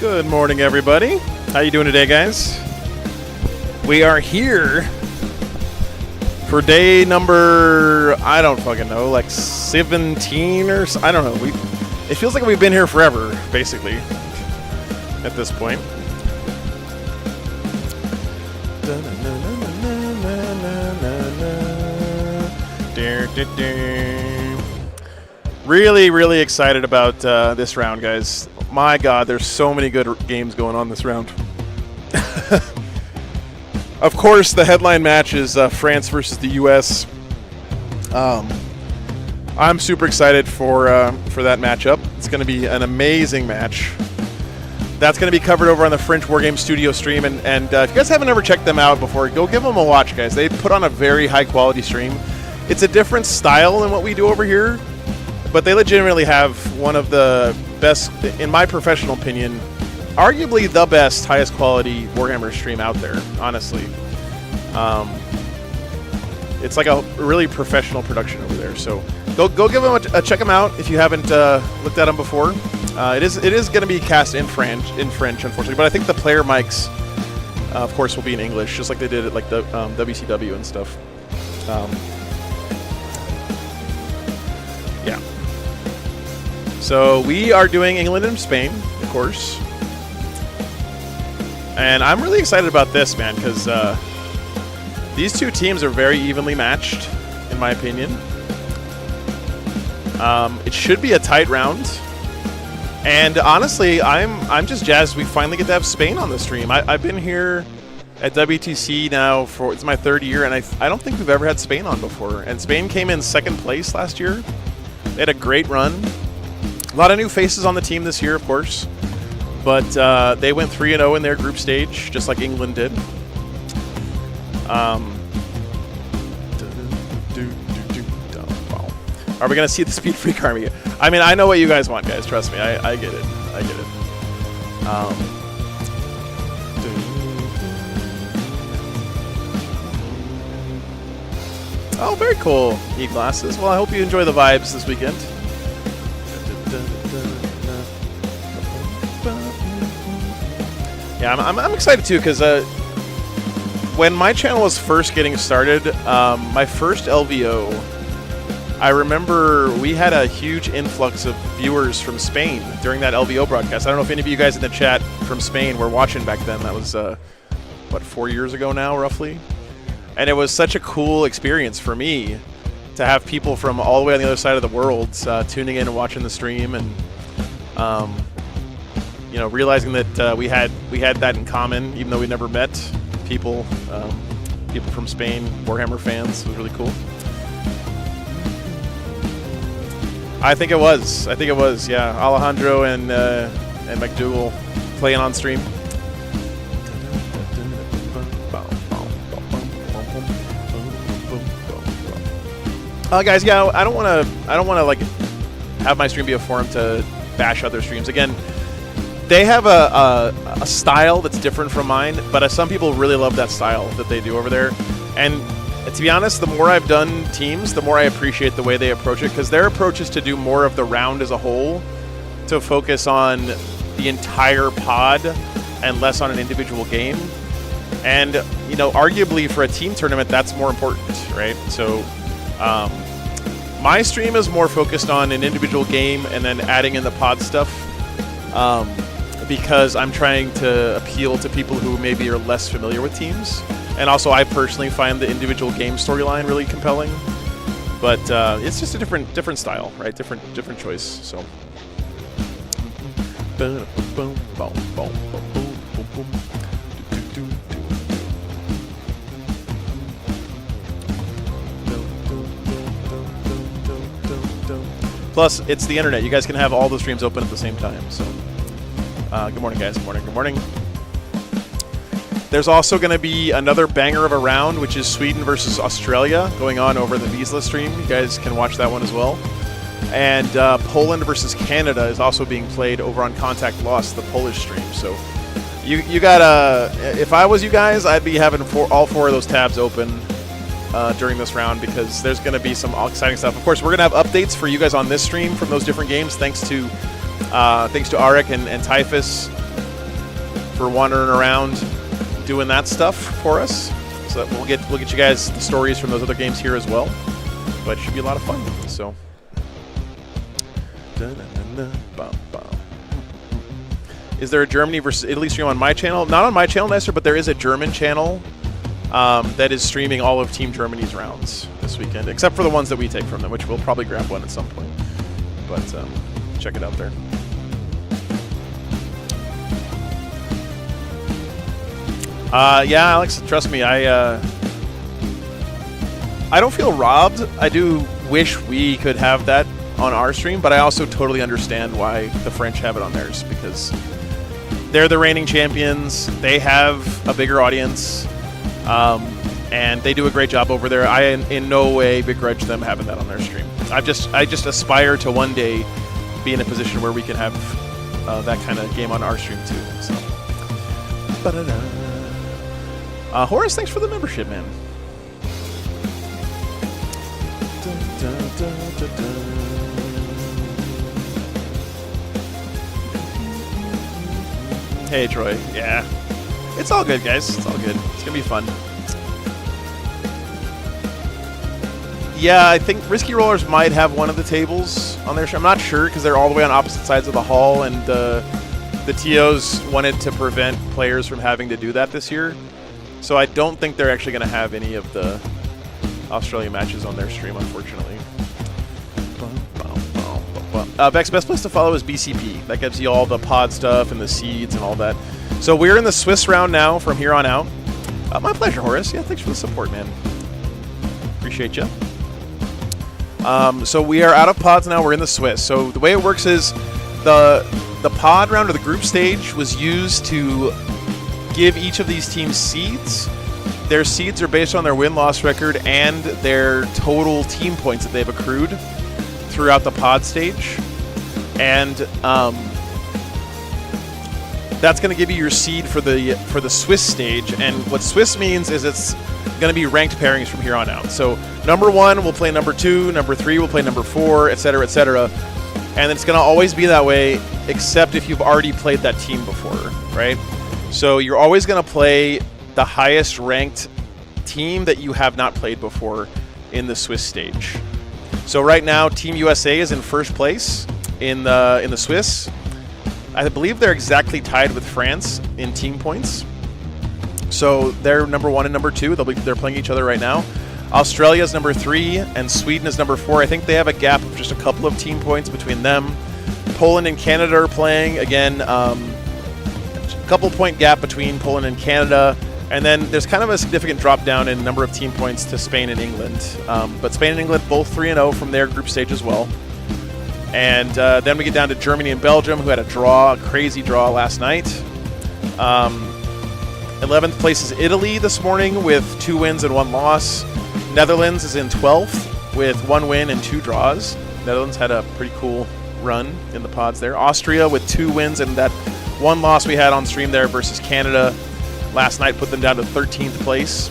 Good morning, everybody. How you doing today, guys? We are here for day number, I don't fucking know, like 17 or so, I don't know. It feels like we've been here forever, basically, at this point. Really, really excited about this round, guys. My God, there's so many good games going on this round. Of course, the headline match is France versus the U.S. I'm super excited for that matchup. It's going to be an amazing match. That's going to be covered over on the French Wargame Studio stream. And if you guys haven't ever checked them out before, go give them a watch, guys. They put on a very high-quality stream. It's a different style than what we do over here, but they legitimately have one of the best, in my professional opinion, arguably the best, highest quality Warhammer stream out there, honestly. It's like a really professional production over there. So go give them check them out if you haven't looked at them before. It is going to be cast in French, unfortunately, but I think the player mics, of course, will be in English, just like they did at like the WCW and stuff. Yeah. So we are doing England and Spain, of course. And I'm really excited about this, man, because these two teams are very evenly matched, in my opinion. It should be a tight round. And honestly, I'm just jazzed we finally get to have Spain on the stream. I've been here at WTC now for, it's my third year, and I don't think we've ever had Spain on before. And Spain came in second place last year. They had a great run. A lot of new faces on the team this year, of course. But they went 3-0 in their group stage, just like England did. Are we going to see the Speed Freak Army? I mean, I know what you guys want, guys. Trust me. I get it. I get it. Oh, very cool. E-glasses. Well, I hope you enjoy the vibes this weekend. Yeah, I'm excited too, because when my channel was first getting started, my first LVO, I remember we had a huge influx of viewers from Spain during that LVO broadcast. I don't know if any of you guys in the chat from Spain were watching back then. That was, what, 4 years ago now, roughly? And it was such a cool experience for me to have people from all the way on the other side of the world tuning in and watching the stream, and you know, realizing that we had that in common, even though we never met people from Spain, Warhammer fans. It was really cool. I think it was, yeah. Alejandro and McDougal playing on stream. Guys, yeah, I don't want to like have my stream be a forum to bash other streams. Again, they have a style that's different from mine, but some people really love that style that they do over there. And to be honest, the more I've done teams, the more I appreciate the way they approach it, because their approach is to do more of the round as a whole, to focus on the entire pod and less on an individual game. And, you know, arguably for a team tournament, that's more important, right? So my stream is more focused on an individual game and then adding in the pod stuff, because I'm trying to appeal to people who maybe are less familiar with teams. And also, I personally find the individual game storyline really compelling. But it's just a different style, right? Different choice. So. Plus, it's the internet. You guys can have all the streams open at the same time. So, good morning, guys. Good morning. Good morning. There's also going to be another banger of a round, which is Sweden versus Australia, going on over the Wiesla stream. You guys can watch that one as well. And Poland versus Canada is also being played over on Contact Lost, the Polish stream. So you got if I was you guys, I'd be having all four of those tabs open during this round, because there's going to be some exciting stuff. Of course, we're going to have updates for you guys on this stream from those different games, thanks to Arik and Typhus for wandering around doing that stuff for us. So we'll get you guys the stories from those other games here as well. But it should be a lot of fun. So. Is there a Germany versus Italy stream on my channel? Not on my channel, Nestor, but there is a German channel that is streaming all of Team Germany's rounds this weekend, except for the ones that we take from them, which we'll probably grab one at some point. But check it out there. Yeah, Alex, trust me, I don't feel robbed. I do wish we could have that on our stream, but I also totally understand why the French have it on theirs, because they're the reigning champions. They have a bigger audience, and they do a great job over there. I in no way begrudge them having that on their stream. I just aspire to one day be in a position where we can have that kind of game on our stream too. So, Horace, thanks for the membership, man. Hey, Troy. Yeah. It's all good, guys. It's all good. It's going to be fun. Yeah, I think Risky Rollers might have one of the tables on their show. I'm not sure because they're all the way on opposite sides of the hall, and the TOs wanted to prevent players from having to do that this year. So I don't think they're actually going to have any of the Australia matches on their stream, unfortunately. Beck's best place to follow is BCP. That gives you all the pod stuff and the seeds and all that. So we're in the Swiss round now from here on out. My pleasure, Horace. Yeah, thanks for the support, man. Appreciate you. So we are out of pods now. We're in the Swiss. So the way it works is the pod round or the group stage was used to give each of these teams seeds. Their seeds are based on their win-loss record and their total team points that they've accrued throughout the pod stage. And that's going to give you your seed for the Swiss stage. And what Swiss means is it's going to be ranked pairings from here on out. So number 1 will play number 2, number 3 will play number 4, etc., etc. And it's going to always be that way, except if you've already played that team before, right? So you're always going to play the highest ranked team that you have not played before in the Swiss stage. So right now, Team USA is in first place in the Swiss. I believe they're exactly tied with France in team points. So they're number 1 and number 2. They're playing each other right now. Australia is number 3 and Sweden is number 4. I think they have a gap of just a couple of team points between them. Poland and Canada are playing again. Couple point gap between Poland and Canada, and then there's kind of a significant drop down in number of team points to Spain and England. But Spain and England both 3-0 from their group stage as well. And then we get down to Germany and Belgium, who had a crazy draw last night. 11th place is Italy this morning with 2 wins and 1 loss. Netherlands is in 12th with 1 win and 2 draws. Netherlands had a pretty cool run in the pods there. Austria with 2 wins and that 1 loss we had on stream there versus Canada last night put them down to 13th place.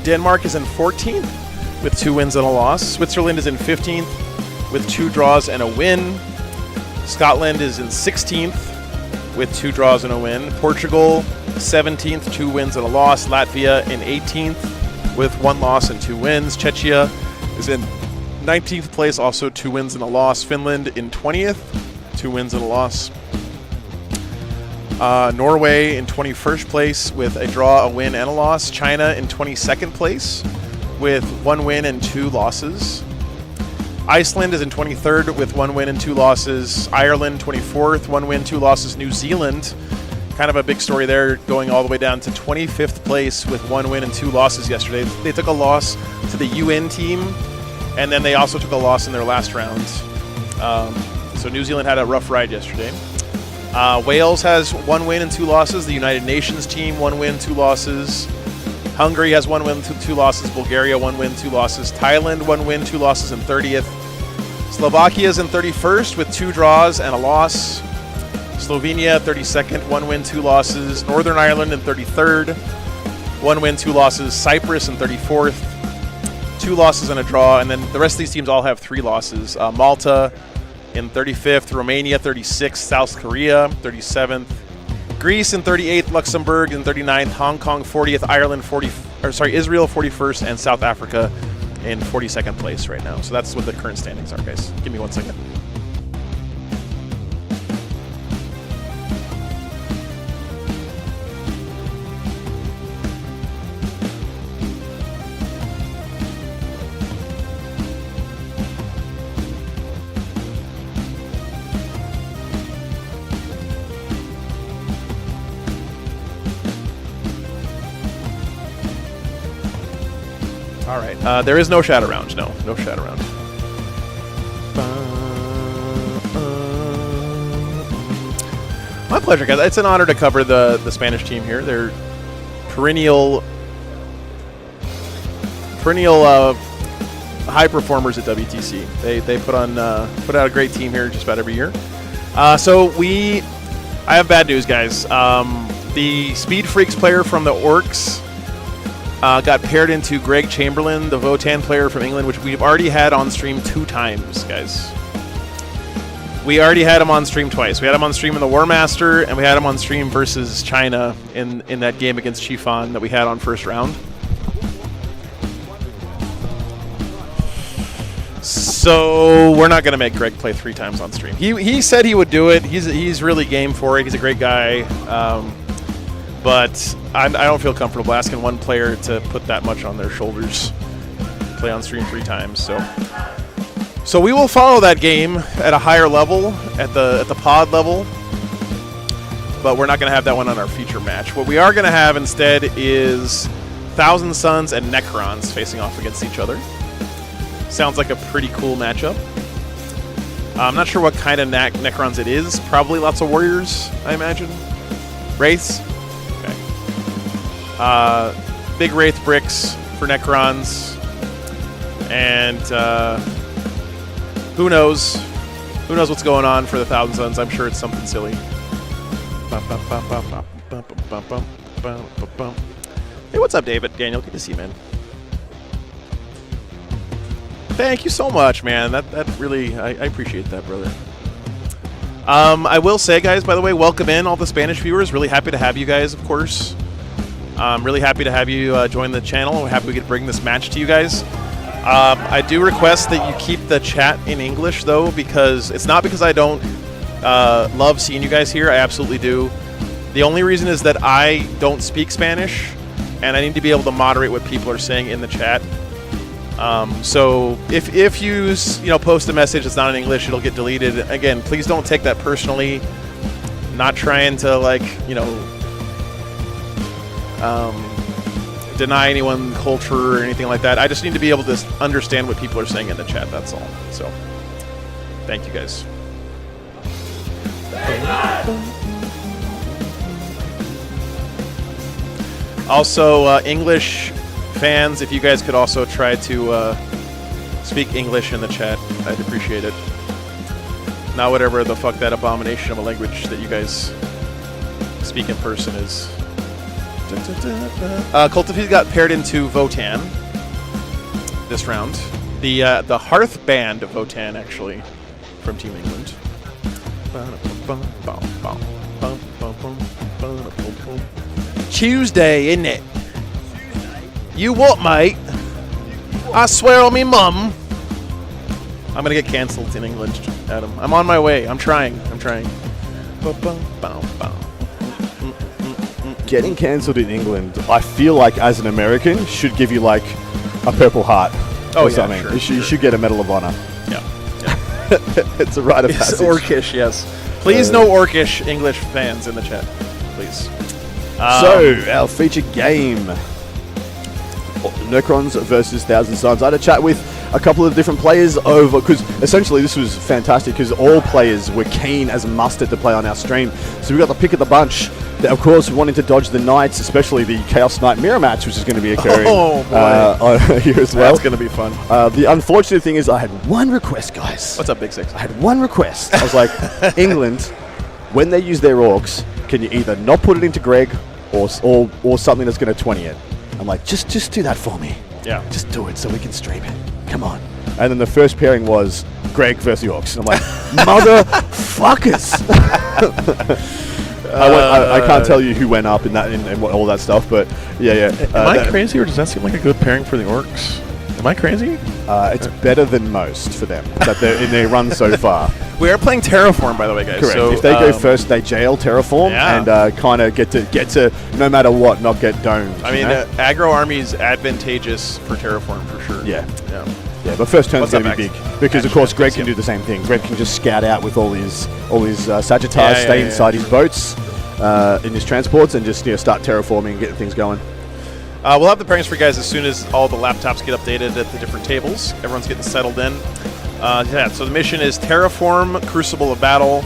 Denmark is in 14th with 2 wins and a loss. Switzerland is in 15th with 2 draws and a win. Scotland is in 16th with 2 draws and a win. Portugal, 17th, 2 wins and a loss. Latvia in 18th with 1 loss and 2 wins. Czechia is in 19th place, also 2 wins and a loss. Finland in 20th, 2 wins and a loss. Norway in 21st place with a draw, a win, and a loss. China in 22nd place with 1 win and 2 losses. Iceland is in 23rd with 1 win and 2 losses. Ireland 24th, 1 win, 2 losses. New Zealand, kind of a big story there, going all the way down to 25th place with 1 win and 2 losses yesterday. They took a loss to the UN team, and then they also took a loss in their last round. So New Zealand had a rough ride yesterday. Wales has 1 win and 2 losses. The United Nations team, 1 win, 2 losses. Hungary has 1 win, 2 losses. Bulgaria, 1 win, 2 losses. Thailand, 1 win, 2 losses in 30th. Slovakia is in 31st with 2 draws and a loss. Slovenia, 32nd, 1 win, 2 losses. Northern Ireland in 33rd, 1 win, 2 losses. Cyprus in 34th, 2 losses and a draw. And then the rest of these teams all have 3 losses. Malta in 35th, Romania 36th, South Korea 37th, Greece in 38th, Luxembourg in 39th, Hong Kong 40th, Ireland Israel 41st, and South Africa in 42nd place right now. So that's what the current standings are, guys. Give me 1 second. All right. There is no shadow round. No shadow round. My pleasure, guys. It's an honor to cover the Spanish team here. They're perennial high performers at WTC. They put out a great team here just about every year. I have bad news, guys. The Speed Freaks player from the Orcs got paired into Greg Chamberlain, the Votan player from England, which we've already had on stream 2 times, guys. We already had him on stream twice. We had him on stream in the War Master, and we had him on stream versus China in that game against Chifan that we had on first round. So we're not going to make Greg play 3 times on stream. He said he would do it. He's really game for it. He's a great guy. But I don't feel comfortable asking one player to put that much on their shoulders, play on stream 3 times. So we will follow that game at a higher level, at the pod level, but we're not going to have that one on our feature match. What we are going to have instead is Thousand Suns and Necrons facing off against each other. Sounds like a pretty cool matchup. I'm not sure what kind of Necrons it is. Probably lots of warriors, I imagine. Wraiths. Big Wraith bricks for Necrons, and who knows what's going on for the Thousand Suns. I'm sure it's something silly. Hey, what's up, David? Daniel, good to see you, man. Thank you so much, man. That really, I appreciate that, brother. I will say, guys, by the way, welcome in all the Spanish viewers. Really happy to have you guys, of course. I'm really happy to have you join the channel. We're happy we could bring this match to you guys. I do request that you keep the chat in English, though, because it's not because I don't love seeing you guys here. I absolutely do. The only reason is that I don't speak Spanish, and I need to be able to moderate what people are saying in the chat. So if you post a message that's not in English, it'll get deleted. Again, please don't take that personally. Not trying to deny anyone culture or anything like that. I just need to be able to understand what people are saying in the chat, that's all. So, thank you guys. Also, English fans, if you guys could also try to speak English in the chat, I'd appreciate it. Not whatever the fuck that abomination of a language that you guys speak in person is. Cult of Heat got paired into Votan this round. The Hearth Band of Votan, actually, from Team England. Tuesday, isn't it? You what, mate? I swear on me mum. I'm gonna get cancelled in England, Adam. I'm on my way. I'm trying. Getting cancelled in England, I feel like as an American, should give you like a Purple Heart or something. Sure, you should get a Medal of Honor. Yeah. It's a rite of passage. Orcish, yes. Please no Orcish English fans in the chat, please. So, our featured game, Necrons versus Thousand Suns. I had a chat with a couple of different players over, because essentially this was fantastic because all players were keen as mustard to play on our stream. So we got the pick of the bunch. Of course, wanting to dodge the Knights, especially the Chaos Knight mirror match, which is going to be occurring here as well. That's going to be fun. The unfortunate thing is I had one request, guys. What's up, Big Six? I had one request. I was like, England, when they use their orcs, can you either not put it into Greg or something that's going to 20 it? I'm like, just do that for me. Yeah. Just do it so we can stream it. Come on. And then the first pairing was Greg versus the orcs. And I'm like, motherfuckers. I can't tell you who went up in that and all that stuff, but yeah. Am I crazy, or does that seem like a good pairing for the Orcs? Am I crazy? It's better than most for them that in their run so far. We are playing Terraform, by the way, guys. Correct. So, if they go first, they jail Terraform and kind of get to no matter what, not get domed. I mean, aggro army is advantageous for Terraform for sure. Yeah. But first turn's going to be big because, of course, Greg can do the same thing. Greg can just scout out with all his Sagittars, stay inside his boats, in his transports, and just start terraforming and getting things going. We'll have the pairings for you guys as soon as all the laptops get updated at the different tables. Everyone's getting settled in. So the mission is Terraform Crucible of Battle.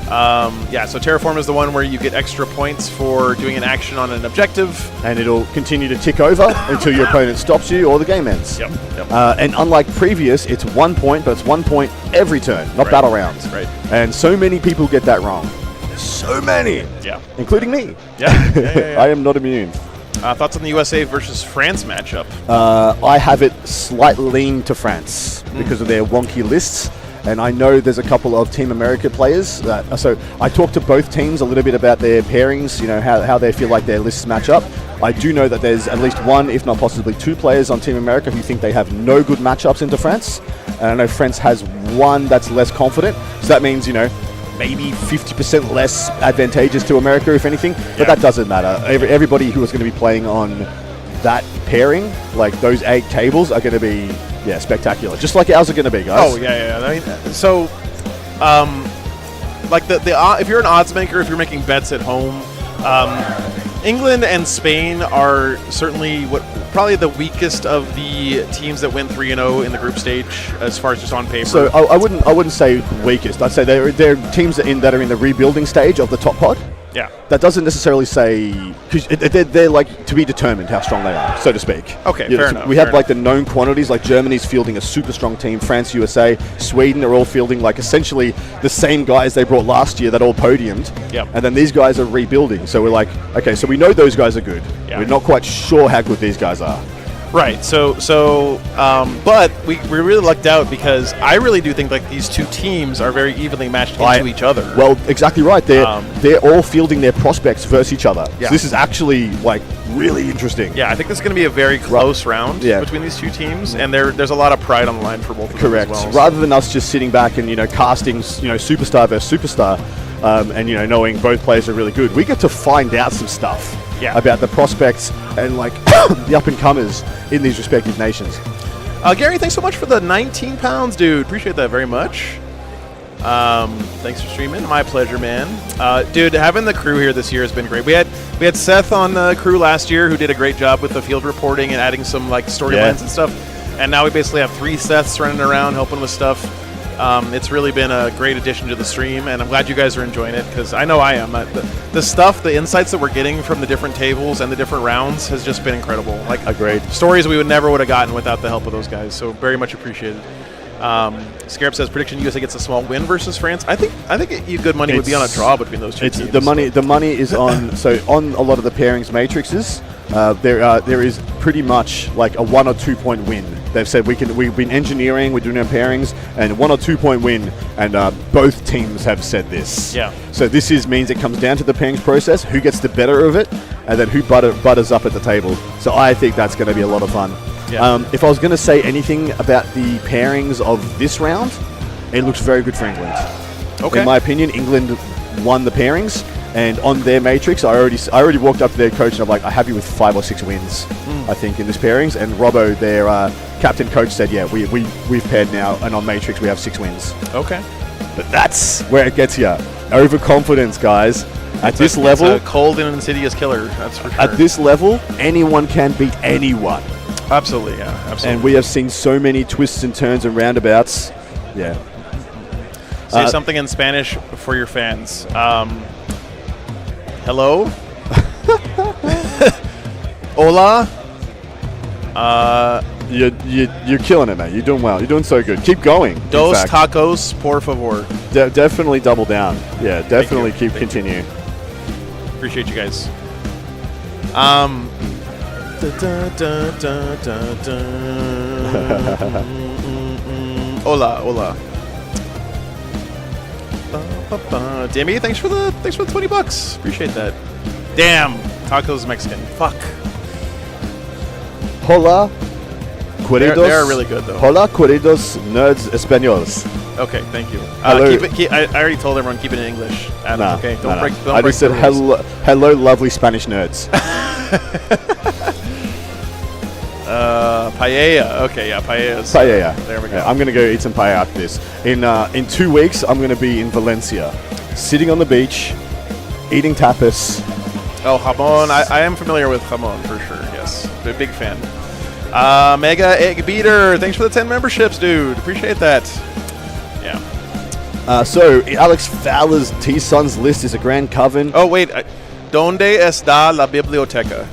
So Terraform is the one where you get extra points for doing an action on an objective. And it'll continue to tick over until your opponent stops you or the game ends. Yep. And unlike previous, it's 1 point, but it's 1 point every turn, not battle rounds. Right. And so many people get that wrong. So many. Yeah. Including me. Yeah. I am not immune. Thoughts on the USA versus France matchup? I have it slightly lean to France because of their wonky lists. And I know there's a couple of Team America players. So I talked to both teams a little bit about their pairings, how they feel like their lists match up. I do know that there's at least one, if not possibly two players on Team America who think they have no good matchups into France. And I know France has one that's less confident. So that means, maybe 50% less advantageous to America, if anything. But that doesn't matter. Everybody who is going to be playing on that pairing, like those 8 tables, are going to be spectacular. Just like ours are going to be, guys. Oh, yeah. I mean, so, like if you're an odds maker, if you're making bets at home, England and Spain are certainly probably the weakest of the teams that went 3-0 in the group stage as far as just on paper. So I wouldn't say weakest. I'd say they're teams that are in the rebuilding stage of the top pod. Yeah. That doesn't necessarily say, because they're like to be determined how strong they are, so to speak. Okay, fair enough. We have like the known quantities, like Germany's fielding a super strong team, France, USA, Sweden are all fielding like essentially the same guys they brought last year that all podiumed. Yep. And then these guys are rebuilding. So we're like, okay, so we know those guys are good. Yeah. We're not quite sure how good these guys are. Right. But we really lucked out because I really do think like these two teams are very evenly matched into each other. Well, exactly right. They're all fielding their prospects versus each other. Yeah. So this is actually like really interesting. Yeah, I think this is going to be a very close round between these two teams, and there's a lot of pride on the line for both of them as well. Rather than us just sitting back and casting superstar versus superstar, and knowing both players are really good, we get to find out some stuff about the prospects and like the up and comers in these respective nations. Gary, thanks so much for the 19 pounds, dude. Appreciate that very much. Thanks for streaming. My pleasure, man. Dude, having the crew here this year has been great. We had Seth on the crew last year who did a great job with the field reporting and adding some like storylines and stuff. And now we basically have 3 Seths running around helping with stuff. It's really been a great addition to the stream, and I'm glad you guys are enjoying it because I know I am. The stuff, the insights that we're getting from the different tables and the different rounds has just been incredible. Like agreed. Stories we would never have gotten without the help of those guys. So very much appreciated. Scarab says prediction: USA gets a small win versus France. I think good money would be on a draw between those two teams. The money is on. So on a lot of the pairings matrices, there is pretty much like a 1 or 2 point win. They've said we've been engineering, we're doing our pairings, and 1 or 2 point win, and both teams have said this. Yeah. So this means it comes down to the pairings process, who gets the better of it, and then who butters up at the table. So I think that's going to be a lot of fun. Yeah. If I was going to say anything about the pairings of this round, it looks very good for England. Okay. In my opinion, England won the pairings, and on their matrix, I already walked up to their coach and I'm like, I have you with 5 or 6 wins, I think, in this pairings. And Robbo, their captain coach, said, yeah, we've paired now, and on matrix we have 6 wins. Okay. But that's where it gets you. Overconfidence, guys. At this level, it's a cold and insidious killer. That's for sure. At this level, anyone can beat anyone. Absolutely, yeah. Absolutely. And we have seen so many twists and turns and roundabouts. Yeah. Say something in Spanish for your fans. Hello? Hola? You're killing it, man. You're doing well. You're doing so good. Keep going. Dos tacos, por favor. Definitely double down. Yeah, definitely continue. Appreciate you guys. Hola. Dimmy, thanks for the $20. Appreciate that. Damn, tacos Mexican. Fuck. Hola, queridos. They are really good though. Hola, queridos nerds españoles. Okay, thank you. Hello. I already told everyone keep it in English. Adam, okay, don't break. Don't I break just said the rules. hello, lovely Spanish nerds. Paella. Okay, yeah, paellas. Paella. There we go. Yeah, I'm gonna go eat some paella after this. In 2 weeks, I'm gonna be in Valencia, sitting on the beach, eating tapas. Oh, jamon. I am familiar with jamon for sure. Yes, big fan. Mega Egg Beater. Thanks for the 10 memberships, dude. Appreciate that. Yeah. So Alex Fowler's T-Sons list is a grand coven. Oh wait, ¿Dónde está la biblioteca?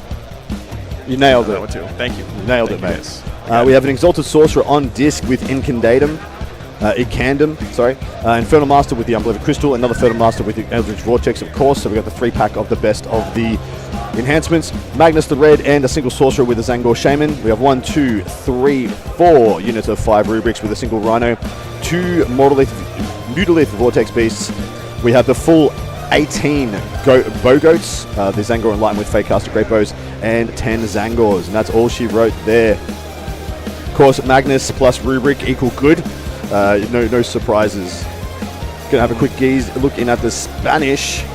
You nailed That it. one too. Thank you. You nailed Thank it, you, mate. guys. We have an Exalted Sorcerer on disc with Incandatum. Infernal Master with the Unbelievable Crystal, another Infernal Master with the Eldritch Vortex, of course. So we got the 3-pack of the best of the enhancements. Magnus the Red and a single Sorcerer with a Zangor Shaman. We have 1, 2, 3, 4 units of 5 rubrics with a single Rhino, 2 Mutilith Vortex Beasts. We have the full 18 Bow Goats, the Zangor Enlightened with Fakecaster Great Bows, and 10 Zangors, and that's all she wrote there. Of course, Magnus plus rubric equal good. No surprises. Gonna have a quick look in at the Spanish. I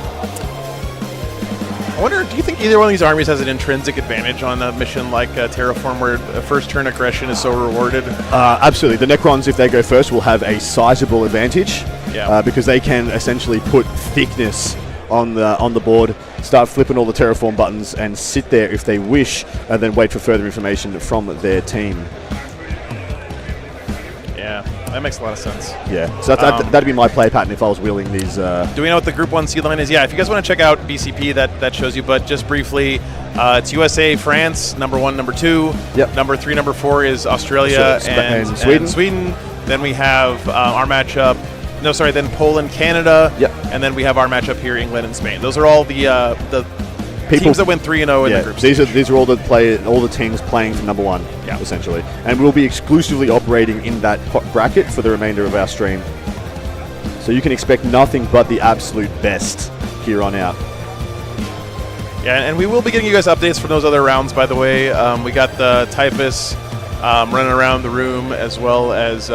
wonder, do you think either one of these armies has an intrinsic advantage on a mission like Terraform, where a first turn aggression is so rewarded? Absolutely. The Necrons, if they go first, will have a sizable advantage. Yeah. Because they can essentially put thickness on the board, start flipping all the Terraform buttons, and sit there if they wish, and then wait for further information from their team. Yeah, that makes a lot of sense. Yeah, so that'd be my play pattern if I was wheeling these. Do we know what the Group 1 seed line is? Yeah, if you guys want to check out BCP, that shows you. But just briefly, it's USA, France, number 1, number 2. Yep. Number 3, number 4 is Australia and Sweden. Then we have our matchup. No, sorry. Then Poland, Canada. Yep. And then we have our matchup here, England and Spain. Those are all the teams that went 3-0 in the group stage. These are all the teams playing for number 1, essentially, and we'll be exclusively operating in that bracket for the remainder of our stream. So you can expect nothing but the absolute best here on out. Yeah, and we will be getting you guys updates from those other rounds. By the way, we got the Typhus running around the room, as well as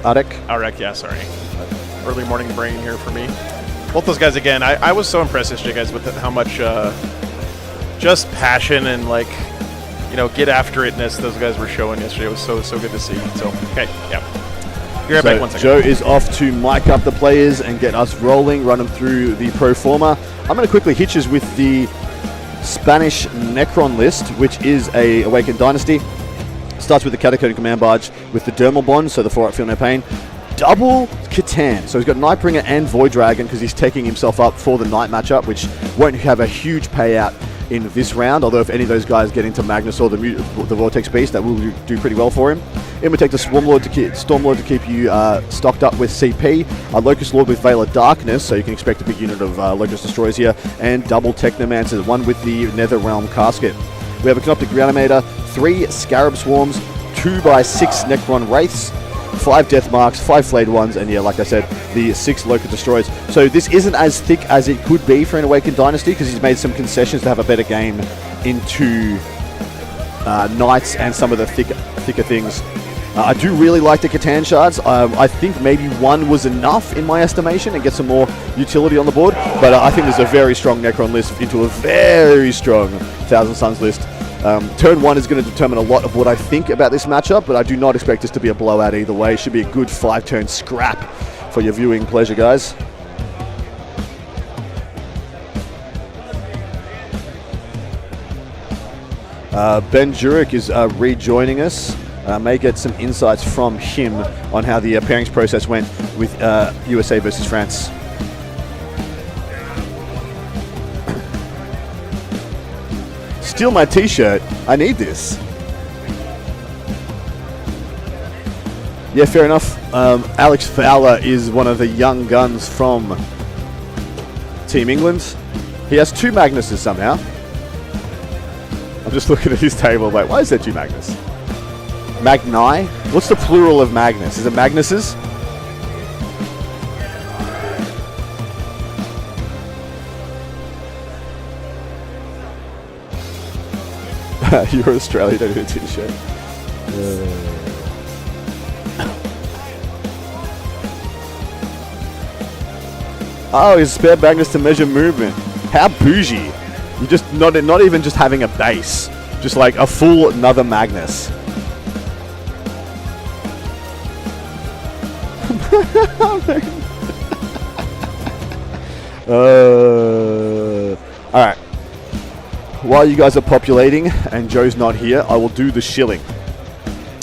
Arek. Yeah, sorry, early morning brain here for me. Both those guys, again, I was so impressed yesterday, guys, with how much just passion and, like, get after itness those guys were showing yesterday. It was so good to see. So, okay, yeah. Be right back 1 second. Joe is off to mic up the players and get us rolling, run them through the pro forma. I'm going to quickly hit you with the Spanish Necron list, which is a Awakened Dynasty. Starts with the Catacomb Command Barge with the Dermal Bond, so the 4-up Feel No Pain. Double Catan. So he's got Nightbringer and Void Dragon because he's taking himself up for the night matchup, which won't have a huge payout in this round, although if any of those guys get into Magnus or the Vortex Beast, that will do pretty well for him. In we take the Stormlord to keep you stocked up with CP, a Locust Lord with Veil of Darkness, so you can expect a big unit of Locust Destroyers here, and double Technomancer, one with the Netherrealm Casket. We have a Canoptic Reanimator, 3 Scarab Swarms, 2x6 Necron Wraiths, 5 Death Marks, 5 Flayed Ones, and yeah, like I said, the 6 Locust Destroyers. So this isn't as thick as it could be for an Awakened Dynasty because he's made some concessions to have a better game into Knights and some of the thicker things. I do really like the Catan shards. I think maybe 1 was enough in my estimation and get some more utility on the board, but I think there's a very strong Necron list into a very strong Thousand Suns list. Turn 1 is going to determine a lot of what I think about this matchup, but I do not expect this to be a blowout either way. It should be a good 5-turn scrap for your viewing pleasure, guys. Ben Jurek is rejoining us. May get some insights from him on how the pairings process went with USA versus France. Steal my t-shirt. I need this. Yeah, fair enough. Alex Fowler is one of the young guns from Team England. He has 2 Magnuses somehow. I'm just looking at his table. Wait, why is there 2 Magnus? Magni? What's the plural of Magnus? Is it Magnuses? You're Australia, don't do a t-shirt. Oh, his spare magnets to measure movement. How bougie. You just not even just having a base. Just like a full another Magnus. Alright. While you guys are populating and Joe's not here, I will do the shilling.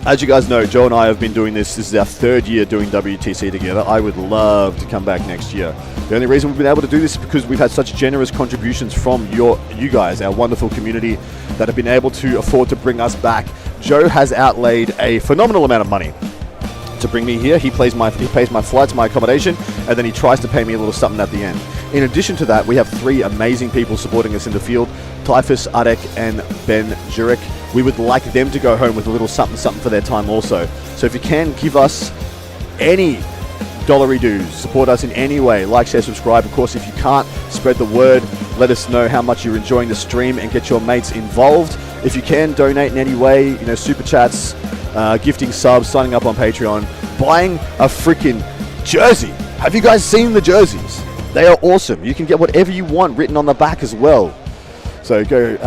As you guys know, Joe and I have been doing this. This is our 3rd year doing WTC together. I would love to come back next year. The only reason we've been able to do this is because we've had such generous contributions from you guys, our wonderful community, that have been able to afford to bring us back. Joe has outlaid a phenomenal amount of money to bring me here. He pays my flights, my accommodation, and then he tries to pay me a little something at the end. In addition to that, we have 3 amazing people supporting us in the field: Typhus, Adek, and Ben Jurek. We would like them to go home with a little something for their time also. So if you can, give us any dollary dues, support us in any way, like, share, subscribe. Of course, if you can't, spread the word, let us know how much you're enjoying the stream and get your mates involved. If you can, donate in any way, super chats, gifting subs, signing up on Patreon, buying a freaking jersey. Have you guys seen the jerseys? They are awesome. You can get whatever you want written on the back as well. So go !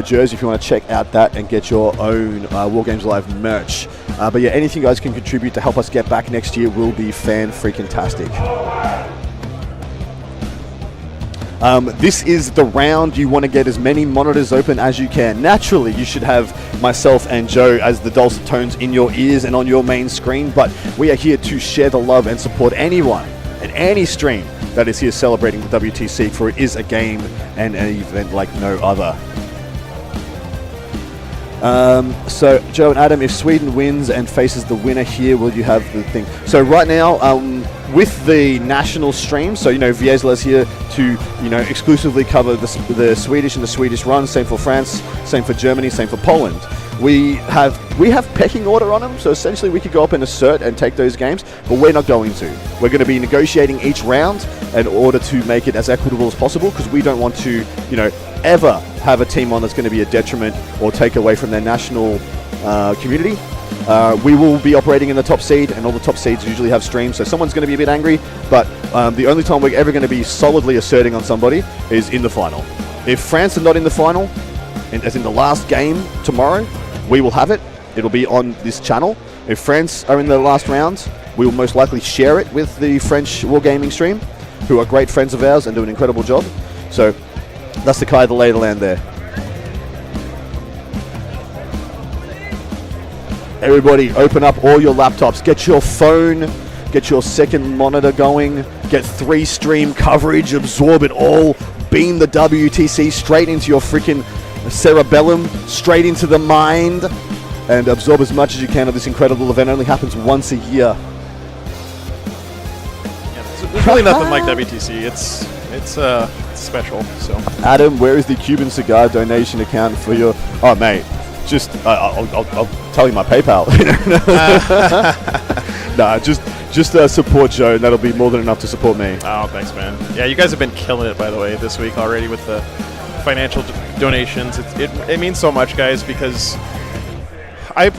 jersey if you want to check out that and get your own War Games Live merch. But yeah, anything you guys can contribute to help us get back next year will be fan-freaking-tastic. This is the round. You want to get as many monitors open as you can. Naturally, you should have myself and Joe as the dulcet tones in your ears and on your main screen, but we are here to share the love and support anyone and any stream that is here celebrating the WTC, for it is a game and an event like no other. So, Joe and Adam, if Sweden wins and faces the winner here, will you have the thing? So right now, with the national stream, so, Viesla's here to, exclusively cover the Swedish and the Swedish run. Same for France, same for Germany, same for Poland. We have pecking order on them, so essentially we could go up and assert and take those games, but we're not going to. We're going to be negotiating each round in order to make it as equitable as possible, because we don't want to, ever have a team on that's going to be a detriment or take away from their national community. We will be operating in the top seed, and all the top seeds usually have streams, so someone's going to be a bit angry, but the only time we're ever going to be solidly asserting on somebody is in the final. If France are not in the final, and as in the last game tomorrow, we will have it. It'll be on this channel. If France are in the last round, we will most likely share it with the French Wargaming stream, who are great friends of ours and do an incredible job. So that's the kind of the lay of the land there. Everybody, open up all your laptops. Get your phone, get your second monitor going, get 3 stream coverage, absorb it all, beam the WTC straight into your freaking cerebellum, straight into the mind, and absorb as much as you can of this incredible event. It only happens once a year. Yeah, there's really nothing like WTC. It's special. So, Adam, where is the Cuban cigar donation account for your? Oh, mate, just I'll tell you my PayPal. Nah, just support Joe, and that'll be more than enough to support me. Oh, thanks, man. Yeah, you guys have been killing it, by the way, this week already with the financial donations. It means so much, guys, because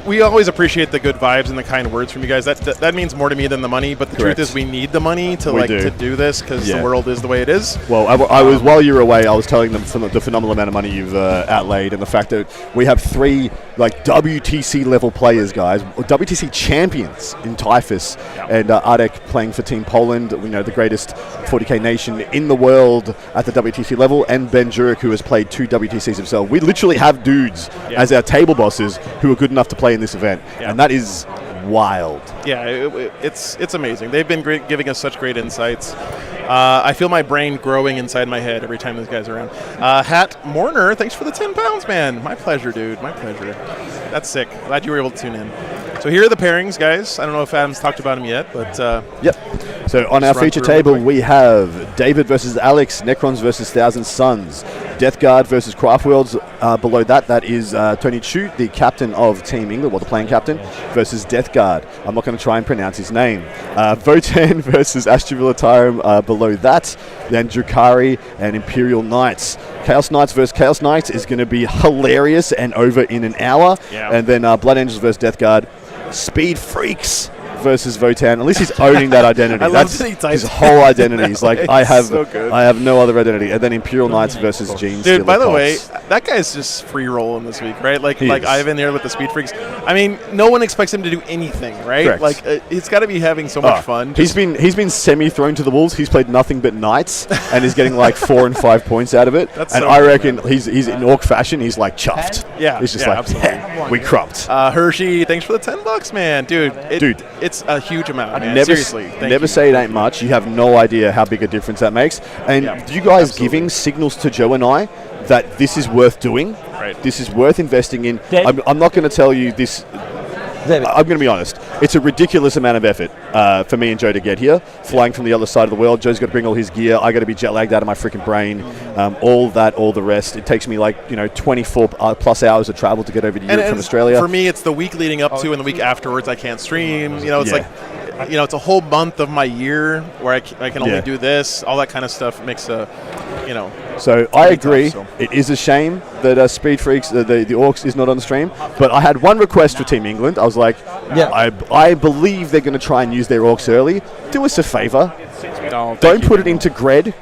we always appreciate the good vibes and the kind words from you guys. That means more to me than the money, but the Correct. truth is we need the money to do this, because the world is the way it is. Well, I was while you were away, I was telling them the phenomenal amount of money you've outlaid, and the fact that we have 3 WTC level players, guys, WTC champions in Typhus, and Adek playing for Team Poland, the greatest 40k nation in the world at the WTC level, and Ben Jurek, who has played 2 WTCs himself. We literally have dudes as our table bosses who are good enough to play in this event, and that is wild. Yeah, it's amazing. They've been giving us such great insights. I feel my brain growing inside my head every time those guys are around. Hat Mourner, thanks for the 10 pounds, man. My pleasure, dude. My pleasure. That's sick. Glad you were able to tune in. So here are the pairings, guys. I don't know if Adam's talked about them yet, but yep. So on our run feature through real table, quick. we have David versus Alex, Necrons versus Thousand Suns, Death Guard versus Craftworlds. Below that, that is Tony Chu, the captain of Team England, well, the playing captain, versus Death Guard. I'm not going to try and pronounce his name. Votan versus Astromilitarum below that. Then Drukari and Imperial Knights. Chaos Knights versus Chaos Knights is going to be hilarious and over in an hour. Yeah. And then Blood Angels versus Death Guard. Speed Freaks versus Votan. At least he's owning that identity. I love That's that he typed his whole identity. He's like, I have so good. I have no other identity. And then Imperial Knights versus Gene Dude, by the way, Stiller that guy's just free rolling this week, right? Like He is. Ivan there with the Speed Freaks. I mean, no one expects him to do anything, right? Correct. Like he's got to be having so much fun. He's been semi thrown to the wolves. He's played nothing but knights, and he's getting like 4 and 5 points out of it. That's and so I good, reckon man. he's in orc fashion. He's like chuffed. Yeah, he's just yeah, like, absolutely. we cropped. Hershey, thanks for the $10, man, dude. Dude. It's a huge amount, man. Never, Seriously, thank never you. say it ain't much. You have no idea how big a difference that makes. And Yeah, you guys absolutely. giving signals to Joe and I that this is worth doing. Right. This is worth investing in. Dave? I'm not going to tell you this. David. I'm going to be honest. It's a ridiculous amount of effort for me and Joe to get here. Flying from the other side of the world. Joe's got to bring all his gear. I got to be jet lagged out of my freaking brain. All that, all the rest. It takes me like 24 plus hours of travel to get over to Europe from Australia. For me, it's the week leading up to and the week afterwards I can't stream. You know, it's Yeah. like, you know, it's a whole month of my year where I can only Yeah. do this. All that kind of stuff makes you know. So I Pretty tough, agree. so. It is a shame that Speed Freaks, the Orcs, is not on the stream. But I had one request for Team England. I was like, Yeah. I believe they're going to try and use their Orcs early. Do us a favor. No, Don't put it into Greg,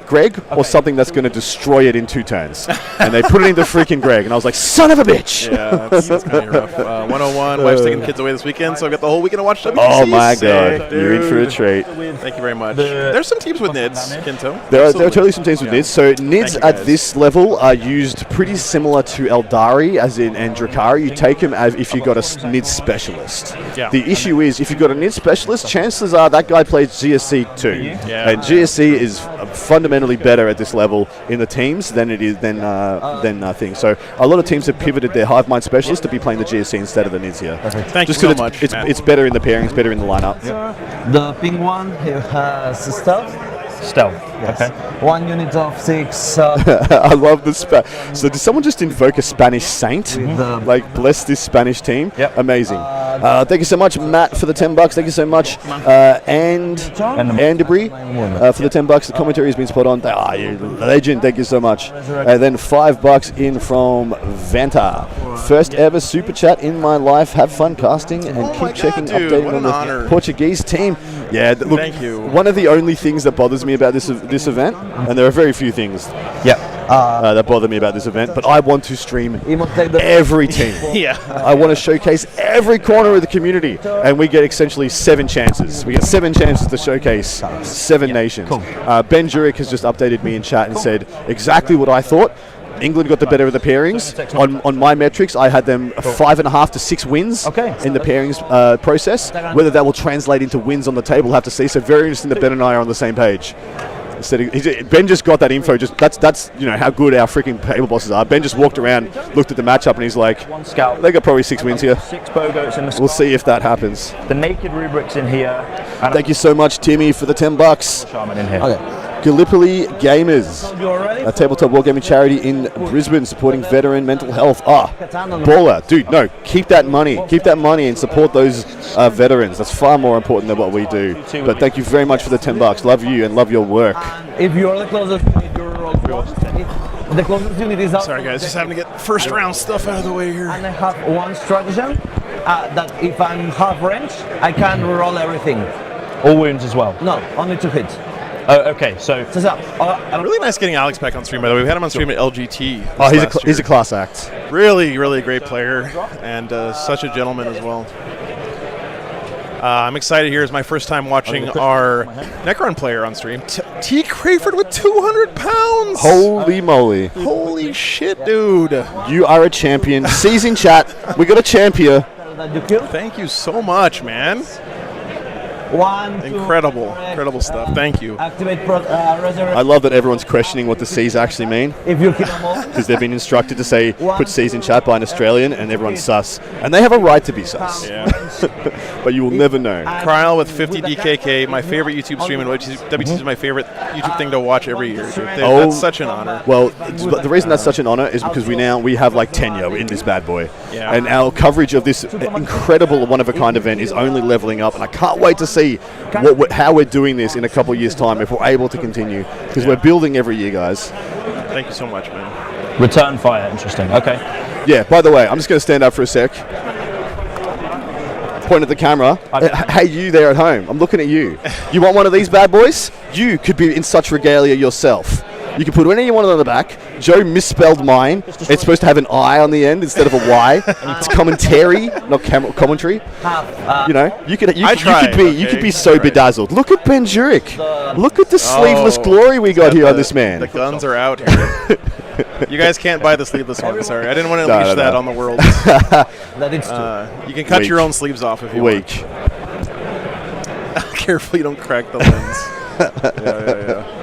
or something that's going to destroy it in 2 turns. And they put it into freaking Greg. And I was like, son of a bitch. Yeah, that's going to be rough. 101, wife's taking the kids away this weekend, so I've got the whole weekend to watch WTC. Oh my Sick, God. You're in for a dude. treat. Thank you very much. There's some teams with NIDS, Kinto. There are Absolutely. totally some teams with Yeah. NIDS. So NIDS Thank you, at guys. this level are used pretty similar to Eldari, as in and Drakari. You take them as if you got a NIDS specialist. Yeah. The issue is, if you've got a NIDS specialist, chances are that guy plays GSC too. Yeah. And GSC is fundamentally better at this level in the teams than it is than things. So a lot of teams have pivoted their Hive Mind specialist to be playing the GSC instead of the NIDS here. Thank Just you so 'cause much, it's, Matt. it's better in the pairings, better in the lineup. The pink one here has stealth. Stealth. Yes. Okay. 1 unit of 6 I love the So did someone just invoke a Spanish saint? with the Like, bless this Spanish team. Yep. Amazing. Thank you so much, Matt, for the $10. Thank you so much, and Debris for the $10. The commentary has been spot on. You're a legend. Thank you so much. And then $5 in from Vanta. First ever super chat in my life. Have fun casting and Oh my keep checking, God, dude, updating what on an the honor. Portuguese team. Yeah, look. Thank you. One of the only things that bothers me about this event, and there are very few things Yep. that bother me about this event, but I want to stream Take the every team. Yeah. I want to showcase every corner of the community, and we get essentially 7 chances. We get 7 chances to showcase 7 nations. Cool. Ben Jurek has just updated me in chat and said exactly what I thought. England got the better of the pairings. On my metrics, I had them 5.5 to 6 wins Okay. in the pairings process. Whether that will translate into wins on the table, we'll have to see. So very interesting that Ben and I are on the same page. Ben just got that info. That's how good our freaking table bosses are. Ben just walked around, looked at the matchup, and he's like, One scout. they got probably 6 wins here. 6 bogoats in the We'll see if that happens. The naked rubrics in here. And Thank you so much, Timmy, for the $10. Shaman in here. Okay. Gallipoli Gamers, You already? a tabletop wargaming charity in Brisbane, supporting veteran mental health. Baller, dude. No, keep that money and support those veterans. That's far more important than what we do. But thank you very much for the $10. Love you and love your work. If you're the closest unit, you're if the closest unit is out. Sorry, guys, just having to get first round stuff out of the way here. And I have one stratagem that if I'm half range, I can roll everything. All wounds as well. No, only 2 hits. Oh, okay. So So, Really nice getting Alex back on stream, by the way. We had him on stream at LGT. Oh, he's last a year. class act. Really, really great player, and such a gentleman as well. I'm excited here. It's my first time watching our Necron player on stream. T. Crayford with 200 pounds! Holy moly. Holy shit, dude. You are a champion. Season chat. We got a champion. that you kill. Thank you so much, man. 1, 2, Incredible. correct. Incredible stuff. Thank you. Activate resurrect. I love that everyone's questioning what the C's actually mean, If you kill them all. because they've been instructed to say put C's in chat by an Australian, and everyone's sus. And they have a right to be sus. Yeah. but you will never know. Kryle with 50 DKK, my favorite YouTube stream, and WTC is my favorite YouTube thing to watch every year. Dude. That's such an honor. Well, but the reason that's such an honor is because we have like tenure in this bad boy. Yeah. And our coverage of this incredible one-of-a-kind event is only leveling up, and I can't wait to see how we're doing this in a couple of years' time if we're able to continue, because we're building every year, guys. Thank you so much, man. Return fire, interesting. Okay. Yeah, by the way, I'm just going to stand up for a sec. Point at the camera. Hey, you there at home, I'm looking at you. You want one of these bad boys? You could be in such regalia yourself. You can put any you want on the back. Joe misspelled mine. It's supposed to have an I on the end instead of a Y. It's commentary, not commentary. You know, you could be so bedazzled. Look at Ben Jurek. Look at the sleeveless glory we got here on this man. The guns are out here. You guys can't buy the sleeveless one. Sorry, I didn't want to unleash that on the world. You can cut your own sleeves off if you want. Careful, you don't crack the lens. Yeah.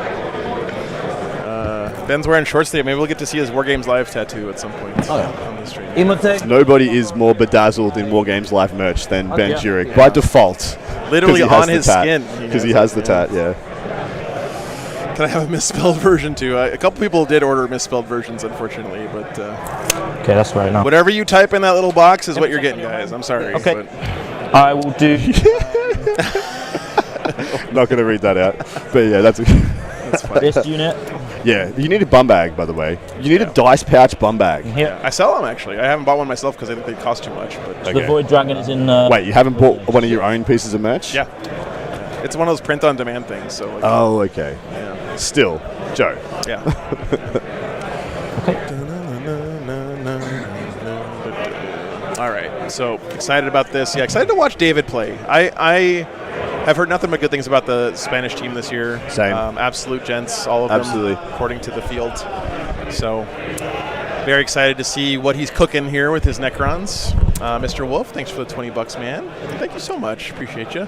Ben's wearing shorts today. Maybe we'll get to see his War Games Live tattoo at some point on the stream. Nobody is more bedazzled in War Games Live merch than Ben Jurek by default. Literally on his skin. Because he has the tat, yeah. Can I have a misspelled version too? A couple people did order misspelled versions, unfortunately, but okay, that's right now. Whatever you type in that little box is what you're getting, guys. I'm sorry. Okay. But I will do. Not going to read that out, but yeah, that's fine. This unit. Yeah, you need a bum bag, by the way. You need a dice pouch bum bag. Yeah. I sell them, actually. I haven't bought one myself because I think they cost too much. But The Void Dragon is in... Wait, you haven't bought one of your own pieces of merch? Yeah. It's one of those print-on-demand things. So. Like, oh, okay. Yeah. Still, Joe. Yeah. All right. So, excited about this. Yeah, excited to watch David play. I've heard nothing but good things about the Spanish team this year. Same. Absolute gents, all of Absolutely. them, according to the field. So, very excited to see what he's cooking here with his Necrons. Mr. Wolf, thanks for the $20, man. Thank you so much. Appreciate you.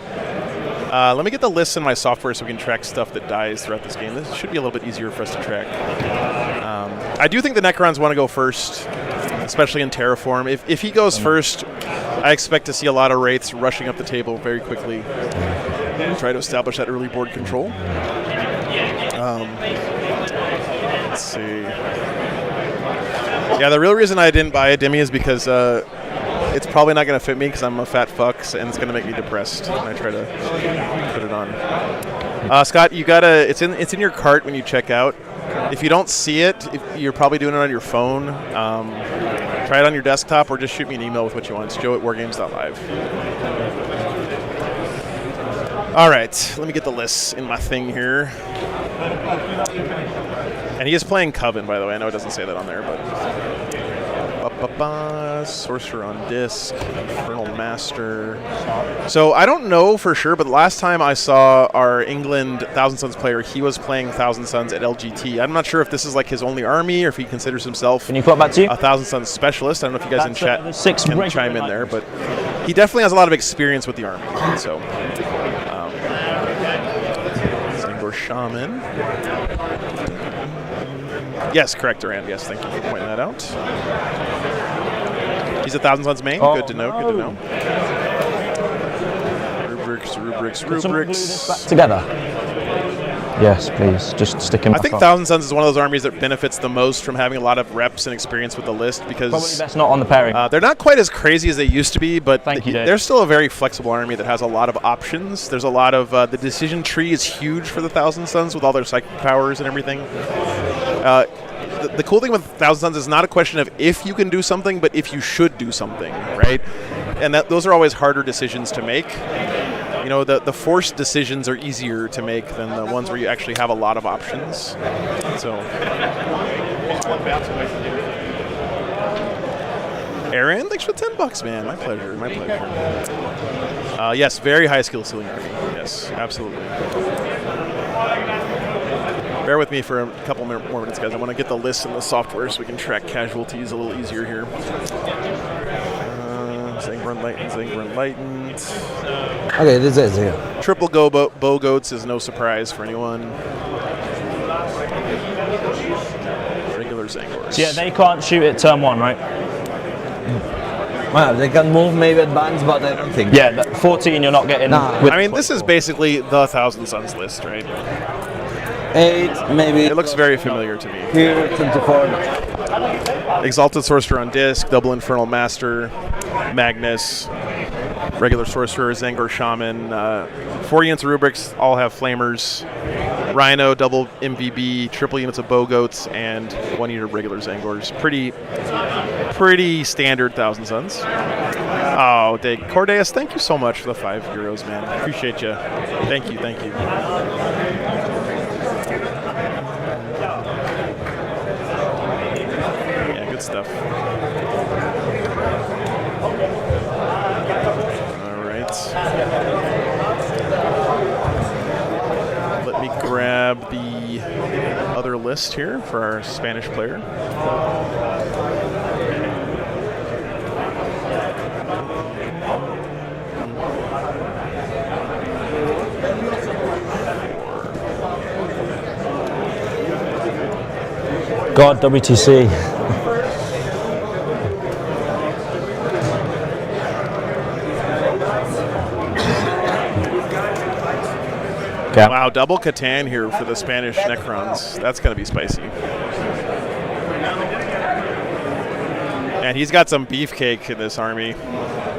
Let me get the lists in my software so we can track stuff that dies throughout this game. This should be a little bit easier for us to track. I do think the Necrons want to go first, especially in Terraform. If he goes first, I expect to see a lot of Wraiths rushing up the table very quickly. Try to establish that early board control. Let's see. Yeah, the real reason I didn't buy a Demi is because it's probably not going to fit me because I'm a fat fuck, and it's going to make me depressed when I try to put it on. Scott, you gotta. It's in your cart when you check out. If you don't see it, you're probably doing it on your phone. Try it on your desktop or just shoot me an email with what you want. It's joe@wargames.live. All right, let me get the lists in my thing here. And he is playing Coven, by the way. I know it doesn't say that on there, but... Sorcerer on Disc, Infernal Master. So I don't know for sure, but the last time I saw our England Thousand Suns player, he was playing Thousand Suns at LGT. I'm not sure if this is like his only army or if he considers himself Can you put back to you? a Thousand Suns specialist. I don't know if you guys in chat can chime in there, lightnings. but he definitely has a lot of experience with the army. So, Zangor Shaman. Yes, correct, Durand. Yes, thank you for pointing that out. He's a Thousand Suns main. Good to know. Good to know. Rubrics. Can someone glue this back together? Yes, please. Just stick him. I think Thousand Suns is one of those armies that benefits the most from having a lot of reps and experience with the list because probably best not on the pairing. They're not quite as crazy as they used to be, but Thank you, Dave. they're still a very flexible army that has a lot of options. There's a lot of the decision tree is huge for the Thousand Suns with all their psychic powers and everything. The cool thing with Thousand Suns is not a question of if you can do something, but if you should do something, right? And those are always harder decisions to make. You know, the forced decisions are easier to make than the ones where you actually have a lot of options. So, Aaron, thanks for the $10, man. My pleasure. My pleasure. Yes, very high skill ceiling army. Yes, absolutely. Bear with me for a couple more minutes, guys. I want to get the list in the software so we can track casualties a little easier here. Zangor Enlightened. Okay, this is here. Triple bow goats is no surprise for anyone. Regular Zangors. So yeah, they can't shoot it turn one, right? Well, they can move, maybe advance, but I don't think. Yeah, 14 you're not getting. Nah. with I mean, this is 24. basically the Thousand Suns list, right? 8, maybe. It looks very familiar to me. Here, 24. Exalted Sorcerer on disc, double Infernal Master, Magnus, regular Sorcerer, Zangor Shaman, 4 units of Rubrics, all have Flamers, Rhino, double MVB, triple units of Bogoats, and 1 unit of regular Zangors. Pretty standard Thousand Suns. Oh, Cordeus, thank you so much for the €5, man. Appreciate you. Thank you. Yeah, good stuff. All right. Let me grab the other list here for our Spanish player. God, WTC. Okay. Wow, double Catan here for the Spanish Necrons. That's going to be spicy. And he's got some beefcake in this army.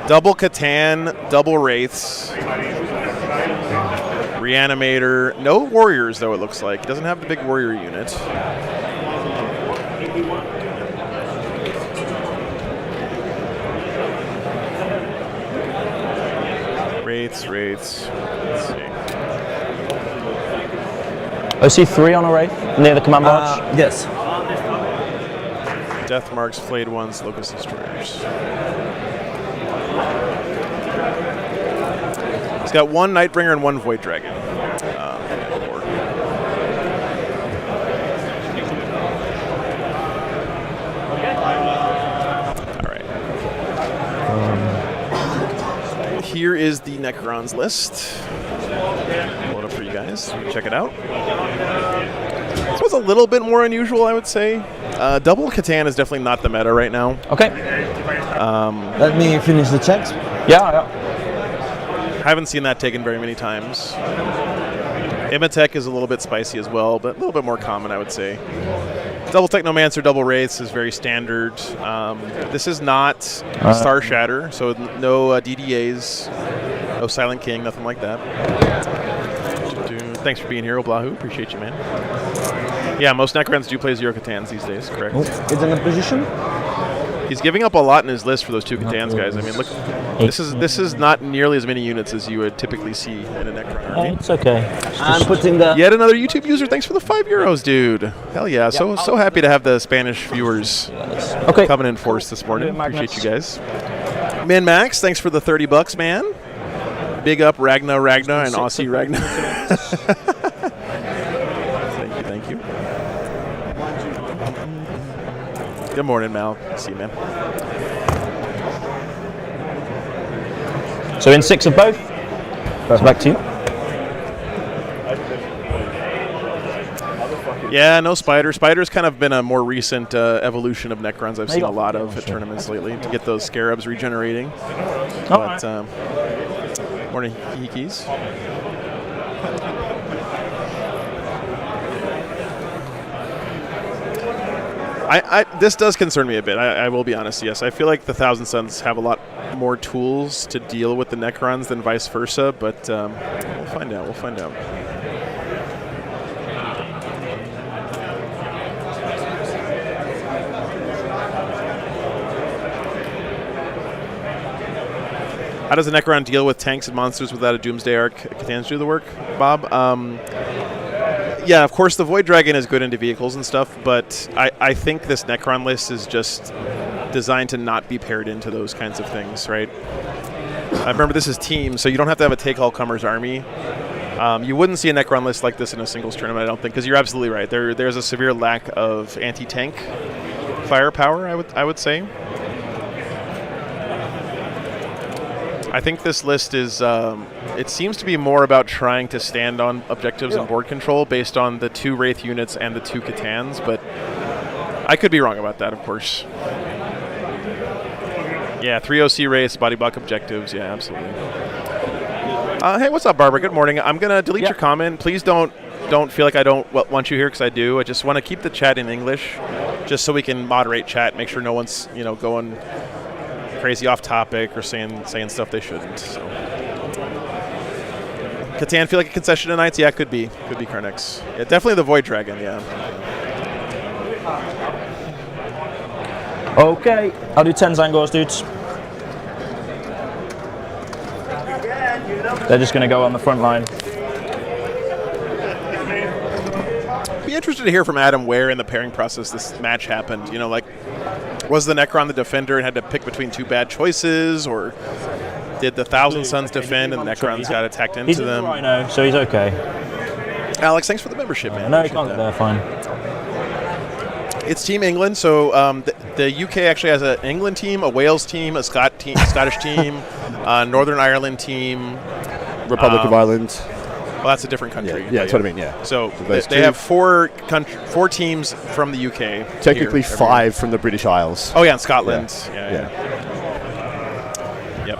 Double Catan, double Wraiths, Reanimator. No Warriors, though, it looks like. He doesn't have the big Warrior unit. Wraiths. Let's see. I see 3 on a Wraith near the command barge. Yes. Death Marks, Flayed Ones, Locust Destroyers. He's got 1 Nightbringer and 1 Void Dragon. Here is the Necrons list. Load up for you guys. Check it out. This was a little bit more unusual, I would say. Double Catan is definitely not the meta right now. Okay. Let me finish the checks. Yeah. I haven't seen that taken very many times. Imatech is a little bit spicy as well, but a little bit more common, I would say. Double Technomancer, double Wraiths is very standard. This is not Star Shatter, so no DDAs, no Silent King, nothing like that. Thanks for being here, Oblahu. Appreciate you, man. Yeah, most Necrons do play 0 Catans these days, correct. It's in a position. He's giving up a lot in his list for those 2 Catans, guys. I mean, look, this is not nearly as many units as you would typically see in a Necron army. It's okay. I'm putting the... Yet another YouTube user. Thanks for the €5, dude. Hell yeah. So happy to have the Spanish viewers coming in force this morning. Appreciate you guys. Min Max, thanks for the $30, man. Big up Ragna and Aussie Ragna. Thank you. Good morning, Mal. See you, man. So in 6 of both. That's back to you. Yeah, no Spider. Spider's kind of been a more recent evolution of Necrons I've seen a lot of at tournaments lately to get those Scarabs regenerating. But, morning, Hikis. This does concern me a bit. I will be honest. Yes, I feel like the Thousand Suns have a lot more tools to deal with the Necrons than vice versa. But we'll find out. How does a Necron deal with tanks and monsters without a Doomsday Arc? Catans do the work, Bob. Yeah, of course the Void Dragon is good into vehicles and stuff, but I think this Necron list is just designed to not be paired into those kinds of things, right? I remember this is team, so you don't have to have a take-all-comers army. You wouldn't see a Necron list like this in a singles tournament, I don't think, because you're absolutely right. There's a severe lack of anti-tank firepower, I would say. I think this list is, it seems to be more about trying to stand on objectives and board control based on the 2 Wraith units and the 2 Catans, but I could be wrong about that, of course. Yeah, 3OC race, body block objectives. Yeah, absolutely. Hey, what's up, Barbara? Good morning. I'm going to delete your comment. Please don't feel like I don't want you here, because I do. I just want to keep the chat in English just so we can moderate chat, make sure no one's, going crazy off topic or saying stuff they shouldn't. So. Catan feel like a concession tonight? Yeah, could be. Could be Carnex. Yeah, definitely the Void Dragon, yeah. Okay, I'll do 10 Zangors, dudes. They're just going to go on the front line. Be interested to hear from Adam where in the pairing process this match happened. Was the Necron the defender and had to pick between two bad choices, or did the Thousand Suns defend and the Necrons got attacked into them? He's Rhino, so he's okay. Alex, thanks for the membership, man. No, he can't get there, fine. It's Team England, so the UK actually has an England team, a Wales team, a Scottish team, Northern Ireland team, Republic of Ireland. Well, that's a different country. Yeah, that's what I mean. Yeah. So they have four teams from the UK. Technically 5 from the British Isles. Oh yeah, and Scotland. Yeah. Yep.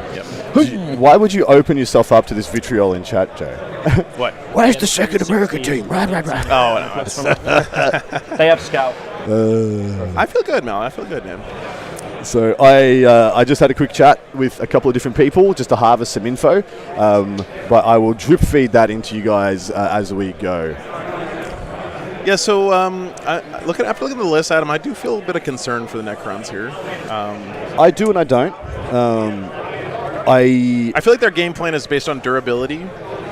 Why would you open yourself up to this vitriol in chat, Joe? What? Where's the second American team? Oh, no. They have Scout. I feel good, Mel. I feel good, man. So I just had a quick chat with a couple of different people just to harvest some info, but I will drip feed that into you guys as we go. Yeah, so after looking at the list, Adam, I do feel a bit of concern for the Necrons here. I do and I don't. I feel like their game plan is based on durability.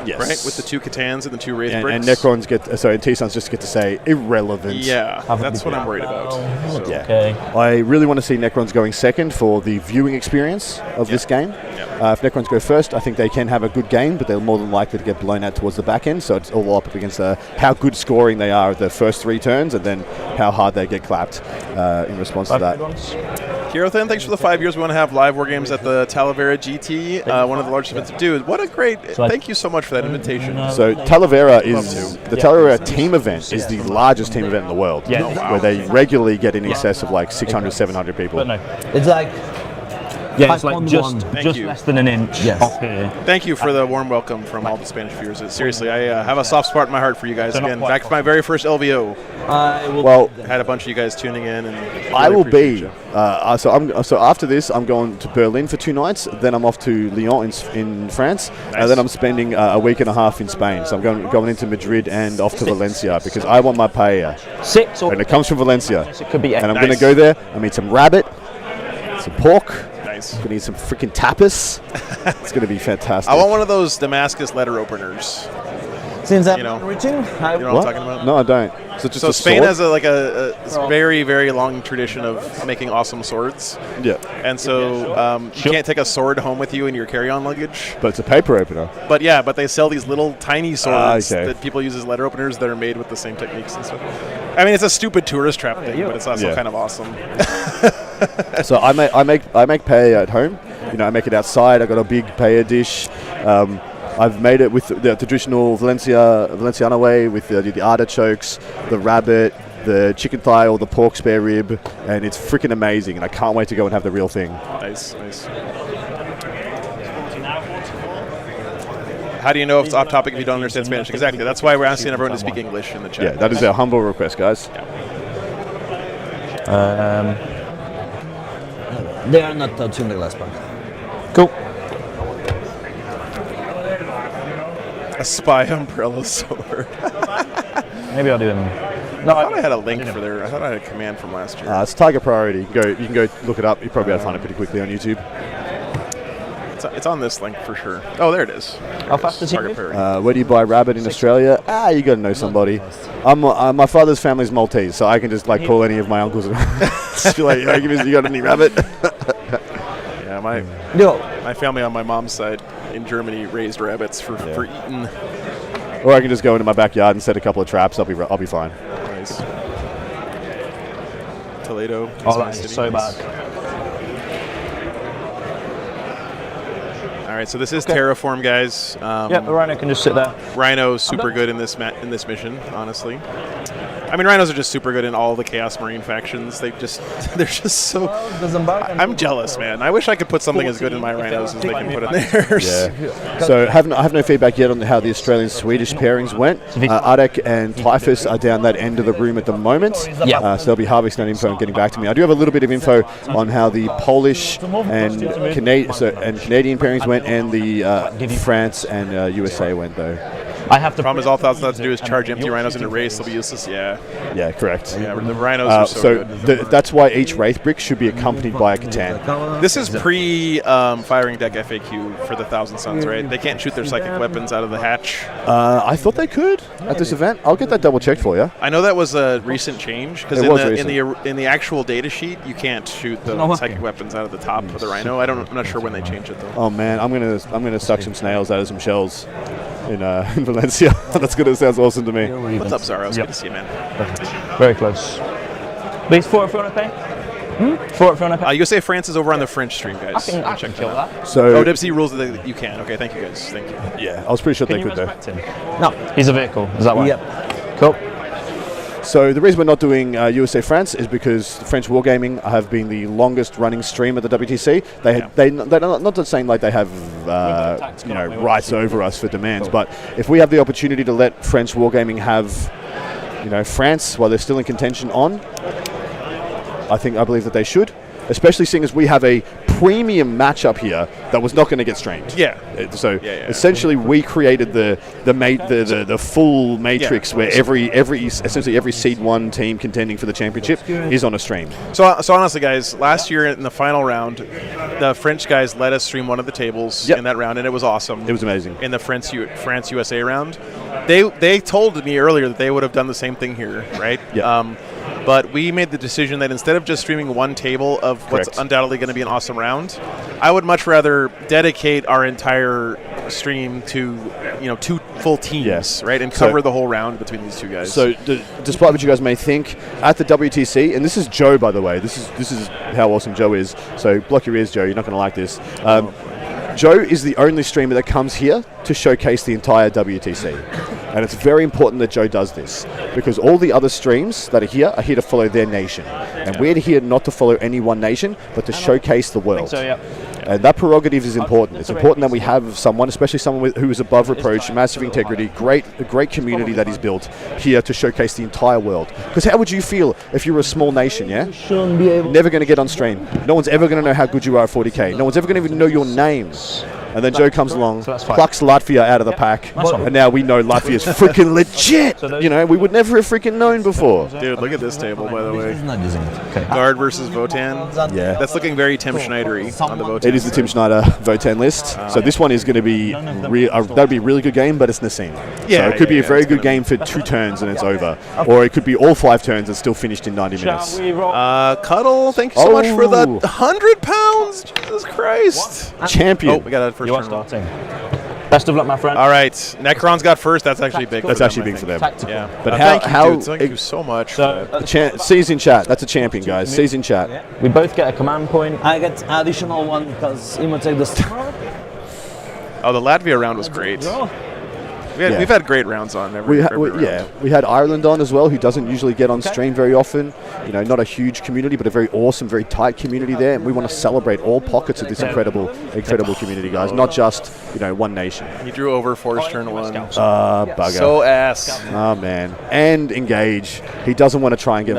Yes. Right, with the 2 Catans and the 2 Wraith bricks. And Necrons and T-Suns just get to say irrelevant. Yeah, that's what I'm worried about. So. Yeah. Okay. I really want to see Necrons going second for the viewing experience of this game. If Necrons go first, I think they can have a good game, but they're more than likely to get blown out towards the back end. So it's all up against how good scoring they are at the first 3 turns, and then how hard they get clapped in response to that. Kirothan, thanks for the 5 years. We want to have live war games at the Talavera GT, one of the largest events. Dude, what a great! Thank you so much for that invitation. So Talavera Talavera team event is the largest team event in the world, where they regularly get in excess of like 600, 700 people. But no. It's like it's like just you. less than an inch off here. Thank you for the warm welcome from all the Spanish viewers. Seriously, I have a soft spot in my heart for you guys. Again, back to my very first LVO. I had a bunch of you guys tuning in, and really I will be. So after this, I'm going to Berlin for 2 nights. Then I'm off to Lyon in France, and then I'm spending a week and a half in Spain. So I'm going into Madrid and off to Valencia because I want my paella. And it comes from Valencia. It could be 8. And I'm going to go there. I'm eat some rabbit, some pork. Nice. Going to eat some freaking tapas. It's going to be fantastic. I want one of those Damascus letter openers. Since I'm You reaching, know what I'm talking about? No, I don't. So Spain has a very, very long tradition of making awesome swords. Yeah. And so you can't take a sword home with you in your carry-on luggage. But it's a paper opener. But they sell these little tiny swords that people use as letter openers that are made with the same techniques and stuff. I mean, it's a stupid tourist trap thing, but it's also kind of awesome. So I make paella at home. I make it outside. I got a big paella dish. I've made it with the traditional Valenciana way with the artichokes, the rabbit, the chicken thigh, or the pork spare rib, and it's freaking amazing. And I can't wait to go and have the real thing. Nice. How do you know if it's off topic if you don't understand Spanish? Exactly. That's why we're asking everyone to speak English in the chat. Yeah, that is our humble request, guys. they are not touching the glass pack. Cool. A spy umbrella sword. Maybe I'll do them. No, I thought I had a link for their. I thought I had a command from last year. It's Tiger Priority. You can go look it up. You probably able to find it pretty quickly on YouTube. It's on this link for sure. Oh, there it is. How fast does he Target move? Prairie. Where do you buy rabbit in Australia? You got to know somebody. My father's family's Maltese, so I can just call any of my uncles and just be like, you got any rabbit? Yeah, my family on my mom's side in Germany raised rabbits for eating. Or I can just go into my backyard and set a couple of traps. I'll be fine. Nice. Toledo. Oh, that's so bad. All right, so this is Terraform, guys. Yeah, the Rhino can just sit there. Rhino's super good in this mission, honestly. I mean, Rhinos are just super good in all the Chaos Marine factions. They're just so. I'm jealous, man. I wish I could put something as good in my Rhinos as they can put in theirs. Yeah. So I have no feedback yet on how the Australian-Swedish pairings went. Adek and Typhus are down that end of the room at the moment. Yeah. So they'll be harvesting that info and getting back to me. I do have a little bit of info on how the Polish and Canadian pairings went, and the France and USA went, though. I have to. Problem is, all Thousand have to do is charge empty Rhinos into race. They'll be useless. Yeah, Correct. Yeah, the Rhinos are so good. That's why each Wraith brick should be accompanied by a Catan. This is pre-firing deck FAQ for the Thousand Suns, right? They can't shoot their psychic weapons out of the hatch. I thought they could at this event. I'll get that double checked for you. I know that was a recent change because in the actual data sheet you can't shoot the psychic weapons out of the top of the Rhino. I'm not sure when they changed it though. Oh man, I'm gonna suck some snails out of some shells in Valencia. That's good. It sounds awesome to me. What's up, Zaros? Good to see you, man. Very close. Base 4 if you want to pay. 4 if you want to pay. USA France is over on the French stream, guys. I can kill that. So Dipsy rules that you can. Okay, thank you guys. Thank you. yeah, I was pretty sure Can they you could though. resurrect him? No, he's a vehicle. Is that why? Yep. Cool. So the reason we're not doing USA France is because French Wargaming have been the longest running stream at the WTC. They're not just saying like they have rights over us for demands, but if we have the opportunity to let French Wargaming have France while they're still in contention on, I believe that they should, especially seeing as we have a premium matchup here that was not going to get streamed. Yeah. So essentially, we created the full matrix where essentially every seed 1 team contending for the championship is on a stream. So honestly, guys, last year in the final round, the French guys let us stream one of the tables in that round, and it was awesome. It was amazing. In the France USA round, they told me earlier that they would have done the same thing here, right? Yeah. But we made the decision that instead of just streaming one table of what's undoubtedly going to be an awesome round, I would much rather dedicate our entire stream to 2 full teams, right, and cover the whole round between these two guys. So despite what you guys may think, at the WTC, and this is Joe, by the way, this is how awesome Joe is. So block your ears, Joe. You're not going to like this. Joe is the only streamer that comes here to showcase the entire WTC. And it's very important that Joe does this because all the other streams that are here to follow their nation. And we're here not to follow any one nation, but to showcase the world. So, yeah. And that prerogative is important. It's important that we have someone, especially someone who is above reproach, massive integrity, a great community that is built here to showcase the entire world. Because how would you feel if you were a small nation, yeah? Never going to get on stream. No one's ever going to know how good you are at 40k. No one's ever going to even know your name. And then Joe comes along, plucks Latvia out of the pack, and now we know Latvia's freaking legit. We would never have freaking known before. Dude, look at this table, by the way. Guard versus Votan. Yeah. That's looking very Tim Schneidery on the Votan. It is the Tim Schneider Votan list. So this one is going to be that'll be a really good game, but it's Nassim. Yeah, so it could be a very good game for 2 turns and it's over, or it could be all 5 turns and still finished in 90 minutes. Cuddle, thank you so much for the 100 pounds. Jesus Christ. Champion. Oh, we got a first You are turn roll. starting. Best of luck, my friend. All right, Necron's got first. That's actually big. That's actually big for them. Yeah, But thank you so much. C's in chat. That's a champion, guys. C's in chat. We both get a command point. I get additional one because Imotech the Oh, the Latvia round was great. We've had great rounds on every round. We had Ireland on as well, who doesn't usually get on stream very often. Not a huge community, but a very awesome, very tight community there. And we want to celebrate all pockets of this incredible community, guys. Not just one nation. He drew over Force turn 1. Bugger. So ass. Oh man. And engage. He doesn't want to try and get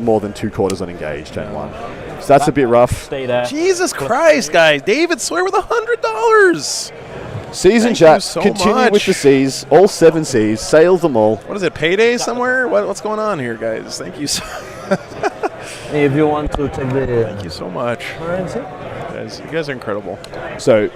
more than 2 quarters on engage turn 1. So that's a bit rough. Stay there. Jesus Christ, guys! David Sawyer with $100. C's in chat. Continue with the C's. All 7 C's. Sail them all. What is it? Payday somewhere? What's going on here, guys? Thank you. If you want to take the... Thank you so much. You guys are incredible. So,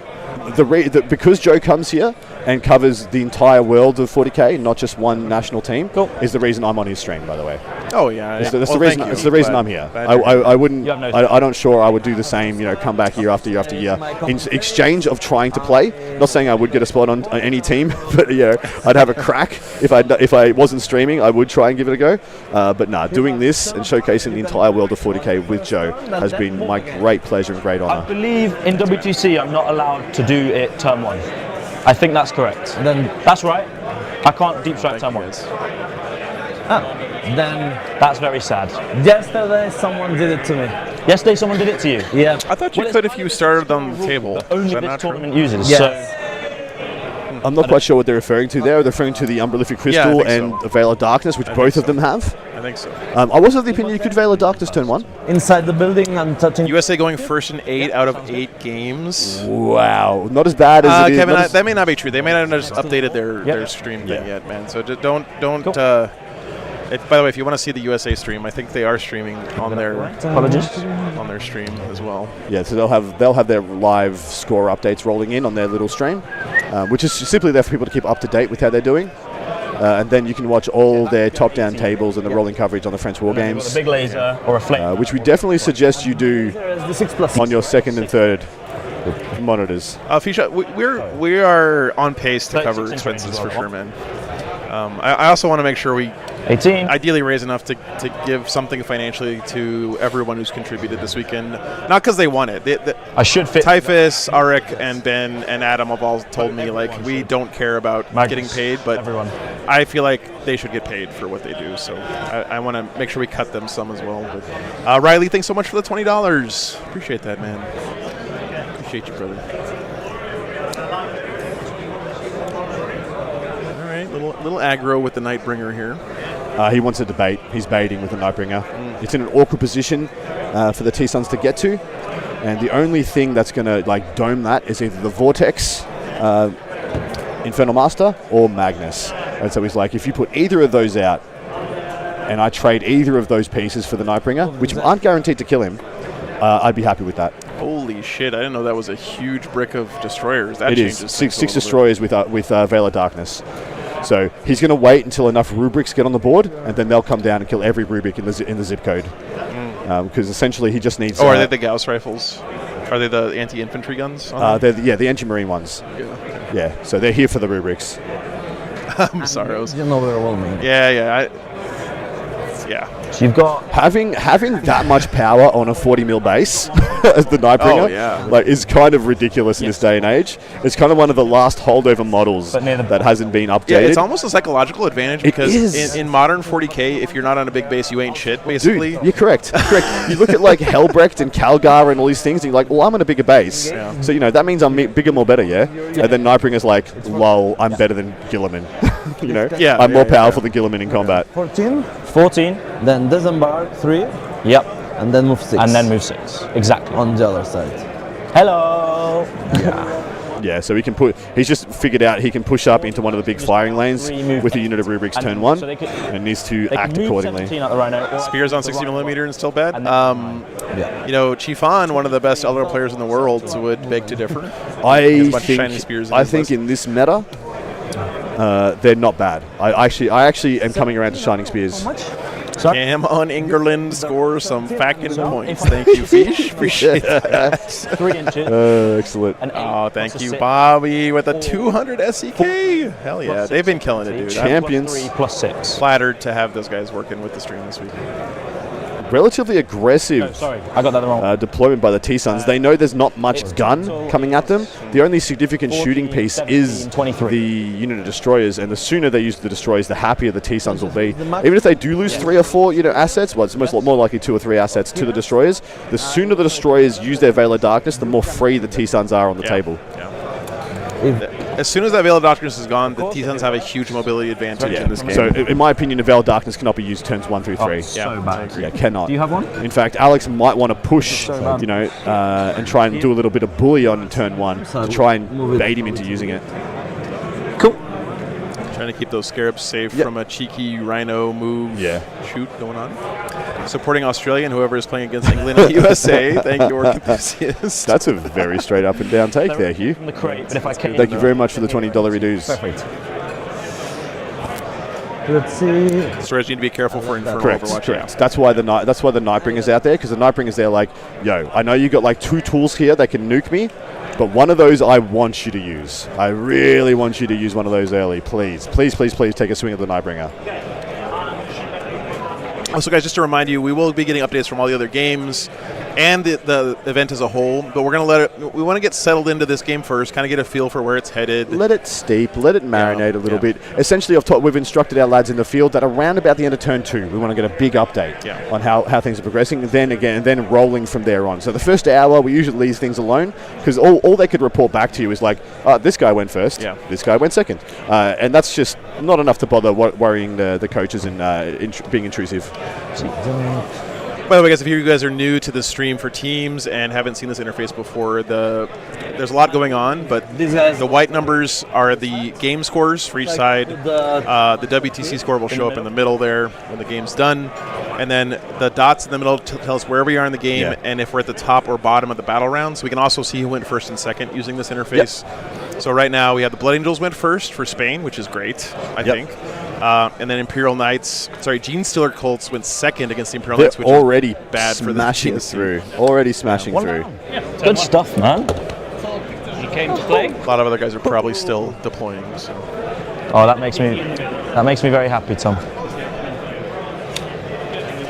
because Joe comes here, and covers the entire world of 40k, not just one national team, Cool. is the reason I'm on his stream, by the way. Oh yeah, That's yeah. the Well, reason. thank you. It's the reason Glad- I'm here. glad you're here. I wouldn't. You have no I'm not sure I would do the same. Come back year after year after year in exchange of trying to play. Not saying I would get a spot on any team, but I'd have a crack if I wasn't streaming. I would try and give it a go. But nah, doing this and showcasing the entire world of 40k with Joe has been my great pleasure and great I honor. believe in WTC I'm not allowed to do it turn 1. I think that's correct. Then, That's right. I can't deep strike turn 1. then That's very sad. yesterday someone did it to me. Yesterday someone did it to you. Yeah. I thought you Well, could it's if you started on the table. Only Is that this not true? tournament uses. Yes. So I'm not quite sure what they're referring to there. They're referring to the Umbrellific Crystal think and so. the Veil of Darkness, which I both think of them have. I think so. I was of the opinion you could Veil of Darkness turn 1. Inside the building and touching. USA going first in 8 out of 8 games. Wow, not as bad as it is. Kevin, not as- that may not be true. They may not have just updated their stream thing Yeah. yet, man. So just don't. By the way, if you want to see the USA stream, I think they are streaming on their apologies. stream as well. Yeah, so they'll have their live score updates rolling in on their little stream, which is simply there for people to keep up to date with how they're doing. And then you can watch all their top-down tables and the rolling coverage on the French War Got a Games, big laser or a flame. which we definitely suggest you do The 6+6. on your second and third monitors. Fisha, we are on pace to 36 cover inch expenses range for as well. sure, man. I also want to make sure we 18. ideally raise enough to give something financially to everyone who's contributed this weekend. Not because they want it. I should fit. Typhus, Arik, and Ben, and Adam have all told me, like, we don't care about Magnus, getting paid, but everyone. I feel like they should get paid for what they do. So I want to make sure we cut them some as well. But Riley, thanks so much for the $20. Appreciate that, man. Appreciate you, brother. All right, little aggro with the Nightbringer here. He wants a debate. He's baiting with the Nightbringer. It's in an awkward position for the T-Suns to get to, and the only thing that's going to dome that is either the Vortex, Infernal Master, or Magnus. And so he's like, if you put either of those out, and I trade either of those pieces for the Nightbringer, which aren't guaranteed to kill him, I'd be happy with that. Holy shit! I didn't know that was a huge brick of destroyers. That It is changes six things a little destroyers with Veil of Darkness. So he's going to wait until enough rubrics get on the board, and then they'll come down and kill every rubric in the zip code. Because essentially he just needs. bit. Oh, are they the Gauss rifles? Are they the anti-infantry guns? on them? They're the anti-marine ones. Yeah. Yeah, so they're here for the rubrics. I'm sorry. I was, You know they're well made. yeah. So you've got Having that much power on a 40 mil base as the Nightbringer, Oh, yeah. is kind of ridiculous in this day and age. It's kind of one of the last holdover models But near the- that hasn't been updated. Yeah, it's almost a psychological advantage because is. in modern 40k, if you're not on a big base, you ain't shit, Dude, basically. you're correct. You look at Helbrecht and Calgar and all these things, and you're like, well, I'm on a bigger base. Yeah. So, that means I'm bigger, more better, yeah? And then Nightbringer's like, lol, I'm better than Gilliman. Yeah, I'm more yeah, powerful than Gilliman in combat. 14, 14. then disembark 3, Yep. and then move 6. And then move 6. Exactly. on the other side. Hello. Yeah, so he's just figured out he can push up into one of the big firing lanes remove with a unit of rubrics And turn 1, so they could- and needs to They act can move accordingly. 17 at the Rhino. or Spears on the 60 Rhino. millimeter and still bad. And then- Yeah. Chifan, one of the best Eldar players in the world, would beg to differ. I As much shiny spears in his list. think in this meta, they're not bad. I actually am coming around to Shining Spears. Cam on Ingerland scores some fucking points. Thank you, Fish. Appreciate that. 3 inches. Excellent. And 8. Oh, thank plus a you, 6. Bobby, with a 200 SEK. Hell yeah, Plus they've been 6. killing it, dude. Champ. I'm Champions. 3 plus 6. flattered to have those guys working with the stream this week. Relatively aggressive No, sorry, I got that wrong. deployment by the T-Suns. They know there's not much gun coming at them. The only significant 14, shooting piece 17, is 23. the unit of destroyers, and the sooner they use the destroyers, the happier the T-Suns will be. Even if they do lose 3 or 4 assets, well, it's more likely 2 or 3 assets to the destroyers. The sooner the destroyers use their Veil of Darkness, the more free the T-Suns are on the table. As soon as that Veil of Darkness is gone, the T-Suns have a huge mobility advantage in this game. So, in my opinion, the Veil of Darkness cannot be used turns 1 through 3. So bad. Yeah, cannot. Do you have one? In fact, Alex might want to push, So bad. and try and do a little bit of bully on turn 1 to try and Move it. bait him into using it. Cool. Trying to Trying to keep those scarabs safe Yep. from a cheeky rhino move Yeah. shoot going on. Supporting Australia and whoever is playing against England and the USA. Thank you, Orc Enthusiast. That's a very straight up and down take there, Hugh. From the crate, but if I can. Thank you very much for the $20 reduce. Perfect. Let's see. Storage need to be careful for Infernal Correct. Overwatch. Correct. That's why the Nightbringer's out there, because the Nightbringer's there like, yo, I know you got like 2 tools here that can nuke me, but one of those I want you to use. I really want you to use one of those early. Please, please, please, please take a swing at the Nightbringer. Also, guys, just to remind you, we will be getting updates from all the other games and the event as a whole, but we're going to we want to get settled into this game first, kind of get a feel for where it's headed. Let it steep, let it marinate a little yeah. bit. Essentially, we've instructed our lads in the field that around about the end of turn 2, we want to get a big update on how things are progressing, and then rolling from there on. So the first hour, we usually leave things alone, because all they could report back to you is like, this guy went first, this guy went second. And that's just not enough to bother worrying the coaches and being intrusive. By the way, guys, if you guys are new to the stream for teams and haven't seen this interface before, there's a lot going on, but the white numbers are the game scores for each side. The WTC score will show up in the middle there when the game's done, and then the dots in the middle tell us where we are in the game and if we're at the top or bottom of the battle round. So we can also see who went first and second using this interface. Yep. So right now we have the Blood Angels went first for Spain, which is great, I think. And then Gene Stealer Colts went second against the Imperial Knights, which already is bad for the smashing through. Already smashing through. Good stuff, man. You came to play. A lot of other guys are probably still deploying. So. Oh, that makes me very happy, Tom.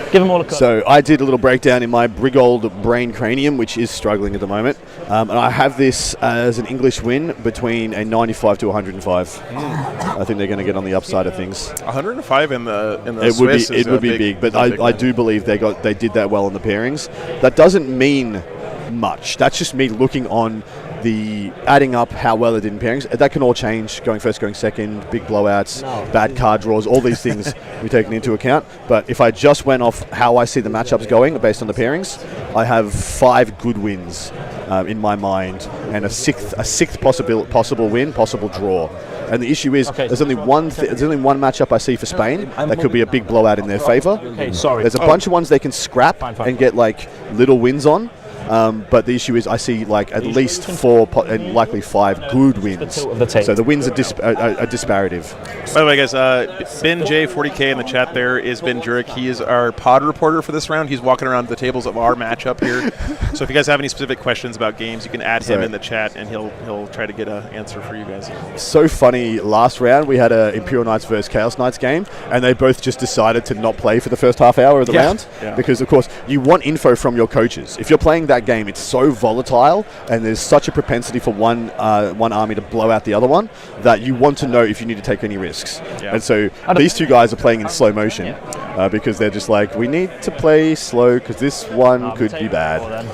Give them all a cut. So I did a little breakdown in my big old brain cranium, which is struggling at the moment. And I have this as an English win between a 95 to 105. I think they're going to get on the upside of things. 105 in the Swiss would be big, but I do believe they did that well in the pairings. That doesn't mean much. That's just me looking on the adding up how well it did in pairings. That can all change, going first, going second, big blowouts, bad card draws, all these things we're taking into account. But if I just went off how I see the matchups going based on the pairings, I have 5 good wins in my mind, and a sixth possible win, possible draw. And the issue is there's only one matchup I see for Spain that could be a big blowout in their favour. There's a bunch of ones they can scrap and get like little wins on. But the issue is I see like at least 4 and likely 5 good wins. So the wins are disparative. By the way, guys, Ben J 40K in the chat there is Ben Jurek. He is our pod reporter for this round. He's walking around the tables of our matchup here. So if you guys have any specific questions about games, you can add him in the chat, and he'll try to get an answer for you guys. So funny, last round we had a Imperial Knights versus Chaos Knights game, and they both just decided to not play for the first half hour of the round because, of course, you want info from your coaches. If you're playing that game, it's so volatile, and there's such a propensity for one army to blow out the other one that you want to know if you need to take any risks. And so these two guys are playing in slow motion because they're just like, we need to play slow because this one could be bad.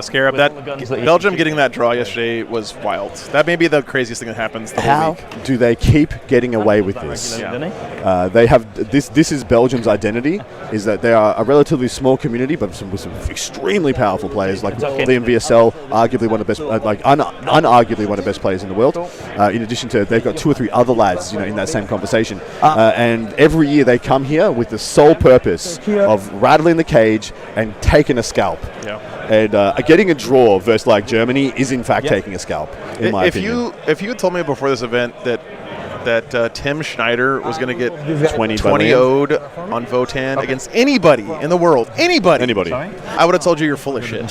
Scarab, Belgium getting that draw yesterday was wild. That may be the craziest thing that happens the whole week. How do they keep getting away with this? They have this is Belgium's identity, is that they are a relatively small community, but with some extremely powerful players like Liam VSL, arguably one of the best, unarguably one of the best players in the world. In addition to, they've got 2 or 3 other lads, in that same conversation. And every year they come here with the sole purpose of rattling the cage and taking a scalp. And getting a draw versus like Germany is in fact taking a scalp, in my opinion. If you had told me before this event that Tim Schneider was going to get 20 0'd on Votan against anybody in the world, anybody, I would have told you you're full of shit.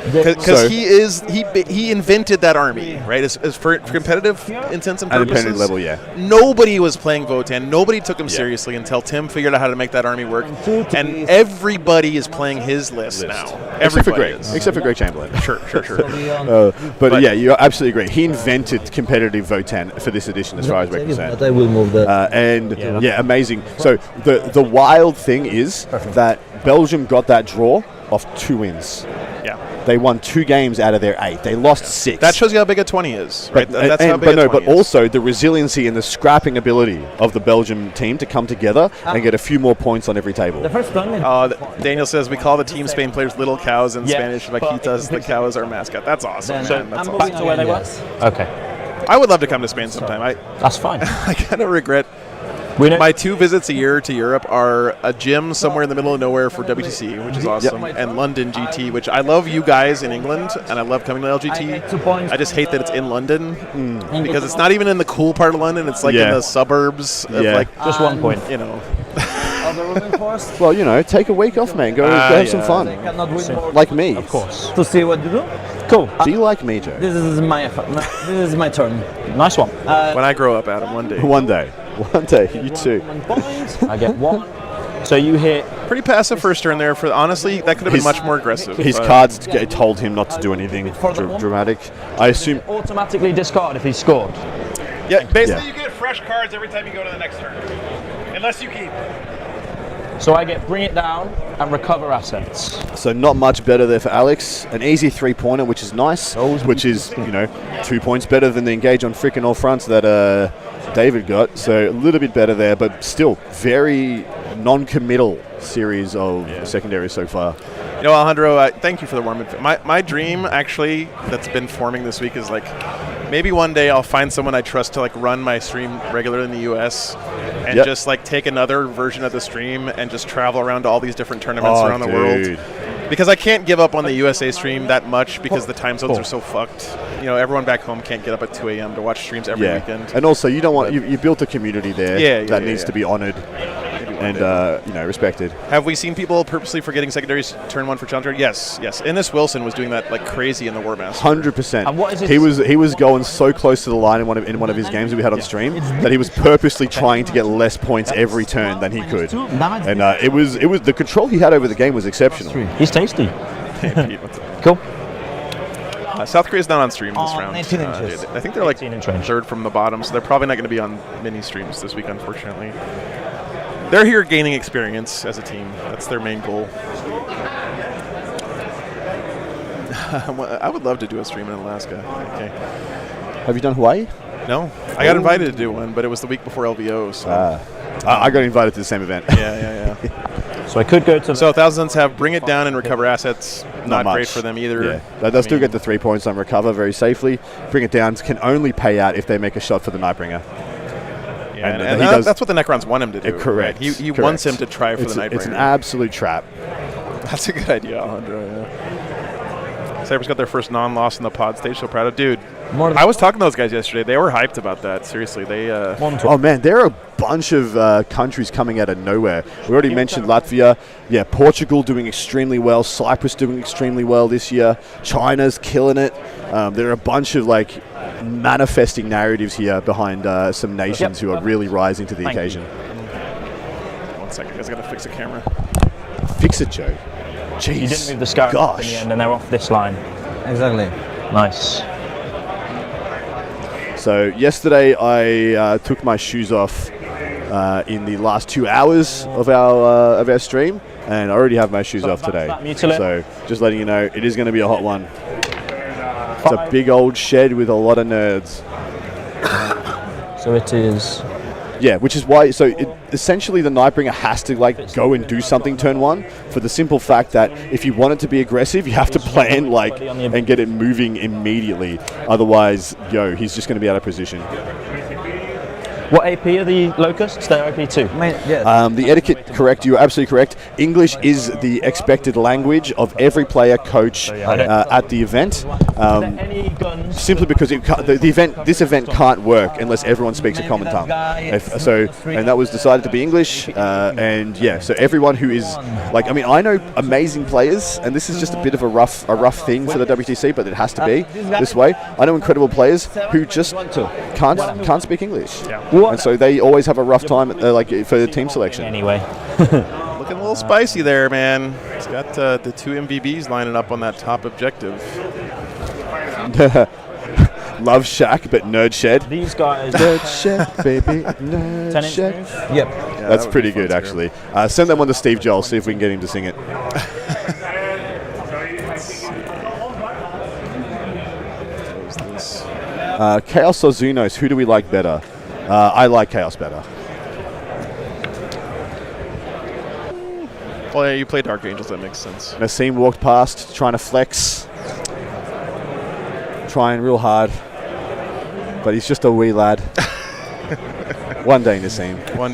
Because he invented that army, right? As for competitive intents and purposes, at a level, nobody was playing Votan. Nobody took him seriously until Tim figured out how to make that army work. And everybody is playing his list now. Except for Greg Chamberlain. Sure. But yeah, you're absolutely great. He invented competitive Votan for this edition, as far as we're concerned. I will move that. Amazing. So the wild thing is that Belgium got that draw off 2 wins. They won 2 games out of their 8. They lost 6. That shows you how big a 20 is, right? That's how big a 20 but also the resiliency and the scrapping ability of the Belgium team to come together and get a few more points on every table. The first one. Daniel says we call the Team Spain players little cows in Spanish. Vaquitas, the cow is our mascot. That's awesome. Back to where they were. Okay. I would love to come to Spain sometime. That's fine. I kind of regret. We know. My 2 visits a year to Europe are a gym somewhere in the middle of nowhere for WTC, which is awesome, and London GT, which I love you guys in England, and I love coming to LGT. I just hate that it's in London because it's not even in the cool part of London. It's like in the suburbs of like just 1 point. You know. Well, you know, take a week off, man. Go have some fun. Like me. Of course. To see what you do. Cool. Do you like me, Joe? This is my turn. Nice one. When I grow up, Adam, one day. One day, you too. I get 1. So you hit. Pretty passive first turn there. For honestly, that could have been much more aggressive. His cards told him not to do anything dramatic. I assume. Automatically discard if he scored. Yeah, basically you get fresh cards every time you go to the next turn, unless you keep. So I get bring it down and recover assets. So not much better there for Alex. An easy 3-pointer, which is nice. Which is, 2 points better than the engage on freaking all fronts that David got. So a little bit better there, but still very non-committal series of secondaries so far. You know, Alejandro, thank you for the warm. My dream, actually, that's been forming this week is like maybe one day I'll find someone I trust to like run my stream regularly in the U.S. and just like take another version of the stream and just travel around to all these different tournaments around the world. Because I can't give up on the USA stream that much because the time zones are so fucked. You know, everyone back home can't get up at 2 a.m. to watch streams every weekend. And also, you don't want you built a community there that needs to be honored and respected. Have we seen people purposely forgetting secondaries turn 1 for Challenger? Yes. Ennis Wilson was doing that like crazy in the War Master. 100%. And what is it? He was going so close to the line in one of his games that we had on stream that he was purposely trying to get less points every turn than he could. And it was the control he had over the game was exceptional. He's tasty. Hey, Pete, what's up? Cool. South Korea's not on stream this round. 19 inches. I think they're like 18 inch range. 3rd from the bottom, so they're probably not going to be on mini streams this week, unfortunately. They're here gaining experience as a team. That's their main goal. I would love to do a stream in Alaska. Okay. Have you done Hawaii? No, I got invited to do one, but it was the week before LVO. So I got invited to the same event. yeah. So I could go to. So Thousands have bring it down and recover assets. Not much. Great for them either. Yeah. They'll still get the 3 points on recover very safely. Bring it down can only pay out if they make a shot for the Nightbringer. Yeah, and that's what the Necrons want him to do. Correct. Right? He wants him to try for the Nightbringer. It's an absolute trap. That's a good idea, Alejandro. Yeah. Cyber's got their first non-loss in the pod stage. So proud of, dude. I was talking to those guys yesterday. They were hyped about that. Seriously, they. Oh man, there are a bunch of countries coming out of nowhere. We already mentioned Latvia. Yeah, Portugal doing extremely well. Cyprus doing extremely well this year. China's killing it. There are a bunch of like manifesting narratives here behind some nations who are really rising to the occasion. 1 second, guys. I gotta fix the camera. Fix it, Joe. Jeez. You didn't move the scout in the end, and they're off this line. Exactly. Nice. So yesterday I took my shoes off in the last 2 hours of our stream, and I already have my shoes off today. So just letting you know, it is going to be a hot one. It's a big old shed with a lot of nerds. So it is. Yeah, which is why. So essentially, the Nightbringer has to like go and do something turn 1 for the simple fact that if you want it to be aggressive, you have to plan and get it moving immediately. Otherwise, he's just going to be out of position. What AP are the Locusts? They're AP 2. The etiquette, correct. You're absolutely correct. English is the expected language of every player, coach at the event. Any guns? Simply because this event can't work unless everyone speaks a common tongue. And that was decided to be English. So everyone who is I know amazing players, and this is just a bit of a rough thing for the WTC, but it has to be this way. I know incredible players who just can't speak English. Yeah. And so they always have a rough time for the team selection. Anyway. Looking a little spicy there, man. It's got the 2 MVBs lining up on that top objective. Love Shack, but Nerd Shed. These guys. Nerd Shed, baby. Nerd Shed. Move? Yep. Yeah, That's pretty good, actually. Send that one to Steve Joel, see if we can get him to sing it. Chaos or Zunos, who do we like better? I like Chaos better. Well, yeah, you play Dark Angels, that makes sense. Nassim walked past, trying to flex. Trying real hard. but he's just a wee lad. One day, Nassim. One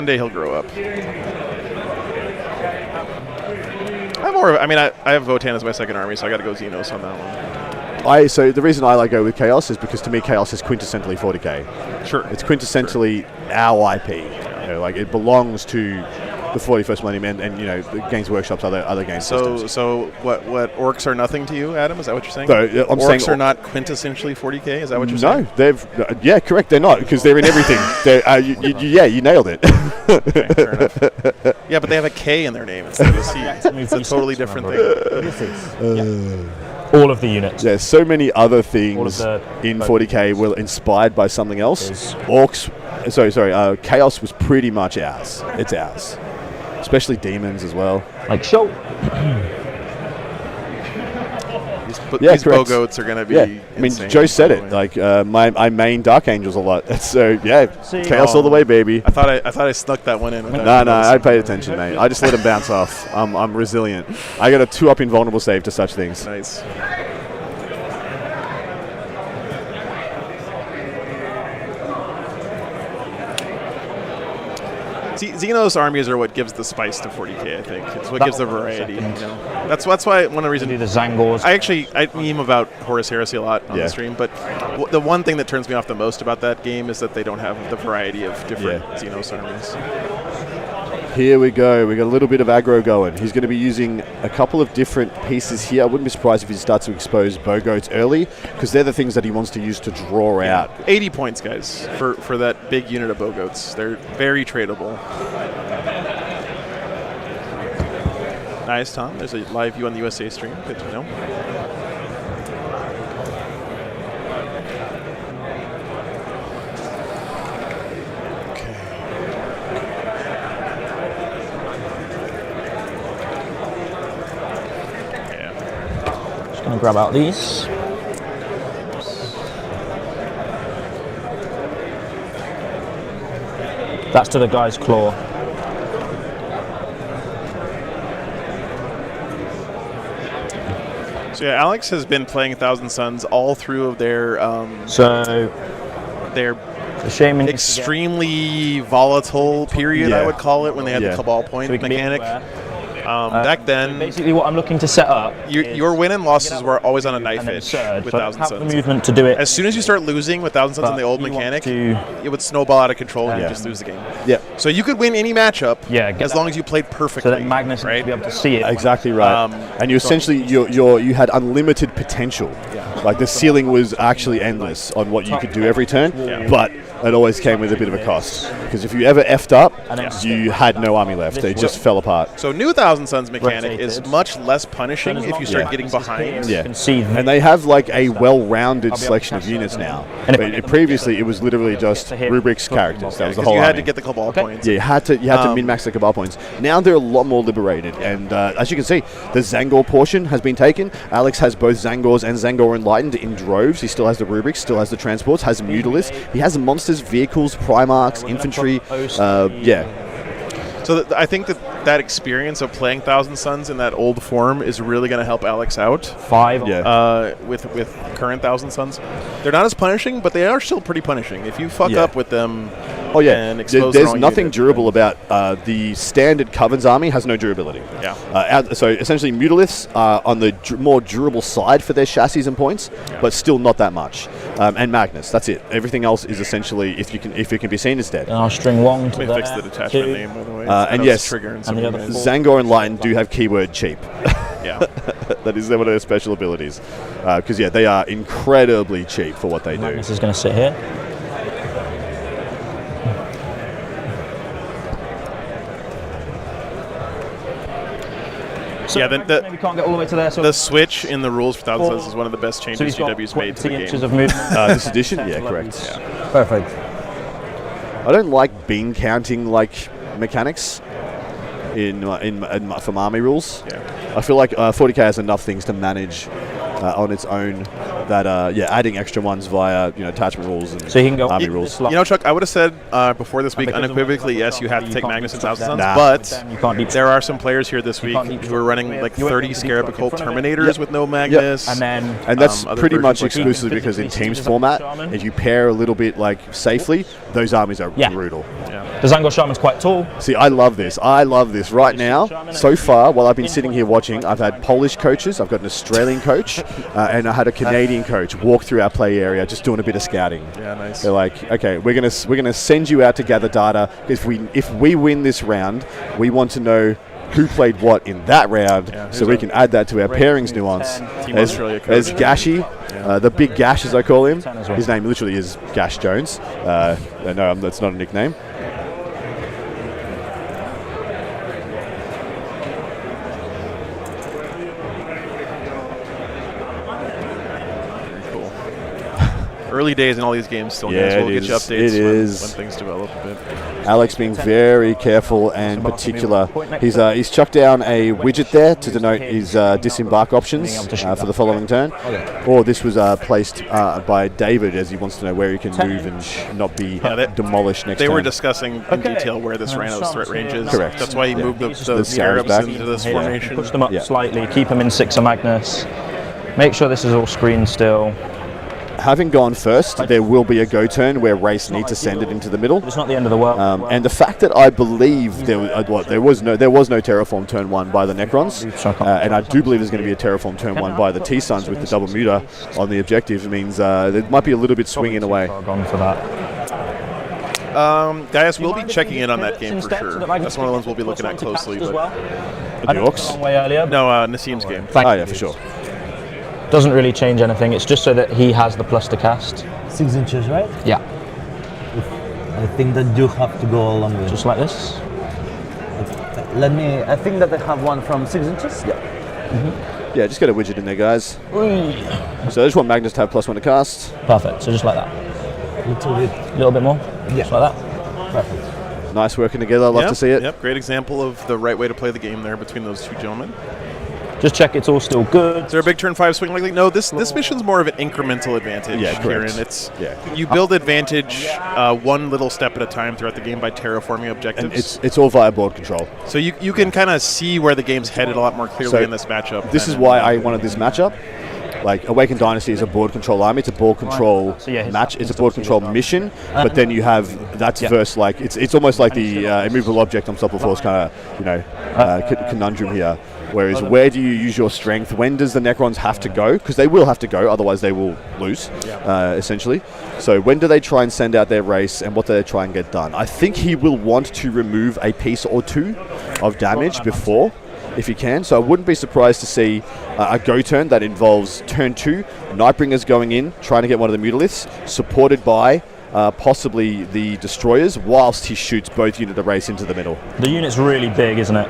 day he'll grow up. I have Votan as my second army, so I got to go Xenos on that one. So the reason I go with Chaos is because to me Chaos is quintessentially 40k. Sure. It's quintessentially our IP. You know, like it belongs to the 41st Millennium and you know the Games Workshop's other game systems. So what orcs are nothing to you, Adam? Is that what you're saying? So, I'm orcs saying are not quintessentially 40k. Is that what you're saying? No, they're correct. They're not because they're in everything. You nailed it. Okay, fair enough. Yeah, but they have a K in their name instead of a C. It's a totally different thing. All of the units. Yeah, so many other things the in 40k were inspired by something else. Chaos was pretty much ours. It's ours. Especially demons as well. Like show. These bow-goats are going to be insane. Joe said it. Like I main Dark Angels a lot. So Chaos all the way, baby. I thought I snuck that one in. No, I paid attention, mate. I just let him bounce off. I'm resilient. I got a 2-up invulnerable save to such things. Nice. Xenos armies are what gives the spice to 40k. I think it's what gives the variety. You know? That's why one of the reasons. The Zangors. I meme about Horus Heresy a lot on the stream, but the one thing that turns me off the most about that game is that they don't have the variety of different Xenos armies. Here we go. We got a little bit of aggro going. He's going to be using a couple of different pieces here. I wouldn't be surprised if he starts to expose bow-goats early because they're the things that he wants to use to draw out. 80 points, guys, for that big unit of bow-goats. They're very tradable. Nice, Tom. There's a live view on the USA stream. Good to know. Gonna grab out these. That's to the guy's claw. So yeah, Alex has been playing Thousand Suns all through of their extremely volatile period, I would call it, when they had the Cabal point mechanic. Back then, basically what I'm looking to set up, your win and losses were always on a knife edge with Thousand Suns. The movement to do it. As soon as you start losing with Thousand Suns in the old mechanic, it would snowball out of control and you just lose the game. Yeah. So you could win any matchup as long as you played perfectly. So that Magnus would be able to see it. Exactly right. And you essentially you had unlimited potential. Like the ceiling was actually endless on what you could do every turn, but it always came with a bit of a cost. Because if you ever effed up, you had no army left. They just fell apart. So new Thousand Suns mechanic is much less punishing if you start getting behind. Yeah. And they have like a well-rounded selection of units now. Previously, it was literally just Rubric's characters. That was the whole you had army. to get the Cabal points. Yeah, you had to min-max the Cabal points. Now they're a lot more liberated. And as you can see, the Zangor portion has been taken. Alex has both Zangors and Zangor Enlightened in droves. He still has the Rubrics, still has the transports, has Mutalisks. He has monsters, vehicles, Primarchs, infantry. So I think that experience of playing Thousand Suns in that old form is really going to help Alex out. With current Thousand Suns, they're not as punishing, but they are still pretty punishing. If you fuck up with them, and expose there's nothing durable about the standard Coven's army has no durability. So essentially, Mutalisks are on the more durable side for their chassis and points, but still not that much. And Magnus, that's it. Everything else is essentially if it can be seen as dead. And I'll string one to Let me fix the detachment name, by the way. And yes, trigger and Zangor and Enlightened do have keyword cheap. Yeah. That is one of their special abilities. Because, they are incredibly cheap for what they do. Magnus is going to sit here. So maybe can't get all the way to there. So the switch in the rules for Thousand Suns is one of the best changes GW's made to the game. Of movement. This edition? Yeah, correct. Yeah. Perfect. I don't like bean counting mechanics from army rules. I feel like 40k has enough things to manage on its own. That adding extra ones via attachment rules and So you can go army rules. You know, Chuck, I would have said before this week unequivocally, yes, you have to take Magnus and Thousand Sons, but there are some players here this week who are running like 30 Scarab Occult Terminators with no Magnus. And that's pretty much exclusively because in Teams format, if you pair a little bit like safely, those armies are brutal. The Zangor Shaman's quite tall. See, I love this. Right now, so far, while I've been sitting here watching, I've had Polish coaches, I've got an Australian coach, and I had a Canadian coach walk through our play area just doing a bit of scouting. Yeah, nice. They're like, okay, we're gonna send you out to gather data. If we win this round, we want to know who played what in that round, so we can add that to our pairings nuance. There's Gashi, the big Gash as I call him. His name literally is Gash Jones. No, that's not a nickname. Early days in all these games still, guys. We'll get you updates when things develop a bit. Alex being very careful and particular. He's chucked down a widget there to denote his disembark options for the following turn. Or this was placed by David as he wants to know where he can move and not be demolished next turn. They were discussing in detail where this Rhino's threat range is. Correct. That's why he moved the Arabs into this formation. Push them up slightly, keep them in 6 of Magnus. Make sure this is all screened still. Having gone first, there will be a go turn where Race need to send it into the middle. It's not the end of the world. And the fact that I believe there was no Terraform turn 1 by the Necrons, and I do believe there's going to be a Terraform turn 1 by the T-Suns with the double muta on the objective, means there might be a little bit swinging away. Gone for that. Guys, we'll be checking in on that game for sure. That's one of the ones we'll be looking at closely. The Orcs? No, Nassim's game. Oh yeah, for sure. Doesn't really change anything. It's just so that he has the plus to cast. 6 inches, right? Yeah. I think that you have to go along with Just like this. I think that I have one from 6 inches. Yeah. Yeah, just get a widget in there, guys. So I just want Magnus to have +1 to cast. Perfect. So just like that. A little bit more. Yeah. Just like that. Perfect. Nice working together. Love to see it. Yep, great example of the right way to play the game there between those two gentlemen. Just check it's all still good. Is there a big turn 5 swing likely? No, this mission's more of an incremental advantage. Yeah, correct. Kieran. You build advantage one little step at a time throughout the game by terraforming objectives. And it's all via board control. So you can kind of see where the game's headed a lot more clearly in this matchup. This is why I wanted this matchup. Like, Awakened Dynasty is a board control army. It's a board control match. It's a board control mission. But then you have that's versus like it's almost like the immovable object unstoppable force kind of conundrum here. Whereas where do you use your strength? When does the Necrons have to go? Because they will have to go, otherwise they will lose, essentially. So when do they try and send out their race, and what do they try and get done? I think he will want to remove a piece or two of damage before, if he can. So I wouldn't be surprised to see a go turn that involves turn 2, Nightbringers going in, trying to get one of the Mutaliths, supported by possibly the Destroyers, whilst he shoots both units of race into the middle. The unit's really big, isn't it?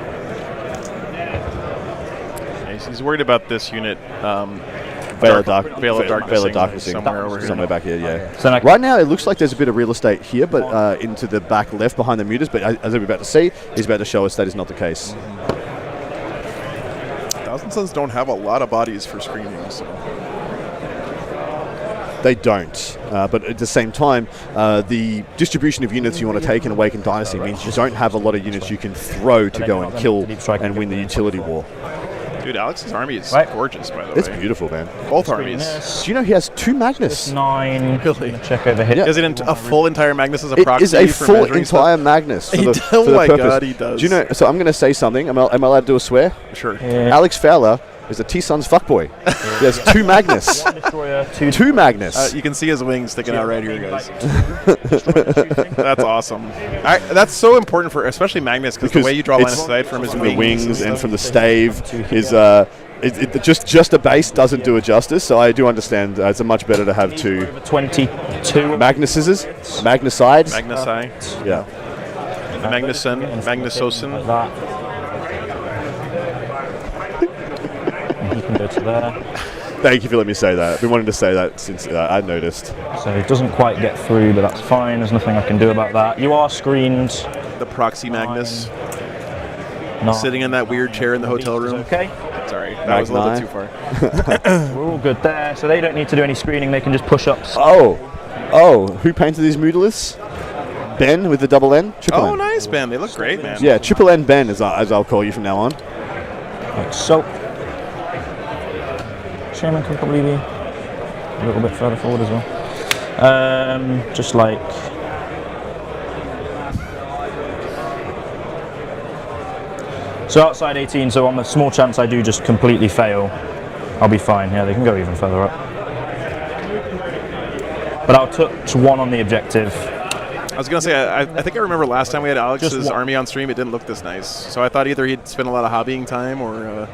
He's worried about this unit. Veil of Darkness somewhere over here. Somewhere back here, yeah. So right now, it looks like there's a bit of real estate here, but into the back left behind the mutas. But as we're about to see, he's about to show us that is not the case. Thousand Sons don't have a lot of bodies for screening, so. They don't, but at the same time, the distribution of units you want to take in Awakened Dynasty means you don't have a lot of units you can throw to go and kill and win the utility war. Dude, Alex's army is gorgeous, by the way. It's beautiful, man. Both armies. Do you know he has 2 Magnus? 9. Really? Check over here. Yeah. Is it a full entire Magnus as a proxy? It is a for full measuring entire stuff? Magnus for the my purpose. God, he does. Do you know? So I'm going to say something. Am I allowed to do a swear? Sure. Yeah. Alex Fowler is a T-Suns fuckboy. He has 2 Magnus. 2 Magnus. You can see his wings sticking out right here, guys. That's awesome. That's so important for especially Magnus because the way you draw line of sight from his wings and from the stave is just a base doesn't do it justice. So I do understand it's much better to have 2 22 Magnuses, Magnuside. Magnusai. Yeah. Magnuson, Magnusosen. like that. And he can go to there. Thank you for letting me say that. I've been wanting to say that since I noticed. So it doesn't quite get through, but that's fine. There's nothing I can do about that. You are screened. The proxy Magnus. No. Sitting in that weird chair in the hotel room. Okay. Sorry, that was a little bit too far. We're all good there, so they don't need to do any screening. They can just push ups. Oh, who painted these Moodaliths? Ben with the double N? Triple Oh, N. nice, Ben. They look great, man. Yeah, triple N Ben, as I'll call you from now on. Like so. Shaman can probably be a little bit further forward as well. Just like. So outside 18, so on the small chance I do just completely fail, I'll be fine. Yeah, they can go even further up. But I'll touch 1 on the objective. I was going to say, I think I remember last time we had Alex's Just one. army on stream, it didn't look this nice. So I thought either he'd spend a lot of hobbying time or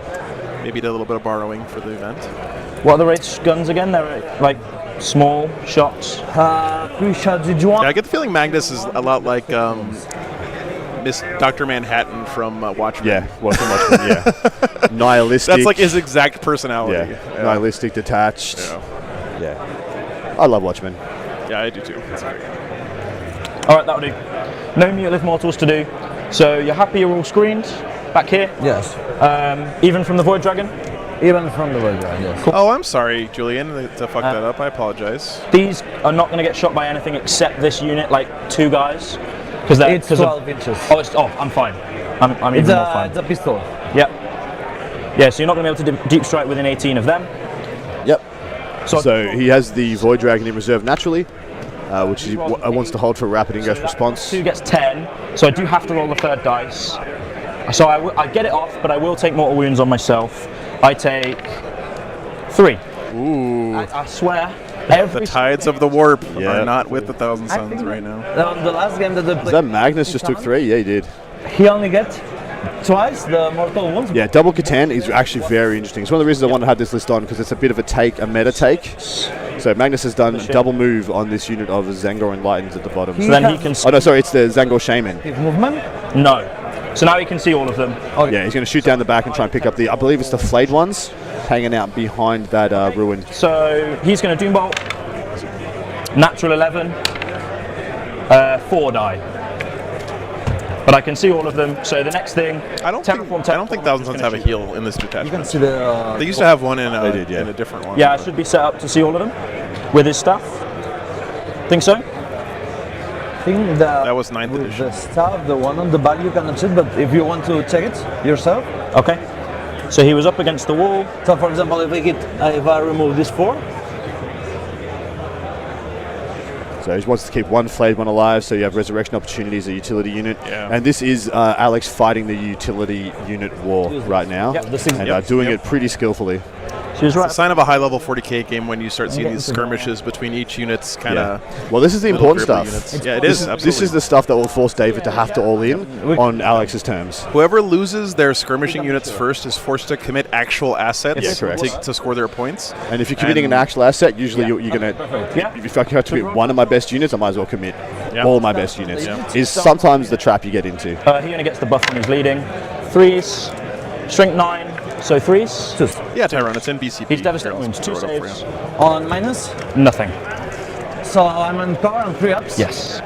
maybe did a little bit of borrowing for the event. What are the range guns again? They're like small shots. 3 shots did you want? Yeah, I get the feeling Magnus is a lot like Miss Dr. Manhattan from Watchmen. Yeah, Watchmen, yeah. Nihilistic. That's like his exact personality. Yeah, nihilistic, detached. Yeah. Yeah. I love Watchmen. Yeah, I do too. That's very good. Alright, that'll do. No Mutalith Mortals to do. So you're happy you're all screened back here? Yes. Even from the Void Dragon? Even from the Void Dragon, yes. Oh, I'm sorry, Julian, to fuck that up. I apologize. These are not going to get shot by anything except this unit, like 2 guys. Because It's 12 inches. I'm fine. I'm even more fine. It's a pistol. Yep. Yeah, so you're not going to be able to deep strike within 18 of them. Yep. So he has the Void Dragon in reserve naturally, which he wants to hold for rapid ingress response. 2 gets 10, so I do have to roll the 3rd dice. So I get it off, but I will take mortal wounds on myself. I take 3. Ooh. I swear. The tides of the warp Yeah. are not with the Thousand Suns right now. The last game that they Is played, that Magnus just took 3? Yeah, he did. he only get twice the mortal wounds. Yeah, double Catan is actually very interesting. It's one of the reasons I wanted to have this list on, because it's a bit of a meta take. So Magnus has done double move on this unit of Zangor Enlightens at the bottom. So then he can. Oh no, sorry, it's the Zangor Shaman. Movement. No. So now he can see all of them. Yeah, he's going to shoot down the back and try and pick up the, I believe it's the flayed ones, hanging out behind that ruin. So he's going to Doombolt. Natural 11. 4 die. But I can see all of them. So the next thing. I don't think Thousand Suns have a heal in this You can detachment. see the. They used to have one in They did, yeah. in a different one. Yeah, I should be set up to see all of them with his stuff. Think so? thing That was 9th with edition. the stuff, the one on the back you cannot check, but if you want to check it yourself. Okay. So he was up against the wall. So for example, if I remove this 4. So he wants to keep one flayed one alive, so you have resurrection opportunities, a utility unit. Yeah. And this is Alex fighting the utility unit war right now. Yep, this is- and doing it pretty skillfully. She was It's a right. sign of a high-level 40k game when you start seeing these skirmishes between each unit's kind of. Well, this is the important stuff. Yeah, it is. Absolutely. This is the stuff that will force David to have to all in on Alex's terms. Whoever loses their skirmishing units first is forced to commit actual assets Yeah, correct. to score their points. And if you're committing an actual asset, usually you're going to. Yeah. If I have to commit one of my best units, I might as well commit Yeah. all my best units. Yeah. Is sometimes the trap you get into. He only gets the buff when he's leading. 3s. Strength 9. So 3s. Yeah, Tyrone, it's in BCP. He's devastating Here, I'll wounds. 2 throw it up for saves. you. On minus, Nothing. so I'm on cover and 3 ups. Yes.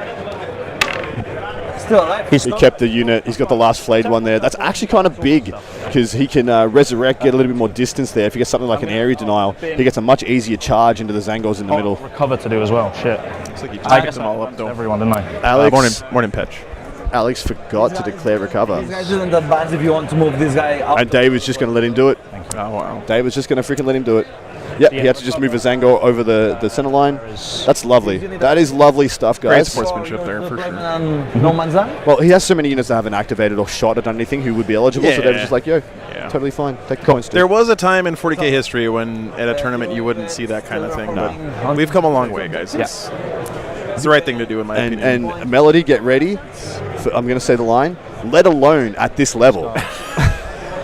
Still alive. He's He kept the unit. He's got the last flayed one there. That's actually kind of big because he can resurrect, get a little bit more distance there. If he gets something like an area denial, he gets a much easier charge into the Zangors in the middle. recover to do as well. Shit. Looks like he I tagged guess them all up, though. everyone, didn't I? Alex, Morning, Petch. Alex forgot to declare recover. This guy didn't advance if you want to move this guy up. And David's just going to let him do it. Oh, wow. David's just going to freaking let him do it. Yep, he had to just move a Zangor over the center line. That's lovely. That is lovely stuff, Great guys. sportsmanship there, for sure. No man's land. Well, he has so many units that haven't activated or shot at anything who would be eligible, so David's Yeah. just like, yo, Yeah. totally fine. Take the coins, There was a time in 40k history when at a tournament you wouldn't see that kind of thing, but we've come a long way, guys. It's the right thing to do, in my opinion. And Melody, get ready. I'm going to say the line. Let alone at this level.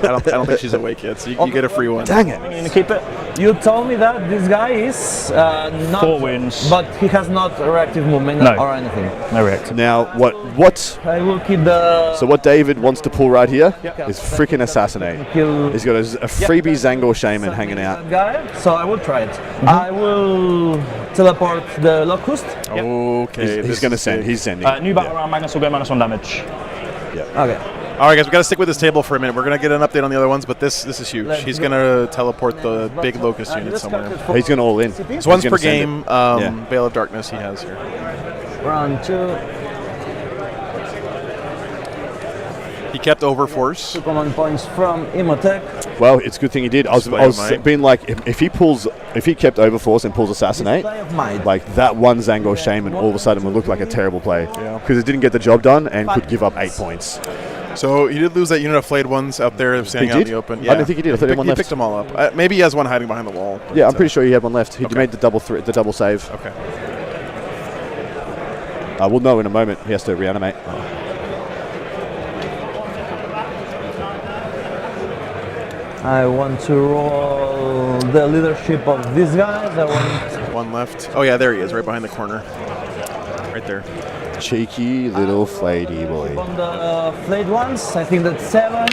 I don't think she's awake yet, so you get a free one. Dang it. You going to keep it? You told me that this guy is not 4 wounds. but he has not reactive movement No. or anything. No react. Now, what? I will keep the. So what David wants to pull right here Yeah. is freaking assassinate. Kill He's got a freebie Zangor Shaman hanging out. that guy, so I will try it. I will teleport the locust. Okay. He's going to send. He's sending. New battle round, Magnus will go -1 damage. Okay. All right, guys, we got to stick with this table for a minute. We're going to get an update on the other ones, but this is huge. He's going to teleport the big Locust unit somewhere. He's going to all in. It's once per game. Veil of Darkness he has here. Round 2. He kept Overforce. 2 command points from Imhotep. Well, it's a good thing he did. I was being like, if he kept Overforce and pulls Assassinate, like that one Zangor Shaman all of a sudden would look like a terrible play. Yeah. Because it didn't get the job done and could give up 8 points. So he did lose that unit of flayed ones out there standing out in the open. I don't think he did. I thought he had one he left. picked them all up. Maybe he has one hiding behind the wall. Yeah, I'm pretty sure he had one left. He made the double save. Okay. We'll know in a moment. He has to reanimate. I want to roll the leadership of these guys. I want One left. Oh, yeah, there he is, right behind the corner. Right there. Cheeky little flayedy boy. on the flayed ones. I think that's 7.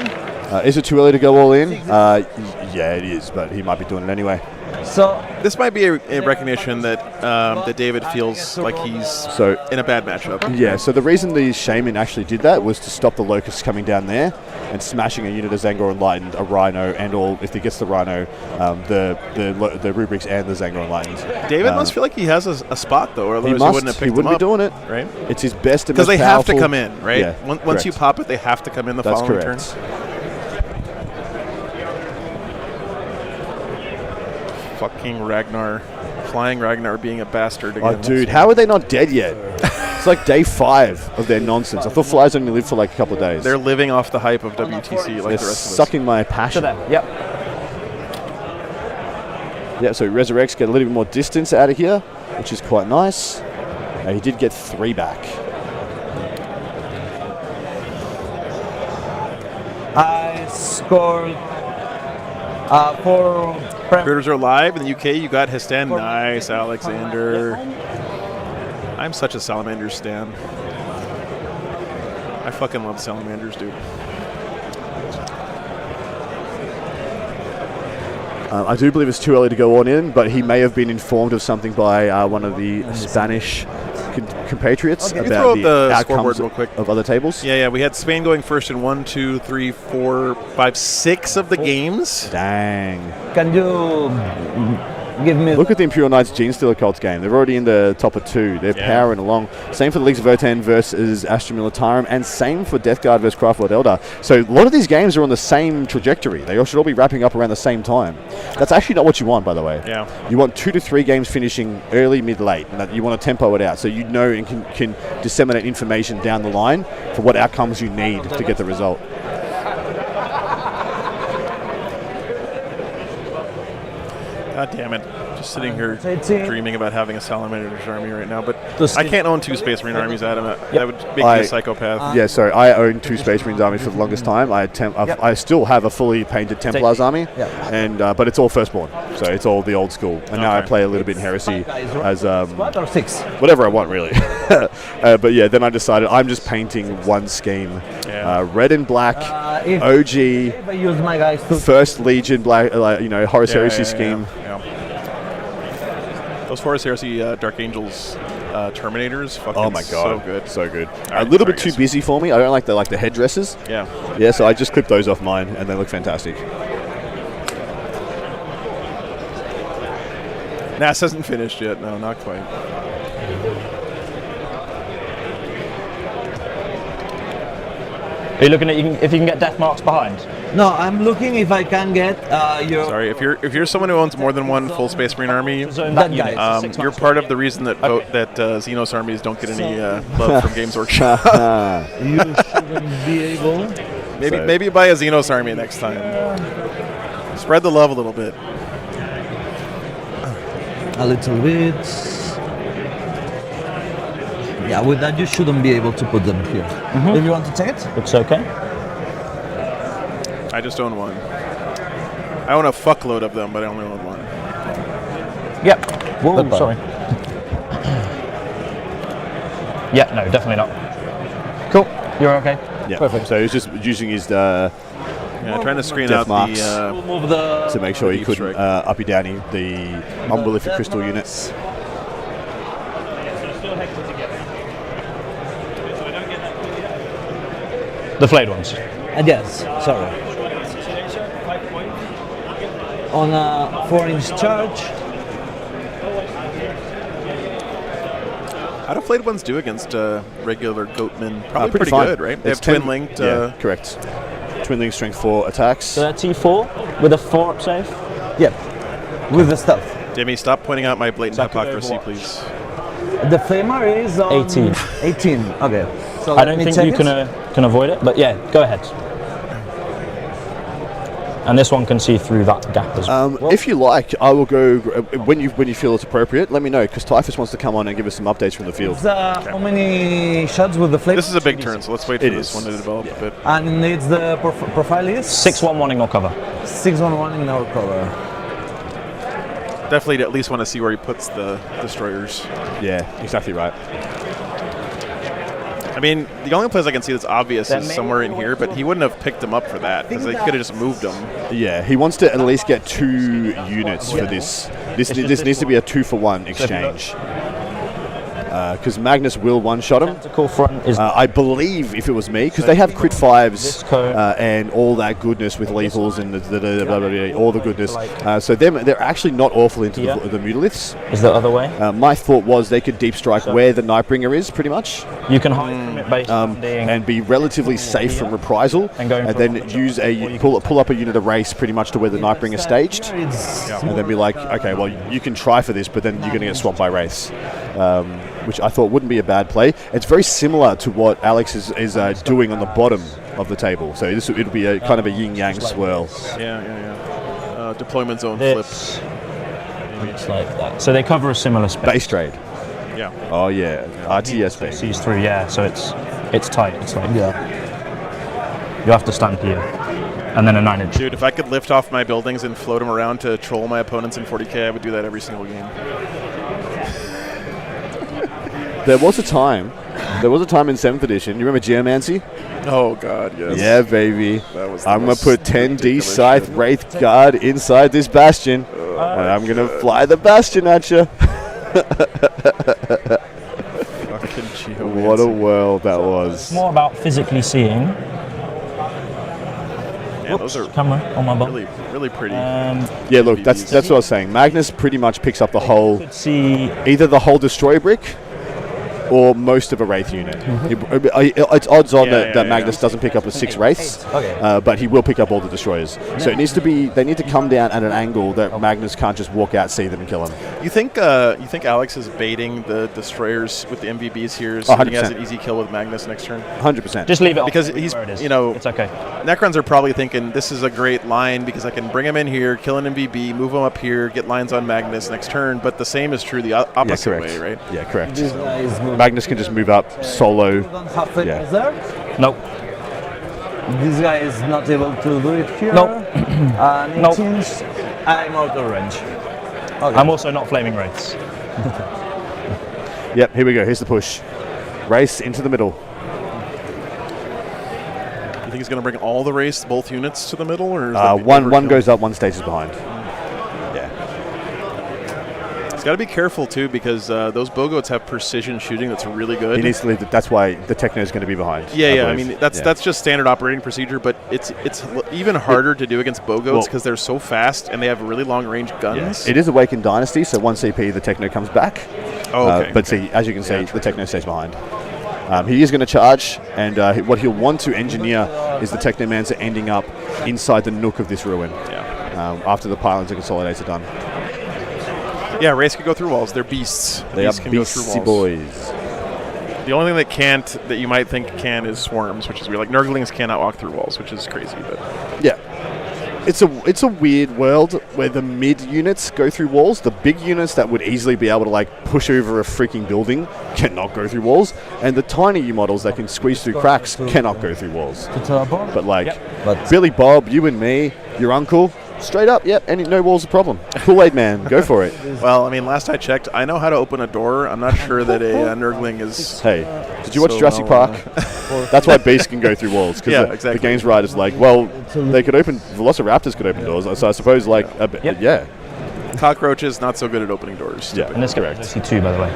Is it too early to go all in? Yeah, it is, but he might be doing it anyway. So This might be a recognition that that David feels like he's in a bad matchup. Yeah, so the reason the Shaman actually did that was to stop the Locusts coming down there and smashing a unit of Zangor Enlightened, a Rhino, and all, if he gets the Rhino, the Rubrics and the Zangor Enlightened. David must feel like he has a spot, though, or otherwise he wouldn't have picked wouldn't him be up, doing it. right? It's his best and Because most they have to powerful- come in, right? Yeah, Once you correct. pop it, they have to come in the That's following correct. turn. Fucking Ragnar. Flying Ragnar being a bastard again. Oh, dude, how are they not dead yet? It's like day 5 of their nonsense. I thought flies only live for like a couple of days. They're living off the hype of WTC like They're the rest of us. sucking my To passion. them. Yep. Yeah, so Resurrects get a little bit more distance out of here, which is quite nice. He did get 3 back. I scored 4 Critters are live in the UK. You got Hestan. Nice, Alexander. I'm such a Salamander stan. I fucking love Salamanders, dude. I do believe it's too early to go on in, but he may have been informed of something by one of the Spanish compatriots Can you about throw up the the outcomes scoreboard real quick? of other tables. Yeah, we had Spain going first in 1, 2, 3, 4, 5, 6 of the games. Dang. Can you give me Look at the Imperial Knights Gene Stealer Cults game. They're already in the top of 2. They're powering along. Same for the Leagues of Votan versus Astra Militarum, and same for Death Guard versus Craftworld Elder. So a lot of these games are on the same trajectory. They all should all be wrapping up around the same time. That's actually not what you want, by the way. Yeah. You want 2 to 3 games finishing early, mid, late. And that you want to tempo it out so you know and can disseminate information down the line for what outcomes you need to get the result. God damn it. Just sitting here 18. dreaming about having a Salamander's army right now, but I can't own 2 Space Marine armies, Adam. That would make me a psychopath. Yeah, sorry. I owned 2 Space Marines armies for the longest time. I still have a fully painted Templars army, and but it's all Firstborn, so it's all the old school. And now I play a little bit in Heresy as what or 6? whatever I want, really. But yeah, then I decided I'm just painting one scheme: red and black, OG, If I use my guys to First Legion, black, Horus Heresy scheme. Yeah. Those Forest Heresy Dark Angels Terminators, fucking Oh my god, so good. so good. Alright, a little bit sorry, too busy for me. I don't like the headdresses. Yeah. Yeah, so I just clipped those off mine, and they look fantastic. NAS hasn't finished yet. No, not quite. Are you looking at if you can get death marks behind? No, I'm looking if I can get your Sorry, if you're someone who owns more than one full Space Marine army, Zone That that guy. unit. 6 you're marks. part of the reason that Xenos armies don't get any love from Games Workshop. you shouldn't be able. Maybe buy a Xenos army next time. Spread the love a little bit. A little bit. Yeah, with that you shouldn't be able to put them here. If you want to take it, Looks okay. I just own one. I own a fuckload of them, but I only own one. Yep. Whoa, Goodbye. sorry. Yeah, no, definitely not. Cool. You're okay. Yeah, Perfect. So he's just using his Yeah, trying to screen Death out marks. the. move the to make sure he Deep couldn't strike. uppy downy the monolithic crystal units. The flayed ones. Yes, sorry. On a 4-inch charge. How do flayed ones do against regular goatmen? Probably pretty pretty fine. good, right? They It's have 10 twin-linked. Yeah, correct. Twin-link strength 4 attacks. So they're T4 with a 4-up save. Yep. With the stealth. Demi, stop pointing out my blatant Second hypocrisy, Overwatch. please. The flamer is on 18. 18. Okay. So I let don't me think check you it. can avoid it, but yeah, go ahead. And this one can see through that gap as well. If you like, I will go when you feel it's appropriate. Let me know, because Typhus wants to come on and give us some updates from the field. How many shots with the flamer? This is a big turn, so let's wait for It this is. one to develop a bit. And it's the profile is 6-1 in or cover. 6-on-1 in our cover. Definitely at least want to see where he puts the destroyers. Yeah, exactly right. I mean, the only place I can see that's obvious That is may somewhere in be here, but he wouldn't have picked them up for that because they could have just moved them. Yeah, he wants to at least get 2 units for this. This needs to be a 2-for-1 exchange. Because Magnus will one-shot him. Tactical front is I believe, if it was me, because they have crit 5s This code- and all that goodness with lethals and all the goodness. So they're actually not awful into Yeah. the Mutalisks. is the other way. My thought was they could deep strike where the Nightbringer is, pretty much, You can hide from it based on being and be relatively safe from reprisal, And going for then a use pull up a unit of race pretty much to where the Nightbringer staged, It's and then be like, okay, well, you can try for this, but then you're going to get swamped by Wraiths, which I thought wouldn't be a bad play. It's very similar to what Alex is doing on the bottom of the table. So it'll be a kind of a yin-yang swirl. Yeah. Deployment zone this. flips. It's like that. So they cover a similar space. Base trade. Yeah. Oh, yeah. RTS base. Sees through, yeah. So it's tight. It's like yeah. you have to stand here, and then a 9-inch. Dude, if I could lift off my buildings and float them around to troll my opponents in 40k, I would do that every single game. There was a time in 7th edition. You remember Geomancy? Oh, God, yes. Yeah, baby. That was the I'm going most to put 10D ridiculous Scythe shit. Wraith Guard inside this Bastion. And I'm going to fly the Bastion at you. Fucking Geomancy. What a world that It's was. more about physically seeing. Yeah, those are Camera on my bum. really, really pretty. Yeah, look, that's what I was saying. Magnus pretty much picks up the whole, Could see either the whole Destroyer brick or most of a Wraith unit. It's odds on that Magnus doesn't pick up a 6 Wraiths, but he will pick up all the Destroyers. So it needs to be, they need to come down at an angle that Magnus can't just walk out, see them and kill him. You think Alex is baiting the destroyers with the MVBs here, so he has 100%. an easy kill with Magnus next turn? 100%. just leave it Because on he's, where it is. you know, It's okay. Necrons are probably thinking this is a great line because I can bring him in here, kill an MVB, move him up here, get lines on Magnus next turn. But the same is true the opposite correct. way, right? Yeah, correct. This guy is moving. Magnus can just move up solo. Don't have it Yeah. there. Nope. This guy is not able to do it here. Nope. And Nope. I'm out of range. Okay. I'm also not flaming wraiths. Yep, here we go. Here's the push. Race into the middle. You think he's going to bring all the race, both units, to the middle, or is One goes up, one stays behind. Yeah. He's got to be careful too because those Bogots have precision shooting that's really good. He needs to leave. That's why the Techno is going to be behind. Yeah. I believe. mean, that's just standard operating procedure, but it's even harder to do against Bogots because they're so fast and they have really long range guns. It is Awakened Dynasty, so 1 CP, the Techno comes back. Oh, okay. But see, as you can see, the Techno stays behind. He is going to charge, and what he'll want to engineer is the Technomancer ending up inside the nook of this ruin. Yeah. After the pylons and consolidates are done. Yeah, Wraiths can go through walls. They're beasts. They are Beasts can go through beastie walls. boys. The only thing that can't, that you might think can, is swarms, which is weird. Like Nurglings cannot walk through walls, which is crazy. But Yeah. It's a weird world where the mid units go through walls. The big units that would easily be able to like push over a freaking building cannot go through walls, and the tiny U models that can squeeze through cracks cannot go through walls. To teleport. But like But Billy Bob, you and me, your uncle, straight up, yep, no walls a problem. Kool-Aid man, go for it. well, I mean, last I checked, I know how to open a door. I'm not sure that a Nurgling is. Hey, did you watch So Jurassic well, Park? That's why beasts can go through walls, because Yeah, the exactly. game's writer's like, well, they could open, Velociraptors could open doors, so I suppose like, yeah. Cockroaches not so good at opening doors. Yeah. And this guy Correct. is 2, by the way.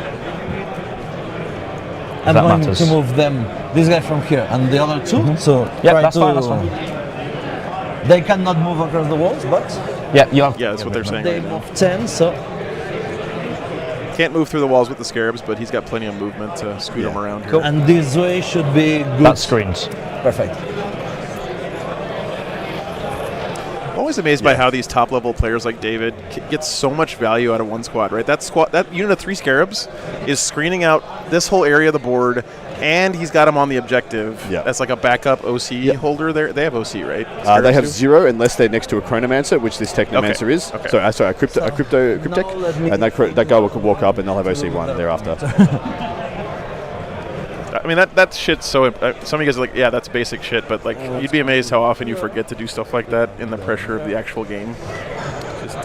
I'm that going matters. to move them, this guy from here and the other two. So Yeah, try that's to, fine. That's fine. They cannot move across the walls, but Yeah, you have. Yeah, that's what they're saying they right now. move 10. So Can't move through the walls with the scarabs, but he's got plenty of movement to scoot him around here. and this way should be good. That screens. Perfect. I'm always amazed by how these top-level players like David get so much value out of one squad, right? That unit of 3 scarabs is screening out this whole area of the board, and he's got him on the objective. Yeah. That's like a backup OC holder there. They have OC, right? They Scarabs have do? 0 unless they're next to a Chronomancer, which this Technomancer is. Okay. So, sorry, a Cryptech, now let me- and that guy will walk up and they'll have OC1 thereafter. I mean, that shit's so. Some of you guys are like, yeah, that's basic shit, but like, you'd be amazed how often you forget to do stuff like that in the pressure of the actual game. Just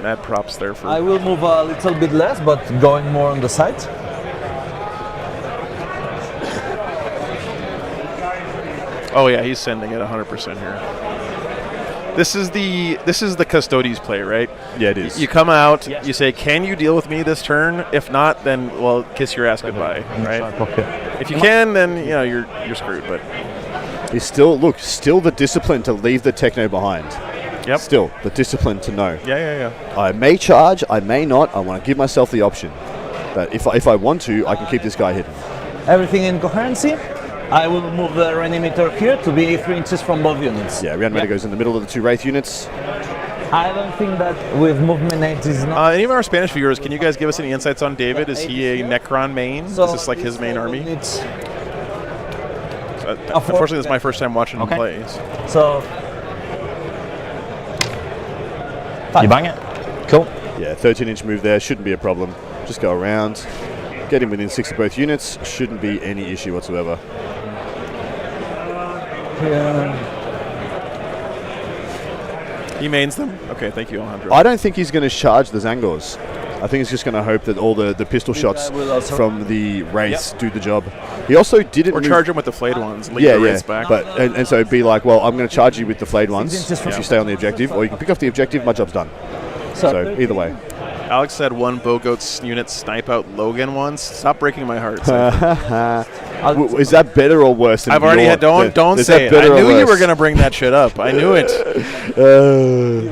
mad props there for. I will move a little bit less, but going more on the side. Oh yeah, he's sending it 100% here. This is the Custodes play, right? Yeah, it is. You come out, you say, "Can you deal with me this turn? If not, then well, kiss your ass goodbye." Right? If you can, then you know you're screwed. But He's still the discipline to leave the Techno behind. yep. Still the discipline to know. Yeah. I may charge, I may not. I want to give myself the option that if I want to, I can keep this guy hidden. Everything in coherency. I will move the reanimator here to be 3 inches from both units. Yeah, Reanimator goes in the middle of the 2 Wraith units. I don't think that with movement 8 is not. Any of our Spanish viewers, can you guys give us any insights on David? Is he a Necron main? So is this like his main army? It's, Unfortunately, this is my first time watching him play. so You bang it. Cool. Yeah, 13-inch move there shouldn't be a problem. Just go around, get him within 6 of both units. Shouldn't be any issue whatsoever. here. He mains them? Okay, thank you, Alejandro. I don't think he's going to charge the Zangors. I think he's just going to hope that all the pistol shots will also- from the Wraiths do the job. He also didn't or move- charge him with the flayed ones. Leave Yeah, the yeah. Wraiths back. But and so be like, well, I'm going to charge you with the flayed ones inches from- if you stay on the objective, or you can pick off the objective. My job's done. So either way. Alex said one Bogoats unit snipe out Logan once. Stop breaking my heart. Seth. Is that better or worse than I've already your- had. Don't is say that it. I better or knew you were worse? going to bring that shit up. I knew it.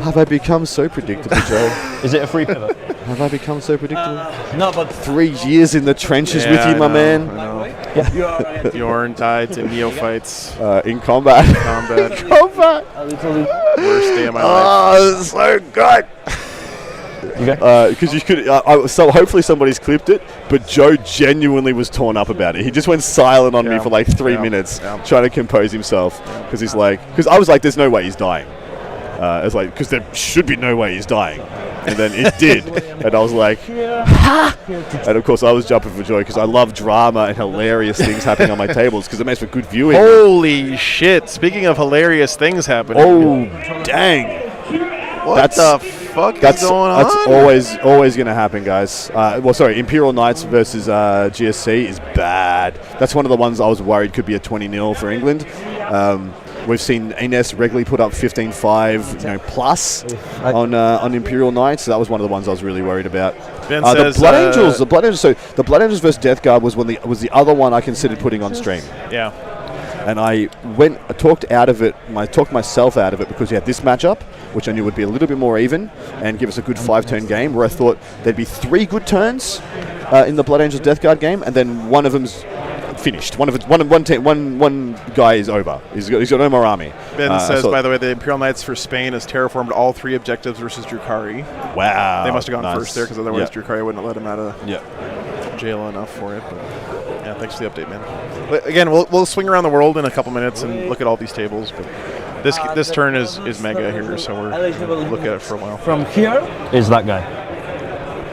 Have I become so predictable, Joe? Is it a free pivot? Have I become so predictable? No, but 3 years in the trenches with Yeah, you, I my know, man. I know. you are Bjorn died to neophytes. In combat. Combat. Combat. a little bit. Worst day of my life. Oh, this is so good. Because you could, so hopefully somebody's clipped it, but Joe genuinely was torn up about it. He just went silent on me Yeah. for like 3 Yeah. minutes, Yeah. trying to compose himself. Because he's like, because I was like, there's no way he's dying. It's like, because there should be no way he's dying. And then it did. And I was like, ha! And of course I was jumping for joy because I love drama and hilarious things happening on my tables because it makes for good viewing. Holy shit. Speaking of hilarious things happening. Oh, dang. what the fuck is going on? That's always going to happen, guys. Imperial Knights versus GSC is bad. That's one of the ones I was worried could be a 20-0 for England. We've seen Ines regularly put up 15-5, plus on Imperial Knights. So that was one of the ones I was really worried about. Ben The says, Blood Angels. The Blood Angels. So the Blood Angels versus Death Guard was the other one I considered putting on stream. Yeah. And I talked myself out of it because we had this matchup, which I knew would be a little bit more even and give us a good 5-turn game, where I thought there'd be 3 good turns in the Blood Angels Death Guard game, and then one of them's finished. One guy is over. He's got no more army. Ben says, so- by the way, the Imperial Knights for Spain has terraformed all 3 objectives versus Drukhari. Wow. They must have gone nice. first there because otherwise Yeah. Drukhari wouldn't let him out of Yeah. jail enough for it. But yeah, thanks for the update, man. But again, we'll swing around the world in a couple minutes and look at all these tables. But this turn is mega here, so we're look at it for a while. From here, Is that guy?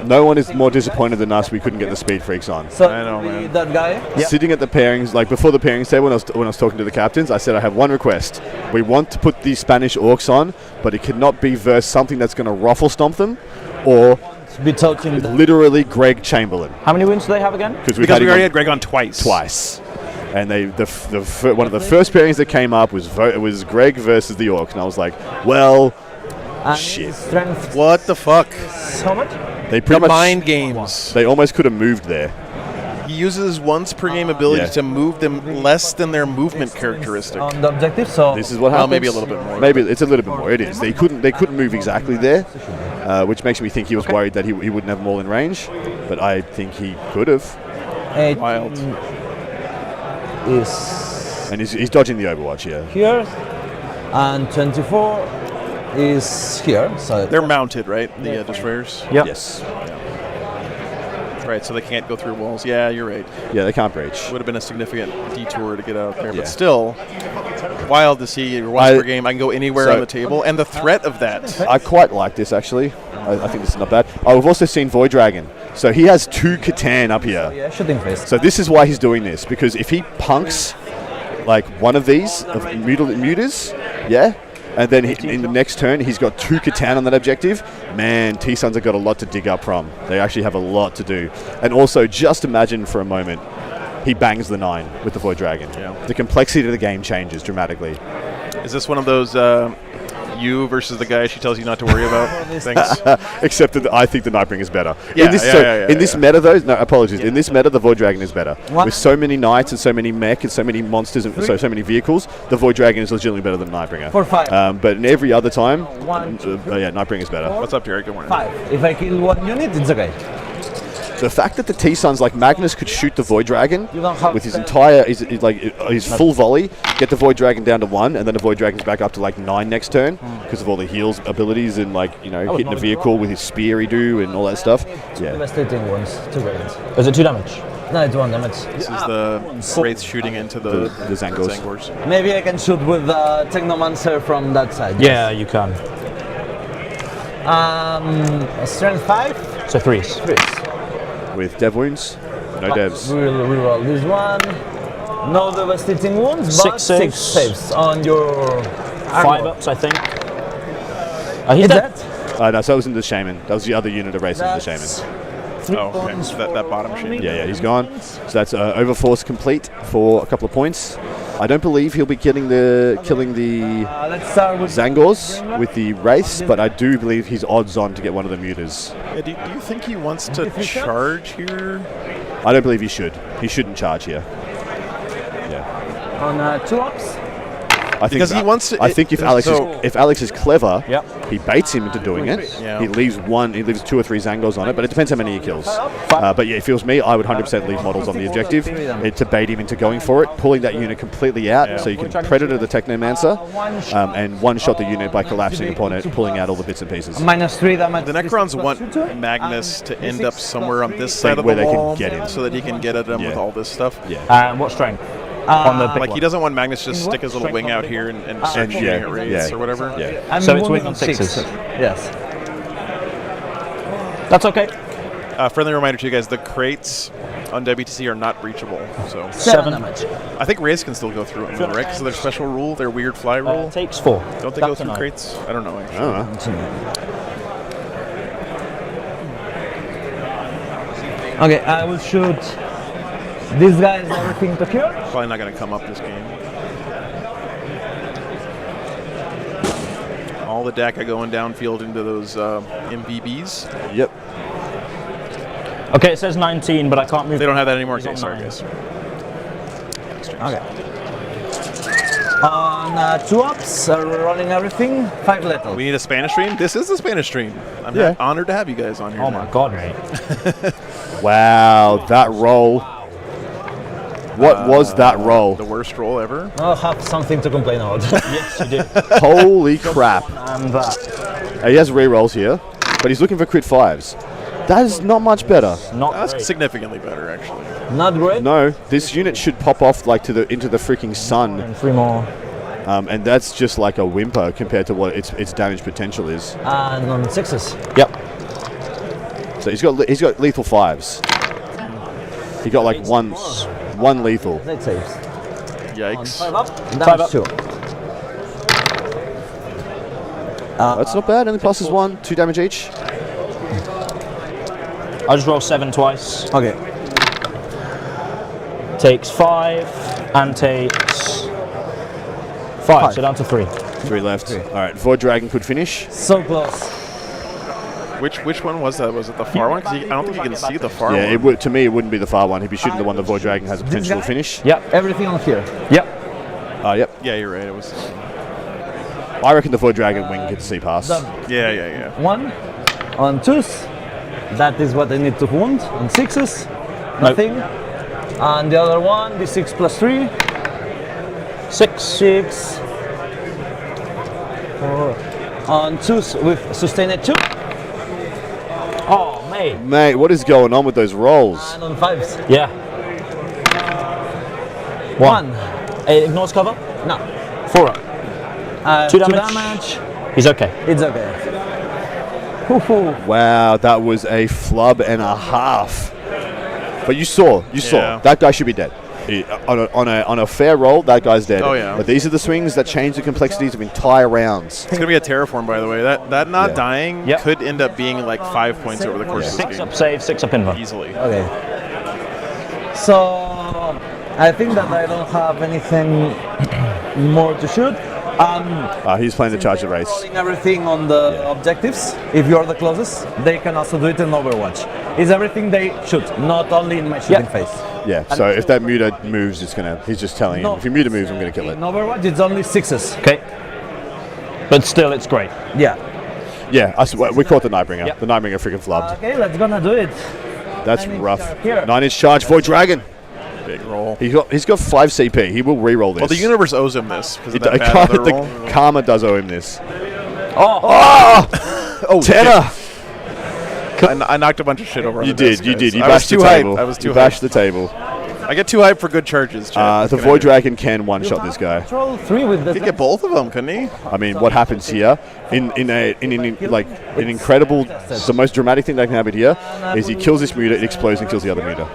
No one is more disappointed than us we couldn't get the speed freaks on. so I know, man. that guy. Sitting at the pairings, like before the pairings table, when I was talking to the captains, I said I have one request. We want to put these Spanish orcs on, but it cannot be versus something that's going to ruffle stomp them, or Be touching the literally Greg Chamberlain. How many wins do they have again? Because we already had Greg on twice. And one of the first pairings that came up was Greg versus the orc, and I was like, well, and shit. strength. What the fuck? How much? they pretty much Mind games. they almost could have moved there. He uses once per game ability Yeah. to move them less than their movement characteristic. On the objective, so This is what Well, happens. maybe a little bit more. Maybe it's a little bit more. It is. They couldn't move exactly there, which makes me think he was worried that he wouldn't have them all in range. But I think he could have. 8 Wild. is And he's dodging the Overwatch, yeah. here, and 24 is here. So They're mounted, right? The destroyers. Yep. Yes. Right, so they can't go through walls. Yeah, you're right. Yeah, they can't breach. Would have been a significant detour to get out there, Yeah. but still, wild to see once per game. I can go anywhere so- on the table, and the threat of that. I quite like this, actually. I think this is not bad. Oh, we've also seen Void Dragon. So he has 2 Catan up here. yeah, shooting phase. So this is why he's doing this, because if he punks like one of these of muters, yeah, and then in the next turn he's got 2 Catan on that objective, man, T-Suns have got a lot to dig up from. They actually have a lot to do. And also, just imagine for a moment, he bangs the 9 with the Void Dragon. Yeah. The complexity of the game changes dramatically. Is this one of those you versus the guy she tells you not to worry about things? Except that I think the Nightbringer is better. Yeah, In this meta, though, no, apologies. In this meta, the Void Dragon is better. With so many knights and so many mech and so many monsters and so many vehicles, the Void Dragon is legitimately better than Nightbringer. For 5. But in every other time, One, yeah, Nightbringer is better. What's up, Jared? Good morning. 5. If I kill 1 unit, it's okay. The fact that the T-Suns like Magnus could shoot the Void Dragon You don't have with his to- entire his full volley, get the Void Dragon down to 1, and then the Void Dragon's back up to like 9 next turn because of all the heals abilities and like hitting not a a vehicle with his spear he do and all that stuff. Yeah. Devastating ones, 2 radiants. Is it 2 damage? No, it's 1 damage. This is the Wraiths shooting into the Zangors. Maybe I can shoot with the Technomancer from that side. Yeah, you can. Strength 5. So 3s. With dev wounds, no devs. We'll reroll this one. No devastating wounds, but 6 6 saves. saves on your 5 armor. ups, I think. He's Is dead. that? No, so that was in the Shaman. That was the other unit of racing the Shaman. That's Oh, okay. So that bottom shaman. Yeah, he's gone. So that's Overforce complete for a couple of points. I don't believe he'll be killing the let's start with Zangors with the Wraiths, but I do believe he's odds on to get one of the muters. Yeah, do you think he wants to charge here? I don't believe he should. He shouldn't charge here. Yeah. on 2 ups. I think Because he wants to- I think if Alex is clever, Yep. he baits him into doing it. Yeah. He leaves 2 or 3 Zangors on it, but it depends how many he kills. But yeah, if it was me, I would 100% leave models on the objective to bait him into going for it, pulling that unit completely out so you can Predator the Technomancer and one-shot the unit by collapsing upon it, pulling out all the bits and pieces. -3 damage. The Necrons want Magnus to end up somewhere on this side of where the they can wall get him. so that he can get at him with Yeah. all this stuff. Yeah. What strength? On the big Like, one. he doesn't want Magnus to just stick his little wing out here and start And shooting yeah, at raids yeah, or whatever. Yeah. I'm So it's wounded wing on on 6s. 6s. Yes. That's okay. Friendly reminder to you guys, the crates on WTC are not breachable. So 7 damage. I think raids can still go through them, though, right? Because of their special rule, their weird fly rule. Takes 4. Don't they go That's a through 9. crates? I don't know, actually. I don't know. Okay, I will shoot these guys everything to cure. Probably not going to come up this game. All the DACA going downfield into those MVBs. Yep. Okay, it says 19, but I can't move. They don't have that anymore. He's Okay, on sorry, 9. guys. Okay. On 2 ups, running everything, 5 lethal. We need a Spanish stream. This is a Spanish stream. I'm Yeah. honored to have you guys on here. Oh now. my god, mate. Wow, that roll. What was that roll? The worst roll ever. I'll have something to complain about. Yes, you do. Holy crap. And that. He has re-rolls here, but he's looking for crit 5s. That is not much better. Not That's great. significantly better, actually. Not great. No, this unit should pop off like into the freaking sun, And 3 more. and that's just like a whimper compared to what its damage potential is. And on 6s. Yep. So he's got lethal 5s. He got like one lethal. That saves. Yikes. 5 up, Five damage up. 2. That's not bad. Only pluses 1, 2 damage each. I just roll 7 twice. Okay. Takes 5 and takes 5. So down to 3. 3 left. All right, Void Dragon could finish. So close. Which one was that? Was it the far one? 'Cause I don't think you can see the far Yeah, one. it would, to me, it wouldn't be the far one. He'd be shooting the one the Void Dragon has a potential to finish. Yep. Everything on here. Yep. Yep. Yeah, you're right. It was. I reckon the Void Dragon wing gets to see past. Yeah. One on 2s. That is what I need to wound. On 6s, nothing. And the other one, D6 plus 3. 6. 4. On 2s with sustained 2. Oh, mate. Mate, what is going on with those rolls? And on 5s. Yeah. 1. It ignores cover. No. 4 up. 2 2 damage. damage. He's okay. It's okay. Hoo-hoo. Wow, that was a flub and a half. But you saw Yeah. that guy should be dead. On a fair roll, that guy's dead. Oh, yeah. But these are the swings that change the complexities of entire rounds. It's gonna be a terraform, by the way. That not Yeah. dying Yep. could end up being like 5 points over the course of 6 this game. up save, 6 up inva. Easily. Okay. So I think that I don't have anything more to shoot. He's playing the charge of race. Rolling everything on the objectives. If you're the closest, they can also do it in Overwatch. It's everything they shoot, not only in my shooting phase. Yeah, so if that muta moves, he's just telling him, No. if your muta moves, I'm going to kill it. In Overwatch, it's only 6s. Okay. But still, it's great. Yeah. Yeah, we caught the Nightbringer. Yep. The Nightbringer freaking flubbed. Okay, let's gonna do it. That's 9-inch rough. charge here. 9-inch charge, Void Dragon. Big roll. He's got 5 CP. He will re-roll this. Well, the universe owes him this because of It- that bad other the roll. karma does owe him this. Oh! Oh, tenor! I knocked a bunch of shit over. On You the did, desk, you guys. did. You I was bashed the too table. hyped. I was too You hyped. bashed the table. I get too hyped for good charges, Chad. The Void Dragon can one-shot this guy. Control 3 with He the could get both of them, couldn't he? I mean, what happens here in an incredible, the most dramatic thing that can happen here is he kills this muta, it explodes and kills the other muta.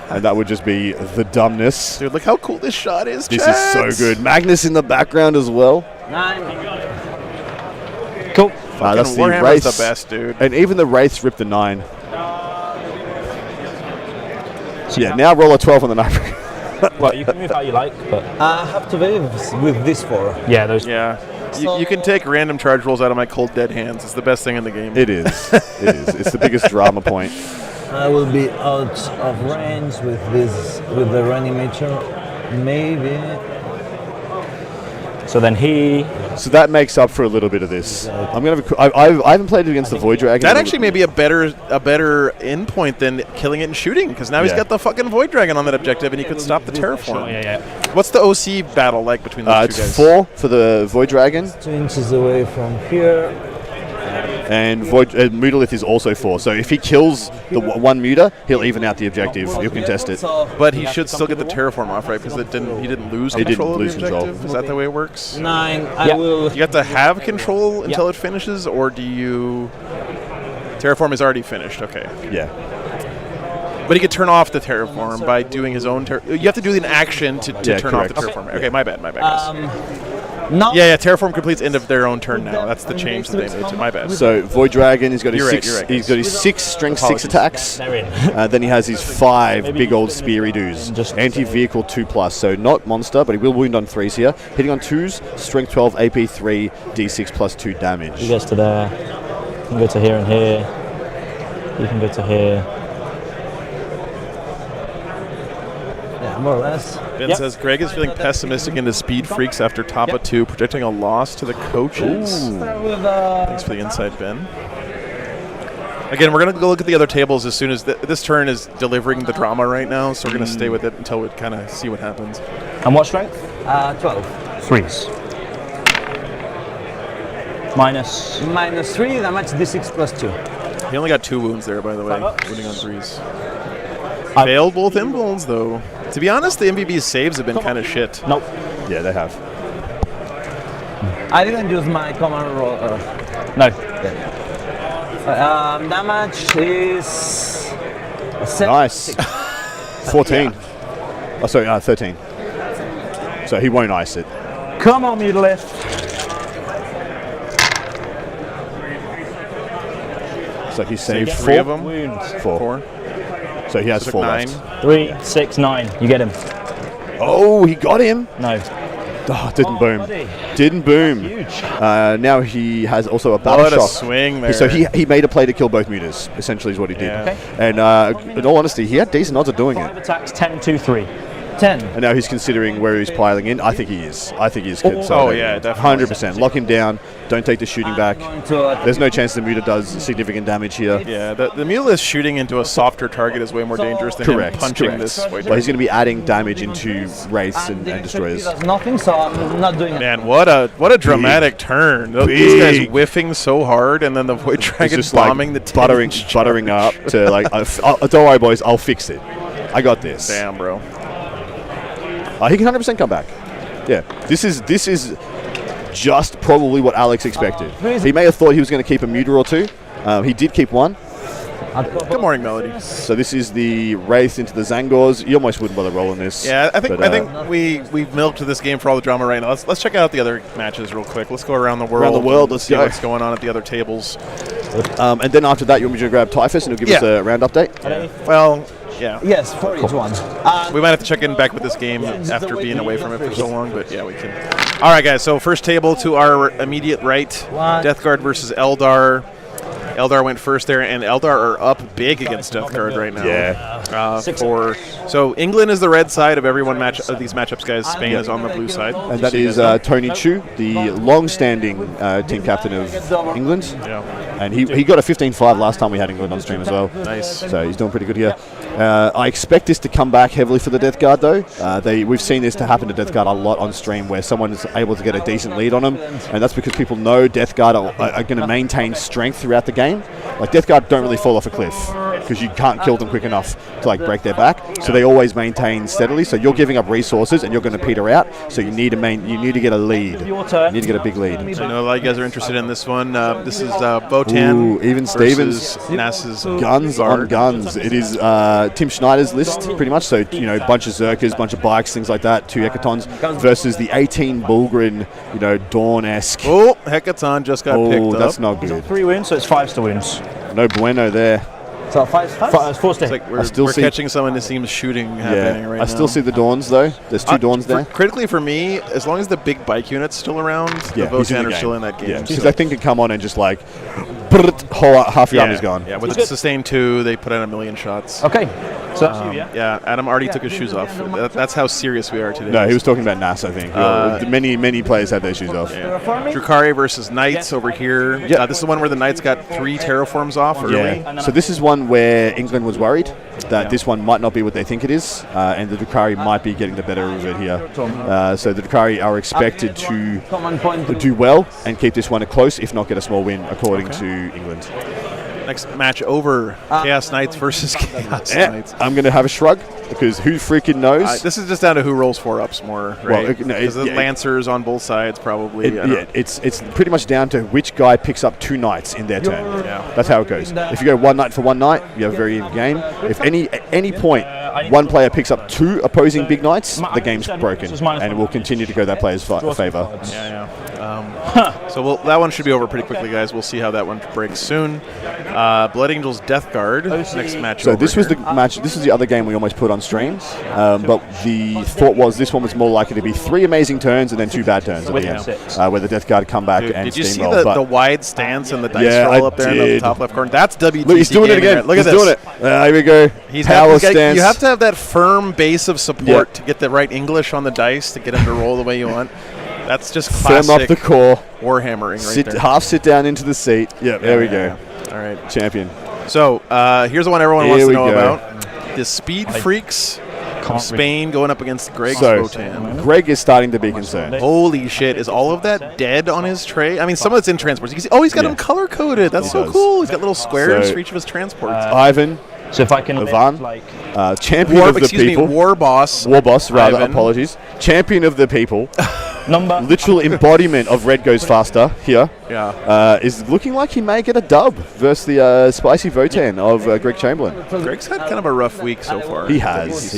And that would just be the dumbness. Dude, look how cool this shot is, This is so Chads. good. Magnus in the background as well. 9. Cool. That's Fucking the Warhammer's Wraiths. the best, dude. And even the Wraiths ripped the 9. So yeah, now roll a 12 on the Nightbringer. Well, you can move how you like, but I have to be with this 4. yeah, those. Yeah. You can take random charge rolls out of my cold dead hands. It's the best thing in the game. It is. It is. It's the biggest drama point. I will be out of range with the reanimator. Maybe. So then he. So that makes up for a little bit of this. I'm gonna. I haven't played it against the Void Dragon. That actually may be a better endpoint than killing it and shooting, because now he's Yeah. got the fucking Void Dragon on that objective, and he could stop the terraform. Oh, yeah. What's the OC battle like between those two It's guys? 4 for the Void Dragon, 2 inches away from here. and Mutalith is also 4. So if he kills the one muta, he'll even out the objective. He'll contest it. So But he should still get the terraform off, right? Because he didn't lose He control didn't of the lose control. objective. Is that the way it works? 9. I Yeah. will. You have to have control until it finishes, or do you? Terraform is already finished. Okay, Yeah. but he could turn off the terraform by doing his own. You have to do an action to Yeah, turn off the correct. terraform. Okay, my bad. guys. No. Yeah, terraform completes end of their own turn now. That's the change that they made. To my bad. So Void Dragon, he's got his You're right, 6. you're right, He's guys. got his 6 strength 6 Apologies. attacks. They're in. Then he has his 5 big old speary doos. Just- Anti-vehicle 2+, so not monster, but he will wound on 3s here. Hitting on 2s, strength 12, AP 3, D6 plus 2 damage. He goes to there. You can go to here and here. You can go to here. Yeah, more or less. Ben Yep. says Greg is feeling pessimistic into Speed Freaks after Tapa 2, projecting a loss to the coaches. Start with Thanks for the insight, Ben. Again, we're going to go look at the other tables as soon as this turn is delivering the drama right now, so we're going to stay with it until we kind of see what happens. And what strength? 12. 3s. Minus. Minus 3 damage, D6 plus 2. He only got 2 wounds there, by the way, 5 ups. wounding on 3s. Failed both invulns, though. To be honest, the MVB's saves have been kind of shit. Nope. Yeah, they have. I didn't use my command roll. No. Damage is 7. Nice. 14. Oh, sorry, 13. So he won't ice it. Come on, Mutalith. So he saved get 3 of 4. them. Wounds. 4. So he has Took 4 9. left. 3, 6, 9. You get him. Oh, he got him. No. Oh, didn't boom. buddy. Didn't boom. Huge. Now he has also a battle What a shock. swing there. So he made a play to kill both mutas, essentially is what he did. Yeah. Okay. And in all honesty, he had decent odds of doing 5 it. attacks, 10, 2, 3. 10. And now he's considering where he's piling in. I think he is. Kid. Oh, yeah, definitely. 100%. Lock him down. Don't take the shooting back. There's no chance the muta does significant damage here. Yeah, the Mulus shooting into a softer target is way more dangerous than him punching this way. But he's going to be adding damage into wraiths and destroyers. Does nothing, so I'm not doing it. Man, what a dramatic turn. These guys whiffing so hard, and then the Void Dragon Just bombing like the buttering up to like, don't worry, boys, I'll fix it. I got this. Damn, bro. He can 100% come back. Yeah, this is just probably what Alex expected. He may have thought he was going to keep a muta or two. He did keep one. Good morning, Melody. So this is the Wraith into the Zangors. You almost wouldn't bother rolling this. Yeah, I think we've milked this game for all the drama right now. Let's check out the other matches real quick. Let's go around the world. Let's see go. what's going on at the other tables. And then after that, you want me to grab Typhus and he'll give us a round update? Well, yeah. Yes, for each one. We might have to check in back with this game after being away from it for so long, but yeah, we can. All right, guys. So first table to our immediate right, Death Guard versus Eldar. Eldar went first there, and Eldar are up big against Death Guard right now. Yeah. So England is the red side of every one of these matchups, guys. Spain is on the blue side. And that is Tony Chu, the long-standing team captain of England. Yeah. And he got a 15-5 last time we had England on stream as well. Nice. So he's doing pretty good here. I expect this to come back heavily for the Death Guard, though. We've seen this to happen to Death Guard a lot on stream, where someone is able to get a decent lead on them, and that's because people know Death Guard are going to maintain strength throughout the game. Like, Death Guard don't really fall off a cliff because you can't kill them quick enough to like break their back. So they always maintain steadily. So you're giving up resources and you're going to peter out. So you need to get a lead. Your turn. You need to get a big lead. So I know a lot of you guys are interested in this one. This is Botan. Ooh, even Stevens. NASA's Guns on guns. It is Tim Schneider's list, pretty much. So, bunch of Zerkers, bunch of bikes, things like that, 2 Hecatons versus the 18 Bulgrin, Dawn-esque. Oh, Hecaton just got picked up. That's not good. 3 wins, so it's 5 star wins. No bueno there. So 5. 4 star. It's like we're catching someone that seems shooting happening right now. I still see the Dawns, though. There's 2 Dawns there. Critically for me, as long as the big bike unit's still around, the Votan are still in that game. Yeah, because that thing can come on and just like, half your army's gone. Yeah, with the Sustain 2, they put out 1 million shots. Okay, so that's you, yeah? Yeah, Adam already took his shoes off. That's how serious we are today. No, he was talking about NAS, I think. Many players had their shoes off. Yeah. Drukhari versus Knights over here. Yeah. This is the one where the Knights got 3 terraforms off early. Yeah. So this is one where England was worried that this one might not be what they think it is, and the Drukhari might be getting the better of it here. So the Drukhari are expected to do well and keep this one close, if not get a small win, according to England. Next match over, Chaos Knights versus Chaos Knights. I'm going to have a shrug, because who freaking knows? This is just down to who rolls 4-ups more, right? Well, Because the Lancers on both sides probably. It's pretty much down to which guy picks up 2 knights in their turn. Yeah. That's how it goes. If you go 1 knight for 1 knight, you have a very even game. If at any point one player picks up 2 opposing big knights, the game's broken, and it will continue to go that player's favour. So that one should be over pretty quickly, guys. We'll see how that one breaks soon. Blood Angels Death Guard, next match. So this was the match. This is the other game we almost put on stream, but the thought was this one was more likely to be 3 amazing turns and then 2 bad turns at the end, where the Death Guard come back and did you see steamroll. the wide stance and the dice roll up there in the top left corner? That's WTC. Look, he's doing it again. Look at this. He's doing it. Here we go. Power stance. You have to have that firm base of support to get the right English on the dice to get him to roll the way you want. That's just classic firm up the core. Warhammering right there. Half sit down into the seat. There we go. All right. Champion. So here's the one everyone wants to know about. The Speed Freaks from Spain going up against Greg's Votan. Greg is starting to be concerned. Holy shit, is all of that dead on his tray? I mean, some of it's in transports. You can see, he's got them color-coded. That's so cool. He's got little squares for each of his transports. Ivan. So if I can Ivan, champion of the people. War boss, rather, Ivan. apologies. Champion of the people. Literal embodiment of Red Goes Faster here. Yeah. Is looking like he may get a dub versus the spicy Votan of Greg Chamberlain. Greg's had kind of a rough week so far. He has.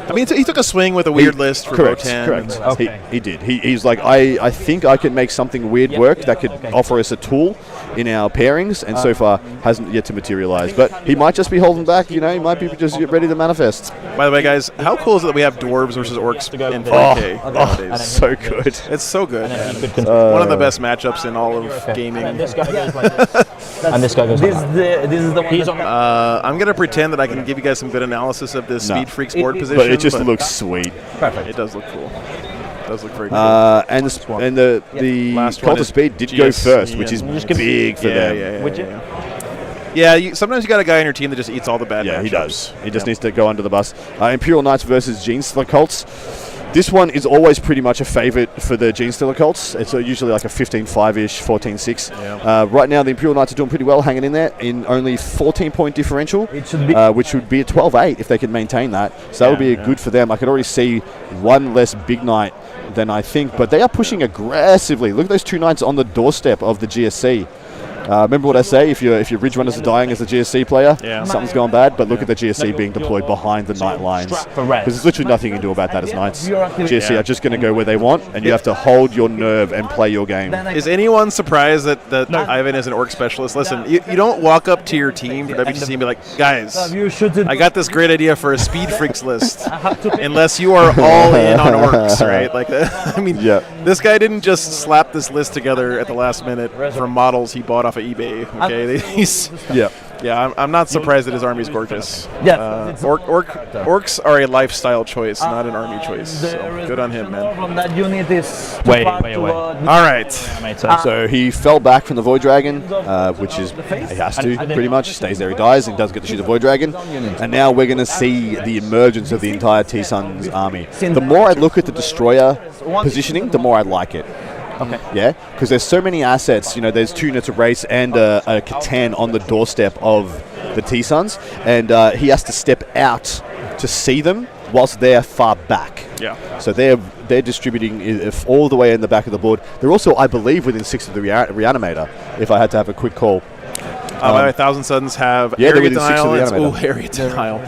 I mean, he took a swing with a weird list for Votan. Correct. Okay. He did. He's like, I think I can make something weird work that could offer us a tool in our pairings, and so far hasn't yet to materialize. But he might just be holding back. You know, he might be just ready to manifest. By the way, guys, how cool is it that we have dwarves versus orcs in 40K nowadays? So good. It's so good, man. He could One of the best matchups in all of gaming. And this guy goes like this. And this guy goes like that. This is the one. He's on. I'm going to pretend that I can give you guys some good analysis of this Speed Freaks board position. But it just looks sweet. Perfect. It does look cool. It does look very cool. And the Last Cult one of is Speed did go first, which is GS. big for them. Yeah, sometimes you got a guy on your team that just eats all the bad Yeah, he matchups. does. He just needs to go under the bus. Imperial Knights versus Gene Stealer Cults. This one is always pretty much a favorite for the Gene Stealer Cults. It's usually like a 15-5-ish, 14-6. Yeah. Right now, the Imperial Knights are doing pretty well, hanging in there in only 14-point differential, It should be. which would be a 12-8 if they could maintain that. So that would be good for them. I could already see one less big knight than I think, but they are pushing aggressively. Look at those 2 knights on the doorstep of the GSC. Remember what I say? If your Ridge Runners are dying as a GSC player, something's gone bad. But look at the GSC being deployed behind the Knight lines, because there's literally nothing you can do about that as Knights. GSC are just going to go where they want, and you have to hold your nerve and play your game. Is anyone surprised that Ivan is an orc specialist? Listen, you don't walk up to your team for WTC and be like, guys, I got this great idea for a Speed Freaks list, unless you are all in on orcs, right? Like, I mean, this guy didn't just slap this list together at the last minute from models he bought off of eBay. Okay, I'm not surprised that his army's gorgeous. Orcs are a lifestyle choice, not an army choice. So good on him, man. From that unit is Wait. All right. So he fell back from the Void Dragon, which is he has to pretty much. He stays there, he dies, and does get to shoot the Void Dragon. And now we're going to see the emergence of the entire T-Sun's army. The more I look at the Destroyer positioning, the more I like it. Okay. Yeah, because there's so many assets. You know, there's 2 units of race and a Catan on the doorstep of the T-Suns, and he has to step out to see them whilst they're far back. Yeah. So they're distributing all the way in the back of the board. They're also, I believe, within 6 of the Reanimator, if I had to have a quick call. My Thousand Suns have they're area within 6 of the denial. Reanimator. Area denial.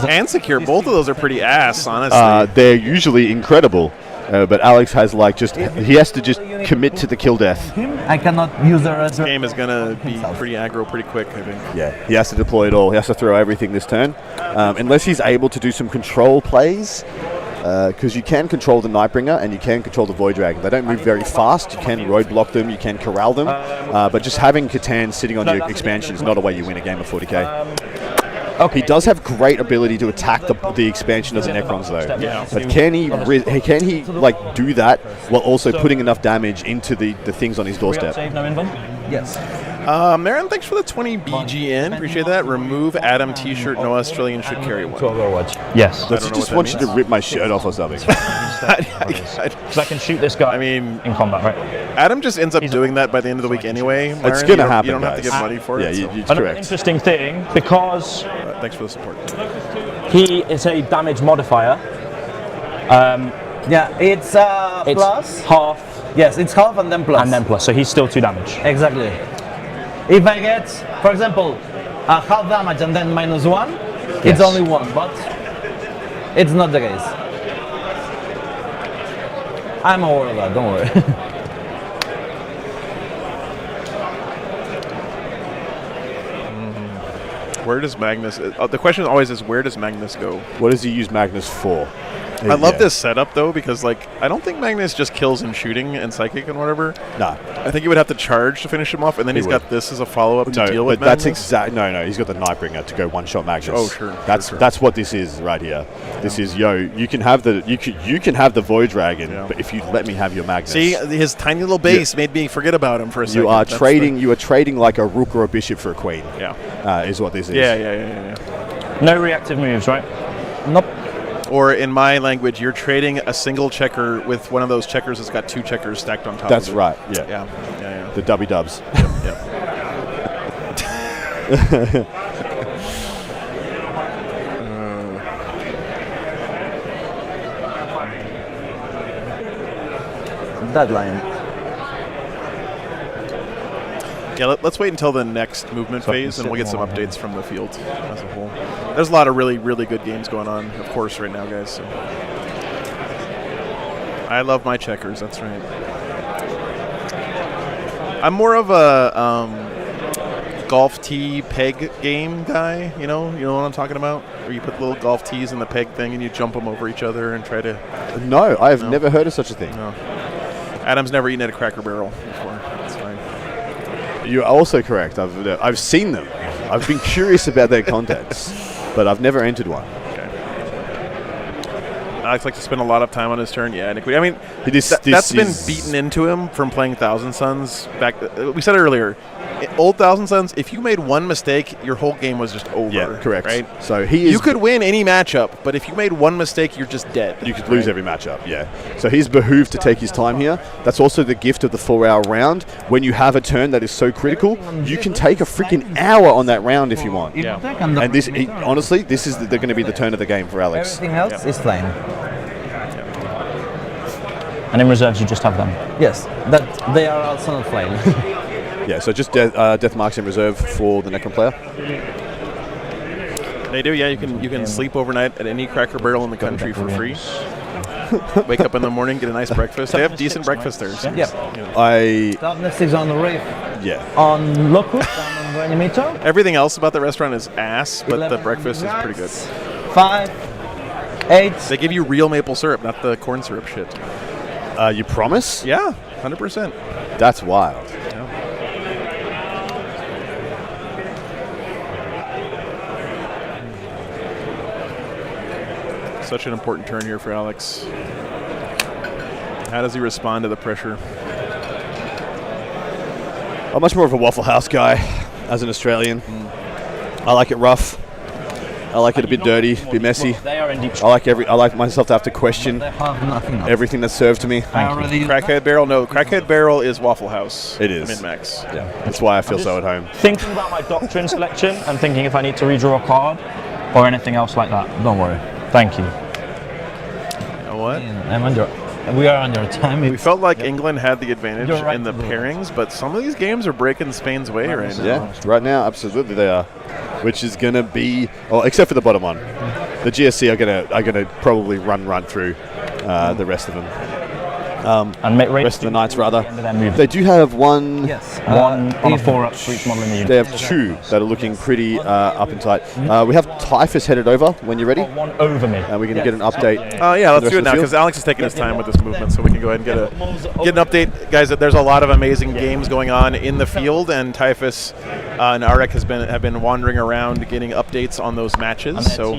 And secure. Both of those are pretty ass, honestly. They're usually incredible. But Alex has he has to just commit to the kill death. I cannot use the rest. This game is going to be pretty aggro pretty quick, I think. Yeah, he has to deploy it all. He has to throw everything this turn. Unless he's able to do some control plays, because you can control the Nightbringer and you can control the Void Dragon. They don't move very fast. You can roadblock them, you can corral them. But just having Catan sitting on your expansion is not a way you win a game of 40k. He does have great ability to attack the expansion of the Necrons, though. Yeah. But can he like do that while also putting enough damage into the things on his doorstep? Save, no invent? Yes. Marin, thanks for the 20 BGN. Appreciate that. Remove Adam T-shirt. No Australian should carry one. To Overwatch. Yes. Does he just want you to rip my shirt off or something? Because I can shoot this guy in combat, right? Adam just ends up doing that by the end of the week anyway. It's Myron. going to happen, You don't have to guys. give money for it. Yeah, so. you're Another correct. interesting thing, because Thanks for the support. he is a damage modifier. Yeah, it's It's plus. half Yes, it's half and then plus. and then plus, so he's still 2 damage. Exactly. If I get, for example, a half damage and then -1, it's only 1, but it's not the case. I'm aware of that, don't worry. Where does Magnus... the question always is, where does Magnus go? What does he use Magnus for? I love this setup, though, because, like, I don't think Magnus just kills in shooting and psychic and whatever. No. I think he would have to charge to finish him off, and then he's got this as a follow-up to deal with but that's Magnus. No, he's got the Nightbringer to go one-shot Magnus. Oh, sure. That's what this is right here. This is, you can have the Void Dragon, but if you let me have your Magnus. See, his tiny little base made me forget about him for a second. You are trading like a rook or a bishop for a queen. Yeah. Is what this is. Yeah. No reactive moves, right? Nope. Or in my language, you're trading a single checker with one of those checkers that's got 2 checkers stacked on top That's of it. right. Yeah. The dubby dubs. Yep. Deadline. Yeah, let's wait until the next movement phase, and we'll get some updates from the field as a whole. There's a lot of really, really good games going on, of course, right now, guys. So. I love my checkers, that's right. I'm more of a golf tee peg game guy? You know what I'm talking about? Where you put little golf tees in the peg thing and you jump them over each other and try to. No, I have never heard of such a thing. No. Adam's never eaten at a Cracker Barrel before. That's fine. You're also correct. I've seen them. I've been curious about their contents, but I've never entered one. Alex likes to spend a lot of time on his turn. Yeah, Nick. I mean, This that's been is- beaten into him from playing Thousand Suns back. We said it earlier. Old Thousand Suns, if you made one mistake, your whole game was just over. Yeah, correct. Right? So he is. You could win any matchup, but if you made one mistake, you're just dead. You could lose every matchup, yeah. So he's behooved to take his time here. That's also the gift of the 4-hour round. When you have a turn that is so critical, you can take a freaking hour on that round if you want. Yeah. And this, honestly, this is going to be the turn of the game for Alex. Everything else is flame. And in reserves, you just have them. Yes, that they are also not flame. Yeah, so just death marks in reserve for the Necron player. They do, yeah. You can sleep overnight at any Cracker Barrel in the country for free. Wake up in the morning, get a nice breakfast. They have decent breakfast there. So, Yep. Darkness is on the reef. Yeah. On Locust and on Reanimator. Everything else about the restaurant is ass, but the breakfast is pretty good. 5, 8. They give you real maple syrup, not the corn syrup shit. You promise? Yeah, 100%. That's wild. Such an important turn here for Alex. How does he respond to the pressure? I'm much more of a Waffle House guy as an Australian. I like it rough. I like it a bit dirty, a bit messy. They are in deep. I like myself to have to question They have nothing else. everything that's served to me. I already used that. Crackhead Barrel? No, Crackhead Barrel is Waffle House. It is. Min-max. Yeah, that's why I feel so at home. Thinking about my doctrine selection and thinking if I need to redraw a card or anything else like that. Don't worry. Thank you. You know what? We are on your time. We felt like England had the advantage You're right in the to do it. pairings, but some of these games are breaking Spain's way right now. Yeah, right now, absolutely they are. Which is going to be, except for the bottom one. The GSC are gonna probably run through the rest of them. And make Rest of the knights, rather. And then move. They do have one. Yes. One on a if- 4-up for each model in the unit. They have two that are looking pretty up and tight. We have Typhus headed over when you're ready. One over me. And we're going to get an update. Yeah, let's the do it rest of now the because field? Alex is taking his time with this movement, so we can go ahead and get an update, guys. There's a lot of amazing games going on in the field, and Typhus and Arek have been wandering around getting updates on those matches. So,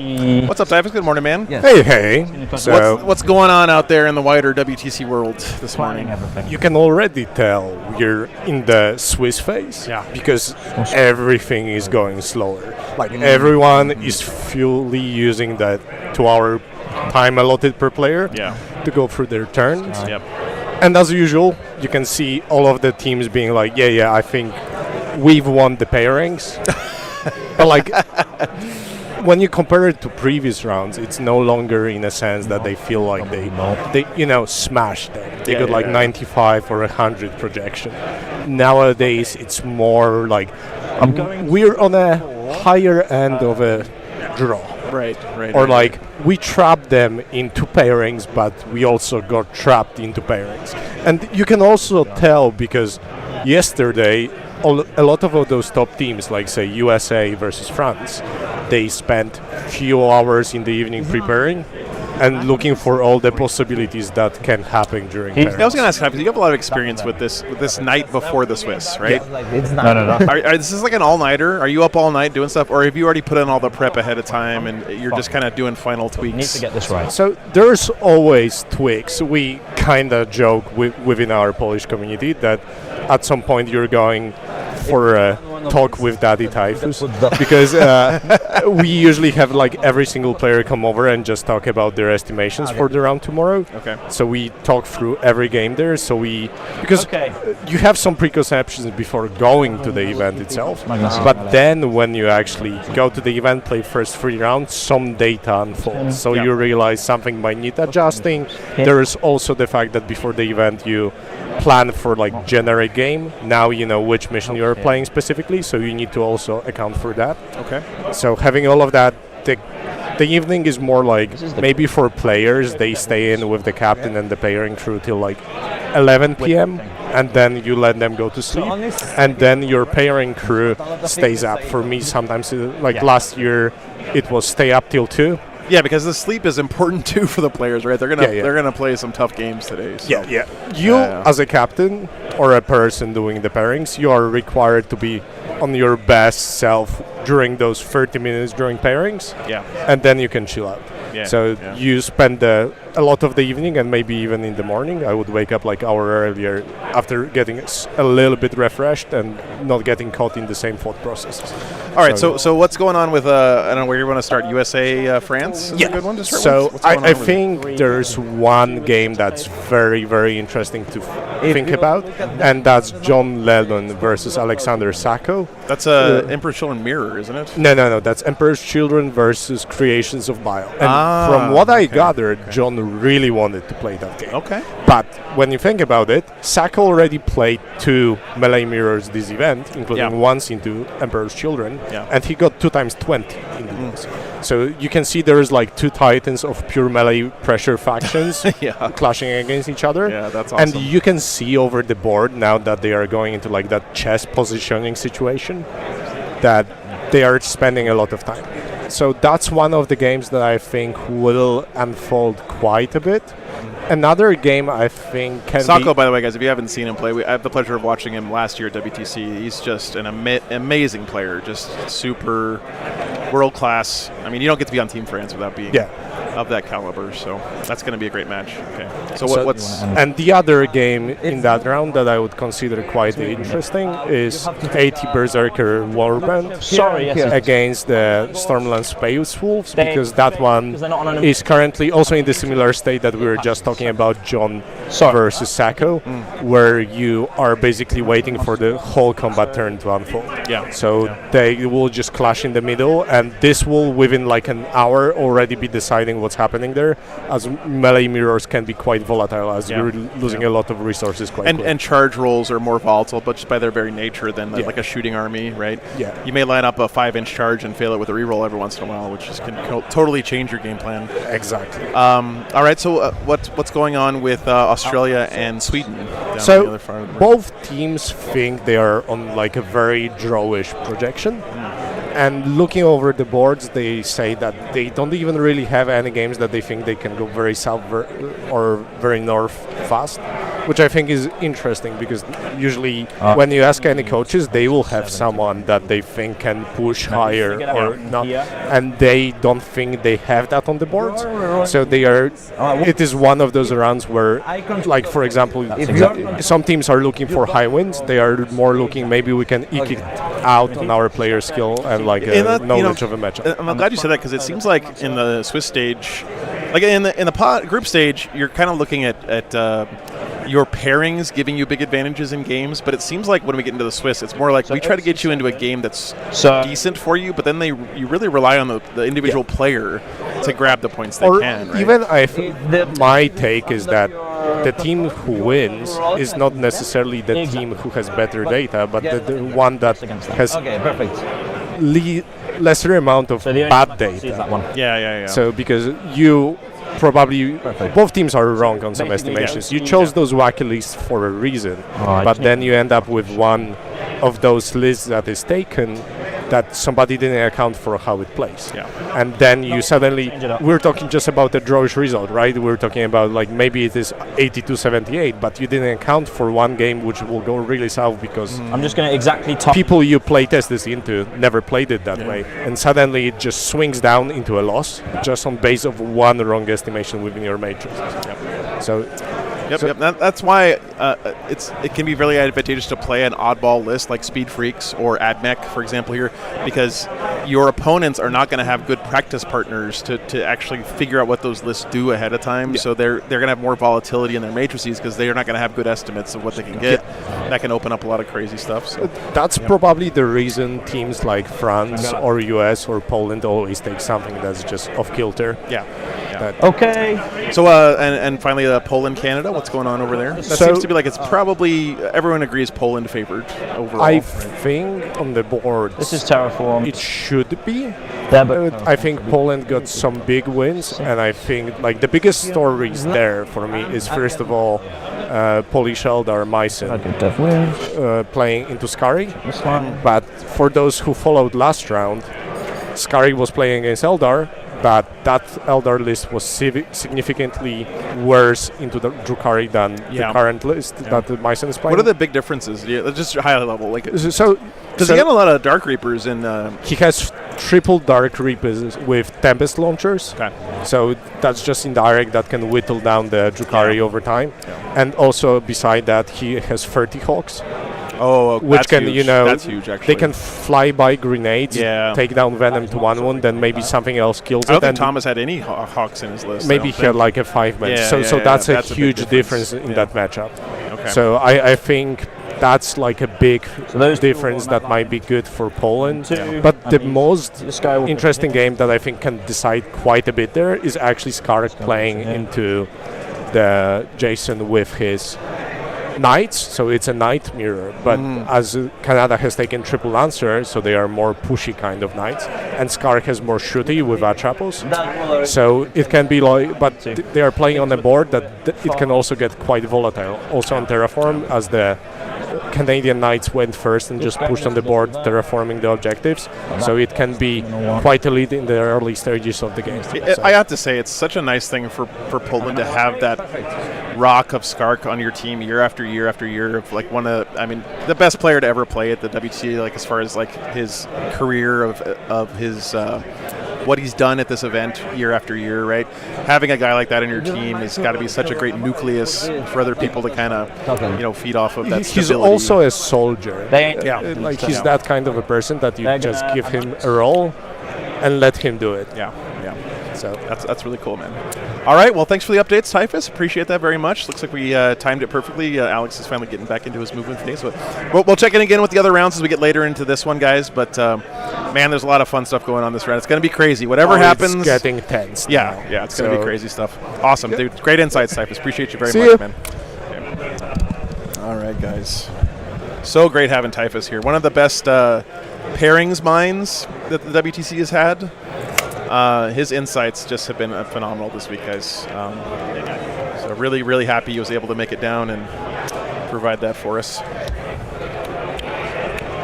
what's up, Typhus? Good morning, man. Yes. Hey. So What's going on out there in the wider WTC world this morning? Everything. you can already tell we're in the Swiss phase. Yeah. Because everything is going slower. Like everyone is fully using that 2-hour time allotted per player Yeah. to go through their turns. Yep. And as usual, you can see all of the teams being like, yeah, I think we've won the pairings. But like, when you compare it to previous rounds, it's no longer in a sense that they feel like they smashed them. They Yeah, got like yeah. 95 or 100 projection. Nowadays, it's more like I'm going. we're on a higher end of a draw. Right. Or like we trapped them into pairings, but we also got trapped into pairings. And you can also tell because yesterday a lot of those top teams, like say USA versus France, they spent few hours in the evening preparing and looking for all the possibilities that can happen during He's- I was pairings. going to ask, because you have a lot of experience with this night before the Swiss, right? Like, it's not. No. This is like an all-nighter. Are you up all night doing stuff, or have you already put in all the prep ahead of time and you're just kind of doing final tweaks? Need to get this right. So there's always tweaks. We kind of joke within our Polish community that at some point you're going for a talk with Daddy Typhus because we usually have like every single player come over and just talk about their estimations for the round tomorrow. Okay. So we talk through every game there. So because Okay. you have some preconceptions before going to the event itself, Magnus. but then when you actually go to the event, play first 3 rounds, some data unfolds. So Yeah. you realize something might need adjusting. There is also the fact that before the event you plan for like generate game. Now you know which mission you are playing specifically, so you need to also account for that. Okay. So having all of that, the evening is more like maybe for players they stay in with the captain and the pairing through till like 11 p.m. and then you let them go to sleep, and then your pairing crew stays up. For me, sometimes last year, it was stay up till 2. Yeah, because the sleep is important too for the players, right? They're gonna play some tough games today. So. You as a captain or a person doing the pairings, you are required to be on your best self during those 30 minutes during pairings. Yeah. And then you can chill out. Yeah. So you spend a lot of the evening and maybe even in the morning. I would wake up like an hour earlier after getting a little bit refreshed and not getting caught in the same thought process. All right, so what's going on with, I don't know where you want to start, USA, France? Is a good one to start so with? What's going I on with think there's one game that's very, very interesting to think about, and that's John Lennon versus Alexander Sacco. That's Emperor's Children Mirror, isn't it? No, that's Emperor's Children versus Creations of Bile. And from what I gathered, John really wanted to play that game. Okay. But when you think about it, Sacco already played 2 melee mirrors this event, including once into Emperor's Children, and he got 2 times 20 in this. So you can see there's like 2 titans of pure melee pressure factions clashing against each other. Yeah, that's awesome. And you can see over the board now that they are going into like that chess positioning situation that they are spending a lot of time. So that's one of the games that I think will unfold quite a bit. Another game I think can Sacco, by the way, guys, if you haven't seen him play, I have the pleasure of watching him last year at WTC. He's just an amazing player, just super world-class. I mean, you don't get to be on Team France without being of that caliber, so that's going to be a great match. Okay. So what's... And the other game in that round that I would consider quite interesting is 80 Berserker Warband against the Stormland Space Wolves, because that one is currently also in the similar state that we were just talking about, John versus Sacco, where you are basically waiting for the whole combat turn to unfold. So they will just clash in the middle, and this will within like an hour already be deciding what's happening there, as melee mirrors can be quite volatile as you're losing a lot of resources quite quickly. And charge rolls are more volatile, but just by their very nature than like a shooting army, right? You may line up a 5-inch charge and fail it with a reroll every once in a while, which can totally change your game plan. Exactly. All right, so what's going on with Australia and Sweden? So both teams think they are on like a very drawish projection. And looking over the boards, they say that they don't even really have any games that they think they can go very south or very north fast, which I think is interesting, because usually when you ask any coaches, they will have someone that they think can push higher or not, and they don't think they have that on the boards. So they are. It is one of those rounds where, like for example, some teams are looking for high wins. They are more looking maybe we can eke it out on our player skill and like knowledge of a matchup. I'm glad you said that, because it seems like in the Swiss stage, like in the group stage, you're kind of looking at your pairings giving you big advantages in games, but it seems like when we get into the Swiss, it's more like we try to get you into a game that's decent for you, but then you really rely on the individual player to grab the points they can. Right? Even my take is that the team who wins is not necessarily the team who has better data, but the one that has lesser amount of bad data. So because you probably both teams are wrong on some estimations. You chose those wacky lists for a reason, but then you end up with one of those lists that is taken that somebody didn't account for how it plays. And then you suddenly, we're talking just about a drawish result, right? We're talking about like maybe it is 82-78, but you didn't account for one game which will go really south because I'm just going to people you play test this into never played it that way, and suddenly it just swings down into a loss just on base of one wrong estimation within your matrix. So That's why it can be really advantageous to play an oddball list like Speed Freaks or AdMech, for example, here, because your opponents are not going to have good practice partners to actually figure out what those lists do ahead of time. So they're going to have more volatility in their matrices because they are not going to have good estimates of what they can get. That can open up a lot of crazy stuff. So that's probably the reason teams like France or US or Poland always take something that's just off kilter. Okay. So and finally Poland, Canada. What's going on over there? That seems to be like it's probably everyone agrees Poland favored overall. I think on the board this is Terraform. It should be. I think Poland got some big wins, and I think like the biggest stories there for me is first of all Polish Eldar Mycen Okay, definitely. playing into Skari. This one. But for those who followed last round, Skari was playing against Eldar, but that Eldar list was significantly worse into the Drukhari than the current list that the Mycen is playing. What are the big differences? Yeah, just high level. Like, So does he have a lot of Dark Reapers in? he has triple Dark Reapers with Tempest launchers. Okay. So that's just indirect that can whittle down the Drukhari over time. Yeah. And also beside that, he has 30 Hawks. Oh, Which that's can, huge. that's huge actually. they can fly by grenades, take down Venom to one, then maybe something else kills it. I don't think and Thomas had any Hawks in his list. maybe he had like a 5-man. Yeah, so that's a that's a big huge difference. difference in that matchup. Okay. So I think that's like a big those difference that might be good for Poland. Two. But I the mean, most this guy will interesting game that I think can decide quite a bit there is actually Skark playing into the Jason with his Knights, so it's a Knight mirror, but as Canada has taken triple Lancer, so they are more pushy kind of Knights, and Skark has more shooty with Atropos, so it can be like, but they are playing on a board that it can also get quite volatile. Also on Terraform, as the Canadian Knights went first and just pushed on the board, terraforming the objectives, so it can be quite a lead in the early stages of the game. I have to say, it's such a nice thing for Poland to have that rock of Skark on your team year after year after year of like the best player to ever play at the WTC, like as far as like his career of his what he's done at this event year after year, right? Having a guy like that in your team has got to be such a great nucleus for other people to kind of feed off of that He's stability. also a soldier. Yeah. He's that kind of a person that you just give him a role and let him do it. Yeah. So that's really cool, man. All right, well, thanks for the updates, Typhus. Appreciate that very much. Looks like we timed it perfectly. Alex is finally getting back into his movement today, so we'll check in again with the other rounds as we get later into this one, guys. But man, there's a lot of fun stuff going on this round. It's going to be crazy. Whatever happens, it's getting tense. Yeah, it's going to be crazy stuff. Awesome, dude. Great insights, Typhus. Appreciate you very See much, ya. man. Okay. All right, guys. So great having Typhus here. One of the best pairings minds that the WTC has had. His insights just have been phenomenal this week, guys. So really, really happy he was able to make it down and provide that for us.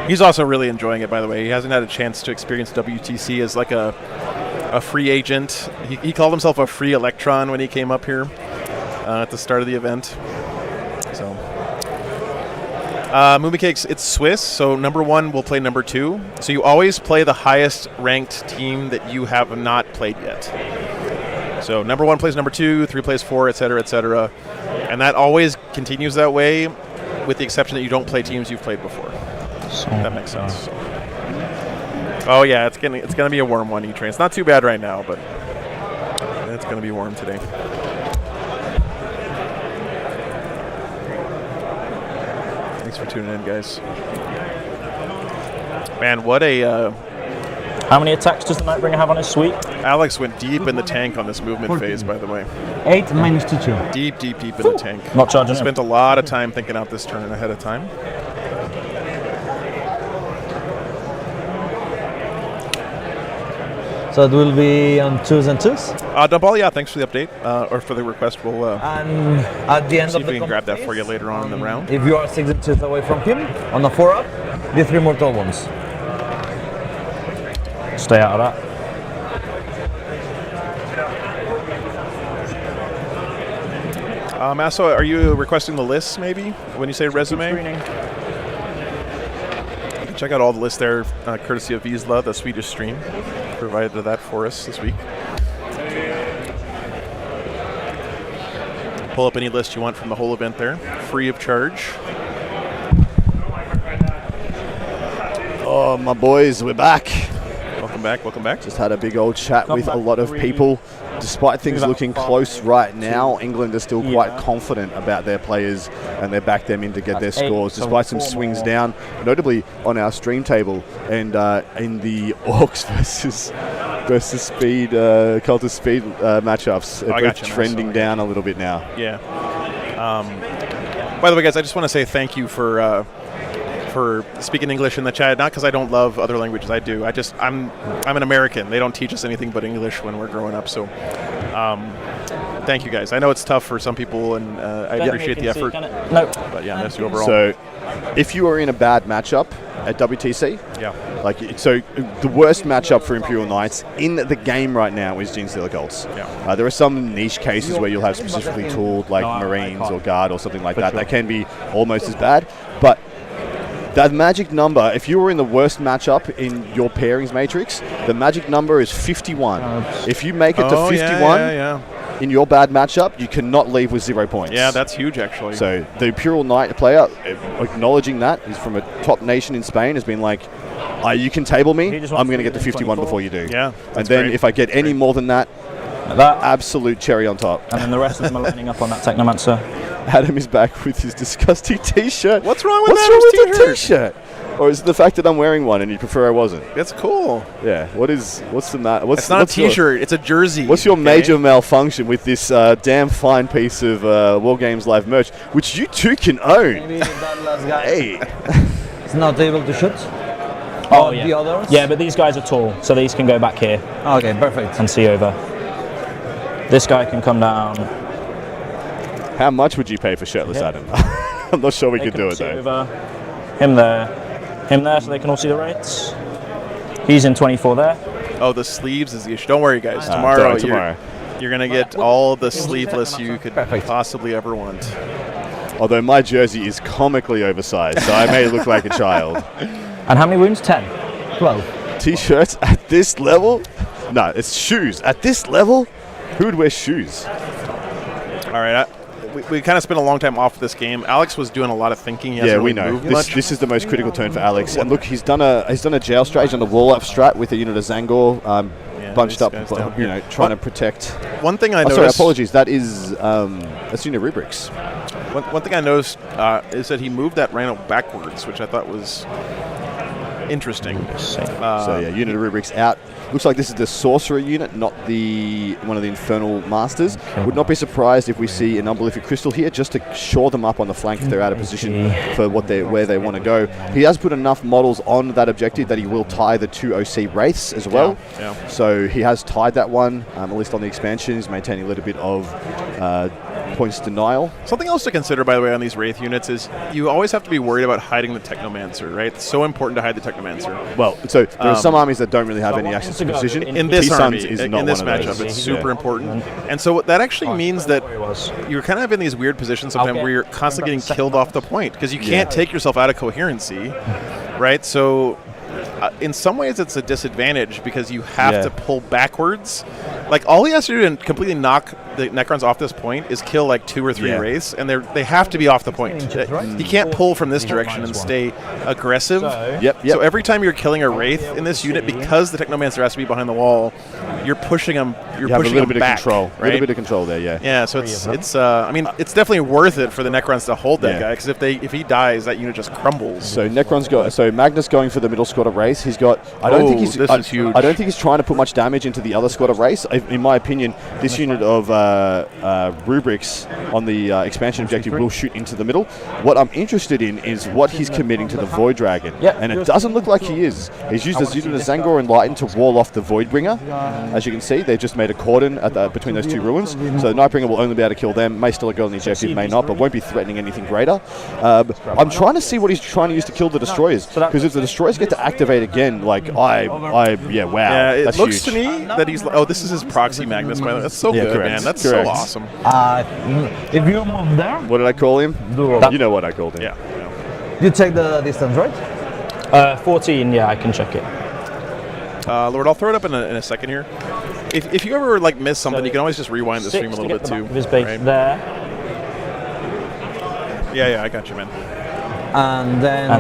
He's also really enjoying it, by the way. He hasn't had a chance to experience WTC as like a free agent. He called himself a free electron when he came up here at the start of the event. So, Movie Cakes, it's Swiss, so number one will play number two. So you always play the highest ranked team that you have not played yet. So number one plays number two, three plays four, etc., etc. And that always continues that way, with the exception that you don't play teams you've played before. That makes sense. So. Oh yeah, it's gonna be a warm one, E-Train. It's not too bad right now, but it's gonna be warm today. Thanks for tuning in, guys. Man, what a... How many attacks does the Nightbringer have on his suite? Alex went deep in the tank on this movement phase, by the way. 8 minus 2. Deep in the tank. Not charging Spent a lot of time thinking out this turn ahead of time. So it will be on 2s and 2s. Dumball, yeah, thanks for the update, or for the request. We'll And at the end see of if the we can grab that for you later on in the round. If you are 6 inches away from him, on a 4-up, the 3 mortal wounds. Stay out of that. Masso, are you requesting the lists maybe when you say resume? Check out all the lists there, courtesy of Wisla, the Swedish stream. Provided that for us this week. Pull up any list you want from the whole event there, free of charge. Oh, my boys, we're back. Welcome back, welcome back. Just had a big old chat with a lot of people. Despite things looking close right now, England are still quite confident about their players, and they back them in to get their scores, despite some swings down, notably on our stream table and in the Orcs versus Speed, Cult of Speed matchups. They're both trending down a little bit now. Yeah. By the way, guys, I just want to say thank you for speaking English in the chat. Not because I don't love other languages, I do. I'm an American. They don't teach us anything but English when we're growing up. So Thank you, guys. I know it's tough for some people, and I appreciate the effort. No. But yeah, nice overall. So, if you are in a bad matchup at WTC, yeah. The worst matchup for Imperial Knights in the game right now is Genestealer Cults. Yeah. There are some niche cases where you'll have specifically tooled like Marines or Guard or something like that. That can be almost as bad, but that magic number, if you were in the worst matchup in your pairings matrix, the magic number is 51. If you make it to 51 in your bad matchup, you cannot leave with 0 points. Yeah, that's huge, actually. So the Imperial Knight player, acknowledging that, is from a top nation in Spain, has been like, you can table me, I'm going to get to 51 before you do. Yeah, and then if I get any more than that, absolute cherry on top. And then the rest of them are lining up on that Technomancer. Adam is back with his disgusting t-shirt. What's wrong with the t-shirt? Or is it the fact that I'm wearing one and you prefer I wasn't? That's cool. Yeah. What's the matter? It's not a t-shirt. It's a jersey. What's your major malfunction with this damn fine piece of War Games Live merch, which you too can own? Maybe that last guy Hey. is not able to shoot. Oh, yeah. The others? Yeah, but these guys are tall, so these can go back here. Okay, perfect. And see over. This guy can come down. How much would you pay for shirtless Adam? I'm not sure we could do it see though. Over. Him there, so they can all see the rates. He's in 24 there. Oh, the sleeves is the issue. Don't worry, guys. Tomorrow, tomorrow. You're going to get all the sleeveless you could possibly ever want. Although my jersey is comically oversized, so I may look like a child. And how many wounds? 10. 12. T-shirts at this level? No, it's shoes. At this level? Who would wear shoes? All right. We kind of spent a long time off this game. Alex was doing a lot of thinking. He hasn't we really know. moved much. This is the most critical turn for Alex. And look, he's done a jail strat. He's done a wall up strat with a unit of Zangor, bunched up, trying to protect. One thing I noticed. Sorry, apologies. That is that's unit rubrics. One thing I noticed is that he moved that rhino backwards, which I thought was interesting. Unit of rubrics out. Looks like this is the sorcerer unit, not one of the infernal masters. Would not be surprised if we see an unbelievable crystal here, just to shore them up on the flank if they're out of position for where they want to go. He has put enough models on that objective that he will tie the 2 OC wraiths as well. Yeah. So he has tied that one, at least on the expansion. He's maintaining a little bit of points denial. Something else to consider, by the way, on these Wraith units is you always have to be worried about hiding the Technomancer, right? It's so important to hide the Technomancer. Well, so there are some armies that don't really have any access to precision. In this army, is in not this one of matchup, those. it's super important. And so that actually means that you're kind of in these weird positions sometimes where you're constantly getting killed off the point because you can't take yourself out of coherency, right? So in some ways it's a disadvantage because you have to pull backwards. Like all he has to do to completely knock the Necrons off this point is kill like 2 or 3 wraiths, and they have to be off the point. He can't pull from this direction and stay aggressive. So every time you're killing a wraith in this unit, because the Technomancer has to be behind the wall, you're pushing him. You're pushing him back. Control. Right? A little bit of control there. Yeah. So it's. I mean, it's definitely worth it for the Necrons to hold that guy because if he dies, that unit just crumbles. So Magnus going for the middle squad of race. He's got. I don't think he's trying to put much damage into the other squad of race. In my opinion, this unit of rubrics on the expansion objective will shoot into the middle. What I'm interested in is what he's committing to the Void Dragon, and it doesn't look like he is. He's used his unit of Zangor and Lighten to wall off the Voidbringer. As you can see, they've just made a cordon between those 2 ruins, so the Nightbringer will only be able to kill them. May still go on the objective, may not, but won't be threatening anything greater. I'm trying to see what he's trying to use to kill the destroyers, because if the destroyers get to activate again, wow. Yeah, it looks huge. to me that he's. Oh, this is his proxy Magnus. By the way, that's so good, correct. man. That's Correct. so awesome. If you move there, What did I call him? You know what I called him. Yeah. you check the distance, right? 14. Yeah, I can check it. Lord, I'll throw it up in a second here. If you ever miss something, you can always just rewind the stream a little bit too. His base there. Yeah, I got you, man. And then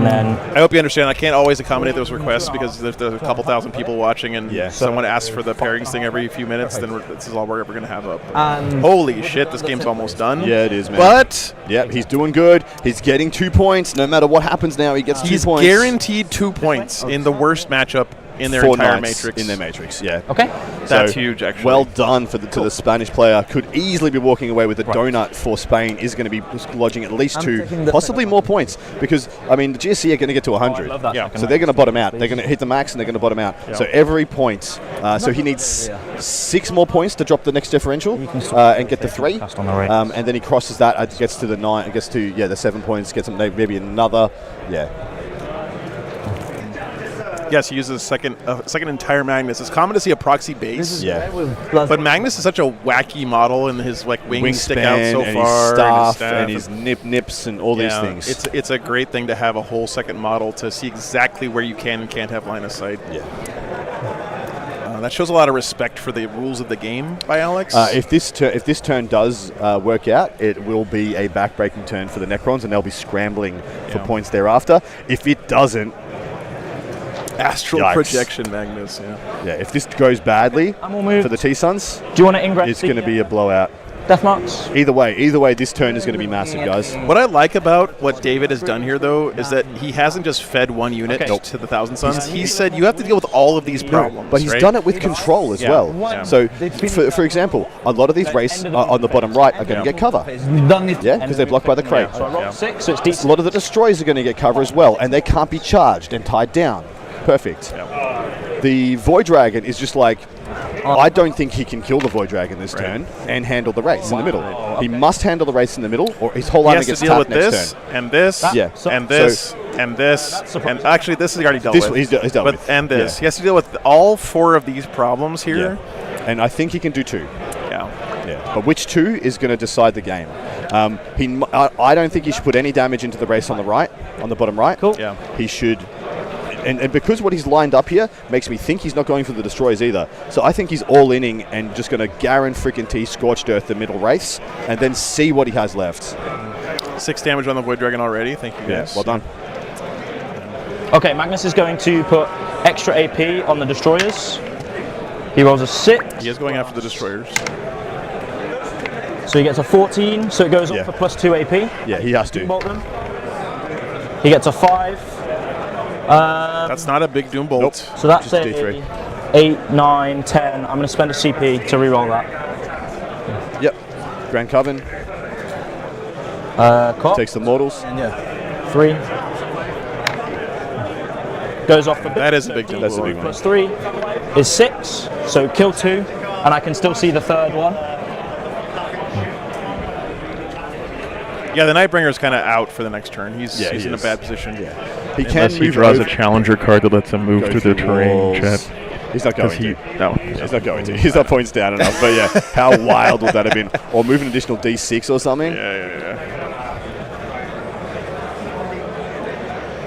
I hope you understand. I can't always accommodate those requests because if there's a couple thousand people watching and someone asks for the pairings thing every few minutes, then this is all we're ever going to have up. And holy shit, this game's almost done. Yeah, it is, man. But he's doing good. He's getting 2 points. No matter what happens now, he gets 2 points. He's guaranteed 2 points in the worst matchup in their 4 entire knights matrix. in their matrix. Yeah. Okay. That's So, huge, actually. Well done to the Spanish player. Could easily be walking away with a donut for Spain. Is going to be lodging at least I'm 2, taking the possibly second more points, because I mean the GSC are going to get to 100. love that Yeah. second So they're one. going to bottom out. They're going to hit the max and they're going to bottom out. So every point. So he needs 6 more points to drop the next differential and get to 3. Cast on the right. And then he crosses that. Gets to the 9. Gets to the 7 points. Gets maybe another. Yeah. Yes, he uses second entire Magnus. It's common to see a proxy base. Yeah. But Magnus is such a wacky model, and his wings stick out so and far. his staff and his nips and all these things. It's a great thing to have a whole second model to see exactly where you can and can't have line of sight. Yeah. That shows a lot of respect for the rules of the game by Alex. If this turn does work out, it will be a backbreaking turn for the Necrons, and they'll be scrambling for points thereafter. If it doesn't, Astral Yikes. projection, Magnus. Yeah. if this goes badly I'm all moved. for the T-Suns, Do you want to ingress? it's going to be a blowout. Death marks. Either way, this turn is going to be massive, guys. What I like about what David has done here, though, is that he hasn't just fed one unit Okay. to the Thousand Suns. He said you have to deal with all of these problems. But he's right? done it with control as Yeah. well. Yeah. So, for example, a lot of these races on the bottom right are going to get cover. Done it. Yeah, because they're blocked by the crate. So I rolled 6, so it's A decent. lot of the destroyers are going to get cover as well, and they can't be charged and tied down. Perfect. The Void Dragon is just like, I don't think he can kill the Void Dragon this turn and handle the race in the middle. He must handle the race in the middle, or his whole He army has to gets deal with tapped next this turn. and this Yeah. and this and this and actually this is already dealt This with. he's dealt but with. and this. Yeah. He has to deal with all 4 of these problems here. Yeah. And I think he can do 2. Yeah. Yeah. But which 2 is going to decide the game? I don't think he should put any damage into the race on the right, on the bottom right. Cool. Yeah. He should. And because what he's lined up here makes me think he's not going for the destroyers either. So I think he's all-inning and just going to guarantee Scorched Earth the middle race and then see what he has left. 6 damage on the Void Dragon already. Thank you guys. Well done. Okay, Magnus is going to put extra AP on the destroyers. He rolls a 6, He is going after the destroyers. so he gets a 14. So it goes Yeah. on for plus 2 AP. Yeah, he has to. Bolt them. He gets a 5. That's not a big Doom Bolt. Nope. So that's Just a D3. 8, 9, 10. I'm going to spend a CP to reroll that. Yep. Grand Coven Cop. takes the mortals. 3. Goes off for That is a big Doom That's a Bolt. big one. plus 3 is 6. So kill 2, and I can still see the third one. Yeah, the Nightbringer is kind of out for the next turn. He's Yeah, in he a is. bad position. He can Unless he move draws over, a challenger card that lets him move go through the terrain. walls. Chat. He's not going Because he, to. no. He's not going to. He's not points down enough. But yeah, how wild would that have been? Or move an additional D6 or something? Yeah.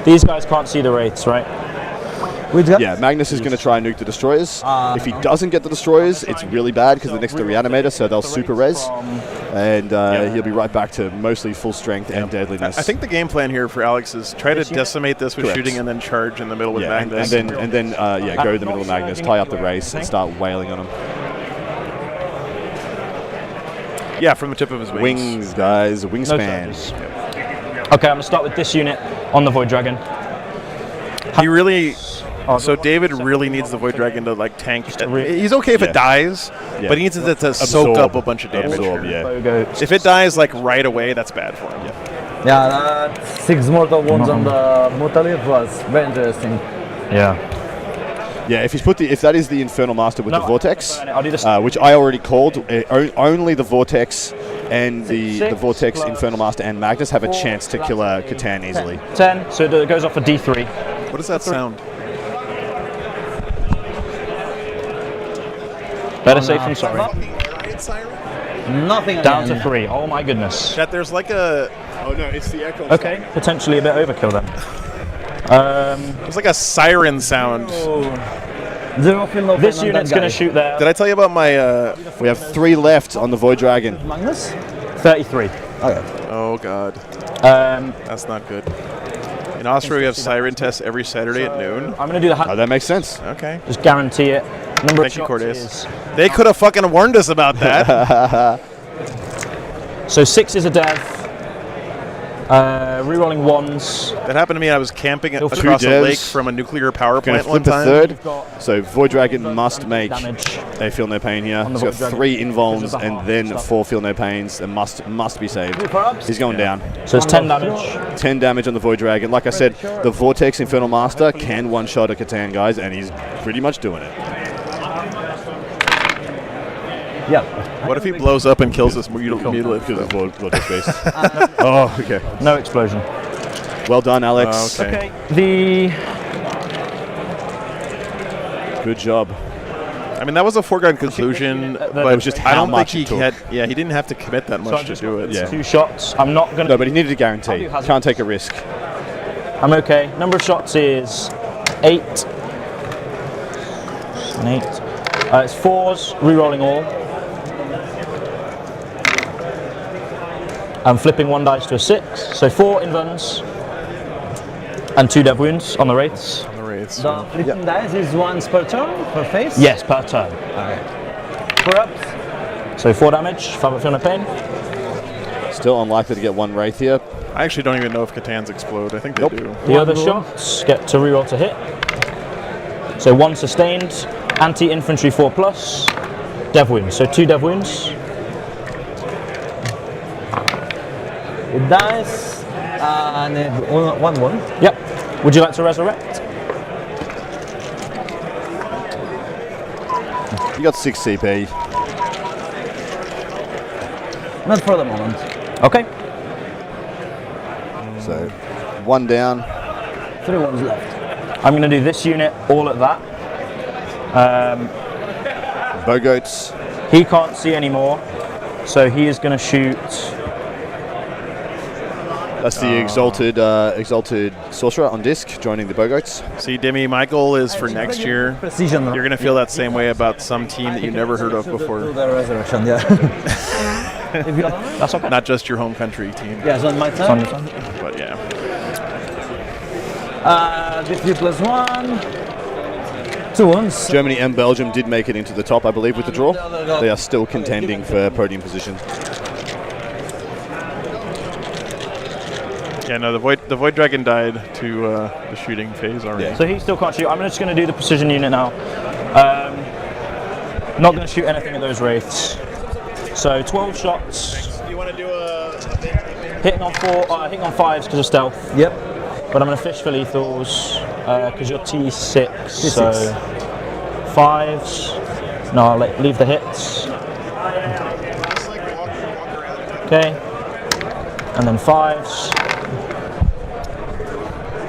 These guys can't see the wraiths, right? Yeah, Magnus is going to try and nuke the destroyers. If he doesn't get the destroyers, it's really bad because they're next to the reanimator, so they'll super res, and he'll be right back to mostly full strength and deadliness. I think the game plan here for Alex is try to decimate this with Correct. shooting and then charge in the middle with yeah, Magnus. and then go to the middle of Magnus, tie up the race, and start wailing on him. Yeah, from the tip of his wings. Wings, guys, No wingspan. charges. Okay, I'm going to start with this unit on the Void Dragon. He really. So David really needs the Void Dragon to like tank. He's okay if Yeah. it dies, Yeah. but he needs it to soak up a bunch of damage. Absorb, yeah. Bogo. If it dies like right away, that's bad for him. Yeah, that 6 mortal wounds on the Mutalith was very interesting. Yeah. Yeah, if that is the Infernal Master with No, the Vortex, I'll do this. which I already called, only the Vortex and the Six Vortex, plus Infernal Master, and Magnus have a chance to kill Catan easily. 10, so it goes off for D3. What does that sound? Better safe than sorry. Nothing Down to again. 3. Oh my goodness. Chat, there's like a Oh no, it's the Echo. Okay, potentially a bit overkill then. there's like a siren sound. Zero feel no This pain on unit's that going guy. to shoot there. Did I tell you about my? We have 3 left on the Void Dragon. Magnus? 33. Oh god, Um, that's not good. In Austria, we have siren tests every Saturday at noon. I'm going to do the Oh, that makes sense. Okay. just guarantee it. Number Thank you, of shots Cordes. is, They could have fucking warned us about that. so 6 is a death. Rerolling ones. That happened to me. I was camping Two across a devs. lake from a nuclear power Going to plant one flip a time. third. You've got So Void Dragon must make damage. a feel no pain here. On the He's got Void Dragon. 3 invulns Because of the and heart then stuff. 4 feel no pains and must be saved. Power-ups. He's going down. So it's 10 damage. 10 damage on the Void Dragon. Like I said, the Vortex Infernal Master can one-shot a Catan, guys, and he's pretty much doing it. Yeah. What if he blows up and kills this mutilated? Because of Vortex Beast. Oh, okay. No explosion. Well done, Alex. Okay. The Good job. I mean, that was a foregone conclusion, but It was just I how don't much think it he took. had. Yeah, he didn't have to commit that so much I've to just do got it. Yeah. 2 shots. I'm not gonna. No, but he needed a I'll guarantee. do hazard. Can't take a risk. I'm okay. Number of shots is 8. An 8. It's 4s. Rerolling all. I'm flipping 1 dice to a 6. So 4 invulns and 2 dev wounds on the wraiths. On the raids. The flipping dice is once per turn per phase. Yes, per turn. Power-ups. So 4 damage. 5 feel no pain. Still unlikely to get 1 Wraith here. I actually don't even know if Catans explode. I think they do. The other shots get to reroll to hit. So 1 sustained, anti-infantry 4+, dev wounds. So 2 dev wounds. It dies. And it, one wound. Yep. Would you like to resurrect? You got 6 CP. Not for the moment. Okay. So 1 down. 3 wounds left. I'm going to do this unit all at that. Bogoats. He can't see anymore, so he is going to shoot. That's the exalted sorcerer on disc joining the Bogoats. See, Demi, my goal is for next year. Precision. You're going to feel that same way about some team that you never heard of To before. the resurrection, yeah. If you don't know. That's okay. Not just your home country team, Yeah, so on my It's on turn. your turn. but yeah. D3 +1. 2 wounds. Germany and Belgium did make it into the top, I believe, with the draw. They are still contending for podium position. Yeah, no, the Void Dragon died to the shooting phase already. Yeah. So he still can't shoot. I'm just going to do the precision unit now. Not going to shoot anything at those wraiths. So 12 shots. Do you want to do a Hitting on 5s because of stealth. Yep. But I'm going to fish for lethals because you're T6. So 5s. No, I'll leave the hits. Okay. And then 5s.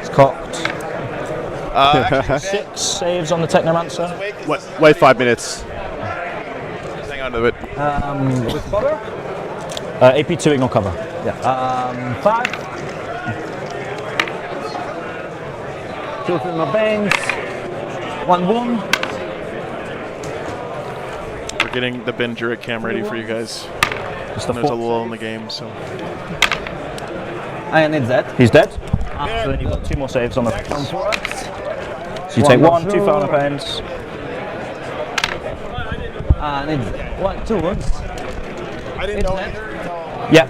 It's cocked. 6 saves on the Technomancer. Wait 5 minutes. hang on to it? With cover? AP2 ignore cover. Yeah. 5. 2 from my veins. 1 wound. We're getting the Ben Jurek cam ready for you guys. Just the There's a 4. lull in the game, so I need that. He's dead. So then you've got 2 more saves on the. So you take 1, 2 Fountain Pains. I need 1, 2 wounds. I didn't know. Yep.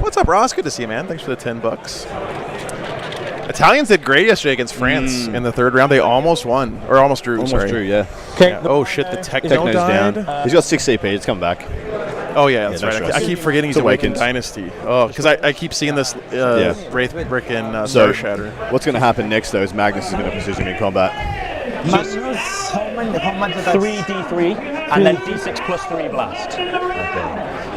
What's up, Ross? Good to see you, man. Thanks for the $10. Italians did great yesterday against France in the 3rd round. They almost won, or almost drew. Almost sorry. drew, yeah. Okay. Yeah. Oh shit, the Techno Techno's died. down. He's got 6 CP. It's come back. Oh yeah, that's no right. stress. I keep forgetting he's It's Awakened Awakened. Dynasty. Oh, because I keep seeing this Wraith Brick and So, Star Shatter. what's going to happen next, though, is Magnus is going to position in combat. Magnus, how much is that? 3d3 and then d6 plus 3 blast.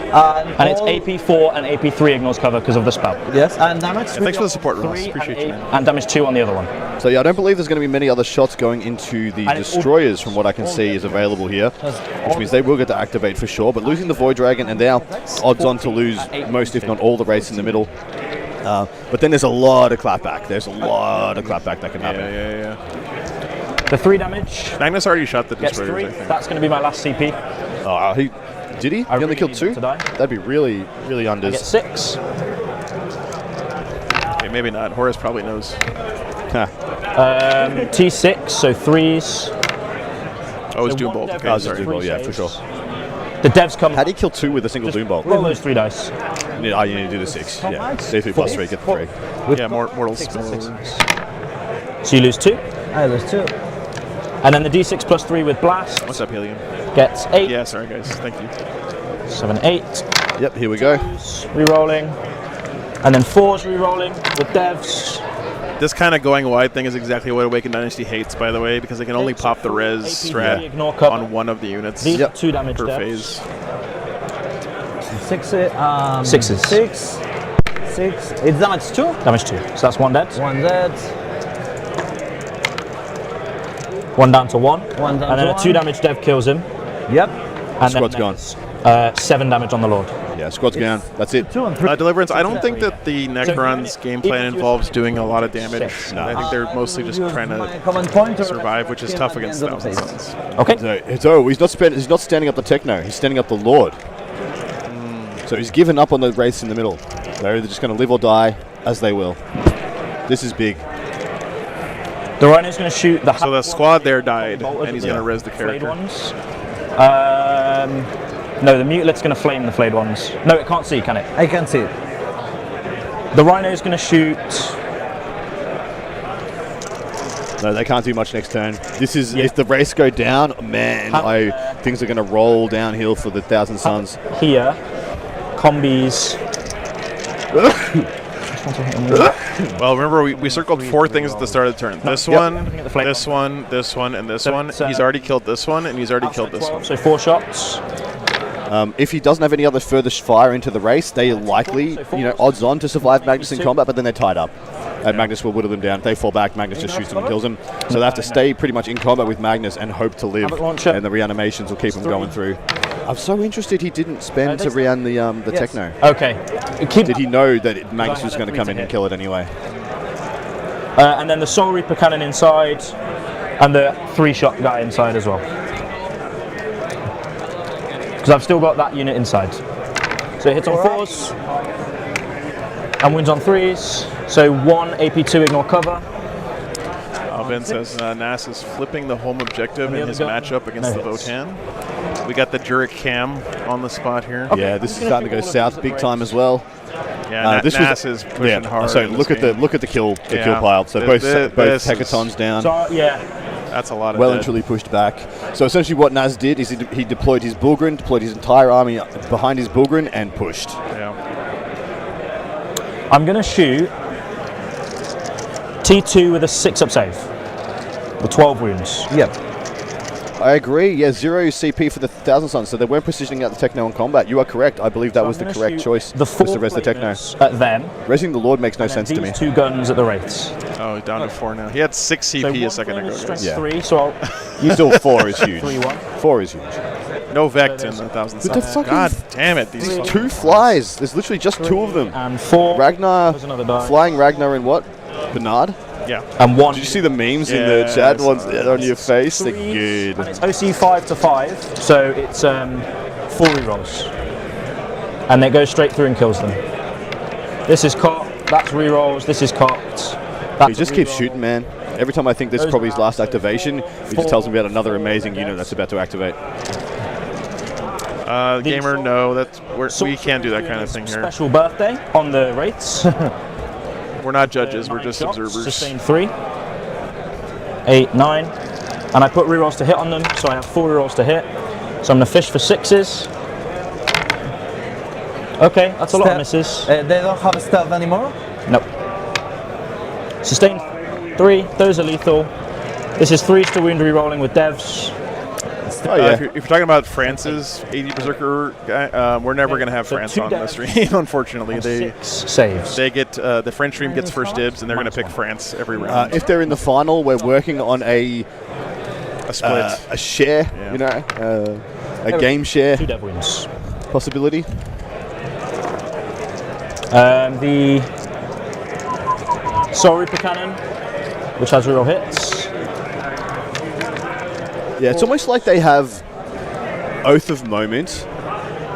And And it's all- AP4 and AP3 ignores cover because of the spell. Yes, and damage. Yeah, thanks for the support, Ross. 3 Appreciate and you, 8 man. and damage 2 on the other one. So, yeah, I don't believe there's going to be many other shots going into the And it's all- destroyers from what I can see is available here, which means they will get to activate for sure. But losing the Void Dragon, and now odds on to lose most, if not all, the race in the middle. But then there's a lot of clapback. There's a lot of clapback that can happen. Yeah. The 3 damage Magnus already shot the gets destroyers, 3. I think. That's going to be my last CP. Did he? He I only really killed need 2? him to die. That'd be really, really I get unders. 6. Okay, maybe not. Horace probably knows. T6, so 3s. Oh, it's So Doom one Bolt. dev Okay, wound, sorry. sorry. Doom Bolt, 3 yeah, for saves. sure. The devs come. How do you kill 2 with a single Doom Bolt? Roll those 3 dice. You need to do the 6. Yeah. D3 plus 3, get the 3. Yeah, mortal spells. So you lose 2. I lose 2. And then the d6 plus 3 with blast What's up, Helium? gets 8. Yeah, sorry guys. Thank you. 7, 8. Yep, here we go. Rerolling. And then 4's rerolling with devs. This kind of going wide thing is exactly what Awakened Dynasty hates, by the way, because they can only pop the res strat Ignore cover. on one of the units These are 2 damage per devs. phase. 6. Sixes. 6. 6. It's damage 2. Damage 2. So that's 1 dead. 1 dead. 1 down to 1. 1 down and then to a 2 1. damage dev kills him. Yep. And Squad's then gone. it's, 7 damage on the Lord. Yeah, squad's down. That's it. 2 and 3. Deliverance, I don't think that the Necron's game plan even if involves doing a lot of damage. Six. I think they're mostly just trying to command pointer. survive, which is tough against Thousand Suns. Okay. So he's not standing up the Techno, he's standing up the Lord. So he's given up on the race in the middle. They're either just going to live or die as they will. This is big. The Rhino's going to shoot the. So the squad there died, and he's going to res the flayed character. ones. No, the Mutilite's going to flame the flayed ones. No, it can't see, can it? I can see it. The Rhino's going to shoot. No, they can't do much next turn. This is if the race go down, man, things are going to roll downhill for the Thousand Suns. Here, combis. Well, remember, we circled 4 things at the start of the turn. This Yep. one, this one, this one, and this one. He's already killed this one, and he's already killed this one. So 4 shots. If he doesn't have any other further fire into the race, they are likely, odds on to survive Magnus in combat, but then they're tied up. And Magnus will whittle them down. If they fall back, Magnus just shoots them and kills them. So they have to stay pretty much in combat with Magnus and hope to live. And the reanimations will keep them going through. I'm so interested he didn't spend to rean the Techno. Okay. Did he know that Magnus was going to come in and kill it anyway? And then the Soul Reaper cannon inside, and the 3-shot guy inside as well. Because I've still got that unit inside. So it hits on 4s, and wins on 3s. So 1 AP2 ignore cover. Ben says Nas is flipping the home objective in his matchup against the Votan. We got the Jurek Cam on the spot here. Okay. Yeah, this is starting to go south big time as well. Yeah, Nas is pushing hard. So look at the kill pile. So both Hecatons down. So, yeah. That's a lot of well and truly pushed back. So essentially what Nas did is he deployed his Bulgrin, deployed his entire army behind his Bulgrin and pushed. Yeah. I'm going to shoot T2 with a 6-up save. With 12 wounds. Yep. I agree. Yeah, 0 CP for the Thousand Suns. So they weren't positioning out the Techno in combat. You are correct. I believe that was the correct choice. The 4 to res the Techno. At them. Resing the Lord makes no sense to me. 2 guns at the Wraiths. Oh, down to 4 now. He had 6 CP a second ago. Stress Yeah. 3, so Still 4 is huge. 3-1. 4 is huge. No Vect in the Thousand But the Suns. fucking God damn it. These 2 flies. There's literally just 2 of them. And 4. Ragnar, There's another die. flying Ragnar in what? Bernard? Yeah. And 1. Did you see the memes in the chat? I Ones saw that. on your face? They're And good. it's OC 5 to 5, so it's 4 rerolls. And it goes straight through and kills them. This is cocked, that's rerolls, this is cocked. He just keeps shooting, man. Every time I think this is probably his last activation, he just tells me about another amazing unit that's about to activate. Gamer, no, we can't do that kind of thing here. Special birthday on the Wraiths. We're not judges, we're 9 just shots, observers. Sustain 3, 8, 9, and I put rerolls to hit on them, so I have 4 rerolls to hit. So I'm going to fish for 6s. Okay, that's a lot of misses. They don't have a stealth anymore? Nope. Sustain 3, those are lethal. This is 3 to wound rerolling with devs. Oh, yeah. If you're talking about France's 80 Berserker guy, we're never going to have So France 2 on the devs. stream, unfortunately. They 6 saves. get the French stream gets first dibs, and they're going to pick France every round. If they're in the final, we're working on a split. a share, Yeah. a game share 2 dev wounds. possibility. The Soul Reaper cannon, which has reroll hits. Yeah, it's almost like they have Oath of Moment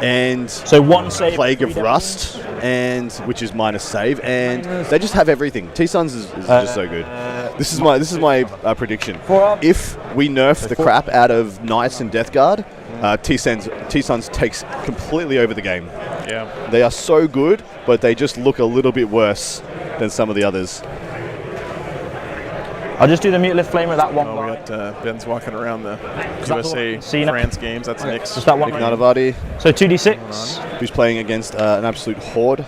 and So 1 save. Plague 3 of dev Rust, and which is minus save, and they just have everything. T-Suns is just so good. This is my prediction. If we nerf the crap out of Knights and Death Guard, T-Suns takes completely over the game. Yeah. They are so good, but they just look a little bit worse than some of the others. I'll just do the mute lift flamer at that one. Oh, we got Ben's walking around the that the USA France games. That's Nick's. Just that one. Nick Nadavati, So 2d6. who's playing against an absolute horde.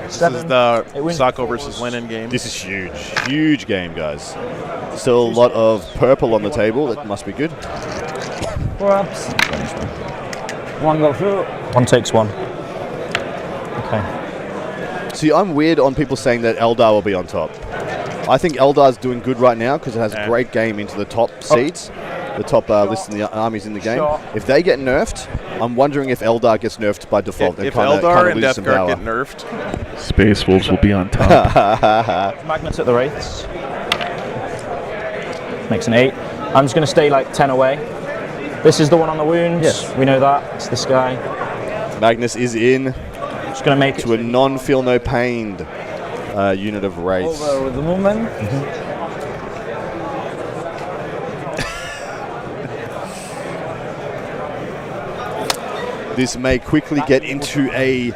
This is the Sacco versus Lennon game. This is huge. Huge game, guys. Still a lot of purple on the table. That must be good. 4 ups. 1 go through. One takes one. Okay. See, I'm weird on people saying that Eldar will be on top. I think Eldar's doing good right now because it has a great game into the top seeds, the top list in the armies in the game. Sure. If they get nerfed, I'm wondering if Eldar gets nerfed by default. If kinda Eldar and loses Death some Guard power. get nerfed, Space Wolves will be on top. Magnets at the wraiths. Makes an 8. I'm just going to stay like 10 away. This is the one on the wounds. Yes. We know that. It's this guy. Magnus is in Just going to make it to a non-feel no pain unit of wraiths. Over with the movement. This may quickly get into a...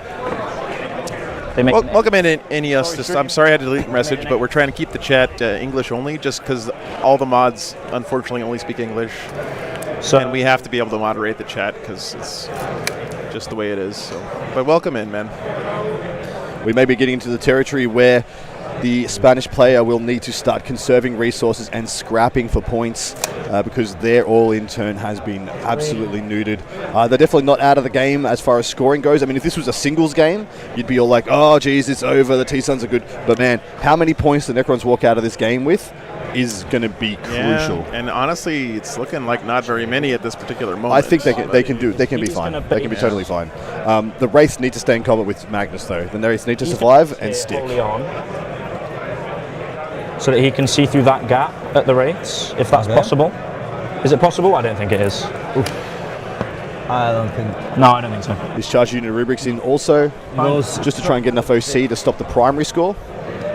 They make welcome in NES. I'm sorry I had to delete the message, but we're trying to keep the chat English only, just because all the mods unfortunately only speak English, so and we have to be able to moderate the chat because it's just the way it is. So, but welcome in, man. We may be getting into the territory where the Spanish player will need to start conserving resources and scrapping for points because their all-in turn has been absolutely neutered. They're definitely not out of the game as far as scoring goes. I mean, if this was a singles game, you'd be all like, oh, geez, it's over, the T-Suns are good. But, man, how many points the Necrons walk out of this game with is going to be crucial. And honestly, it's looking like not very many at this particular moment. I think they can be fine. They can be totally fine. The Wraiths need to stay in combat with Magnus, though. The Wraiths need to survive and stick. Fully on, so that he can see through that gap at the wraiths, if that's possible. Is it possible? I don't think it is. I don't think. No, I don't think so. This charge unit rubrics in also just to try and get enough OC to stop the primary score.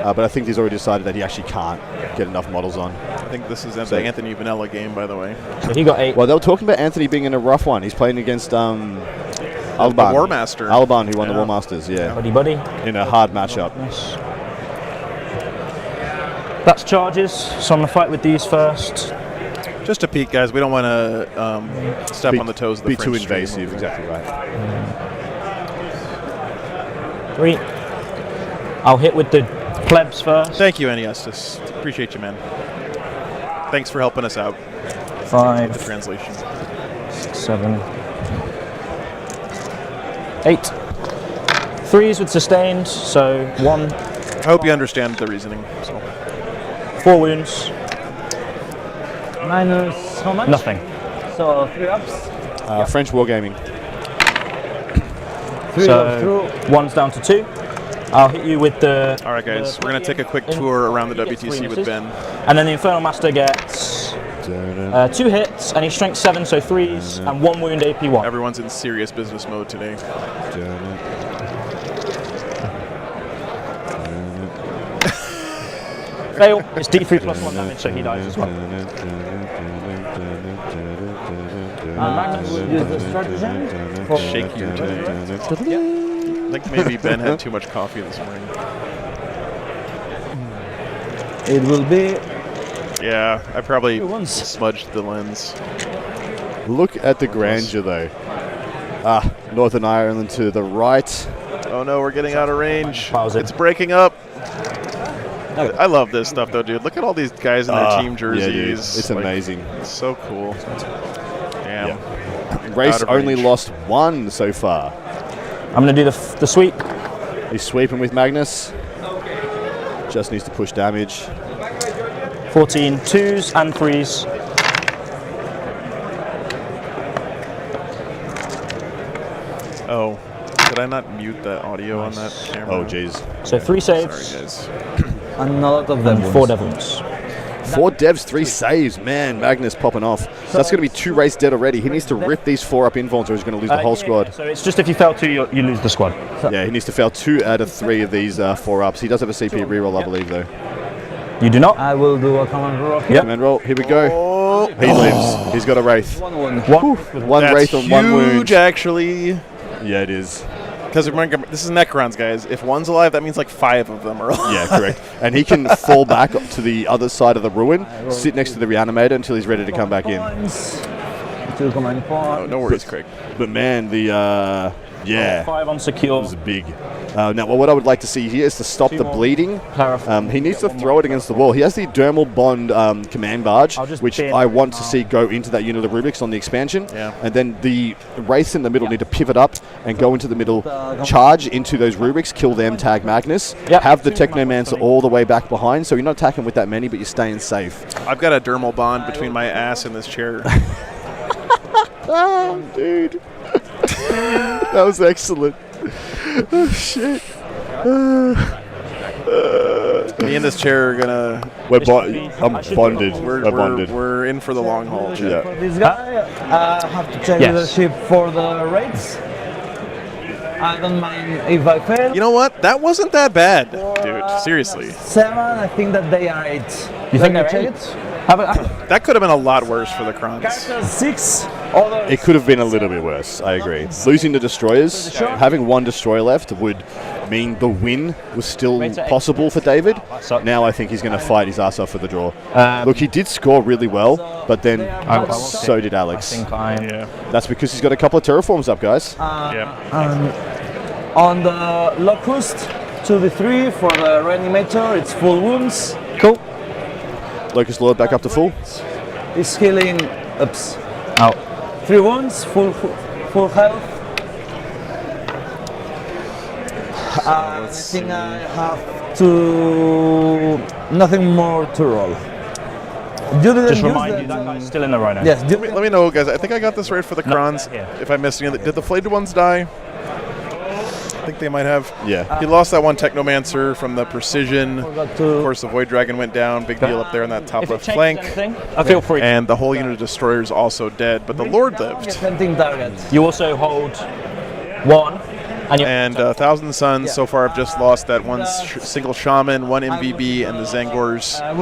But I think he's already decided that he actually can't get enough models on. I think this is the Anthony Vanilla game, by the way. So he got 8. Well, they were talking about Anthony being in a rough one. He's playing against Alban. War Master. Alban, who won the War Masters, yeah. Buddy. In a hard matchup. Yes. That's charges, so I'm going to fight with these first. Just a peek, guys. We don't want to step on the toes of the Be French too stream. invasive, exactly right. 3. I'll hit with the plebs first. Thank you, NES. Appreciate you, man. Thanks for helping us out. 5, The translation. 7, 8. 3s with sustained, so 1. I hope you understand the reasoning. So. 4 wounds. Minus how much? Nothing. So 3 ups. French Wargaming. 3 So through. 1's down to 2. I'll hit you with the... All right, guys. We're going to take a quick tour around the WTC with Ben. And then the Infernal Master gets 2 hits, and he's strength 7, so 3s, and 1 wound AP 1. Everyone's in serious business mode today. Fail. It's D3 plus 1 damage, so he dies as well. Magnus will use the stratagem. Shakier today. I think maybe Ben had too much coffee this morning. It will be. Yeah, I probably Once. smudged the lens. Look at the grandeur, though. Northern Ireland to the right. Oh no, we're getting out of range. Pause it. It's breaking up. I love this stuff, though, dude. Look at all these guys in their team jerseys. Yeah, dude. It's Like, amazing. It's so cool. Damn. Yeah. Race Out of only range. lost 1 so far. I'm going to do the sweep. He's sweeping with Magnus. Just needs to push damage. 14 2s and 3s. Oh, did I not mute the audio on that camera? Oh, jeez. So 3 saves Sorry, guys. And a lot of them. and 4 devils. 4 devs, 3 saves. Man, Magnus popping off. So that's going to be 2 race dead already. He needs to rip these 4 up invulns or he's going to lose the whole squad. So it's just if you fail 2, you lose the squad. Yeah, he needs to fail 2 out of 3 of these 4 ups. He does have a CP reroll, I believe, though. You do not. I will do a command roll here. Command roll. Here we go. Oh, He lives. He's got a wraith. One wound. One that's wraith on huge, one wound. actually. Yeah, it is. Because remember, this is Necrons, guys. If one's alive, that means like 5 of them are alive. Yeah, correct. And he can fall back to the other side of the ruin, sit next to the reanimator until he's ready to come back in. Points. 2 command points. No worries, Craig. But man, the yeah, 5 on secure. was big. Now, what I would like to see here is to stop the bleeding. He needs to throw it against the wall. He has the Dermal Bond command barge, which I want to see go into that unit of Rubik's on the expansion. Yeah. And then the wraiths in the middle need to pivot up and go into the middle, charge into those Rubik's, kill them, tag Magnus, have the Technomancer all the way back behind, so you're not attacking with that many, but you're staying safe. I've got a dermal bond between my ass and this chair. Oh, dude. That was excellent. Oh, shit. Me and this chair are gonna. I'm bonded. We're bonded. We're in for the long haul. Yeah. For this guy, I have to check Yes. leadership for the raids. I don't mind if I fail. You know what? That wasn't that bad, dude. Seriously. 7, I think that they are 8. You think Let me they're check 8? it. That could have been a lot worse for the Crons. Characters 6. Others. It could have been a little bit worse, I agree. Losing the destroyers, having one destroyer left would mean the win was still possible for David. Now I think he's going to fight his ass off for the draw. Look, he did score really well, but then so did Alex. Yeah. That's because he's got a couple of terraforms up, guys. On the Locust, 2v3 for the reanimator, it's full wounds. Cool. Locust Lord back up to full. It's healing. Oops. Out. 3 wounds, full health. I think I have to. Nothing more to roll. You didn't Just use remind the- you that guy's still in the rhino. Yes. Let me know, guys. I think I got this right for the Crons. yeah. If I missed any, did the flayed ones die? I think they might have. Yeah. He lost that one Technomancer from the precision. Forgot Of to. course, the Void Dragon went down. Big deal up there on that top If it left changes flank. anything, feel free. And the whole unit of destroyers also dead, but the Lord lived. Tempting target. You also hold 1, and you And Thousand Suns so far have just lost that one single Shaman, 1 MVB, and the Zangors. I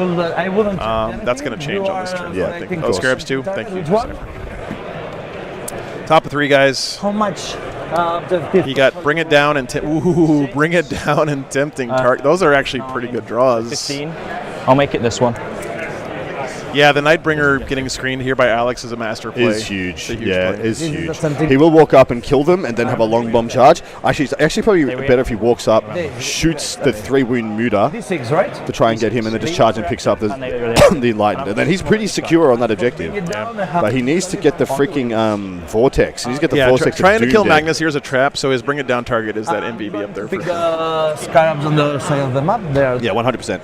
wouldn't. That's going to change on this turn. Yeah, I think. of Oh, course. Scarabs too. Thank you. Which one? Top of 3, guys. How much? Objective. He got Bring It Down and Bring It Down and Tempting Target. Those are actually pretty good draws. 15. I'll make it this one. Yeah, the Nightbringer getting screened here by Alex is a master play. Is huge. It's a huge Yeah, play. is This is huge. something- He will walk up and kill them and then have a long bomb charge. Actually, it's probably better if he walks up, shoots the 3 wound Muta D6, right? to try and get him, and then just charge and picks up the, the Enlightened. And then he's pretty secure on that objective. But he needs to get the freaking Vortex. He needs to get the Yeah, Vortex. trying to Doom kill deck. Magnus here is a trap, so his Bring It Down target is that MVB up there. For Pick sure. Scarabs on the other side of the map. There. Yeah, 100%.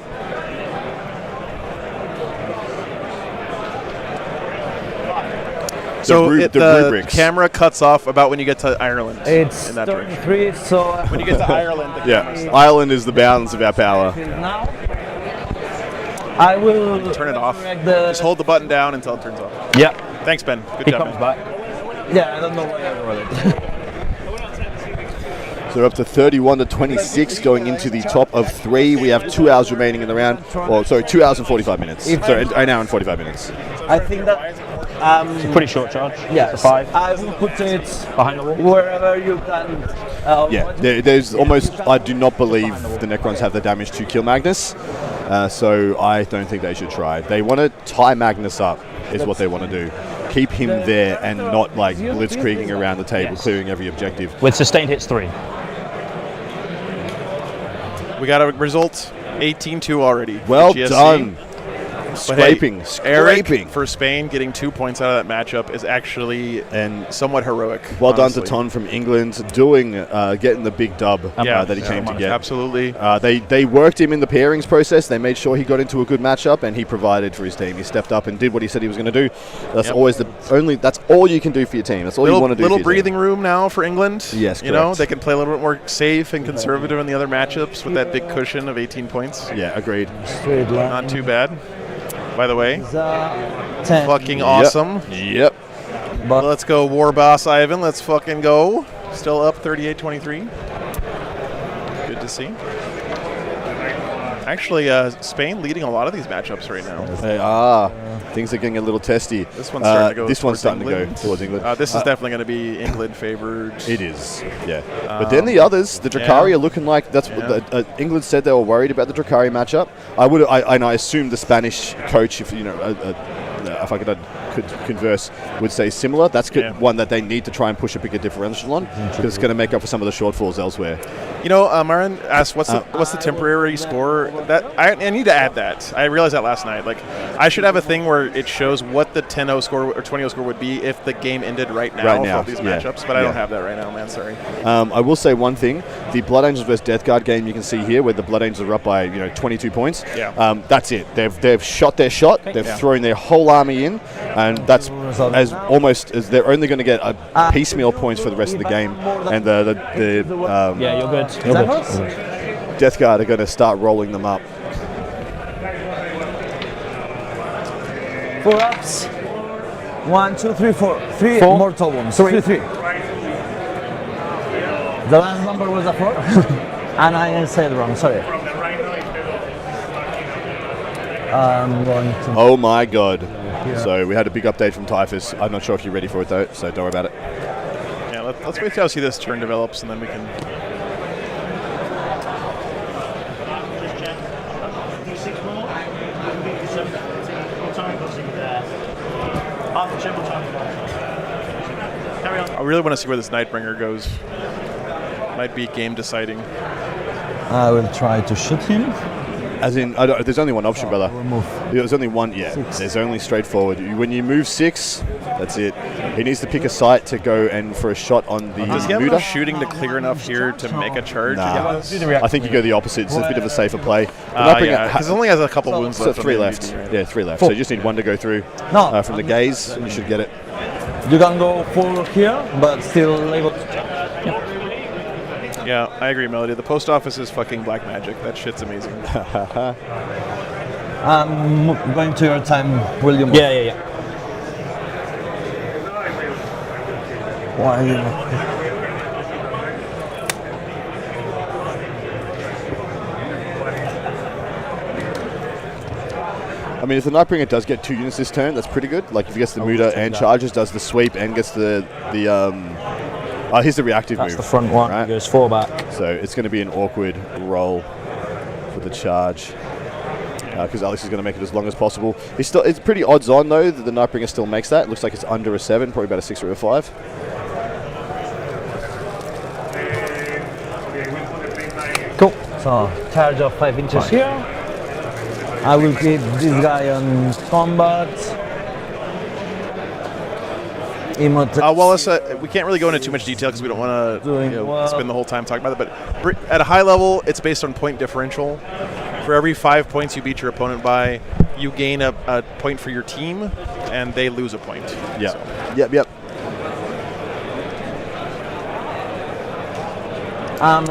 So the the rubrics. camera cuts off about when you get to Ireland. It's in that turn direction. 3, so When you get to Ireland, the camera Yeah, Ireland is the balance of our power. now I will turn it off. correct the- Just hold the button down until it turns off. Yeah. Thanks, Ben. Good He job, comes man. back. Yeah, I don't know why I rolled it. So we're up to 31 to 26 going into the top of 3. We have 2 hours remaining in the round. Well, sorry, 2 hours and 45 minutes. Sorry, an hour and 45 minutes. I think that Pretty short charge. yes, It's a 5. I will put it Behind the wall. wherever you can. Yeah, there's almost, I do not believe the Necrons have the damage to kill Magnus. So I don't think they should try. They want to tie Magnus up, is what they want to do. Keep him there and not like blitzkrieging around the table, Yes. clearing every objective. With sustained hits 3. We got a result 18-2 already. Well GSC. done. But hey, Scraping, Eric scraping. for Spain getting 2 points out of that matchup is actually And somewhat heroic. well done to honestly. Ton from England, getting the big dub that he came to get. Absolutely. They worked him in the pairings process. They made sure he got into a good matchup, and he provided for his team. He stepped up and did what he said he was going to do. That's always that's all you can do for your team. That's all you want to do. Little for your breathing room now for England. Yes, you know correct. they can play a little bit more safe and conservative in the other matchups with that big cushion of 18 points. team. Yeah, agreed. Straight line. Not too bad. By the way, 10. fucking awesome. Yep. But Let's go, War Boss Ivan. Let's fucking go. Still up 38-23. Good to see. Actually, Spain leading a lot of these matchups right now. They are. Things are getting a little testy. This one's starting to go. This one's starting England. to go towards England. This is definitely going to be England favored. It is, yeah. But then the others, the Drakari are looking like that's what England said they were worried about the Drakari matchup. I assume the Spanish coach, if if I could converse, would say similar. That's one that they need to try and push a bigger differential on because it's going to make up for some of the shortfalls elsewhere. Marin asked, "What's the temporary score?" That I need to add that. I realized that last night. Like, I should have a thing where it shows what the 10-0 score or 20-0 score would be if the game ended right now for all these matchups. But I don't have that right now, man. Sorry. I will say one thing: the Blood Angels versus Death Guard game you can see here, where the Blood Angels are up by 22 points. Yeah. That's it. They've shot their shot. They've thrown their whole army in, and that's as they're only going to get a piecemeal points for the rest of the game, and yeah, you're good. Death Guard are going to start rolling them up. 4 ups. 1, 2, 3, 4. 3 mortal wounds. 3. The last number was a 4? And I said wrong, sorry. I'm going to... Oh my god. So we had a big update from Typhus. I'm not sure if you're ready for it though, so don't worry about it. Yeah, let's wait till I see this turn develops and then we can... I really want to see where this Nightbringer goes. Might be game deciding. I will try to shoot him. As in, there's only one option, brother. Move. There's only one, 6. There's only straightforward. When you move 6, that's it. He needs to pick a site to go and for a shot on the Does he have Muda. enough shooting to clear enough here to make a charge? Nah. I think you go the opposite. It's a bit of a safer play. Because it only has a couple wounds left. 3 left. Yeah, 3 left. So you just need 1 to go through from the gaze, and you should get it. You can go 4 here, but still able to... Yeah, I agree, Melody. The post office is fucking black magic. That shit's amazing. I'm going to your time, William. Yeah. Why are you... I mean, if the Nightbringer does get 2 units this turn, that's pretty good. Like, if he gets the Muda and charges, does the sweep and gets here's the reactive move. That's the front one. Right? He goes 4 back. So it's going to be an awkward roll for the charge because Alex is going to make it as long as possible. It's pretty odds on though that the Nightbringer still makes that. It looks like it's under a 7, probably about a 6 or a 5. Cool. So charge of 5 inches here. I will keep this guy on combat. Wallace, we can't really go into too much detail because we don't want to spend the whole time talking about it. But at a high level, it's based on point differential. For every 5 points you beat your opponent by, you gain a point for your team, and they lose a point. Yeah. So. Yep.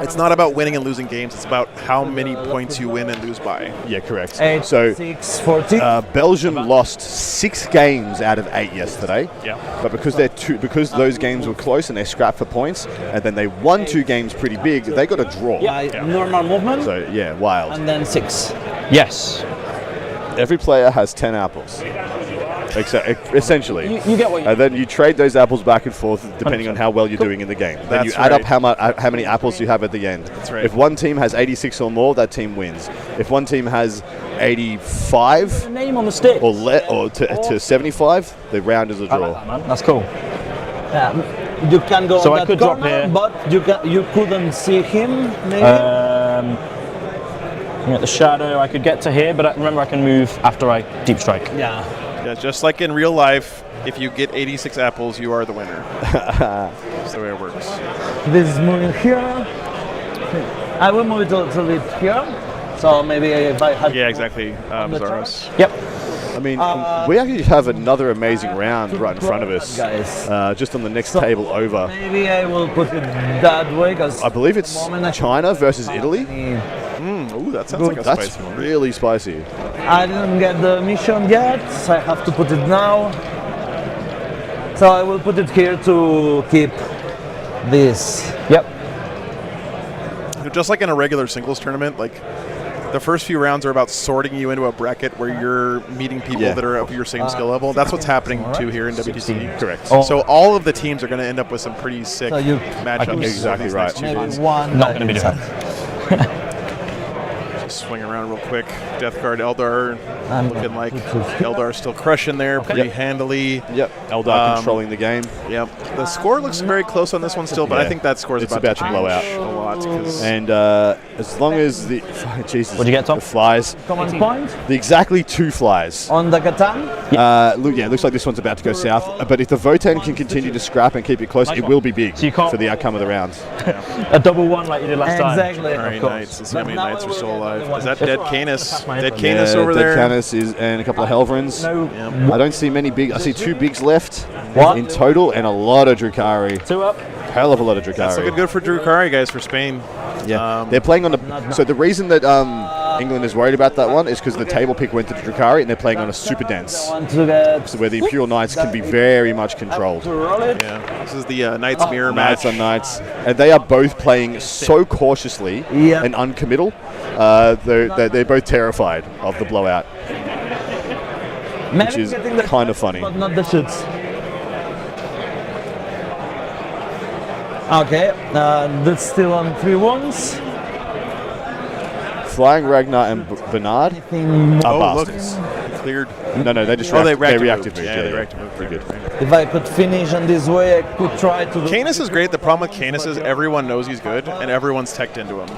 It's not about winning and losing games. It's about how many points you win and lose by. Yeah, correct. 8, so 6, 14. Belgium lost 6 games out of 8 yesterday. Yeah. But because those games were close and they scrapped for points, and then they won 2 games pretty big, they got a draw. Normal movement. So yeah, wild. And then 6. Yes. Every player has 10 apples. Essentially. You get what you... And then you trade those apples back and forth depending on how well you're doing in the game. Then you add up how many apples you have at the end. That's right. If one team has 86 or more, that team wins. If one team has 85 Name on the stick. or to 75, the round is a I draw. like that, man. That's cool. Yeah, you can go So on I that could drop corner, here. but you couldn't see him, maybe? At the shadow, I could get to here, but remember I can move after I deep strike. Yeah. Yeah, just like in real life, if you get 86 apples, you are the winner. That's the way it works. This is moving here. I will move it a little bit here. So maybe if I had... Yeah, exactly, Zaros. Yep. I mean, we actually have another amazing round right in front of us. Guys. Just on the next table over. Maybe I will put it that way because I believe it's China versus Italy. Ooh, that sounds like a That's spicy one. really spicy. I didn't get the mission yet, so I have to put it now. So I will put it here to keep this. Yep. Just like in a regular singles tournament, like the first few rounds are about sorting you into a bracket where you're meeting people Yeah. that are of your same skill level. That's what's happening too here in WTC. Correct. So all of the teams are going to end up with some pretty sick So you- matchups. Exactly these right. next 2 Maybe days. one. Not going to be doing. Just swing around real quick. Death Guard Eldar I'm looking like gonna- Eldar still crushing there pretty Yep. handily. Yep. Eldar controlling the game. Yep. The score looks very close on this one still, but I Yeah. think that score is It's about to about to blow change out. a lot. 'cause And as long as the Jesus, What'd you get, Tom? The flies, Command point the exactly 2 flies. on the Catan. Look, yeah, it looks like this one's about to go south. But if the Votan can continue to scrap and keep it close, it will be big So you can't- for the outcome of the round. A double one like you did last time. Exactly. Alright, Of course. Knights. Let's see how But many now Knights are we're still the alive. only one. Is that Dead Canis? Pass my Dead info. Canis over Dead there. Canis is, and a couple of Helverins. No. Yeah. I don't see many big. I see 2 bigs left What? in total, and a lot of Drukari. 2 up. Hell of a lot of That's looking Drukari. good for Drukari, guys, for Spain. Yeah, they're playing on the. So the reason that England is worried about that one is because the table pick went to Drukari, and they're playing on a super dense, Want to get so where the Imperial Knights can be very much controlled. to roll it. Yeah, this is the Knights Mirror match. Knights on Knights, and they are both playing so cautiously Yeah. and uncommittal. They're both terrified of the blowout, Maybe which is getting the kind of funny. but not the shoots. Okay, that's still on 3 wounds. Flying Ragnar and Bernard Anything more? are Oh, look, bastards. cleared. No, they just Oh, they reactive reactive moved. moved. Yeah, they reactive moved. Pretty good. If I could finish on this way, I could try to do. Canis is great. The problem with Canis is everyone knows he's good, and everyone's teched into him.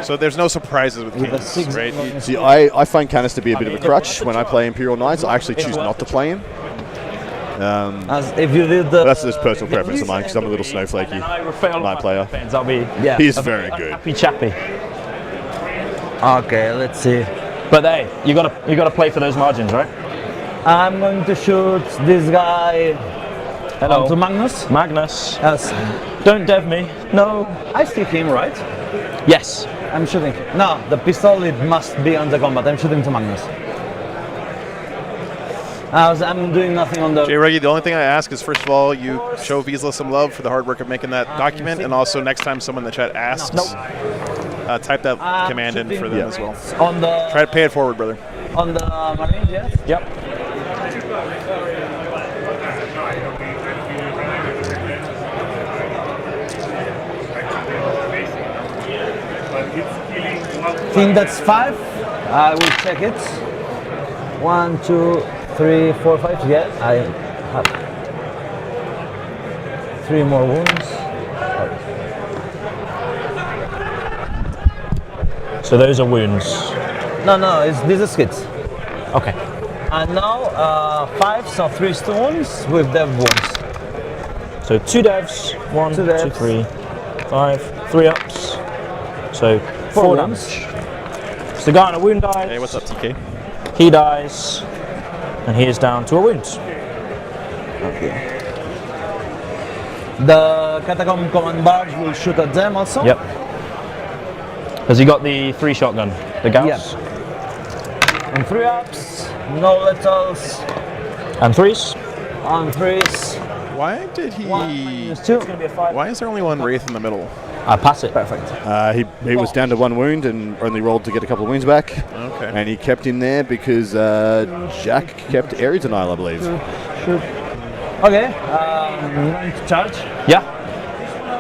So there's no surprises with With a Canis, 6 right? See, I find Canis to be a bit of a crutch when I play Imperial Knights. I actually choose not to play him. As if you did the. But that's just personal preference of mine because I'm a little snowflakey And I fail night player. I'll be Yeah. He's very good. happy chappy. Okay, let's see. But hey, you gotta play for those margins, right? I'm going to shoot this guy Hello, onto Magnus. Magnus. Yes. Don't dev me. No. I see him, right? Yes. I'm shooting. No, the pistol, it must be on the combat. I'm shooting to Magnus. I'm doing nothing on the. Jay Reggie, the only thing I ask is, first of all, you show Vizsla some love for the hard work of making that document, and also next time someone in the chat asks, type that command in for them as well. On the. Try to pay it forward, brother. On the Marines, yes? Yep. I think that's 5. I will check it. 1, 2, 3, 4, 5. Yeah, I have 3 more wounds. So those are wounds. No, this is hits. Okay. And now 5, so 3 stones with dev wounds. So 2 devs. 1, 2, Two devs. 3, 5, 3 ups. So 4 Four damage. wounds. So the guy on a wound dies. Hey, what's up, TK? He dies, and he is down to a wound. The catacomb command barge will shoot at them also. Yep. Has he got the 3 shotgun? The Gauss? Yep. And 3 ups, no letals, And 3s? on 3s. Why did he? 1 minus 2. It's going to be a 5. Why is there only one Wraith in the middle? I pass it. Perfect. He was down to 1 wound and only rolled to get a couple of wounds back. Okay. And he kept him there because Jack kept Area Denial, I believe. Shoot. Okay, I'm going to charge. Yeah.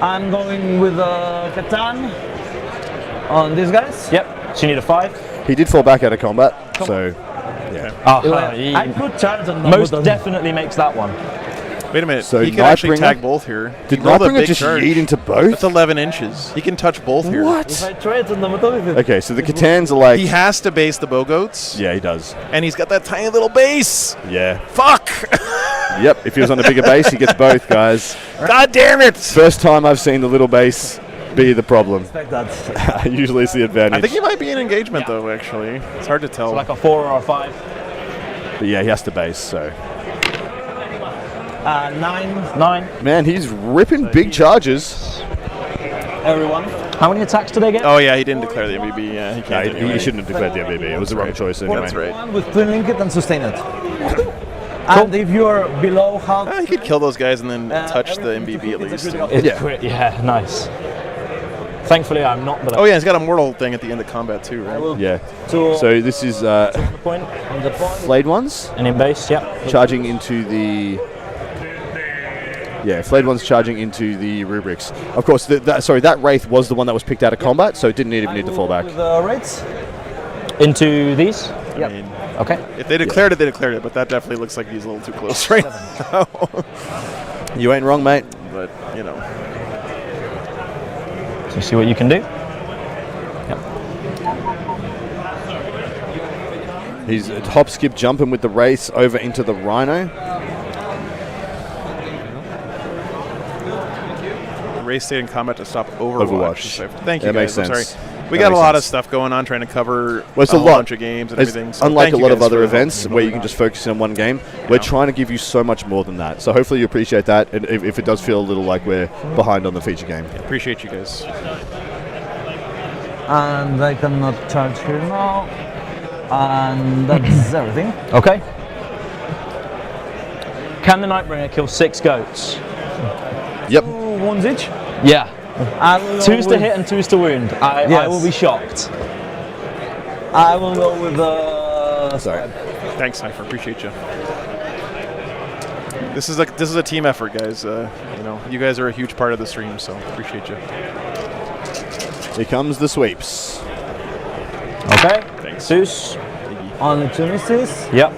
I'm going with a Catan on these guys. Yep. So you need a 5. He did fall back out of combat, so yeah. I could charge on the most button. definitely makes that one. Wait a minute. So he can actually Nightbringer- tag both here. Did He rolled a Nightbringer big just charge. yeet into both? That's 11 inches. He can touch both here. If What? I try it on the button, Okay, so the Catans are like... He has to base the bow goats, Yeah, he does. and he's got that tiny little base. Yeah. Fuck! Yep, if he was on a bigger base, he gets both, guys. God damn it! First time I've seen the little base be the problem. like that. Usually it's the advantage. I think he might be in engagement though. Actually, it's hard to tell. So like a 4 or a 5. But yeah, he has to base, so... 9, 9. Man, he's ripping big charges. everyone. How many attacks do they get? Oh yeah, he didn't declare the MVP. Yeah, he No, can't. he anyway. shouldn't have declared the MVP. It was the wrong choice anyway. That's right. One with twin link it and sustain it. And if you're below half, He could kill those guys and then touch the everything MVP at it's a least. critical Yeah. Yeah, nice. Thankfully, I'm not. But Oh yeah, he's got a mortal thing at the end of combat too, right? Yeah. Two So this is on the point on the point. Flayed Ones and in base. Yeah. charging into the. Yeah, Flayed Ones charging into the rubrics. Of course, that Wraith was the one that was picked out of combat, so it didn't even need to fall back. With the rates. Into these. Yep. I mean, Okay. if they declared it, they declared it, but that definitely looks like he's a little too close right now. You ain't wrong, mate. But, you know. So you see what you can do. Yep. He's hop, skip, jumping with the race over into the Rhino. Race stayed in combat to stop Overwatch. Thank you, That guys. makes I'm sense. sorry. We That got a makes lot of sense. stuff going on, trying to cover Well, it's a a whole lot. bunch of games and It's everything. So unlike thank a you lot of guys other for events helping me where with you can that. just focus on one game. We're trying to give you so much more than that. So hopefully you appreciate that. And if it does feel a little like we're behind on the feature game. Appreciate you guys. And I cannot charge here now. And that's everything. Okay. Can the Nightbringer kill 6 goats? Yep. 2 wounds each. Yeah. I will go 2's to with- hit and 2's to wound. I Yes. will be shocked. I will go with the. Sorry. Thanks, Cypher. Appreciate you. This is a team effort, guys. You know, you guys are a huge part of the stream, so appreciate you. Here comes the sweeps. Okay. Thanks. Zeus. Only 2 misses. Yep.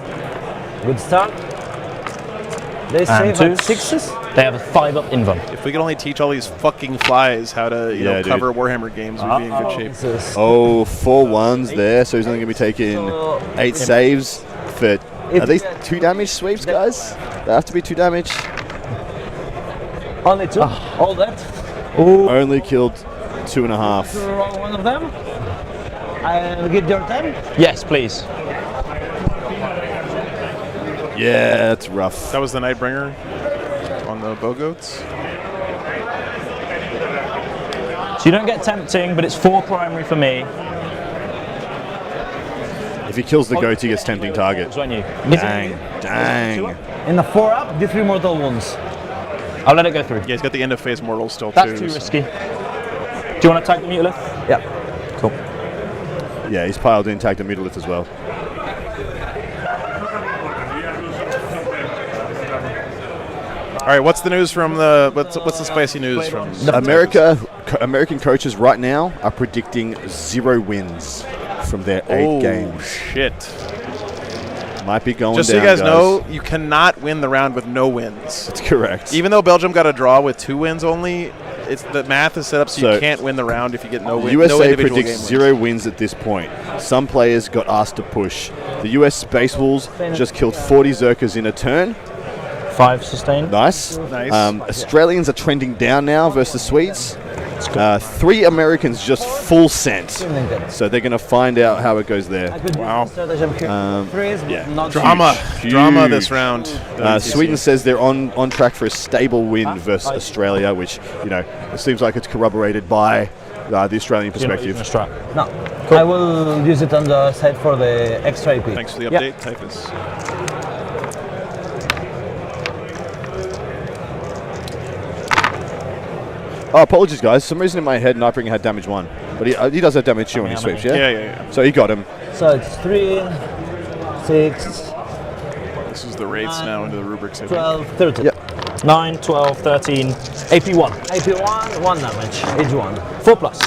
Good start. They And save at 2s. 6s. They have a 5-up invuln. If we could only teach all these fucking flies how to, you know, Yeah, dude. cover Warhammer games, we'd be in good shape. Misses. Oh, 4 1s there. So he's only going to be taking So 8 saves for. If Are these you- 2 damage sweeps, guys? They have to be 2 damage. only 2. All that. Only killed 2.5. To roll one of them. I'll get your time. Yes, please. Yeah, that's rough. That was the Nightbringer on the bow goats. So you don't get tempting, but it's 4 primary for me. If he kills the goat, he gets tempting target. Won't you? Dang, dang. In the 4 up, the 3 mortal wounds. I'll let it go through. Yeah, he's got the end of phase mortal still That's too. too so- risky. Do you want to tag the Mutalith? Yeah. Cool. Yeah, he's piled in, tagged a Mutalith as well. All right, what's the news from the what's the spicy news from American coaches right now are predicting 0 wins from their 8 games. Shit. Might be going Just so down, you guys know, you cannot win the round with no wins. That's correct. Even though Belgium got a draw with 2 wins only, it's the math is set up so So, you can't win the round if you get no win. USA no individual predicts game 0 wins at this point. Some players got asked to push. The US Space Wolves just killed 40 Zerkers in a turn. 5 sustained. Nice. Nice. Australians are trending down now versus Swedes. 3 Americans just full sent. So they're going to find out how it goes there. I could Wow. use the strategy I'm here. 3s, but yeah. not Drama. Huge. Drama this round. Sweden says they're on track for a stable win versus Australia, which, you know, it seems like it's corroborated by the Australian You're not perspective. using a strap. No. I will use it on the side for the extra AP. Thanks for the Yeah. update, Typhus. Oh, apologies, guys. For some reason in my head, Nightbringer had damage 1. But he does have damage 2 when he how sweeps, many? yeah? Yeah. So he got him. So it's 3, 6, This is the rates now into the rubrics. I think. 12, 13. Yep. 9, 12, 13, AP1. AP1, 1 damage, each one. 4 plus.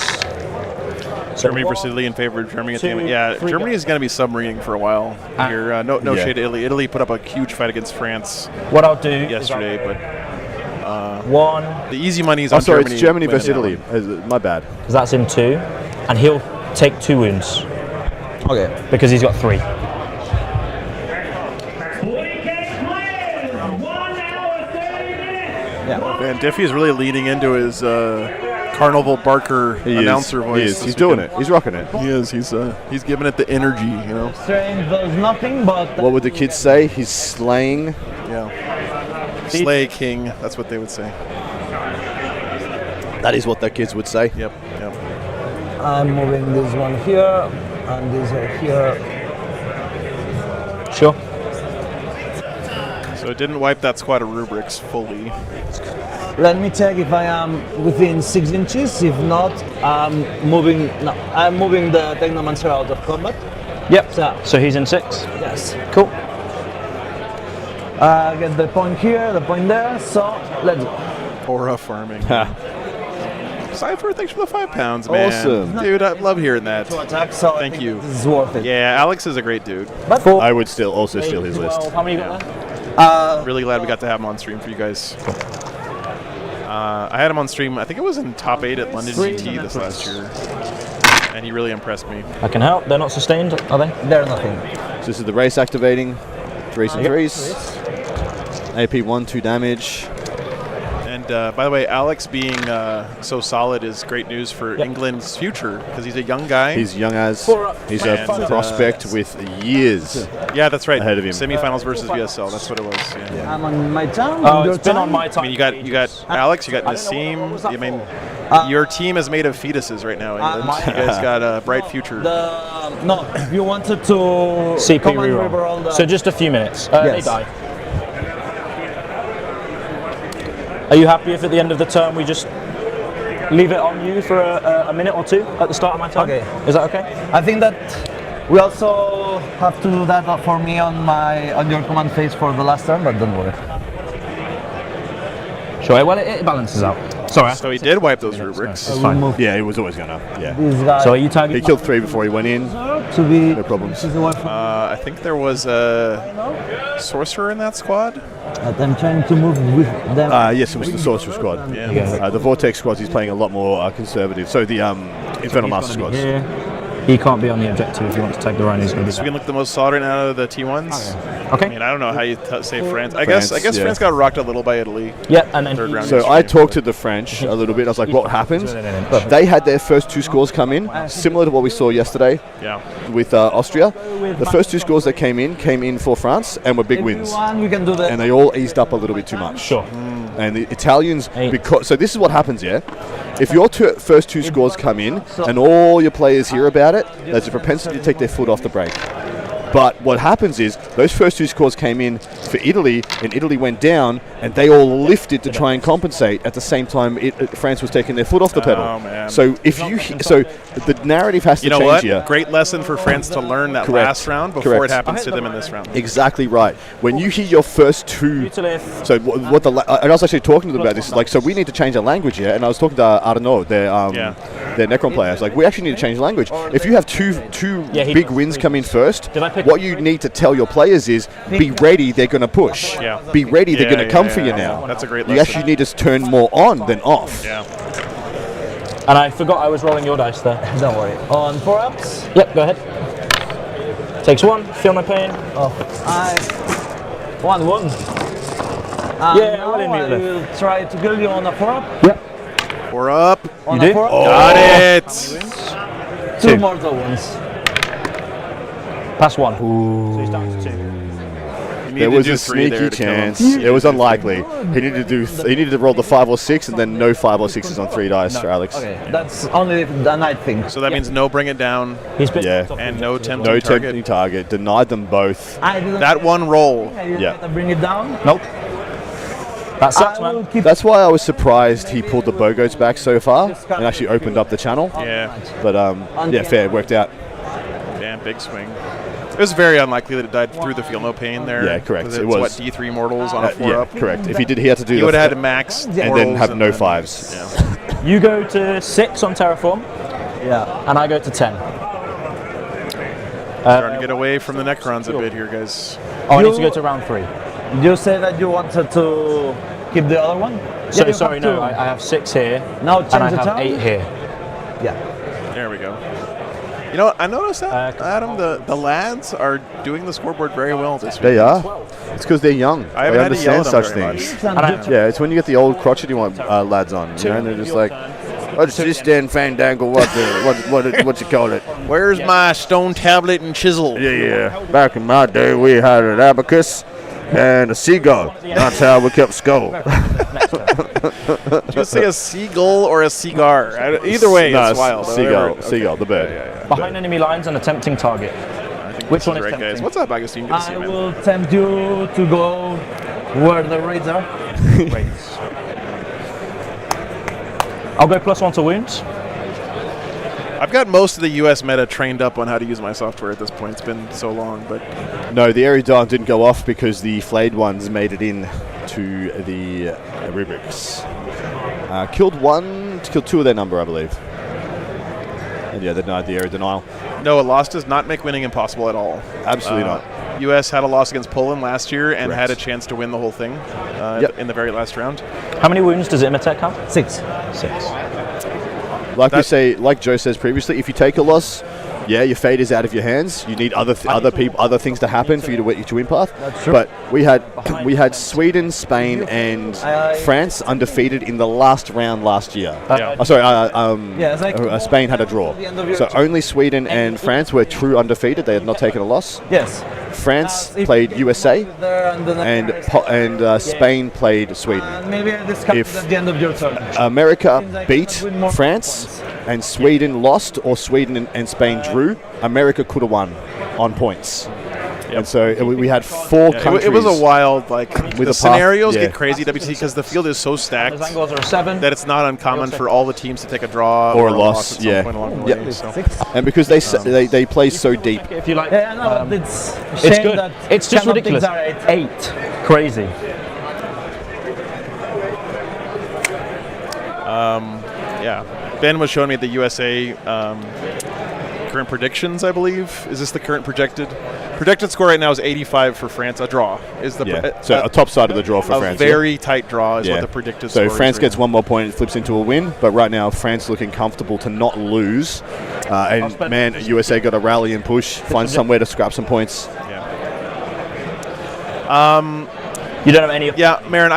So Germany versus Italy in favor of Germany at the end. 2, Yeah, 3 Germany is going to be submarining for a while here. No Yeah. shade to Italy. Italy put up a huge fight against France What I'll do yesterday, but is 1, the easy money's Oh, on sorry, Germany. it's Germany winning versus that Italy. one. My bad. because that's in 2, and he'll take 2 wounds Okay. because he's got 3. Man, Diffie is really leaning into his Carnival Barker announcer voice. He is. this He's doing weekend. it. He's rocking it. He is. He's giving it the energy, you know. Strength does nothing, but What would the kids say? He's slaying. Yeah. Slay King. That's what they would say. That is what the kids would say. Yep. I'm moving this one here, and this here. Sure. So it didn't wipe that squad of rubrics fully. Let me check if I am within 6 inches. If not, I'm moving. No, I'm moving the Technomancer out of combat. Yep. So So he's in 6. yes, Cool. get the point here, the point there. So let's go. Aura farming. Cypher, thanks for the £5, man. Awesome. Dude, I love hearing that. To attack. So Thank you. This is worth it. Yeah, Alex is a great dude. But I would still also steal his list. How many you got there? Really glad we got to have him on stream for you guys. I had him on stream, I think it was in top 8 at London GT this last year. And he really impressed me. I can help. They're not sustained, are they? they're nothing. So this is the race activating. 3s and 3s. AP 1, 2 damage. And by the way, Alex being so solid is great news for England's future because he's a young guy. He's young as. He's a And, prospect with years. Yeah, that's right. ahead of him. Semifinals versus VSL. That's what it was. Yeah. I'm on my turn. Oh, your it's been turn. on my I time. mean, you got Alex, you got I don't know, Nassim. what was that I mean, for? your team is made of fetuses right now. England. You guys got a bright future. No, you wanted to CP come and reroll. reroll the. So just a few minutes. Yes. They die. Are you happy if at the end of the turn we just leave it on you for a minute or two at the start of my turn? Okay. Is that okay? I think that we also have to do that for me on your command phase for the last turn, but don't worry. Sure. Well, it balances out. Sorry. So he did wipe those rubrics. It's fine. Yeah, he was always gonna. Yeah. This guy So are you He targeting? killed 3 before he went in. to be No problems. this is away from- I think there was a sorcerer in that squad. but I'm trying to move with them. Yes, it was the Sorcerer squad. Yeah. The Vortex squads, he's playing a lot more conservative. So the Infernal Master squads. Here. He can't be on the objective if you want to take the Rhino. He's going to So we be. can look the most solid right now out of the T1s. Okay. I mean, I don't know how you say France. I France, guess yeah. France got rocked a little by Italy. Yeah, and then Third round. So I talked to the French a little bit. I was like, what happened? They had their first 2 scores come in, similar to what we saw yesterday Yeah. with Austria. The first 2 scores that came in for France and were big wins. Everyone, we can do that. And they all eased up a little bit too much. Sure. And the Italians, Hey. because so this is what happens, yeah. If your first 2 scores come in and all your players hear about it, there's a propensity to take their foot off the brake. But what happens is those first 2 scores came in for Italy, and Italy went down, and they all lifted to try and compensate. At the same time, France was taking their foot off the pedal. Oh, man. So if you so the narrative has to You know change what? here. Great lesson for France to learn that Correct. last round before Correct. it happens to them in this round. Exactly right. When you hear your first 2. Utilif. So what the and I was actually talking to them about this. Like, so we need to change our language here. And I was talking to Arnaud, their Necron player. I was like, we actually need to change the language. If you have two Yeah, he big does. wins come in first, Did I pick- what you need to tell your players is, be ready. They're going to push. Yeah. Be ready. They're Yeah, going to come yeah, for you yeah. now. That's a great You lesson. actually need to turn more on than off. Yeah. And I forgot I was rolling your dice there. Don't worry. On 4-ups. Yep, go ahead. Takes 1, feel no pain. Oh, I 1-1. Yeah, now well in I the will try to kill you on a 4-up. Yep. We're up. On You a do? 4-up. Got it. 2 mortal wounds. Pass 1. So he's down to 2. You need There to was do a 3 there sneaky to kill him. chance. It was unlikely. He needed to do. He needed to roll the 5 or 6, and then no 5 or 6s on 3 dice for Alex. Okay, that's only the night thing. So that means no bring it down He's been Yeah. and no tempting No target. tempting target. Denied them both. I didn't. That one roll. I didn't Yeah. want to bring it down. Nope. That sucks, I will man. keep. That's why I was surprised he pulled the Bogoats back so far and actually opened up the channel. Yeah. But yeah, fair. It worked out. Damn, big swing. It was very unlikely that it died through the feel no pain there. Yeah, correct. 'Cause It it's, was. what, D3 mortals on a 4 Yeah, up. correct. If he had to do He the would have had to max and then mortals have no then- 5s. Yeah. You go to 6 on Terraform, Yeah. and I go to 10. Starting to get away from the Necrons a bit here, guys. Oh, I need to go to round 3. You say that you wanted to keep the other one. So Yeah, you sorry, have no, to. I have 6 here, Now and I change the have town. 8 here. Yeah. There we go. You know, I noticed that, Adam, the lads are doing the scoreboard very well this week. They are. It's because they're young. I They haven't had to yell understand at them such very things. And I, Yeah, it's when you get the old crotchety one lads on, you know, and they're just like, "What's this then, fandangle? What you call it?" Where's my stone tablet and chisel? Yeah. Back in my day, we had an abacus and a seagull. That's how we kept score. Did you say a seagull or a cigar? Either way, No, it's wild. Seagull, Whatever. seagull, the bird. Yeah. behind enemy lines and a tempting target. I think Which this one is is right, guys? tempting? What's up, Agustin? Good to see I you, man. will tempt you to go Where the raids are? Raids. I'll go +1 to wounds. I've got most of the US meta trained up on how to use my software at this point. It's been so long, but No, the Aerodon didn't go off because the flayed ones made it in to the rubrics. Killed two of their number, I believe. And yeah, they denied the area denial. no, a loss does not make winning impossible at all. Absolutely not. US had a loss against Poland last year and Correct. had a chance to win the whole thing in the very last round. How many wounds does Imatech have? 6. 6. Like Joe says previously, if you take a loss, yeah, your fate is out of your hands. You need other things to happen for you to win path. That's true. But we had Sweden, Spain, and France undefeated in the last round last year. Spain had a draw. So only Sweden and France were true undefeated. They had not taken a loss. Yes. France played USA, and Spain played Sweden. Maybe this comes at the end of your turn. America beat France, and Sweden lost, or Sweden and Spain drew. America could have won on points. And so we had 4 countries. It was a wild, the scenarios yeah. get crazy, WTC, because the field is so stacked Those angles are a 7. that it's not uncommon for all the teams to take a draw Or a loss, at some yeah. point along the Yeah. way. So. And because they play so deep. If you like, Yeah, no, it's it's good. It's just ridiculous. 8. Crazy. Yeah. Ben was showing me the USA current predictions, I believe. Is this the current projected score right now is 85 for France. A draw is the So a top side of the draw for a France. very tight draw is what the predicted score So is France right gets now. one more point, it flips into a win. But right now, France looking comfortable to not lose. And man, USA got to rally and push, find somewhere to scrap some points. You don't have any. Yeah, Marin,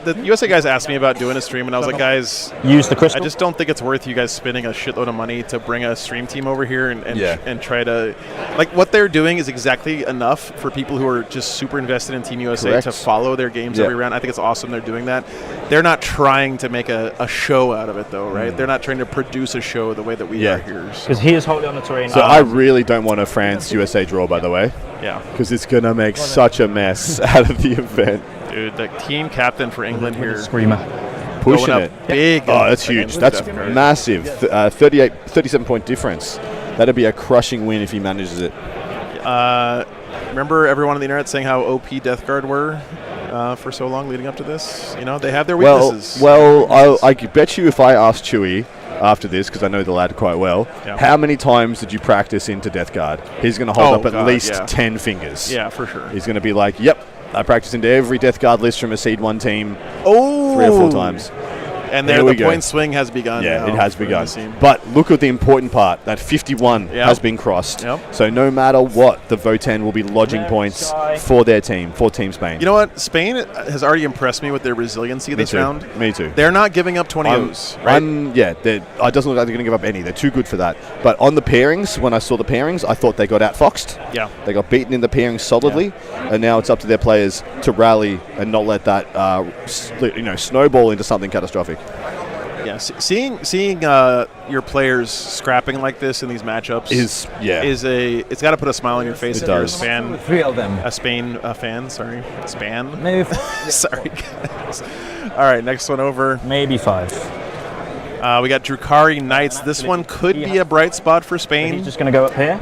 the USA guys asked me about doing a stream, and I was like, guys, Use the crystal. I just don't think it's worth you guys spending a shitload of money to bring a stream team over here and try to, what they're doing is exactly enough for people who are just super invested in Team USA Correct. to follow their games every round. I think it's awesome they're doing that. They're not trying to make a show out of it, though, right? They're not trying to produce a show the way that we are here. So. Because he is wholly on the terrain. So I really don't want a France-USA draw, by the way. Yeah. Because it's going to make such a mess out of the event. Dude, the team captain for England here. Screamer. Pushing going it. up big. Oh, that's huge. against That's Death Guard. massive. 37-point difference. That'd be a crushing win if he manages it. Remember everyone on the internet saying how OP Death Guard were for so long leading up to this? You know, they have their weaknesses. I bet you if I asked Chewy after this, because I know the lad quite well, how many times did you practice into Death Guard? He's going to hold up at least 10 fingers. Yeah, for sure. He's going to be like, yep, I practiced into every Death Guard list from a Seed 1 team 3 or 4 times. And Here there we the go. point swing has begun. Yeah, now it has for begun. this team. But look at the important part. That 51 has been crossed. Yep. So no matter what, the Votan will be lodging points for their team, for Team Spain. You know what? Spain has already impressed me with their resiliency this round. Me too. They're not giving up 20 O's, right? It doesn't look like they're going to give up any. They're too good for that. But on the pairings, when I saw the pairings, I thought they got outfoxed. Yeah. They got beaten in the pairings solidly, and now it's up to their players to rally and not let that snowball into something catastrophic. Yeah, seeing your players scrapping like this in these matchups it's got to put a smile on your face if you're a Spain 3 of them. fan. Sorry, Span. Maybe. Sorry, guys. All right, next one over. Maybe 5. We got Drukari Knights. This one could be a bright spot for Spain. He's just going to go up here.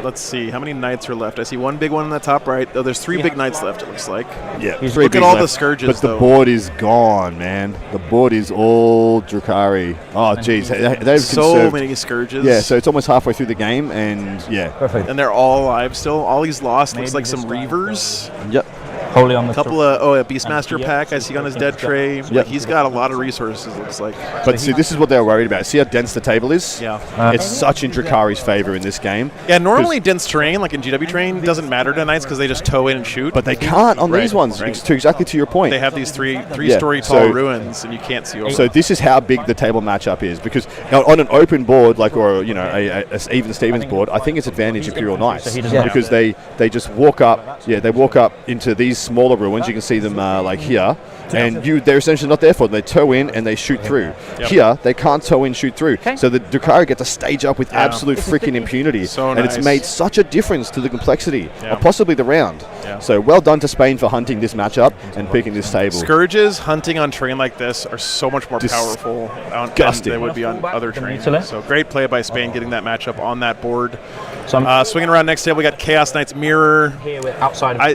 Let's see. How many knights are left? I see one big one in the top right. Oh, there's 3 big knights left, it looks like. Yeah, Look at all the scourges, but the though. board is gone, man. The board is all Drukari. Oh, jeez, they've so conserved. many scourges. Yeah, so it's almost halfway through the game, and Perfect. And they're all alive still. All he's lost looks like some Reavers. Yep. Wholly on the A couple of a Beastmaster pack I see on his dead tray. Yep. He's got a lot of resources, it looks like. But see, this is what they were worried about. See how dense the table is? Yeah. It's such in Drukari's favor in this game. Yeah, normally dense terrain, like in GW terrain, doesn't matter to knights because they just tow in and shoot. But they can't on these ones, exactly to your point. They have these three-story tall ruins, and you can't see over So this is how big the table matchup is, because on an open board, a even Stevens board, I think it's advantage Imperial Knights, So he doesn't because they just walk up. Yeah, they walk up into these smaller ruins. You can see them like here. And they're essentially not there for them. They tow in and they shoot through. Yep. Here, they can't tow in, shoot through. So the Drukhari get to stage up with absolute freaking impunity. So and it's nice. made such a difference to the complexity Yeah. of possibly the round. Yeah. So well done to Spain for hunting this matchup and picking this table. Scourges hunting on terrain like this are so much more powerful than Disgusting. they would be on other From terrains. Italy. So great play by Spain getting that matchup on that board. So I'm Swinging around next table, we got Chaos Knights Mirror. here with outside of I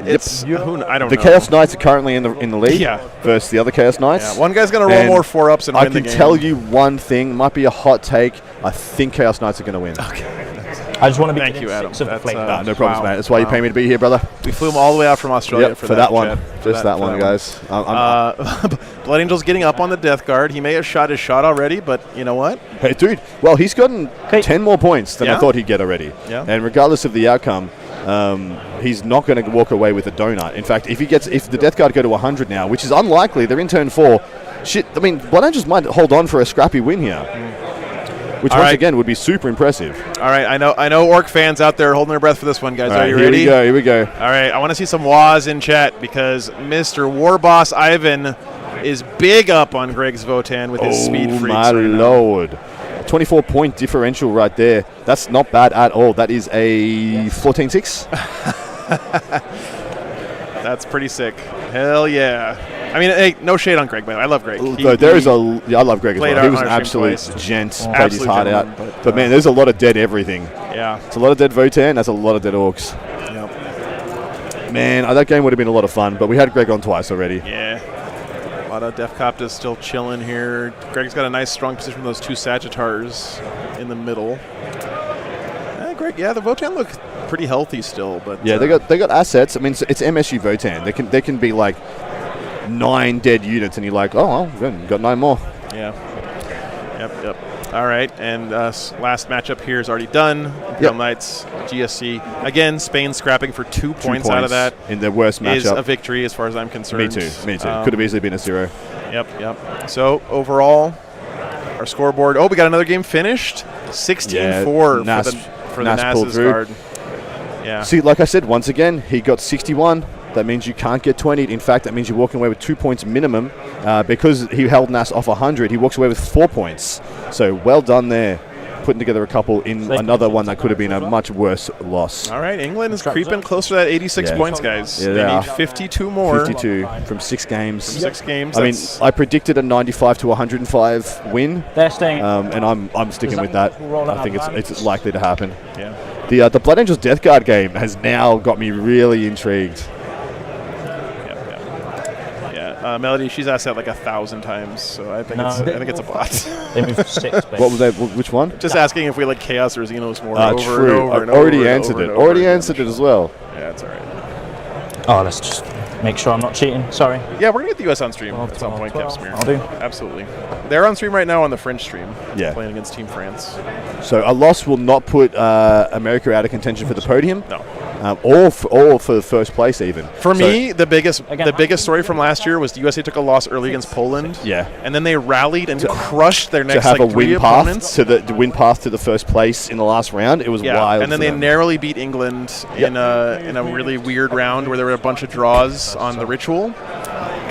don't The know. Chaos Knights are currently in the lead Yeah. versus the other Chaos Knights. Yeah, one guy's going to roll And more 4-ups and I win the can game. tell you one thing, might be a hot take. I think Chaos Knights are going to win. I just want to be Thank within you, Adam. 6 of the That's, flame. No problems, Wow. mate. That's why you Wow. pay me to be here, brother. We flew them all the way out from Australia Yep, for that one. Jet. Just that one, guys. Blood Angel's getting up on the Death Guard. He may have shot his shot already, but you know what? Hey, dude. Well, he's gotten 10 more points than I Yeah? thought he'd get already. Yeah. And regardless of the outcome, he's not going to walk away with a donut. In fact, if the Death Guard go to 100 now, which is unlikely, they're in turn 4. Shit, I mean, Blood Angels might hold on for a scrappy win here, which All once right. again would be super impressive. All right, I know Orc fans out there holding their breath for this one, guys. All Are right, you ready? Here we go. All right, I want to see some wahs in chat because Mr. War Boss Ivan is big up on Greg's Votan with his speed Oh, freaks my right now. lord. 24-point differential right there. That's not bad at all. That is a 14-6. That's pretty sick. Hell yeah. I mean, hey, no shade on Greg, by the way. I love Greg. I love Greg as played well. He out was on an our absolute stream twice. gent. Played his Absolute heart out. gentleman, But man, there's a lot of dead everything. Yeah. It's a lot of dead Votan. That's a lot of dead Orcs. Yep. Man, that game would have been a lot of fun, but we had Greg on twice already. Yeah. A lot of Def Coptas still chilling here. Greg's got a nice strong position from those two Sagittars in the middle. Greg, yeah, the Votan look pretty healthy still, but Yeah, they got assets. I mean, it's MSU Votan. They can be like 9 dead units, and you're like, oh, well, good, got 9 more. Yeah. Yep. All right, and last matchup here is already done. Imperial Knights, GSC. Again, Spain scrapping for 2 points out of that. In their worst Is matchup. a victory as far as I'm concerned. Me too. Could have easily been a 0. Yep. So overall, our scoreboard. Oh, we got another game finished. 16-4 for the Nas pulled NAS's through. guard. Yeah. See, like I said, once again, he got 61. That means you can't get 20. In fact, that means you're walking away with 2 points minimum. Because he held Nas off 100, he walks away with 4 points. So well done there, putting together a couple in another one that could have been a much worse loss. All right, England is creeping closer to that 86 Yeah. points, guys. Yeah, they they need are. 52 more 52 from 6 games. from 6 games. I mean, That's- I predicted a 95 to 105 win, They're staying. and I'm sticking with that. I think it's likely to happen. yeah. The Blood Angels Death Guard game has now got me really intrigued. Yeah. Melody, she's asked that like 1,000 times, so I think it's a bot. They moved 6. What was that? Which one? Just asking if we like Chaos or Xenos more over True. and over I've and already over and answered over it. and over Already again. answered it as well. Yeah, it's all right. Oh, let's just make sure I'm not cheating. Sorry. Yeah, we're gonna get the US on stream 12, at some point, 12, Capsmere. I'll do. Absolutely. They're on stream right now on the French stream. Yeah. Playing against Team France. So a loss will not put America out of contention for the podium, No. or for the first place even. For So- me, the biggest story from last year was the USA took a loss early against Poland. Yeah. And then they rallied and crushed their to next have like a 3 win path opponents. to the win path to the first place in the last round, it was Yeah, wild. and then for they them. narrowly beat England in a really weird round where there were a bunch of draws on the ritual.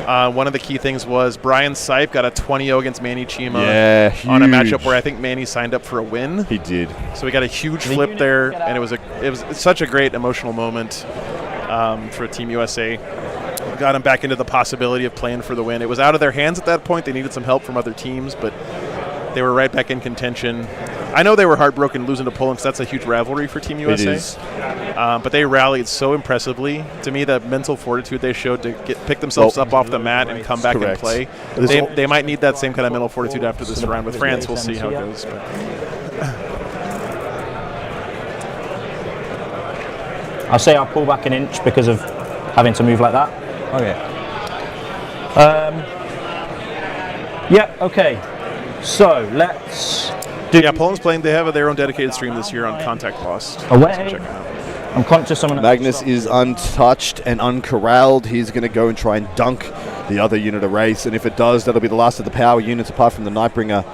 One of the key things was Brian Sipe got a 20-0 against Manny Chima on a huge. matchup where I think Manny signed up for a win. He did. So we got a huge flip there, and it was such a great emotional moment for Team USA. Got them back into the possibility of playing for the win. It was out of their hands at that point. They needed some help from other teams, but they were right back in contention. I know they were heartbroken losing to Poland because that's a huge rivalry for Team USA. It is. But they rallied so impressively. To me, the mental fortitude they showed to pick themselves up off the mat and come back Correct. and play. They might need that same kind of mental fortitude after this round with France. We'll see how it goes. But. I'll say I'll pull back an inch because of having to move like that. Okay. Yeah, okay. So let's do. Yeah, Poland's playing. They have their own dedicated stream this year on Contact Lost. Away. So check it out. I'm conscious someone. Magnus is untouched and uncorralled. He's going to go and try and dunk the other unit of Wraiths, and if it does, that'll be the last of the power units apart from the Nightbringer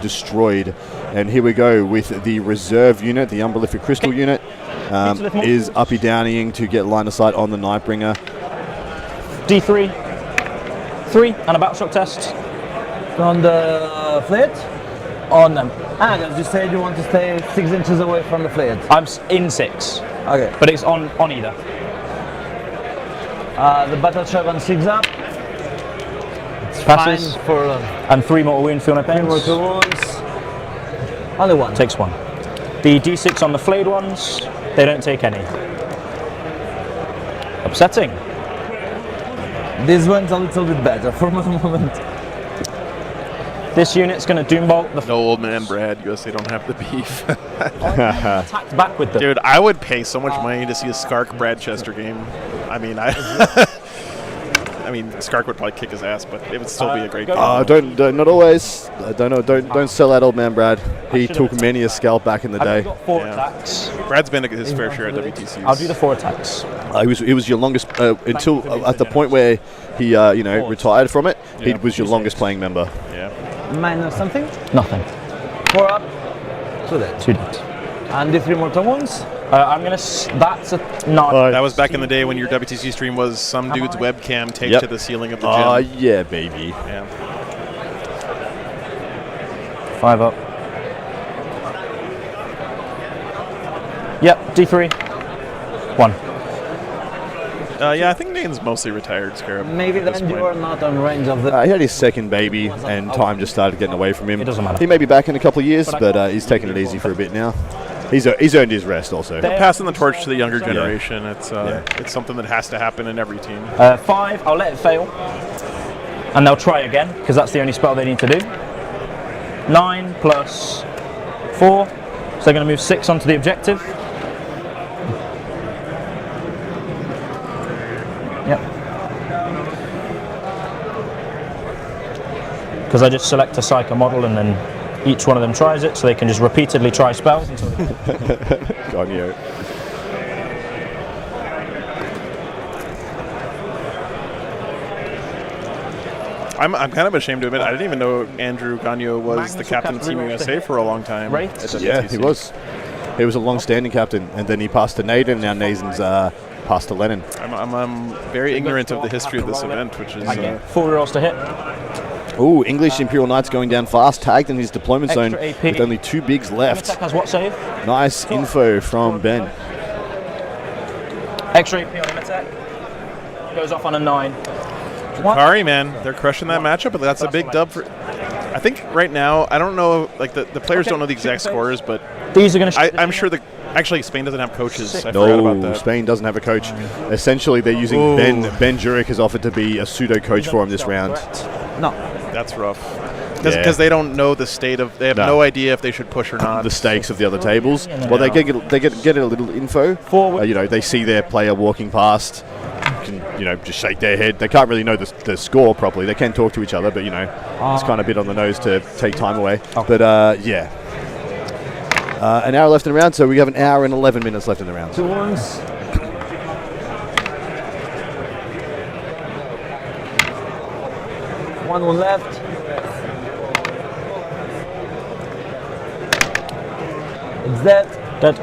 destroyed. And here we go with the reserve unit, the Umbralific Crystal unit, is uppy-downying to get line of sight on the Nightbringer. D3, 3, and a battle shock test. On the fleet? On them. Because you said you want to stay 6 inches away from the fleet. I'm in 6, Okay. but it's on either. The battle shock on 6 up. It's Passes. fine for And 3 mortal wound, feel no pain. mortal wounds. Only 1. Takes 1. The D6 on the flayed ones, they don't take any. Upsetting. This one's a little bit better for the moment. This unit's going to Doombolt the No old man Brad, you guys they don't have the beef. attacked back with them. Dude, I would pay so much money to see a Skark Brad Chester game. I mean, I mean, Skark would probably kick his ass, but it would still be a great game. Don't not always. Don't sell that old man, Brad. He should've- took many a scalp back in the I've day. got 4 Yeah. attacks. Brad's been his fair share at WTCs. I'll do the 4 attacks. He was your longest until at the point where he retired from it. He was your longest playing member. Yeah. Minus something. Nothing. 4 up. 2 dead. 2 dead. And the 3 mortal wounds. I'm going to... That's a 9. That was back in the day when your WTC stream was some dude's webcam taped Yep. to the ceiling of the Oh gym. yeah, baby. Yeah. 5 up. Yep, D3. 1. Yeah, I think Nane's mostly retired, Scarab. Maybe at this then you point. are not on range of the. He had his second baby, and time just started getting away from him. It doesn't matter. He may be back in a couple of years, but he's taking it easy for a bit now. He's earned his rest also. Passing the torch to the younger generation. It's something that has to happen in every team. 5, I'll let it fail. And they'll try again, because that's the only spell they need to do. 9 plus 4. So they're going to move 6 onto the objective. Yep. Because I just select a Psycho model and then each one of them tries it, so they can just repeatedly try spells until they God, yeah. I'm kind of ashamed to admit I didn't even know Andrew Gagno was the captain of Team USA for a long time. Right. at WTC. Yeah, he was. He was a long-standing captain, and then he passed to Nathan, and now Nathan's passed to Lennon. I'm very ignorant of the history of this event, which is 4 rolls to hit. Ooh, English Imperial Knights going down fast, tagged in his deployment zone Extra AP. with only 2 bigs left. Attack has what save? Nice info from Ben. Extra AP on him attack. Goes off on a 9. Kari, man, they're crushing that matchup, but that's a big dub for. I think right now, I don't know, like the players don't know the exact scores, but These are going to. I'm sure actually Spain doesn't have coaches. I forgot about No, that. Spain doesn't have a coach. Essentially, they're using Ooh. Ben Jurek has offered to be a pseudo coach for him this round. No. That's rough. Yeah. Because they don't know the state of. They have no idea if they should push or not. The stakes of the other tables. Well, they get a little info. They see their player walking past. Can just shake their head. They can't really know the score properly. They can talk to each other, but it's kind of a bit on the nose to take time away. But yeah, an hour left in the round, so we have an hour and 11 minutes left in the round. 2 wounds. One left. It's dead. Dead.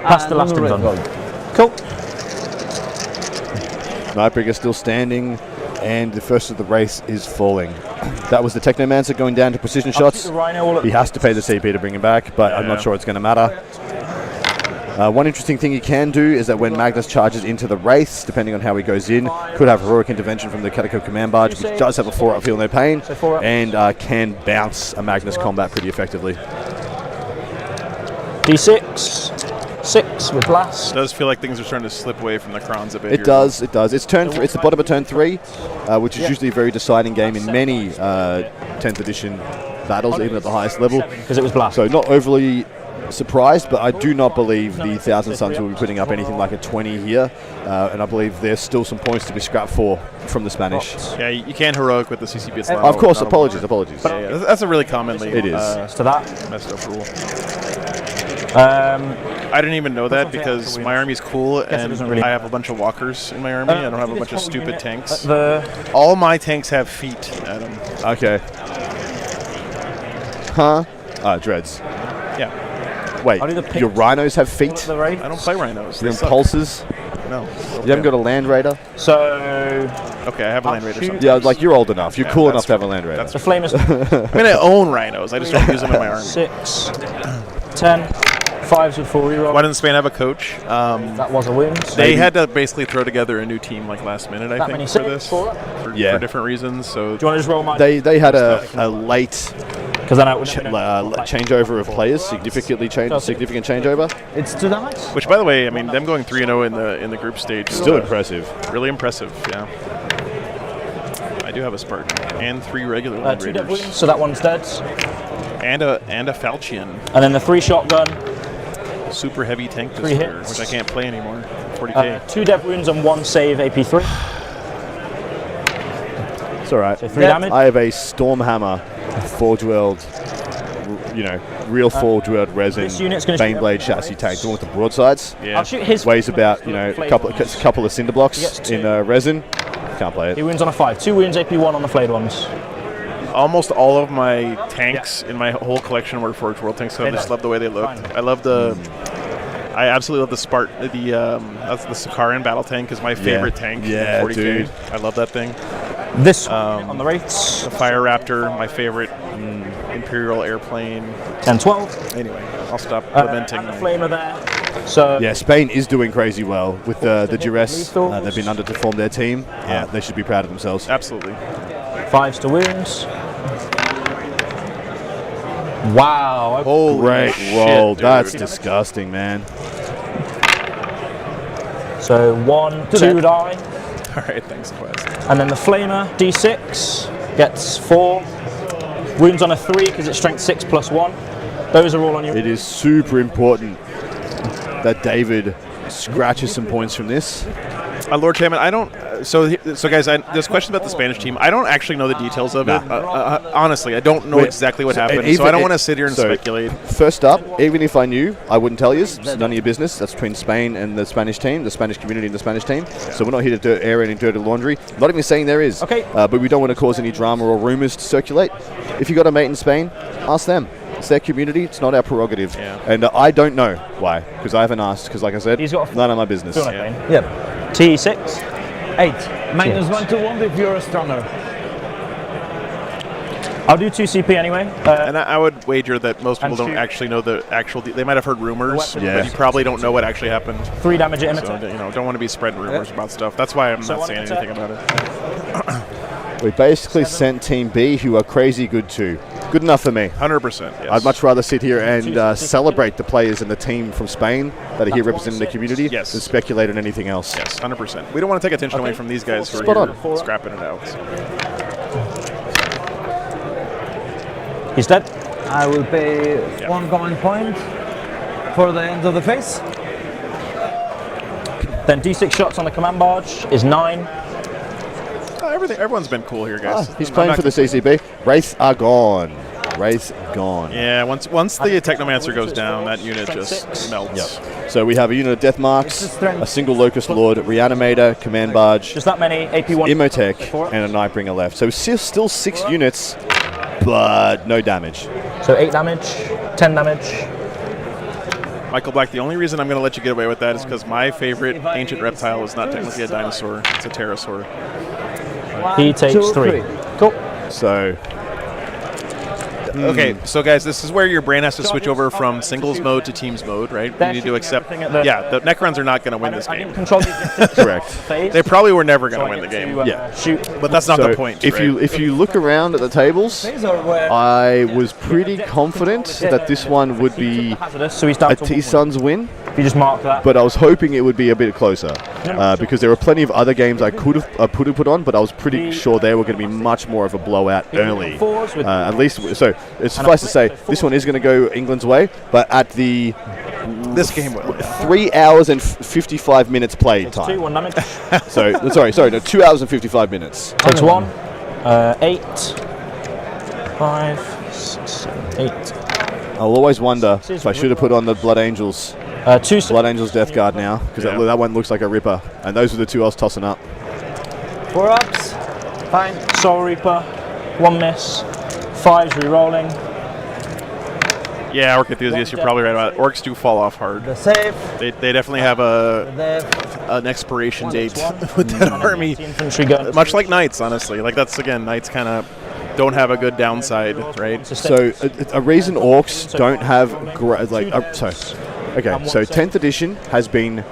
Pass the last And one's red on. gold. Cool. Nightbreaker still standing, and the first of the race is falling. That was the Technomancer going down to precision shots. The Rhino all at He has to pay the CP to bring him back, but I'm not sure it's going to matter. One interesting thing he can do is that when Magnus charges into the race, depending on how he goes in, could have heroic intervention from the Catacomb Command Barge, which does have a 4-up feel no pain, and can bounce a Magnus combat pretty effectively. D6. 6 with blast. It does feel like things are starting to slip away from the Crons a bit. It here. does. It's turn 3. It's the bottom of turn 3, which is usually a very deciding game in many 10th edition battles, even at the highest level. Because it was blast. So not overly surprised, but I do not believe the Thousand Suns will be putting up anything like a 20 here, and I believe there's still some points to be scrapped for from the Spanish. Yeah, you can't heroic with the CCB. It's not Of course, not a apologies. Yeah, that's a really commonly It is. To that. messed up rule. I didn't even know that because my army's cool and I have a bunch of walkers in my army. I don't have a bunch of stupid tanks. All my tanks have feet, Adam. Okay. Huh? Dreads. Yeah. Wait, I'll do the your rhinos have feet? I don't play rhinos. They Your suck. pulses? know. You haven't got a Land Raider? So Okay, I have a Land Raider. shoot. Something. Yeah, like you're old enough. You're Yeah, cool that's enough to have a Land Raider. That's the flame is I mean, I own rhinos. I just don't use them in my army. 6, 10, 5s with 4 reroll. Why didn't Spain have a coach? That was a wound. They had to basically throw together a new team like last minute, I That think, many for saves this. for it? For different reasons. So Do you want to just roll my? They had a late Because then I would. changeover of players, significant changeover. It's 2 damage. which, by the way, I mean, them going 3-0 in the group stage. is, Still impressive. Really impressive, yeah. I do have a Spartan and 3 regular Land 2 dead Raiders wounds, so that one's dead. and a Falchion, And then the 3 shotgun, super heavy tank 3 destroyer, hits. which I can't play anymore. 40k. 2 dead wounds and 1 save AP3. It's all right. So 3 damage. I have a Stormhammer, four-drilled, real four-drilled resin, This unit's gonna shoot Baneblade chassis tank, the one with the broadsides. Yeah. I'll shoot his. Weighs about Flame a couple of cinder He blocks gets in 2. resin. Can't play He it. wounds on a 5. 2 wounds AP1 on the flayed ones. Almost all of my tanks in my whole collection were Forge World tanks, so I just love the way they look. Fine. I love the. I absolutely love the that's the Sakaran battle tank is my favorite tank. in Yeah, 40K. dude. I love that thing. This on the rates. The Fire Raptor, my favorite Imperial airplane. 10, 12. Anyway, I'll stop lamenting. And the flamer there. So Yeah, Spain is doing crazy well with the duress. Lethals. They've been underperformed their team. Yeah. They should be proud of themselves. Absolutely. 5s to wounds. Wow. Holy Great shit, roll. dude. That's disgusting, man. So 1, 2 die. All right, thanks, Quest. And then the flamer, D6, gets 4. Wounds on a 3 because it's strength 6 plus 1. Those are all on you. It is super important that David scratches some points from this. Lord Chairman, I don't. So guys, there's questions about the Spanish team. I don't actually know the details of it. Honestly, I don't know Wait, exactly what so- happened, and even so I don't it- want to sit here and so- speculate. First up, even if I knew, I wouldn't tell you. It's none of your business. That's between Spain and the Spanish team, the Spanish community and the Spanish team. So we're not here to air any dirty laundry. Not even saying there is. Okay. But we don't want to cause any drama or rumours to circulate. If you got a mate in Spain, ask them. It's their community. It's not our prerogative. Yeah. And I don't know why, because I haven't asked. Because like I said, He's got none of my business. Feel no Yeah. pain. Yep. T6. 8. Minus 1 to wound if you're a stronger. I'll do 2 CP anyway. And I would wager that most people And don't shoot. actually know the actual. They might have heard rumors, weapon. Yeah. but you probably don't know what actually happened. 3 damage at So imitate. don't want to be spreading rumors about stuff. That's why I'm So not on saying attack. anything about it. We basically sent Team B, who are crazy good too. Good enough for me. 100%. Yes. I'd much rather sit here and celebrate the players and the team from Spain that are here representing the community Yes. than speculate on anything else. Yes, 100%. We don't want to take attention away from these guys who Spot are on. here scrapping it out. He's dead. I will pay Yeah. 1 command point for the end of the phase. Then D6 shots on the command barge is 9. Everyone's been cool here, guys. He's I'm playing not for the CCB. Wraiths are gone. Wraiths gone. Yeah, once the Technomancer goes down, that unit just melts. So we have a unit of Death Marks, a single Locust Lord, Reanimator, Command Barge, Just that many AP1. Imotech, and a Nightbringer left. So still 6 units, but no damage. So 8 damage, 10 damage. Michael Black, the only reason I'm going to let you get away with that is because my favorite ancient reptile is not technically a dinosaur; it's a pterosaur. He takes 3. Cool. So Okay, so guys, this is where your brain has to switch over from singles mode to teams mode, right? You need to accept. Yeah, the Necrons are not going to win this I game. didn't control the objective correct. phase. They probably were never going so to I win the get game. to, Yeah. shoot. But that's not So the point. if right? you look around at the tables, Phase or where? I was pretty confident that this one would be Hazardous, so he's down a to 1 T-Suns win, If you just mark that. but I was hoping it would be a bit closer because there were plenty of other games I could have put on, but I was pretty sure they were going to be much more of a blowout early. Fours with At least, so it's suffice to say, this one is going to go England's way, but at the this game will. 3 hours and 55 minutes played 2, time. 1 damage. So, sorry, no, 2 hours and 55 minutes. Takes 1. 8. 5, 6, 7, 8. I'll always wonder if I should have put on the Blood Angels. 2 Blood Angels Death Guard now, because Yeah. that one looks like a ripper. And those were the 2 I was tossing up. 4 ups. Fine. Soul Reaper. 1 miss. 5's re-rolling. Yeah, Orc Enthusiast, you're probably right about it. Orcs do fall off hard. The save. They definitely have a The death. an expiration date with that army. Infantry gun. Much like Knights, honestly. Like that's again, Knights kind of don't have a good downside, right? So a reason Orcs don't have so 10th edition has been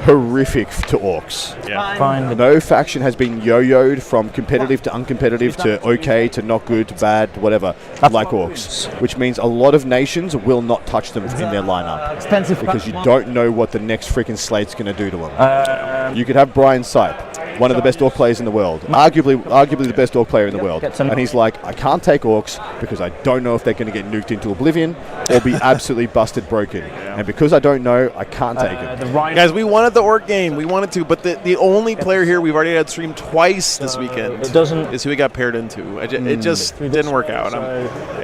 horrific to Orcs. Yeah. Fine. No faction has been yo-yoed from competitive to uncompetitive to okay to not good to bad, whatever, like Orcs. Which means a lot of nations will not touch them in their lineup Expensive because you don't know what the next freaking slate's going to do to them. You could have Brian Sipe, one of the best Orc players in the world, arguably the best Orc player in the world, and he's like, I can't take Orcs because I don't know if they're going to get nuked into oblivion or be absolutely busted broken. And because I don't know, I can't take it. Guys, we wanted the Orc game. We wanted to, but the only player here we've already had stream twice this weekend is who we got paired into. It just didn't work out.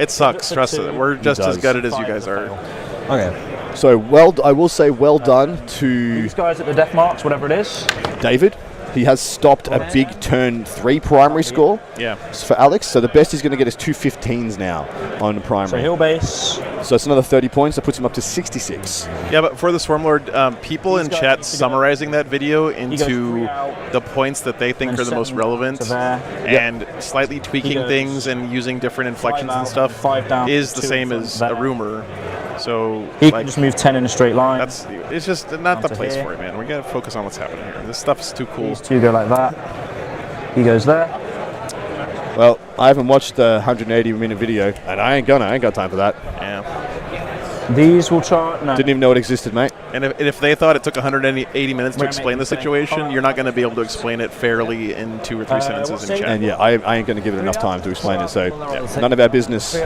It sucks. Trust it. We're just as gutted as you guys are. Okay. So, I will say well done to These guys at the death marks, whatever it is. David. He has stopped a big turn 3 primary score for Alex. So the best he's going to get is 2 15s now on the primary. So hill base. So it's another 30 points. That puts him up to 66. Yeah, but for the Swarmlord, people in chat summarizing that video into the points that they think are the most relevant and slightly tweaking things and using different inflections and stuff is the same as a rumor. So he can just move 10 in a straight line. It's just not the place for it, man. We gotta focus on what's happening here. This stuff's too cool. These two go like that. He goes there. Well, I haven't watched the 180-minute video, and I ain't got time for that. Yeah. These will chart. No. Didn't even know it existed, mate. And if they thought it took 180 minutes to explain the situation, you're not going to be able to explain it fairly in 2 or 3 sentences in chat. And yeah, I ain't going to give it enough time to explain it. So none of our business.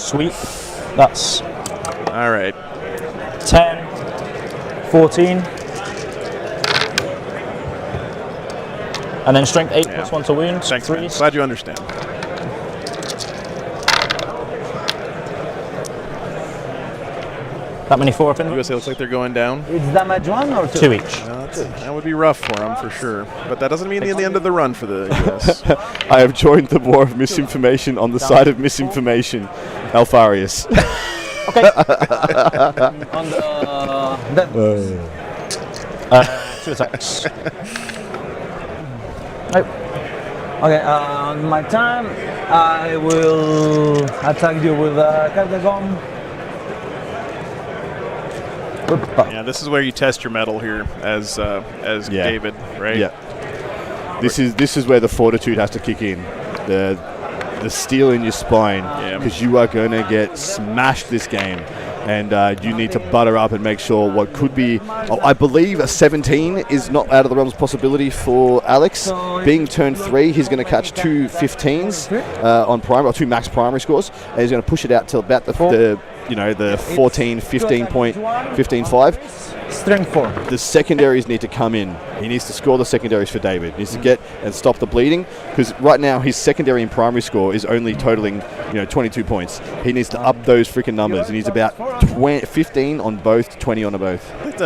Sweet. That's all right. 10, 14, and then strength 8 plus 1 to wound. Thanks, 3. man. Glad you understand. That many 4 up in USA looks like they're going down. It's damage 1 or 2? 2 each. That would be rough for them for sure. But that doesn't mean the end of the run for the US. I have joined the war of misinformation on the side of misinformation. Alfarius. Okay. On the 2 attacks. Okay, on my turn, I will attack you with a Catacomb. Yeah, this is where you test your mettle here as David, right? Yeah. This is where the fortitude has to kick in. The steel in your spine, because you are going to get smashed this game, and you need to butter up and make sure what could be, I believe a 17 is not out of the realms of possibility for Alex. Being turn 3, he's going to catch 2 15s on primary, or 2 max primary scores, and he's going to push it out till about the 14, 15.5. Strength 4. The secondaries need to come in. He needs to score the secondaries for David. He needs to get and stop the bleeding, because right now his secondary and primary score is only totaling 22 points. He needs to up those freaking numbers. He needs about 15 on both, 20 on both. Let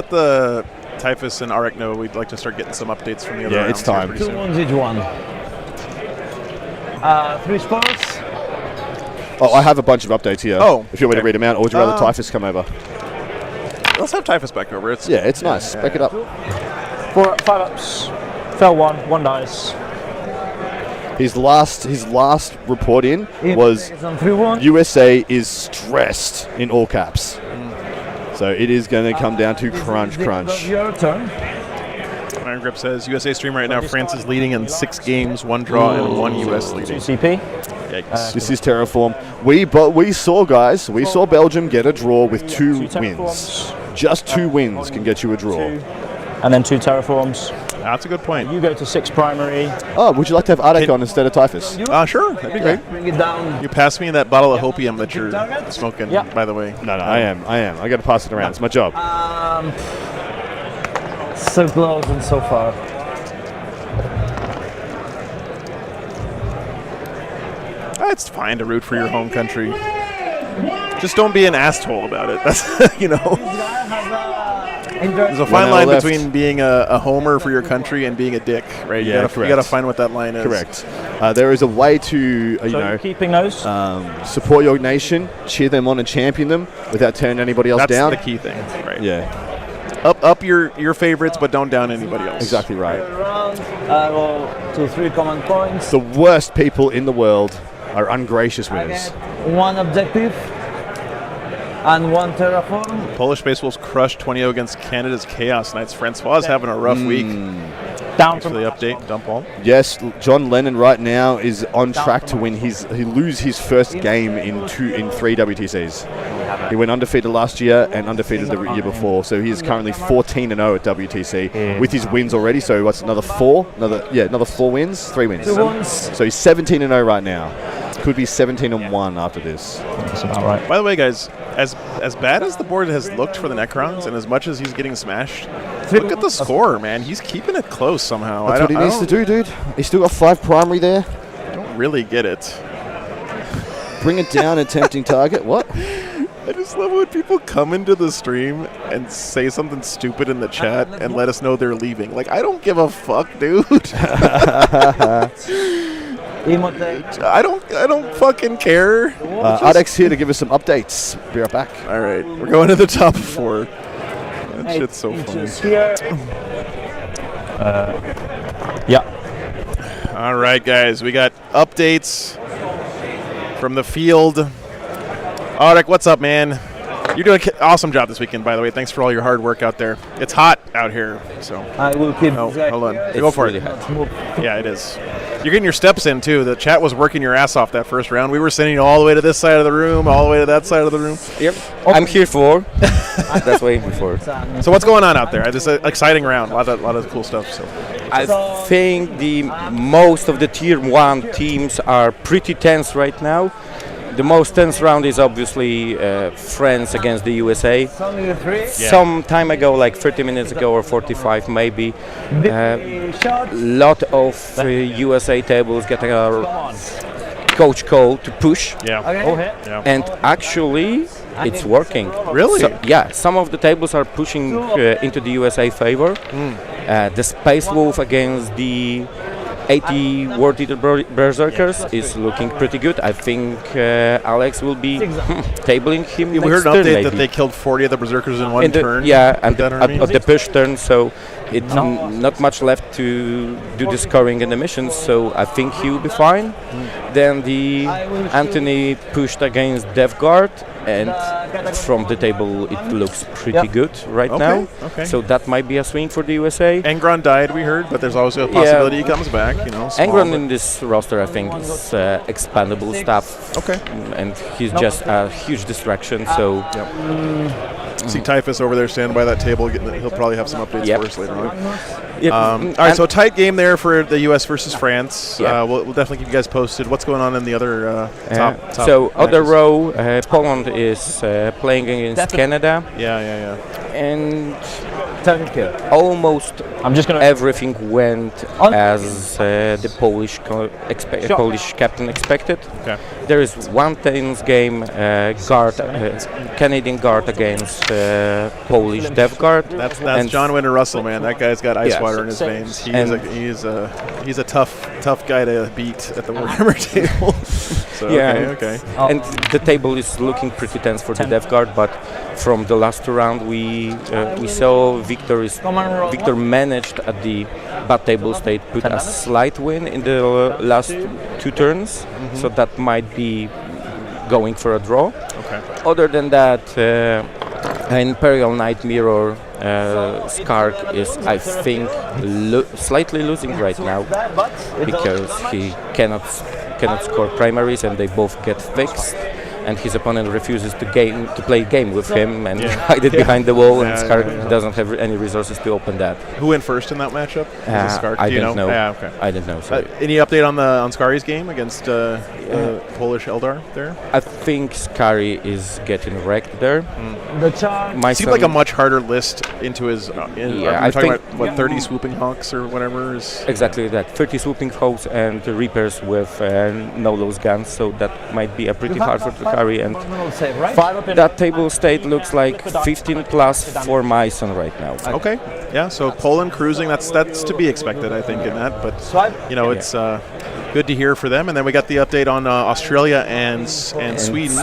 the Typhus and Arik know we'd like to start getting some updates from the other rounds. It's time. 2 wounds each one. 3 spells. Oh, I have a bunch of updates here. Oh, if you want me to read them out, or would you rather Typhus come over? Let's have Typhus back over. It's nice. Back it up. 5 ups. Fell 1 dies. His last report in was USA is stressed in all caps. So it is going to come down to crunch. Your turn. Iron Grip says USA stream right now. France is leading in 6 games, 1 draw, and 1 US leading. 2 CP. Yikes. This is Terraform. We saw Belgium get a draw with 2 wins. Just 2 wins can get you a draw. And then 2 Terraforms. That's a good point. You go to 6 primary. Oh, would you like to have Arek on instead of Typhus? Sure. That'd be great. Bring it down. You pass me that bottle of hopium that you're smoking, by the way. No, I am. I got to pass it around. It's my job. So close and so far. It's fine to root for your home country. Just don't be an asshole about it. That's There's a fine line between being a homer for your country and being a dick, right? You gotta find what that line is. Correct. There is a way to keeping those. Support your nation, cheer them on and champion them without turning anybody else down. That's the key thing, right? Yeah. up your favorites, but don't down anybody else. Exactly right. Round, I go to 3 command points. The worst people in the world are ungracious I winners. get 1 objective and 1 terraform. Polish Space Wolves crushed 20-0 against Canada's Chaos Knights. Francois is having a rough week. Down For from the update, dump all. Yes, John Lennon right now is on track to win he lose his first game in 3 WTCs. He went undefeated last year and undefeated the year before, so he is currently 14-0 at WTC with his wins already. So what's another 4? Another 4 wins, 3 wins. 2 wins. So he's 17-0 right now. Could be 17-1 after this. That's about right. By the way, guys, as bad as the board has looked for the Necrons, and as much as he's getting smashed, look at the score, man. He's keeping it close somehow. That's what he needs to do, dude. He's still got 5 primary there. I don't really get it. Bring it down, a tempting target. What? I just love when people come into the stream and say something stupid in the chat and let us know they're leaving. Like, I don't give a fuck, dude. Emote. I don't fucking care. Ardex here to give us some updates. Be right back. All right, we're going to the top 4. That shit's so funny. Here. Yeah. All right, guys, we got updates from the field. Arek, what's up, man? You're doing an awesome job this weekend, by the way. Thanks for all your hard work out there. It's hot out here, so. I will keep. Oh, this guy hold on. here. Go for it. Let's move. Yeah, it is. You're getting your steps in, too. The chat was working your ass off that first round. We were sending you all the way to this side of the room, all the way to that side of the room. Yep, I'm here for. That's why I'm for. So what's going on out there? It's an exciting round. A lot of cool stuff. So. I think the most of the tier 1 teams are pretty tense right now. The most tense round is obviously France against the USA. Only 3. Some time ago, like 30 minutes ago or 45 maybe, Shot. lot of USA tables getting a coach call to push, Yeah. Okay. All hit. and actually it's working. Really? So, yeah, some of the tables are pushing into the USA favor. The Space Wolf against the 80 World Eater Berserkers is looking pretty good. I think Alex will be tabling him We next heard an turn update maybe. that they killed 40 of the Berserkers in one In the- turn. Yeah, and that at the push turn, so it's not much left to do the scoring in the missions, so I think he will be fine. Then the Anthony pushed against Death Guard, and from the table it looks pretty good right now. Okay. So that might be a swing for the USA. Angron died, we heard, but there's always a possibility he comes back. You know, small, Angron but- in this roster, I think, is expandable stuff. Okay. And he's just a huge distraction, so See Typhus over there standing by that table. He'll probably have some updates Yep. for us later on. yep. All right, And- so a tight game there for the U.S. versus France. Yeah. We'll definitely keep you guys posted. What's going on in the other top? so other matches? row, Poland is playing against Canada, Yeah. and Turn kill. almost I'm just gonna. everything went as the Polish Polish captain expected. Okay. There is one tense game, guard, Canadian guard against Polish Death Guard. That's And- John Winter Russell, man. That guy's got ice Yeah. water in his veins. And- He's a tough guy to beat at the Warhammer table. So Yeah. okay. And the table is looking pretty tense for the Death Guard, but from the last round we saw Victor managed at the bad table state put a slight win in the last 2 turns, so that might be going for a draw. Okay. Other than that, Imperial Knight Mirror Skark is, I think, slightly losing right now because he cannot score primaries and they both get fixed. And his opponent refuses to play game with him and hide it behind the wall, and Skark doesn't have any resources to open that. Who went first in that matchup? Was it Skark? I Do you don't know. Yeah, okay. I don't know. Sorry. Any update on Skari's game against Polish Eldar there? I think Skari is getting wrecked there. The charm. Seemed like a much harder list into his. Yeah, I I talking think- about what 30 swooping hawks or whatever is. Exactly that. 30 swooping hawks and Reapers with no-lose guns, so that might be a pretty hard for to carry. And Save, right? that table state looks like 15 plus for Myson right now. Okay. Yeah. So Poland cruising. That's to be expected, I think, in that. But Swipe. you know, it's good to hear for them. And then we got the update on Australia and Sweden.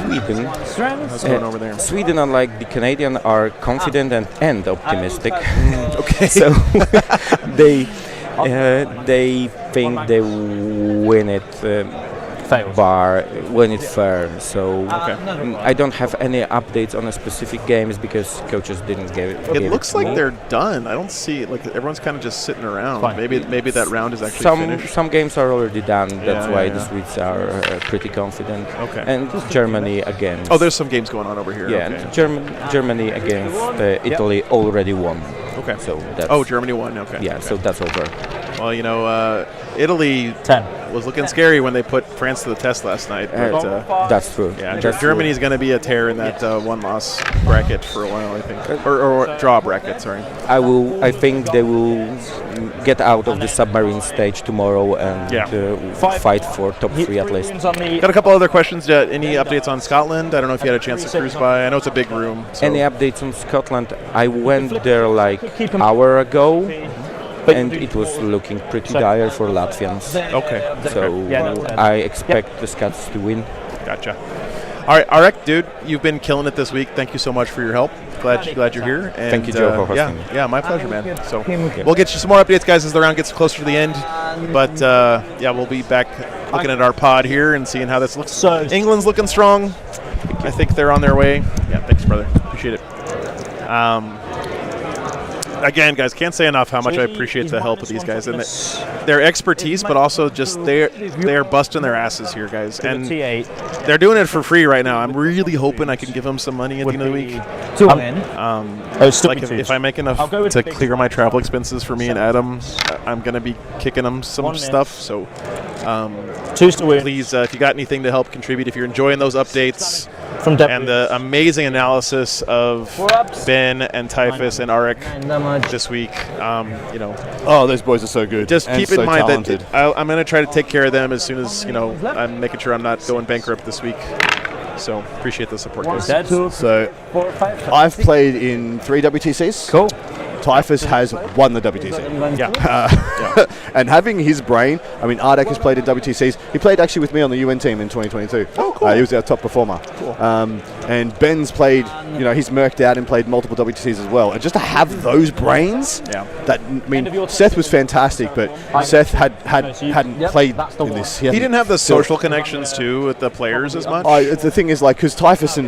What's going over there? Sweden, unlike the Canadian, are confident and optimistic. Okay. So they think they win it. When it's fair. So I don't have any updates on a specific games because coaches didn't give it. It looks like they're done. I don't see like everyone's kind of just sitting around. Maybe that round is actually finished. Some games are already done. That's why the Swedes are pretty confident. Okay. And Germany against. Oh, there's some games going on over here. Yeah, okay. and Germany against Italy already won. Okay. So that's Germany won. Okay. Yeah. Okay. So that's over. Well, Italy 10 was looking scary when they put France to the test last night. But, that's true. yeah, that's Germany's going to be a tear in that one-loss bracket for a while, I think, or draw bracket. Sorry. I think they will get out of the submarine stage tomorrow and fight for top 3 at least. Got a couple other questions. Any updates on Scotland? I don't know if you had a chance to cruise by. I know it's a big room. So. Any updates on Scotland? I went there like an hour ago. And it was looking pretty dire for Latvians. Okay. So I expect the Scots to win. Gotcha. All right, Arek, dude, you've been killing it this week. Thank you so much for your help. Glad you're here. And, thank you, Joe, for hosting. Yeah, my pleasure, man. So we'll get you some more updates, guys, as the round gets closer to the end. But we'll be back looking at our pod here and seeing how this looks. So England's looking strong. I think they're on their way. Yeah, thanks, brother. Appreciate it. Again, guys, can't say enough how much I appreciate the help of these guys and their expertise, but also just they're busting their asses here, guys, and they're doing it for free right now. I'm really hoping I can give them some money at the end of the week. If I make enough to clear my travel expenses for me and Adam, I'm gonna be kicking them some stuff. So, please, if you got anything to help contribute, if you're enjoying those updates. And the amazing analysis of Ben and Typhus and Arik this week, Oh, those boys are so good. Just and keep in mind talented. that I'm going to try to take care of them as soon as, I'm making sure I'm not going bankrupt this week. So appreciate the support, guys. So I've played in 3 WTCs. Cool. Typhus has won the WTC. Yeah. And having his brain, I mean, Ardek has played in WTCs. He played actually with me on the UN team in 2022. Oh, cool. He was our top performer. Cool. And Ben's played, he's merked out and played multiple WTCs as well. And just to have those brains, Seth was fantastic, but Seth hadn't played in this. He didn't have the social connections, too, with the players as much. The thing is, because Typhus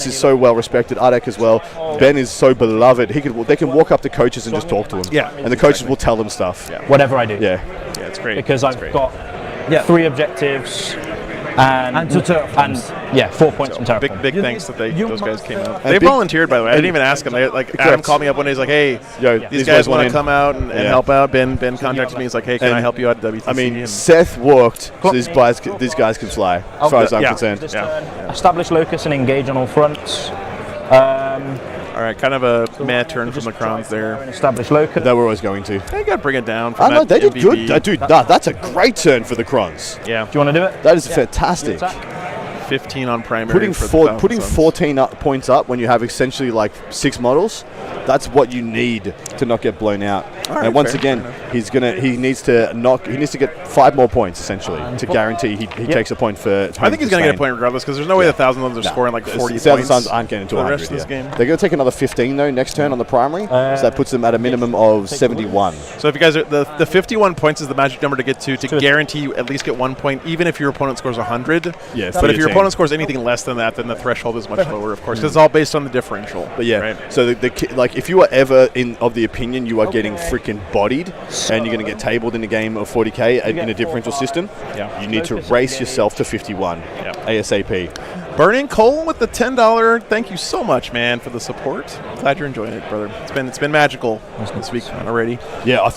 is so well respected, Ardek as well. Ben is so beloved. They can walk up to coaches and just talk to him. Yeah. And the coaches will tell them stuff. Yeah. Whatever I do. Yeah. Yeah, it's great. Because I've got 3 objectives and 4 points from Terraform. Big thanks that those guys came out. They volunteered, by the way. I didn't even ask them. Adam called me up one day. He's like, "Hey, these guys want to come out and help out." Ben contacted me. He's like, "Hey, can I help you out at WTC?" I mean, Seth walked. So these guys can fly, as far as I'm concerned. Establish locus and engage on all fronts. All right, kind of a mad turn from the Crowns there. Establish locus. They were always going to. They got to bring it down. I know, they did good. Dude, that's a great turn for the Crons. Yeah. Do you want to do it? That is fantastic. 15 on primary. Putting 14 points up when you have essentially like 6 models, that's what you need to not get blown out. Right, and once again, he needs to get 5 more points essentially to guarantee he takes a point for. I think he's going to get a point regardless because there's no way the Thousand Suns are scoring like 40 points. Thousand Suns aren't getting to 100 the rest of this game. They're going to take another 15 though next turn on the primary, so that puts them at a minimum of 71. So if you guys are the 51 points is the magic number to get to guarantee you at least get 1 point, even if your opponent scores 100. Yeah, but if your opponent scores anything less than that, then the threshold is much lower, of course, because it's all based on the differential. But yeah, right? So if you are ever of the opinion you are getting freaking bodied and you're going to get tabled in a game of 40k in a differential system, you need to race yourself to 51 ASAP. Burning Coal with the $10. Thank you so much, man, for the support. Glad you're enjoying it, brother. It's been magical this week already. Yeah,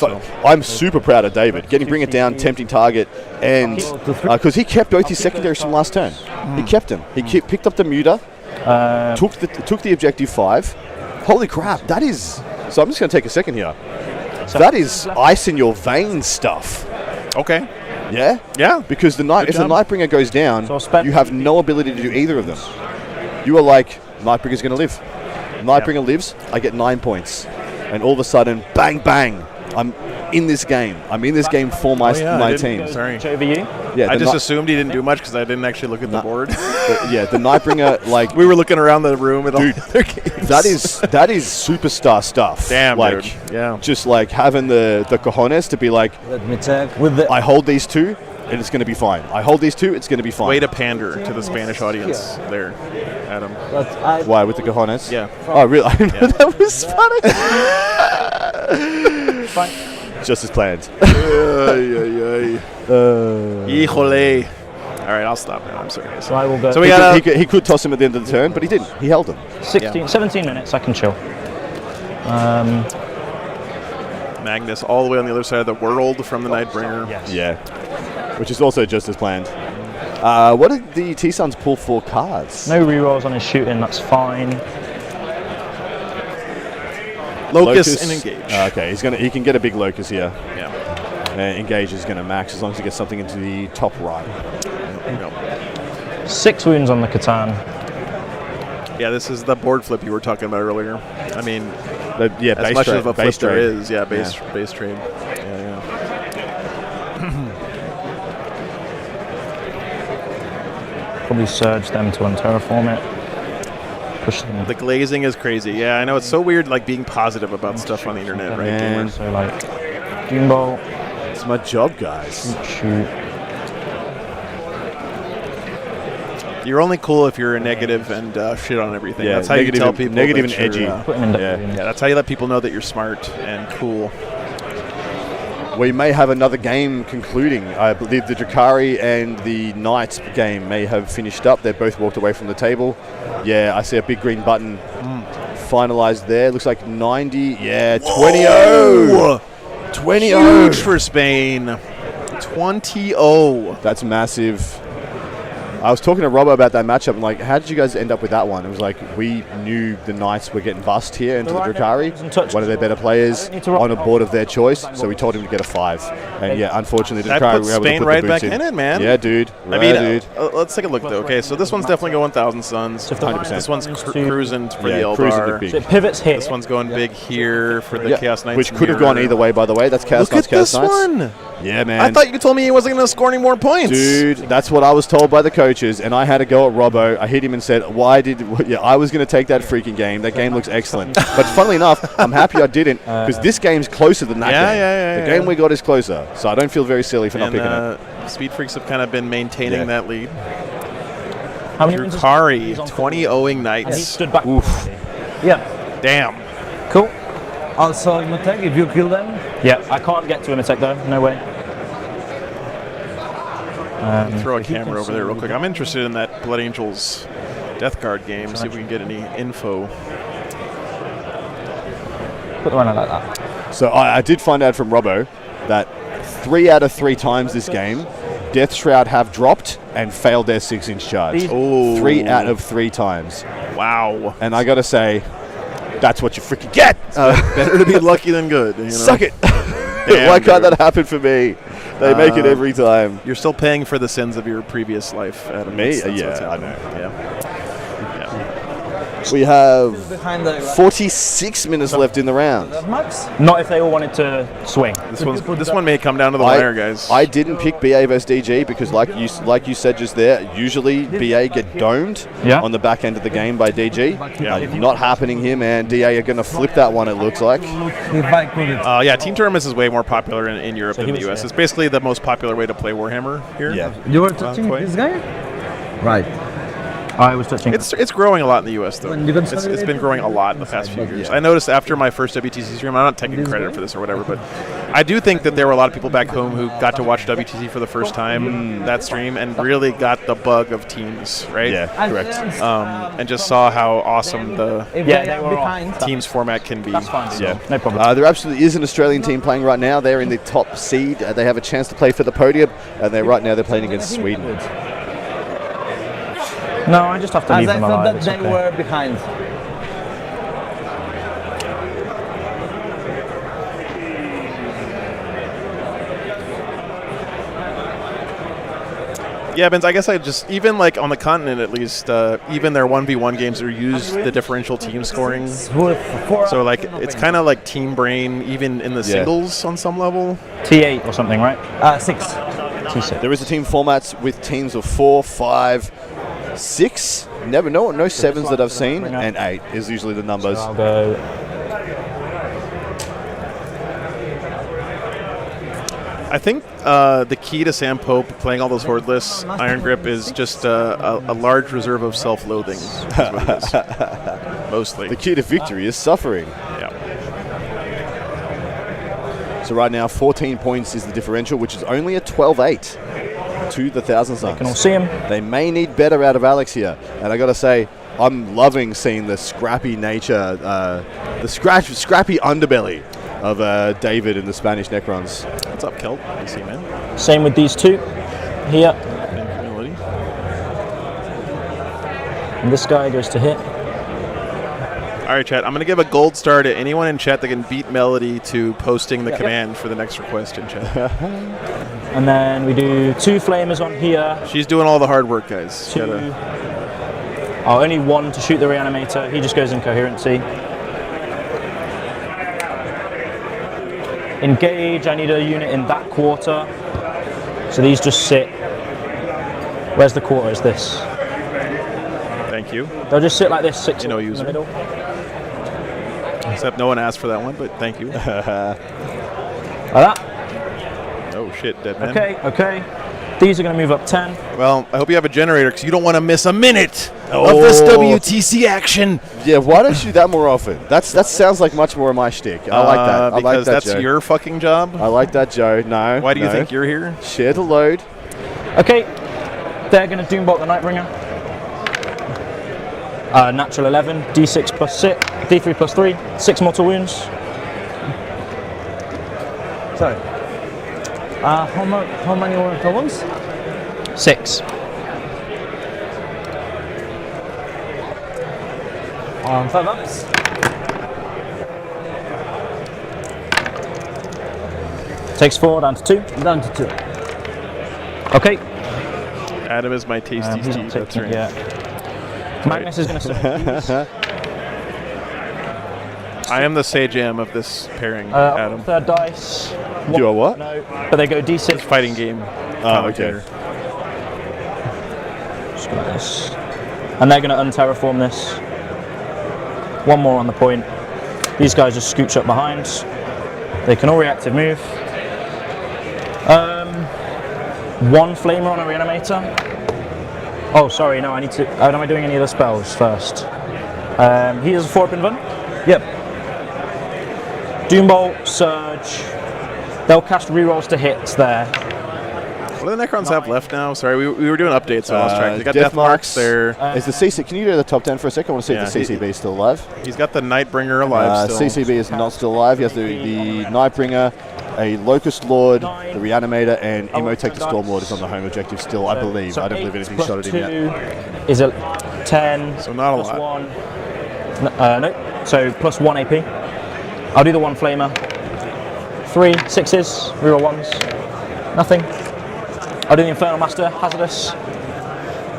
I'm super proud of David bring it down, tempting target, and because he kept both his secondaries from last turn. He kept them. He picked up the muta, took the objective 5. Holy crap, that is. So I'm just going to take a second here. That is ice in your veins stuff. Okay. Yeah? Yeah. Because if the Nightbringer goes down, you have no ability to do either of them. You are like, Nightbringer's going to live. Nightbringer lives, I get 9 points. And all of a sudden, bang, bang, in this game. I'm in this game for my team. Sorry. Over you. Yeah, I the just Ni- assumed he didn't do much because I didn't actually look at the board. the Nightbringer, like We were looking around the room at all the other games. that is superstar stuff. Damn, like dude. Yeah. just like having the cojones to be like, Let me check with the. I hold these two and it's going to be fine. I hold these two, it's going to be fine. Way to pander to the Spanish audience there, Adam. But I, Why with the cojones? Yeah. Oh really? I didn't know that was funny. Just as planned. Híjole. All right, I'll stop now. I'm sorry. guys. So I will go. So we He got he could toss him at the end of the turn, but he didn't. He held him. 17 minutes. I can chill. Magnus all the way on the other side of the world from the Nightbringer. Yes. Yeah. Which is also just as planned. What did the T-Suns pull for cards? No rerolls on his shooting. That's fine. Locust and engage. Okay, he can get a big locust here. Yeah. Engage is going to max as long as he gets something into the top right. Yep. 6 wounds on the Catan. Yeah, this is the board flip you were talking about earlier. I mean, Yeah, as base much trade, of a base flip there trade. is, base trade. Yeah. Probably surge them to unterraform it. Push them. The glazing is crazy. Yeah, I know it's so weird, like being positive about stuff on the internet, right? Man. So like, Doom Bolt, It's my job, guys. shoot. You're only cool if you're a negative and shit on everything. Yeah, That's how you negative tell and- people. negative that and you're, edgy. Put him in the Yeah. yeah, that's how you let people know that you're smart and cool. We may have another game concluding. I believe the Drakari and the Knights game may have finished up. They've both walked away from the table. Yeah, I see a big green button finalized there. Looks like 90. Yeah, 20-0. 20-0. Huge for Spain. 20-0. That's massive. I was talking to Robbo about that matchup. I'm like, how did you guys end up with that one? It was like, we knew the Knights were getting bust here into the Drakari. One of their better players on a board of their choice. So we told him to get a 5. And yeah, unfortunately, the That Drakari puts were able to Spain put right the boots back in it, man. Yeah, dude. I mean, dude. let's take a look, though. Okay, so this one's definitely going 1,000 Suns. 100%. This one's cruising for Yeah, the cruising Eldar. big. So it pivots here. This one's going big here for the Yeah, Chaos Knights. which could have gone either way, by the way. That's Chaos Look Knights, at Chaos this Knights. one. Yeah, man. I thought you told me he wasn't going to score any more points. Dude, that's what I was told by the coaches, and I had to go at Robbo. I hit him and said, I was going to take that freaking game. That game looks excellent. But funnily enough, I'm happy I didn't, because this game's closer than that game. The game we got is closer, so I don't feel very silly for not picking it. Speed Freaks have kind of been maintaining that lead. How many wounds is- Drakari, he's on 20-0ing And he Knights. stood back. Oof. Yeah. Damn. Cool. Also, Imhotep, if you kill them, Yeah. I can't get to Imhotep though. No way. Throw a camera over there real quick. I'm interested in that Blood Angels Death Guard game. See if we can get any info. Put the runner like that. So I did find out from Robbo that 3 out of 3 times this game, Death Shroud have dropped and failed their 6-inch charge. Oh. 3 out of 3 times. Wow. And I got to say, that's what you freaking get. Better to be lucky than good. You know? Suck it. Damn, Why can't dude. that happen for me? They make it every time. You're still paying for the sins of your previous life, Adam. Me? That's Yeah, what's I happening. Yeah. We have behind the 46 minutes left in the round. max. Not if they all wanted to swing. This one may come down to the wire, guys. I didn't pick BA versus DG because, like you said just there, usually BA get domed on the back end of the game by DG. Not happening here, man. DA are going to flip that one, it looks like. If I could it. Yeah, Team Tournaments is way more popular in Europe than the US. It's basically the most popular way to play Warhammer here. Yeah. You were touching Quite. this guy? Right. I was touching. It's growing a lot in the US though. When you can It's suddenly been growing a lot in the past few Yeah. years. I noticed after my first WTC stream, I'm not taking credit for this or whatever, but I do think that there were a lot of people back home who got to watch WTC for the first time that stream and really got the bug of teams, right? Yeah, correct. And just saw how awesome the If Yeah, they they are were behind. teams format can be. That's fine. So. Yeah. No problem. There absolutely is an Australian team playing right now. They're in the top seed. They have a chance to play for the podium, and right now they're playing against Sweden. No, I just have to As leave I them thought alive. that It's they okay. were behind. Yeah, Benz, I guess I just, even like on the continent at least, even their 1v1 games are used the differential team scoring. So like it's kind of like team brain even in the singles on some level. T8 or something, right? 6. T6. There is a team format with teams of 4, 5, 6. No sevens that I've seen, and 8 is usually the numbers. So I'll go. I think the key to Sam Pope playing all those horde lists, Iron Grip, is just a large reserve of self-loathing. Is what it is. Mostly. The key to victory is suffering. Yeah. So right now, 14 points is the differential, which is only a 12-8 to the Thousand Suns. You can all see him. They may need better out of Alex here, and I got to say, I'm loving seeing the scrappy nature, the scrappy underbelly of David in the Spanish Necrons. What's up, Kelp? You see, man? Same with these two here. Humility. And this guy goes to hit. All right, chat. I'm going to give a gold star to anyone in chat that can beat Melody to posting the command for the next request in chat. And then we do 2 flamers on here. She's doing all the hard work, guys. 2. Oh, only 1 to shoot the reanimator. He just goes in coherency. Engage. I need a unit in that quarter. So these just sit. Where's the quarter? Is this? Thank you. They'll just sit like this, 6 in the user. middle. Except no one asked for that one, but thank you. Like that. Oh, shit, dead man. Okay. These are going to move up 10. Well, I hope you have a generator because you don't want to miss a minute of this WTC action. Yeah, why don't you do that more often? That sounds like much more of my shtick. I like that. I like Because that, that's Joe. your fucking job. I like that, Joe. No. Why do you no. think you're here? Share the load. Okay. They're going to Doombolt the Nightbringer. Natural 11, D6 plus 6, D3 plus 3, 6 mortal wounds. Sorry. How many mortal wounds? 6. 5 ups. Takes 4 down to 2. Down to 2. Okay. Adam is my tasty He's Steve. not That's taking it right. yet. Magnus is going to set. I am the Sage Am of this pairing, Adam. Third dice. You are what? No, but they go D6. Fighting game. Oh, okay. Just go like this. And they're going to unterraform this. 1 more on the point. These guys just scooch up behind. They can all reactive move. 1 flamer on a reanimator. Oh, sorry, no, I need to. Am I doing any of the spells first? He has a 4-up invuln. Yep. Doombolt, Surge. They'll cast rerolls to hits there. What do the Necrons have left now? Sorry, we were doing updates, so I lost track. They got Death Death Marks there. Is the CC? Can you go to the top 10 for a second? I want to see Yeah, if the CCB is still alive. He's got the Nightbringer alive still. CCB is not still alive. He has the Nightbringer, a Locust Lord, the Reanimator, and Imhotep the Stormlord is on the home objective still, I believe. So I don't believe anything 8 shot at him yet. plus 2 is a 10. So not a plus lot. 1. No, so plus 1 AP. I'll do the 1 flamer. 3 6s, reroll 1s. Nothing. I'll do the Infernal Master, hazardous.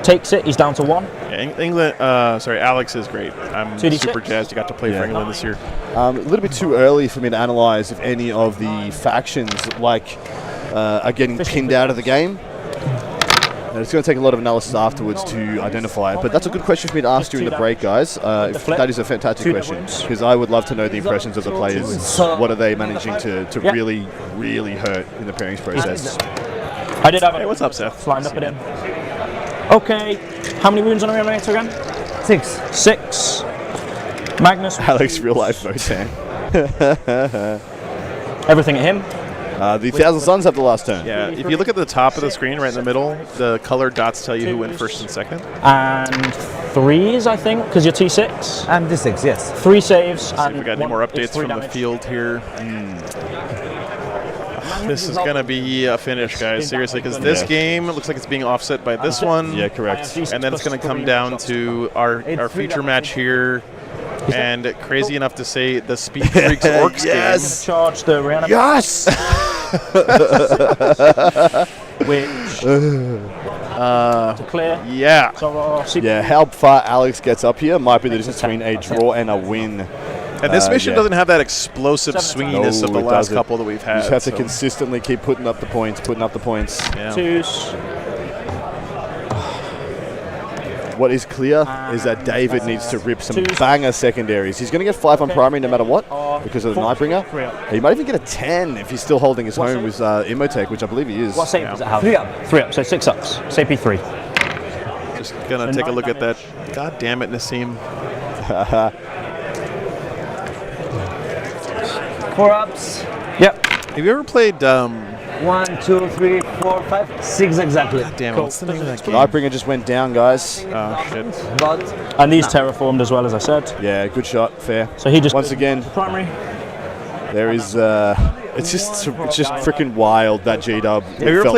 Takes it, he's down to 1. Yeah, Alex is great. I'm 2d6. super jazzed you got to play for England this year. A little bit too early for me to analyze if any of the factions are getting pinned out of the game. And it's going to take a lot of analysis afterwards to identify it, but that's a good question for me to ask during the break, guys. That is a fantastic question, because I would love to know the impressions of the players. What are they managing to really, really hurt in the pairings process? I did have Hey, what's up, Seth? lined up at him. Okay, how many wounds on a reanimator again? 6. 6. Magnus. Alex, real life Votan. Everything at him. The Thousand Suns have the last turn. Yeah, if you look at the top of the screen, right in the middle, the colored dots tell you who went first and second. And 3s, I think, because you're T6. And D6, yes. 3 saves. See if and we got any one- more it's updates 3 from the damage. field here. This is going to be a finish, guys, seriously, because this game looks like it's being offset by this one. Yeah, correct. And then it's going to come down to our feature match here. And crazy enough to say the Speed Freaks Orcs Yes! Charge the reanimator. Yes! Which to clear. Yeah. So, Yeah, how far Alex gets up here might be the difference between a draw and a win. And this mission yeah. doesn't have that explosive swinginess of the it last doesn't. couple that we've had. You just have to so, consistently keep putting up the points, yeah. twos. What is clear is that David needs to rip some Twos. banger secondaries. He's going to get 5 on primary no matter what because of the Nightbringer. 3 up. He might even get a 10 if he's still holding his home with Imotech, which I believe he is. What save does it have? 3 up. 3 up, so 6 ups. CP 3. Just gonna take a look at that. God damn it, Nassim. 4 ups. Yep. Have you ever played? 1, 2, 3, 4, 5, 6 exactly. Damn it, what's the name of that game? Nightbringer just went down, guys. Oh shit. But And these terraformed as well, as I said. Yeah, good shot, fair. So he just Once again, primary. there is. It's just freaking wild that G-Dub. Have you ever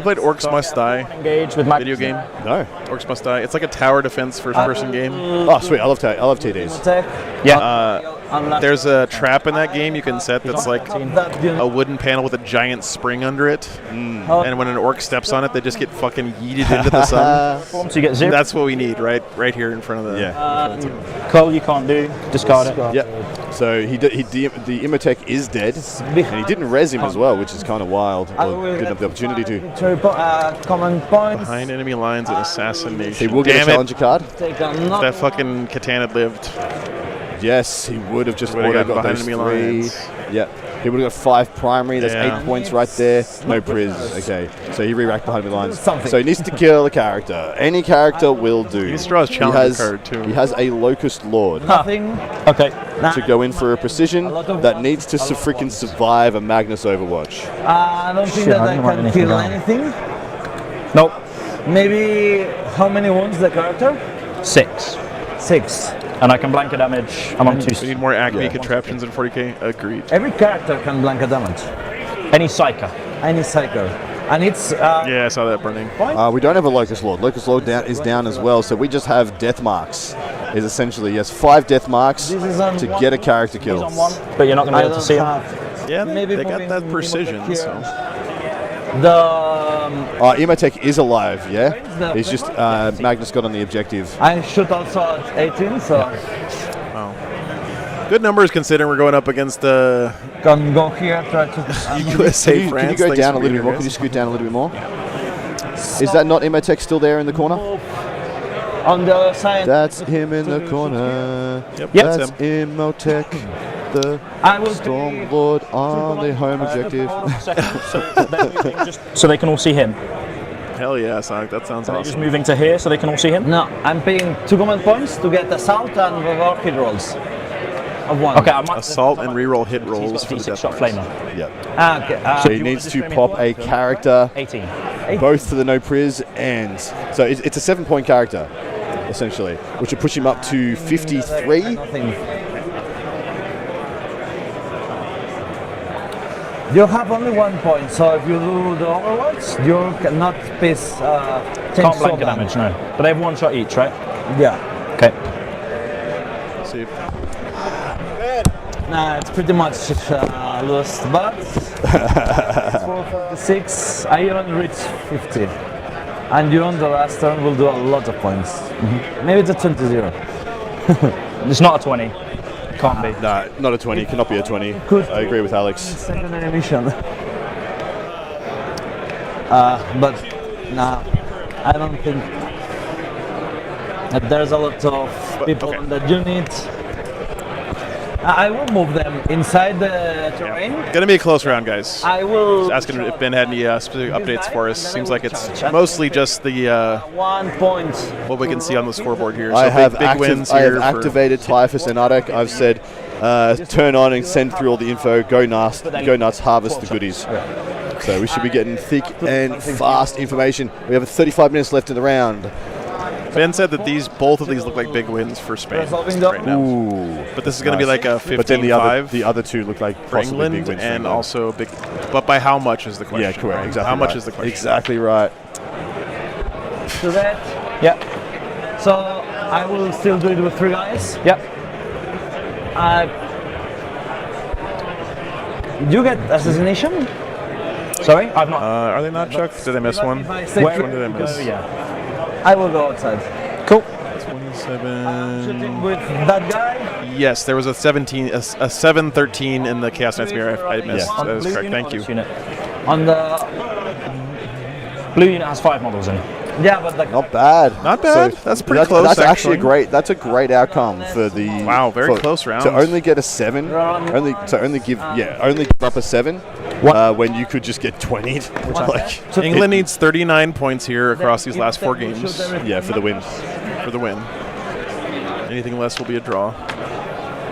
played Orcs Must Die? Engage with my Video game. No. Orcs Must Die. It's like a tower defense first-person game. Oh, sweet. I love TDs. attack. Yeah. There's a trap in that game you can set that's like That you a wooden panel with a giant spring under it. And when an orc steps on it, they just get fucking yeeted into the sun. So you get 0. That's what we need, right here in front of the. Yeah. Call you can't do. Discard it. Yep. So the Imotech is dead, and he didn't res him as well, which is kind of wild. Or didn't have the opportunity to. Common points. Behind enemy lines and assassination. He will get a Damn challenger card. Take a it! That fucking Catan had lived. Yes, he would have just Would've auto gotten got behind those enemy 3. lines. Yep. He would have got 5 primary. That's Yeah. 8 points right there. No priz. Okay. So he re-racked behind enemy lines. Something. So he needs to kill a character. Any character will do. He needs to draw his challenger card, too. He has a Locust Lord Nothing. Okay. to go in for a precision that needs to freaking survive a Magnus Overwatch. I don't think Shit, that I I didn't write can anything kill down. anything. Nope. Maybe how many wounds the character? 6. 6. And I can blanket damage. I'm on 2. We need more Acme Yeah. contraptions in 40k. Agreed. Every character can blanket damage. Any psyker. Any cycle. And it's Yeah, I saw that burning. We don't have a Locust Lord. Locust Lord is down as well, so we just have death marks. Is essentially, yes, 5 death marks This is on to one. get a character He's kill. on 1. But you're not going to I be able to don't see him. have Yeah, Maybe they got moving that precision. here. So the Imotech is alive, yeah? the- He's just, Magnus got on the objective. I shoot also at 18, so good numbers considering we're going up against the can go here, try to USA Can you France. go Thanks down for a little being bit more? here, Can you guys. scoot down a little bit more? Is that not Imotech still there in the corner? on the other side. That's him in the corner. Yep, That's that's him. Imotech, the I will Storm Lord on the home objective. So they can all see him. Hell yeah, Sonic. That sounds They're just awesome. moving to here so they can all see him. No, I'm paying 2 command points to get assault and revolve hit rolls of 1. Okay, I might Assault and reroll hit He's rolls got for the D6 death shot marks. flamer. Yeah. Okay. So he needs to pop a character 18. both to the no priz and so it's a 7-point character essentially, which will push him up to 53. Nothing. You have only 1 point, so if you do the Overwatch, you cannot piss. Can't blanket damage, no. But they have 1 shot each, right? Yeah. Okay. See, Nah, it's pretty much lost, but 456. I even reach 50, and you on the last turn will do a lot of points. Maybe it's a 20-0. It's not a 20. Can't be. No, not a 20. Cannot be a 20. Could I agree with Alex. Secondary mission. But nah, I don't think that there's a lot of people okay. on that unit. I will move them inside the terrain. gonna be a close round, guys. I will. Just asking if Ben had any specific updates for us. Seems like it's mostly just the 1 point. what we can see on the scoreboard here. So I have, big wins I have here. for- activated Typhus and Ardak. I've said turn on and send through all the info. Go nuts, harvest the goodies. So we should be getting thick and fast information. We have 35 minutes left in the round. Ben said that both of these look like big wins for Spain Resolving the- right now. Ooh. But this is going to be like a 15-5 But then the other two look like for possibly England, big wins for and England. also big. But by how much is the question? Yeah, correct. right? Exactly. How much right. is the question? Exactly right. To that. Yep. So I will still do it with 3 guys. Yep. You get assassination. Sorry? I've not. Are they not, Chuck? Did I miss one? Which Which one did I miss? Yeah. I will go outside. Cool. 27. Shooting with that guy. Yes, there was a 7-13 in the Chaos Knights mirror. I missed. On That is blue correct. unit Thank or you. this unit? On the Blue unit has 5 models in. yeah, but the Not bad. Not bad. That's pretty close, That's actually actually. a great. That's a great outcome for the. Wow, very for- close rounds. To only get a 7, only give up a 7, when you could just get 20'd. Like, England needs 39 points here across these last 4 games yeah, for the win. for the win. Anything less will be a draw.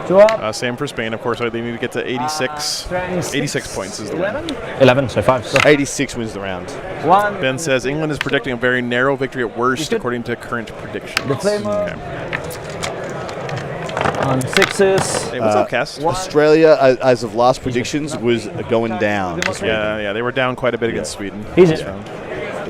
2 up. Same for Spain, of course. They need to get to 86. 86 points is the win. 11, so 5. 86 wins the round. 1. Ben says England is predicting a very narrow victory at worst, according to current predictions. The Flamer. Okay. On 6s. Hey, what's up, Cass? Australia, as of last predictions, was going down. Yeah, they were down quite a bit against Sweden. Easy. this round.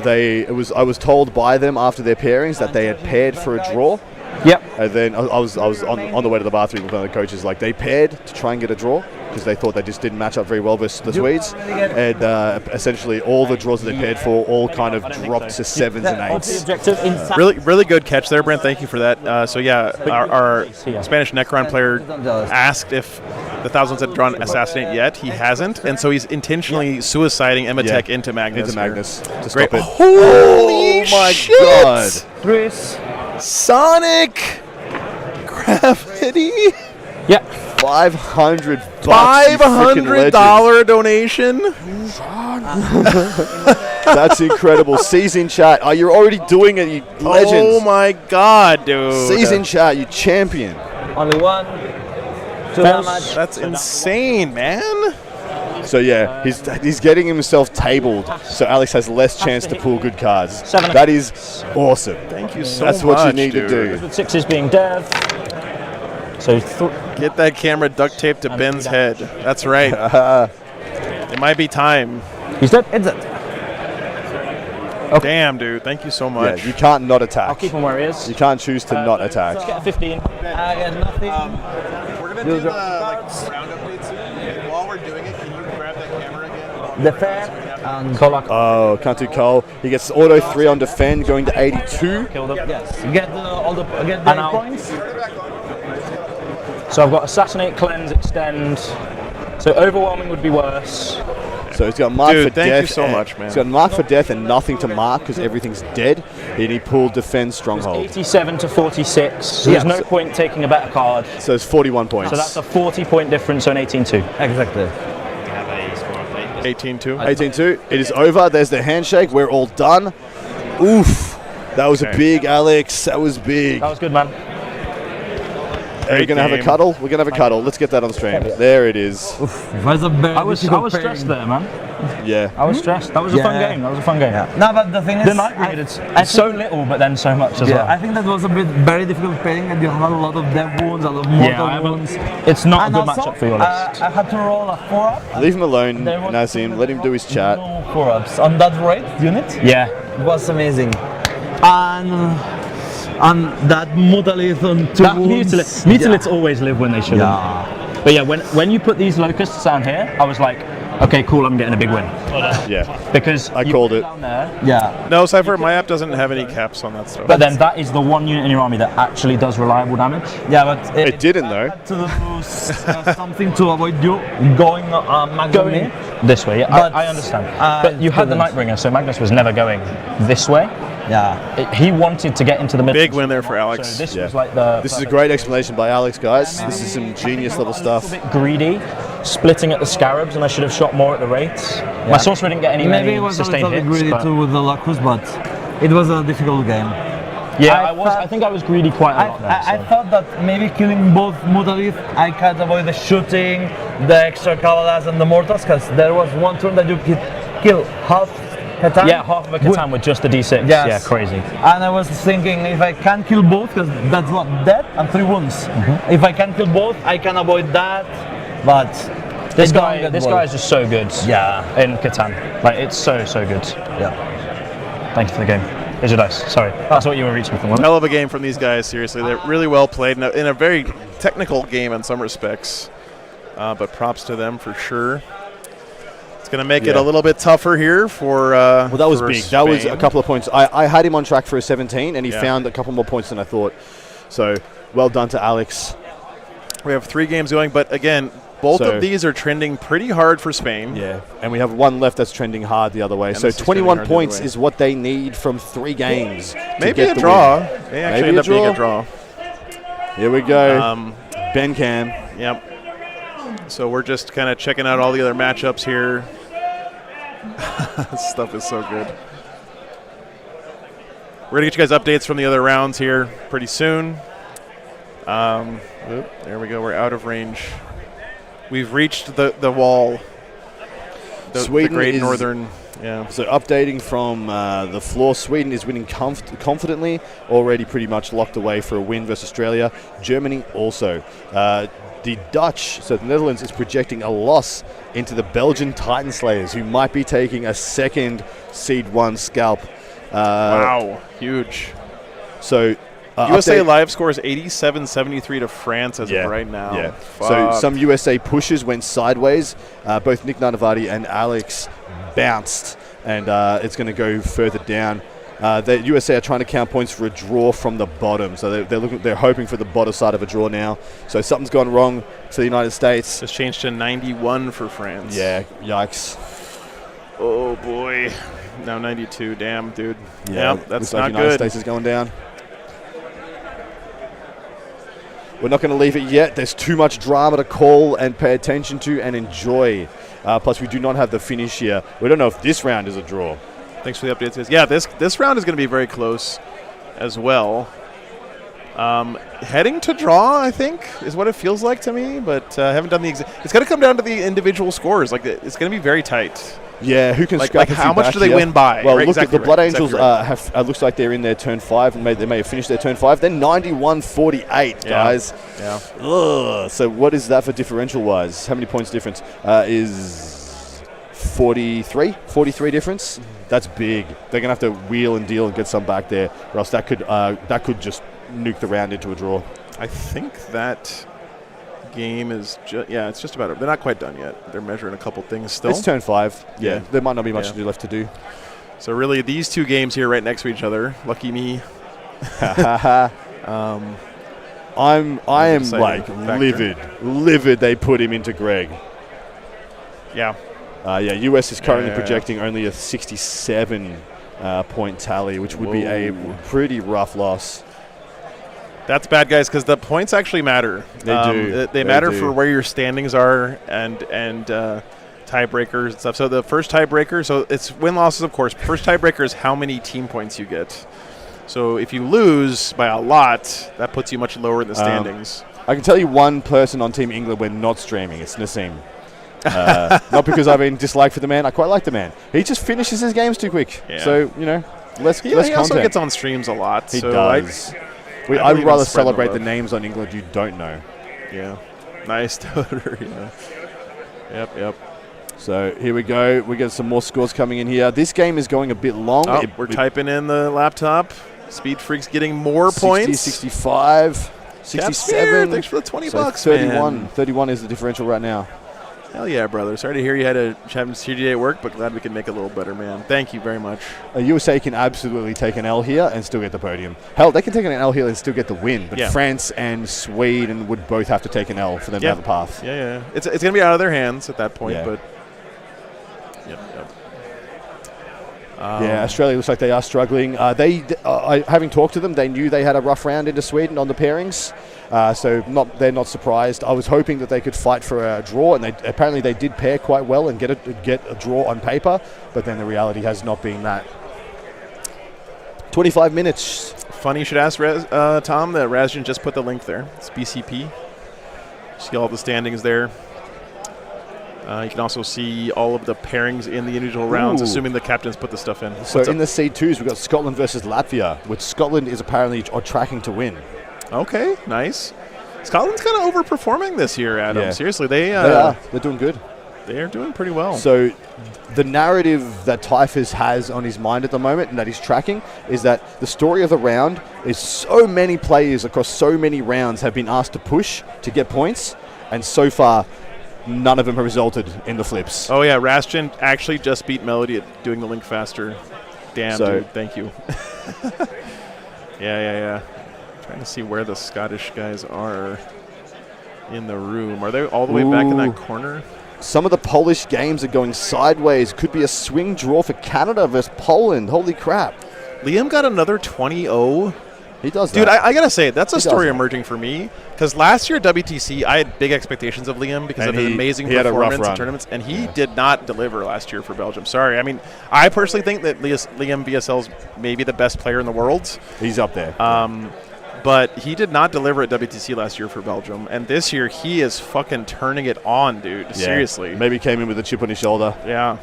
I was told by them after their pairings that they had paired for a draw. Yep. And then I was on the way to the bathroom with one of the coaches. Like, they paired to try and get a draw because they thought they just didn't match up very well versus the Swedes. And essentially, all the draws that they paired for all kind of dropped to 7s and 8s. Objective inside. Really good catch there, Brent. Thank you for that. So yeah, our Spanish Necron player asked if the Thousands had drawn Assassinate yet. He hasn't, and so he's intentionally suiciding Ematech into Magnus. Into Magnus to Great. stop it. Holy my shit! God. 3s. Sonic Gravity. Yeah. 500 bucks. you freaking legend. $500 donation. That's incredible. C's in chat. Oh, you're already doing it, you legends. Oh my God, dude. C's in chat, you champion. Only 1. 2 damage. That's insane, man. So yeah, he's getting himself tabled, so Alex has less chance to pull good cards. 7. That is awesome. Thank you so That's much. what you need dude. to do. With 6s being dev. So Get that camera duct taped to Ben's head. That's right. It might be time. he's dead. It's it. Damn, dude. Thank you so Yeah, much. you can't not I'll attack. keep him where he is. You can't choose to not attack. Get a 15. I got nothing. We're gonna do the, round update soon. While we're doing it, can you grab that camera again? Defend. And Kolak. Oh, can't do Cole. He gets auto 3 on defend, going to 82. Killed him. yes, get the And now- points. So I've got Assassinate, Cleanse, Extend. So Overwhelming would be worse. So he's got mark Dude, for thank death. you so and- much, man. He's got mark for death and nothing to mark because everything's dead. And he pulled defend stronghold. 87 to 46. So there's no point taking a better card. So it's 41 points. So that's a 40-point difference, so an 18-2. Exactly. 18-2. 18-2. It is over. There's the handshake. We're all done. Oof. That was a Okay. big, Alex. That was big. That was good, man. We're going to have a game. cuddle. We're going to have a cuddle. Let's get that on stream. There it is. Was a very I was difficult stressed pairing. there, man. Yeah. I was stressed. That was a fun Yeah. game. That was a fun game. No, but the thing is, The Night Brigade, it's so little, but then so much as yeah, well. I think that was a bit very difficult pairing, and you had a lot of dev wounds, a lot of Yeah, mortal I haven't- wounds. it's not And a good also, matchup for your list. I had to roll a 4-up. Leave him alone, There was Nazim. Let him do his chat. No 4-ups on that rate unit. Yeah. It was amazing. And that Mutalith on 2 That wounds. Mutiliths always live when they shouldn't. Yeah. But yeah, when you put these locusts down here, I was like, okay, cool, I'm getting a big win. Yeah. Because I you called put it. down there, Yeah. No, Cypher, my app doesn't have any caps on that stuff. but then that is the one unit in your army that actually does reliable damage. Yeah, but It didn't, though. had to lose something to avoid you going Magnum Going this way, yeah, But, I understand. uh, but you had the couldn't. Nightbringer, so Magnus was never going this way. Yeah. He wanted to get into the middle. Big win there for Alex. So this Yeah. was like the. This is a great explanation by Alex, guys. This is some genius level A stuff. bit greedy, splitting at the scarabs, and I should have shot more at the rates. My sorcerer didn't get any Maybe many it was a sustained little bit hits. greedy But too with the Lacus, but it was a difficult game. yeah, I I was. thought- I think I was greedy quite a lot there. I so. thought that maybe killing both Mutalith, I could avoid the shooting, the extra Kavalas and the Mortals, because there was one turn that you could kill half Catan. Yeah, half of a Catan with just a D6. Yes. Yeah, crazy. And I was thinking if I can kill both, because that's what, dead and 3 wounds. If I can kill both, I can avoid that, but This it don't guy, get this both. guy is just so good. Yeah. In Catan, like it's so good. Yeah. Thank you for the game. Here's your dice. Sorry, that's what you were reaching for. Wasn't it? Hell of a game from these guys, seriously. They're really well played in a very technical game in some respects. But props to them for sure. It's going to make it a little bit tougher here for. Well, that was big. Spain. That was a couple of points. I had him on track for a 17, and he found a couple more points than I thought. So, well done to Alex. We have 3 games going, but again, both of these are trending pretty hard for Spain. Yeah, and we have one left that's trending hard the other way. And so 21 points is what they need from 3 games. Maybe a draw. May actually end up being a draw. Here we go. Ben Cam. Yep. So we're just kind of checking out all the other matchups here. This stuff is so good. We're going to get you guys updates from the other rounds here pretty soon. There we go. We're out of range. We've reached the wall. Sweden the great is northern. Yeah. So updating from the floor, Sweden is winning confidently, already pretty much locked away for a win versus Australia. Germany also. The Dutch, so the Netherlands, is projecting a loss into the Belgian Titan Slayers, who might be taking a second Seed 1 scalp. Wow, huge. So USA live score is 87-73 to France as of right now. Yeah. So some USA pushes went sideways. Both Nick Nanavati and Alex bounced, and it's going to go further down. The USA are trying to count points for a draw from the bottom, so they're hoping for the bottom side of a draw now. So something's gone wrong to the United States. It's changed to 91 for France. Yeah, yikes. Oh boy, now 92. Damn, dude. Yeah, that's like not United good. States is going down. We're not going to leave it yet. There's too much drama to call and pay attention to and enjoy. Plus, we do not have the finish here. We don't know if this round is a draw. Thanks for the updates, guys. Yeah, this round is going to be very close as well. Heading to draw, I think, is what it feels like to me, but I haven't done the exact. It's going to come down to the individual scores. Like, it's going to be very tight. Yeah, who can like how much do they win by? Well, right, look exactly at the Blood right, Angels. exactly right. Looks like they're in their turn 5, and they may have finished their turn 5. They're 91-48, guys. Yeah. Ugh. So what is that for differential-wise? How many points difference? Is 43 difference? That's big. They're gonna have to wheel and deal and get some back there, or else that could just nuke the round into a draw. I think that game is it's just about it. They're not quite done yet. They're measuring a couple things still. It's turn 5. Yeah. There might not be much left to do. So really, these 2 games here right next to each other. Lucky me. I am like livid. They put him into Greg. Yeah. US is currently projecting only a 67 point tally, which would be a pretty rough loss. That's bad, guys, because the points actually matter. They do. They matter for where your standings are and tiebreakers and stuff. So the first tiebreaker, so it's win-losses, of course. First tiebreaker is how many team points you get. So if you lose by a lot, that puts you much lower in the standings. I can tell you one person on Team England we're not streaming. It's Nassim. Not because I've been disliked for the man. I quite like the man. He just finishes his games too quick. Yeah. So, less he content. also gets on streams a lot. He does. I'd rather celebrate the names on England you don't know. Yeah. Nice, Toter. Yeah. Yep. So here we go. We get some more scores coming in here. This game is going a bit long. We're typing in the laptop. Speed Freak's getting more 60, points. 65, 67. Thanks for the $20, 31. man. 31 is the differential right now. Hell yeah, brother. Sorry to hear you had to have CGA at work, but glad we can make it a little better, man. Thank you very much. USA can absolutely take an L here and still get the podium. Hell, they can take an L here and still get the win, but France and Sweden would both have to take an L for them to have a path. Yeah. It's going to be out of their hands at that point, but... Yep. Australia looks like they are struggling. Having talked to them, they knew they had a rough round into Sweden on the pairings, so they're not surprised. I was hoping that they could fight for a draw, and apparently they did pair quite well and get a draw on paper, but then the reality has not been that. 25 minutes. Funny you should ask Tom that Razjan just put the link there. It's BCP. See all the standings there. You can also see all of the pairings in the individual rounds, assuming the captains put the stuff in. So in the Seed 2s, we've got Scotland versus Latvia, which Scotland is apparently tracking to win. Okay, nice. Scotland's kind of overperforming this year, Adam. Yeah. Seriously, they are. They're doing good. They are doing pretty well. So the narrative that Typhus has on his mind at the moment and that he's tracking is that the story of the round is so many players across so many rounds have been asked to push to get points, and so far none of them have resulted in the flips. Oh yeah, Rastion actually just beat Melody at doing the link faster. Damn, So- dude. Thank you. Yeah. Trying to see where the Scottish guys are in the room. Are they all the way back in Ooh. that corner? Some of the Polish games are going sideways. Could be a swing draw for Canada versus Poland. Holy crap. Liam got another 20-0. He does Dude, that. I gotta say, that's a He does story that. emerging for me. Because last year at WTC, I had big expectations of Liam because And of his he- amazing he had a rough performance in run. tournaments, and he did not deliver last year for Belgium. Sorry. I mean, I personally think that Liam VSL's maybe the best player in the world. He's up there. But he did not deliver at WTC last year for Belgium. And this year, he is fucking turning it on, dude. Yeah. Seriously. Maybe came in with a chip on his shoulder. Yeah.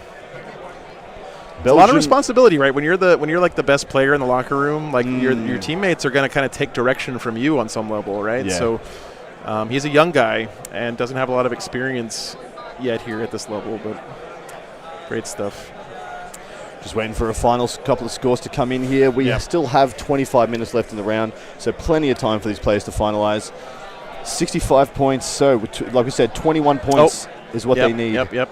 It's a lot of responsibility, right? When you're like the best player in the locker room, like your teammates are going to kind of take direction from you on some level, right? Yeah. So he's a young guy and doesn't have a lot of experience yet here at this level, but great stuff. Just waiting for a final couple of scores to come in here. We still have 25 minutes left in the round, so plenty of time for these players to finalize. 65 points, so like we said, 21 points is what they need. Yep.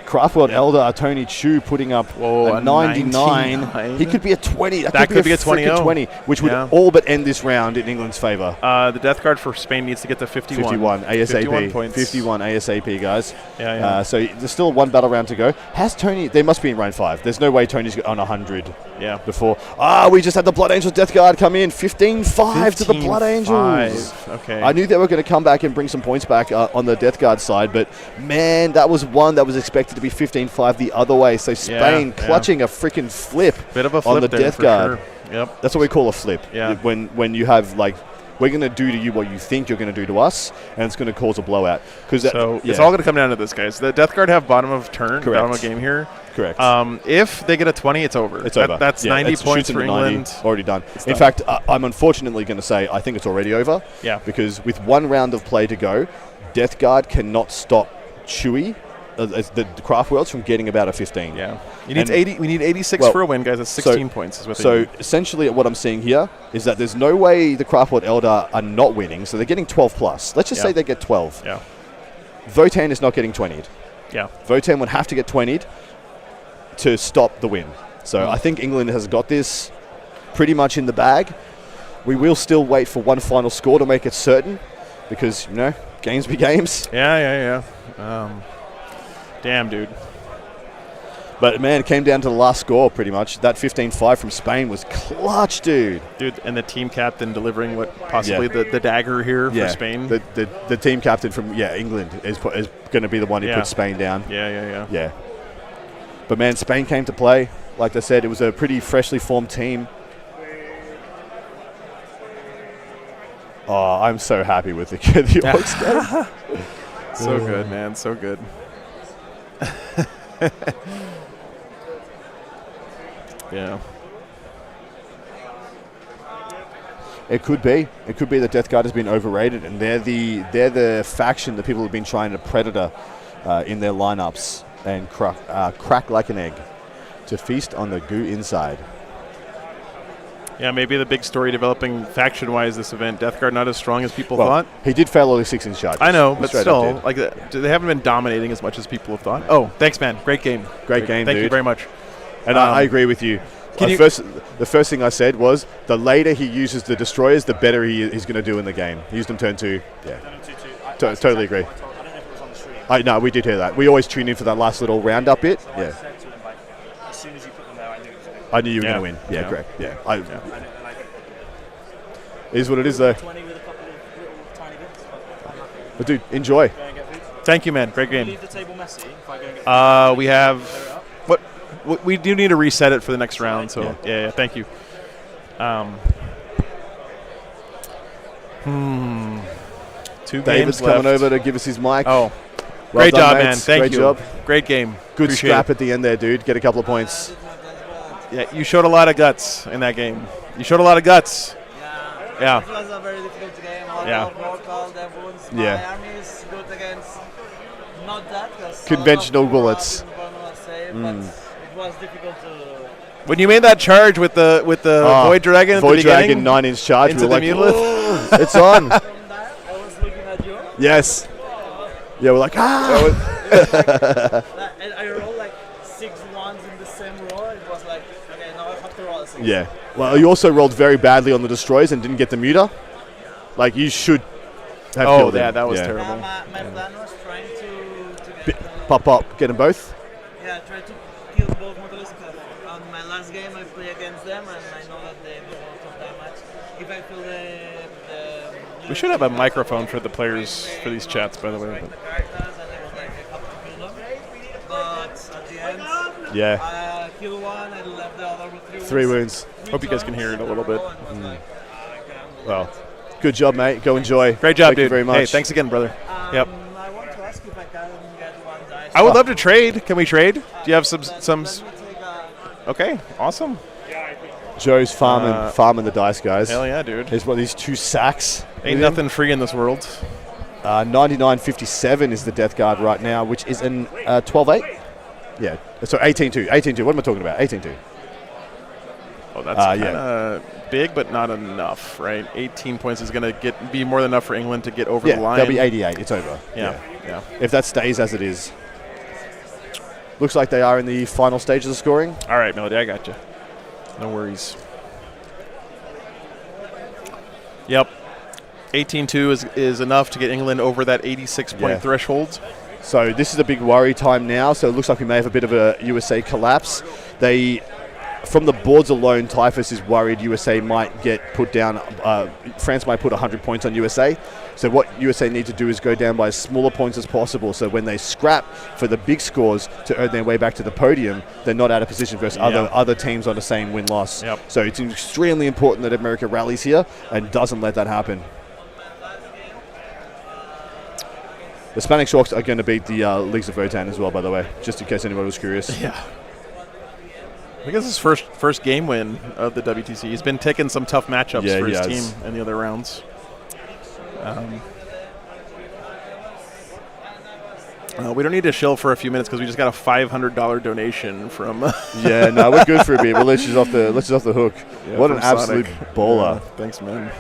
Craftworld Elder, Tony Chu putting up a 99. He could be a 20. That could be a freaking 20-0. 20, which would all but end this round in England's favor. The death guard for Spain needs to get to 51. 51 ASAP. 51 points. 51 ASAP, guys. Yeah. So there's still one battle round to go. Has Tony... They must be in round 5. There's no way Tony's on 100 before. We just had the Blood Angels Death Guard come in. 15-5 to the Blood Angels. Okay. I knew they were going to come back and bring some points back on the Death Guard side, but, man, that was one that was expected to be 15-5 the other way. So Spain clutching a freaking flip Bit of a flip on the there Death for Guard. Sure. Yep. That's what we call a flip. Yeah. When you have, like, we're going to do to you what you think you're going to do to us, and it's going to cause a blowout. It's all going to come down to this, guys. The Death Guard have bottom of turn, bottom of game here. Correct. If they get a 20, it's over. It's over. That's 90 it's points shoots for into 90, England. already done. It's In done. fact, I'm unfortunately going to say I think it's already over. Yeah. Because with one round of play to go, Death Guard cannot stop Chewie, the Craft Worlds, from getting about a 15. Yeah. We need 86 for a win, guys. That's 16 points is what they need. Essentially what I'm seeing here is that there's no way the Craft World Elder are not winning, so they're getting 12 plus. Let's just say they get 12. Yeah. Votan is not getting 20'd. Yeah. Votan would have to get 20'd to stop the win. So I think England has got this pretty much in the bag. We will still wait for one final score to make it certain because, games be games. Yeah. Damn, dude. But, man, it came down to the last score pretty much. That 15-5 from Spain was clutch, dude. Dude, and the team captain delivering possibly the dagger here for Spain. The team captain from, England is going to be the one who puts Spain down. Yeah. But, man, Spain came to play. Like I said, it was a pretty freshly formed team. Oh, I'm so happy with the Orcs game. So good, man. So good. Yeah. It could be. It could be that Death Guard has been overrated, and they're the faction that people have been trying to predator in their lineups and crack like an egg to feast on the goo inside. Yeah, maybe the big story developing faction-wise this event. Death Guard not as strong as people thought. He did fail all his 6-inch charges. I know, but still, they haven't been dominating as much as people have thought. Oh, thanks, man. Great game. Great game, Thank dude. you very much. And I agree with you. The first thing I said was the later he uses the destroyers, the better he's going to do in the game. He used them turn 2. Yeah. Totally agree. No, we did hear that. We always tune in for that last little roundup bit. Yeah. As soon as you put them there, I knew you were going to win. Yeah, correct. Yeah. It is what it is, though. 20 with a couple of little tiny bits. But dude, enjoy. Go and get food. Thank you, man. Great game. Leave the table messy if I go and get food. We have we do need to reset it for the next round. So yeah. Thank you. 2 David's games left. coming over to give us his mic. Oh, Well great done, job, mates. man. Thank Great you. job. Great game. Good Appreciate scrap it. at the end there, dude. Get a couple of points. Yeah, you showed a lot of guts in that game. You showed a lot of guts. Yeah. It was a very difficult game. Yeah. My army is good against not that. Conventional bullets. But it was difficult to. When you made that charge with the Void Dragon at the beginning, 9-inch charge. into We were the like, Mulith. it's on. I was looking at you. Yes. Yeah, we're like, And I rolled like 6 ones in the same row. It was like, okay, now I have to roll 6. Yeah. Well, you also rolled very badly on the destroyers and didn't get the muter. Like, you should have killed him. that was terrible. My plan was trying to get Pop, get them both. try to kill both Mortalisks. On my last game, I play against them, and I know that they do a lot of damage. If I feel the We should have a microphone for the players for these chats, by the way. the characters, and I was like, I have to kill them. But at the end, Yeah. I killed one and left the other with 3 3 wounds. Hope you guys can hear it a little bit. Well, good job, mate. Go enjoy. Great job, Thank dude. you very much. Hey, thanks again, brother. Yep. I want to ask if I can get 1 dice. I would love to trade. Can we trade? Do you have some? Let me take Okay, awesome. Joe's farming the dice, guys. Hell yeah, dude. Here's one of these 2 sacks. Ain't nothing free in this world. 99.57 is the Death Guard right now, which is an 12.8. Yeah, so 18.2. 18.2. What am I talking about? 18.2. Oh, that's kind of big, but not enough, right? 18 points is going to be more than enough for England to get over Yeah, the line. they'll be 88. It's over. Yeah. If that stays as it is. Looks like they are in the final stages of scoring. All right, Melody, I got you. No worries. Yep. 18-2 is enough to get England over that 86-point threshold. So this is a big worry time now. So it looks like we may have a bit of a USA collapse. From the boards alone, Typhus is worried USA might get put down. France might put 100 points on USA. So what USA need to do is go down by as smaller points as possible. So when they scrap for the big scores to earn their way back to the podium, they're not out of position versus other teams on the same win-loss. Yep. So it's extremely important that America rallies here and doesn't let that happen. The Hispanic Sharks are going to beat the Leagues of Votan as well, by the way, just in case anybody was curious. Yeah. I guess his first game win of the WTC. He's been taking some tough matchups for his team in the other rounds. We don't need to shill for a few minutes because we just got a $500 donation from. Yeah, no, we're good for a bit. We'll let you off the hook. Yeah, what an from absolute Sonic. baller! Yeah, thanks, man.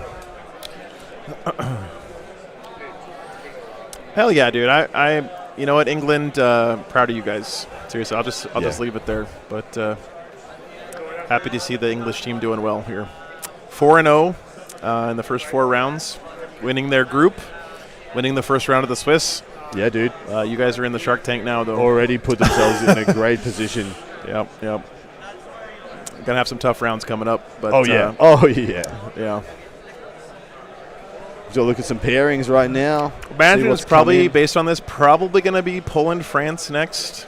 Hell yeah, dude! I you know what, England, proud of you guys. Seriously, I'll just leave it there. But happy to see the English team doing well here. 4-0 in the first 4 rounds, winning their group, winning the first round of the Swiss. Yeah, dude. You guys are in the Shark Tank now, though. Already put themselves in a great position. Yep. Gonna have some tough rounds coming up. But yeah. So look at some pairings right now. Imagine it's probably, based on this, probably going to be Poland, France next,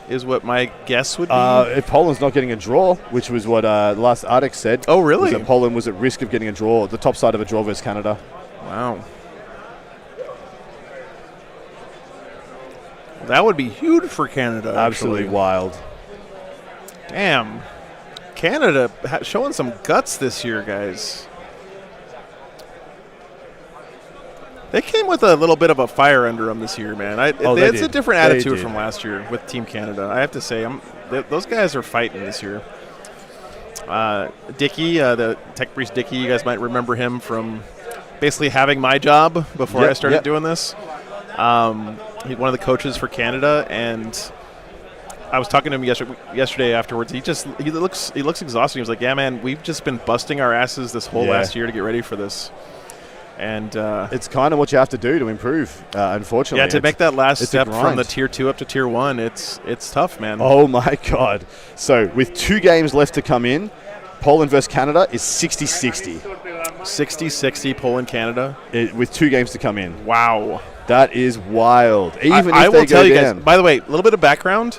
is what my guess would be. If Poland's not getting a draw, which was what last Arctic said. Oh, really? Was that Poland was at risk of getting a draw, the top side of a draw versus Canada. Wow. That would be huge for Canada. Absolutely wild. Damn. Canada showing some guts this year, guys. They came with a little bit of a fire under them this year, man. It's a different attitude from last year with Team Canada. I have to say, those guys are fighting this year. Dickey, the tech priest Dickey, you guys might remember him from basically having my job before I started doing this. He's one of the coaches for Canada, and I was talking to him yesterday afterwards. He looks exhausted. He was like, "Yeah, man, we've just been busting our asses this whole last year to get ready for this." And it's kind of what you have to do to improve, unfortunately. Yeah, to make that last step from the Tier 2 up to Tier 1, it's tough, man. Oh, my God. So with 2 games left to come in, Poland versus Canada is 60-60. 60-60 Poland, Canada? With 2 games to come in. Wow. That is wild. Even if I will they tell go you down. guys, by the way, a little bit of background.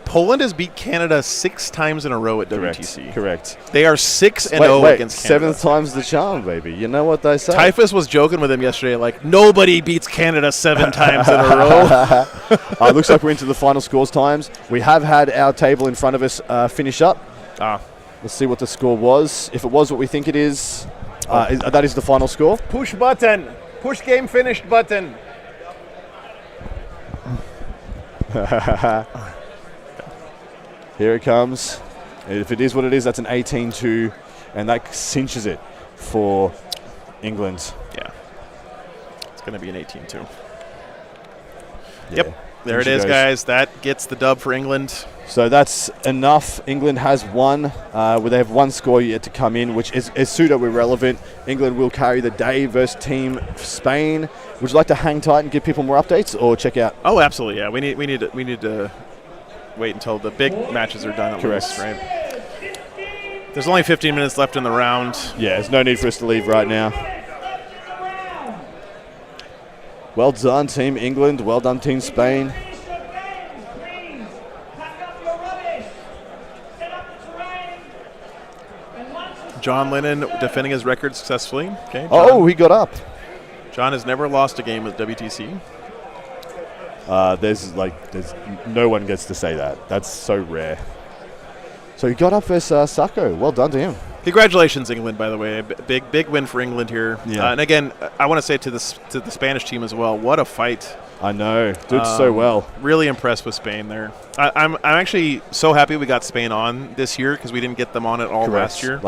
Poland has beat Canada 6 times in a row at WTC. Correct. They are 6-0 against Canada. 7th time's the charm, baby. You know what they say. Typhus was joking with him yesterday, like, nobody beats Canada 7 times in a row. Looks like we're into the final scores times. We have had our table in front of us finish up. Let's see what the score was. If it was what we think it is, that is the final score. Push button. Push game finished button. Here it comes. If it is what it is, that's an 18-2, and that cinches it for England. Yeah. It's going to be an 18-2. Yep. There it is, guys. That gets the dub for England. So that's enough. England has won. Where they have one score yet to come in, which is pseudo irrelevant. England will carry the day versus Team Spain. Would you like to hang tight and give people more updates, or check out? Oh, absolutely. Yeah, we need to wait until the big matches are done. At least, right? There's only 15 minutes left in the round. Yeah, there's no need for us to leave right now. Well done, Team England. Well done, Team Spain. John Lennon defending his record successfully. Okay. John. He got up. John has never lost a game with WTC. There's no one gets to say that. That's so rare. So he got up versus Sacco. Well done to him. Congratulations, England, by the way. Big win for England here. Yeah. And again, I want to say to the Spanish team as well, what a fight. I know. Did so well. Really impressed with Spain there. I'm actually so happy we got Spain on this year because we didn't get them on at all last year.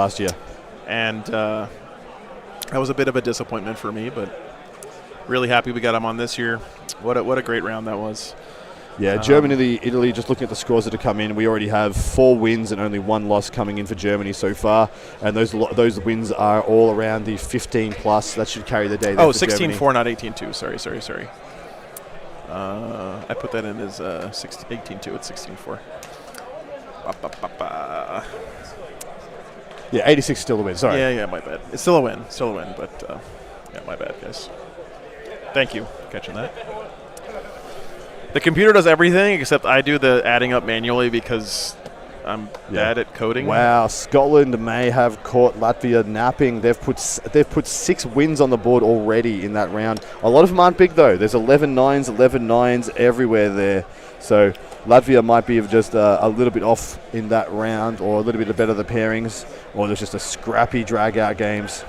And that was a bit of a disappointment for me, but really happy we got them on this year. What a great round that was. Yeah, Germany, Italy, just looking at the scores that have come in, we already have 4 wins and only 1 loss coming in for Germany so far. And those wins are all around the 15 plus. That should carry the day there. 16-4, not 18-2. Sorry. I put that in as 18-2. It's 16-4. Yeah, 86 still a win. Sorry. Yeah, my bad. It's still a win, but yeah, my bad, guys. Thank you for catching that. The computer does everything except I do the adding up manually because I'm bad at coding. Wow, Scotland may have caught Latvia napping. They've put 6 wins on the board already in that round. A lot of them aren't big though. There's 11 nines everywhere there. So Latvia might be just a little bit off in that round, or a little bit better the pairings, or there's just a scrappy drag out games.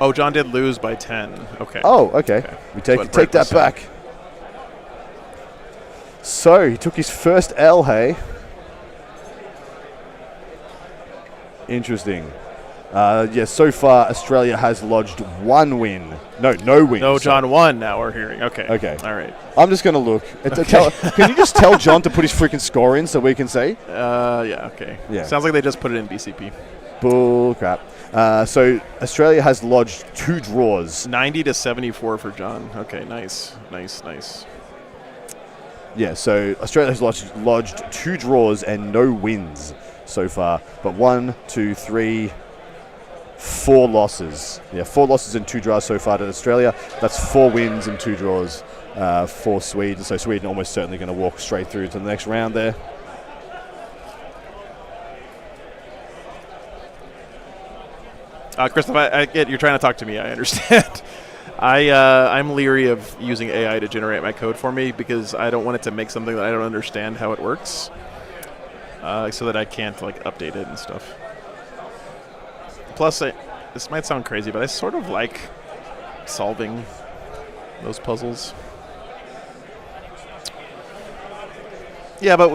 Oh, John did lose by 10. Okay. Oh, okay. We take that back. So he took his first L, hey? Interesting. So far Australia has lodged 1 win. No wins. No, John won now we're hearing. Okay. All right. I'm just going to look. Can you just tell John to put his freaking score in so we can see? Yeah, okay. Yeah. Sounds like they just put it in BCP. Bull crap. So Australia has lodged 2 draws. 90-74 for John. Okay, nice. Yeah, so Australia has lodged 2 draws and no wins so far. But 1, 2, 3, 4 losses. Yeah, 4 losses and 2 draws so far to Australia. That's 4 wins and 2 draws for Sweden. So Sweden almost certainly going to walk straight through to the next round there. Christoph, I get you're trying to talk to me. I understand. I'm leery of using AI to generate my code for me because I don't want it to make something that I don't understand how it works, so that I can't update it and stuff. Plus, this might sound crazy, but I sort of like solving those puzzles. Yeah, but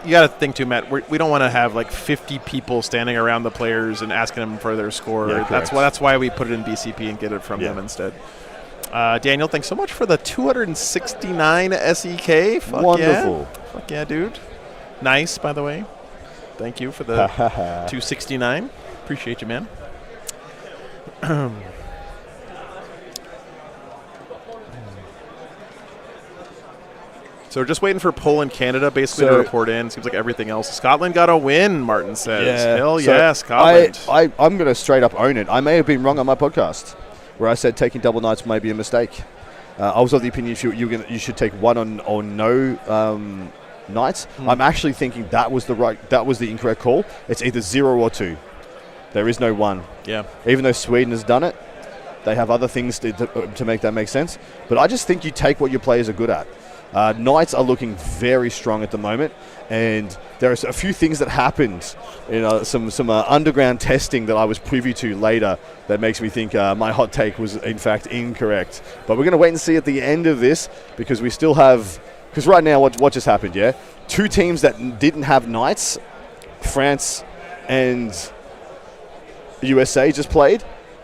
you got to think too, Matt. We don't want to have 50 people standing around the players and asking them for their score. Yeah, that's why we put it in BCP and get it from them instead. Daniel, thanks so much for the 269 SEK. Wonderful. Fuck yeah, dude. Nice, by the way. Thank you for the 269. Appreciate you, man. So we're just waiting for Poland, Canada, basically to report in. Seems like everything else. Scotland got a win, Martin says. Yeah. Hell yeah, Scotland. I'm going to straight up own it. I may have been wrong on my podcast where I said taking double knights may be a mistake. I was of the opinion you should take 1 or no knights. I'm actually thinking that was the incorrect call. It's either 0 or 2. There is no 1. Yeah. Even though Sweden has done it, they have other things to make that make sense. But I just think you take what your players are good at. Knights are looking very strong at the moment, and there are a few things that happened, some underground testing that I was privy to later that makes me think my hot take was in fact incorrect. But we're going to wait and see at the end of this because we still have, because right now what just happened, 2 teams that didn't have knights, France and USA just played,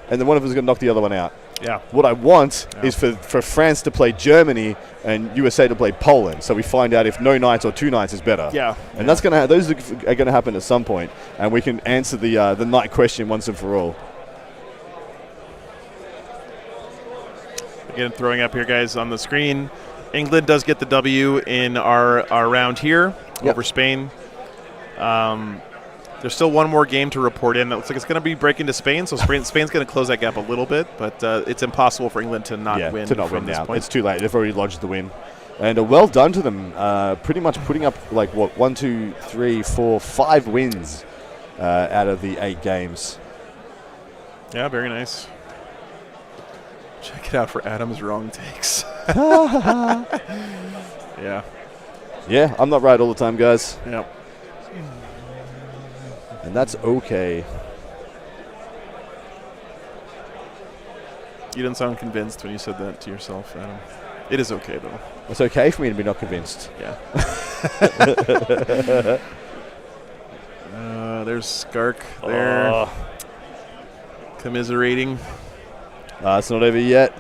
and then one of them is going to knock the other one out. Yeah. What I want is for France to play Germany and USA to play Poland. So we find out if no nights or 2 nights is better. Yeah. And that's gonna those are gonna happen at some point, and we can answer the night question once and for all. Again, throwing up here, guys, on the screen. England does get the W in our round here over Spain. There's still one more game to report in. It looks like it's going to be breaking to Spain, so Spain's going to close that gap a little bit, but it's impossible for England to not win from this point. It's too late. They've already lodged the win. And well done to them. Pretty much putting up, 1, 2, 3, 4, 5 wins out of the 8 games. Yeah, very nice. Check it out for Adam's wrong takes. Yeah. Yeah, I'm not right all the time, guys. Yep. And that's okay. You didn't sound convinced when you said that to yourself, Adam. It is okay, though. It's okay for me to be not convinced. Yeah. There's Skark there. Commiserating. It's not over yet.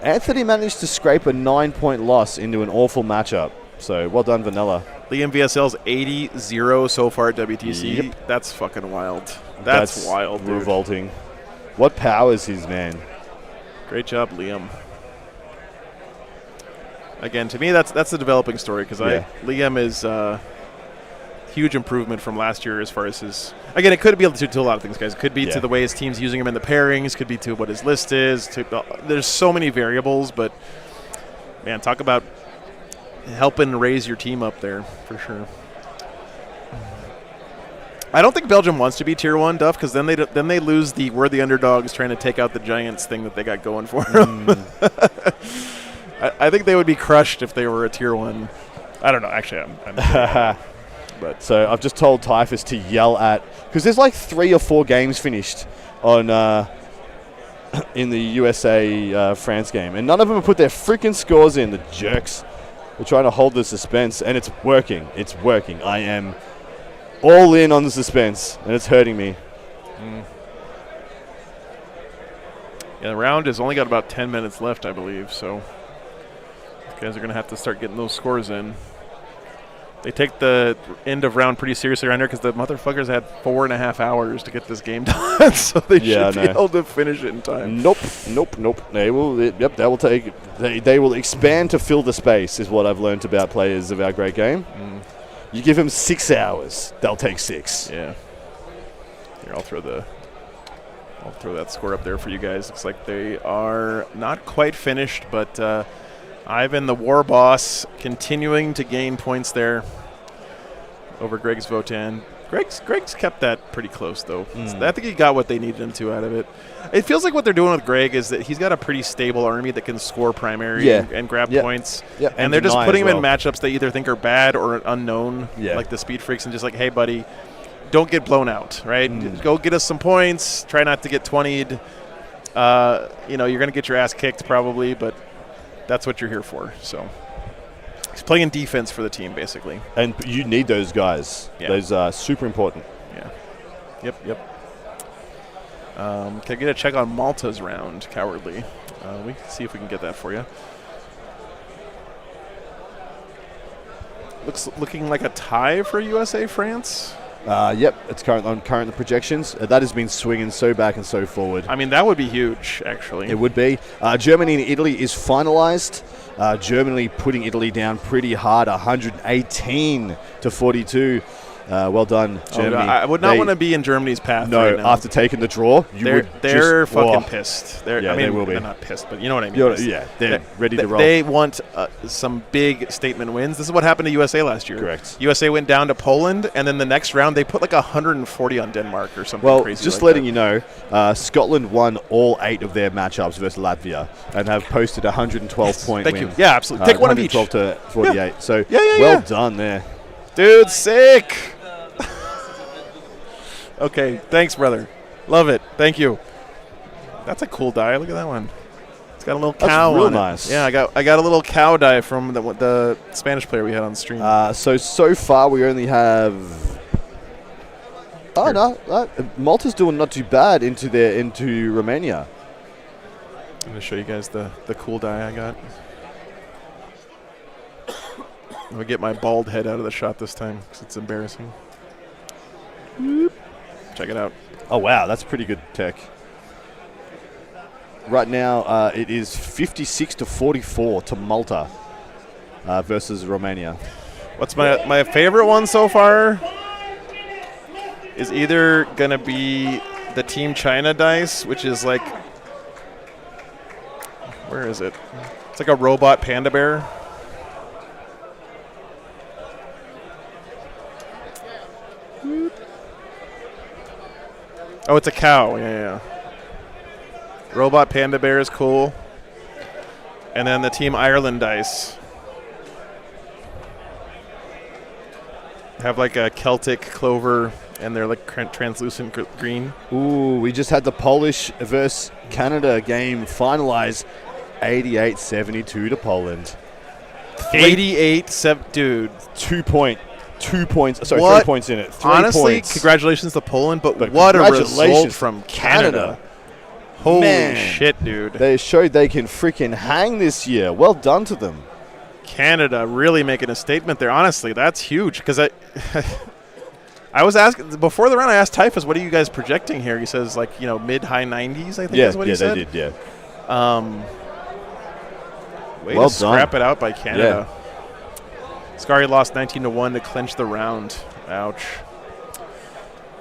Anthony managed to scrape a 9-point loss into an awful matchup. So well done, Vanilla. Liam VSL's 80-0 so far at WTC. Yep. That's fucking wild. That's wild, dude. Revolting. What power is his man? Great job, Liam. Again, to me, that's the developing story because Liam is huge improvement from last year as far as his. Again, it could be to a lot of things, guys. It could be to the way his team's using him in the pairings. Could be to what his list is. There's so many variables, but man, talk about helping raise your team up there for sure. I don't think Belgium wants to be tier 1, Duff, because then they lose the we're the underdogs trying to take out the Giants thing that they got going for them. I think they would be crushed if they were a tier 1. I don't know. Actually, I'm but so I've just told Typhus to yell at, because there's like 3 or 4 games finished on in the USA France game, and none of them have put their freaking scores in. The jerks. We're trying to hold the suspense, and it's working. It's working. I am all in on the suspense, and it's hurting me. Yeah, the round has only got about 10 minutes left, I believe, so you guys are going to have to start getting those scores in. They take the end of round pretty seriously around here because the motherfuckers had 4.5 hours to get this game done, so they should be able to finish it in time. Nope. They will. They will take. They will expand to fill the space. Is what I've learned about players of our great game. You give them 6 hours, they'll take 6. Yeah. Here, I'll throw that score up there for you guys. Looks like they are not quite finished, but Ivan, the war boss, continuing to gain points there over Greg's Votan. Greg's kept that pretty close, though. I think he got what they needed him to out of it. It feels like what they're doing with Greg is that he's got a pretty stable army that can score primary and grab points. Yeah. And they're just putting him in matchups they either think are bad or unknown, like the Speed Freaks, and just like, hey, buddy, don't get blown out, right? Go get us some points. Try not to get 20'd. You're going to get your ass kicked probably, but that's what you're here for. So he's playing defense for the team, basically. And you need those guys. Yeah. Those are super important. Yeah. Yep. Can I get a check on Malta's round, Cowardly? We can see if we can get that for you. Looking like a tie for USA France. Yep, it's current the projections. That has been swinging so back and so forward. I mean, that would be huge, actually. It would be. Germany and Italy is finalized. Germany putting Italy down pretty hard, 118-42. Well done, Germany. I would not want to be in Germany's path. No, right now. after taking the draw, they're fucking pissed. They will be. They're not pissed, but you know what I mean. They're ready to roll. They want some big statement wins. This is what happened to USA last year. Correct. USA went down to Poland, and then the next round they put like 140 on Denmark or something crazy. Well, just like letting that. you know, Scotland won all 8 of their matchups versus Latvia and have posted a 112-point win. Thank you. Yeah, absolutely. Take one of each. 112 to 48. Yeah. So well done there. Dude, sick. Okay, thanks, brother. Love it. Thank you. That's a cool die. Look at that one. It's got a little cow That's real on nice. it. Yeah, I got a little cow die from the Spanish player we had on stream. So far we only have Oh no, Malta's doing not too bad into Romania. I'm going to show you guys the cool die I got. I'm going to get my bald head out of the shot this time because it's embarrassing. Check it out. Oh wow, that's pretty good tech. Right now, it is 56-44 to Malta versus Romania. What's my favorite one so far? Is either gonna be the Team China dice, which is like, where is it? It's like a robot panda bear. Oh, it's a cow. Yeah. Robot panda bear is cool. And then the Team Ireland dice have like a Celtic clover, and they're like translucent green. Ooh, we just had the Polish versus Canada game finalized 88-72 to Poland. 88-7, dude. 2 points. Sorry, What? 3 points in it. 3 Honestly, points. congratulations to Poland, but what a congratulations result from Canada. Holy Man. shit, dude. They showed they can freaking hang this year. Well done to them. Canada really making a statement there. Honestly, that's huge because I was asking before the round. I asked Typhus, "What are you guys projecting here?" He says, "Like mid-high 90s." I think is what he said. They did. Way Well to done. scrap it out by Canada. Scary lost 19-1 to clinch the round. Ouch.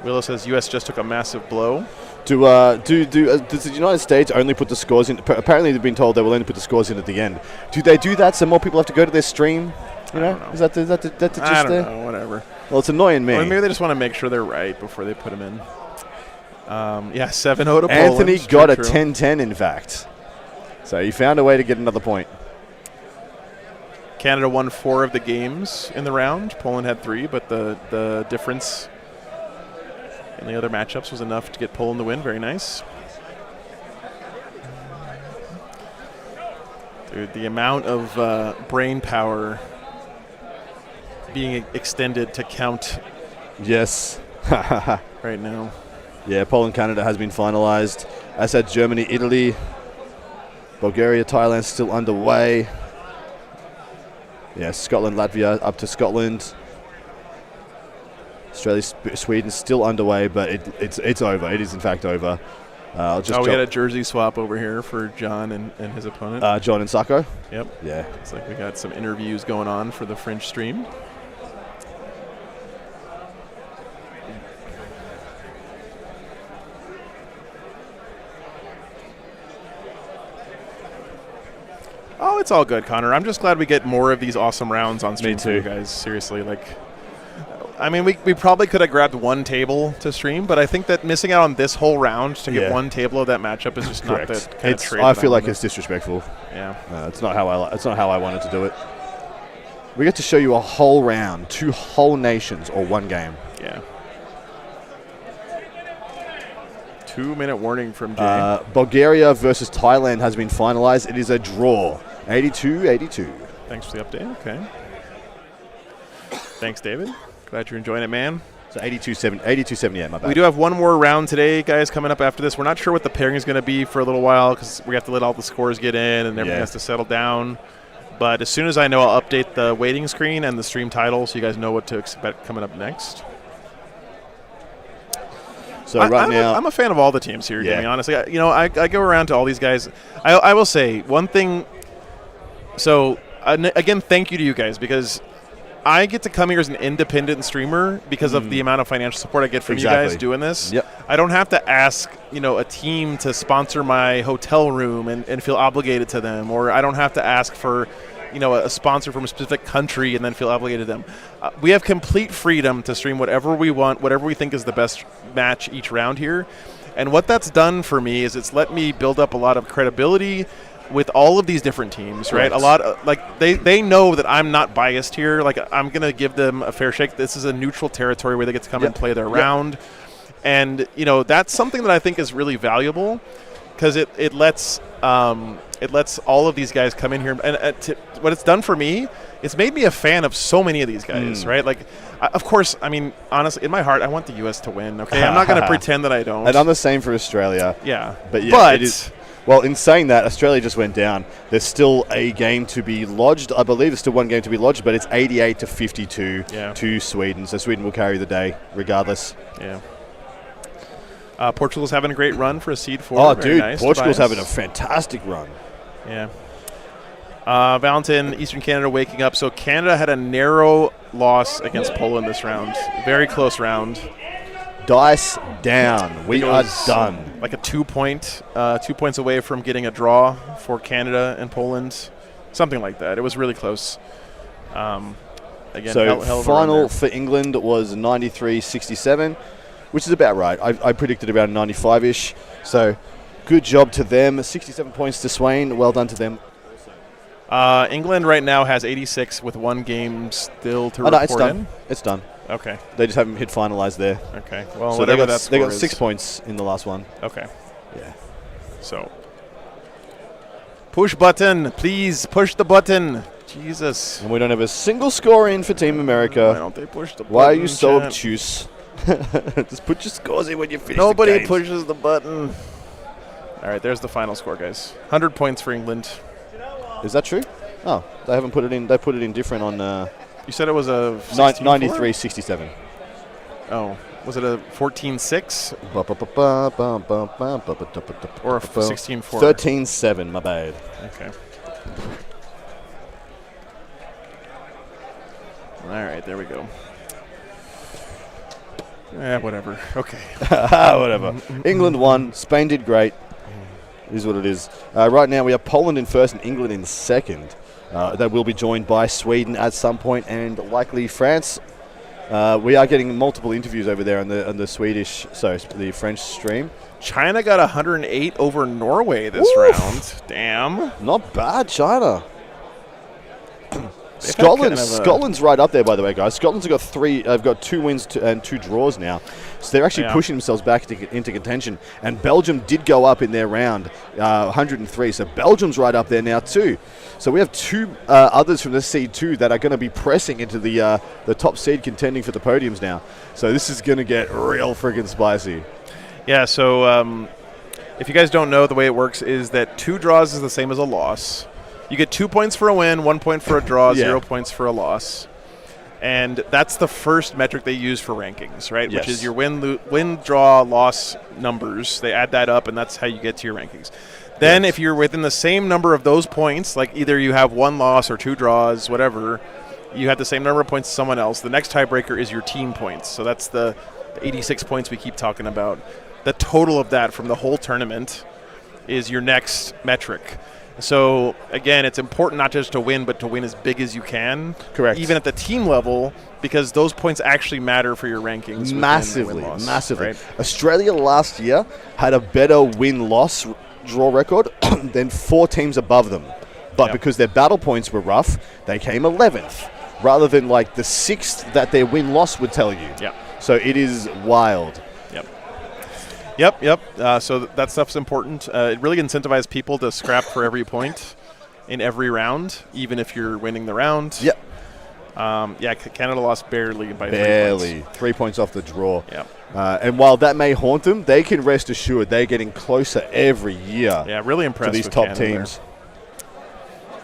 Willow says U.S. just took a massive blow. Does the United States only put the scores in? Apparently, they've been told they will only put the scores in at the end. Do they do that so more people have to go to their stream? You know, is that the gist I don't there? know. Whatever. Well, it's annoying me. Or maybe they just want to make sure they're right before they put them in. 7-0 to Poland. Anthony got a True. 10-10, in fact. So he found a way to get another point. Canada won 4 of the games in the round. Poland had 3, but the difference in the other matchups was enough to get Poland the win. Very nice. Dude, the amount of brain power being extended to count Yes. right now. Yeah, Poland, Canada has been finalized. As said, Germany, Italy, Bulgaria, Thailand still underway. Yeah, Scotland, Latvia up to Scotland. Australia, Sweden still underway, but it's over. It is in fact over. I'll just we had a jersey swap over here for John and his opponent. John and Sacco. Yep. Yeah. It's like we got some interviews going on for the French stream. Oh, it's all good, Connor. I'm just glad we get more of these awesome rounds on stream for you guys. Seriously, I mean, we probably could have grabbed one table to stream, but I think that missing out on this whole round to get one table of that matchup is just correct. not the kind of trade. I feel like it's disrespectful. Yeah, it's not how I wanted to do it. We get to show you a whole round, 2 whole nations, or one game. Yeah. 2-minute warning from Jay. Bulgaria versus Thailand has been finalized. It is a draw, 82-82. Thanks for the update. Okay. Thanks, David. Glad you're enjoying it, man. So 82-78, my bad. We do have one more round today, guys, coming up after this. We're not sure what the pairing is going to be for a little while because we have to let all the scores get in and everything has to settle down. But as soon as I know, I'll update the waiting screen and the stream title so you guys know what to expect coming up next. So now, I'm a fan of all the teams here, Jimmy, honestly. I go around to all these guys. I will say one thing. So, again, thank you to you guys because I get to come here as an independent streamer because of the amount of financial support I get from you guys doing this. Yep. I don't have to ask, a team to sponsor my hotel room and feel obligated to them, or I don't have to ask for, a sponsor from a specific country and then feel obligated to them. We have complete freedom to stream whatever we want, whatever we think is the best match each round here. And what that's done for me is it's let me build up a lot of credibility with all of these different teams, right? A lot of, they know that I'm not biased here. Like, I'm going to give them a fair shake. This is a neutral territory where they get to come and play their round. And, that's something that I think is really valuable because it lets It lets all of these guys come in here, and what it's done for me, it's made me a fan of so many of these guys, right? Like, of course, I mean, honestly, in my heart, I want the U.S. to win. Okay, I'm not going to pretend that I don't. And I'm the same for Australia. Yeah, but yeah, it is. Well, in saying that, Australia just went down. There's still a game to be lodged. I believe there's still one game to be lodged, but it's 88-52 to Sweden. So Sweden will carry the day regardless. Yeah. Portugal's having a great run for a seed 4. Oh, Very dude, nice. Portugal's Tobias. having a fantastic run. Yeah. Valentin, Eastern Canada waking up. So Canada had a narrow loss against Poland this round. Very close round. Dice down. We are done. Like a 2 points away from getting a draw for Canada and Poland. Something like that. It was really close. Again, so hell of a final run there. for England was 93-67, which is about right. I predicted about 95-ish. So good job to them. 67 points to Swain. Well done to them. England right now has 86 with one game still to report it's done. in. It's done. Okay. They just haven't hit finalize there. Okay. Well, so whatever they got 6 is. points in the last one. Okay. Yeah. So push button, please push the button. Jesus. And we don't have a single score in for Team America. Why don't they push the button? Why are you so chat? obtuse? Just put your scores in when you finish. Nobody the games. pushes the button. All right, there's the final score, guys. 100 points for England. Is that true? Oh, they haven't put it in. They put it in different on. You said it was a 93-67. Oh, was it a 14-6? Or a 16-4? 13-7, my bad. Okay. All right, there we go. Whatever. Okay. Whatever. England won. Spain did great. It is what it is. Right now we have Poland in first and England in second. They will be joined by Sweden at some point and likely France. We are getting multiple interviews over there on the French stream. China got 108 over Norway this round. Damn. Not bad, China. Scotland's right up there, by the way, guys. Scotland's got 2 wins and 2 draws now, so they're actually pushing themselves back into contention. And Belgium did go up in their round, 103. So Belgium's right up there now too. So we have 2 others from the seed 2 that are going to be pressing into the top seed, contending for the podiums now. So this is going to get real friggin' spicy. Yeah. So if you guys don't know, the way it works is that 2 draws is the same as a loss. You get 2 points for a win, 1 point for a draw, 0 points for a loss. And that's the first metric they use for rankings, right? Yes. Which is your win, draw, loss numbers. They add that up, and that's how you get to your rankings. Then if you're within the same number of those points, like either you have 1 loss or 2 draws, whatever, you have the same number of points as someone else. The next tiebreaker is your team points. So that's the 86 points we keep talking about. The total of that from the whole tournament is your next metric. So, again, it's important not just to win, but to win as big as you can. Correct. Even at the team level, because those points actually matter for your rankings. Massively. Right? Australia last year had a better win-loss draw record than 4 teams above them. But because their battle points were rough, they came 11th, rather than like the 6th that their win-loss would tell you. Yeah. So it is wild. Yep. So that stuff's important. It really incentivizes people to scrap for every point in every round, even if you're winning the round. Yep. Canada lost barely by 3 points. Barely. 3 points off the draw. Yep. And while that may haunt them, they can rest assured they're getting closer every year. Yeah, really impressed to these with top Canada teams.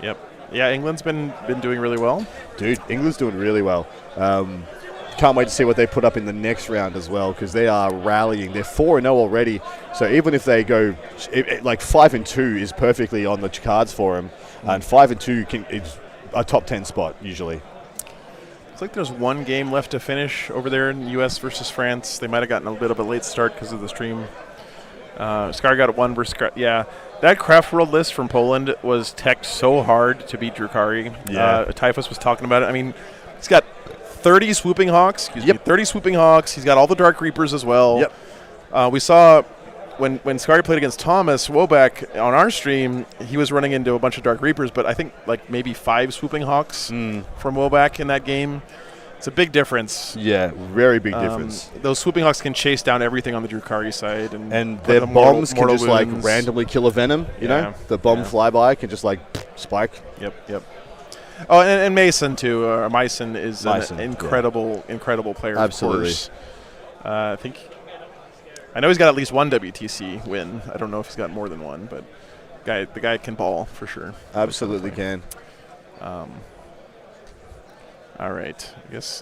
There. Yep. Yeah, England's been doing really well. Dude, England's doing really well. Can't wait to see what they put up in the next round as well, because they are rallying. They're 4-0 already, so even if they go like 5-2 is perfectly on the cards for them, and 5-2 is a top 10 spot usually. Looks like there's 1 game left to finish over there in U.S. versus France. They might have gotten a bit of a late start because of the stream. Scar got 1 versus that Craft World list from Poland was teched so hard to beat Drukari. Typhus was talking about it. I mean, he's got 30 Swooping Hawks. 30 Swooping Hawks. He's got all the Dark Reapers as well. Yep. We saw when Scary played against Thomas Woback on our stream, he was running into a bunch of Dark Reapers, but I think like maybe 5 Swooping Hawks from Woback in that game. It's a big difference. Yeah, very big difference. Those swooping hawks can chase down everything on the Drukhari side, and their put bombs can mortal just like wounds. randomly kill a venom. You know, the bomb flyby can just like spike. Yep. Oh, and Mason too. Myson is Myson, an incredible player. Absolutely. Of course. I know he's got at least one WTC win. I don't know if he's got more than one, but the guy can ball for sure. Absolutely can. All right. I guess.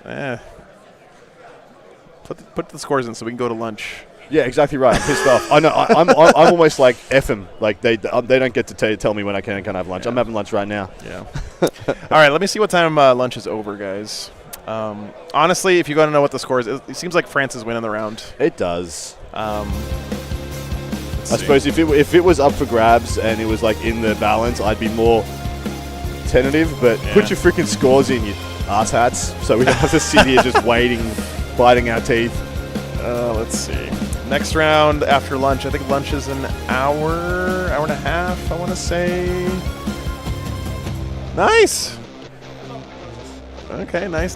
Put the scores in so we can go to lunch. Yeah, exactly right. I'm pissed off. I know. I'm almost like F him. Like they don't get to tell me when I can have lunch. I'm having lunch right now. Yeah. All right. Let me see what time lunch is over, guys. Honestly, if you want to know what the score is, it seems like France is winning the round. It does. I suppose if it was up for grabs and it was like in the balance, I'd be more tentative. But put your freaking scores in, you asshats, so we don't have to sit here just waiting, biting our teeth. Let's see. Next round after lunch. I think lunch is an hour and a half, I want to say. Nice. Okay, nice.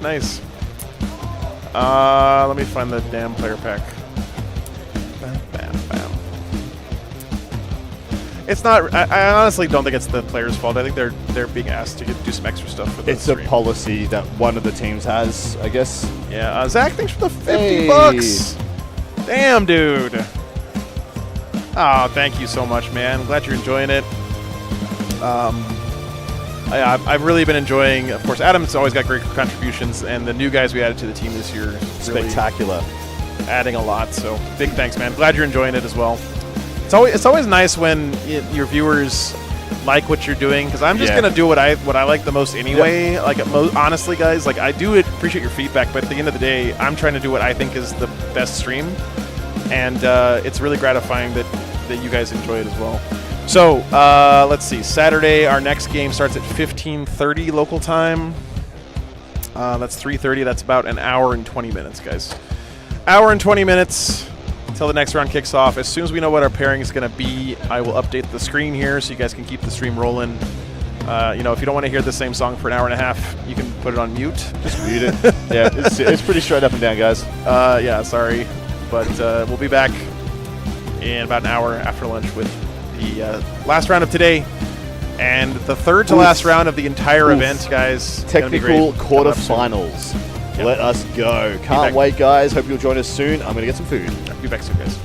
Let me find the damn player pack. Bam. It's not. I honestly don't think it's the players' fault. I think they're being asked to do some extra stuff with It's the a stream. policy that one of the teams has, I guess. Yeah, Zach, thanks for the $50. Damn, dude. Oh, thank you so much, man. Glad you're enjoying it. I've really been enjoying, of course, Adam's always got great contributions, and the new guys we added to the team this year. Really Spectacular. adding a lot, so big thanks, man. Glad you're enjoying it as well. It's always nice when your viewers like what you're doing, because I'm just gonna do what I like the most anyway. Yep. Like honestly, guys, like I do appreciate your feedback, but at the end of the day, I'm trying to do what I think is the best stream, and it's really gratifying that you guys enjoy it as well. So let's see. Saturday, our next game starts at 15:30 local time. That's 3:30. That's about an hour and 20 minutes, guys. Hour and 20 minutes until the next round kicks off. As soon as we know what our pairing is going to be, I will update the screen here so you guys can keep the stream rolling. If you don't want to hear the same song for an hour and a half, you can put it on mute. Just mute it. Yeah, it's pretty straight up and down, guys. Yeah, sorry. But we'll be back in about an hour after lunch with the last round of today and the third to last round of the entire event, guys. Technical quarterfinals. Yep. Let us go. Can't wait, guys. Hope you'll join us soon. I'm going to get some food. Be back soon, guys.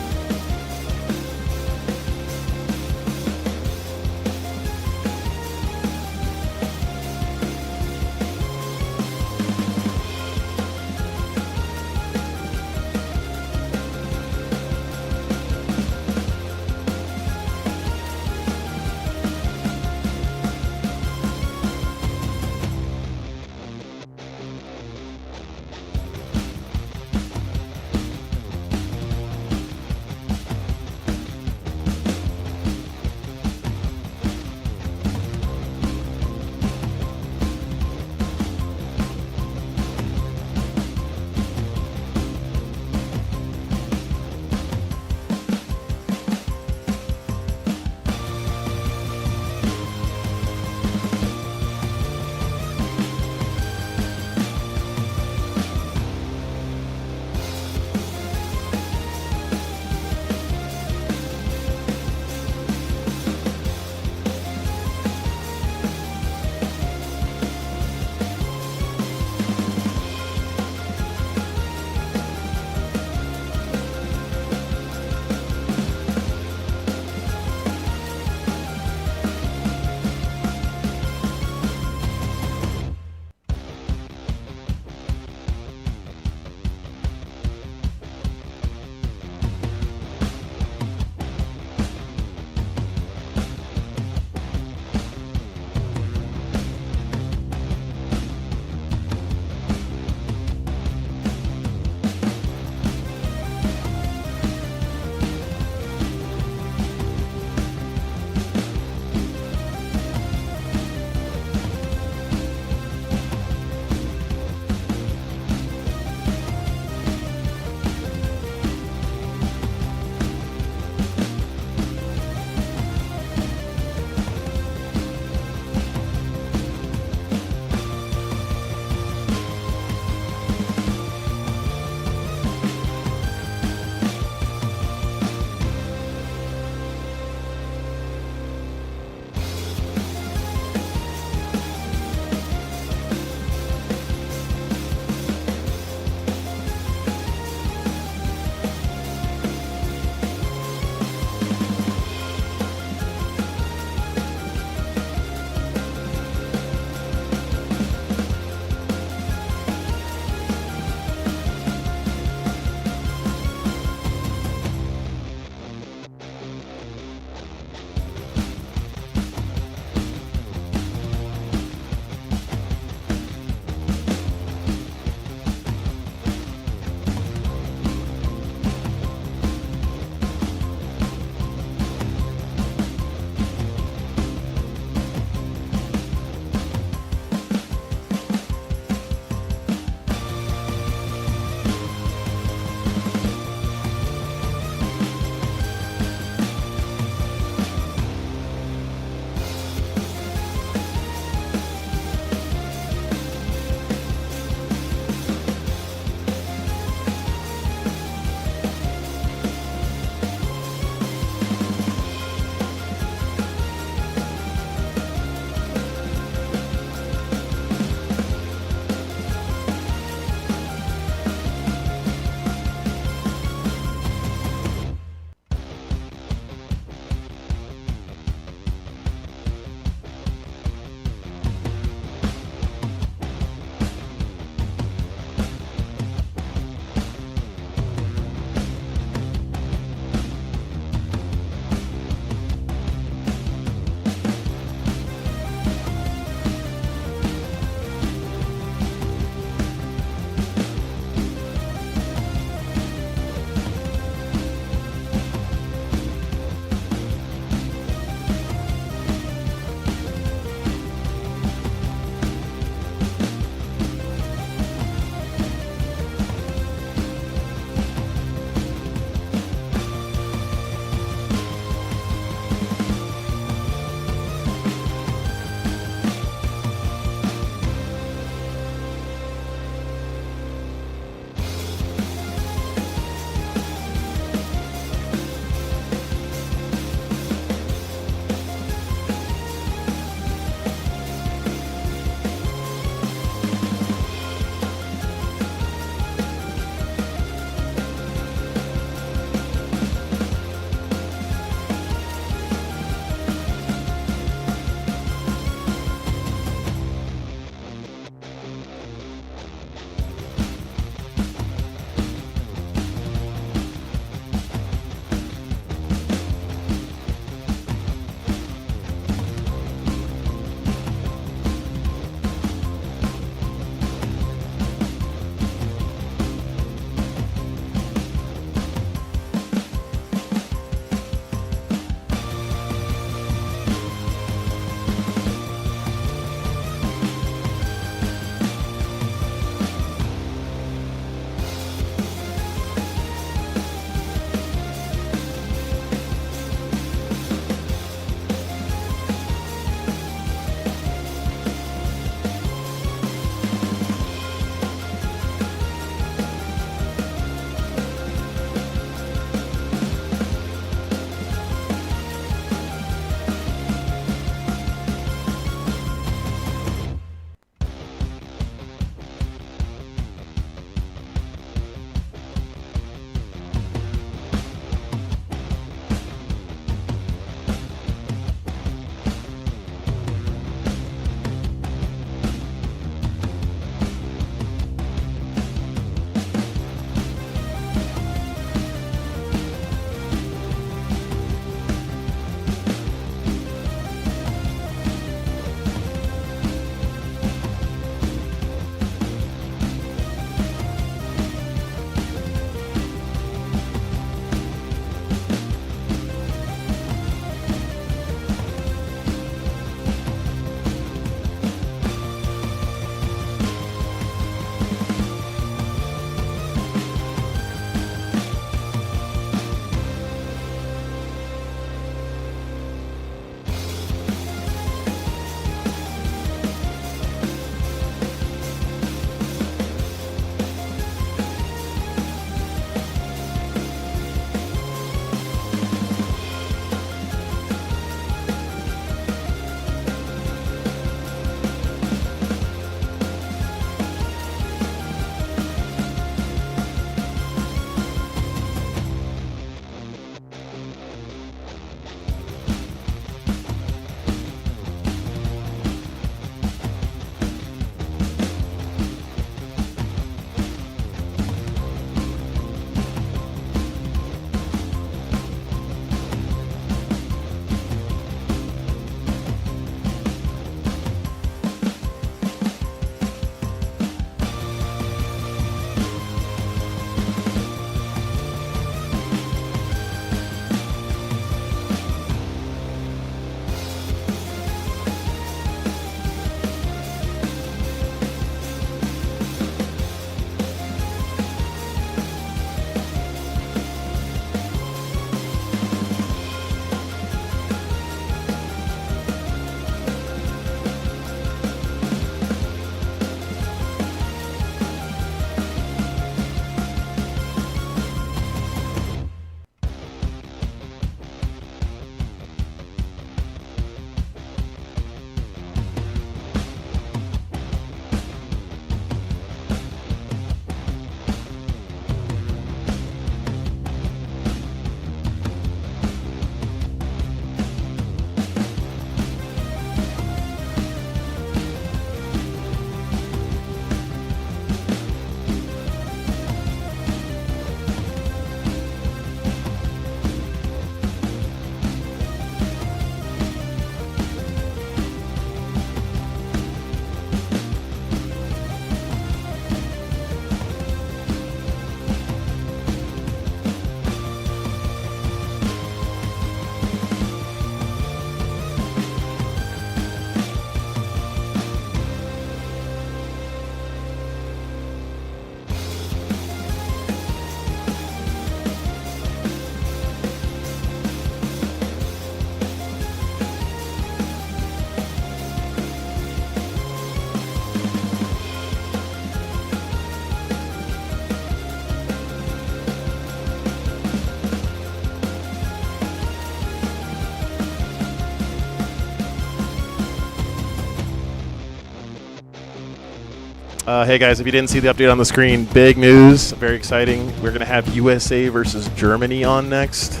Hey guys, if you didn't see the update on the screen, big news, very exciting. We're going to have USA versus Germany on next.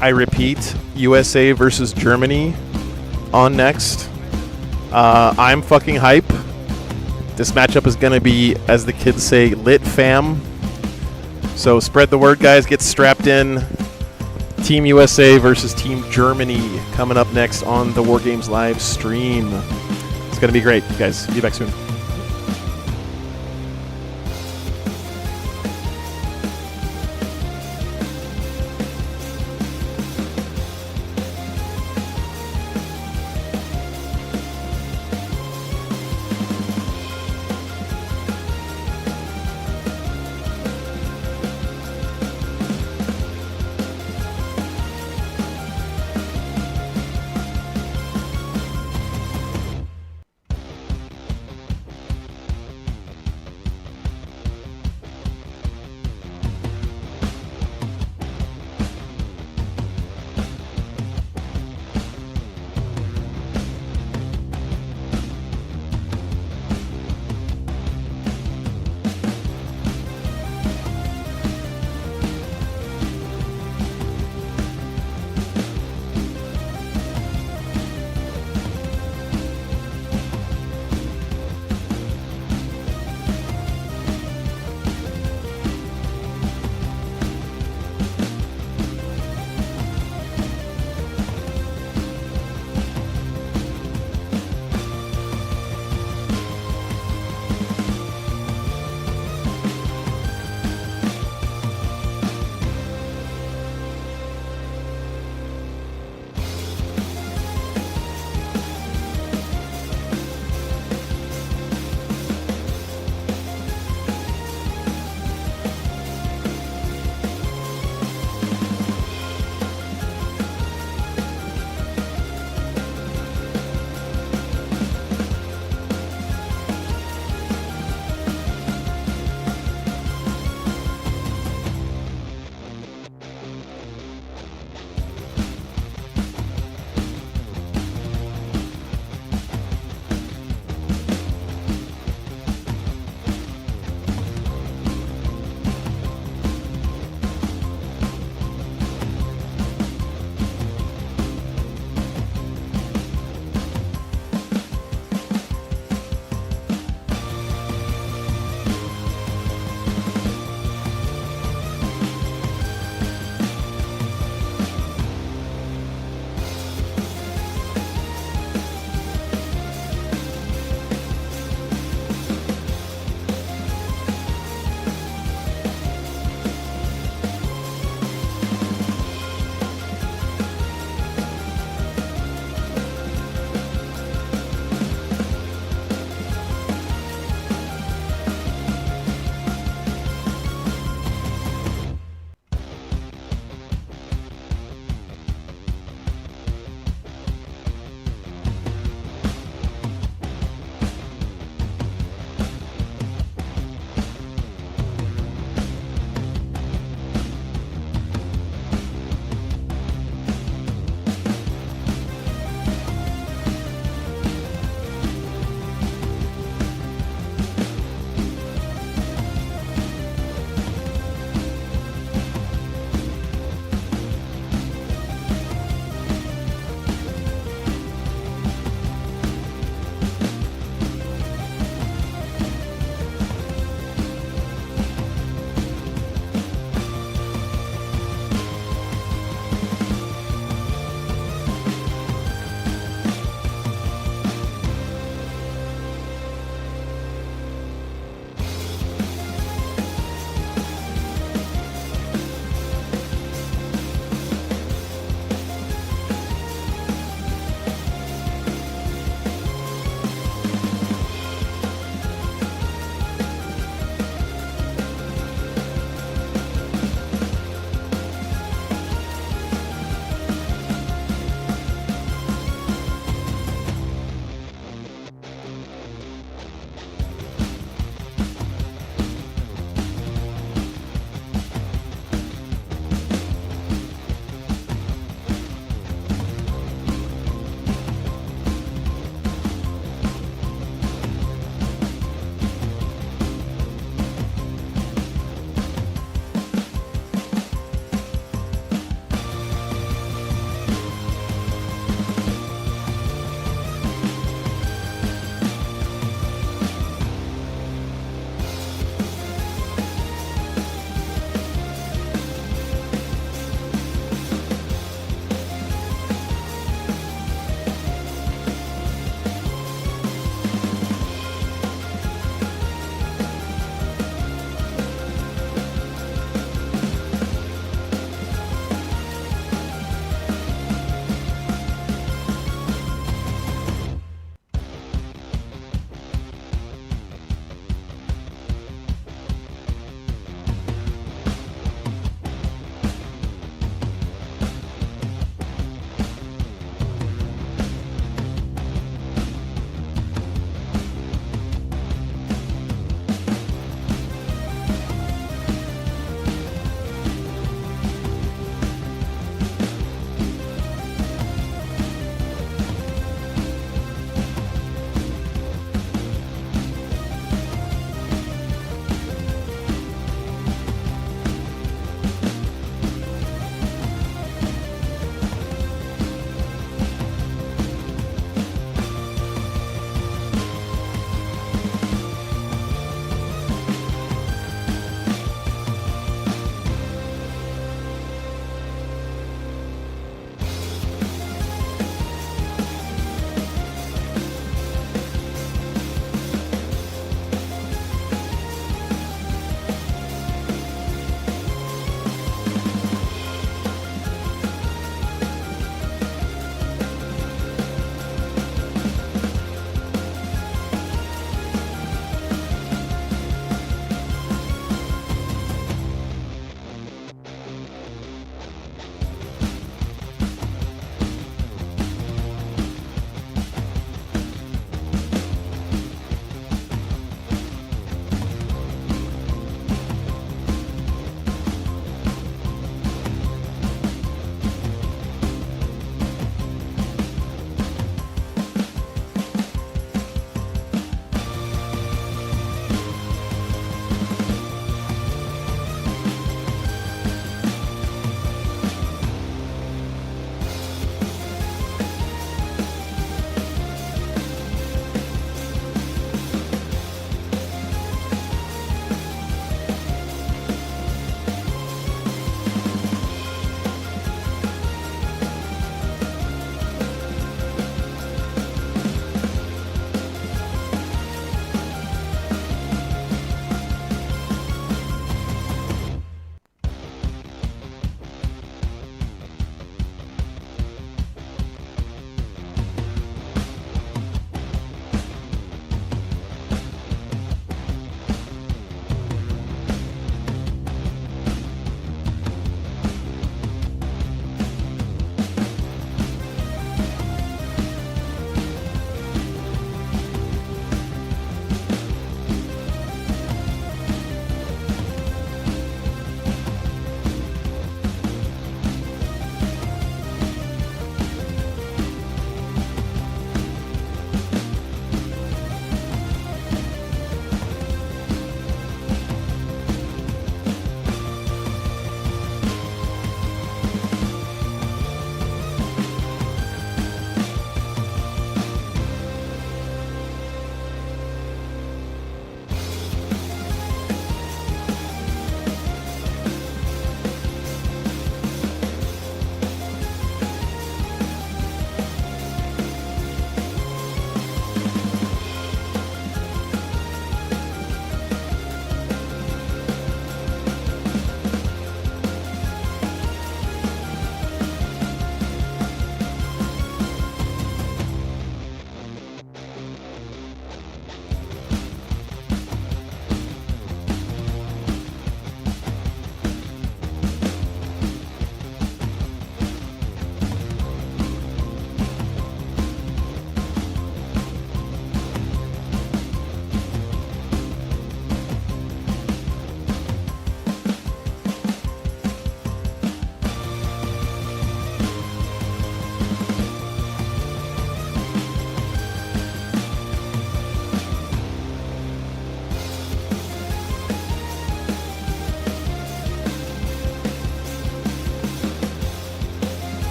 I repeat, USA versus Germany on next. I'm fucking hype. This matchup is going to be, as the kids say, lit fam. So spread the word, guys. Get strapped in. Team USA versus Team Germany coming up next on the War Games live stream. It's going to be great, guys. Be back soon.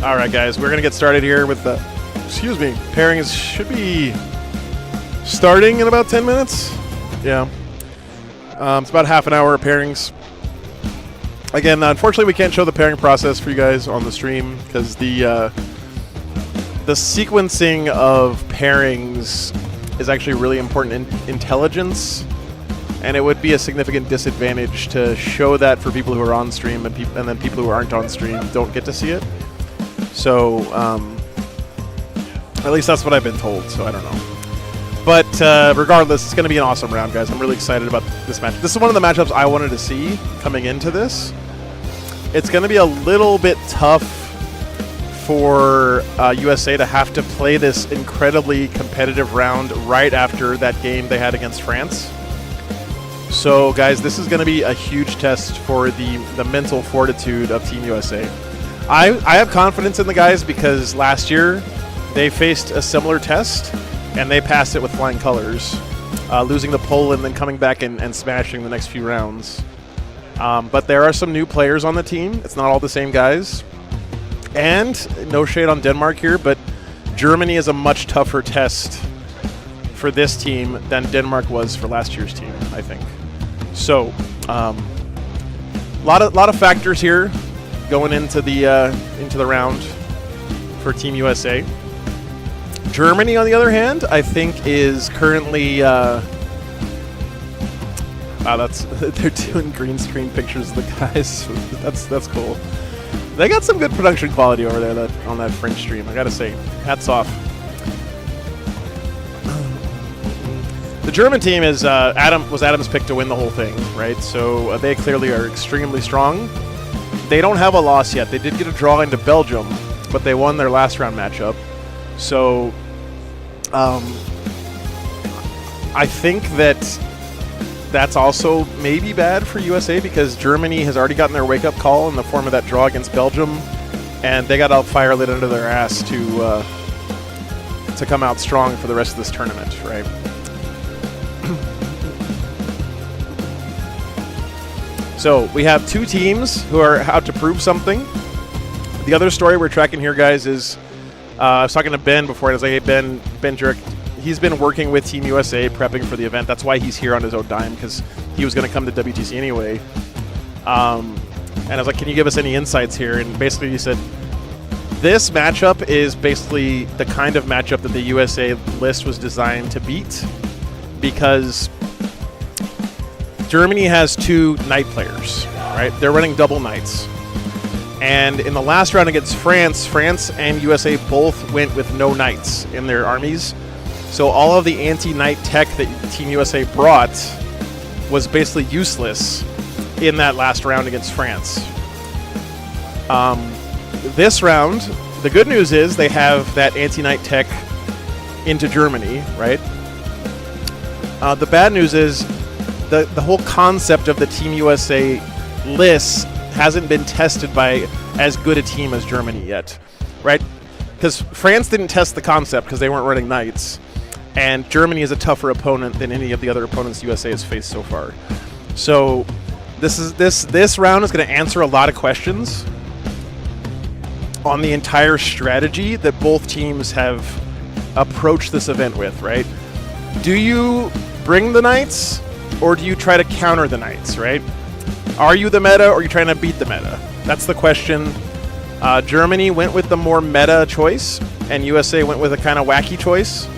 All right, guys, we're gonna get started here with the, pairings should be starting in about 10 minutes. Yeah, it's about half an hour of pairings. Again, unfortunately, we can't show the pairing process for you guys on the stream because the sequencing of pairings is actually really important in intelligence, and it would be a significant disadvantage to show that for people who are on stream, and then people who aren't on stream don't get to see it. So, at least that's what I've been told, so I don't know. But regardless, it's going to be an awesome round, guys. I'm really excited about this match. This is one of the matchups I wanted to see coming into this. It's going to be a little bit tough for USA to have to play this incredibly competitive round right after that game they had against France. So, guys, this is going to be a huge test for the mental fortitude of Team USA. I have confidence in the guys because last year they faced a similar test and they passed it with flying colors, losing to Poland and then coming back and smashing the next few rounds. But there are some new players on the team. It's not all the same guys. And no shade on Denmark here, but Germany is a much tougher test for this team than Denmark was for last year's team, I think. So, lot of factors here going into the round for Team USA. Germany, on the other hand, I think is currently wow, they're doing green screen pictures of the guys. that's cool. They got some good production quality over there on that French stream, I gotta say. Hats off. The German team is Adam's pick to win the whole thing, right? So they clearly are extremely strong. They don't have a loss yet. They did get a draw into Belgium, but they won their last round matchup. So I think that's also maybe bad for USA because Germany has already gotten their wake-up call in the form of that draw against Belgium, and they got a fire lit under their ass to come out strong for the rest of this tournament, right? So we have two teams who are out to prove something. The other story we're tracking here, guys, is I was talking to Ben before. I was like, hey, Ben Jurek, he's been working with Team USA, prepping for the event. That's why he's here on his own dime, because he was going to come to WTC anyway. And I was like, can you give us any insights here? And basically he said, this matchup is basically the kind of matchup that the USA list was designed to beat, because Germany has two knight players, right? They're running double knights. And in the last round against France and USA both went with no knights in their armies. So all of the anti-knight tech that Team USA brought was basically useless in that last round against France. This round, the good news is they have that anti-knight tech into Germany, right? The bad news is the whole concept of the Team USA list hasn't been tested by as good a team as Germany yet, right? Because France didn't test the concept because they weren't running knights, and Germany is a tougher opponent than any of the other opponents USA has faced so far. So this round is going to answer a lot of questions on the entire strategy that both teams have approached this event with, right? Do you bring the knights, or do you try to counter the knights, right? Are you the meta, or are you trying to beat the meta? That's the question. Germany went with the more meta choice, and USA went with a kind of wacky choice.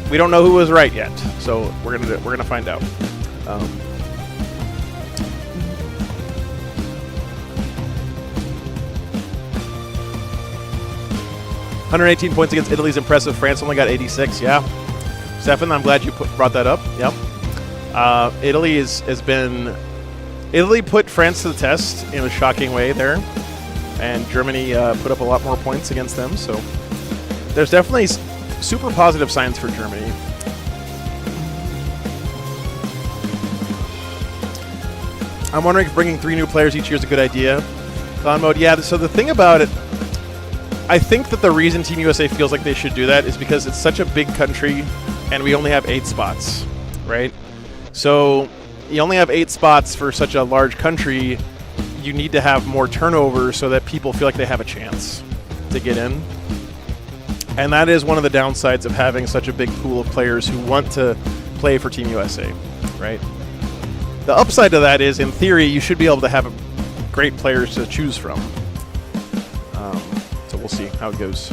We don't know who was right yet, so we're gonna find out. 118 points against Italy's impressive. France only got 86. Yeah, Stefan, I'm glad you brought that up. Yep. Italy put France to the test in a shocking way there, and Germany put up a lot more points against them. So there's definitely super positive signs for Germany. I'm wondering if bringing 3 new players each year is a good idea. Clown mode, yeah. So the thing about it, I think that the reason Team USA feels like they should do that is because it's such a big country, and we only have 8 spots, right? So you only have 8 spots for such a large country. you need to have more turnover so that people feel like they have a chance to get in. And that is one of the downsides of having such a big pool of players who want to play for Team USA, right? The upside to that is, in theory, you should be able to have great players to choose from. So we'll see how it goes.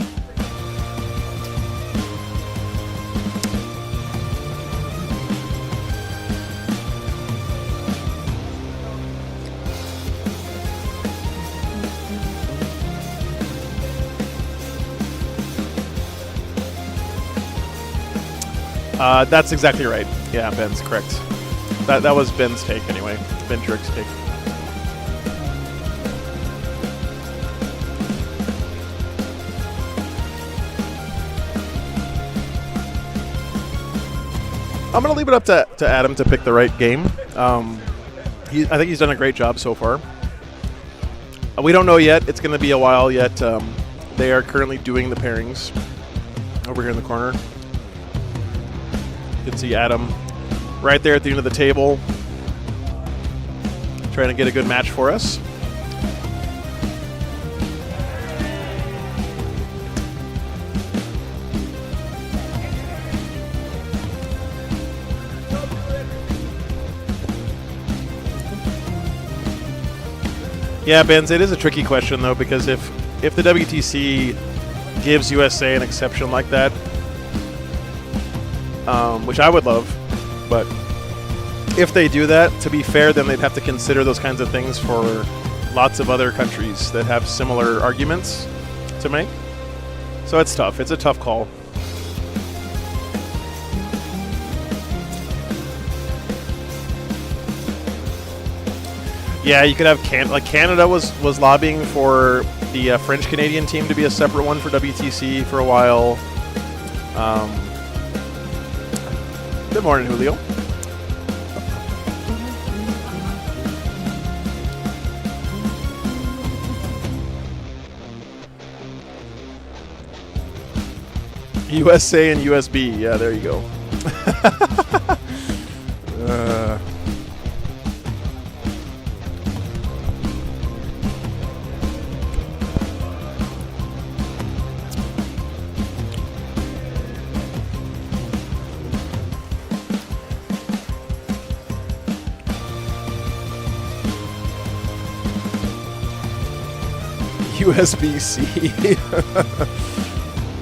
That's exactly right. Yeah, Ben's correct. That was Ben's take anyway. Ben Jerk's take. I'm going to leave it up to Adam to pick the right game. I think he's done a great job so far. We don't know yet. It's going to be a while yet. They are currently doing the pairings over here in the corner. You can see Adam right there at the end of the table trying to get a good match for us. Yeah, Benz, it is a tricky question though, because if the WTC gives USA an exception like that, which I would love, but if they do that, to be fair, then they'd have to consider those kinds of things for lots of other countries that have similar arguments to make. So it's tough. It's a tough call. Yeah, you could have Canada was lobbying for the French-Canadian team to be a separate one for WTC for a while. Good morning, Julio. USA and USB. Yeah, there you go. USB-C.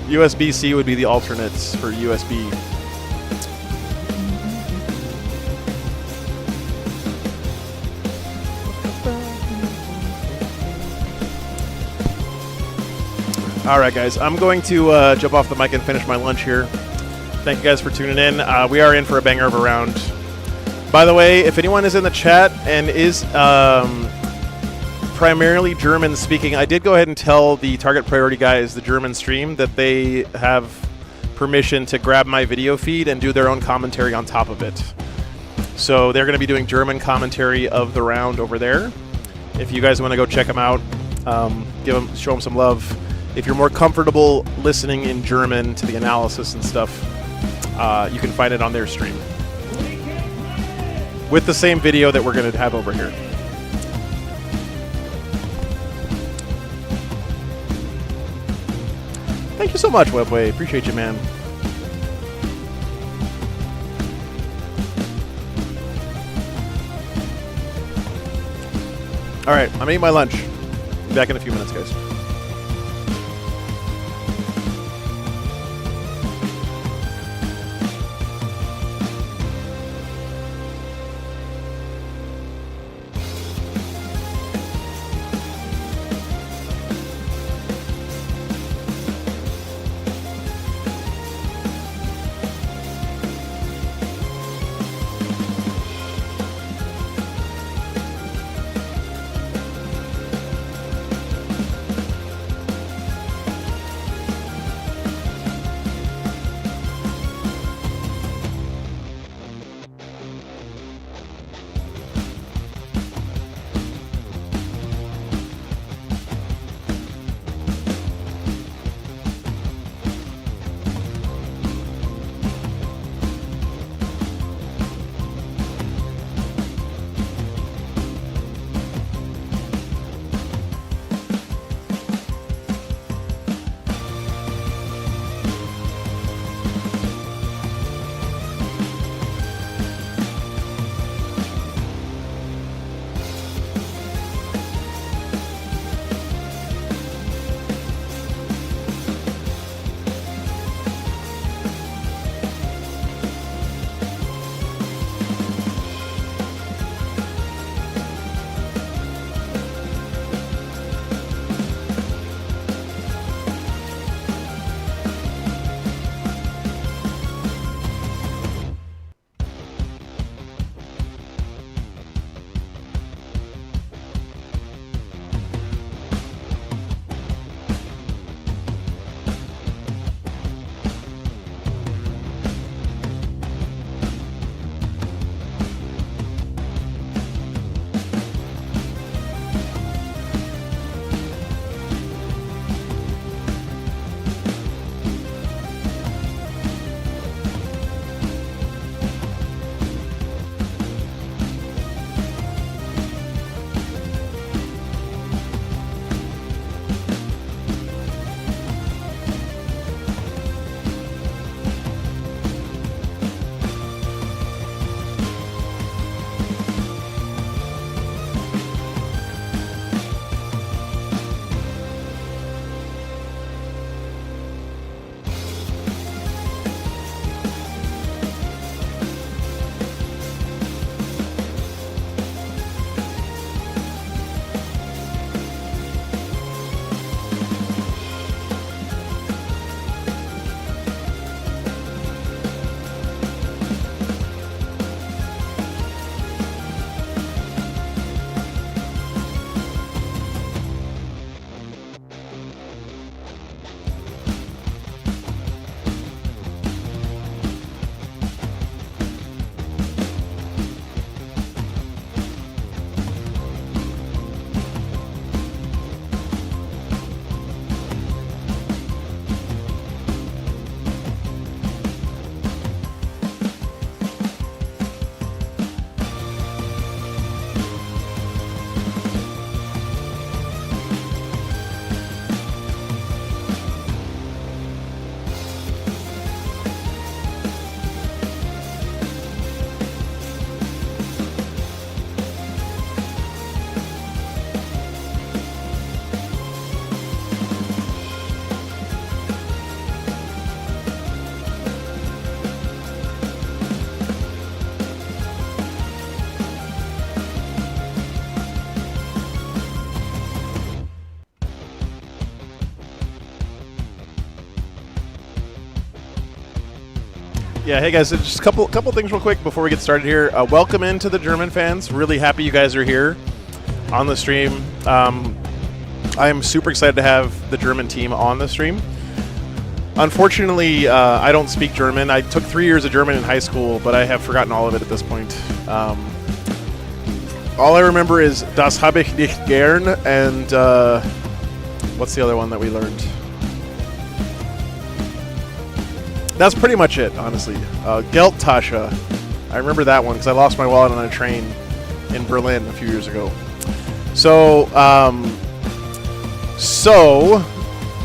USB-C would be the alternates for USB. All right, guys. I'm going to jump off the mic and finish my lunch here. Thank you guys for tuning in. We are in for a banger of a round. By the way, if anyone is in the chat and is primarily German speaking, I did go ahead and tell the Target Priority guys, the German stream, that they have permission to grab my video feed and do their own commentary on top of it. So they're going to be doing German commentary of the round over there. If you guys want to go check them out, show them some love. If you're more comfortable listening in German to the analysis and stuff, you can find it on their stream with the same video that we're going to have over here. Thank you so much, Webway. Appreciate you, man. All right, I'm eating my lunch. Be back in a few minutes, guys. Yeah, hey guys, just a couple things real quick before we get started here. Welcome into the German fans. Really happy you guys are here on the stream. I am super excited to have the German team on the stream. Unfortunately, I don't speak German. I took 3 years of German in high school, but I have forgotten all of it at this point. All I remember is Das habe ich nicht gern, and what's the other one that we learned? That's pretty much it, honestly. Geldtasche. I remember that one because I lost my wallet on a train in Berlin a few years ago. So,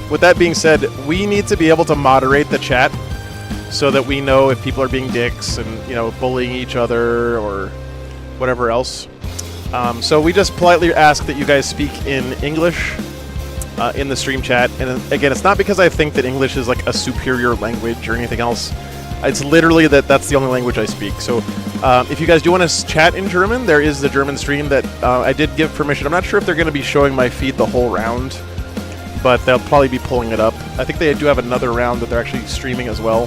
with that being said, we need to be able to moderate the chat so that we know if people are being dicks and, bullying each other or whatever else. So we just politely ask that you guys speak in English in the stream chat. And again, it's not because I think that English is like a superior language or anything else. It's literally that's the only language I speak. So if you guys do want to chat in German, there is the German stream that I did give permission. I'm not sure if they're going to be showing my feed the whole round, but they'll probably be pulling it up. I think they do have another round that they're actually streaming as well.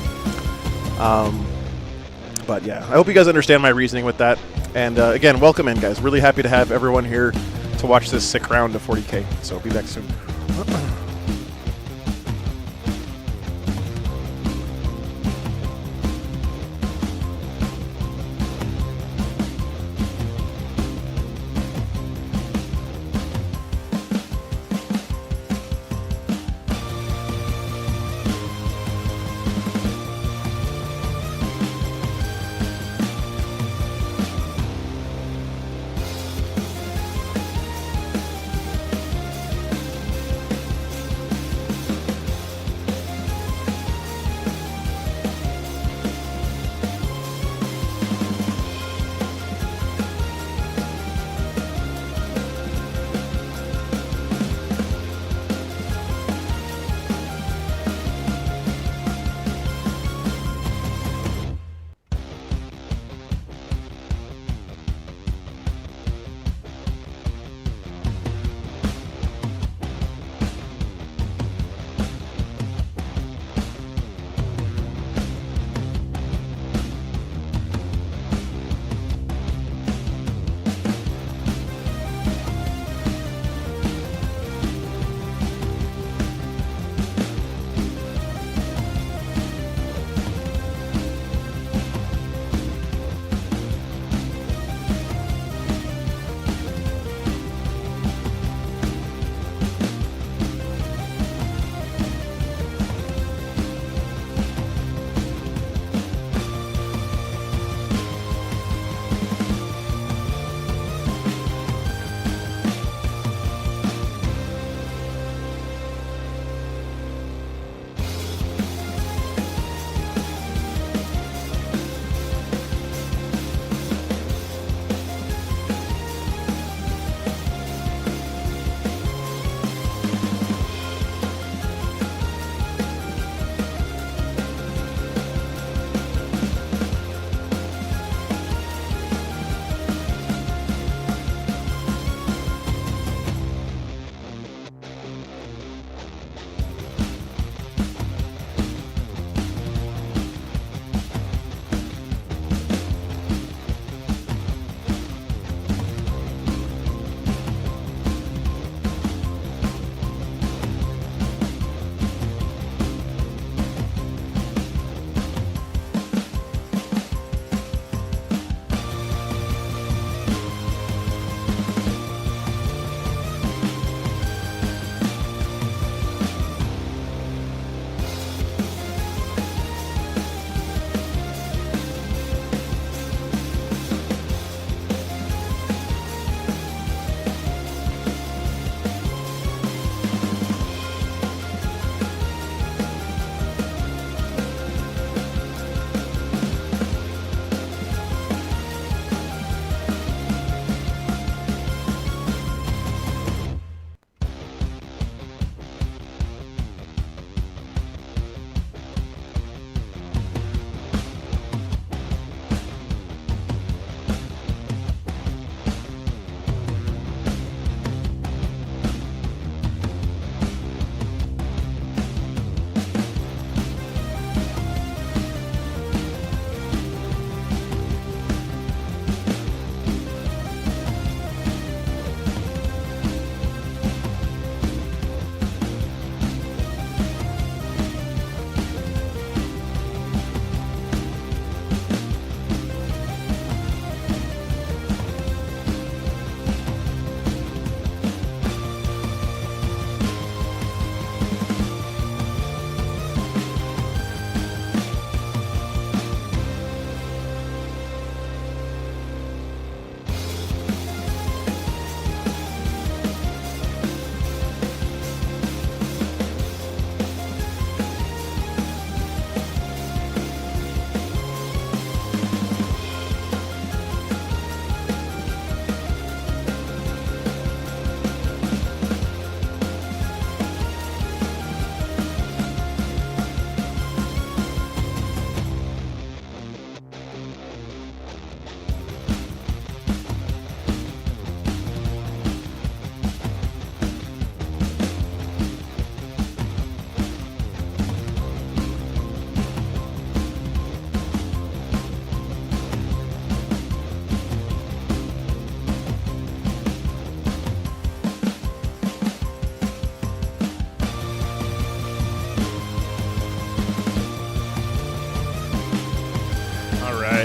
But yeah, I hope you guys understand my reasoning with that. And again, welcome in, guys. Really happy to have everyone here to watch this sick round of 40K. So be back soon.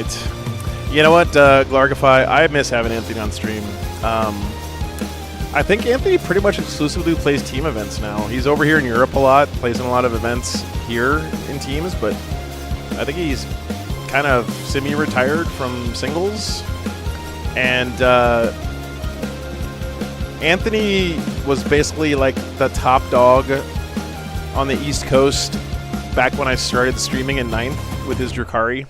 right. You know what, Glargify, I miss having Anthony on stream. I think Anthony pretty much exclusively plays team events now. He's over here in Europe a lot, plays in a lot of events here in teams, but I think he's kind of semi-retired from singles. And Anthony was basically like the top dog on the East Coast back when I started streaming in 9th with his Drukari.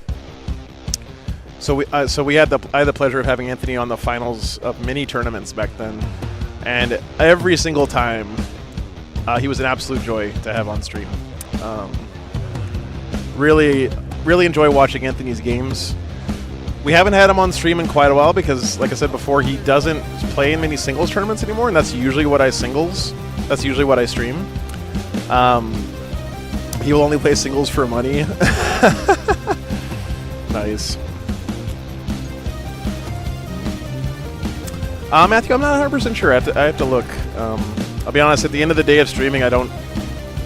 So I had the pleasure of having Anthony on the finals of mini tournaments back then, and every single time he was an absolute joy to have on stream. Really enjoy watching Anthony's games. We haven't had him on stream in quite a while because, like I said before, he doesn't play in many singles tournaments anymore, and that's usually what I stream. He will only play singles for money. Nice. Matthew, I'm not 100% sure. I have to look. I'll be honest. At the end of the day of streaming, I don't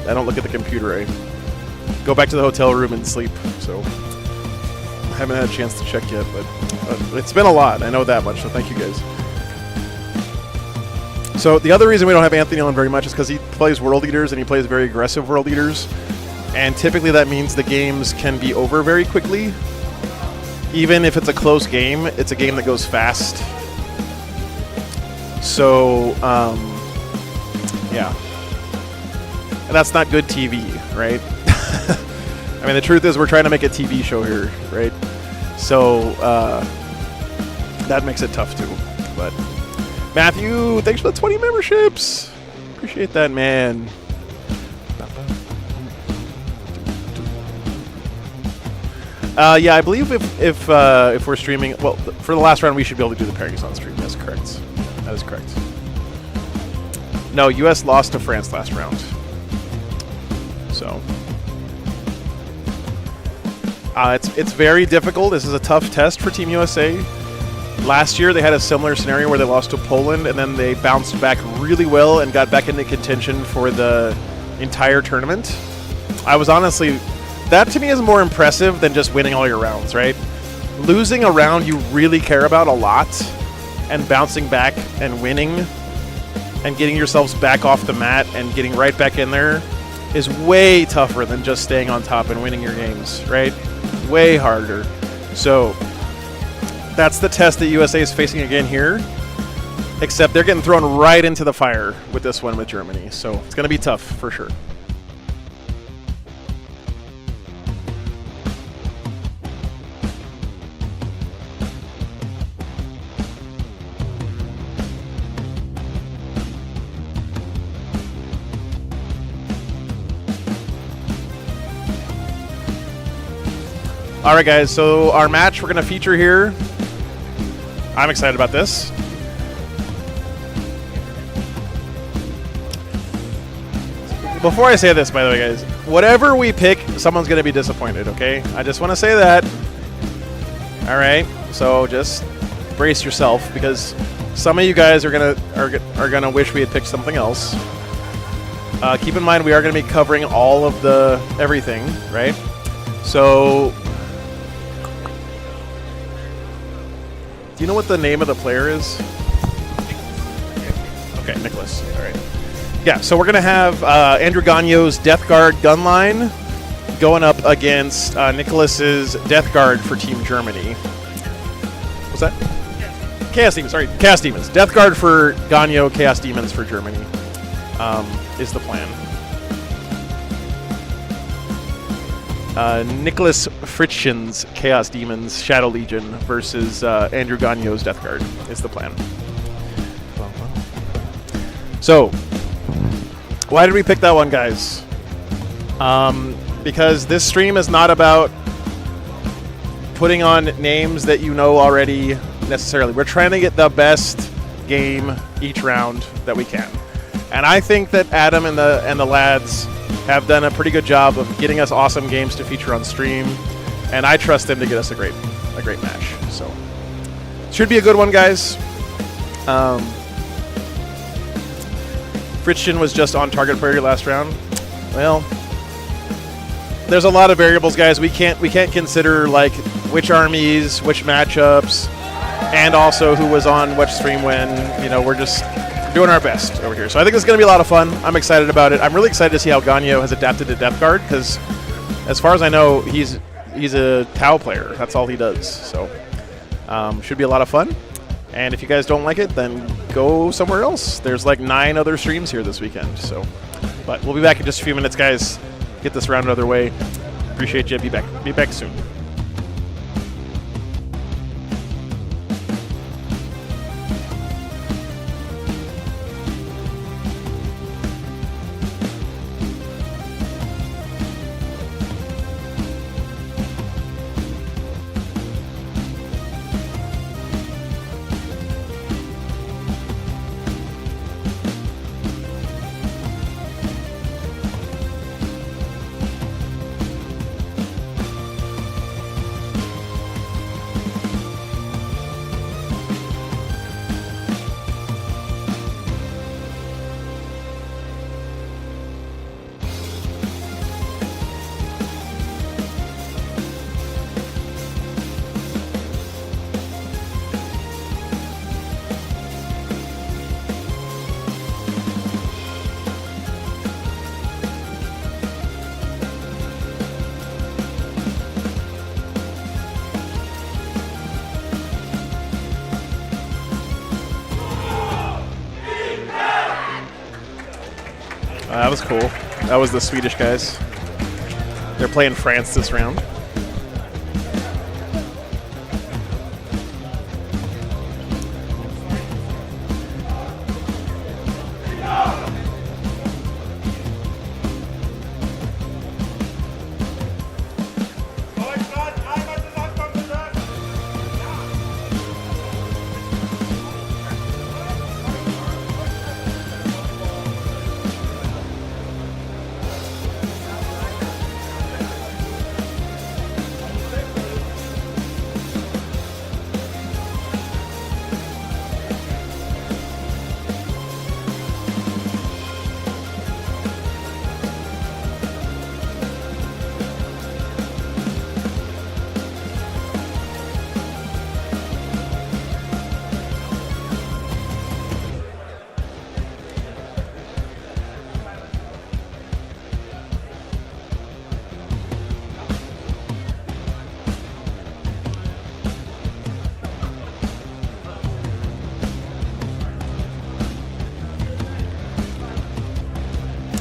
look at the computer. I go back to the hotel room and sleep. So I haven't had a chance to check yet, but it's been a lot. I know that much. So thank you guys. So the other reason we don't have Anthony on very much is because he plays World Eaters and he plays very aggressive World Eaters, and typically that means the games can be over very quickly. Even if it's a close game, it's a game that goes fast. So, yeah. And that's not good TV, right? I mean, the truth is we're trying to make a TV show here, right? So, that makes it tough too. But, Matthew, thanks for the 20 memberships. Appreciate that, man. Yeah, I believe if we're streaming, well, for the last round, we should be able to do the pairings on stream. That's correct. That is correct. No, U.S. lost to France last round. So it's very difficult. This is a tough test for Team USA. Last year, they had a similar scenario where they lost to Poland, and then they bounced back really well and got back into contention for the entire tournament. I was honestly... That to me is more impressive than just winning all your rounds, right? Losing a round you really care about a lot and bouncing back and winning and getting yourselves back off the mat and getting right back in there is way tougher than just staying on top and winning your games, right? Way harder. So that's the test that USA is facing again here, except they're getting thrown right into the fire with this one with Germany. So it's going to be tough for sure. All right, guys, so our match we're going to feature here, I'm excited about this. Before I say this, by the way, guys, whatever we pick, someone's going to be disappointed, okay? I just want to say that. All right, so just brace yourself because some of you guys are gonna wish we had picked something else. Keep in mind we are going to be covering all of the everything, right? So... Do you know what the name of the player is? Okay, Nicholas. All right. Yeah, so we're going to have Andrew Gagno's Death Guard Gunline going up against Nicholas's Death Guard for Team Germany. What's that? Chaos Demons. Sorry, Chaos Demons. Death Guard for Gagno, Chaos Demons for Germany is the plan. Nicholas Fritschen's Chaos Demons Shadow Legion versus Andrew Gagno's Death Guard is the plan. So, why did we pick that one, guys? Because this stream is not about putting on names that you know already necessarily. We're trying to get the best game each round that we can. And I think that Adam and the lads have done a pretty good job of getting us awesome games to feature on stream, and I trust them to get us a great match. So, should be a good one, guys. Fritschen was just on target for your last round. Well, there's a lot of variables, guys. We can't consider like which armies, which matchups, and also who was on which stream when. You know, we're just doing our best over here. So I think it's going to be a lot of fun. I'm excited about it. I'm really excited to see how Ganyo has adapted to Death Guard because, as far as I know, he's a Tau player. That's all he does. So should be a lot of fun. And if you guys don't like it, then go somewhere else. There's like 9 other streams here this weekend. So, but we'll be back in just a few minutes, guys. Get this round another way. Appreciate you. Be back soon. That was cool. That was the Swedish guys. They're playing France this round.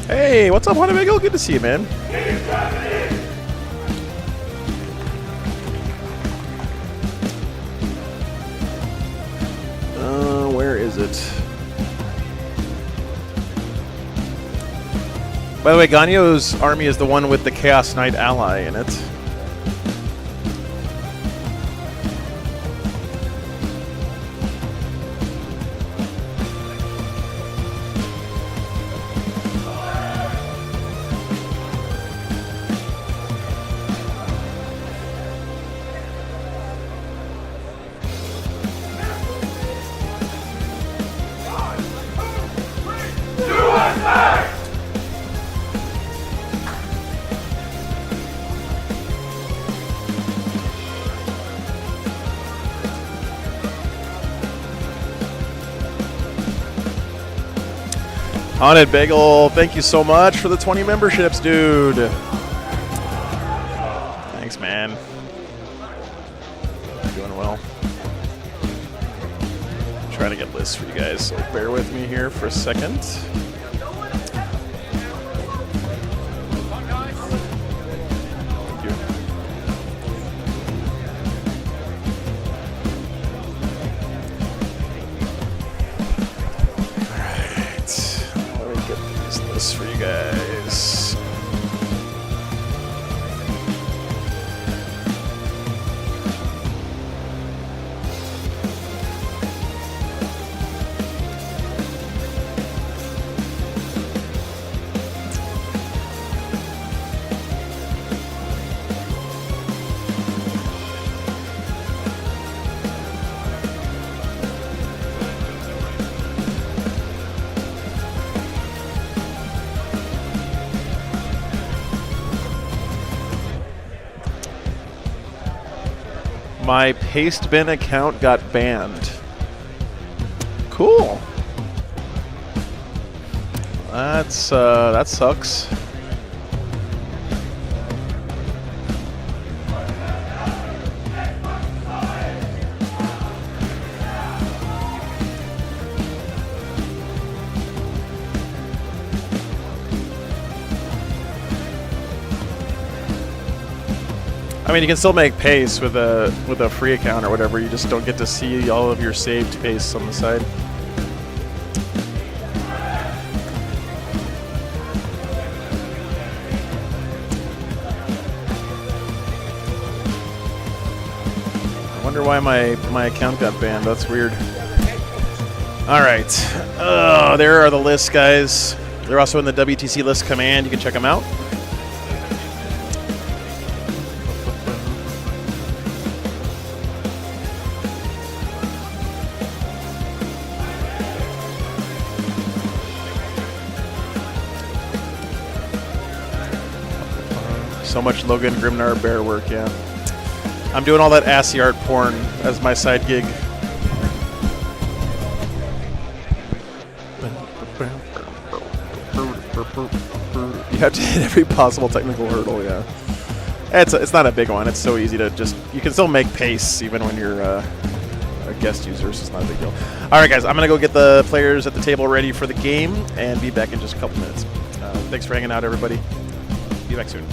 Hey, what's up, Honeybeagle? Good to see you, man. Where is it? By the way, Ganyo's army is the one with the Chaos Knight ally in it. Haunted Bagel, thank you so much for the 20 memberships, dude. Thanks, man. Doing well. Trying to get lists for you guys, so bear with me here for a second. Thank you. For you guys. My paste bin account got banned. Cool. That sucks. I mean, you can still make paste with a free account or whatever. You just don't get to see all of your saved pastes on the side. I wonder why my account got banned. That's weird. All right. Oh, there are the lists, guys. They're also in the WTC list command. You can check them out. So much Logan Grimnar bear work, yeah. I'm doing all that assy art porn as my side gig. You have to hit every possible technical hurdle, yeah. It's not a big one. It's so easy to just... You can still make pace even when you're a guest user, so it's not a big deal. All right, guys, I'm going to go get the players at the table ready for the game and be back in just a couple minutes. Thanks for hanging out, everybody. Be back soon.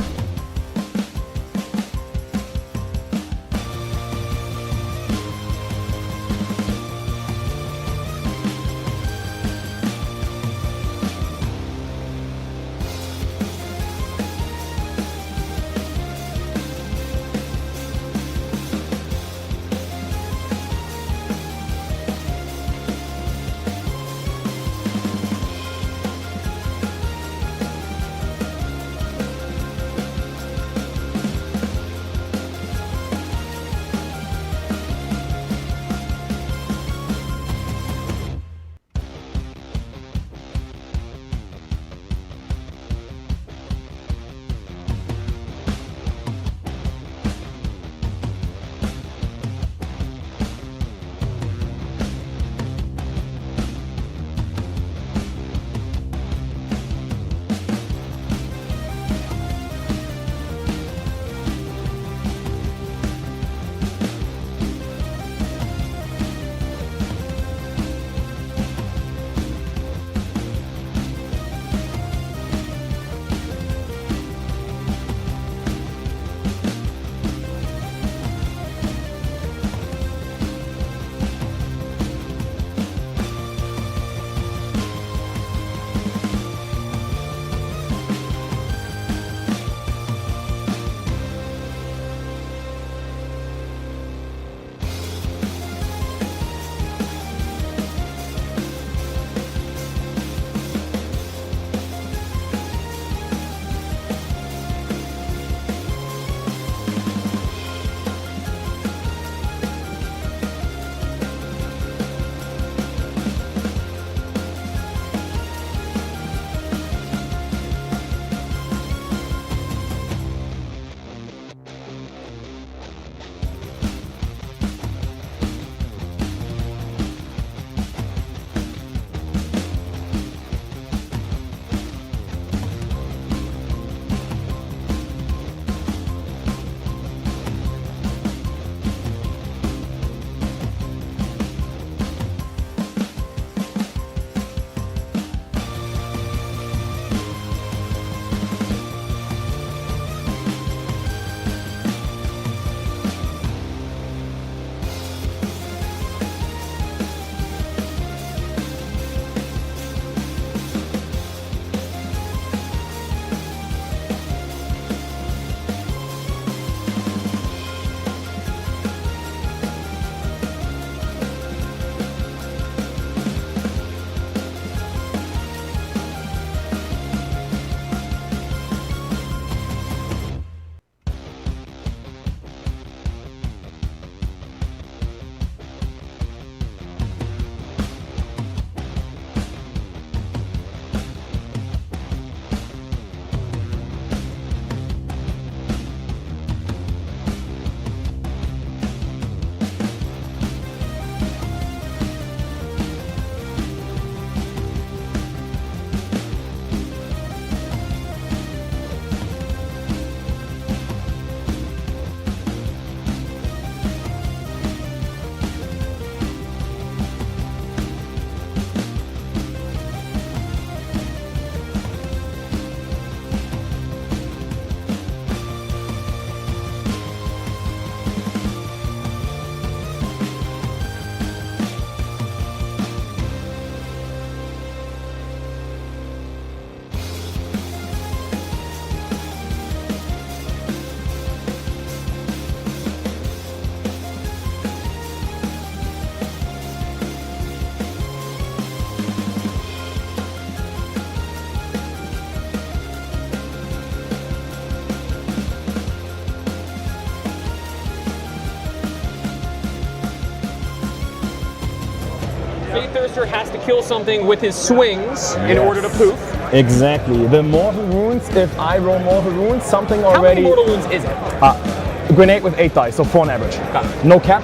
Bloodthirster has to kill something with his swings in order to poof. Exactly. The mortal wounds, if I roll mortal wounds, something How already... many mortal wounds is it? Grenade with 8 dice, so 4 on average. Got it. No cap.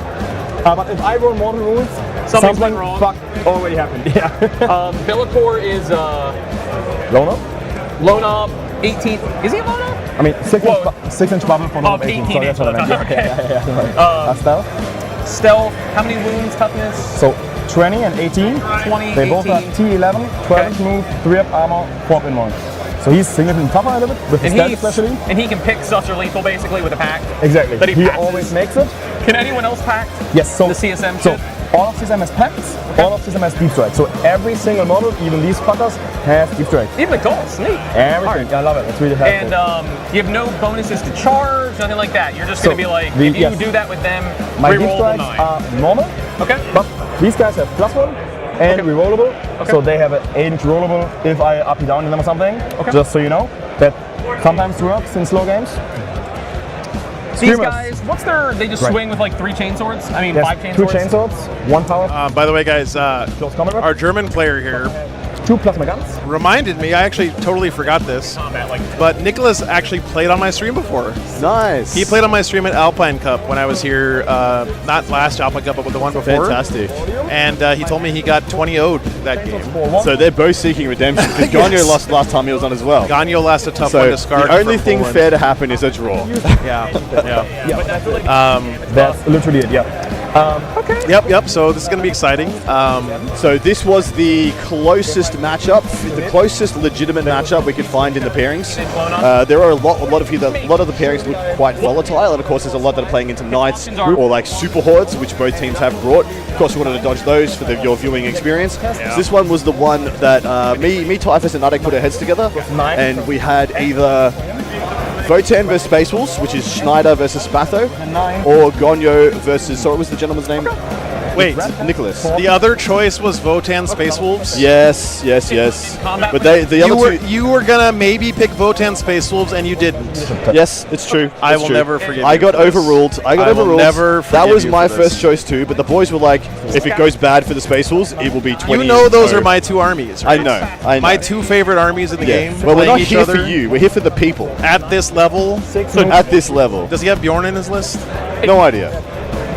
But if I roll mortal wounds, Something's something went wrong. fuck already happened. Yeah. Bellator is Loan up? loan up 18. Is he a loan up? I mean, 6-inch bubble for loan up 18, 18 so that's what I meant. okay. Yeah. Stealth? Stealth, how many wounds, toughness? So 20 and 18. 20, They both 18. have T11, 12 move, 3 up armor, 4 up in one. So he's significantly tougher a little bit, with the stats especially. And he can pick such or lethal basically with a pact. Exactly. That he passes. always makes it. Can anyone else pact? Yes, so The CSM So shit? all of CSM has pacts, all of CSM has deep strike. So every single model, even these fuckers, has deep strike. Even the goals, neat. Everything. I love it. It's really helpful. And you have no bonuses to charge, nothing like that. You're just So going to be like, the- if you yes. do that with them, My deep reroll strikes 9. are normal, Okay. but these guys have +1 and rerollable. So they have an 8-inch rollable if I up and down them or something. Okay. Just so you know, that sometimes works in slow games. These Screamers. guys, what's their, they just Right. swing with like 3 chainswords? I mean, Yes, 5 chainswords? 2 chainswords, 1 power, By the way, guys, close combat, our German player here 2 plasma guns. reminded me, I actually totally forgot this, Combat, like, but Nicholas actually played on my stream before. Nice. He played on my stream at Alpine Cup when I was here, not last Alpine Cup, but the one before. Fantastic. And he told me he got 20 owed that game. So they're both seeking redemption because Gagno lost last time he was on as well. Gagno lost a tough So one to Scar. the only thing fair to happen is a draw. Yeah. Yeah. That's literally it, yeah. Yep. So this is going to be exciting. So this was the closest matchup, the closest legitimate matchup we could find in the pairings. There are a lot of the pairings look quite volatile, and of course there's a lot that are playing into knights or like super hordes, which both teams have brought. Of course, we wanted to dodge those for your viewing experience. So this one was the one that me, Typhus, and Nadek put our heads together, and we had either Votan versus Space Wolves, which is Schneider versus Spatho, or Gagno versus, sorry, what was the gentleman's name? Wait, Nicholas. the other choice was Votan Space Wolves? Yes. But the other two... You were going to maybe pick Votan Space Wolves, and you didn't. Yes, it's true. I It's will true. never forgive I you got for this. overruled. I will never That forgive was you my for this. first choice too, but the boys were like, if it goes bad for the Space Wolves, it will be 20. You know those oh. are my two armies, I right? know. My two favorite armies in the game. Well, we're playing not each here other for you. We're here for the people. At this level. At this level. Does he have Bjorn in his list? No idea.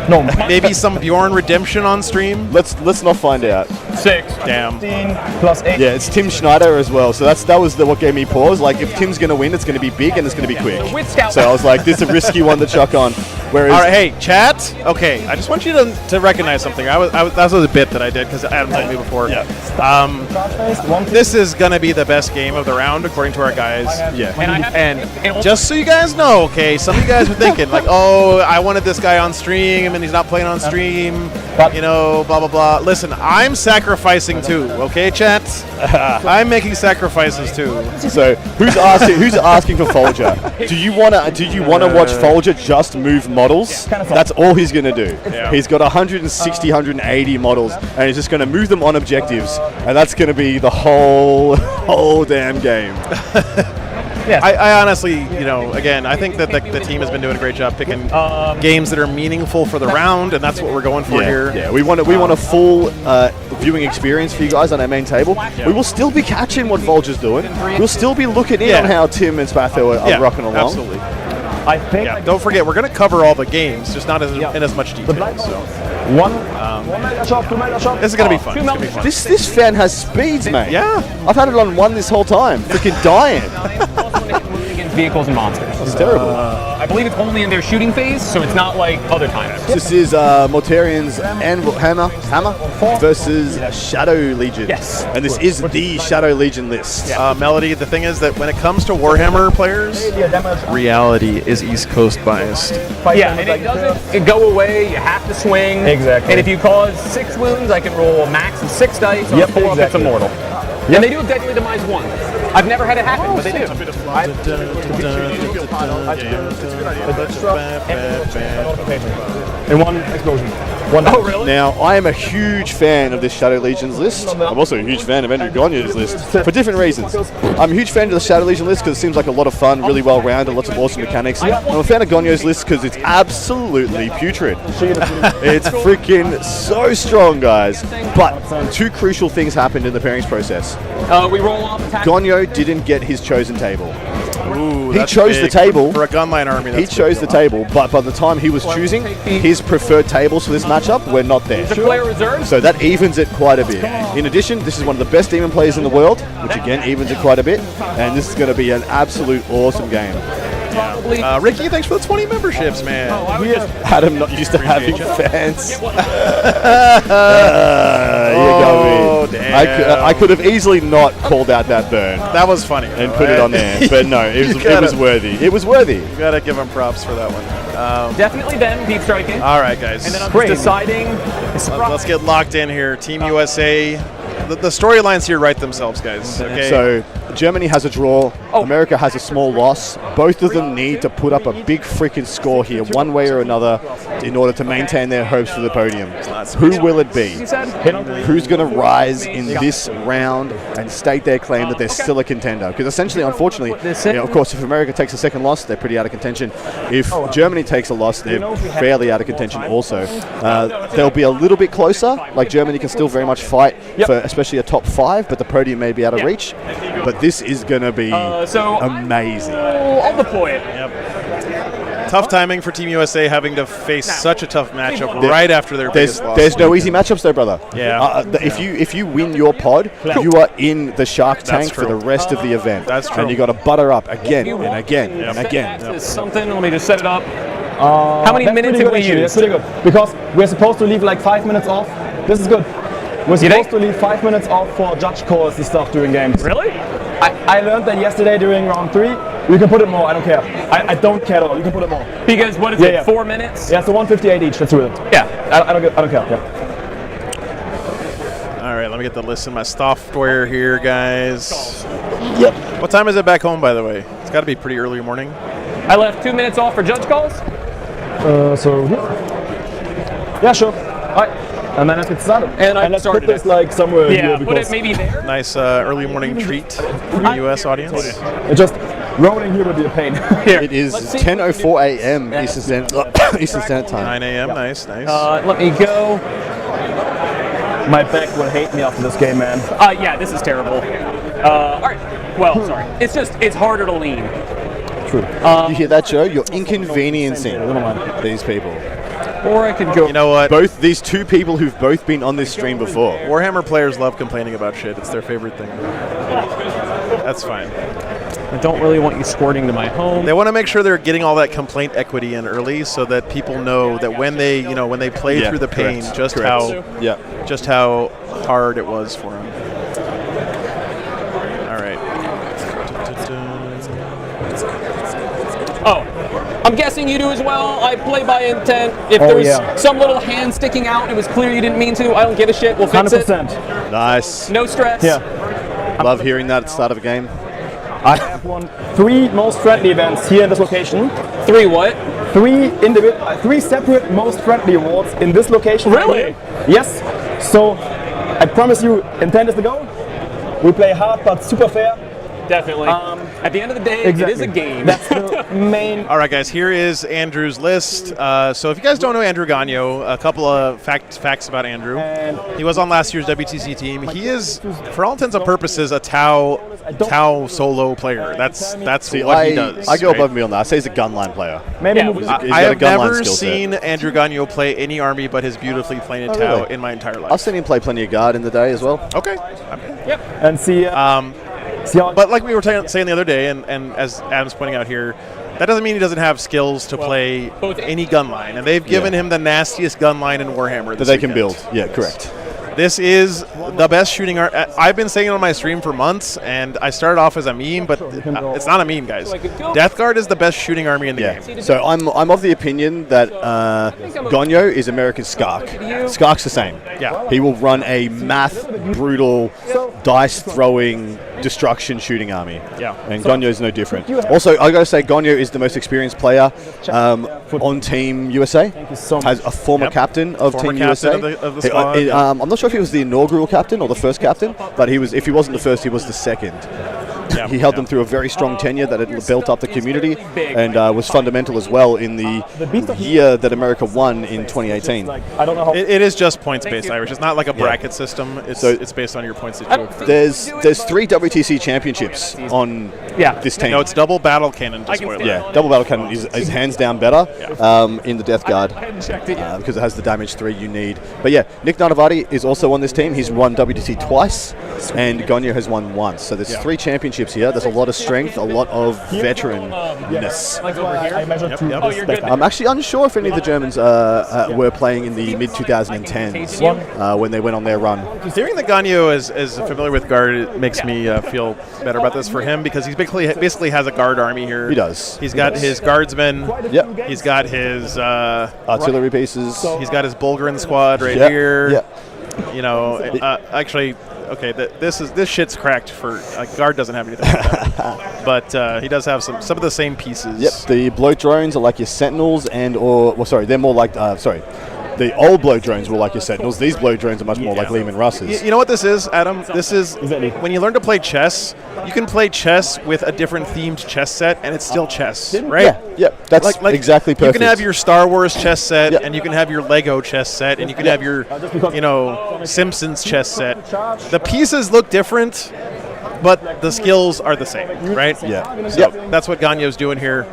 No. Maybe some Bjorn redemption on stream? Let's not find out. 6. Damn. 15 +8. Yeah, it's Tim Schneider as well. So that was what gave me pause. Like, if Tim's going to win, it's going to be big and it's going to be quick. With Scout. So I was like, this is a risky one to chuck on. Whereas, All right, hey, chat. Okay, I just want you to recognize something. That was a bit that I did because Adam told me before. Yeah. This is gonna be the best game of the round according to our guys. Yeah. And just so you guys know, okay, some of you guys were thinking like, oh, I wanted this guy on stream and he's not playing on stream. You know, blah blah blah. Listen, I'm sacrificing too. Okay, chat. I'm making sacrifices too. So who's asking for Folger? Do you wanna watch Folger just move models? That's all he's gonna do. Yeah. He's got 160, 180 models, and he's just gonna move them on objectives, and that's gonna be the whole damn game. I honestly, again, I think that the team has been doing a great job picking games that are meaningful for the round, and that's what we're going for here. Yeah, we want a full viewing experience for you guys on our main table. Yeah. We will still be catching what Folger's doing. We'll still be looking in on how Tim and Spatho are rocking along. Absolutely. I think. Yeah, don't forget, we're going to cover all the games, just not in as much detail. So. One mega shop, 2 mega shop. This is going to be fun. It's gonna be fun. This fan has speeds, mate. Yeah. I've had it on 1 this whole time. Freaking dying. Against vehicles and monsters. It's terrible. I believe it's only in their shooting phase, so it's not like other times. This is Mortarian's Anvil Hammer versus Shadow Legion. Yes. And this is the Shadow Legion list. Melody, the thing is that when it comes to Warhammer players, reality is East Coast biased. Yeah, and it doesn't go away. You have to swing. Exactly. And if you cause 6 wounds, I can roll a max of 6 dice on 4 if it's immortal. And they do deadly demise 1. I've never had it happen, but they do. In one explosion. Oh, really? Now, I am a huge fan of this Shadow Legions list. I'm also a huge fan of Andrew Gagne's list for different reasons. I'm a huge fan of the Shadow Legion list because it seems like a lot of fun, really well rounded, lots of awesome mechanics. I'm a fan of Gagne's list because it's absolutely putrid. It's freaking so strong, guys. But two crucial things happened in the pairings process. We roll off attack. Gagne didn't get his chosen table. Ooh, He that's chose the big. table. For a gunline army, He that's chose the table, but by the time he was choosing, his preferred tables for this matchup were not there. The player reserves. So that evens it quite a bit. In addition, this is one of the best demon players in the world, which again evens it quite a bit. And this is going to be an absolute awesome game. Ricky, thanks for the 20 memberships, man. Adam not used to having fans. You got me. Damn. I could have easily not called out that burn That was funny. and put it on there, but no, it was worthy. It was worthy. You gotta give him props for that one. Definitely them, deep striking. All right, guys. And then I'm just deciding. Let's get locked in here. Team USA. The storylines here write themselves, guys. Okay. So Germany has a draw. America has a small loss. Both of them need to put up a big freaking score here, one way or another, in order to maintain their hopes for the podium. Who will it be? Who's going to rise in this round and state their claim that they're still a contender? Because essentially, unfortunately, of course, if America takes a second loss, they're pretty out of contention. If Germany takes a loss, they're fairly out of contention also. They'll be a little bit closer. Like Germany can still very much fight for especially a top 5, but the podium may be out of reach. But this is going to be amazing. I'll deploy it. Tough timing for Team USA having to face such a tough matchup right after their biggest loss. There's no easy matchups there, brother. Yeah. If you win your pod, you are in the Shark Tank for the rest of the event. That's true. And you got to butter up again and again and again. Is something. Let me just set it up. How many minutes have we used? That's pretty good. Because we're supposed to leave like 5 minutes off. This is good. We're supposed to leave 5 minutes off for judge calls and stuff during games. Really? I learned that yesterday during round 3. You can put it more. I don't care. I don't care at all. You can put it more. Because what is it? 4 minutes? Yeah, so 158 each. Let's do it. Yeah. I don't care. Yeah. All right, let me get the list in my software here, guys. Yep. What time is it back home, by the way? It's got to be pretty early morning. I left 2 minutes off for judge calls. Yeah, sure. All right. And then let's get started. And I let's started put this it. like somewhere Yeah, here put it maybe there. Nice early morning treat for the U.S. audience. Just rolling here would be a pain. It is 10:04 a.m. Eastern Standard Time. 9 a.m. Nice. Let me go. My back will hate me after this game, man. Yeah, this is terrible. All right. Well, sorry. It's harder to lean. True. You hear that, Joe? You're inconveniencing these people. Or I could go. You know what? Both these two people who've both been on this stream before. Warhammer players love complaining about shit. It's their favorite thing. That's fine. I don't really want you squirting to my home. They want to make sure they're getting all that complaint equity in early, so that people know that when they play through the pain, just how hard it was for them. All right. Oh, I'm guessing you do as well. I play by intent. If there's some little hand sticking out and it was clear you didn't mean to, I don't give a shit. We'll fix 100%. it. Nice. No stress. Yeah. Love hearing that at the start of a game. I have won 3 most friendly events here in this location. 3 what? 3 separate most friendly awards in this location. Really? Yes. So I promise you, intent is the goal. We play hard but super fair. Definitely. At the end of the day, it is a game. That's the main. All right, guys. Here is Andrew's list. So if you guys don't know Andrew Gagne, a couple of facts about Andrew. He was on last year's WTC team. He is, for all intents and purposes, a Tau solo player. That's what he does. I go above and beyond that. I say he's a gunline player. Maybe I have never seen Andrew Gagne play any army but his beautifully planted Tau in my entire life. I've seen him play plenty of guard in the day as well. Okay. Yep. And see. But like we were saying the other day, and as Adam's pointing out here, that doesn't mean he doesn't have skills to play any gun line. And they've given him the nastiest gun line in Warhammer that they can build. Yeah, correct. This is the best shooting army. I've been saying it on my stream for months, and I started off as a meme, but it's not a meme, guys. Death Guard is the best shooting army in the game. So I'm of the opinion that Gonyo is America's Skark. Skark's the same. Yeah. He will run a math, brutal, dice-throwing, destruction shooting army. Yeah. And Gonyo is no different. Also, I got to say, Gonyo is the most experienced player on Team USA. Has a former captain of Former Team captain USA. of the squad. I'm not sure if he was the inaugural captain or the first captain, but he was. If he wasn't the first, he was the second. He held them through a very strong tenure that had built up the community and was fundamental as well in the year that America won in 2018. It is just points-based, Irish. It's not like a bracket system. It's based on your points that you accrue. There's 3 WTC championships on this team. No, it's double battle cannon to spoil it. Yeah, double battle cannon is hands down better in the Death Guard because it has the damage 3 you need. But yeah, Nick Nanavati is also on this team. He's won WTC twice, and Gonyo has won once. So there's 3 championships here. There's a lot of strength, a lot of veteranness. I'm actually unsure if any of the Germans were playing in the mid-2010s when they went on their run. Hearing that Gonyo is familiar with Guard, it makes me feel better about this for him because he's basically has a Guard army here. He does. He's got his Guardsmen. Yep. He's got his artillery pieces. He's got his Bulgarin squad right here. Yep. You know, actually, okay, this shit's cracked for Guard doesn't have anything like that. But he does have some of the same pieces. Yep. The bloat drones are like your Sentinels they're more like the old bloat drones were like your Sentinels. These bloat drones are much more like Lehman Russes. You know what this is, Adam? This is when you learn to play chess, you can play chess with a different themed chess set, and it's still chess, right? Yeah, that's exactly perfect. You can have your Star Wars chess set, and you can have your Lego chess set, and you can have your, Simpsons chess set. The pieces look different, but the skills are the same, right? Yeah. So that's what Ganyo's doing here.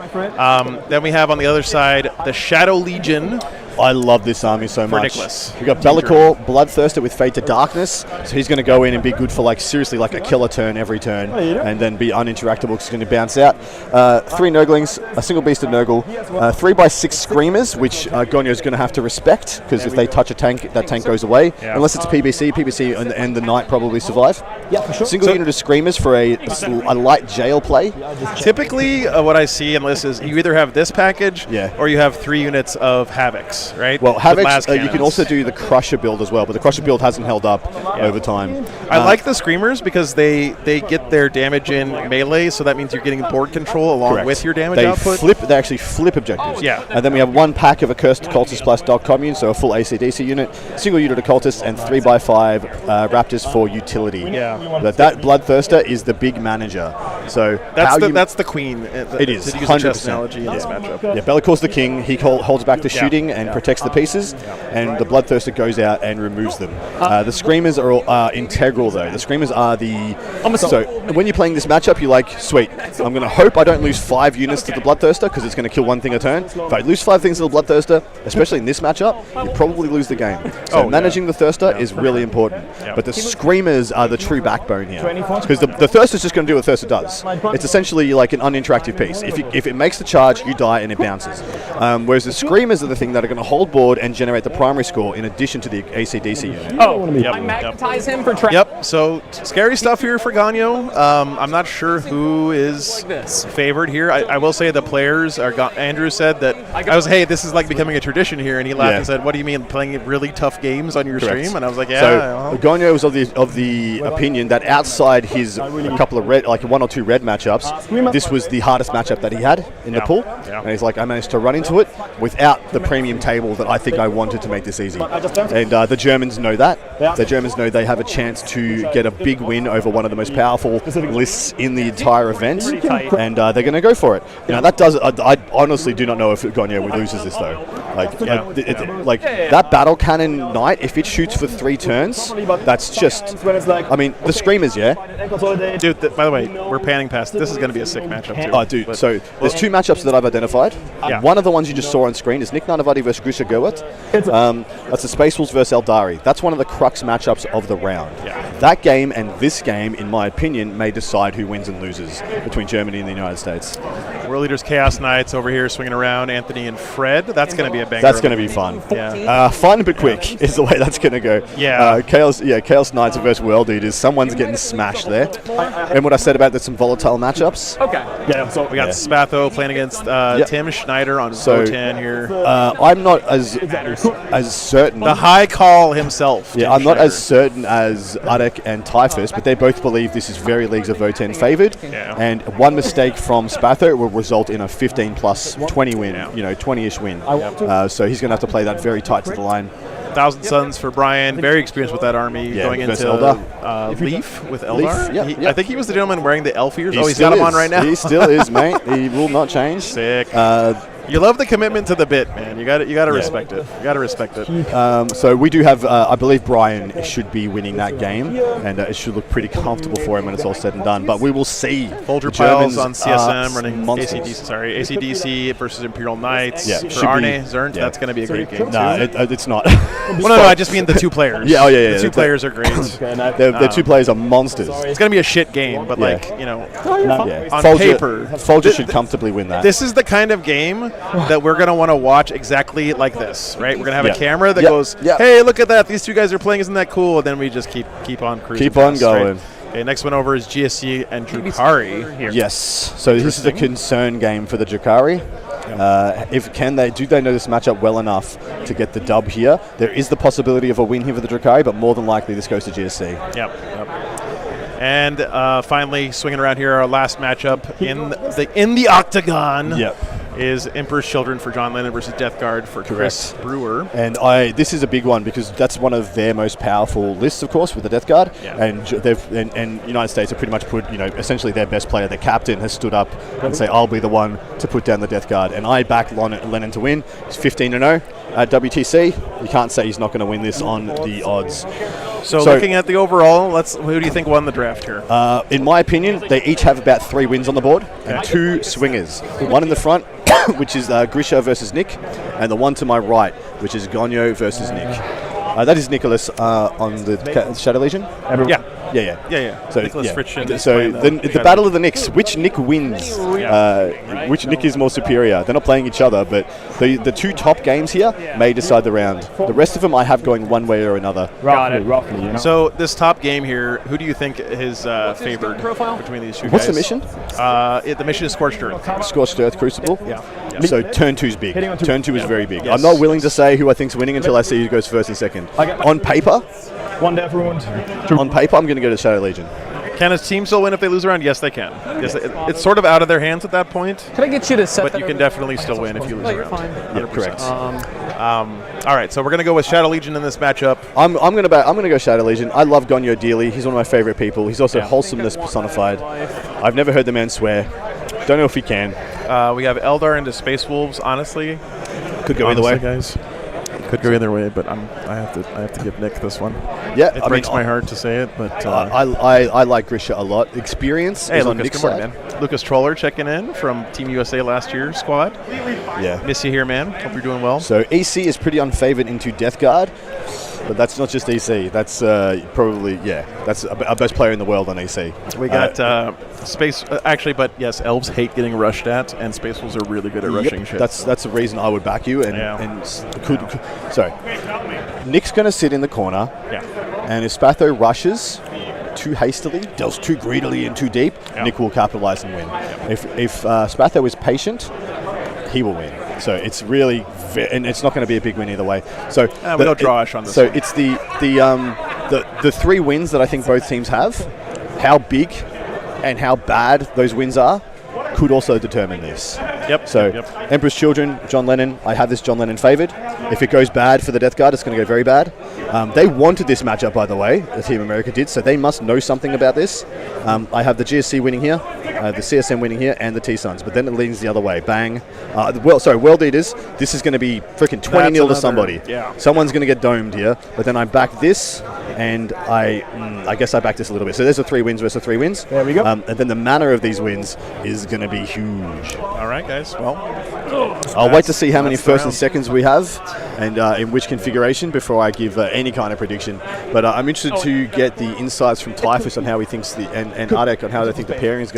Then we have on the other side the Shadow Legion. I love this army so much. Nicholas. We've got Bellicor, Bloodthirster with Fade to Darkness. So he's going to go in and be good for seriously a killer turn every turn and then be uninteractable because he's going to bounce out. 3 Nurglings, a single beast of Nurgle, 3x6 Screamers, which Gonyo's going to have to respect because if they touch a tank, that tank goes away. Unless it's a PBC and the Knight probably survive. Yeah, for sure. Single unit of Screamers for a light jail play. Typically, what I see in lists is you either have this package or you have 3 units of Havocs. Right? Well, Havocs, you can also do the Crusher build as well, but the Crusher build hasn't held up over time. I like the Screamers because they get their damage in melee, so that means you're getting board control along with your damage output. They actually flip objectives. Yeah. And then we have 1 pack of Accursed Cultist plus Dog Commune, so a full ACDC unit, single unit of Cultists, and 3x5 Raptors for utility. Yeah. But that Bloodthirster is the big manager. So that's the queen. It is, to use a 100%. chess analogy in this matchup. Yeah, Bellicor's the king. He holds back the shooting and protects the pieces, and the Bloodthirster goes out and removes them. The Screamers are integral, though. The Screamers are so when you're playing this matchup, you're like, sweet, I'm going to hope I don't lose 5 units to the Bloodthirster because it's going to kill 1 thing a turn. If I lose 5 things to the Bloodthirster, especially in this matchup, you probably lose the game. So managing the Thirster is really important. But the Screamers are the true backbone here because the Thirster's just going to do what Thirster does. It's essentially like an uninteractive piece. If it makes the charge, you die and it bounces. Whereas the Screamers are the thing that are going to hold board and generate the primary score in addition to the ACDC unit. I magnetize him for trap. Yep, so scary stuff here for Ganyo. I'm not sure who is favored here. I will say the players are. Andrew said that hey, this is like becoming a tradition here, and he laughed and said, "What do you mean playing really tough games on your stream?" And I was like, So Ganyo was of the opinion that outside his a couple of red, 1 or 2 red matchups, this was the hardest matchup that he had in the pool. And he's like, I managed to run into it without the premium table that I think I wanted to make this easy. And the Germans know that. The Germans know they have a chance to get a big win over one of the most powerful lists in the entire event, and they're going to go for it. Now that does. I honestly do not know if Ganyo loses this though. That battle cannon Knight, if it shoots for 3 turns, that's just. I mean, the Screamers, Dude, by the way, we're panning past. This is going to be a sick matchup too. Oh, dude. So there's 2 matchups that I've identified. One of the ones you just saw on screen is Nick Nanavati versus Grusha Gerwert. That's the Space Wolves versus Eldari. That's one of the crux matchups of the round. that game and this game, in my opinion, may decide who wins and loses between Germany and the United States. World Leaders Chaos Knights over here swinging around, Anthony and Fred. That's going to be a banger. That's going to be fun. Yeah. Fun but quick is the way that's going to go. Yeah. Chaos Knights versus World Eaters. Someone's getting smashed there. And what I said about there's some volatile matchups. Okay. Yeah, so We got Spatho playing against Tim Schneider on Votan here. I'm not as certain. The high call himself. Yeah, Tim I'm not Schneider. as certain as Adek and Typhus, but they both believe this is very Leagues of Votan favoured. Yeah. And one mistake from Spatho will result in a 15 plus 20 win, 20-ish win. So he's going to have to play that very tight to the line. 1,000 Suns for Brian. Very experienced with that army. Going versus into Eldar. Leaf with Eldar. Yeah. I think he was the gentleman wearing the elf ears. He He's still got him on is. right now. He still is, mate. He will not change. Sick. You love the commitment to the bit, man. You got to respect it. You got to respect it. So we do have, I believe Brian should be winning that game, and it should look pretty comfortable for him when it's all said and done. But we will see. Folger The Piles Germans on CSM are running monsters. ACDC versus Imperial Knights. Yeah, For should Arne be- Zernt, yeah. that's going to be a great game. No, too. it's not. Well, no, I just mean the two players. Yeah, The two players are great. The two players are monsters. It's going to be a shit game, but on Folger, paper, Folger should comfortably win that. this is the kind of game that we're going to want to watch exactly like this, right? We're going to have Yeah. a camera that Yeah. goes, Yeah. hey, look at that. These two guys are playing. Isn't that cool? And then we just keep on cruising. Keep on past, going. Right? Okay, next one over is GSC and Drukari here. Yes. So this is a concern game for the Drakari. Do they know this matchup well enough to get the dub here? There is the possibility of a win here for the Drakari, but more than likely this goes to GSC. Yep. And finally, swinging around here, our last matchup in the octagon. Yep. Is Emperor's Children for John Lennon versus Death Guard for Chris Brewer. And this is a big one because that's one of their most powerful lists, of course, with the Death Guard. Yeah. And United States have pretty much put, essentially their best player, their captain, has stood up and say, I'll be the one to put down the Death Guard. And I back Lennon to win. He's 15-0 at WTC. You can't say he's not going to win this on the odds. So looking at the overall, who do you think won the draft here? In my opinion, they each have about 3 wins on the board and 2 swingers. One in the front, which is Grisha versus Nick, and the one to my right, which is Gonyo versus Nick. That is Nicholas on the Shadow Legion. Yeah. So Nicholas Fritschen. So the battle of the Nicks. Which Nick wins? Which Nick is more superior? They're not playing each other, but the 2 top games here may decide the round. The rest of them I have going one way or another. Roughly. So this top game here, who do you think is favored between these two What's guys? the mission? The mission is Scorched Earth. Scorched Earth Crucible. Yeah. So turn 2's big. Turn 2 is very big. Yes. I'm not willing to say who I think's winning until I see who goes first and second. On paper, One death ruined. I'm going to go to Shadow Legion. Can a team still win if they lose a round? Yes, they can. Yes, it's sort of out of their hands at that point. Can I get you to set But that you can over? definitely still win if you lose No, a you're round. fine. Yeah, correct. All right, so we're going to go with Shadow Legion in this matchup. I'm gonna go Shadow Legion. I love Gonyo dearly. He's one of my favorite people. He's also wholesomeness personified. I've never heard the man swear. Don't know if he can. We have Eldar into Space Wolves. Honestly, Could go either way. guys. Could go either way, but I have to give Nick this one. Yeah, it breaks my heart to say it, but I like Grisha a lot. Experience hey, is on Lucas, Nick's good morning, side. man. Lucas Troller checking in from Team USA last year's squad. Yeah. Miss you here, man. Hope you're doing well. So EC is pretty unfavored into Death Guard, but that's not just EC. That's probably that's our best player in the world on EC. We got Space, actually, but yes, Elves hate getting rushed at, and Space Wolves are really good at rushing shit. That's the reason I would back you. Sorry. Nick's going to sit in the corner. Yeah. And if Spatho rushes too hastily, deals too greedily and too deep, Nick will capitalize and win. If Spatho is patient, he will win. So it's really, and it's not going to be a big win either way. So we don't draw Ash on this. So it's the 3 wins that I think both teams have. How big and how bad those wins are could also determine this. Yep. So yep. Emperor's Children, John Lennon. I have this John Lennon favoured. If it goes bad for the Death Guard, it's going to go very bad. They wanted this matchup, by the way. The Team America did, so they must know something about this. I have the GSC winning here, the CSM winning here, and the T-Suns. But then it leans the other way. Bang. World Eaters. This is going to be freaking 20-0 to somebody. Yeah. Someone's going to get domed here. But then I back this and I guess I back this a little bit. So there's a 3 wins versus 3 wins. There we go. And then the manner of these wins is going to be huge. All right, guys. Well, I'll wait to see how many that's the first and round. seconds we have, and in which configuration before I give any kind of prediction. But I'm interested to get the insights from Typhus on how he thinks and Ardek on how they think the pairings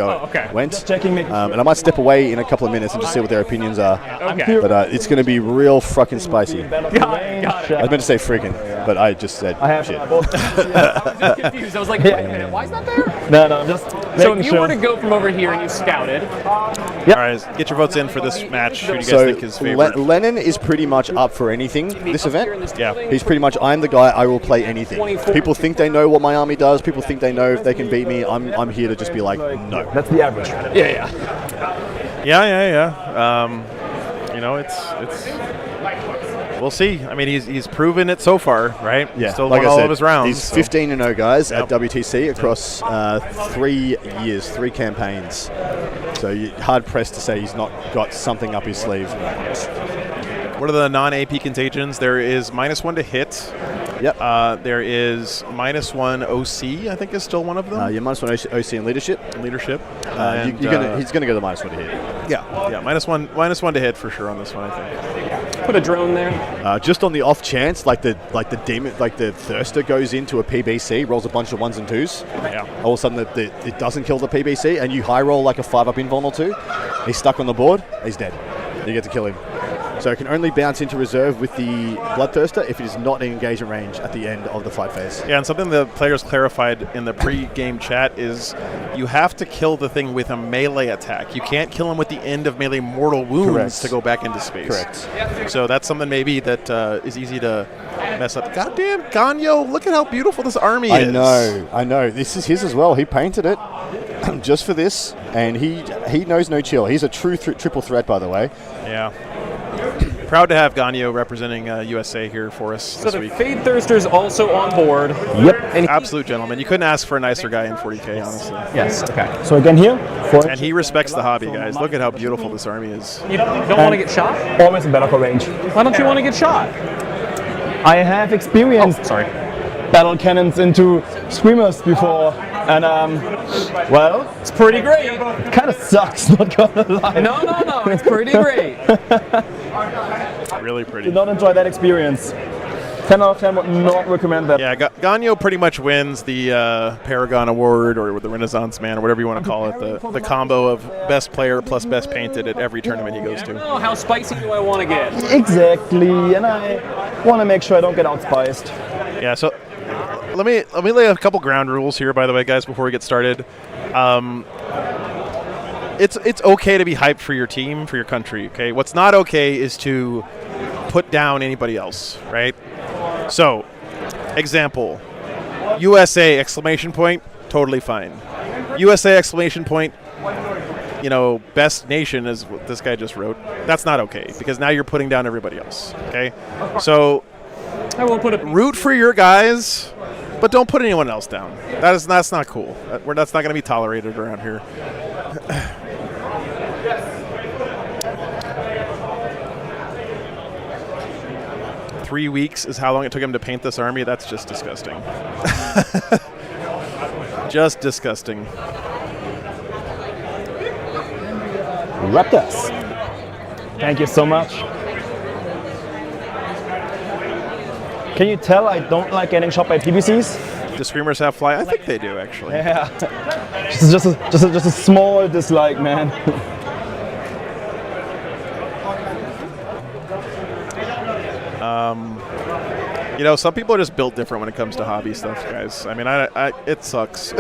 went. Just checking me. And I might step away in a couple of minutes and just see what their opinions are. Okay. But it's going to be real fucking spicy. Got it. I was meant to say freaking, but I just said I have shit. I was just confused. I was like, wait a minute, why is that there? No, just So if you were to go from over here and you scouted, all right, get your votes in for this match. Who do you guys So think is favorite? Lennon is pretty much up for anything this up here in event. this Yeah. building, He's pretty much, I'm the guy, I will play anything. 24. People think they know what my army does. People think they know if they can beat me. I'm here to just be like, no. that's the average. yeah. You know, it's. We'll see. I mean, he's proven it so far, right? Yeah, Still like won I all said, of his rounds. he's so. 15-0 guys Yep. at WTC across 3 years, 3 campaigns. So you're hard pressed to say he's not got something up his sleeve. What are the non-AP contagions? There is -1 to hit. Yep. There is -1 OC, I think is still one of them. You're -1 OC in leadership. Leadership. He's going to go to -1 to hit. Yeah, -1 to hit for sure on this one, I think. Put a drone there. Just on the off chance, like the demon, like the Thirster goes into a PBC, rolls a bunch of 1s and 2s. Yeah. All of a sudden, it doesn't kill the PBC, and you high roll like a 5-up invuln or 2. He's stuck on the board. He's dead. You get to kill him. So it can only bounce into reserve with the Bloodthirster if it is not in engagement range at the end of the fight phase. Yeah, and something the players clarified in the pre-game chat is you have to kill the thing with a melee attack. You can't kill him with the end of melee mortal wounds Correct. to go back into space. Correct. So that's something maybe that is easy to mess up. Goddamn, Ganyo, look at how beautiful this army is. I know. This is his as well. He painted it just for this, and he knows no chill. He's a true triple threat, by the way. Yeah. Proud to have Ganyo representing USA here for us So this the week. Fade Thirster's also on board. Yep. And Absolute gentleman. You couldn't ask for a nicer guy in 40K, honestly. yes. Okay. So again here, And he respects the hobby, guys. Look at how beautiful this army is. You don't want to get shot? always in battle core range. Why don't you want to get shot? I have experienced Sorry. battle cannons into screamers before, and well, It's pretty great. it kind of sucks. Not gonna lie. No. It's pretty great. Really pretty. Did not enjoy that experience. 10 out of 10 would not recommend that. Yeah, Ganyo pretty much wins the Paragon Award or the Renaissance Man or whatever you want to call it. The combo of best player plus best painted at every tournament he goes to. Oh, how spicy do I want to get? Exactly, and I want to make sure I don't get outspiced. Yeah, so let me lay a couple ground rules here, by the way, guys, before we get started. It's okay to be hyped for your team, for your country. Okay, what's not okay is to put down anybody else, right? So, example, USA exclamation point, totally fine. USA exclamation point, you know, best nation is what this guy just wrote. That's not okay because now you're putting down everybody else. Okay, so I won't put a root for your guys, but don't put anyone else down. That's not cool. That's not going to be tolerated around here. 3 weeks is how long it took him to paint this army. That's just disgusting. Just disgusting. Raptors. Thank you so much. Can you tell I don't like getting shot by PBCs? Do Screamers have fly? I think they do, actually. Yeah. just a small dislike, man. You know, some people are just built different when it comes to hobby stuff, guys. I mean, it sucks.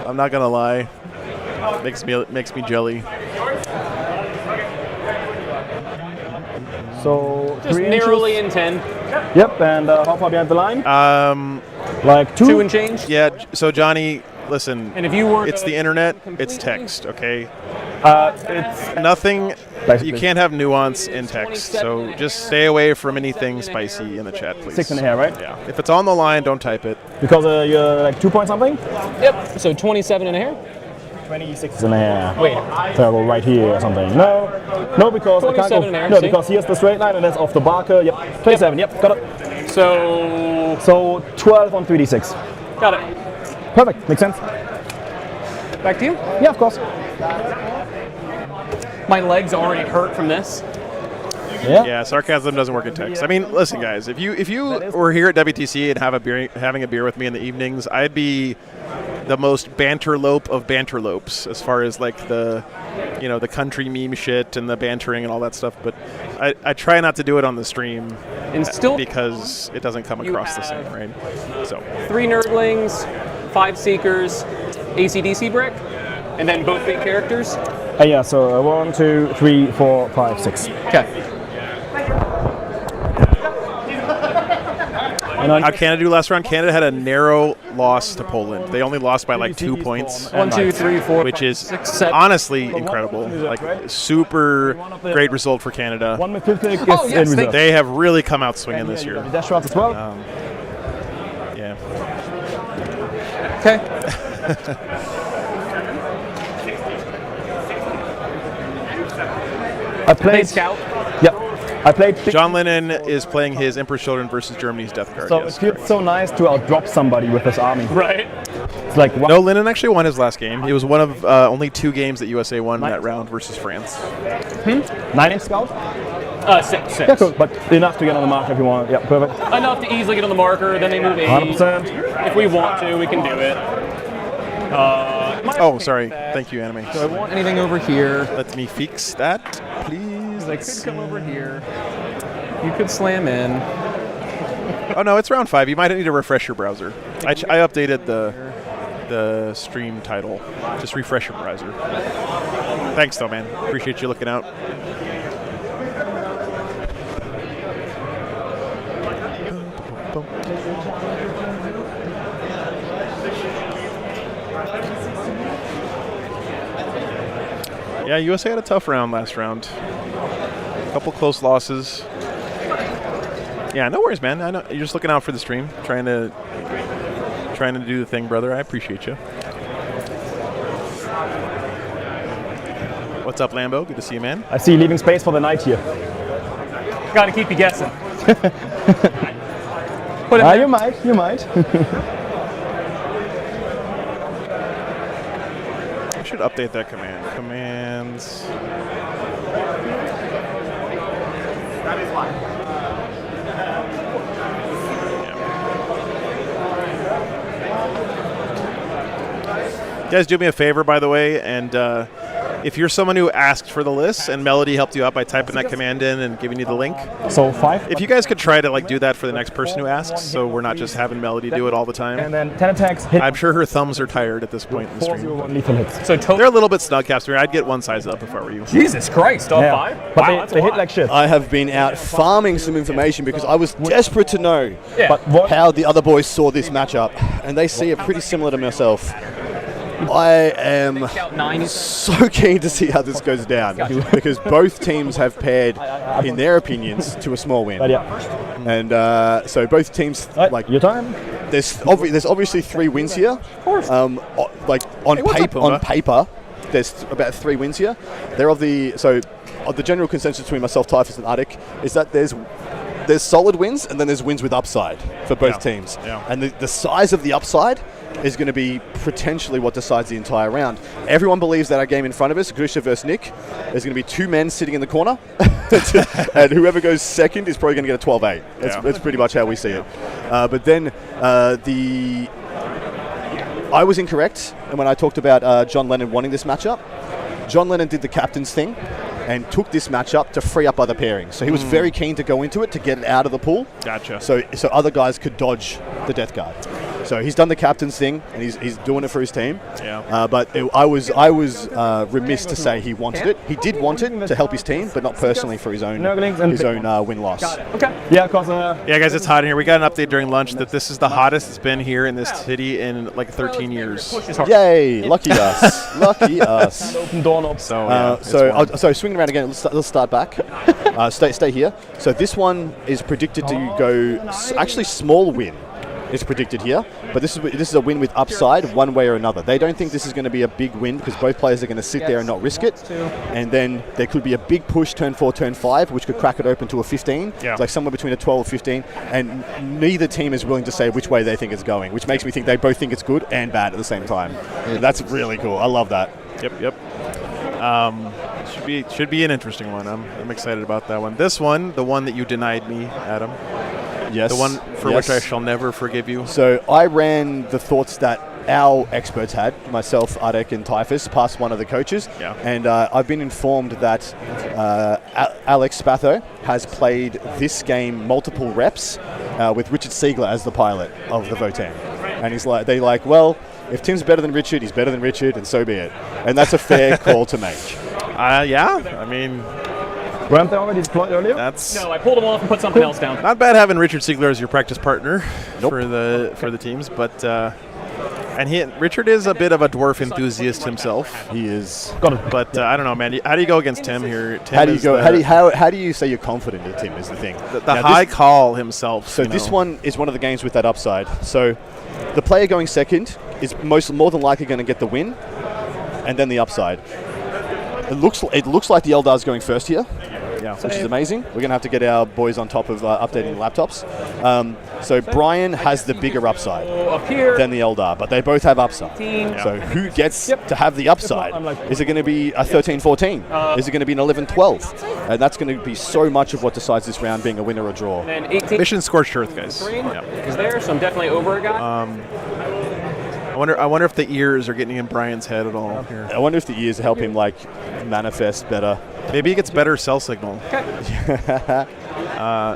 I'm not gonna lie. Makes me jelly. So just 3 narrowly inches. in 10. Yep, and how far behind the line? Like 2 and change. Yeah. So Johnny, listen. And if you were it's to the internet. completely- It's text. Okay. It's Nothing. Basically. You can't have nuance in text. So just stay away from anything spicy in the chat, please. 6.5, right? Yeah. If it's on the line, don't type it. Because you're like 2 point something? Yep. So 27 and a half. 26 and a half. Wait. So I go right here or something. No, because I can't 27 go. and a half, No, see? because here's the straight line and that's off the barker. Yep, 27. Yep, got it. So 12 on 3d6. Got it. Perfect. Makes sense. Back to you. Yeah, of course. My legs already hurt from this. Yeah, sarcasm doesn't work in text. I mean, listen, guys, if you were here at WTC and having a beer with me in the evenings, I'd be the most banterlope of banterlopes as far as like the country meme shit and the bantering and all that stuff. But I try not to do it on the stream, And still, because it doesn't come across the same, right? So 3 Nerdlings, 5 Seekers, AC/DC brick, and then both big characters. Yeah, so 1, 2, 3, 4, 5, 6. Okay. how'd Canada do last round? Canada had a narrow loss to Poland. They only lost by like 2 points. 1, 2, 3, 4, which is 6, 7. honestly incredible. Like super great result for Canada. One mythic is Oh, yes, in reserve. They have really come out swinging this year. Dash routes as well. Yeah. Okay. I played Scout. Yeah, I played. John Lennon is playing his Emperor's Children versus Germany's Death Guard. So yes, it feels so nice to outdrop somebody with this army. Right. It's like No, Lennon actually won his last game. It was one of only 2 games that USA won in that round versus France. 9-inch scout. 6. Yeah, cool. But enough to get on the mark if you want. Yeah, perfect. Enough to easily get on the marker. Then they move 8. 100%. If we want to, we can do it. Oh, sorry. Thank you, Anime. Do I want anything over here? Let me fix that, please. I could come over here. You could slam in. Oh no, it's round 5. You might need to refresh your browser. I updated the stream title. Just refresh your browser. Thanks, though, man. Appreciate you looking out. Yeah, USA had a tough round last round. A couple close losses. Yeah, no worries, man. I know you're just looking out for the stream, trying to do the thing, brother. I appreciate you. What's up, Lambo? Good to see you, man. I see you leaving space for the knight here. Got to keep you guessing. Put it You might. I should update that command. Commands. That is fine. You guys do me a favor, by the way, and if you're someone who asked for the list and Melody helped you out by typing that command in and giving you the link, so 5. If you guys could try to like do that for the next person who asks, so we're not just having Melody do it all the time. And then 10 attacks. Hit. I'm sure her thumbs are tired at this point in the stream. 4-0-1 lethal hits. So They're a little bit snug, Capster. I'd get one size up if I were you. Jesus Christ, all 5? But Wow, that's they a hit lot. like shit. I have been out farming some information because I was desperate to know Yeah. how the other boys saw this matchup, and they see it pretty similar to myself. I am Scout 9. so keen to see how this goes down because both teams have paired, in their opinions, to a small win. But yeah. And so both teams, like, your time. there's obviously 3 wins here. Of course. Like on what's up, Puma? paper, there's about 3 wins here. They're the general consensus between myself, Typhus, and Arctic is that there's solid wins and then there's wins with upside for both teams. Yeah. And the size of the upside is going to be potentially what decides the entire round. Everyone believes that our game in front of us, Grisha versus Nick, there's going to be 2 men sitting in the corner, and whoever goes second is probably going to get a 12-8. That's pretty much how we see it. But then I was incorrect, and when I talked about John Lennon wanting this matchup, John Lennon did the captain's thing and took this matchup to free up other pairings. So he was very keen to go into it to get it out of the pool. Gotcha. So other guys could dodge the Death Guard. So he's done the captain's thing, and he's doing it for his team. Yeah. But I was remiss to say he wanted it. He did want it to help his team, but not personally for his own win-loss. Okay. Yeah, of course. Yeah, guys, it's hot in here. We got an update during lunch that this is the hottest it's been here in this city in like 13 years. Yay! Lucky us. Lucky us. Open doorknob. So, yeah, So swinging around again. Let's start back. Stay here. So this one is predicted to go actually small win. is predicted here, but this is a win with upside one way or another. They don't think this is going to be a big win because both players are going to sit there and not risk it, and then there could be a big push turn 4, turn 5, which could crack it open to a 15. Yeah. It's like somewhere between a 12 or 15, and neither team is willing to say which way they think it's going, which makes me think they both think it's good and bad at the same time. That's really cool. I love that. Yep. Should be an interesting one. I'm excited about that one. This one, the one that you denied me, Adam. Yes. The one for which I shall never forgive you. So I ran the thoughts that our experts had, myself, Adek, and Typhus, past one of the coaches. Yeah. And I've been informed that Alex Spatho has played this game multiple reps with Richard Siegler as the pilot of the Votan. And they're like, well, if Tim's better than Richard, he's better than Richard, and so be it. And that's a fair call to make. Yeah. I mean, weren't they already deployed earlier? No, I pulled them off and put something else down. Not bad having Richard Siegler as your practice partner for the teams, but Richard is a bit of a dwarf enthusiast himself. He is. Got it. But I don't know, man. How do you go against Tim here? Tim How do you say you're confident in Tim is the thing. The high call himself. So this one is one of the games with that upside. So the player going second is more than likely going to get the win, and then the upside. It looks like the Eldar's going first here. Yeah. Which is amazing. We're going to have to get our boys on top of updating laptops. So Brian has the bigger upside than the Eldar, but they both have upside. So who gets to have the upside? Is it going to be a 13-14? Is it going to be an 11-12? And that's going to be so much of what decides this round being a winner or draw. And 18. Mission Scorched Earth, guys. Is there, so I'm definitely over a guy. I wonder if the ears are getting in Brian's head at all. I wonder if the ears help him manifest better. Maybe he gets better cell signal.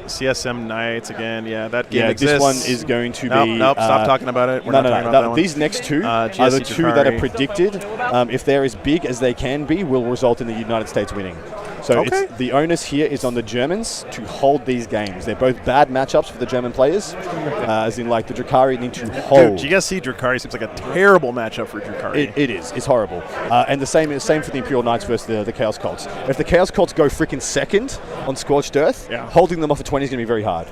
CSM Knights again. Yeah, that game exists. This one is going to be... Nope, stop talking about it. We're not talking about that one. These next two are the two that are predicted. If they're as big as they can be, will result in the United States winning. So the onus here is on the Germans to hold these games. They're both bad matchups for the German players, as in the Drukhari need to hold. Dude, you guys see Drukhari seems like a terrible matchup for Drukhari. It is. It's horrible. And the same for the Imperial Knights versus the Chaos Cults. If the Chaos Cults go freaking second on Scorched Earth, holding them off at 20 is going to be very hard.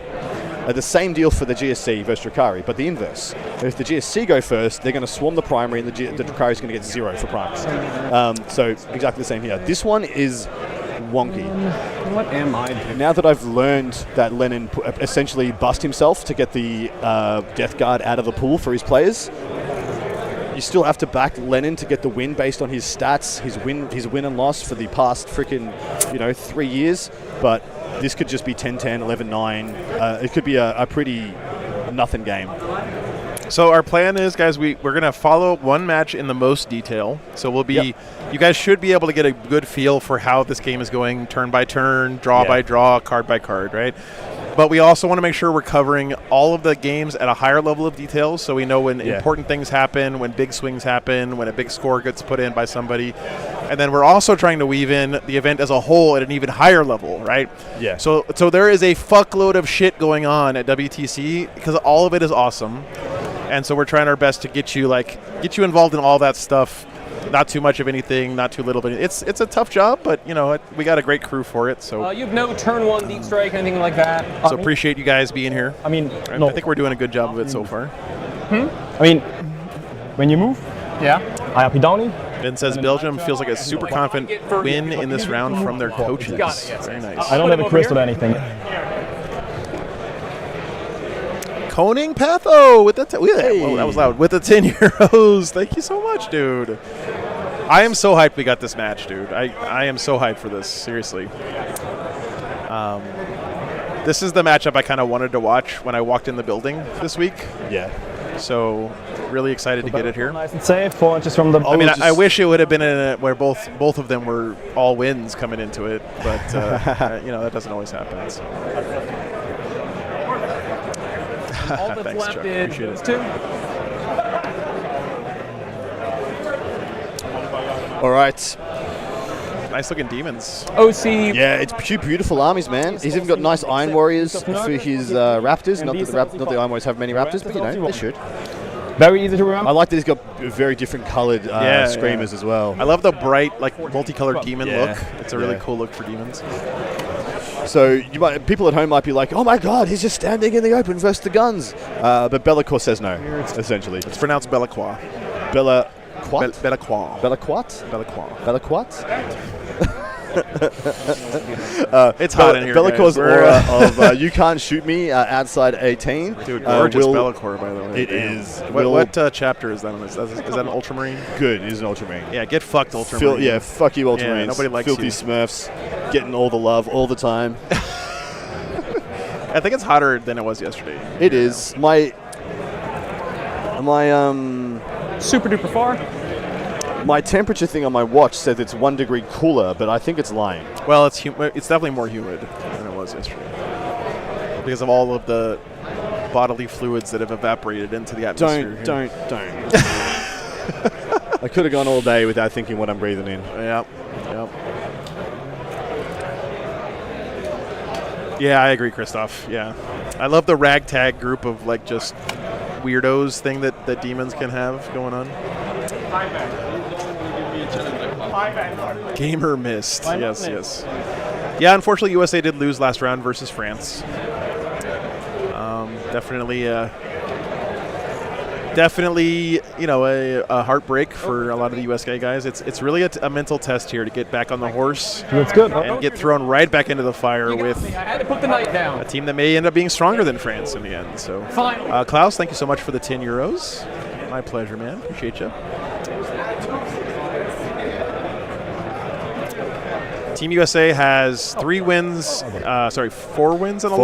The same deal for the GSC versus Drukhari, but the inverse. If the GSC go first, they're going to swarm the primary, and the Drukhari is going to get 0 for primaries. So exactly the same here. This one is wonky. What am I doing? Now that I've learned that Lennon essentially bust himself to get the Death Guard out of the pool for his players, you still have to back Lennon to get the win based on his stats, his win and loss for the past freaking 3 years. But this could just be 10-10, 11-9. It could be a pretty nothing game. So our plan is, guys, we're going to follow one match in the most detail. So we'll be, you guys should be able to get a good feel for how this game is going, turn by turn, draw by draw, card by card, right? But we also want to make sure we're covering all of the games at a higher level of details, so we know when important things happen, when big swings happen, when a big score gets put in by somebody. And then we're also trying to weave in the event as a whole at an even higher level, right? Yeah. So there is a fuckload of shit going on at WTC because all of it is awesome. And so we're trying our best to get you involved in all that stuff. Not too much of anything, not too little of anything. It's a tough job, but we got a great crew for it. So you have no turn 1 deep strike, anything like that. So appreciate you guys being here. I mean, I think we're doing a good job of it so far. I mean, when you move, IRP Downey. Ben says Belgium feels like a super confident win in this round from their coaches. Very nice. I don't have a crystal or anything. Koning Patho with the whoa, that was loud. With the 10 euros. Thank you so much, dude. I am so hyped we got this match, dude. I am so hyped for this, seriously. This is the matchup I kind of wanted to watch when I walked in the building this week. Yeah. So really excited to get it here. Nice and safe, 4 inches from the... I mean, I wish it would have been in where both of them were all wins coming into it, but that doesn't always happen. So. All that's Thanks, left Chuck. is Appreciate it. 2. All right. Nice looking demons. OC. Yeah, it's two beautiful armies, man. He's even got nice Iron Warriors for his Raptors. Not that the Iron Warriors have many Raptors, but they should. Very easy to remember. I like that he's got very different coloured Screamers as well. I love the bright, multicolored demon look. It's a really cool look for demons. So people at home might be like, "Oh my God, he's just standing in the open versus the guns," but Bellacourt says no. Essentially, It's pronounced Bellaquois. Bellaquoit. Bellaquois. Bellaquoit. Bellaquois. Bellaquoit. It's hot in here, Bellacour's guys. We're, aura of "you can't shoot me" outside 18. Dude, gorgeous will- Bellacourt, by the way. It Damn. is. What chapter is that on this? Is that an Ultramarine? Good. It is an Ultramarine. Yeah, get fucked, Ultramarine. Yeah, fuck you, Ultramarines. Yeah, nobody likes Filthy you. Smurfs, getting all the love all the time. I think it's hotter than it was yesterday. It is. My Super duper far. my temperature thing on my watch says it's 1 degree cooler, but I think it's lying. Well, it's definitely more humid than it was yesterday because of all of the bodily fluids that have evaporated into the atmosphere. Don't. I could have gone all day without thinking what I'm breathing in. Yep. Yeah, I agree, Christoph. Yeah. I love the ragtag group of like just weirdos thing that demons can have going on. Gamer missed. Yes. Yeah, unfortunately, USA did lose last round versus France. Definitely, a heartbreak for a lot of the USA guys. It's really a mental test here to get back on the horse. That's good. And get thrown right back into the fire with I had to put the knight down. a team that may end up being stronger than France in the end. So, Fine. Klaus, thank you so much for the 10 euros. My pleasure, man. Appreciate you. Team USA has 4 wins and a loss. 4 wins and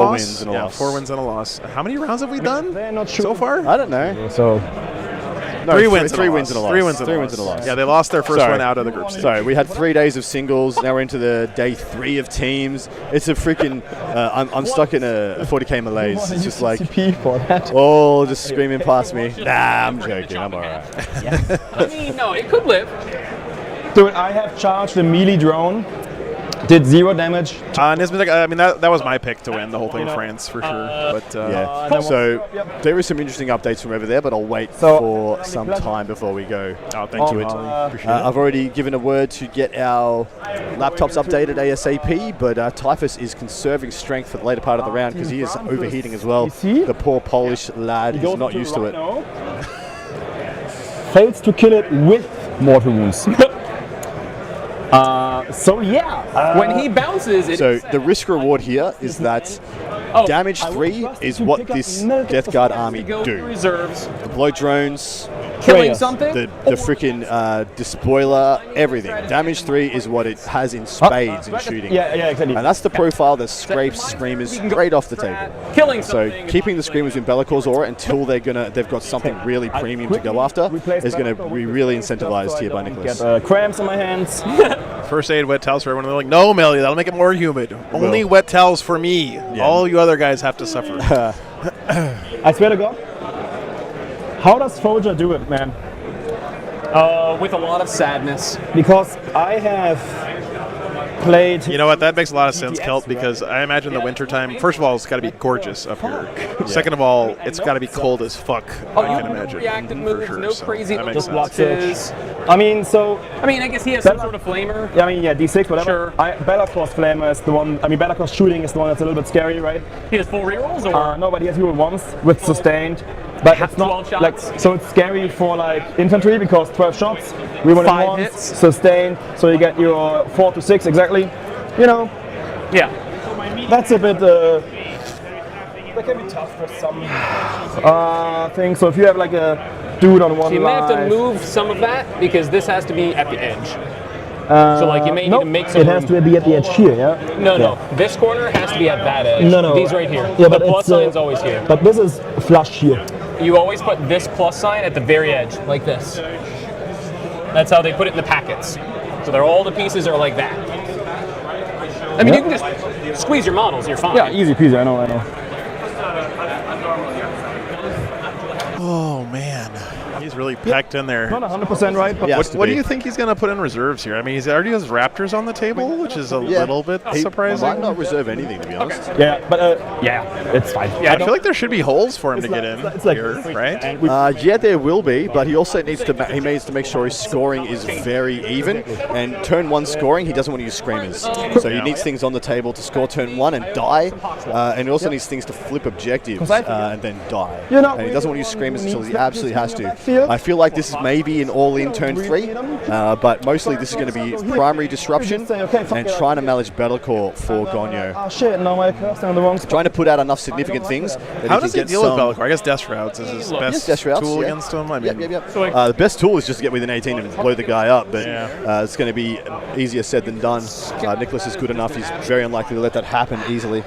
a loss. 4 wins and a loss. How many rounds have we done They're not sure. so far? I don't know. So, No, 3 wins. Three wins and a loss. 3 wins and a loss. Yeah, they lost their first one out of the group stage. Sorry, we had 3 days of singles. Now we're into the day 3 of teams. It's a freaking. I'm stuck in a 40k malaise. It's just like, for that. oh, just screaming past me. Nah, I'm joking. I'm alright. I mean, no, it could live. Dude, I have charged the melee drone. Did 0 damage. Nisbet, I mean, that was my pick to win the whole thing in France for sure. But Yeah. So there is some interesting updates from over there, but I'll wait for some time before we go. Oh, thank you. Appreciate it. I've already given a word to get our laptops updated ASAP, but Typhus is conserving strength for the later part of the round because he is overheating as well. The poor Polish lad is not used to it. Fails to kill it with mortal wounds. So yeah, When he bounces, it So the risk reward here is that damage 3 is what this Death Guard army go do. through reserves, Deploy drones, killing something. the freaking despoiler, everything. Damage 3 is what it has in spades in shooting. yeah, exactly. And that's the profile that scrapes Screamers straight off the table. Killing So something. keeping the Screamers in Bellacour's aura until they've got something really premium to go after is going to be really incentivized here by Nicholas. Get cramps on my hands. First aid wet towels for everyone. They're like, no, Melly, that'll make it more humid. Only wet towels for me. All you other guys have to suffer. I swear to God. How does Folger do it, man? With a lot of sadness. Because I have played. You know what? That makes a lot of sense, Kelt, because I imagine the wintertime, first of all, it's got to be gorgeous up here. Second of all, it's got to be cold as fuck, I can imagine. Reactive for moves, sure, no so crazy that makes block sense. surge. I mean, I guess he has some sort of flamer. Yeah, I mean, D6, whatever. Sure. Bellacour's flamer is the one. I mean, Bellacour's shooting is the one that's a little bit scary, right? He has full rerolls, or No, but he has reroll once with sustained. But it's not 12 like shots? so. It's scary for like infantry because 12 shots, reroll 5 once, hits. sustained. So you get your 4 to 6 exactly. You know, yeah. that's a bit. That can be tough for some things. So if you have like a dude on one So you may have to life- move some of that because this has to be at the edge. So like you may need nope, to make some it has room. to be at the edge here, yeah? No. This corner has to be at that edge. No. These right here. Yeah, the but plus it's, sign's always here. But this is flush here. You always put this plus sign at the very edge, like this. That's how they put it in the packets. So they're all the pieces are like that. I mean, you can just squeeze your models, you're fine. Yeah, easy peasy, I know. Oh, man. He's He's really packed in there. Not 100% right, but What do you think he's going to put in reserves here? I mean, he's already has Raptors on the table, which is a little bit surprising. Might not reserve anything, to be honest. Yeah, but it's fine. Yeah, I feel like there should be holes for him to get in here, right? Yeah, there will be, but he also needs to needs to make sure his scoring is very even. And turn 1 scoring, he doesn't want to use screamers, so he needs things on the table to score turn 1 and die, and he also needs things to flip objectives and then die. And he doesn't want to use screamers until he absolutely has to. I feel like this is maybe an all-in turn 3, but mostly this is going to be primary disruption and trying to manage battle core for Gonyo. Oh shit, no, I'm on the wrong spot. Trying to put out enough significant things. How does he deal with battle core? I guess Death Shrouds is his best tool against him. I mean, the best tool is just to get within 18 and blow the guy up, but it's going to be easier said than done. Nicholas is good enough. He's very unlikely to let that happen easily.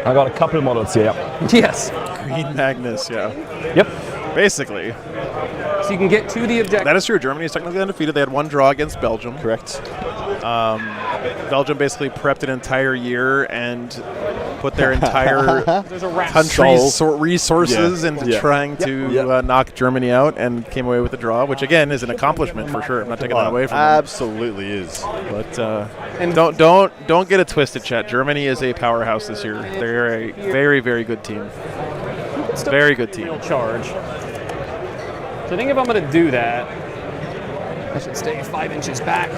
I got a couple models here. Yes. Green Magnus, Yep. Basically. So you can get to the objective. That is true. Germany is technically undefeated. They had 1 draw against Belgium. Correct. Belgium basically prepped an entire year and put their entire country's resources into trying to knock Germany out, and came away with a draw, which again is an accomplishment for sure. I'm not taking that away from them. Absolutely is. But and don't get it twisted, chat. Germany is a powerhouse this year. They're a very, very good team. Very good team. Charge. So I think if I'm going to do that, I should stay 5 inches back.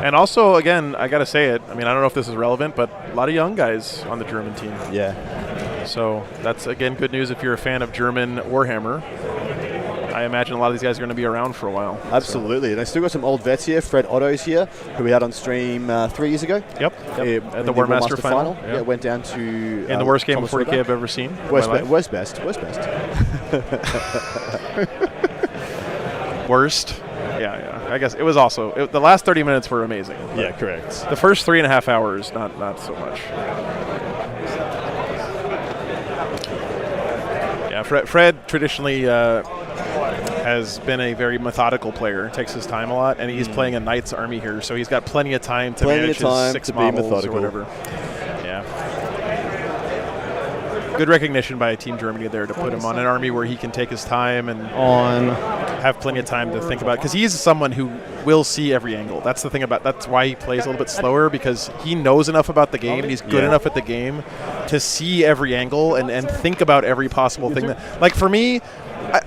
And also, again, I got to say it. I mean, I don't know if this is relevant, but a lot of young guys on the German team. Yeah. So that's, again, good news if you're a fan of German Warhammer. I imagine a lot of these guys are going to be around for a while. Absolutely. And I still got some old vets here. Fred Otto's here, who we had on stream 3 years ago. Yep. At the Warmaster final. Yeah, went down to... in the worst game of 40K I've ever seen. Worst best. Worst. Yeah. I guess it was also... the last 30 minutes were amazing. Yeah, correct. The first 3.5 hours, not so much. Yeah, Fred traditionally has been a very methodical player. Takes his time a lot, and he's playing a Knight's army here, so he's got plenty of time to manage his 6 models or whatever. Yeah. Good recognition by Team Germany there to put him on an army where he can take his time and have plenty of time to think about it. Because he's someone who will see every angle. That's the thing that's why he plays a little bit slower, because he knows enough about the game and he's good enough at the game to see every angle and think about every possible thing. Like for me,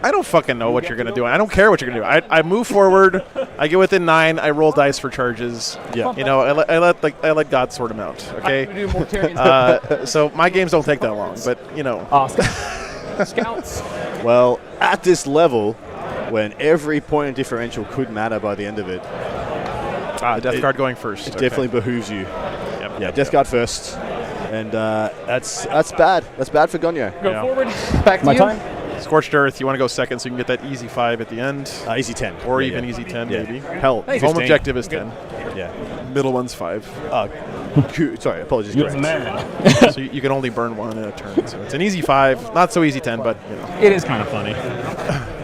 I don't fucking know what you're going to do. I don't care what you're going to do. I move forward. I get within 9. I roll dice for charges. Yeah. You know, I let God sort them out. Okay. So my games don't take that long, but you know. Scouts. Well, at this level, when every point of differential could matter by the end of it. Death Guard going first. It definitely behooves you. Death Guard first, and that's bad. That's bad for Gonyo. Go forward. Back to my you. time. Scorched Earth, you want to go second so you can get that easy 5 at the end. Easy 10. Or even easy 10, maybe. Hell, home objective is 10. Yeah. Middle one's 5. Sorry, apologies. You're the man. So you can only burn 1 in a turn. So it's an easy 5. Not so easy 10, but you know. It is kind of funny.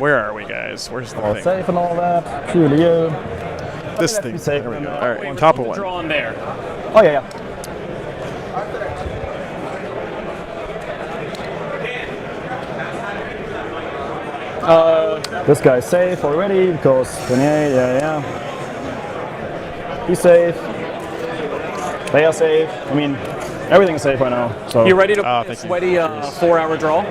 Where are we, guys? Where's the thing? Safe and all that. Truly you. This thing. There we go. All right, top of 1. Draw on there. Oh, yeah. This guy's safe already because 28, He's safe. They are safe. I mean, everything is safe right now. So You ready to play a sweaty 4-hour draw?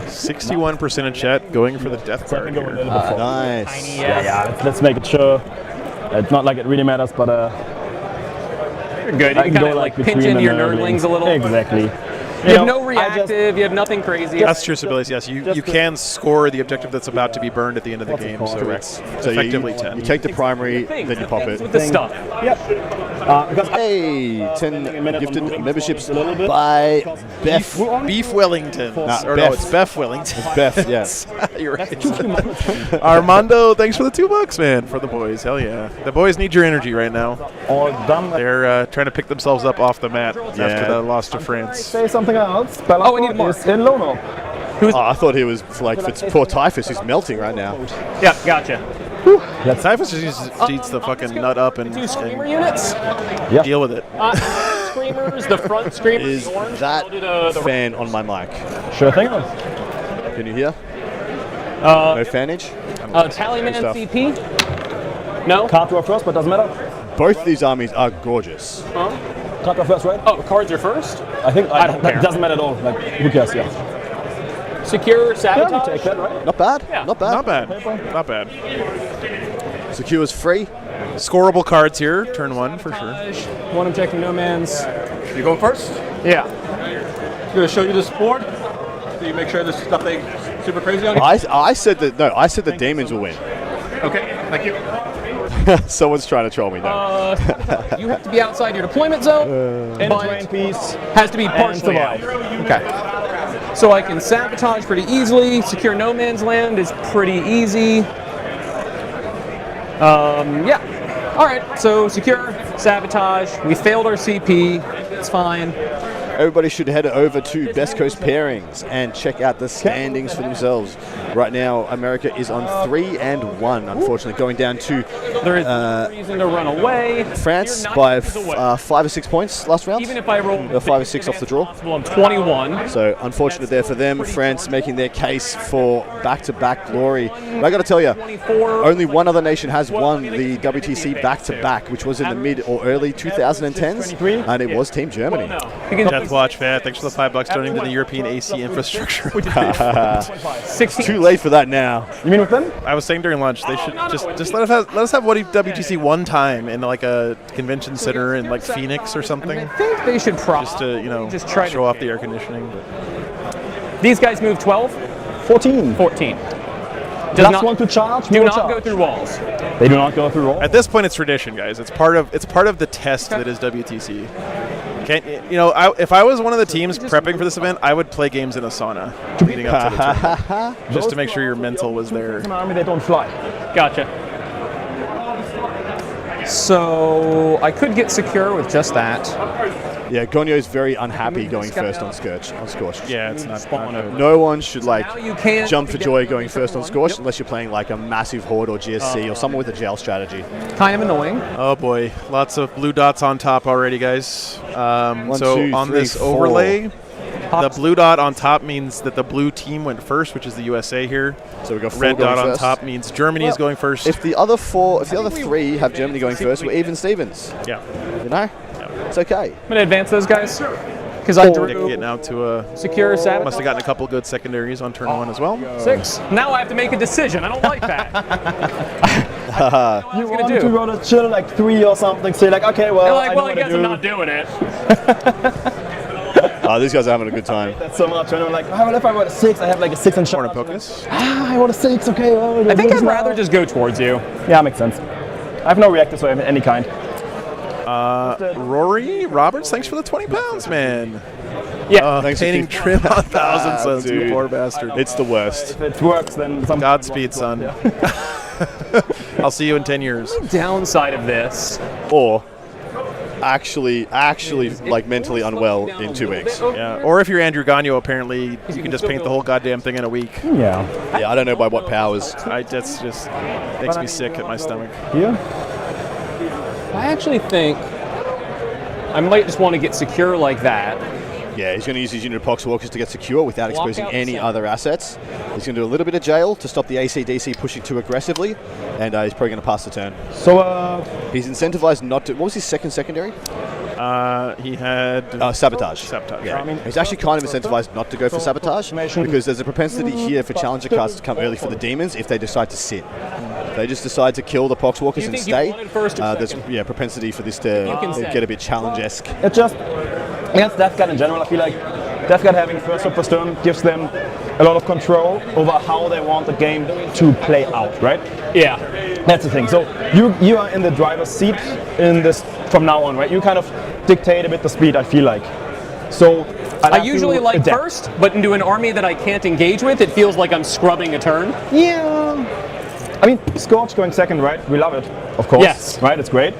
61% in chat going for the Death Guard here. Nice. Yeah. Let's make it sure. It's not like it really matters, but You're good. You can kind of like pinch into your nerdlings a little. Exactly. You have no reactive, you have nothing crazy. That's true, Sibylis. Yes, you can score the objective that's about to be burned at the end of the game. So it's effectively 10. You take the primary, then you pop it. With the stuff. Yep. Hey, 10 gifted memberships by Beth. Beef Wellington. No, it's Beth Wellington. It's Beth, yes. You're right. Armando, thanks for the $2, man, for the boys. Hell yeah. The boys need your energy right now. All done. They're trying to pick themselves up off the mat after the loss to France. Say something else. We need more. Is in Lono. I thought he was like for poor Typhus. He's melting right now. Yeah, gotcha. Typhus just eats the fucking nut up and Screamer units? deal with it. streamers, the front streamer Is orange. that I'll do the fan on my mic? Sure thing. Can you hear? No fanage? Tallyman stuff. CP. No. Card draw first, but doesn't matter. Both these armies are gorgeous. Card draw first, right? Oh, cards are first. I think I don't that care. doesn't matter at all. Like, who cares? Yeah. Secure Yeah, sabotage. we take that, right? Not bad. Yeah. Not bad. Not bad. Not bad. Secure's free. Scoreable cards here. Turn 1 for sure. One objective, no man's. You going first? Yeah. I'm going to show you this board. So you make sure there's nothing super crazy on it. I said that. No, I said the demons will win. Okay, thank you. Someone's trying to troll me now. You have to be outside your deployment zone. And but terrain piece. has to be partially out. survive. Okay. So I can sabotage pretty easily. Secure no man's land is pretty easy. Yeah. All right. So secure, sabotage. We failed our CP. It's fine. Everybody should head over to Best Coast Pairings and check out the standings for themselves. Right now, America is on 3-1, unfortunately, going down to There is no reason to run away. France You're by 9 away. 5 or 6 points last round. Even if I roll 5 or 6 off the draw. I'm 21. So unfortunate there for them. France making their case for back-to-back glory. But I got to tell you, 24. only one other nation has won the WTC back-to-back, which was in the mid or early 2010s, and it was Team Germany. You can Death Watch Fat, thanks for the $5 donating to the European AC infrastructure. Too late for that now. You mean with them? I was saying during lunch they should just let us have WTC one time in like a convention center in like Phoenix or something, I think they should just to just try show off the air conditioning. But These guys move 12, 14. 14. Last one to charge. Do more not charge. go through walls. They do not go through walls. at this point, it's tradition, guys. It's part of the test that is WTC. Can't if I was one of the teams prepping for this event, I would play games in a sauna leading up to the tournament, just to make sure your mental was there. An army, they don't fly. Gotcha. So I could get secure with just that. Yeah, Gonyo is very unhappy going first on Scorch. Yeah, it's not fun. No one should like Now you can jump for joy going first on Scorch unless you're playing like a massive horde or GSC or someone with a jail strategy. Kind of annoying. Oh boy, lots of blue dots on top already, guys. One, So two, on three, this four. overlay, the blue dot on top means that the blue team went first, which is the USA here. So we got 4 Red going dot on first. top means Germany is going first. If the other 3 have Germany going first, we're even Stevens. Yeah. You know? It's okay. I'm gonna advance those guys because I Nick drew getting out to a secure sabotage. must have gotten a couple good secondaries on turn 1 as well. 6. Now I have to make a decision. I don't like that. You want to rather chill like 3 or something. Say like, okay, well, They're like, I well, know I what to guess do. I'm not doing it. These guys are having a good time. That's so much. And I'm like, well, if I roll a 6, I have like a 6 and charge. Cornucopus. I roll a 6. Okay, well, I think I'd rather just go towards you. Yeah, makes sense. I have no reactor, so I have any kind. Rory Roberts, thanks for the 20 pounds, man. Yeah. Thanks for Painting keeping- trim on 1,000 cents, you Dude. poor bastard. It's the worst. If it works, then some. Godspeed, son. I'll see you in 10 years. Downside of this. Or actually like mentally unwell in 2 weeks. Yeah. Or if you're Andrew Gagno, apparently you can just paint the whole goddamn thing in a week. Yeah. Yeah, I don't know by what powers. That's just makes me sick at my stomach. Yeah. I actually think I might just want to get secure like that. Yeah, he's going to use his unit of Poxwalkers to get secure without Block exposing out any the other assets. He's going to do a little bit of jail to stop the AC/DC pushing too aggressively, and he's probably going to pass the turn. So, He's incentivized not to. What was his second secondary? He had Sabotage. Sabotage. Yeah. Right. He's actually kind of incentivized not to go for sabotage because there's a propensity here for challenger cards to come early for the demons if they decide to sit. If they just decide to kill the Poxwalkers and think you stay. wanted first or There's second? propensity for this to can say. get a bit challenge-esque. it just against Death Guard in general, I feel like Death Guard having first upper turn gives them a lot of control over how they want the game to play out, right? Yeah. That's the thing. So you are in the driver's seat in this from now on, right? You kind of dictate a bit the speed, I feel like. So I usually like adapt. first, but into an army that I can't engage with, it feels like I'm scrubbing a turn. Yeah. I mean, Scorch going second, right? We love it, of course. Yes. Right, it's great.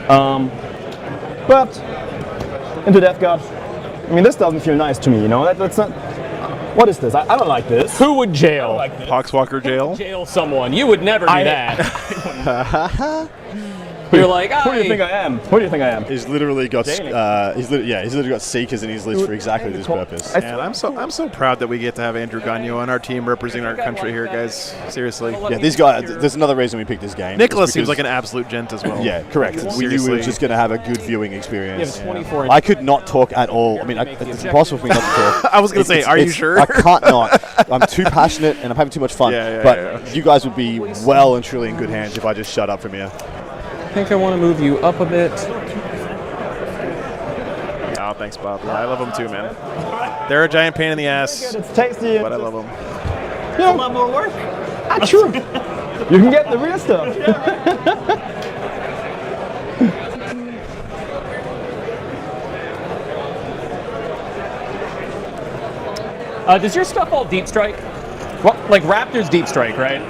But into Death Guard, I mean, this doesn't feel nice to me, you know? That's not. What is this? I don't like this. Who would jail? Poxwalker jail. Jail someone. You would never do that. You're like, Who do you think I am? Who do you think I am? He's literally got Jailing. he's literally got seekers in his list for exactly this purpose. And I'm so proud that we get to have Andrew Gagnon on our team representing our country here, guys. Seriously. Yeah, these guys. There's another reason we picked this game. Nicholas seems like an absolute gent as well. Yeah, correct. We knew we were Seriously. just going to have a good viewing experience. You have 24 inch. I could not talk at all. I mean, it's impossible for me not to talk. I was going to say, are you sure? I can't not. I'm too passionate and I'm having too much fun. But you guys would be well and truly in good hands if I just shut up from here. I think I want to move you up a bit. Oh, thanks, Bob. Yeah, I love them too, man. They're a giant pain in the ass, It's tasty. but I love them. A lot more work. Sure. You can get the real stuff. Does your stuff all deep strike? Well, like Raptor's deep strike, right?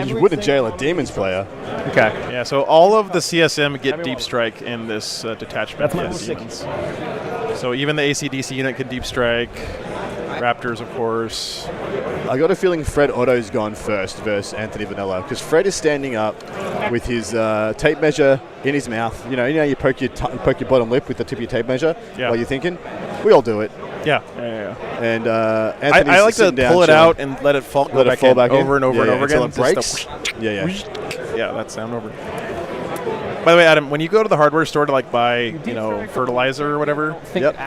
You wouldn't jail a Demons player. Okay. Yeah, so all of the CSM get deep strike in this detachment. That's my of sick. demons. So even the ACDC unit can deep strike. Raptors, of course. I got a feeling Fred Otto's gone first versus Anthony Vanilla because Fred is standing up with his tape measure in his mouth. You know, you poke your bottom lip with the tip of your tape measure while you're thinking. We all do it. Yeah. And Anthony's I like to sitting down pull it chilling. out and let it fall, Let it fall back in. over and over and over until again. it breaks. Just Yeah. yeah, that sound over. By the way, Adam, when you go to the hardware store to like buy, fertilizer or whatever,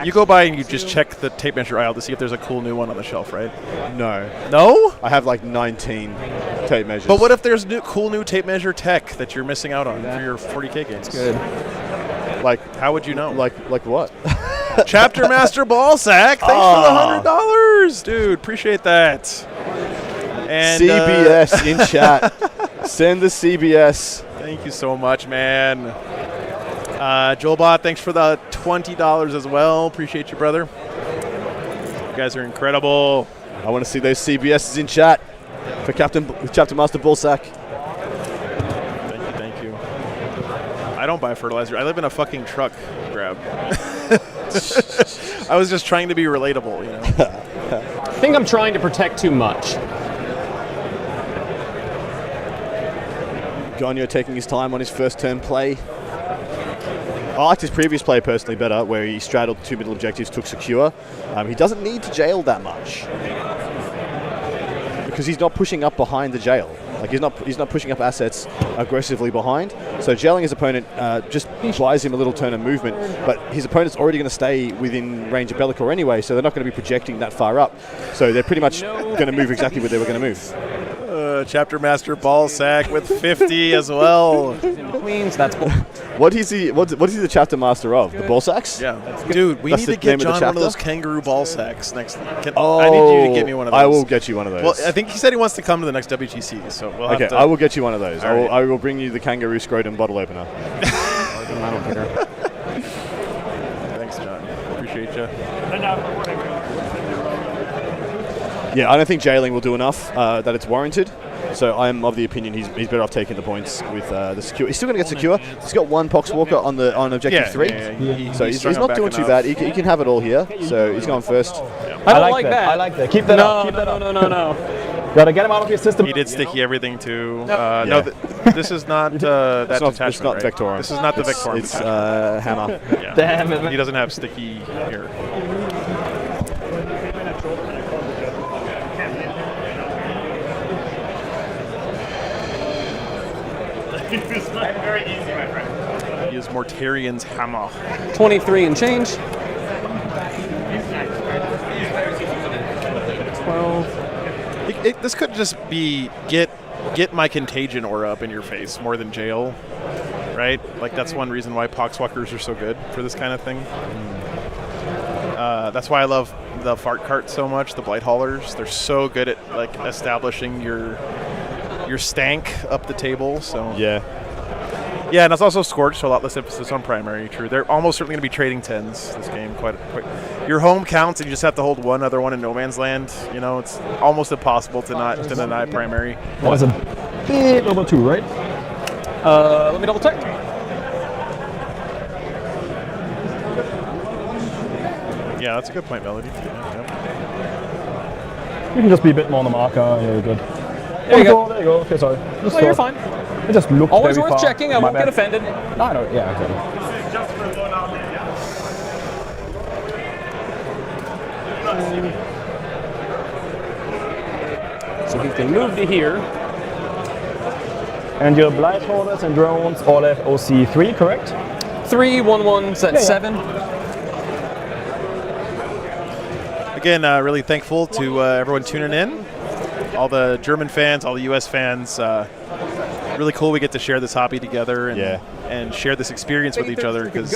you go by and you just check the tape measure aisle to see if there's a cool new one on the shelf, right? No. No? I have like 19 tape measures. But what if there's cool new tape measure tech that you're missing out on for your 40K games? Good. Like, how would you know? Like what? Chapter Master Ballsack, thanks for the $100, dude. Appreciate that. And CBS in chat. Send the CBS. Thank you so much, man. Joelbot, thanks for the $20 as well. Appreciate you, brother. You guys are incredible. I want to see those CBSs in chat for Chapter Master Ballsack. Thank you. I don't buy fertilizer. I live in a fucking truck, Grab. I was just trying to be relatable, I think I'm trying to protect too much. Gagnon taking his time on his first turn play. I liked his previous play personally better, where he straddled two middle objectives, took secure. He doesn't need to jail that much because he's not pushing up behind the jail. Like he's not pushing up assets aggressively behind. So jailing his opponent just buys him a little turn of movement. But his opponent's already going to stay within range of Bellicor anyway, so they're not going to be projecting that far up. So they're pretty much going to move exactly where they were going to move. Chapter Master Ballsack with 50 as well. Queens, that's What is he the chapter master of? The Ballsacks? Yeah. Dude, we That's need the to get name of the John one of chapter? those kangaroo ball sacks next. I Oh, need you to get me one of those. I will get you one of those. Well, I think he said he wants to come to the next WTC, so we'll have Okay, to. I will get you one of those. All right. I will bring you the kangaroo scrotum bottle opener. I don't care. Thanks, John. Appreciate you. Yeah, I don't think jailing will do enough that it's warranted. So I'm of the opinion he's better off taking the points with the secure. He's still going to get secure. He's got one Poxwalker on objective 3. So he's not doing too bad. He can have it all here. So he's going first. I don't like that. I like that. Keep that up. Keep that up. No. Gotta get him out of your system. He did sticky everything too. Yeah. No, this is not that detachment. It's not right? Vectorum. This is not the Vectorum. It's detachment. Hammer. Yeah. Damn it. He doesn't have sticky here. Very easy, my friend. He is Mortarian's hammer. 23 and change. 12. This could just be get my contagion aura up in your face more than jail, right? Like that's one reason why Poxwalkers are so good for this kind of thing. That's why I love the fart cart so much. The blight haulers, they're so good at like establishing your stank up the table. So Yeah. yeah, and it's also scorched, so a lot less emphasis on primary. True, they're almost certainly going to be trading 10s this game. Quite. Your home counts, and you just have to hold one other one in no man's land. You know, it's almost impossible to deny primary. That was a bit over 2, right? Let me double check. Yeah, that's a good point, Melody. Yeah. You can just be a bit more on the marker. Yeah, you're good. There you go. There you go. Okay, sorry. Just Oh, you're fine. It just looked Always very worth far. checking. I My won't get bad. offended. No, no, yeah, exactly. So he can move to here. And your blight holders and drones all have OC3, correct? 3, 1, 1, set Yeah, yeah. 7. Again, really thankful to everyone tuning in. All the German fans, all the U.S. fans. Really cool we get to share this hobby together and share this experience with each other because,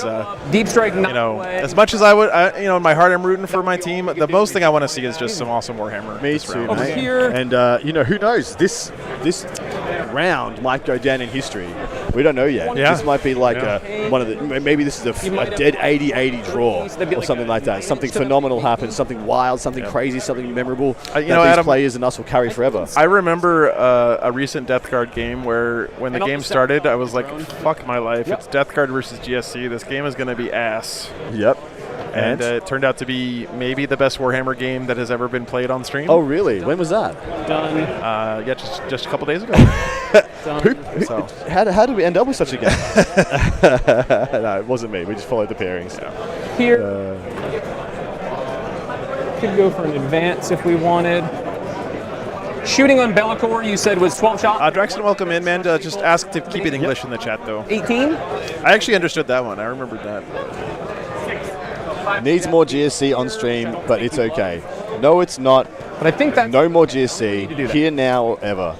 Deep strike, you know, as much as I would, you know, in my heart I'm rooting for my team, the most thing I want to see is just some awesome Warhammer. Me this too, round. mate. here. And you know, who knows? This round might go down in history. We don't know yet. Yeah. This might be like one of the. Maybe this is a dead 80-80 draw That'd be or like something like that. Something phenomenal happens. Something wild. Something crazy. Something memorable. You that know, these Adam, players and us will carry forever. I remember a recent Death Guard game where when the game started, I was like, fuck my life. It's Death Guard versus GSC. This game is going to be ass. Yep. And it turned out to be maybe the best Warhammer game that has ever been played on stream. Oh, really? When was that? Done. Yeah, just a couple days ago. Done. How did we end up with such a game? No, it wasn't me. We just followed the pairings. Here. Could go for an advance if we wanted. Shooting on Be'lakor, you said was 12 shot? Draxton, welcome in, man. Just ask to keep it English in the chat, though. 18? I actually understood that one. I remembered that. Needs more GSC on stream, but it's okay. No, it's not. But I think that no more GSC here now or ever.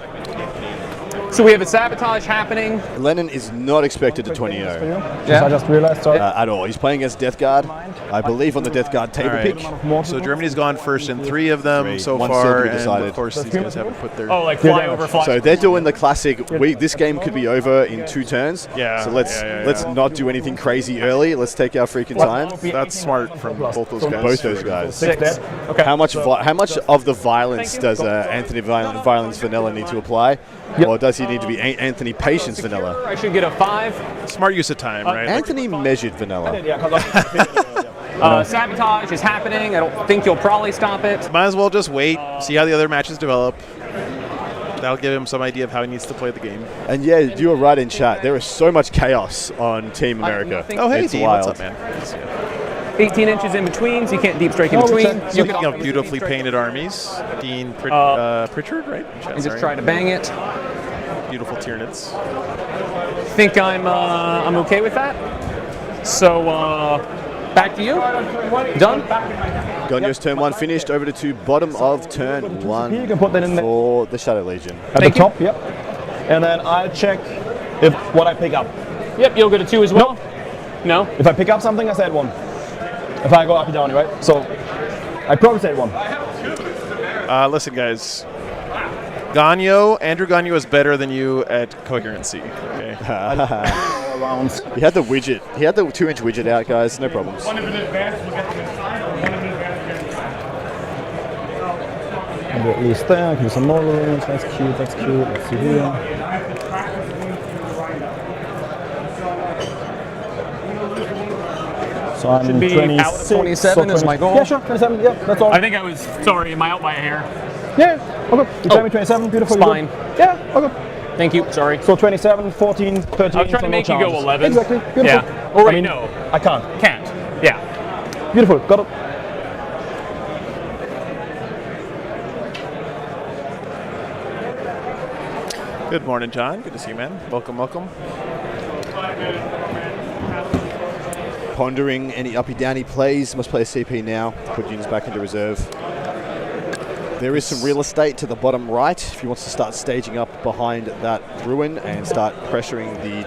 So we have a sabotage happening. Lennon is not expected to 20-0. Yeah. I just realized, sorry. At all. He's playing against Death Guard, I believe, on the Death Guard table All right. pick. So Germany's gone first in 3 of them so One far, still to be and decided. of course these guys haven't put their... Oh, like fly over, fly. So they're doing the classic. This game could be over in 2 turns. Yeah. So let's not do anything crazy early. Let's take our freaking time. That's smart from both those guys. Both those guys. 6. Okay. How much of the violence does Anthony Violence Vanilla need to apply? Or does he need to be Anthony Patience Vanilla? I should get a 5. Smart use of time, right? Anthony measured Vanilla. Sabotage is happening. I don't think you'll probably stop it. Might as well just wait, see how the other matches develop. That'll give him some idea of how he needs to play the game. And yeah, you were right in chat. There is so much chaos on Team America. Oh, hey, it's Dean, wild. what's up, man? 18 inches in between, so you can't deep strike in between. Speaking of beautifully painted armies, Dean Pritchard, right? And just try to bang it. Beautiful Tyranids. Think I'm okay with that. So back to you. Done. Gonyo's turn 1 finished. Over to 2, bottom of turn 1 You can put that in there. for the Shadow Legion. At the top, yep. And then I'll check if what I pick up. Yep, you'll get a 2 as well. No. If I pick up something, I said 1. If I go up and down, right? So I probably said 1. Listen, guys. Andrew Gonyo is better than you at coherency. Okay. He had the widget. He had the 2-inch widget out, guys. No problems. And at least there, I can do some more rooms. That's cute, that's cute. Let's see here. So I'm Should be out 27 is my goal. Yeah, sure, 27. Yeah, that's all. I think I was, sorry, am I out by a hair? Yeah, okay. You tell me 27, beautiful. It's fine. Yeah, okay. Thank you, sorry. So 27, 14, 13. I was trying to make you go 11. Exactly, beautiful. Yeah. Or wait, no. I can't. Can't. Yeah. Beautiful, got it. Good morning, John. Good to see you, man. Welcome, welcome. Pondering any uppy-downy plays. Must play a CP now. Put units back into reserve. There is some real estate to the bottom right if he wants to start staging up behind that ruin and start pressuring the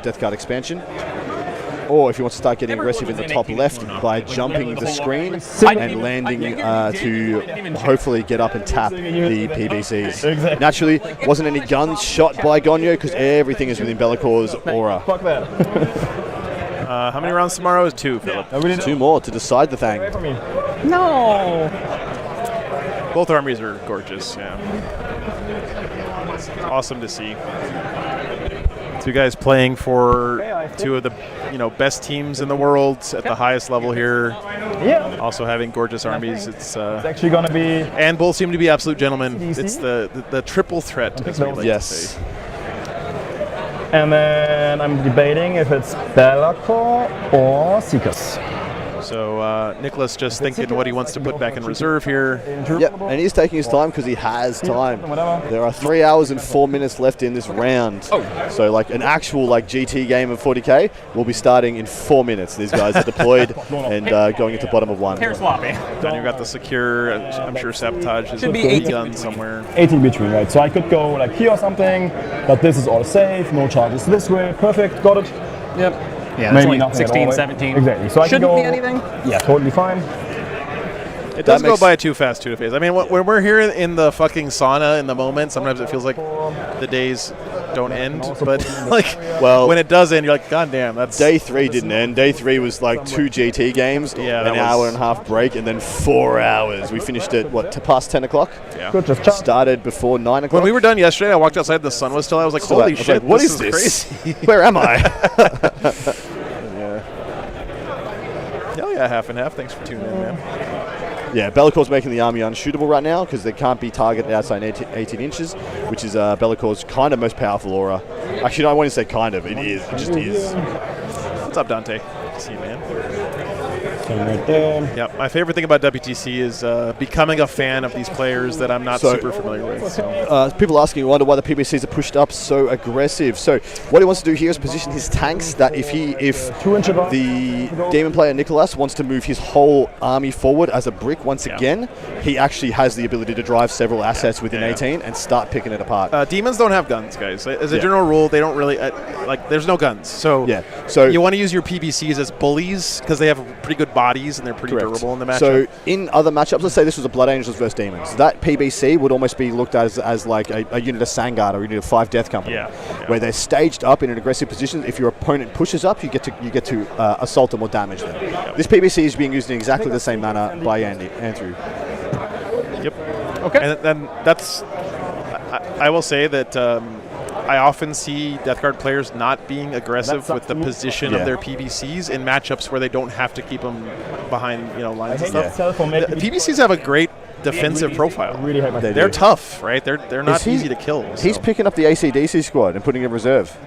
Death Guard expansion. Or if he wants to start getting aggressive in the top left by jumping the screen and landing to hopefully get up and tap the PBCs. Naturally, wasn't any guns shot by Gonyo because everything is within Bellacor's aura. Fuck that. How many rounds tomorrow? Is 2, Philip. 2 more to decide the thing. No. Both armies are gorgeous. Yeah. It's awesome to see. 2 guys playing for 2 of the best teams in the world at the highest level here. Yeah. Also having gorgeous armies. It's actually going to be. And both seem to be absolute gentlemen. It's the triple threat, as we like to say. And then I'm debating if it's Be'lakor or Seekers. So Nicholas just thinking what he wants to put back in reserve here. Yep, and he's taking his time because he has time. There are 3 hours and 4 minutes left in this round. So like an actual like GT game of 40k will be starting in 4 minutes. These guys are deployed and going into bottom of 1. Hair sloppy. Then you've got the secure, I'm sure sabotage is a gun somewhere. 18 between, right? So I could go like here or something, but this is all safe, no charges this way, perfect, got it. Yep. Yeah, Maybe that's only nothing 16, at all, 17. Exactly. So I Shouldn't can go, be anything. Yeah, totally fine. It does go by too fast, too fast. I mean, when we're here in the fucking sauna in the moment, sometimes it feels like the days don't end. But like, when it does end, you're like, God damn, that's... Day 3 didn't end. Day 3 was like 2 GT games, yeah, an hour and a half break, and then 4 hours. We finished at, past 10 o'clock? Yeah. Good, just started before 9 o'clock. When we were done yesterday, I walked outside, the sun was still out. I was like, holy shit, what this is this? crazy. Where am I? Hell yeah, half and half. Thanks for tuning in, man. Yeah, Bellacor's making the army unshootable right now because they can't be targeted outside 18 inches, which is Bellacor's kind of most powerful aura. Actually, no, I won't say kind of. It is. It just is. What's up, Dante? See you, man. Right there. Yeah, my favorite thing about WTC is becoming a fan of these players that I'm not super familiar with. So. People asking, wonder why the PBCs are pushed up so aggressive. So what he wants to do here is position his tanks that if the demon player Nicholas wants to move his whole army forward as a brick once again, he actually has the ability to drive several assets within 18 and start picking it apart. Demons don't have guns, guys. As a general rule, they don't really there's no guns. So you want to use your PBCs as bullies because they have pretty good bodies and they're pretty durable in the matchup. So in other matchups, let's say this was a Blood Angels versus Demons, that PBC would almost be looked at as like a unit of Sangard or a unit of 5 Death Company, where they're staged up in an aggressive position. If your opponent pushes up, you get to assault them or damage them. This PBC is being used in exactly the same manner by Andrew. Yep. Okay. And then that's, I will say that I often see Death Guard players not being aggressive with the position of their PBCs in matchups where they don't have to keep them behind lines and stuff. The PBCs have a great defensive profile. They're tough, right? They're not easy to kill. So. He's picking up the ACDC squad and putting it in reserve.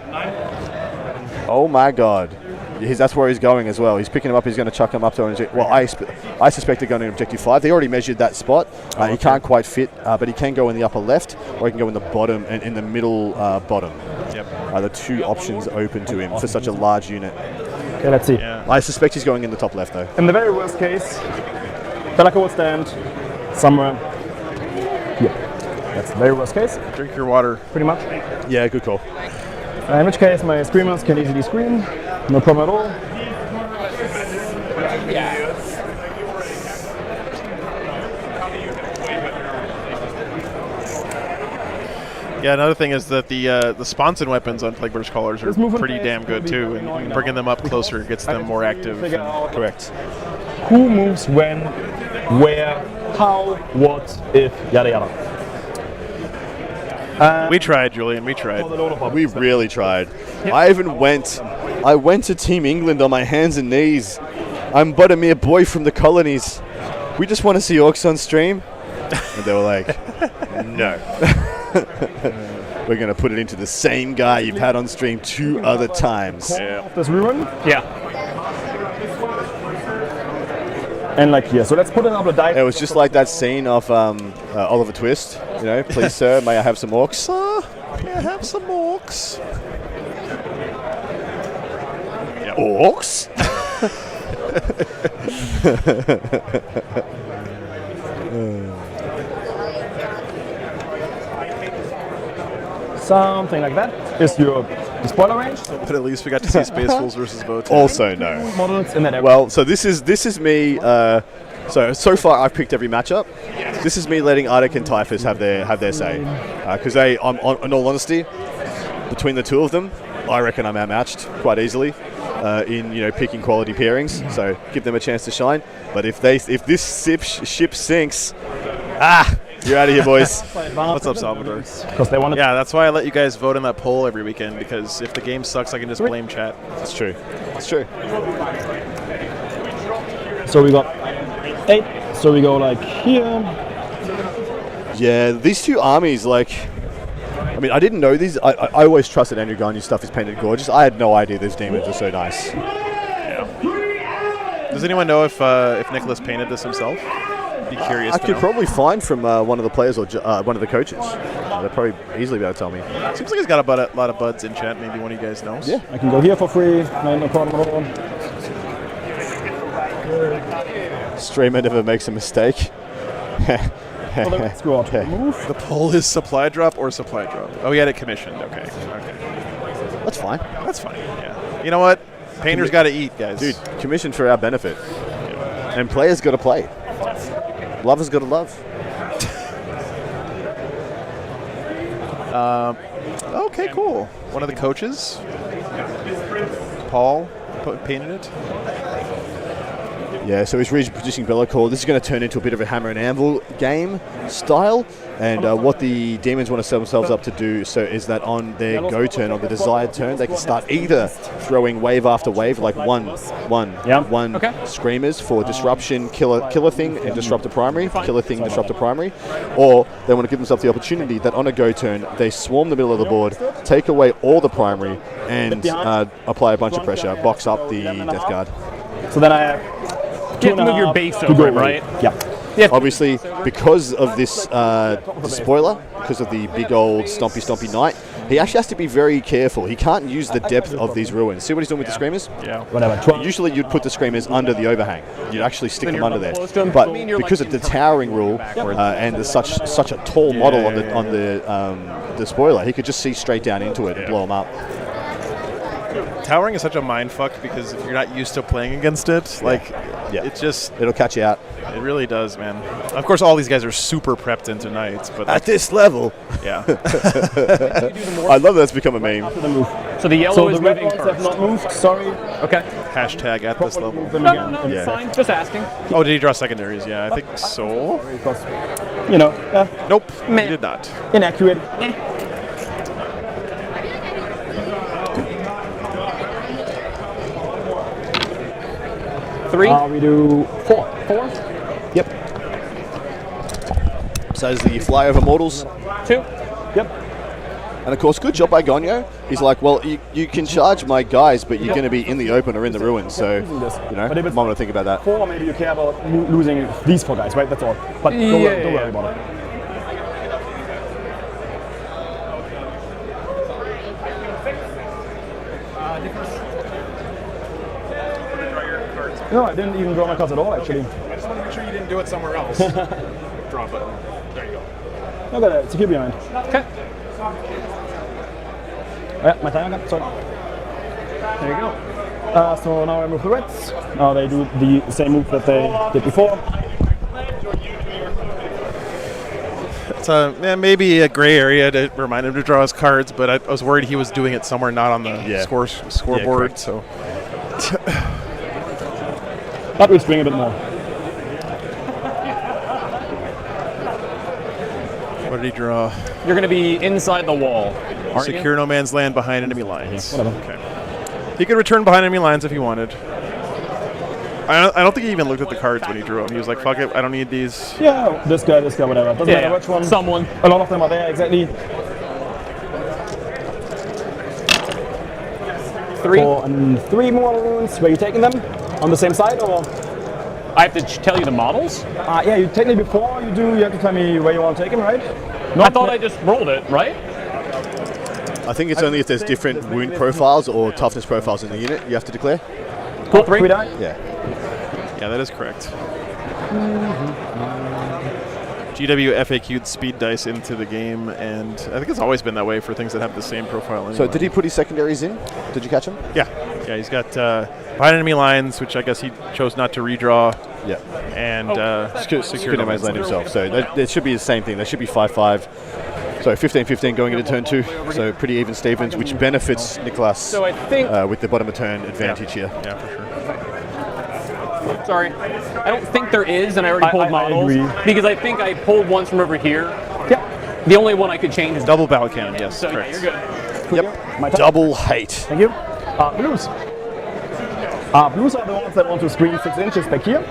Oh my God. That's where he's going as well. He's picking him up. He's going to chuck him up to objective. Well, I suspect they're going to objective 5. They already measured that spot. He can't quite fit, but he can go in the upper left, or he can go in the bottom and in the middle bottom. Yep. The 2 options open to him for such a large unit. Okay, let's see. Yeah. I suspect he's going in the top left though. In the very worst case, Be'lakor will stand somewhere here. That's the very worst case. Drink your water. Pretty much. Yeah, good call. In which case, my screamers can easily scream. No problem at all. Yeah, another thing is that the sponsored weapons on Plague Burst Callers are pretty damn good too, and bringing them up closer gets them more active. Correct. Who moves when, where, how, what, if, yada yada. We tried, Julian. We tried. We really tried. I even went to Team England on my hands and knees. I'm but a mere boy from the colonies. We just want to see Orcs on stream. And they were like, no. We're going to put it into the same guy you've had on stream 2 other times. This ruin? Yeah. And like here. So let's put another die. It was just like that scene of Oliver Twist. Please, sir, may I have some orcs? Sir, may I have some orcs? Yeah. Orcs? Something like that is your spoiler range. But at least we got to see Space Wolves versus Vote. Also no. Models in that area. Well, so this is me. So far I've picked every matchup. This is me letting Arctic and Typhus have their say, because in all honesty, between the 2 of them, I reckon I'm outmatched quite easily in picking quality pairings. So give them a chance to shine. But if this ship sinks, you're out of here, boys. What's up, Salvador? Because they want. Yeah, that's why I let you guys vote in that poll every weekend, because if the game sucks, I can just blame chat. That's true. That's true. So we got 8. So we go like here. Yeah, these 2 armies, like, mean, I didn't know these. I always trusted Andrew Gagne's stuff is painted gorgeous. I had no idea these demons were so nice. Yeah. Does anyone know if Nicholas painted this himself? Be curious. I could probably find from one of the players or one of the coaches. They'll probably easily be able to tell me. Seems like he's got a lot of buds in chat. Maybe one of you guys knows. Yeah, I can go here for free. No problem at all. Streamer never makes a mistake. Let's go out. Move. The poll is supply drop or supply drop. Oh, he had it commissioned. Okay. That's fine. That's fine. Yeah. You know what? Painters got to eat, guys. Dude, commissioned for our benefit. And players got to play. Lovers got to love. Okay, cool. One of the coaches, Paul, painted it. Yeah, so he's reproducing Bellacore. This is going to turn into a bit of a hammer and anvil game style. And what the demons want to set themselves up to do is that on their go turn, on the desired turn, they can start either throwing wave after wave, like one screamers for disruption, killer thing, and disrupt a primary, killer thing, disrupt a primary, or they want to give themselves the opportunity that on a go turn, they swarm the middle of the board, take away all the primary, and apply a bunch of pressure, box up the Death Guard. So then I have You have to move your base over, right? Yeah. Obviously, because of this spoiler, because of the big old stompy knight, he actually has to be very careful. He can't use the depth of these ruins. See what he's doing with the screamers? Yeah. Whatever. Usually you'd put the screamers under the overhang. You'd actually stick them under there. But because of the towering rule and there's such a tall model on the spoiler, he could just see straight down into it and blow them up. Towering is such a mindfuck because if you're not used to playing against it, it'll catch you out. It really does, man. Of course, all these guys are super prepped into knights, but at this level, yeah. I love that's become a meme. So the yellow is the red moving ones have not moved. Sorry. Okay. Hashtag at this level. No, fine. Just asking. Oh, did he draw secondaries? Yeah, I think so. You know. Nope. He did not. Inaccurate. Three. We do four. Yep. So is the flyover mortals. 2. Yep. And of course, good job by Gonyo. He's like, well, you can charge my guys, but you're going to be in the open or in the ruins. So, you know, I'm going to think about that. 4, maybe you care about losing these 4 guys, right? That's all. But don't worry about it. No, I didn't even draw my cards at all, actually. I just want to make sure you didn't do it somewhere else. Draw button. There you go. Look at that, secure behind. Okay. Yeah, my time again, sorry. There you go. So now I move the reds. Now they do the same move that they did before. It's maybe a gray area to remind him to draw his cards, but I was worried he was doing it somewhere not on the scoreboard. So. But we'll swing a bit more. What did he draw? You're going to be inside the wall. Secure no man's land behind enemy lines. Whatever. Okay. He could return behind enemy lines if he wanted. I don't think he even looked at the cards when he drew them. He was like, fuck it, I don't need these. Yeah, this guy, whatever. Doesn't matter which one. Someone. A lot of them are there, exactly. 3. 4 and 3 more runes. Where are you taking them? On the same side, or? I have to tell you the models? Yeah, you technically before you do, you have to tell me where you want to take them, right? I thought I just rolled it, right? I think it's only if there's different wound profiles or toughness profiles in the unit you have to declare. Cool. 3 die? Yeah. Yeah, that is correct. GW FAQ'd speed dice into the game, and I think it's always been that way for things that have the same profile anyway. So did he put his secondaries in? Did you catch him? Yeah, he's got behind enemy lines, which I guess he chose not to redraw. Yeah. And secure no man's land himself. So it should be the same thing. There should be 5-5. So 15-15 going into turn 2. So pretty even Stevens, which benefits Nicholas So I think with the bottom of turn advantage here. Yeah, for sure. Sorry. I don't think there is, and I already pulled models. Because I think I pulled ones from over here. Yeah. The only one I could change is double battle cannon, yes. So correct. you're good. Yep. Double hate. Thank you. Blues. Blues are the ones that want to screen 6 inches back here.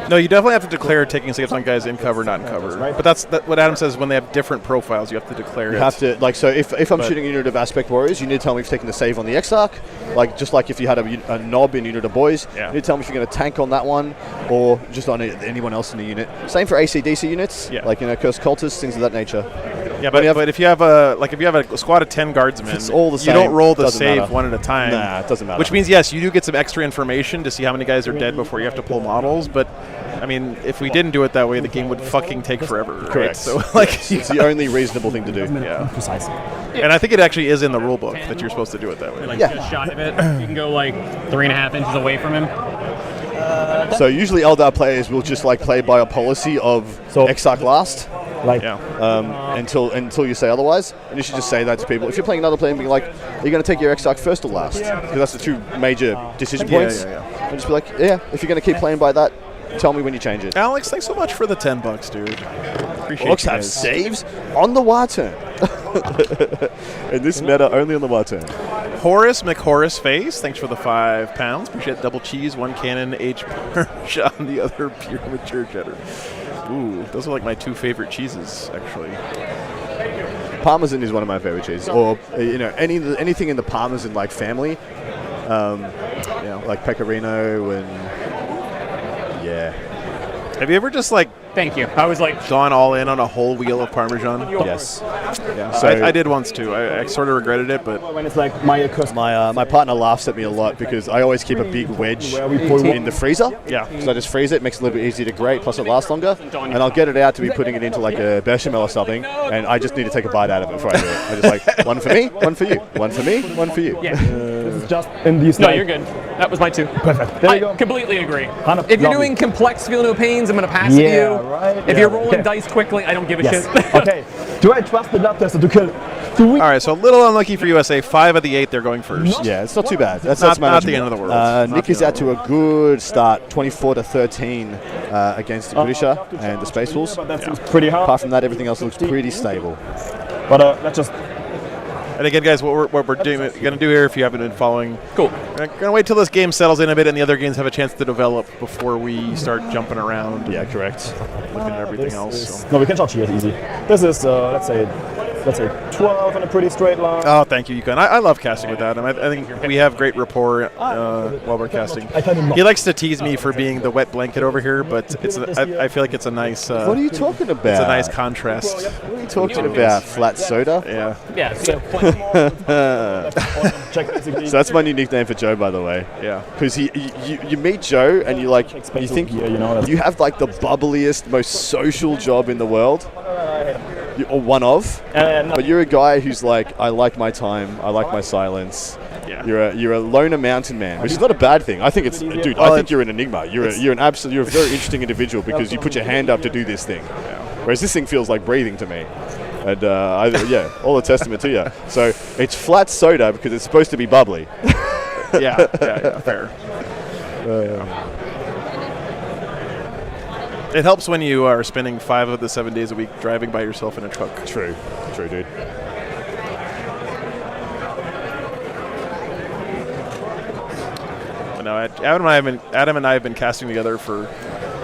No, you definitely have to declare taking saves on guys in cover, not in cover. But that's what Adam says. When they have different profiles, you have to declare You it. have to, like, so if I'm shooting a unit of Aspect Warriors, you need to tell me if you've taken the save on the Exarch. Like, just like if you had a Knob in Unit of Boys, you need to tell me if you're going to tank on that one or just on anyone else in the unit. Same for AC/DC units, like, you know, Cursed Cultists, things of that nature. Yeah, but if you have a squad of 10 guardsmen, it's all the same. You don't roll the Doesn't save matter. one at a time. Nah, it doesn't matter. Which means, yes, you do get some extra information to see how many guys are dead before you have to pull models, but I mean, if we didn't do it that way, the game would fucking take forever. Right? Correct. So, like, it's the only reasonable thing to do. Yeah. Precisely. And I think it actually is in the rule book that you're supposed to do it that way. Like just shot of it. You can go like 3.5 inches away from him. So usually Eldar players will just like play by a policy of Exarch last, like until you say otherwise. And you should just say that to people. If you're playing another player, and be like, are you going to take your Exarch first or last? Because that's the two major decision points. And just be like, yeah, if you're going to keep playing by that, tell me when you change it. Alex, thanks so much for the $10, dude. Appreciate Orcs you have guys. saves on the war turn. In this meta, only on the war turn. Horace McHorace Face, thanks for the £5. Appreciate double cheese, one cannon, H Parmesan, the other pure mature cheddar. Ooh, those are like my two favorite cheeses, actually. Parmesan is one of my favorite cheeses, or you know, anything in the Parmesan like family, you know, like Pecorino and yeah. Have you ever just like? Thank you. I was like gone all in on a whole wheel of Parmesan. Yes. Yeah. So I did once too. I sort of regretted it, but when it's like my partner laughs at me a lot because I always keep a big wedge in the freezer. Yeah. So I just freeze it, makes it a little bit easier to grate, plus it lasts longer. And I'll get it out to be putting it into like a bechamel or something, and I just need to take a bite out of it before I do it. I just like one for me, one for you, one for me, one for you. Yeah. This is just in these. No, you're good. That was my 2. Perfect. There you go. Completely agree. Lovely. If you're doing complex feel no pains, I'm gonna pass it to you. Right. If you're rolling dice quickly, I don't give a shit. Okay. Do I trust the blood tester to kill 3? All right, so a little unlucky for USA. 5 of the 8 they're going first. Yeah, it's not too bad. That's not manageable. the end of the world. Nick is out to a good start, 24-13 against the Britisher and the Space Wolves. But that seems pretty hard. Apart from that, everything else looks pretty stable. But let's just. And again, guys, what we're going to do here, if you haven't been following, cool. We're going to wait till this game settles in a bit and the other games have a chance to develop before we start jumping around. Yeah, correct. Looking at everything else. No, we can touch here easy. This is let's say 12 in a pretty straight line. Oh, thank you, Yukon. I love casting with Adam. I think we have great rapport while we're casting. He likes to tease me for being the wet blanket over here, but I feel like it's a nice. What are you talking about? It's a nice contrast. What are you talking about? Flat soda? Yeah. Yeah. So that's my new nickname for Joe, by the way. Yeah. Because you meet Joe and you think you have like the bubbliest, most social job in the world. Or one of, but you're a guy who's like, I like my time, I like my silence. Yeah. You're a loner mountain man, which is not a bad thing. I think dude. I think you're an enigma. You're a very interesting individual because you put your hand up to do this thing, whereas this thing feels like breathing to me. And all a testament to you. So it's flat soda because it's supposed to be bubbly. yeah, fair. It helps when you are spending 5 of the 7 days a week driving by yourself in a truck. True, dude. No, Adam and I have been casting together for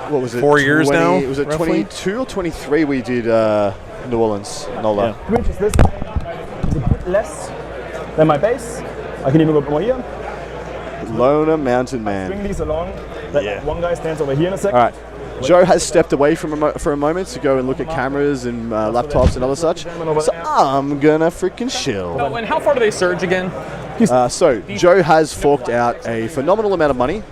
what was it? 4 years now. Was it roughly? 22 or 23? We did New Orleans, NOLA. Which is this? It's a bit less than my base. I can even go more here. Loner mountain man. Bring these along. One guy stands over here in a second. All right. Joe has stepped away for a moment to go and look at cameras and laptops and other such. So I'm gonna freaking chill. Oh, and how far do they surge again? So Joe has forked out a phenomenal amount of money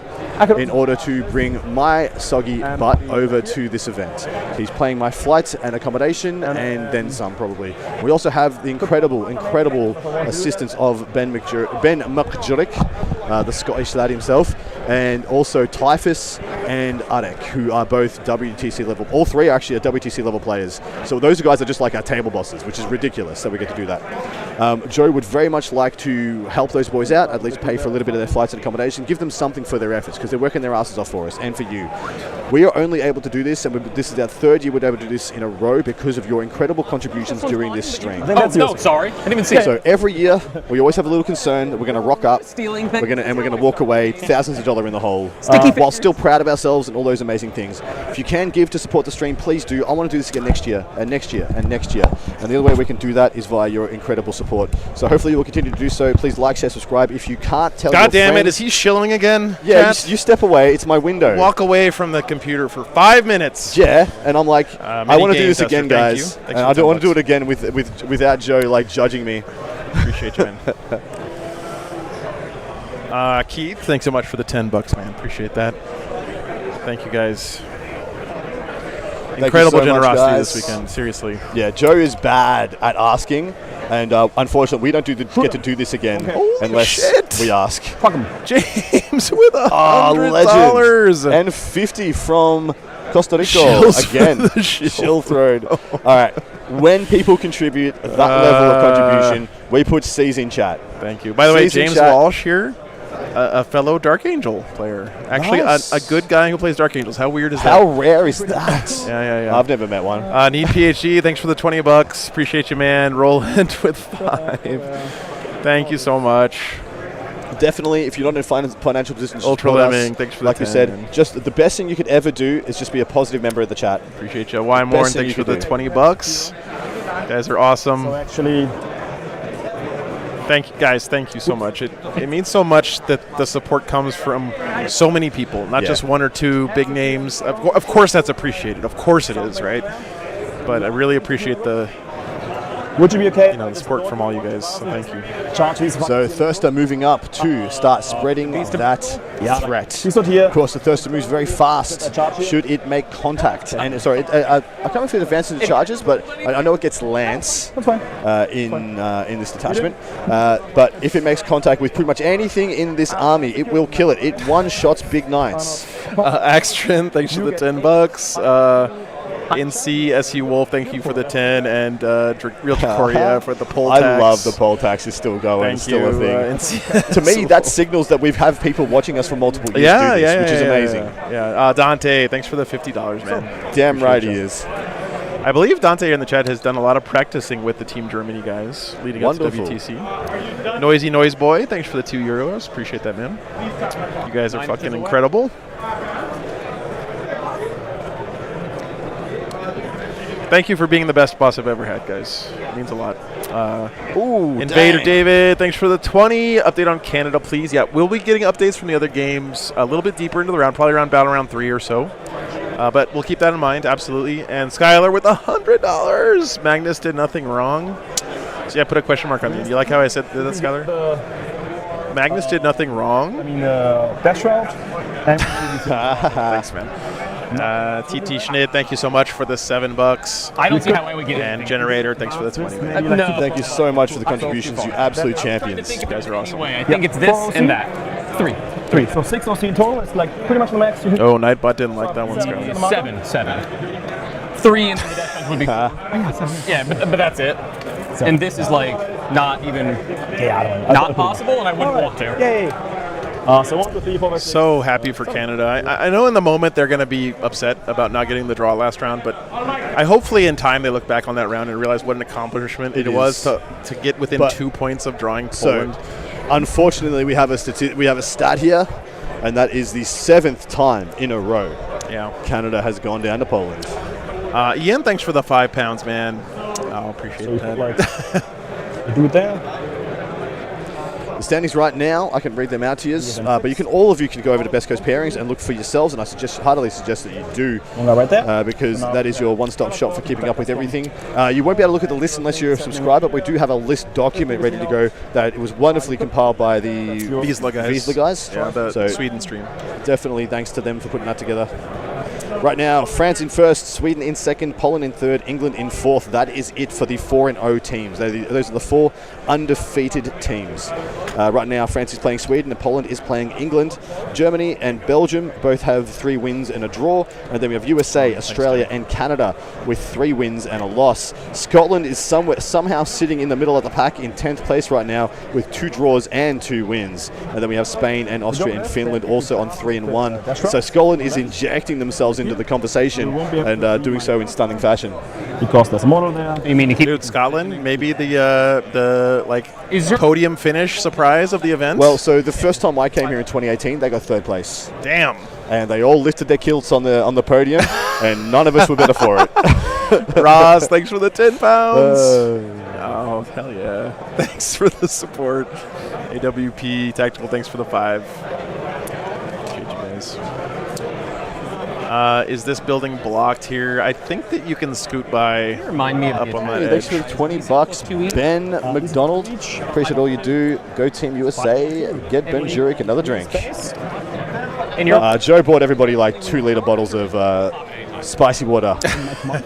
in order to bring my soggy butt over to this event. He's paying my flight and accommodation and then some probably. We also have the incredible assistance of Ben McJurick, the Scottish lad himself, and also Typhus and Arek, who are both WTC level. All 3 are actually WTC level players. So those guys are just like our table bosses, which is ridiculous that we get to do that. Joe would very much like to help those boys out, at least pay for a little bit of their flights and accommodation, give them something for their efforts, because they're working their asses off for us and for you. We are only able to do this, and this is our 3rd year we're able to do this in a row because of your incredible contributions during this stream. Oh, no, sorry. I didn't even see it. So every year, we always have a little concern that we're going to rock up, we're going to walk away thousands of dollars in the hole, while still proud of ourselves and all those amazing things. If you can give to support the stream, please do. I want to do this again next year, and next year, and next year. And the other way we can do that is via your incredible support. So hopefully you will continue to do so. Please like, share, subscribe. If you can't tell God your damn friends, it, is he shilling again? Yeah, you step away. It's my window. Walk away from the computer for 5 minutes. Yeah, and I'm like, I want to do this again, Thank guys. you. And I don't want to do it again without Joe like judging me. Appreciate you, man. Keith, thanks so much for the $10, man. Appreciate that. Thank you, guys. Incredible so generosity much, this weekend. Seriously. Yeah, Joe is bad at asking, and unfortunately, we don't get to do this again unless we ask. James with $100 and 50 from Costa Rica again. Shill thrown. All right. When people contribute that level of contribution, we put C's in chat. Thank you. By the way, James Walsh here, a fellow Dark Angel player. Actually, Nice. a good guy who plays Dark Angels. How weird is that? How rare is that? Yeah. I've never met one. Need PhD. Thanks for the $20. Appreciate you, man. Roland with 5. Thank you so much. Definitely, if you're not in financial position, Ultra Lemming, thanks for the like 10. you said, just the best thing you could ever do is just be a positive member of the chat. Appreciate you. Why more? And thanks for the $20. You guys are awesome. So actually, thank you, guys. Thank you so much. It means so much that the support comes from so many people, not just 1 or 2 big names. Of course, that's appreciated. Of course, it is, right? But I really appreciate the. would you be okay? The support from all you guys. So thank you. So Thirster moving up to start spreading that threat. He's not here. Of course, the Thirster moves very fast. Should it make contact? And sorry, I can't remember if it advances the charges, but I know it gets Lance in this detachment. But if it makes contact with pretty much anything in this army, it will kill it. It one-shots Big Knights. Axtrin, thanks for the $10. NC SU Wolf, thank you for the 10, and Real Korea for the poll tax. I love the poll tax is still going. It's still a thing. To me, that signals that we have people watching us for multiple years do this, which is amazing. Yeah. Dante, thanks for the $50, man. Damn right he is. I believe Dante in the chat has done a lot of practicing with the Team Germany guys leading up to WTC. Noisy Noise Boy, thanks for the €2. Appreciate that, man. You guys are fucking incredible. Thank you for being the best boss I've ever had, guys. It means a lot. Invader dang. David, thanks for the 20. Update on Canada, please. Yeah, we'll be getting updates from the other games a little bit deeper into the round, probably around Battle Round 3 or so. But we'll keep that in mind, absolutely. And Skylar with $100. Magnus did nothing wrong. So yeah, put a question mark on you. Do you like how I said that, Skylar? Magnus did nothing wrong. I mean, Dash Route. Thanks, man. TT Schnitt, thank you so much for the $7. I don't see how I would get it. And Generator, thanks for the 20. No. Thank you so much for the contributions, you absolute champions. You guys are awesome. I think it's this and that. 3. So 6 OC in total. It's like pretty much the max. Oh, Nightbot didn't like that one, Skylar. 7. 3 into the death would be cool. Yeah, but that's it. And this is like not even not possible, and I wouldn't want to. Yay! So 1, 2, 3, 4, 5, 6. So happy for Canada. I know in the moment they're going to be upset about not getting the draw last round, but I hopefully in time they look back on that round and realize what an accomplishment it was to get within 2 points of drawing Poland. So, unfortunately, we have a stat here, and that is the 7th time in a row Canada has gone down to Poland. Ian, thanks for the £5, man. I'll appreciate that. Do it there. The standings right now, I can read them out to you, but all of you can go over to Best Coast Pairings and look for yourselves, and I heartily suggest that you do, right there. because that is your one-stop shop for keeping up with everything. You won't be able to look at the list unless you're a subscriber, but we do have a list document ready to go that it was wonderfully compiled by the Wiesla guys. Wiesla guys. Yeah, the Sweden stream. Definitely thanks to them for putting that together. Right now, France in first, Sweden in second, Poland in third, England in fourth. That is it for the 4-0 teams. Those are the 4 undefeated teams. Right now, France is playing Sweden and Poland is playing England. Germany and Belgium both have 3 wins and a draw. And then we have USA, Australia and Canada with 3 wins and a loss. Scotland is somehow sitting in the middle of the pack in 10th place right now with 2 draws and 2 wins. And then we have Spain and Austria and Finland also on 3 and 1. So Scotland is injecting themselves into the conversation and doing so in stunning fashion. Because there's a model there. You mean to keep Dude, Scotland, maybe the podium finish surprise of the event? Well, so the first time I came here in 2018, they got 3rd place. Damn. And they all lifted their kilts on the podium, and none of us were better for it. Ross, thanks for the 10 pounds. Oh, hell yeah. Thanks for the support. AWP Tactical, thanks for the 5. Appreciate you guys. Is this building blocked here? I think that you can scoot by remind me of up on that Thanks edge. for $20. Ben McDonald, appreciate all you do. Go Team USA. Get Ben Jurek another drink. Joe bought everybody like 2-liter bottles of spicy water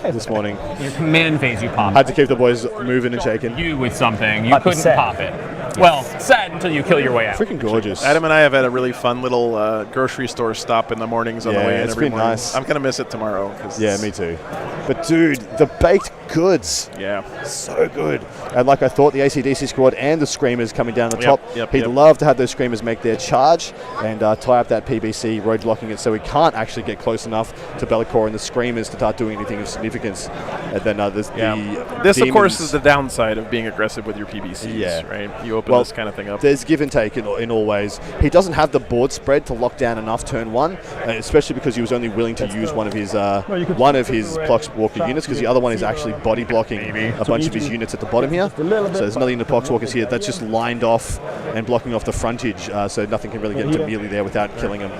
this morning. Your command phase, you pop. Had to keep the boys moving and shaking. You with something. You couldn't pop it. Well, sad until you kill your way out. Freaking gorgeous. Adam and I have had a really fun little grocery store stop in the mornings on the way in it's every been morning. nice. I'm going to miss it tomorrow. Yeah, me too. But dude, the baked goods. Yeah. So good. And like I thought, the AC/DC squad and the Screamers coming down the top. He'd Yep. love to have those Screamers make their charge and tie up that PBC, road blocking it so we can't actually get close enough to Be'lakor and the Screamers to start doing anything of significance. And then This, Demons. of course, is the downside of being aggressive with your PBCs, right? You open this kind of thing up. There's give and take in all ways. He doesn't have the board spread to lock down enough turn 1, especially because he was only willing to use one of his Poxwalker units, because the other one is actually body blocking a bunch of his units at the bottom here. So there's another unit of Poxwalkers here that's just lined off and blocking off the frontage, so nothing can really get into melee there without killing him.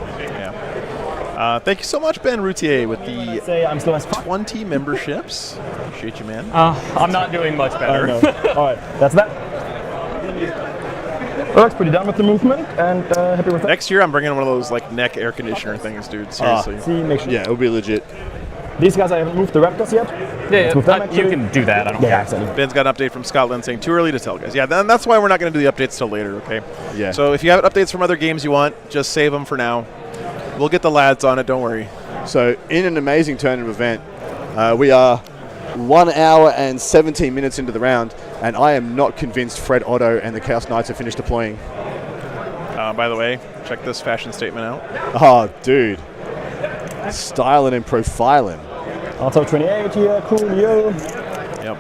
Thank you so much, Ben Routier, with the I'm still as 20 memberships. Appreciate you, man. I'm not doing much better. All right, that's that. Eric's pretty done with the movement and happy with that. Next year, I'm bringing one of those like neck air conditioner things, dude. Seriously. Make sure. Yeah, it would be legit. These guys, I haven't moved the Raptors yet. You can do that. I don't care. Exactly. Ben's got an update from Scotland saying too early to tell, guys. Yeah, that's why we're not going to do the updates till later, okay? Yeah. So if you have updates from other games you want, just save them for now. We'll get the lads on it, don't worry. So in an amazing tournament event, we are 1 hour and 17 minutes into the round, and I am not convinced Fred Otto and the Chaos Knights have finished deploying. By the way, check this fashion statement out. Oh, dude. Styling and profiling. Auto 28 here, cool, yo. Yep.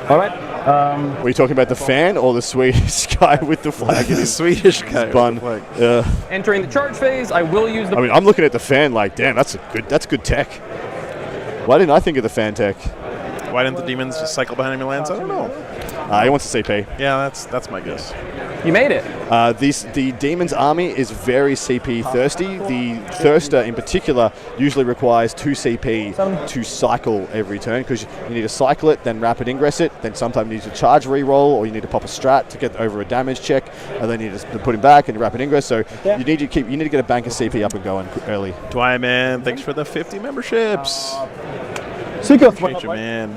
All right. Were you talking about the fan or the Swedish guy with the flag in The his Swedish guy. bun? Entering the charge phase, I will use the. I mean, I'm looking at the fan like, damn, that's good tech. Why didn't I think of the fan tech? Why didn't the demons just cycle behind enemy lands? I don't know. He wants a CP. Yeah, that's my guess. You made it. The Demon's army is very CP thirsty. The Thirster in particular usually requires 2 CP to cycle every turn, because you need to cycle it, then rapid ingress it, then sometimes you need to charge reroll, or you need to pop a strat to get over a damage check, and then you need to put him back and rapid ingress. So you need to get a bank of CP up and going early. Dwight, man, thanks for the 50 memberships. Appreciate you, man.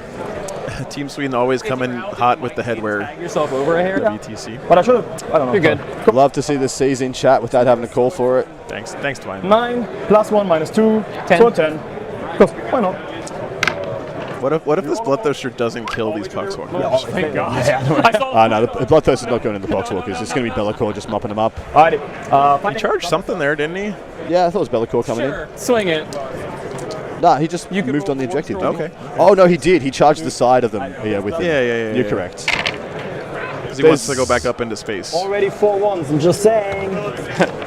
Team Sweden always coming hot with the headwear. Bag yourself over here. WTC. But I should have. I don't know. You're good. Love to see the C's in chat without having to call for it. Thanks, Dwight. 9 plus 1 minus 2. 10. So 10. Because why not? What if this Bloodthirster doesn't kill these Poxwalkers? Thank God. No, the Bloodthirst is not going into the Poxwalkers. It's going to be Be'lakor just mopping them up. Alrighty. He charged something there, didn't he? Yeah, I thought it was Be'lakor coming Sure. Swing it. in. Nah, he just moved on the objective. Didn't Okay. he? Oh, no, he did. He charged the side of them. Yeah, with them. Yeah. You're correct. Because he wants to go back up into space. Already 4-1s, I'm just saying.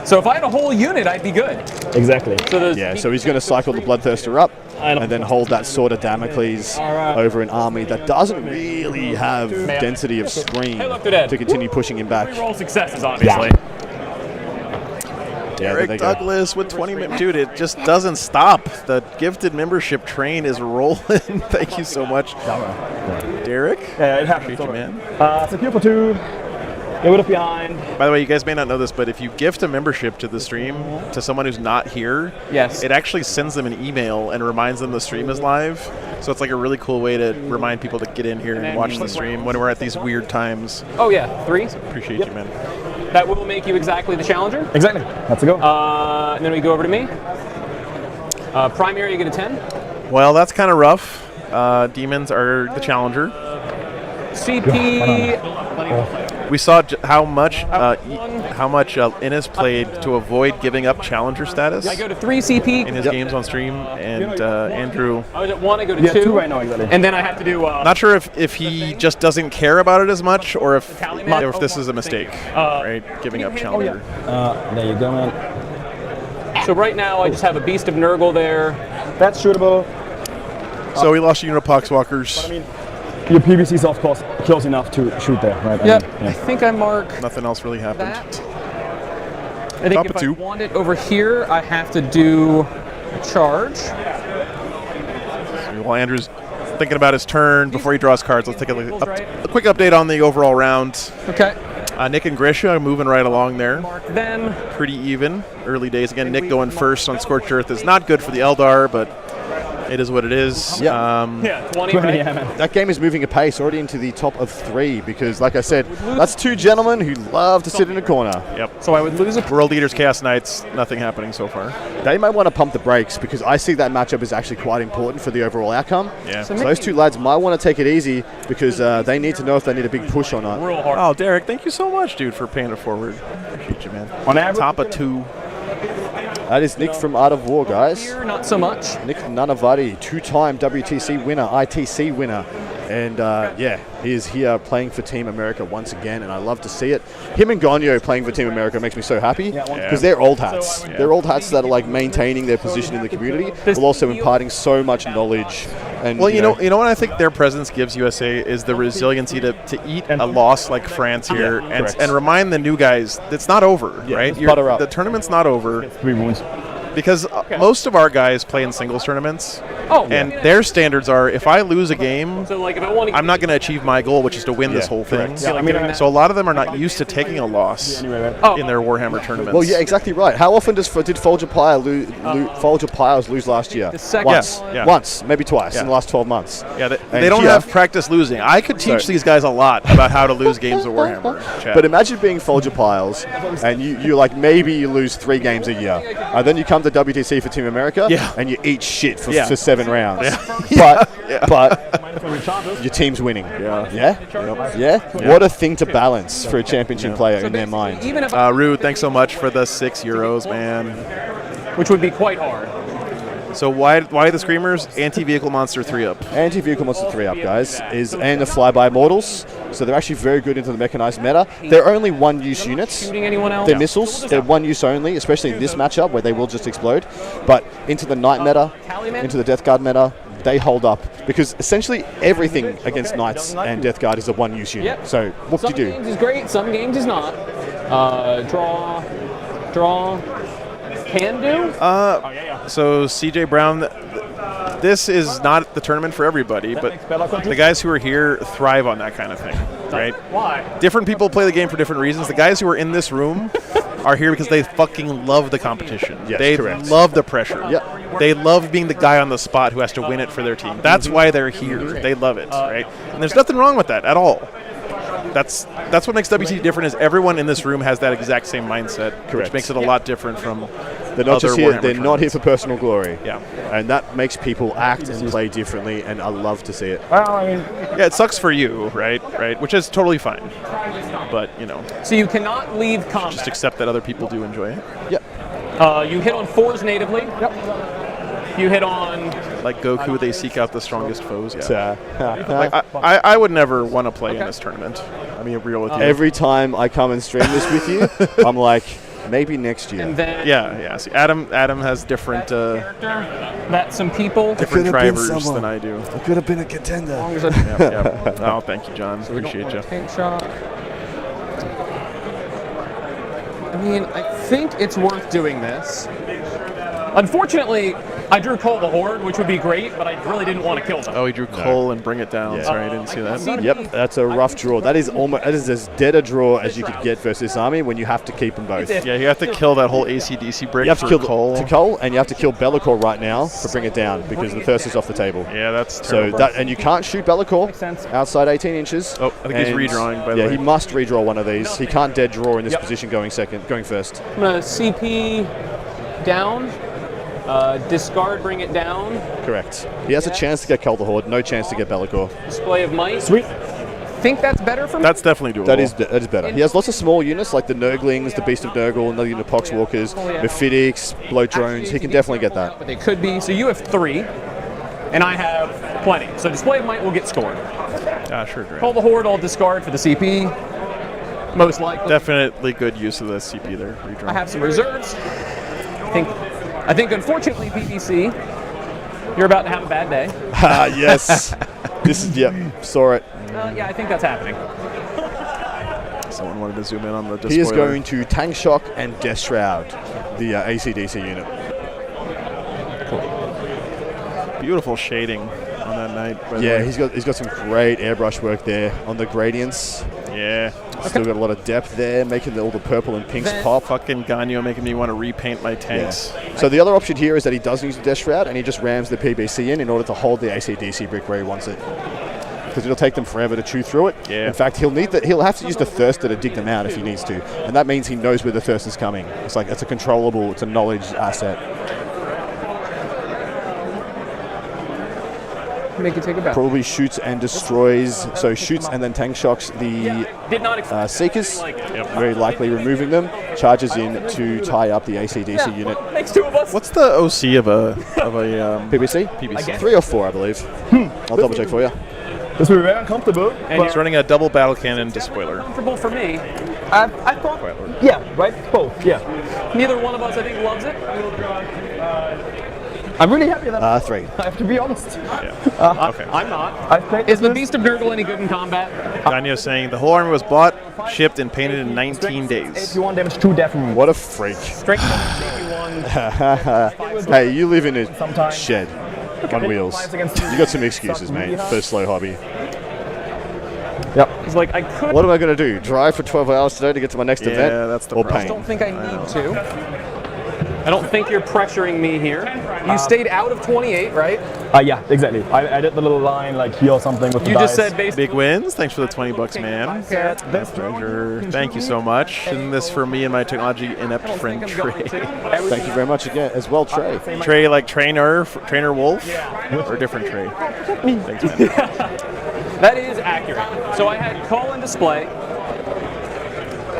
So if I had a whole unit, I'd be good. Exactly. So he's going to cycle the Bloodthirster up and then hold that Sword of Damocles over an army that doesn't really have density of screen to continue pushing him back. Roll successes, obviously. Yeah, Eric Douglas with 20 dude, it just doesn't stop. The gifted membership train is rolling. Thank you so much, Derek. Yeah, it happens. Appreciate you, man. Secure for 2. Get rid of behind. By the way, you guys may not know this, but if you gift a membership to the stream to someone who's not here, Yes. it actually sends them an email and reminds them the stream is live. So it's like a really cool way to remind people to get in here and watch the stream when we're at these weird times. Oh yeah, 3. Appreciate you, man. That will make you exactly the challenger. Exactly. Let's go. And then we go over to me. Primary, you get a 10. Well, that's kind of rough. Demons are the challenger. CP. We saw how much Innes played to avoid giving up challenger status I go to 3 CP in his games on stream, and Andrew. I was at 1. I go to 2. 2 right now, exactly. And then I have to do. Not sure if he just doesn't care about it as much, or if this is a mistake, right? Giving up challenger. There you go, man. So right now I just have a Beast of Nurgle there. That's shootable. So we lost unit of Poxwalkers. I mean, your PVC is of course close enough to shoot there, right? Yep. I think I mark Nothing else really happened. that. I think Top if of I 2. want it over here, I have to do a charge. While Andrew's thinking about his turn before he draws cards, let's take a quick update on the overall round. Okay. Nick and Grisha are moving right along there. Mark them. Pretty even. Early days. Again, Nick going first on Scorched Earth is not good for the Eldar, but it is what it is. Yeah. 20, right? Yeah, man. That game is moving apace already into the top of 3 because, like I said, that's 2 gentlemen who love to sit in a corner. Yep. So I would lose a World Leaders, Chaos Knights, nothing happening so far. They might want to pump the brakes because I see that matchup is actually quite important for the overall outcome. Yeah. So those 2 lads might want to take it easy because they need to know if they need a big push or not. real hard. Oh, Derek, thank you so much, dude, for paying it forward. Appreciate you, man. On average, Top of 2. That is Nick from Art of War, guys. Here, not so much. Nick Nanavati, 2-time WTC winner, ITC winner. And yeah, he is here playing for Team America once again, and I love to see it. Him and Gonyo playing for Team America makes me so happy because they're old hats. They're old hats that are like maintaining their position in the community, while also imparting so much knowledge. And Well, you know what I think their presence gives USA is the resiliency to eat a loss like France here and remind the new guys it's not over, right? butter up. The tournament's not over. 3 wounds. Because most of our guys play in singles tournaments, Oh, and their standards are if I lose a game, So like if I want to, I'm not going to achieve my goal, which is to win this whole thing. Yeah, I mean, So a lot of them are not used to taking a loss in their Warhammer tournaments. Well, yeah, exactly right. How often did Folger Piles lose last year? The second- Once. Yeah. Once, maybe twice Yeah. in the last 12 months. Yeah, they And don't here- have practice losing. I could teach these guys a lot about how to lose games of Warhammer. Chat. But imagine being Folger Piles and you like maybe you lose 3 games a year. Then you come to WTC for Team America and you eat shit for 7 rounds. But your team's winning. Yeah. What a thing to balance for a championship player in their mind. even if Rude, thanks so much for the €6, man. which would be quite hard. So why the Screamers? Anti-Vehicle Monster 3-up. Anti-Vehicle Monster 3-up, guys, and the Flyby Mortals. So they're actually very good into the mechanized meta. They're only 1-use units. Shooting anyone else? They're missiles. They're 1-use only, especially in this matchup where they will just explode. But into the Knight meta, into the Death Guard meta, they hold up because essentially everything against Knights and Death Guard is a 1-use unit. Yep. So what Some do you do? games is great, some games is not. Draw. Can do? So CJ Brown, this is not the tournament for everybody, but the guys who are here thrive on that kind of thing, right? Why? Different people play the game for different reasons. The guys who are in this room are here because they fucking love the competition. Yes, they correct. love the pressure. Yep. They love being the guy on the spot who has to win it for their team. That's why they're here. They love it, right? And there's nothing wrong with that at all. That's what makes WTC different is everyone in this room has that exact same mindset, which makes it a lot different from They're not other just here. Warhammer They're not here for personal glory. Yeah. And that makes people act and play differently, and I love to see it. Well, I mean, Yeah, it sucks for you, right? Which is totally fine. But, So you cannot leave combat. just accept that other people do enjoy it. Yep. You hit on 4s natively. Yep. You hit on. Like Goku, they seek out the strongest foes. Yeah. Like, I would never want to play in this tournament. I mean, real with you. every time I come and stream this with you, I'm like, maybe next year. And then Yeah. See, Adam has different that some people. different drivers than I do. I could have been a contender. Yeah. Oh, thank you, John. Appreciate you. Tank shot. I mean, I think it's worth doing this. Unfortunately, I drew Call the Horde, which would be great, but I really didn't want to kill them. Oh, he drew Cole and bring it down. Yeah. Sorry, I didn't see that. Yep, that's a rough draw. That is as dead a draw as you could get versus this army when you have to keep them both. Yeah, you have to kill that whole ACDC brick You have to for kill Cole. Cole, and you have to kill Bellicor right now to bring it down because the Thirst is off the table. Yeah, that's So terrible. and you can't shoot Bellicor outside 18 inches. Oh, I think he's And, redrawing, by the yeah, way. he must redraw one of these. He can't dead draw in this position going first. I'm going to CP down, discard, bring it down, Correct. He has a chance to get Cult the Horde, no chance to get Bellicor. display of might. Sweet. Think that's better for me? That's definitely doable. That is better. He has lots of small units like the Nurglings, the Beast of Nurgle, another unit of Poxwalkers, Mephidics, Bloat Drones. He can definitely get that. But they could be. So you have 3, and I have plenty. So display of might will get scored. Sure, great. Call the Horde, I'll discard for the CP. Most likely. Definitely good use of the CP there. Redraw. I have some reserves. I think unfortunately, PBC, you're about to have a bad day. Yes. This is, saw it. Yeah, I think that's happening. Someone wanted to zoom in on the display. He is going to Tank Shock and Death Shroud, the ACDC unit. Beautiful shading on that knight. By the Yeah, way. he's got some great airbrush work there on the gradients. Yeah. Still got a lot of depth there, making all the purple and pinks pop. Fucking Ganyo making me want to repaint my tanks. So the other option here is that he doesn't use the Death Shroud and he just rams the PBC in order to hold the ACDC brick where he wants it. Because it'll take them forever to chew through it. Yeah. In fact, he'll have to use the Thirster to dig them out if he needs to, and that means he knows where the Thirst is coming. It's a controllable, it's a knowledge asset. Make it take a bow. Probably shoots and destroys. So shoots and then tank shocks the Did not expect Seekers. like it. Very likely removing them. Charges in to tie up the ACDC unit. Makes 2 of us. What's the OC of a PBC? PBC? 3 or 4, I believe. I'll double check for you. This will be very uncomfortable. And he's running a double battle cannon despoiler. Comfortable for me. I thought, yeah, right? Both, yeah. Neither one of us, I think, loves it. I'm really happy that 3. I have to be honest. Okay. I'm not. I've played Is the Beast of Nurgle any good in combat? Ganyo saying the whole army was bought, shipped, and painted in 19 days. 81 damage, 2 death removal. What a freak. Strength 81. Hey, you live in a shed on wheels. You got some excuses, mate, for a slow hobby. Yep. He's like, I could. What am I going to do? Drive for 12 hours today to get to my next event? Yeah, that's the or problem. I pain? don't think I need to. I don't think you're pressuring me here. You stayed out of 28, right? Yeah, exactly. I did the little line like here or something with the You just dice. said basically. Big wins. Thanks for the $20, man. Pleasure. Thank you so much. And this for me and my technology inept friend Trey. Thank you very much again as well, Trey. Trey, like trainer Wolf, or different Trey. Thanks, man. That is accurate. So I had call and display.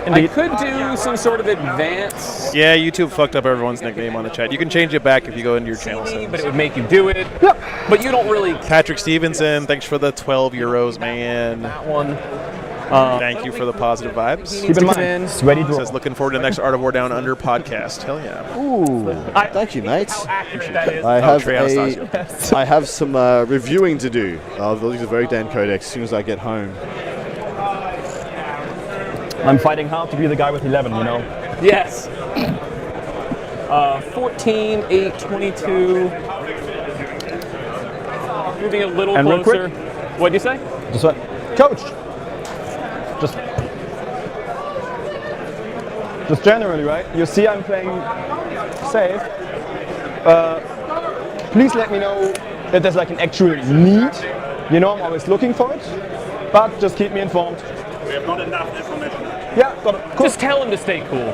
I could do some sort of advance. Yeah, YouTube fucked up everyone's nickname on the chat. You can change it back if you go into your channel settings. But it would make you do it. Yep. But you don't really. Patrick Stevenson, thanks for the 12 euros, man. That one. Thank you for the positive vibes. Keep in mind, sweaty draw. Says looking forward to the next Art of War Down Under podcast. Hell yeah. Ooh, thank you, mate. How accurate that is. I have some reviewing to do of the Verdant Codex as soon as I get home. I'm fighting hard to be the guy with 11, you know? Yes. 14, 8, 22. Moving a little And real closer. quick. What'd you say? Just what? Coach! Just generally, right? You see I'm playing safe. Please let me know if there's like an actual need. You know, I'm always looking for it. But just keep me informed. We have not enough information. Yeah, got it. Cool. Just tell him to stay cool.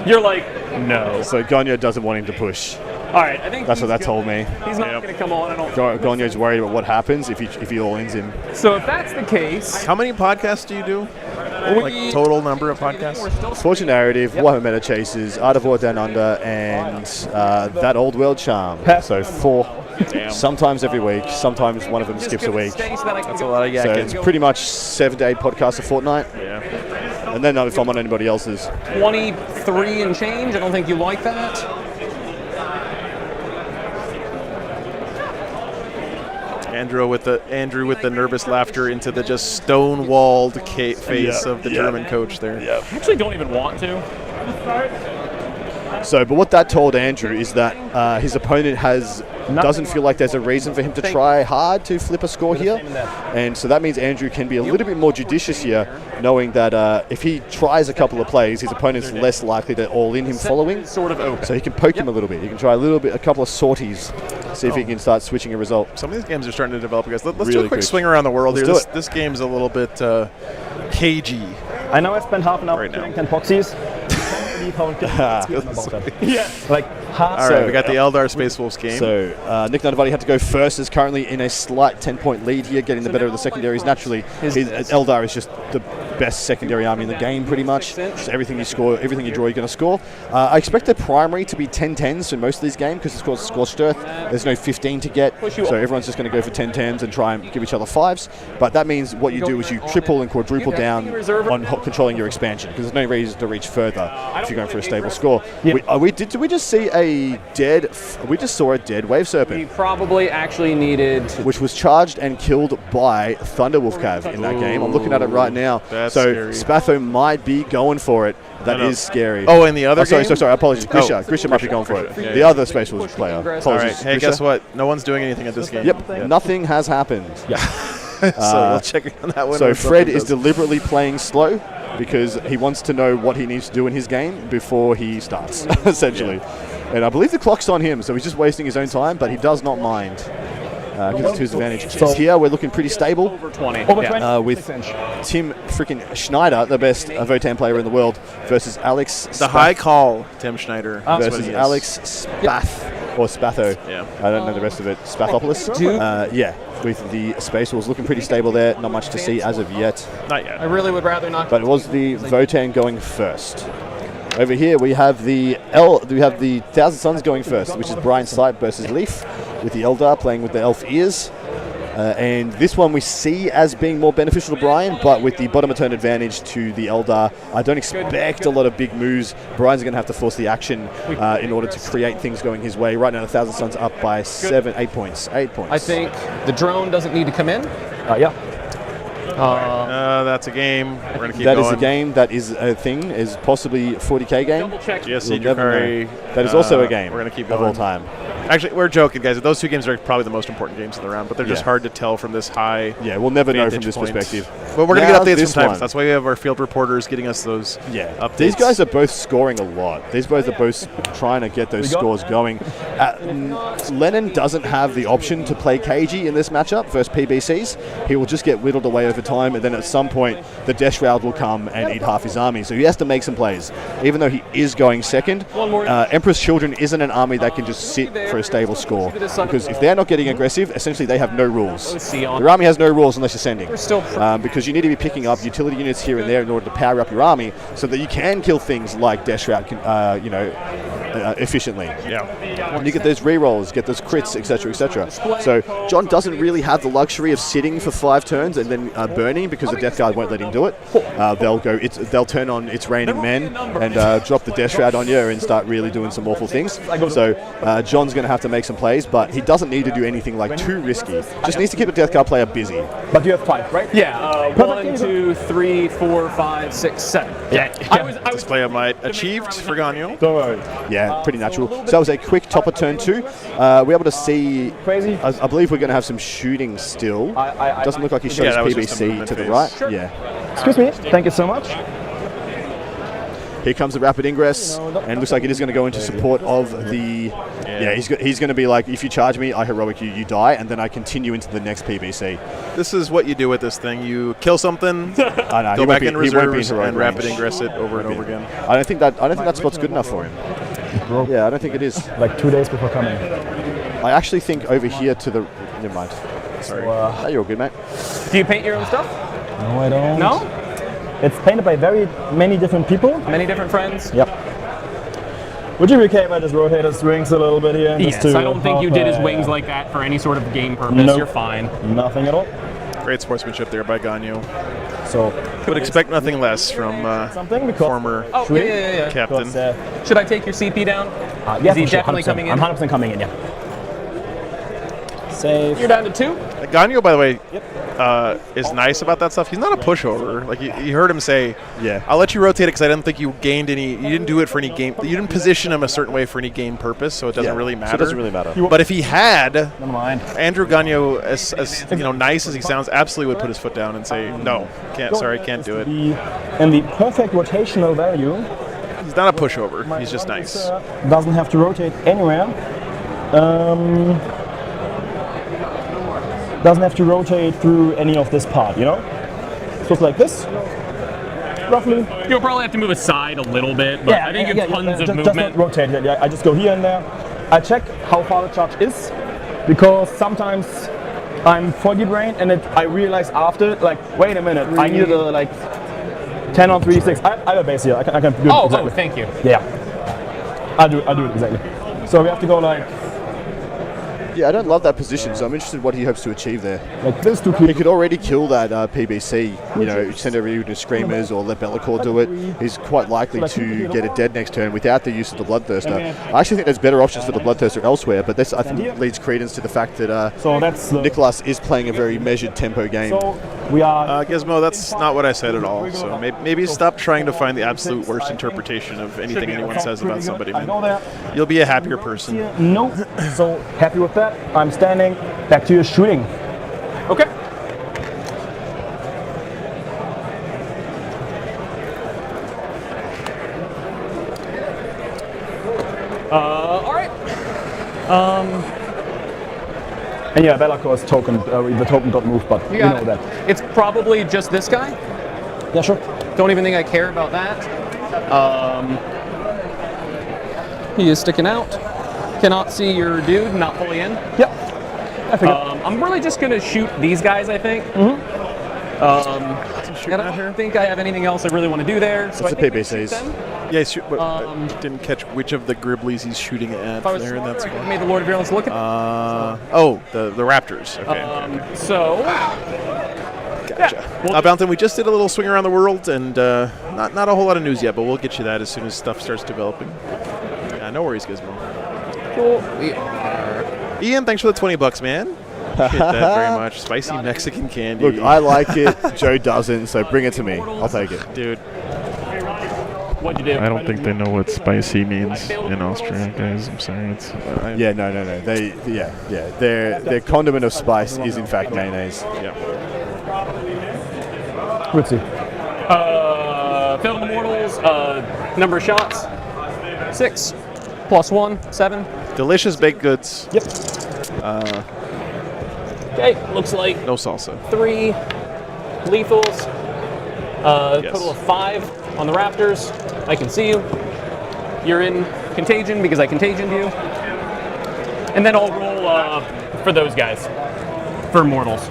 You're like, no. So Ganyo doesn't want him to push. All right, I think That's what that told me. He's not going to come on. I don't. Ganyo's worried about what happens if he all-ins him. So if that's the case, How many podcasts do you do? Like total number of podcasts? Fortune Narrative, Warhammer Meta Chasers, Art of War Down Under, and That Old World Charm. So 4. Sometimes every week. Sometimes one of them skips a week. That's That's a lot of So yakking. it's pretty much 7 to 8 podcasts a fortnight. Yeah. And then if I'm on anybody else's. 23 and change. I don't think you like that. Andrew with the nervous laughter into the just stone-walled face of the German coach there. I actually don't even want to. So, but what that told Andrew is that his opponent doesn't feel like there's a reason for him to try hard to flip a score here, and so that means Andrew can be a little bit more judicious here, knowing that if he tries a couple of plays, his opponent's less likely to all in him following. Sort of open. So he can poke him a little bit. He can try a couple of sorties, see if he can start switching a result. Some of these games are starting to develop, guys. Let's Really do a quick good. swing around the world Let's here. do it. This game's a little bit cagey. I know I spent half an hour Right now. killing 10 proxies. Yeah, like half. All right, we got the Eldar Space Wolves game. So Nick Nanavati had to go first, is currently in a slight 10-point lead here, getting the better of the secondaries. Naturally, Eldar is just the best secondary army in the game, pretty much. So everything you draw, you're going to score. I expect the primary to be 10-10s in most of these games because it's called Scorched Earth. There's no 15 to get, so everyone's just going to go for 10-10s and try and give each other 5s. But that means what you do is you triple and quadruple down on controlling your expansion, because there's no reason to reach further if you're going for a stable score. Did we just see we just saw a dead Wave Serpent. We probably actually needed... Which was charged and killed by Thunderwolf Cav in that game. I'm looking at it right now. That's so scary. Spatho might be going for it. That is scary. Oh, and the other sorry, game? sorry, apologies. Grisha might be going for it. Yeah, the other Space Wolves player. Apologies. All right, hey, Grisha? guess what? No one's doing anything at this game. Yep, nothing has happened. So we'll check on that one. So when Fred something is does. deliberately playing slow because he wants to know what he needs to do in his game before he starts, essentially. And I believe the clock's on him, so he's just wasting his own time, but he does not mind. Because it's to his advantage. So here we're looking pretty stable. Over 20. With Tim freaking Schneider, the best Votan player in the world, versus Alex The high call, Tim Schneider. versus Alex Spath, or Spatho. Yeah. I don't know the rest of it. Spathopoulos. Yeah, with the Space Wolves looking pretty stable there. Not much to see as of yet. Not yet. I really would rather not... But it was the Votan going first. Over here we have the Thousand Suns going first, which is Brian Sipe versus Leaf, with the Eldar playing with the Elf Ears. And this one we see as being more beneficial to Brian, but with the bottom of turn advantage to the Eldar. I don't expect a lot of big moves. Brian's going to have to force the action in order to create things going his way. Right now the Thousand Suns up by 8 points. 8 points. I think the drone doesn't need to come in. Yeah. That's a game. We're going to keep That going. is a game. That is a thing. Is possibly 40k game. Double check. GSC We'll never Drakari. know. That is also a game. We're going to keep of going. all time. Actually, we're joking, guys. Those two games are probably the most important games of the round, but they're just hard to tell from this high. Yeah, we'll never know from vantage this point. perspective. But we're going Now to get updates this sometimes. one. That's why we have our field reporters getting us those updates. These guys are both scoring a lot. These both are both trying to get those scores going. Lennon doesn't have the option to play cagey in this matchup versus PBCs. He will just get whittled away over time, and then at some point the Death Shroud will come and eat half his army. So he has to make some plays. Even though he is going second, Emperor's Children isn't an army that can just sit for a stable score. Because if they're not getting aggressive, essentially they have no rules. Your army has no rules unless you're sending. Because you need to be picking up utility units here and there in order to power up your army so that you can kill things like Death Shroud, efficiently. Yeah. And you get those rerolls, get those crits, etc., etc. So John doesn't really have the luxury of sitting for 5 turns and then burning because the Death Guard won't let him do it. They'll turn on its Raining Men and drop the Death Shroud on you and start really doing some awful things. So John's going to have to make some plays, but he doesn't need to do anything like too risky. Just needs to keep a Death Guard player busy. But you have 5, right? Yeah. 1, 2, 3, 4, 5, 6, 7. Yeah. I was Display of might achieved for Ganyo. Don't worry. Yeah, pretty natural. So that was a quick top of turn 2. We're able to see. Crazy. I believe we're going to have some shooting still. Doesn't look like he shot that was his just a PBC movement to the phase. right. Sure. Yeah. Excuse me. Thank you so much. Here comes the rapid ingress, and looks like it is going to go into support of the. Yeah, he's going to be like, if you charge me, I heroic you, you die, and then I continue into the next PBC. This is what you do with this thing. You kill something, I know, go back in he won't be reserves, heroic and rapid range. ingress it over and over again. I don't think that spot's good enough for him. Yeah, I don't think it is. Like 2 days before coming. I actually think over here to the. Never mind. Sorry. No, you're all good, mate. Do you paint your own stuff? No, I don't. No? It's painted by very many different people. Many different friends? Yep. Would you be okay if I just rotate his wings a little bit here? Yes, I don't think you did his wings like that for any sort of game purpose. Nope. You're fine. Nothing at all. Great sportsmanship there by Ganyo. So Would expect nothing less from something because former captain. Because, Should I take your CP down? yes, Is he for sure, definitely 100%. coming in? I'm 100% coming in, yeah. Save. You're down to 2. Ganyo, by the way, is nice about that stuff. He's not a pushover. Like you heard him say, Yeah. I'll let you rotate it because I didn't think you gained any. You didn't do it for any game. You didn't position him a certain way for any game purpose, so it doesn't really matter. So it doesn't really matter. But if he had, Never mind. Andrew Ganyo, as nice as he sounds, absolutely would put his foot down and say, no, can't do it. And the perfect rotational value He's not a pushover. He's just nice. doesn't have to rotate anywhere. Doesn't have to rotate through any of this part, you know? So it's like this, roughly. You'll probably have to move aside a little bit, but I think you have tons of just movement. not rotate. Yeah, I just go here and there. I check how far the charge is, because sometimes I'm foggy brain and I realize after, like, wait a minute, I need a 10 on 3, 6. I have a base here. I can do it exactly. Oh, thank you. Yeah, I do it exactly. So we have to go like Yeah, I don't love that position, so I'm interested what he hopes to achieve there. like this to He keep. could already kill that PBC, send everyone to Screamers or let Bellacore do it. He's quite likely to get it dead next turn without the use of the Bloodthirster. I actually think there's better options for the Bloodthirster elsewhere, but this I think leads credence to the fact that So that's the, Nicholas is playing a very measured tempo game. so we are. Gizmo, that's not what I said at all. So maybe stop trying to find the absolute worst interpretation of anything anyone says about somebody, I go man. there. You'll be a happier person. No. So happy with that. I'm standing. Back to your shooting. Okay. All right. And yeah, Bellacore's token. The token got moved, but you got know it. that. It's probably just this guy. Yeah, sure. Don't even think I care about that. He is sticking out. Cannot see your dude, not fully in. Yep. I figured. I'm really just going to shoot these guys, I think. I don't think I have anything else I really want to do there. So It's I the think we PBCs. shoot them. Yeah, but I didn't catch which of the Gribblies he's shooting at If I was there in that smarter, I could have spot. made the Lord of Virulence look at The Raptors. Okay. So, Gotcha. Bounton, we just did a little swing around the world, and not a whole lot of news yet, but we'll get you that as soon as stuff starts developing. Yeah, no worries, Gizmo. cool. We are. Ian, thanks for the $20, man. Appreciate that very much. Spicy Mexican candy. Look, I like it. Joe doesn't, so bring it to me. I'll take it. Dude. What'd you do? I don't think they know what spicy means in Austria, guys. I'm sorry. It's Yeah, no. Their condiment of spice is in fact mayonnaise. Yeah. Let's see. Failed Immortals, number of shots, 6, +1, 7. Delicious baked goods. Yep. Okay, looks like No salsa. 3 lethals, Yes. total of 5 on the Raptors. I can see you. You're in Contagion because I contagioned you. And then I'll roll for those guys, for Mortals.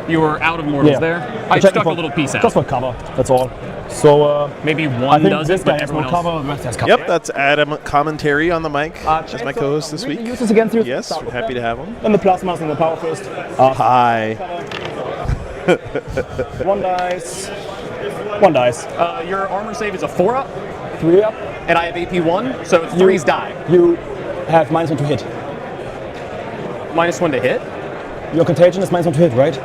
You were out of Mortals there. I checked stuck for- a little piece out. Just for cover. That's all. So Maybe I one think does this it, guy but has no everyone else. cover. The rest has cover. Yep, that's Adam commentary on the mic as my co-host this week. Use this against you. Yes, we're happy to have him. And the plasmas and the power fist. Hi. 1 dice. 1 dice. Your armor save is a 4-up, 3 up. and I have AP1, so 3's die. You have -1 to hit. -1 to hit. Your contagion is -1 to hit, right?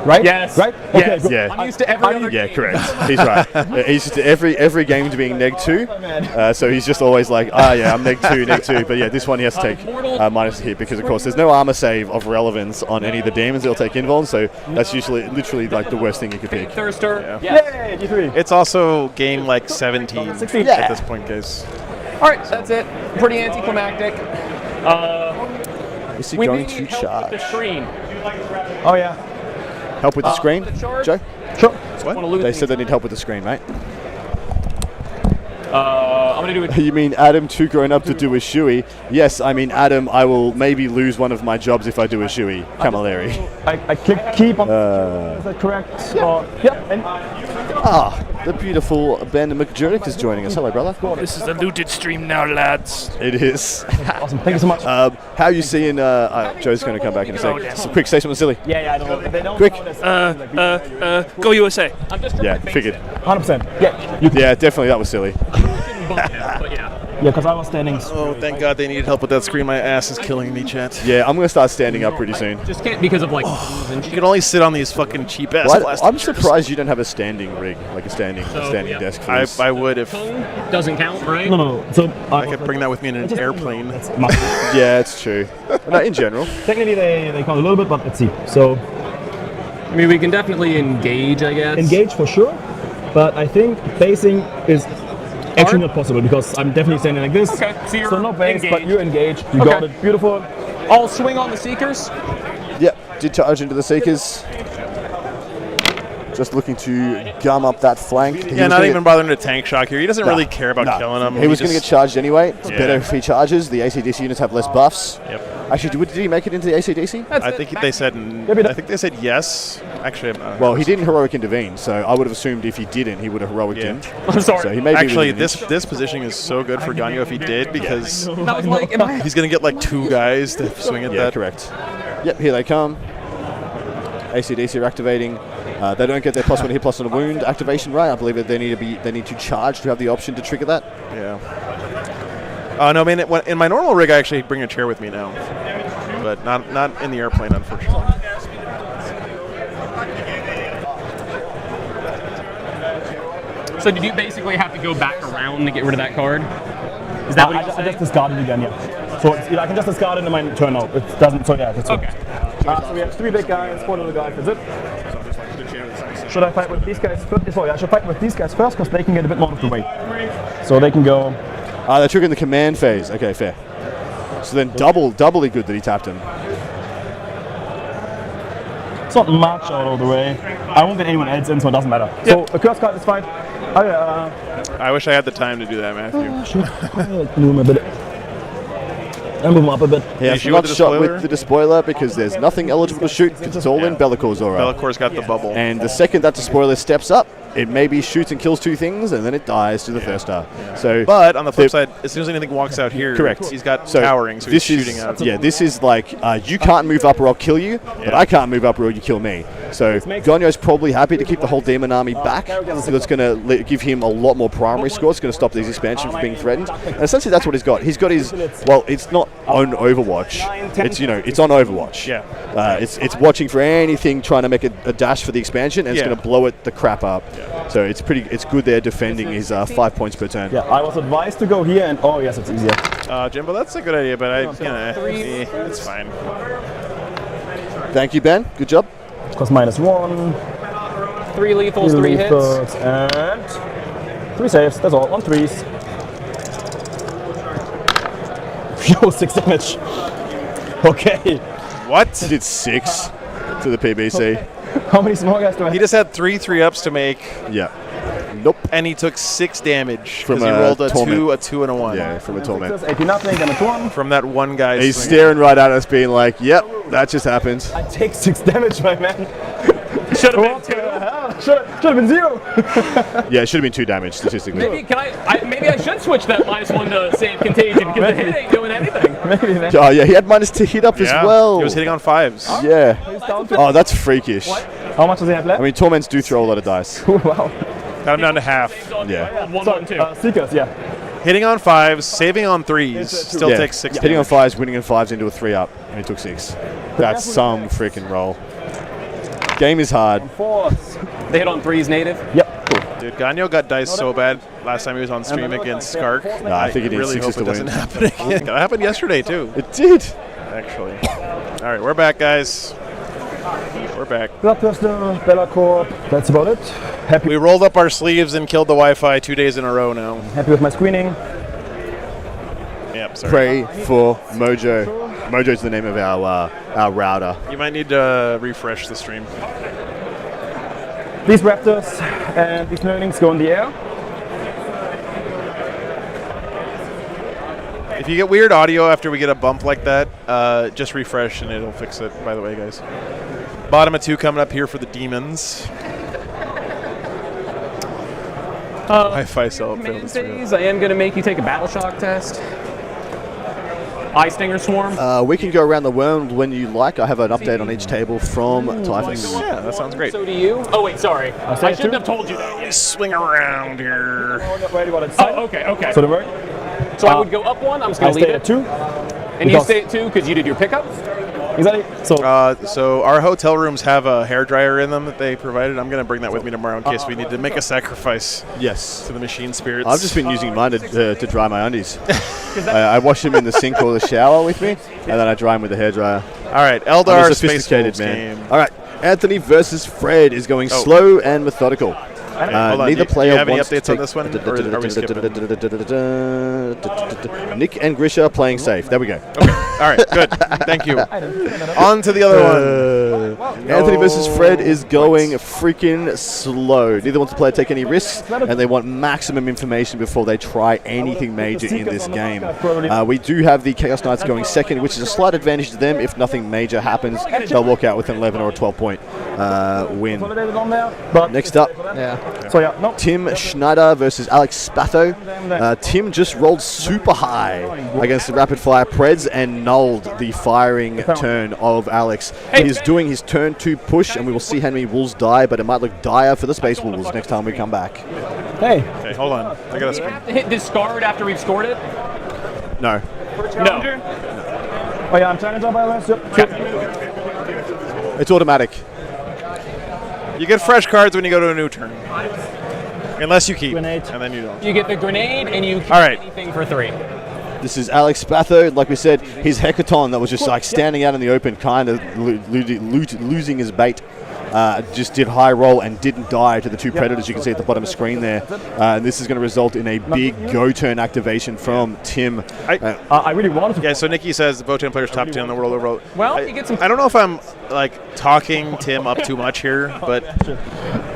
Right? Yes. Right? Okay, Yes. good. Yeah. I'm used to every other Yeah, game. correct. He's right. He's just every game to being -2, so he's just always like, yeah, I'm -2. But yeah, this one he has to take minus hit because of course there's no armor save of relevance on any of the demons. They'll take invuln, so that's usually literally like the worst thing you could pick. Thirster. Yeah. Yes. Yay, D3. It's also game like 17 16. at this point, guys. All right, that's it. Pretty anticlimactic. Is he We going need to help with charge? the screen. Oh, yeah. Help with the screen, the charge? Joe? Sure. Wanna lose They me. said they need help with the screen, mate. I'm gonna do it. You mean Adam too grown up to do a shoey? Yes, I mean Adam, I will maybe lose one of my jobs if I do a shoey. Camilleri. I click keep on. Is that correct? Yep. And The beautiful Ben McJurdick is joining us. Hello, brother. This is a looted stream now, lads. It is. awesome. Thank you so much. How are you seeing? Joe's going to come back in a second. So quick, say something silly. Yeah, I don't. They don't. Quick. Go USA. I'm just Yeah, figured. 100%. Yeah. Yeah, definitely that was silly. but yeah. Yeah, because I was standing. Oh, thank God they needed help with that screen. My ass is killing me, chat. Yeah, I'm going to start standing up pretty soon. Just can't because of like. You can only sit on these fucking cheap ass Well, plastic I'm chairs. surprised you don't have a standing rig, like a standing yeah. desk for this. I would if Doesn't count, right? No. So I could bring that with me in an airplane. Yeah, it's true. No, in general. Technically, they count a little bit, but let's see. So I mean, we can definitely engage, I guess. engage for sure, but I think basing is actually not possible because I'm definitely standing like this. Okay, so you're no base, but engaged. you're engaged. You got it. Beautiful. I'll swing on the Seekers. Yep, did charge into the Seekers. Just looking to gum up that flank. Yeah, not even bothering to tank shock here. He doesn't really care about killing them. He was going to get charged anyway. It's Yeah. better if he charges. The ACDC units have less buffs. Yep. Actually, did he make it into the ACDC? I think they said. I think they said yes. Actually, I'm not. Well, he didn't heroic intervene, so I would have assumed if he didn't, he would have heroic in. I'm sorry. So he may Actually, be this positioning is so good for Ganyo if he did because I was like, am I? he's gonna get like 2 guys to swing at Yeah, that. correct. Yep, here they come. ACDC are activating. They don't get their +1 hit plus on a wound activation, right? I believe that they need to charge to have the option to trigger that. Yeah. No, man. In my normal rig, I actually bring a chair with me now, but not in the airplane, unfortunately. So did you basically have to go back around to get rid of that card? Is that what I you're just saying? discard it again, yeah. So I can just discard it in my turn now. It doesn't, so yeah, that's Okay. So we have 3 big guys, 4 little guys, that's it. Should I fight with these guys first? Sorry, I should fight with these guys first because they can get a bit more of the weight. So they can go. They're triggering the command phase. Okay, fair. So then doubly good that he tapped him. It's not much out of the way. I won't get anyone else in, so it doesn't matter. So a curse card is fine. Oh yeah. I wish I had the time to do that, Matthew. Move him a bit. And move him up a bit. He has shoot not with the shot despoiler? with the despoiler because there's nothing eligible to shoot because it's all in Bellacor's aura. Bellacor's got the bubble. And the second that despoiler steps up, it maybe shoots and kills 2 things, and then it dies to the first star. So, But on the flip side, as soon as anything walks out here, correct. he's got So towering, so he's shooting out. Yeah, this is like you can't move up or I'll kill you, but I can't move up or you kill me. So Ganyo's probably happy to keep the whole demon army back because it's going to give him a lot more primary score. It's going to stop these expansions from being threatened. And essentially that's what he's got. He's got his, well, it's not on Overwatch. It's, it's on Overwatch. Yeah. It's watching for anything trying to make a dash for the expansion, and it's going to blow it the crap up. So it's good there defending his 5 points per turn. Yeah, I was advised to go here, and oh yes, it's easier. Jimbo, that's a good idea, but it's fine. Thank you, Ben. Good job. Cost -1. 3 lethals, 3 hits. lethals, and 3 saves. That's all on 3s. Yo, 6 damage. Okay. What? He did 6 to the PBC. How many small guys do I He have? just had 3 3-ups to make. Yeah. Nope. And he took 6 damage From because he rolled a torment. 2, a 2, and a 1. Yeah, from a torment. 80 nothing, damage 1. From that one guy. He's swinging. staring right at us, being like, "Yep, that just happened." I take 6 damage, my man. Should have been 2. Should have been 0. Yeah, it should have been 2 damage statistically. Maybe maybe I should switch that -1 to save contagion because the hit ain't doing anything. Maybe, man. Oh yeah, he had -2 hit up as well. He was hitting on 5s. Yeah. Oh, that's freakish. How much does he have left? I mean, torments do throw a lot of dice. Wow. Got him down to half. Yeah. 1, 1, 2. Seekers, yeah. Hitting on 5s, saving on 3s, still takes 6 Hitting on damage. 5s, winning on 5s into a 3-up, and he took 6. That's some freaking roll. Game is hard. 4s. They hit on 3s native. Yep. Cool. Dude, Ganyo got diced so bad last time he was on stream against Skark. Nah, I think he needs really 6s hope to it doesn't win. happen again. That happened yesterday, too. It did. Actually. All right, we're back, guys. We're back. Bloodthirster, Bellacorp. That's about it. Happy We rolled up our sleeves and killed the Wi-Fi 2 days in a row now. Happy with my screening. Yep, sorry. Pray for Mojo. Mojo's the name of our router. You might need to refresh the stream. These raptors and these nerdlings go in the air. If you get weird audio after we get a bump like that, just refresh and it'll fix it, by the way, guys. Bottom of 2 coming up here for the demons. Wi-Fi cell failed this week. Days, I am going to make you take a battle shock test. Eye Stinger Swarm. We can go around the world when you like. I have an update on each table from Typhus. Yeah, that sounds great. So do you. Oh, wait, sorry. I shouldn't have told you that. Swing around here. Wait, what it's Oh, okay. So the work? So I would go up one. I'm just going to leave stay it at 2. And you stay at 2 because you did your pickup. Exactly. So our hotel rooms have a hairdryer in them that they provided. I'm going to bring that with me tomorrow in case we need to make a sacrifice. Yes. To the machine spirits. I've just been using mine to dry my undies. I wash them in the sink or the shower with me, and then I dry them with the hairdryer. All right, Eldar, I'm a sophisticated man. Game. All right, Anthony versus Fred is going slow and methodical. Hold on. Neither player do you have any wants updates to on this one? Or are we skipping? Nick and Grisha are playing safe. There we go. Okay. All right. Good. Thank you. On to the other one. Anthony versus Fred is going freaking slow. Neither wants to play take any risks, and they want maximum information before they try anything major in this game. We do have the Chaos Knights going second, which is a slight advantage to them. If nothing major happens, they'll walk out with an 11 or a 12-point win. Next up, Tim Schneider versus Alex Spatho. Tim just rolled super high against the rapid fire Preds and nulled the firing turn of Alex. He is doing his turn 2 push, and we will see how many wolves die, but it might look dire for the Space Wolves next time we come back. Okay, hold on. I got to hit discard after we've scored it? No. No. Oh yeah, I'm trying to jump by last. It's automatic. You get fresh cards when you go to a new turn. Unless you keep, and then you don't. You get the grenade, and you keep anything for 3. This is Alex Spatho. Like we said, his Hecaton that was just like standing out in the open, kind of losing his bait. Just did high roll and didn't die to the 2 predators you can see at the bottom of the screen there. And this is going to result in a big go turn activation from Tim. I really wanted to. Yeah, so Nikki says the Votan player's top 10 in the world overall. Well, you get some. I don't know if I'm like talking Tim up too much here, but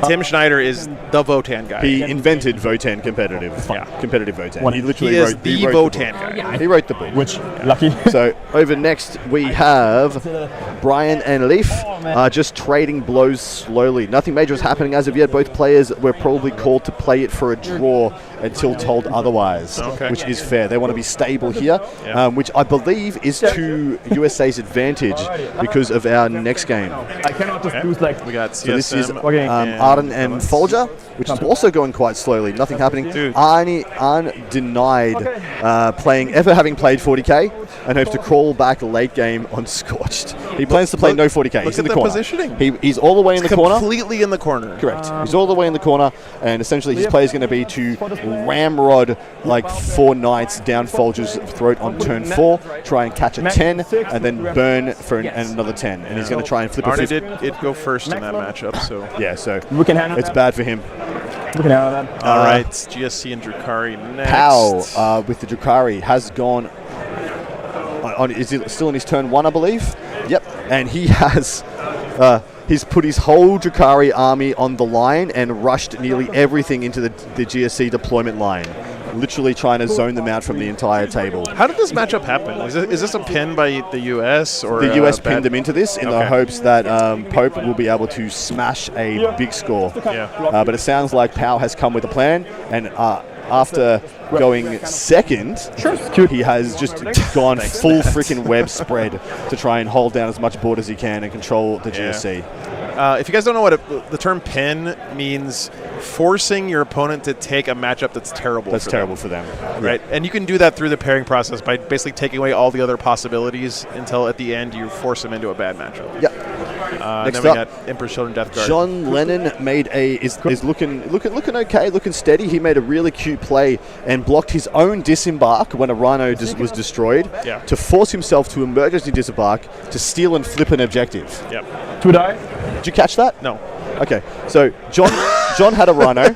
Tim Schneider is the Votan guy. He invented Votan competitive. Yeah. Competitive Votan. He literally is wrote the Votan guy. He wrote the book. Which, lucky. So over next we have Brian and Leaf just trading blows slowly. Nothing major is happening as of yet. Both players were probably called to play it for a draw until told otherwise, which is fair. They want to be stable here, which I believe is to USA's advantage because of our next game. I cannot just lose like. We got So this is CSM Arden and Folger, which is also going quite slowly. Nothing happening. Arne denied having played 40k and hopes to crawl back late game on Scorched. He plans to play no 40k. He's in the corner. Positioning. He's all the way in the corner. Completely in the corner. Correct. He's all the way in the corner, and essentially his play is going to be to ramrod like 4 knights down Folger's throat on turn 4, try and catch a 10, and then burn for another 10. And he's going to try and flip Arne a did it go first in that matchup, so so we can handle it's bad for him. We can handle that. All right, GSC and Drakari next. Pal with the Drakari has gone. Is he still in his turn 1, I believe? Yep. And he has. He's put his whole Drakari army on the line and rushed nearly everything into the GSC deployment line. Literally trying to zone them out from the entire table. How did this matchup happen? Is this a pin by the US? Or the US pinned them into this in the hopes that Pope will be able to smash a big score. But it sounds like Pal has come with a plan, and after going second, he has just gone full freaking web spread to try and hold down as much board as he can and control the GSC. If you guys don't know what the term pin means, forcing your opponent to take a matchup that's terrible. That's terrible for them, right? And you can do that through the pairing process by basically taking away all the other possibilities until at the end you force them into a bad matchup. Yep. Next then we got Emperor's Children Death Guard. John Lennon made is looking okay, looking steady. He made a really cute play and blocked his own disembark when a Rhino was destroyed to force himself to emergency disembark to steal and flip an objective. Yep. To die. Did you catch that? No. Okay, so John had a Rhino.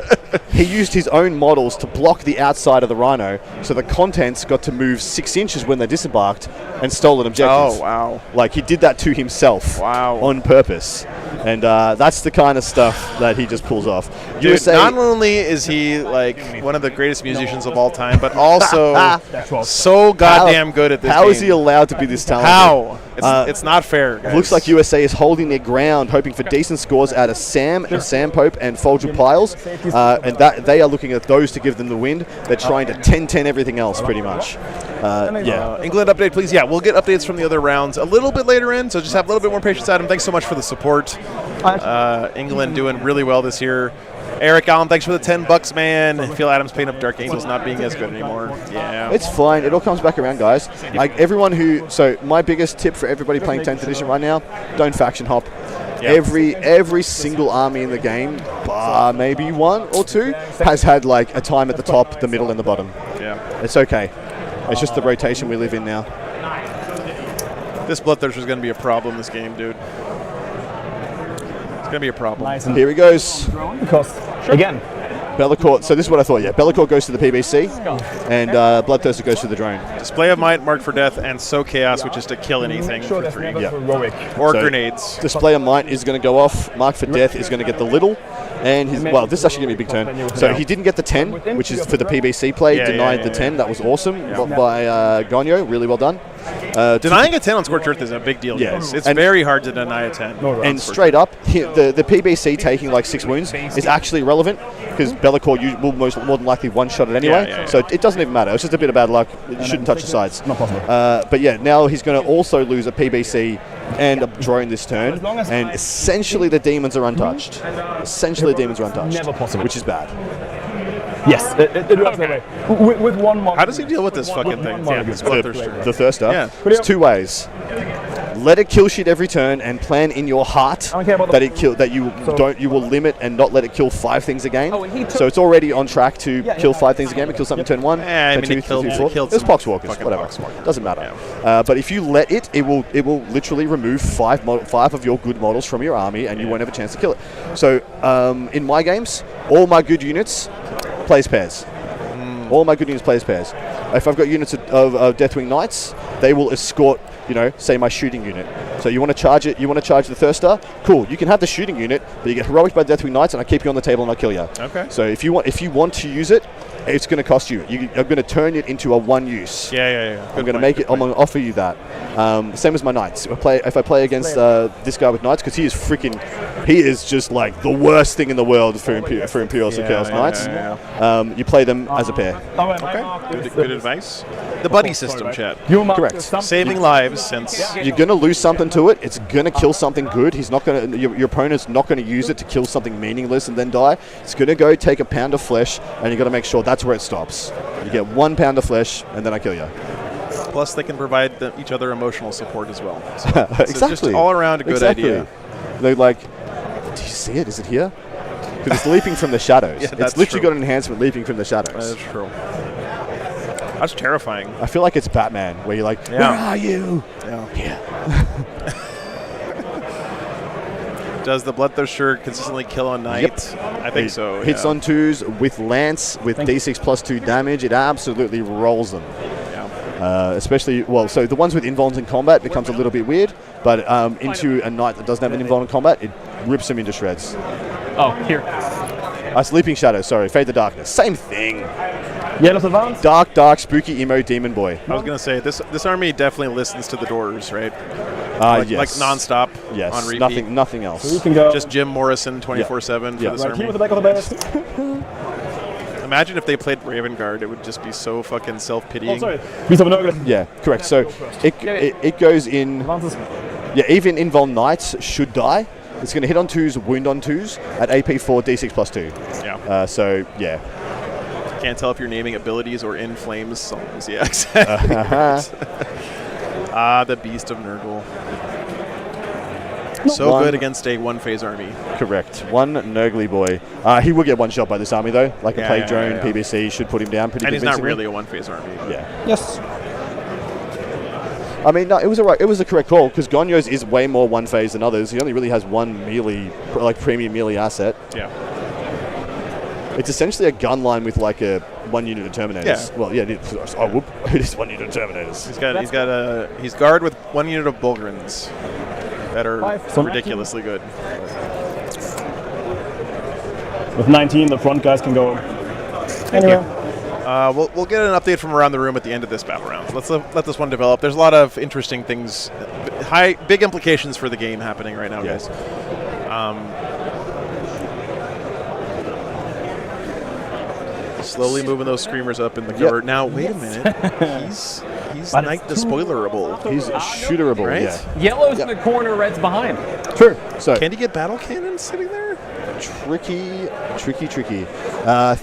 He used his own models to block the outside of the Rhino, so the contents got to move 6 inches when they disembarked and stole an objective. Oh, wow. Like, he did that to himself on purpose. And that's the kind of stuff that he just pulls off. Dude, not only is he like one of the greatest musicians of all time, but also so goddamn good at this How game. is he allowed to be this talented? How? It's not fair, guys. Looks like USA is holding their ground, hoping for decent scores out of Sam Pope and Folger Piles. And that they are looking at those to give them the win. They're trying to 10-10 everything else, pretty much. England update, please. Yeah, we'll get updates from the other rounds a little bit later in, so just have a little bit more patience, Adam. Thanks so much for the support. England doing really well this year. Eric Allen, thanks for the $10, man. Phil Adams paint up Dark Angels not being as good anymore. Yeah. It's fine. It all comes back around, guys. Like everyone who. So my biggest tip for everybody playing 10th edition right now: don't faction hop. Yep. Every single army in the game, bar maybe one or two, has had like a time at the top, the middle, and the bottom. Yeah. It's okay. It's just the rotation we live in now. This Bloodthirster is going to be a problem this game, dude. It's going to be a problem. Nice. Here he goes. Because, again, Bellacourt. So this is what I thought, yeah. Bellacourt goes to the PBC, and Bloodthirster goes to the drone. Display of Might, Marked for Death, and Sow Chaos, which is to kill anything sure for that's 3. never Yeah. heroic. Or So, grenades. Display of Might is going to go off. Mark for Death is going to get the little. And his, well, this is actually going to be a big turn. So he didn't get the 10, which is for the PBC play. Denied the 10. That was awesome by Gonyo. Really well done. Denying a 10 on Scorched Earth is a big deal. Yes. It's And- very hard to deny a 10. And straight up, the PBC taking like 6 wounds is actually relevant because Bellacourt will more than likely one-shot it anyway. Yeah. So it doesn't even matter. It's just a bit of bad luck. It shouldn't touch the sides. Not possible. But yeah, now he's going to also lose a PBC and a drone this turn. And essentially the demons are untouched. Essentially the demons are untouched. Never possible. Which is bad. Yes, it works that way. With one more. How does he deal with this fucking thing? Yeah, this Bloodthirster. The Thirster. Yeah. There's 2 ways. Let it kill shit every turn and plan in your heart I don't care about that you will limit and not let it kill 5 things a game. So it's already on track to kill 5 things a game. It kills something turn 1, I turn mean, 2, it killed- 3, it 4. killed It's some Poxwalkers, fucking whatever. Poxwalkers. Doesn't matter. But if you let it, it will literally remove 5 of your good models from your army, and you won't have a chance to kill it. So in my games, all my good units plays pairs. All my good units plays pairs. If I've got units of Deathwing Knights, they will escort, say my shooting unit. So you want to charge it, you want to charge the Thirster, cool. You can have the shooting unit, but you get heroic by Deathwing Knights and I keep you on the table and I kill you. Okay. So if you want to use it, it's going to cost you. I'm going to turn it into a 1 use. Yeah. I'm going to make it. I'm going to offer you that. Same as my knights. If I play against this guy with knights, because he is just like the worst thing in the world for Imperial Chaos Knights. You play them as a pair. Okay. Good advice. The buddy system, chat. Correct. Saving lives since You're going to lose something to it. It's going to kill something good. He's not going to. Your opponent's not going to use it to kill something meaningless and then die. It's going to go take a pound of flesh, and you got to make sure that's where it stops. You get 1 pound of flesh, and then I kill you. Plus, they can provide each other emotional support as well. So Exactly. it's just all around a good idea. They're like, do you see it? Is it here? Because it's leaping from the shadows. Yeah, it's that's literally true. got an enhancement leaping from the shadows. That's true. That's terrifying. I feel like it's Batman, where you're like, where are you? Yeah. Does the Bloodthirster consistently kill on night? Yep. I think so. Hits on 2s with Lance with D6 plus 2 damage. It absolutely rolls them. Yeah. Especially, so the ones with invulns in combat becomes a little bit weird, but into a knight that doesn't have an invuln in combat, it rips them into shreds. Oh, here. Sleeping Shadow, sorry, Fade the Darkness. Same thing. Yellow's advance. Dark, spooky, emo, demon boy. I was going to say, this army definitely listens to the doors, right? Yes. Like non-stop Yes, on repeat. nothing else. So we can go Just Jim Morrison 24/7 for this right army. here with the back of the base. Imagine if they played Raven Guard, it would just be so fucking self-pitying. Oh, sorry. Beast of Nurgle. Yeah, correct. So it goes in. Advances. Yeah, even invuln knights should die. It's going to hit on 2s, wound on 2s at AP 4, D6 plus 2. Yeah. So yeah. Can't tell if you're naming abilities or in flames songs. Yeah, exactly. The Beast of Nurgle. So good against a one-phase army. Correct. 1 Nurgly boy. He will get 1 shot by this army though. Like a Plague Drone, yeah. PBC should put him down pretty And he's not convincingly. really a one-phase army. Yeah. Yes. I mean, no, it was alright. It was a correct call because Gonyo's is way more one phase than others. He only really has 1 melee, like premium melee asset. Yeah. It's essentially a gun line with like a 1 unit of Terminators. Yeah. Well, yeah, it is. Oh, whoop! It is 1 unit of Terminators. He's guard with 1 unit of Bulgrins that are ridiculously good. With 19, the front guys can go. Anyway. We'll get an update from around the room at the end of this battle round. Let's let this one develop. There's a lot of interesting things, big implications for the game happening right now, guys. Slowly moving those screamers up in the cover. Now, wait a minute. He's Knight Despoilerable. He's shooterable, right? yeah. Yellow's in the corner, red's behind. True. So can he get battle cannons sitting there? tricky.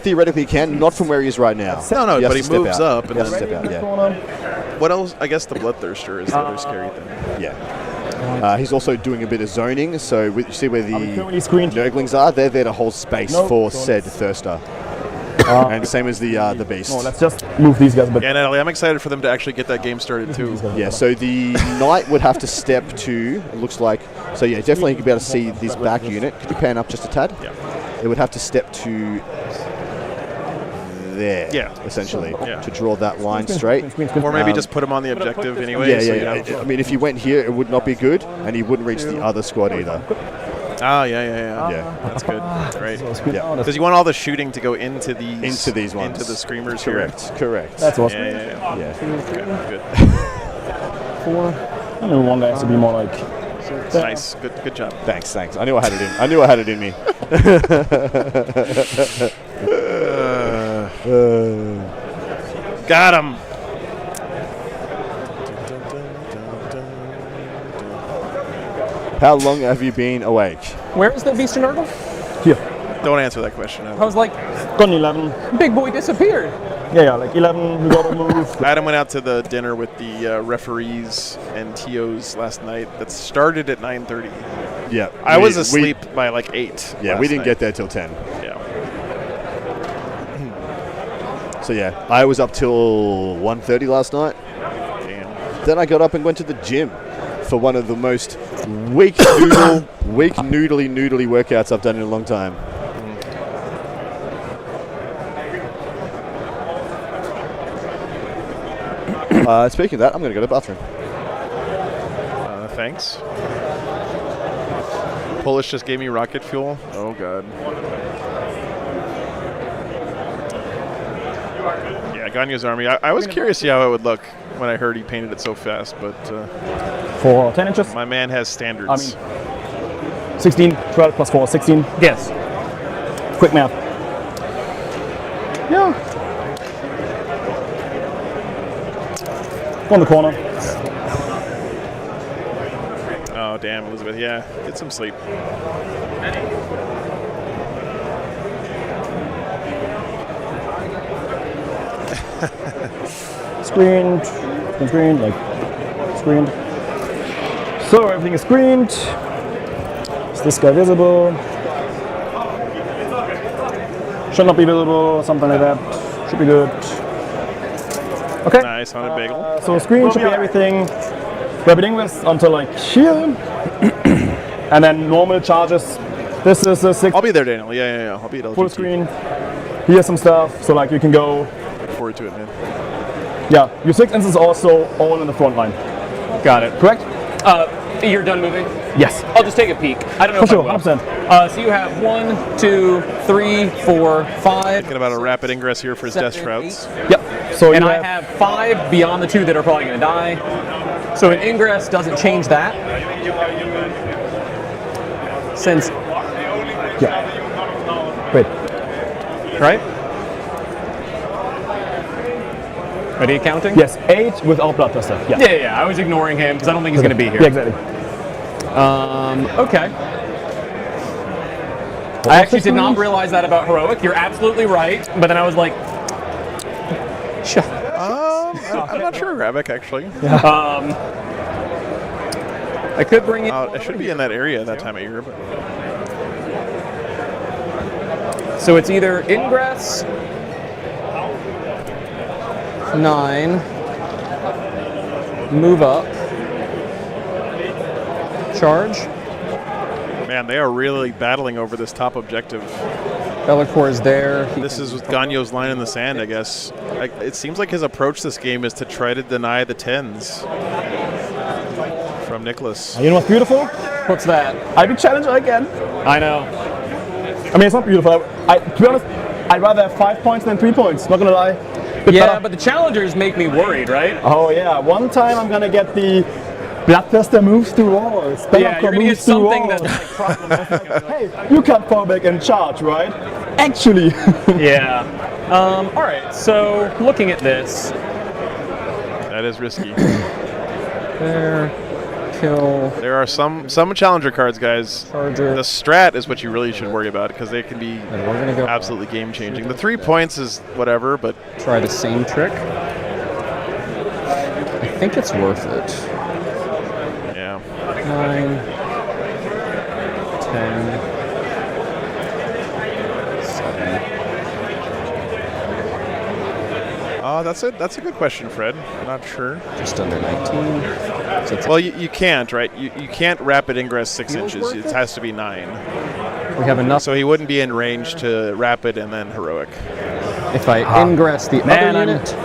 Theoretically, he can, not from where he is right now. No, has but to he step moves out. up. And He has to then, step out, yeah. what else? I guess the Bloodthirster is the other scary thing. Yeah. He's also doing a bit of zoning, so you see where the currently screened. Nurglings are? They're there to hold space for said Thirster. And same as the Beast. Oh, let's just move these guys a bit. Yeah, Natalie, I'm excited for them to actually get that game started too. Yeah, so the Knight would have to step to, it looks like, so yeah, definitely you can be able to see this back unit. Could you pan up just a tad? Yeah. It would have to step to there, essentially, to draw that line straight. Or maybe just put him on the objective anyway. Yeah. I mean, if he went here, it would not be good, and he wouldn't reach the other squad either. Oh, yeah. That's good. Great. Yeah. Because you want all the shooting to go into these ones. into the screamers Correct. That's awesome. Yeah. Good. 4. And then one guy has to be more like. Nice. Good job. Thanks. I knew I had it in me. Got him. How long have you been awake? Where's the Beast and Nurgle? Here. Don't answer that question. I was like, Gone 11. big boy disappeared. Yeah, like 11. We got to move. Adam went out to the dinner with the referees and TOs last night. That started at 9:30. Yeah. I was asleep by like 8. Yeah, we didn't get there till 10. Yeah. So yeah, I was up till 1:30 last night. Damn. Then I got up and went to the gym for one of the most weak noodly workouts I've done in a long time. Speaking of that, I'm going to go to the bathroom. Thanks. Polish just gave me rocket fuel. Oh god. Yeah, Ganya's army. I was curious to see how it would look when I heard he painted it so fast, but for 10 inches. My man has standards. I mean, 16, 12 plus 4, 16. Yes. Quick math. Yeah. On the corner. Oh damn, Elizabeth. Yeah, get some sleep. Screened, screened. So everything is screened. Is this guy visible? Should not be visible, something like that. Should be good. Okay. Nice on a bagel. So screen should be everything. We're beginning with until like here. And then normal charges. This is a 6. I'll be there, Daniel. Yeah. I'll be at LGT. Full screen. Here's some stuff. So like you can go. Look forward to it, man. Yeah, your 6 instances also all in the front line. Got it. Correct? You're done moving? Yes. I'll just take a peek. I don't know For if sure, I will. 100%. So you have 1, 2, 3, 4, 5. Thinking about a rapid ingress here for his death shrouds. Yep. So And you I have 5 beyond the 2 that are probably going to die. So an ingress doesn't change that. Since. Yeah. Wait. Right? Ready counting? Yes, 8 without Bloodthirster. Yeah. Yeah. I was ignoring him because I don't think he's going to be here. Yeah, exactly. Okay. I actually did not realize that about Heroic. You're absolutely right. But then I was like, shut I'm not sure, Ravik, actually. I could bring it. I should be in that area that time of year, but. So it's either ingress 9, move up, charge. Man, they are really battling over this top objective. Be'lakor is there. This is with Ganyo's line in the sand, I guess. It seems like his approach this game is to try to deny the 10s from Nicholas. You know what's beautiful? What's that? I do challenger again. I know. I mean, it's not beautiful. To be honest, I'd rather have 5 points than 3 points. Not gonna lie. Yeah, but the challengers make me worried, right? Oh yeah. One time I'm gonna get the Bloodthirster moves through walls. Yeah, you're gonna get something that's like problematic. Hey, you can't fall back and charge, right? Actually. Yeah. All right. So looking at this. That is risky. There. kill. There are some challenger cards, guys. Charger. The strat is what you really should worry about because they can be And we're gonna go absolutely game changing. The 3 points is whatever, but try the same trick. I think it's worth it. yeah. 9, 10, 7. That's a good question, Fred. Not sure. Just under 19. So it's Well, you can't, right? You can't rapid ingress 6 Feels inches. worth It has to be 9. we have enough. So he wouldn't be in range to rapid and then heroic. If I ingress the Man, other unit,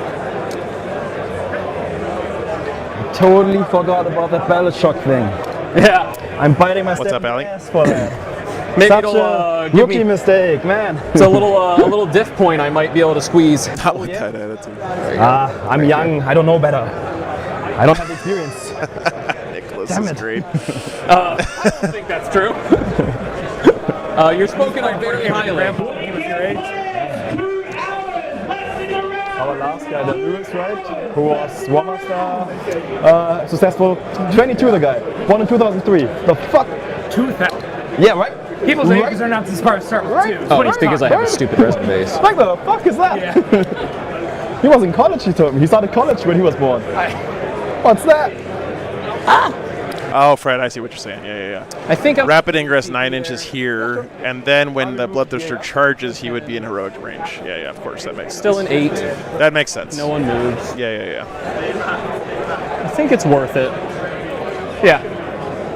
Totally forgot about the ballot shock thing. yeah, I'm biting my What's up, Ali? ass for that. maybe Such it'll a give rookie me. mistake, man. It's a little diff point I might be able to squeeze. Not with that attitude. I'm young. I don't know better. I don't have experience. Nicholas Damn is it. great. I don't think that's true. You're spoken of very highly. Our last guy, the Lewis, right? Who was War Master, successful. 22, the guy. Won in 2003. The fuck? 2,000. Yeah, right? People's ages are not as far to start with, too. Oh, it's because I have a stupid resin base. Like the fuck is that? Yeah. He was in college, he told me. He started college when he was born. What's that? Oh, Fred, I see what you're saying. Yeah. I think I'm. Rapid ingress 9 inches here, and then when the Bloodthirster charges, he would be in heroic range. Yeah, of course, that makes Still sense. an 8. That makes sense. No one moves. Yeah. I think it's worth it. Yeah.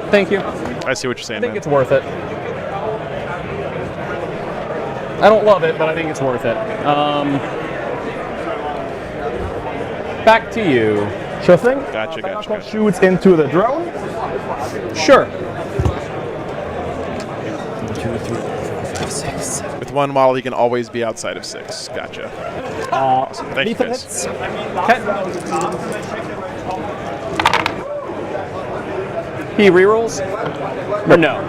Thank you. I see what you're saying, I think man. it's worth it. I don't love it, but I think it's worth it. Back to you. Sure thing. Gotcha. Shoots into the drone. Sure. With one model, he can always be outside of 6. Gotcha. Awesome. Thank you, guys. He rerolls? Or no?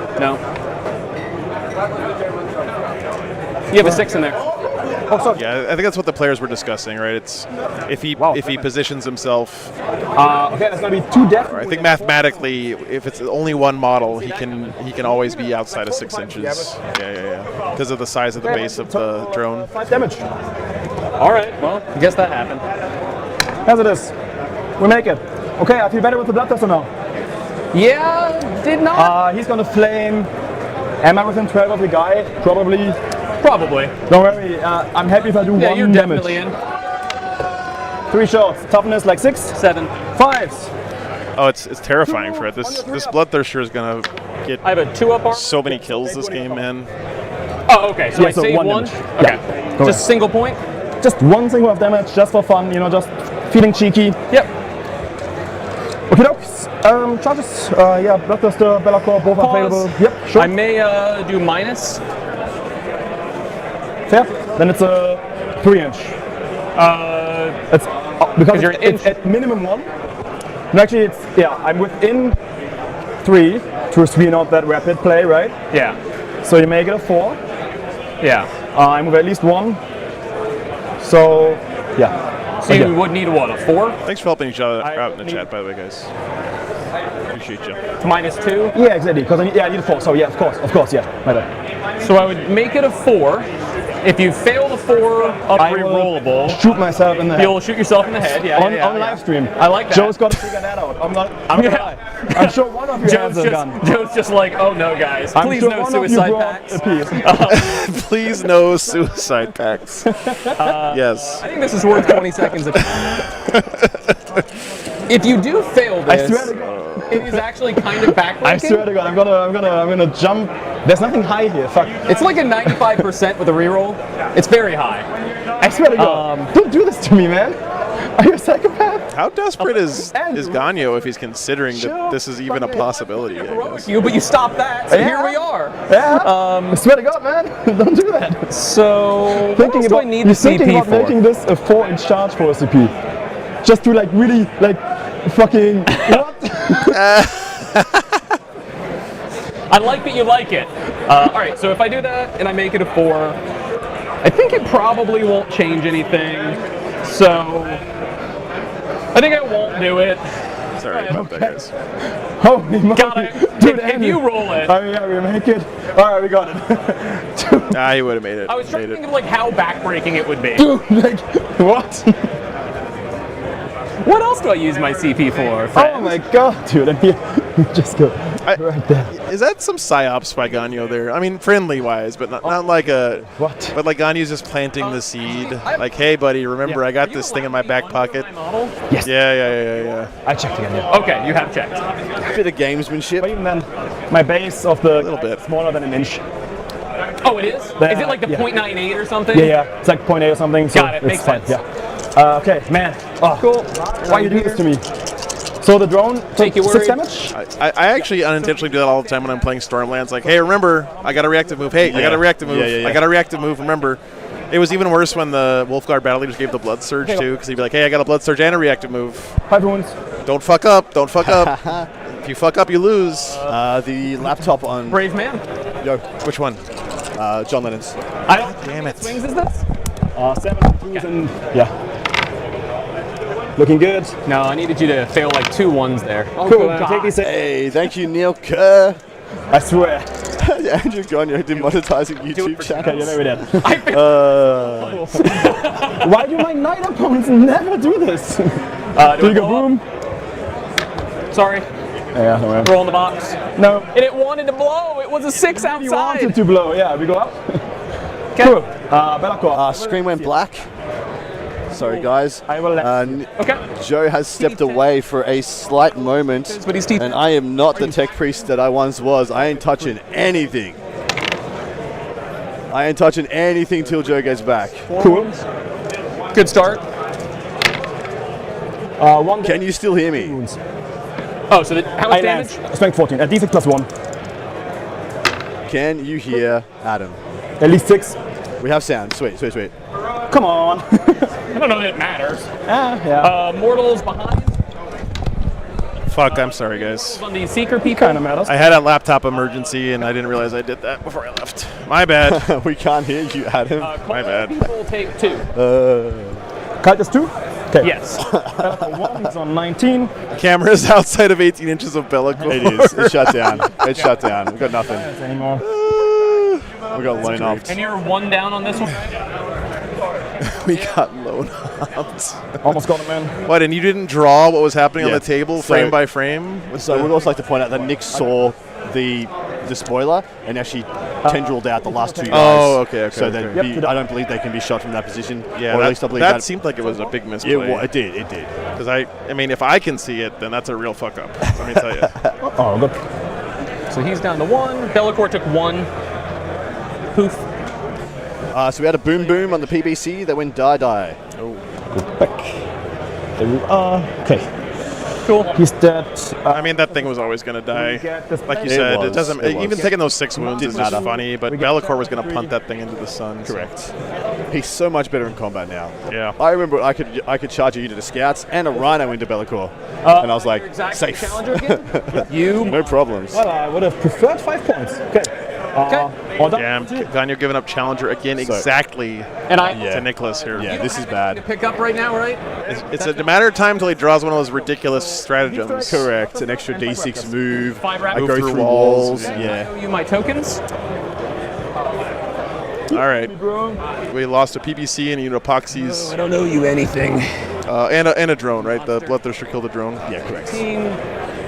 You have a 6 in there. Yeah, I think that's what the players were discussing, right? It's if he positions himself. Okay, that's gonna be 2 death. I think mathematically, if it's only one model, he can always be outside of 6 inches. Yeah. Because of the size of the base of the drone. 5 damage. All right. Well, I guess that happened. As it is. We make it. Okay, I feel better with the Bloodthirster now. Yeah, did not. He's gonna flame. Am I within 12 of the guy? Probably. Probably. Don't worry, I'm happy if I do 1 you're damage. definitely in. 3 shots. Toughness like 6. 7. 5s. Oh, it's terrifying, Fred. This Bloodthirster is gonna get I have a 2-up arm. so many kills this game, man. Oh, okay. So Yeah, I so save 1 one. damage. Okay. Yeah, go Just ahead. single point. Just 1 single of damage, just for fun, just feeling cheeky. Yep. Okay, dokes. Charges. Yeah, Bloodthirster, Bellacore, both Pause. available. Yep, sure. I may do minus. Fair. Then it's a 3-inch. It's because you're it's at minimum 1. And actually, I'm within 3 to screen out that rapid play, right? Yeah. So you make it a 4. Yeah. I'm with at least 1. So, yeah. So you would need what, a 4? Thanks for helping each other out in the chat, by the way, guys. Appreciate you. Minus 2? Yeah, exactly. Because I need a 4. So yeah, of course, yeah. My bad. So I would make it a 4. If you fail the 4 up I will rerollable, shoot myself in the head. you'll shoot yourself in the head. Yeah, on live stream. I like that. Joe's got to figure that out. I'm gonna lie. I'm sure one of you has a gun. Joe's just like, oh no, guys, I'm please sure no one of you suicide brought packs. a piece. Please no suicide packs. Yes. I think this is worth 20 seconds of If you do fail this, I swear to God. it is actually kind of backbreaking. I swear to God, I'm gonna jump. There's nothing high here. Fuck. It's like a 95% with a reroll. It's very high. I swear to God. Don't do this to me, man. Are you a psychopath? How desperate is Ganyo if he's considering that this is even a possibility? I guess. But you stopped that, so here we are. Yeah. I swear to God, man. Don't do that. So, Thinking what else do I need you're the thinking CP about for? making this a 4-inch charge for a CP. Just to really fucking what? I like that you like it. All right, so if I do that and I make it a 4, I think it probably won't change anything. So I think I won't do it. Sorry about that, guys. Holy moly. Got it. Dude, If you roll it. Oh yeah, we make it. Alright, we got it. He would have made it. I was trying to think of like how backbreaking it would be. Dude, like, what? What else do I use my CP for? Oh my god, dude. And here, just go right there. Is that some psyops by Ganyo there? I mean, friendly-wise, but not like a... What? But like Ganyo's just planting the seed. Like, hey, buddy, remember I got this thing in my back pocket? Yes. Yeah. I checked again, yeah. Okay, you have checked. Bit of gamesmanship. But even then, my base of the little bit smaller than an inch. Oh, it is? Is it like the Yeah. 0.98 or something? Yeah. It's like 0.8 or something. So Got it, it's makes fine. sense. Yeah. Okay, man. Oh, cool. Why you do this to me? So the drone Take you 6 worried? damage? I actually unintentionally do that all the time when I'm playing Stormlands. Like, hey, remember, I got a reactive move. Hey, I got a reactive move. Yeah. I got a reactive move, remember. It was even worse when the Wolfguard battle leaders gave the Blood Surge, too, because he'd be like, hey, I got a Blood Surge and a reactive move. 5 wounds. Don't fuck up. Don't fuck up. If you fuck up, you lose. The laptop on... Brave man. Yo, Which one? John Lennon's. Damn it. Swings is this? 7 twos and... Yeah. Looking good. No, I needed you to fail like 2 ones there. Oh, Cool. God. Take these. Hey, thank you, Neil Kerr. I swear. Andrew Ganyo demonetizing YouTube Okay, channels. you're never dead. Uh, Why do my knight opponents never do this? Do you go boom? Sorry. Yeah, no way. Roll in the box. No. And it wanted to blow. It was a 6 You outside. wanted to blow. Yeah, we go up. Cool. Bellacore. screen went black. Sorry, guys. I will let Okay. Joe has stepped away for a slight moment, But he's teeth. and I am not the tech priest that I once was. I ain't touching anything. I ain't touching anything till Joe gets back. Cool. Good start. One Can you still hear me? wounds. Oh, so how much I land. damage? Strength 14. At D6 plus 1. Can you hear Adam? At least 6. We have sound. Sweet. Come on. I don't know that it matters. Yeah. Mortals behind. Fuck, I'm sorry, guys. On the seeker people. Kind of matters. I had a laptop emergency, and I didn't realize I did that before I left. My bad. We can't hear you, Adam. My bad. People take 2. Kite is 2? Okay. Yes. Bellacore 1. He's on 19. Camera's outside of 18 inches of Bellacore. It is. It's shut down. It's shut down. We've got nothing. Anymore. We got lone off. And you're 1 down on this one? We got lone hopped. Almost got him, man. What, and you didn't draw what was happening on Yeah. the table So- frame by frame? So we'd also like to point out that Nick saw the spoiler and actually tendrilled out the last 2 guys. Oh, okay. So that Yep. I don't believe they can be shot from that position. Yeah, or that, at least I believe that seemed like it was a big misplay. Yeah, well, it did. Because I mean, if I can see it, then that's a real fuck up. Let me tell you. Oh, good. So he's down to 1. Bellacore took 1. Poof. So we had a boom on the PBC that went die. There we are. Okay. Cool. He's dead. I mean, that thing was always going to die. Like you It said, was, it doesn't. it Even was. taking those 6 wounds is Didn't just matter. funny. But Bellacore was going to punt that thing into the sun. Correct. He's so much better in combat now. Yeah. I remember I could charge a unit of scouts and a rhino into Bellacore, and I was like, Exactly. safe. Challenger again? You. No problems. Well, I would have preferred 5 points. Okay. All done. Yeah, Ganyo giving up Challenger again exactly And I. Yeah. to Nicholas here. Yeah, this is To bad. pick up right now, right? It's a matter of time until he draws one of those ridiculous stratagems. Correct. An extra D6 move. 5 I rabbits. go through walls. Yeah. Show you my tokens. All right. We lost a PBC and a unit of Epoxies. I don't know you anything. And a drone, right? The Bloodthirster killed a drone. Yeah, correct.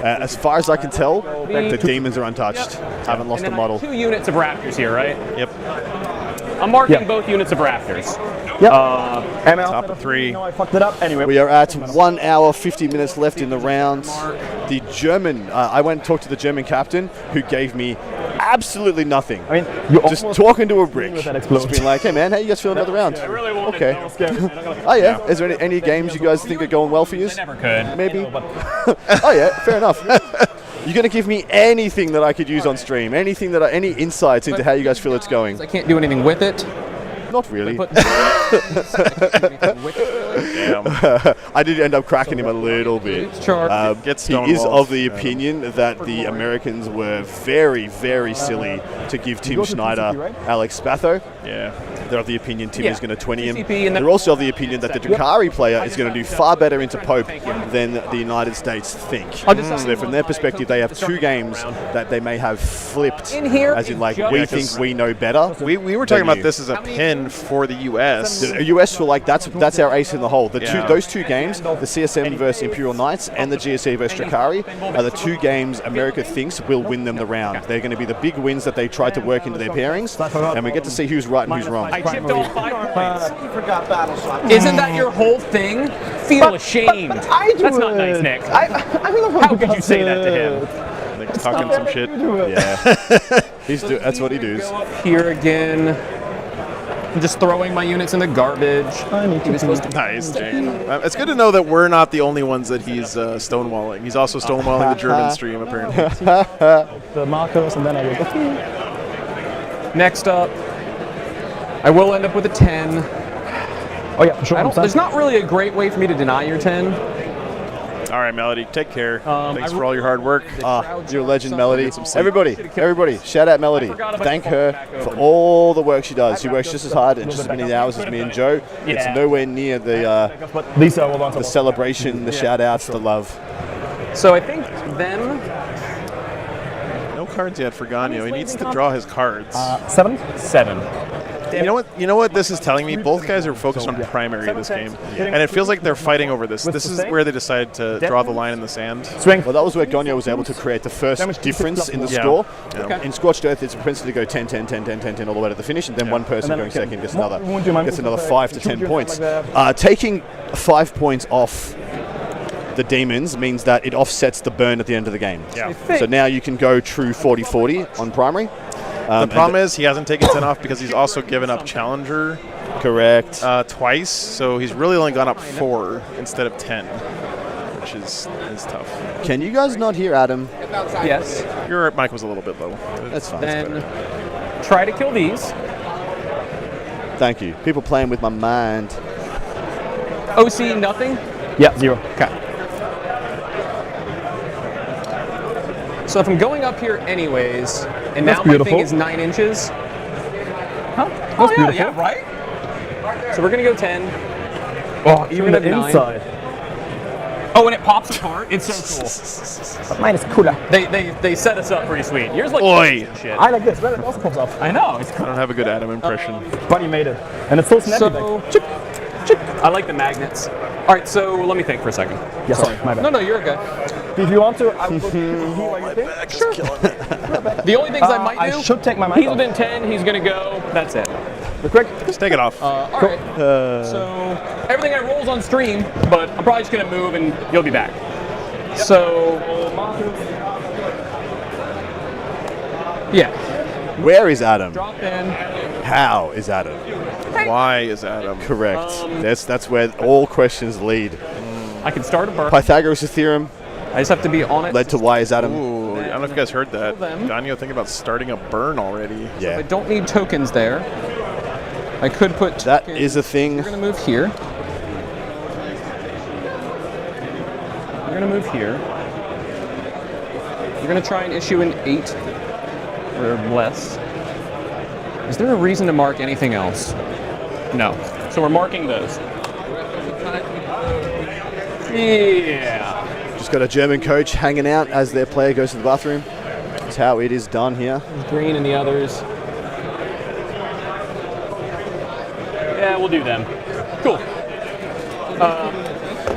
As far as I can tell, the demons are untouched. Haven't lost a model. 2 units of Raptors here, right? Yep. I'm marking Yeah. both units of Raptors. Yep. Top of 3. No, I fucked it up. Anyway. We are at 1 hour, 50 minutes left in the round. The German, I went and talked to the German captain who gave me absolutely nothing. I mean, you Just almost talking to a brick. with that Just explosion. being like, hey man, how you guys feeling about the round? really wanted Okay. I was scared. I'm not gonna- Oh yeah. Is there any games you guys think are going well for you? I never could. Maybe. But Oh yeah, fair enough. You're gonna give me anything that I could use on stream, anything that any insights into how you guys feel it's going. I can't do anything with it. Not really. But Damn. I did end up cracking him a little bit. Get He is stonewalled. of the opinion that the Americans were very, very silly to give Tim go to Schneider PCP, right? Alex Spatho. Yeah. They're of the opinion Tim is going to 20 him. TCP and then They're also of the opinion that the Drukhari player is going to do far better into Pope than the United States think. So from their perspective, they have 2 games that they may have flipped, as in like, we think we know better. We were talking about this as a pin for the U.S. The US were like, that's our ace in the hole. Those 2 games, the CSM versus Imperial Knights and the GSA versus Drukhari, are the 2 games America thinks will win them the round. They're going to be the big wins that they try to work into their pairings, and we get to see who's right and who's wrong. I chipped off 5 points. Isn't that your whole thing? Feel ashamed. That's not nice, Nick. How could you say that to him? Nick's talking some shit. Yeah. That's what he does. Here again. I'm just throwing my units in the garbage. He was supposed to. Nice, Jane. It's good to know that we're not the only ones that he's stonewalling. He's also stonewalling the German stream, apparently. The markers, and then I will go. Next up, I will end up with a 10. Oh yeah, for sure. There's not really a great way for me to deny your 10. All right, Melody, take care. Thanks for all your hard work. You're a legend, Melody. Everybody, shout out Melody. Thank her for all the work she does. She works just as hard and just as many hours as me and Joe. It's nowhere near the celebration, the shout outs, the love. So I think then. No cards yet for Gagno. He needs to draw his cards. 7? 7. You know what this is telling me? Both guys are focused on primary this game, and it feels like they're fighting over this. This is where they decided to draw the line in the sand. Well, that was where Gagno was able to create the first difference in the score. In Scorched Earth, it's a propensity to go 10, 10, 10, 10, 10, 10 all the way to the finish, and then one person going second gets another 5 to 10 points. Taking 5 points off the demons means that it offsets the burn at the end of the game. So now you can go true 40-40 on primary. The problem is he hasn't taken 10 off because he's also given up Challenger. Correct. Twice, so he's really only gone up 4 instead of 10, which is tough. Can you guys not hear Adam? Yes. Your mic was a little bit low. That's fine. Then try to kill these. Thank you. People playing with my mind. OC nothing? Yeah, 0. Okay. So if I'm going up here anyways, and now my thing is 9 inches. Huh? Oh yeah, right? So we're gonna go 10. Oh, even the inside. Oh, and it pops apart. It's so cool. But mine is cooler. They set us up pretty sweet. Yours like shit. I like this. But it also pops up. I know. I don't have a good Adam impression. But he made it, and it's so snappy. So, I like the magnets. All right, so let me think for a second. Yeah, sorry, my bad. No, you're good. If you want to, I will sure. The only things I might do. I should take my mic He's off. within 10. He's gonna go. That's it. Real quick, just take it off. All right. So everything I roll's on stream, but I'm probably just gonna move and you'll be back. Yep. So yeah. Where is Adam? Drop in. How is Adam? Why is Adam? Correct. That's where all questions lead. I can start a burn. Pythagoras' theorem. I just have to be on it. Led to why is Adam? Ooh, I don't know if you guys heard that. Gagno thinking about starting a burn already. Yeah. So I don't need tokens there. I could put that tokens. is a thing. We're gonna move here. We're gonna move here. We're gonna try and issue an 8 or less. Is there a reason to mark anything else? No. So we're marking those. Yeah. Just got a German coach hanging out as their player goes to the bathroom. That's how it is done here. Green and the others. Yeah, we'll do them. Cool.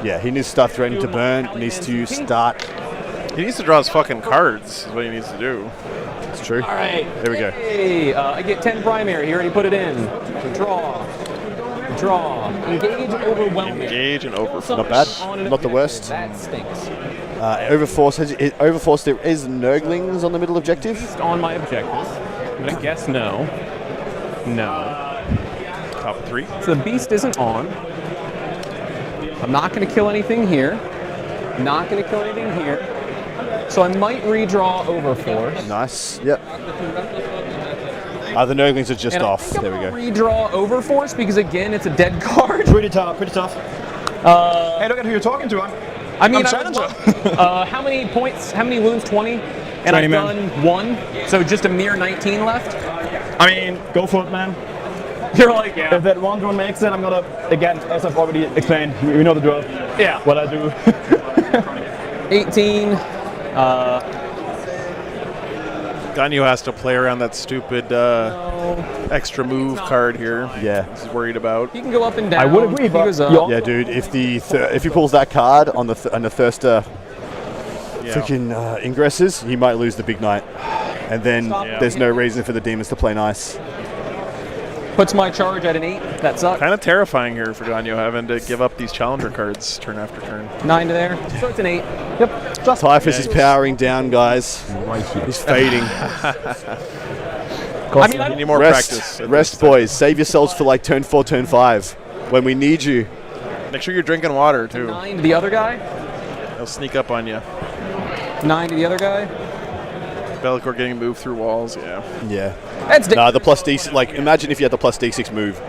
Yeah, he needs to start threatening to burn. Needs to start. He needs to draw his fucking cards. Is what he needs to do. It's true. All right. There we go. Hey, I get 10 primary. He already put it in. Draw. Draw. Engage overwhelming. Engage and overforce. Not bad. Not the worst. That stinks. Overforce. There is Nurglings on the middle objective. Just on my objective. I'm gonna guess no. No. Top 3. So the beast isn't on. I'm not gonna kill anything here. Not gonna kill anything here. So I might redraw Overforce. Nice. Yep. The Nurglings are just off. There we go. Redraw Overforce because again, it's a dead card. Pretty tough. Pretty tough. Hey, look at who you're talking to, man. I mean, I'm how many points? How many wounds? 20. And 20, I've man. done 1. So just a mere 19 left. I mean, go for it, man. You're like, yeah. If that one drone makes it, I'm gonna, again, as I've already explained, you know the drill. Yeah. What I do. 18. Ganyu has to play around that stupid extra move card here. Yeah. He's worried about. He can go up and down. I would agree, but yeah, dude. If if he pulls that card on the Thirster freaking ingresses, he might lose the big night, and then there's no reason for the demons to play nice. Puts my charge at an 8. That sucks. Kind of terrifying here for Ganyu having to give up these challenger cards turn after turn. 9 to there. So it's an 8. Yep. Typhus is powering down, guys. He's fading. I mean, I need more practice. Rest, boys. Save yourselves for like turn 4, turn 5, when we need you. Make sure you're drinking water too. 9 to the other guy. He'll sneak up on you. 9 to the other guy. Bellicor getting moved through walls. Yeah. Yeah. That's nah, the plus D6. Like, imagine if you had the plus D6 move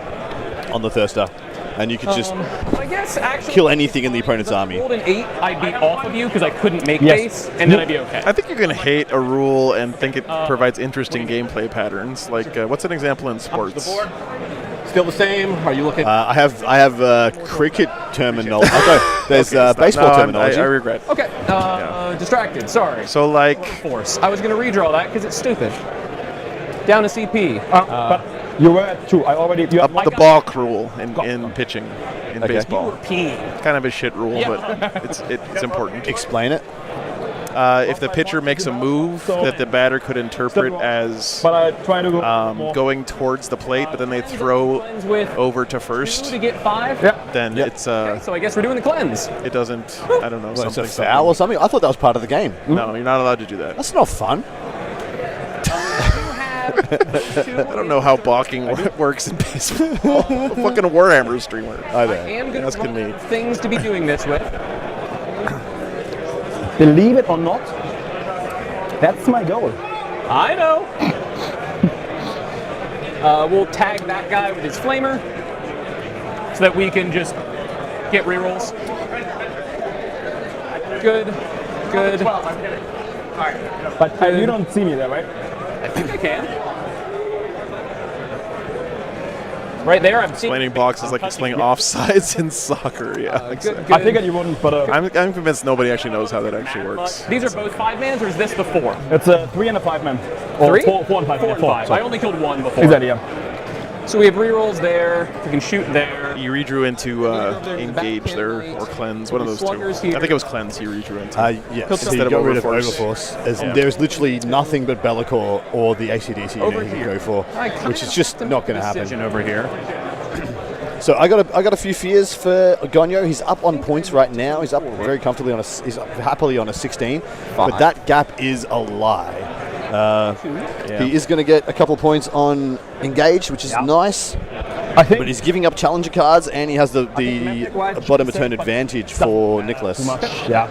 on the Thirster, and you could just I guess actually kill anything in the opponent's if I army. rolled an 8, I'd be off of you because I couldn't make base, and then I'd be okay. I think you're gonna hate a rule and think it provides interesting gameplay patterns. Like, what's an example in sports? Still the same? Are you looking? I have cricket terminology. There's baseball terminology. I regret. Okay. Distracted. Sorry. So like force. I was gonna redraw that because it's stupid. Down to CP. But you were at 2. I already. You the balk rule in pitching in baseball. You were peeing. Kind of a shit rule, but it's important. Explain it. If the pitcher makes a move that the batter could interpret as but I try to go going towards the plate, but then they throw over to first, to get 5. then it's Okay, so I guess we're doing the cleanse. it doesn't. I don't know. What, it's something, a foul or something? I thought that was part of the game. No, you're not allowed to do that. That's not fun. I don't know how balking works in baseball. Fucking Warhammer streamer. I know. I am going to Asking me. things to be doing this with. believe it or not, that's my goal. I know. We'll tag that guy with his flamer so that we can just get rerolls. Good. Good. But you don't see me there, right? I think I can. Right there, I'm seeing. Explaining boxes like explaining offsides in soccer. Yeah, exactly. I figured you wouldn't, but I'm convinced nobody actually knows how that actually works. These are both 5-mans, or is this the 4? it's a 3 and a 5-man. Or 3? 4 and 5. 4 and 5. I only killed 1 before. Exactly, yeah. So we have rerolls there. We can shoot there. He redrew into engage there or cleanse, one of those two. I think it was cleanse he redrew into. Yes, Instead he of got rid of Overforce. Overforce. There's literally nothing but Bellicor or the ACDC Over he can here. go for, which is just not going to happen. Over here. So I got a few fears for Ganyu. He's up on points right now. He's up very comfortably he's up happily on a 16, but that gap is a lie. He is going to get a couple points on engage, which is nice. I think, but he's giving up challenger cards, and he has the bottom of turn advantage for Nicholas. Yeah.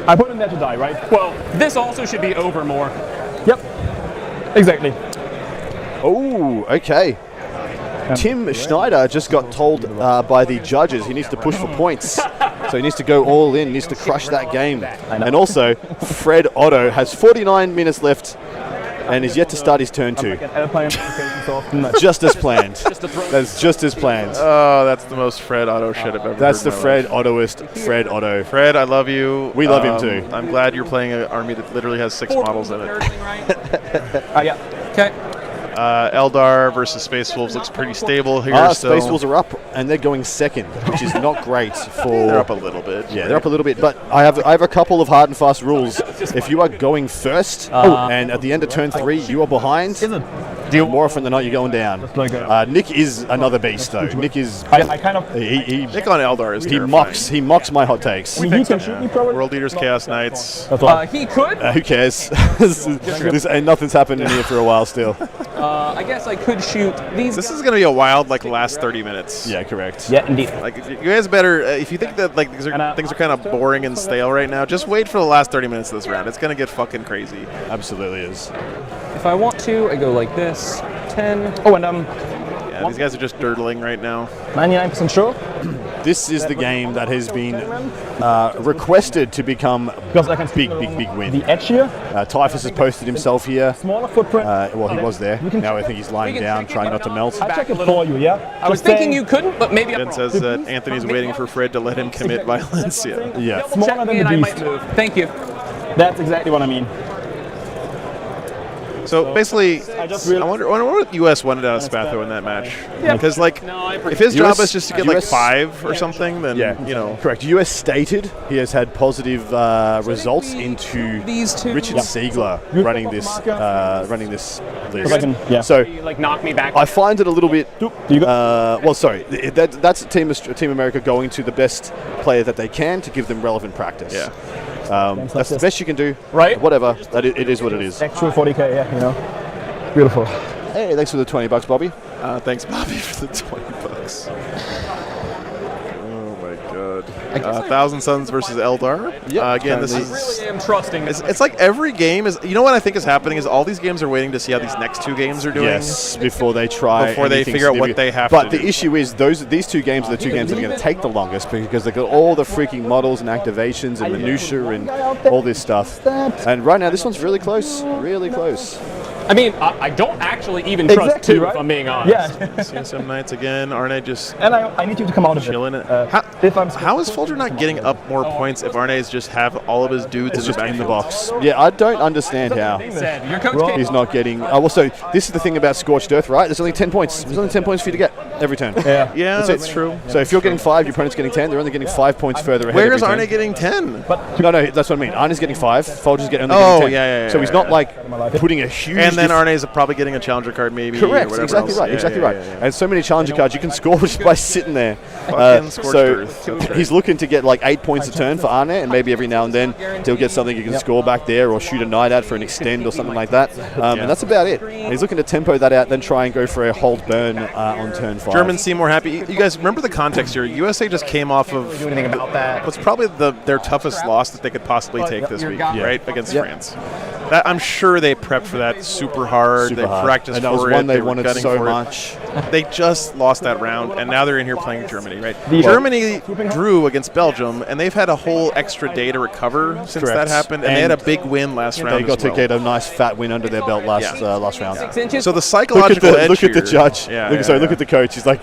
I put him there to die, right? Well, this also should be over more. Yep. Exactly. Oh, okay. Tim Schneider just got told by the judges he needs to push for points. So he needs to go all in, needs to crush that game. And also, Fred Otto has 49 minutes left and is yet to start his turn 2. Just as planned. That's just as planned. Oh, that's the most Fred Otto shit I've ever heard. That's the in my Fred life. Ottoist, Fred Otto. Fred, I love you. We love him too. I'm glad you're playing an army that literally has 6 models in it. Yeah. Okay. Eldar versus Space Wolves looks pretty stable here. Space Wolves are up, and they're going second, which is not great for... They're up a little bit. Yeah, they're up a little bit, but I have a couple of hard and fast rules. If you are going first, and at the end of turn 3 you are behind, more often than not you're going down. Nick is another beast, though. Nick is... I kind of... Nick on Eldar is he terrifying. mocks my hot takes. I mean, he can shoot me probably. World Leaders, Chaos Knights. He could. Who cares? Nothing's happened in here for a while still. I guess I could shoot these. This is going to be a wild, last 30 minutes. Yeah, correct. Yeah, indeed. You guys better, if you think that things are kind of boring and stale right now, just wait for the last 30 minutes of this round. It's going to get fucking crazy. Absolutely is. If I want to, I go like this. 10. Oh, and Yeah, these guys are just dirtling right now. 99% sure. This is the game that has been requested to become big win. The edge here. Typhus has posted himself here. Smaller footprint. Well, he was there. Now I think he's lying down, trying not to melt. I check it for you, yeah? I was thinking you couldn't, but maybe I'm Ben says that Anthony's waiting for Fred to let him commit Valencia. Yeah. Smaller than the I might beast. move. Thank you. That's exactly what I mean. So basically, I wonder what US wanted out of Spatho in that match. Because if his job is just to get like 5 or something, then you know. Correct. US stated he has had positive results into Richard Siegler running this list. So like knock me back. I find it a little bit. Well, sorry. That's Team America going to the best player that they can to give them relevant practice. Yeah. That's the best you can do. Right. Whatever. It is what it is. Actual 40k, yeah, you know. Beautiful. Hey, thanks for the $20, Bobby. Thanks, Bobby, for the $20. Oh my God. Thousand Suns versus Eldar. Again, this is. I am trusting. It's like every game is. You know what I think is happening is all these games are waiting to see how these next 2 games are doing. Yes, before they try. Before they anything figure out what significant. they have But to the do. issue is these 2 games are the 2 games that are going to take the longest because they've got all the freaking models and activations and minutia and all this stuff. And right now, this one's really close. Really close. I mean, I don't actually even trust Exactly, 2, right? if I'm being honest. Yeah. CSM Knights again. Arne just And I need you to come out of chilling it. it. How is Folger not getting up more points if Arne's just have all of his dudes It's in the just in the backfield? box. Yeah, I don't understand how Said, your coach came he's not getting. Also, this is the thing about Scorched Earth, right? There's only 10 points. There's only 10 points for you to get every turn. Yeah, that's it. true. So if you're getting 5, your opponent's getting 10. They're only getting 5 points further ahead. Where's every Arne turn. getting 10? No, that's what I mean. Arne's getting 5. Folger's only Oh, getting 10. yeah. So he's not like putting a huge. And then Arne's probably getting a challenger card, maybe. Correct. Or whatever Exactly else. right. Yeah, Exactly yeah, right. yeah, yeah. And so many challenger cards you can score just by sitting there. Fucking Scorched So Earth. he's looking to get like 8 points a turn for Arne, and maybe every now and then he'll get something he can score back there or shoot a knight at for an extend or something like that. And that's about it. And he's looking to tempo that out, then try and go for a hold burn on turn 5. Germans seem more happy. You guys remember the context here. USA just came off of do anything about that. what's probably their toughest loss that they could possibly take this week, right? Against France. That, I'm sure they prepped for that super hard. They practiced and that for was it. one they were wanted gunning so for it. much. They just lost that round, and now they're in here playing Germany, right? Germany drew against Belgium, and they've had a whole extra day to recover since Correct. that happened, and they had a big win last round. They got as well. to get a nice fat win under their belt last round. 6 inches. So the psychological edge Look at the here- judge. Look at the coach. He's like,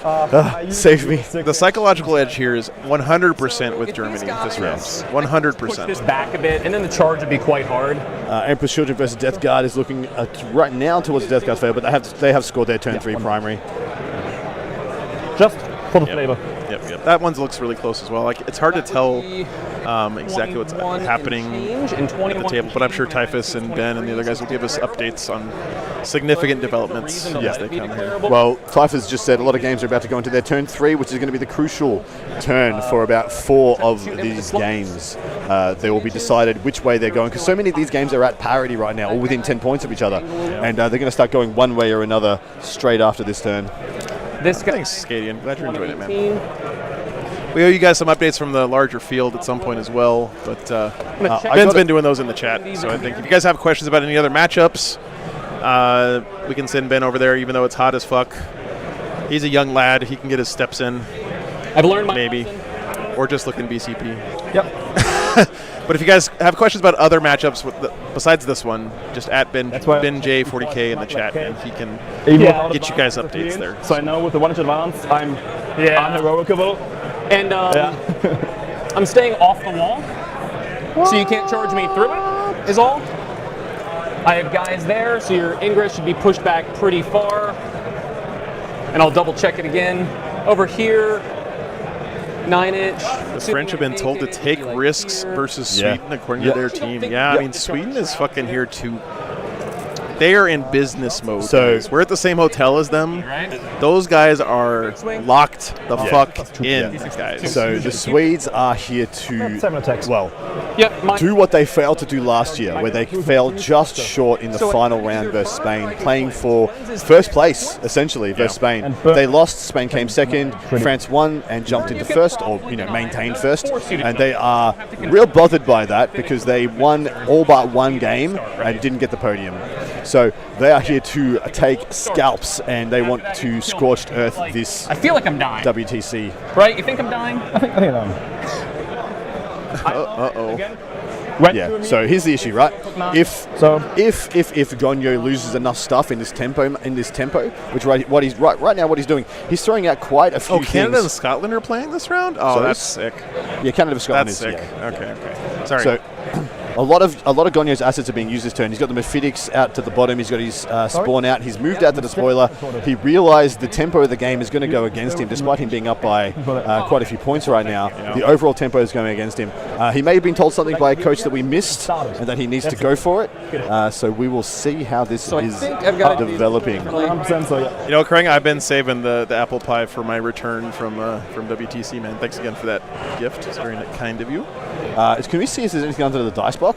save me. The psychological edge here is 100% with Germany this round. Push 100%. this back a bit, and then the charge would be quite hard. Emperor's Children versus Death Guard is looking right now towards Death Guard's favor, but they have scored their turn 3 primary. Just for the flavor. Yep. That one looks really close as well. Like it's hard to tell exactly what's happening at the table, but I'm sure Typhus and Ben and the other guys will give us updates on significant developments as they come here. Well, Typhus just said a lot of games are about to go into their turn 3, which is going to be the crucial turn for about 4 of these games. They will be decided which way they're going, because so many of these games are at parity right now, all within 10 points of each other, and they're going to start going one way or another straight after this turn. Thanks, Skadian. Glad you're enjoying it, man. We owe you guys some updates from the larger field at some point as well, but Ben's been doing those in the chat, so I think if you guys have questions about any other matchups, we can send Ben over there, even though it's hot as fuck. He's a young lad. He can get his steps in. I've learned my maybe. lesson. Or just look in BCP. Yep. But if you guys have questions about other matchups besides this one, just at BenJ40K in the chat, and he can get you guys updates there. So I know with the 1-inch advance, I'm unheroicable. And I'm staying off the wall, so you can't charge me through it, is all. I have guys there, so your ingress should be pushed back pretty far. And I'll double check it again. Over here, 9-inch. The French have been told to take risks versus Sweden according to their team. Yeah, I mean, Sweden is fucking here too. They are in business mode. So guys. We're at the same hotel as them. Those guys are locked the fuck in, guys. So the Swedes are here to, do what they failed to do last year, where they failed just short in the final round versus Spain, playing for first place, essentially, versus Spain. They lost, Spain came second, France won and jumped into first, or maintained first, and they are real bothered by that because they won all but one game and didn't get the podium. So they are here to take scalps, and they want to scorched earth this I feel like I'm dying. WTC. Right? You think I'm dying? I think I'm. Yeah. So here's the issue, right? If Gonyo loses enough stuff in this tempo, which right now what he's doing, he's throwing out quite a few Oh, Canada things. and Scotland are playing this round? Oh, So that's sick. Yeah, Canada and Scotland That's is sick. yeah. Okay. Sorry. So a lot of Gonyo's assets are being used this turn. He's got the Mephitics out to the bottom. He's got his spawn out. He's moved out to the spoiler. He realized the tempo of the game is going to go against him, despite him being up by quite a few points right now. The overall tempo is going against him. He may have been told something by a coach that we missed, and that he needs to go for it. So we will see how this is developing. You know, Krang, I've been saving the apple pie for my return from WTC, man. Thanks again for that gift. It's very kind of you. Can we see if there's anything under the dice box?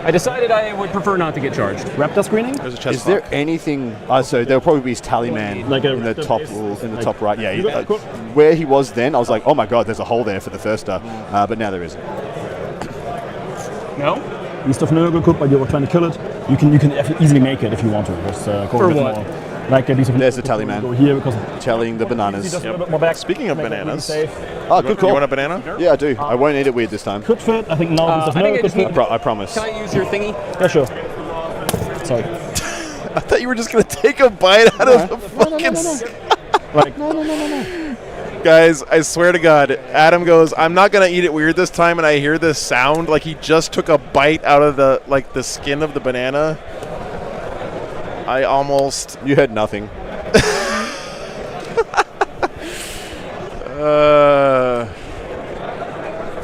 I decided I would prefer not to get charged. Raptor screening? There's a chest Is there anything? So there'll probably be his tally man Like a in the raptor top right. Yeah, Okay, cool. where he was then, I was like, oh my god, there's a hole there for the thirster, but now there isn't. No? East of Nurgle, but you were trying to kill it. You can easily make it if you want to. Just, go For a bit what? more. Like a piece of There's the tally man. Go here because Tallying the bananas. just a little bit more back. Speaking of Make it really bananas, safe. Oh, good call. You want a banana? Yeah, I do. I won't eat it weird this time. Could fit. I think now East of I think I Nurgle could just fit. need- I promise. Can I use your thingy? Yeah, sure. Sorry. I thought you were just going to take a bite out of the fucking... Like, Guys, I swear to God, Adam goes, I'm not going to eat it weird this time, and I hear this sound like he just took a bite out of the skin of the banana. I almost... You heard nothing.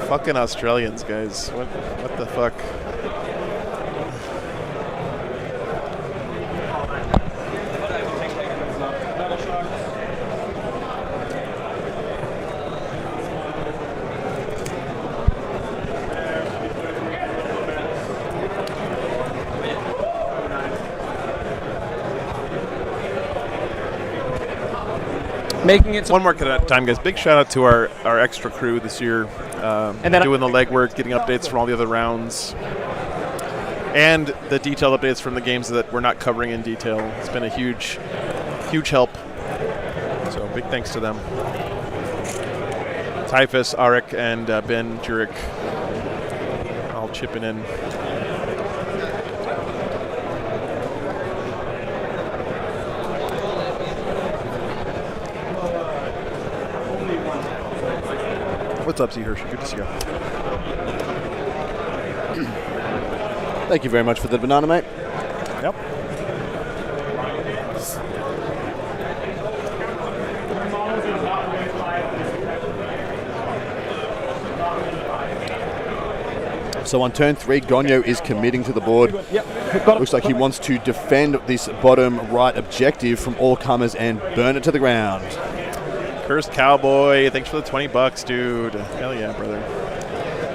Fucking Australians, guys. What the fuck? Making it so One more time, guys. Big shout out to our extra crew this year, And then- doing the legwork, getting updates from all the other rounds, and the detailed updates from the games that we're not covering in detail. It's been a huge help. So big thanks to them. Typhus, Arik, and Ben Jurek all chipping in. What's up, Z Hershey? Good to see you. Thank you very much for the banana, mate. Yep. So on turn 3, Gonyo is committing to the board. Looks like he wants to defend this bottom right objective from all comers and burn it to the ground. Cursed Cowboy, thanks for the $20, dude. Hell yeah, brother.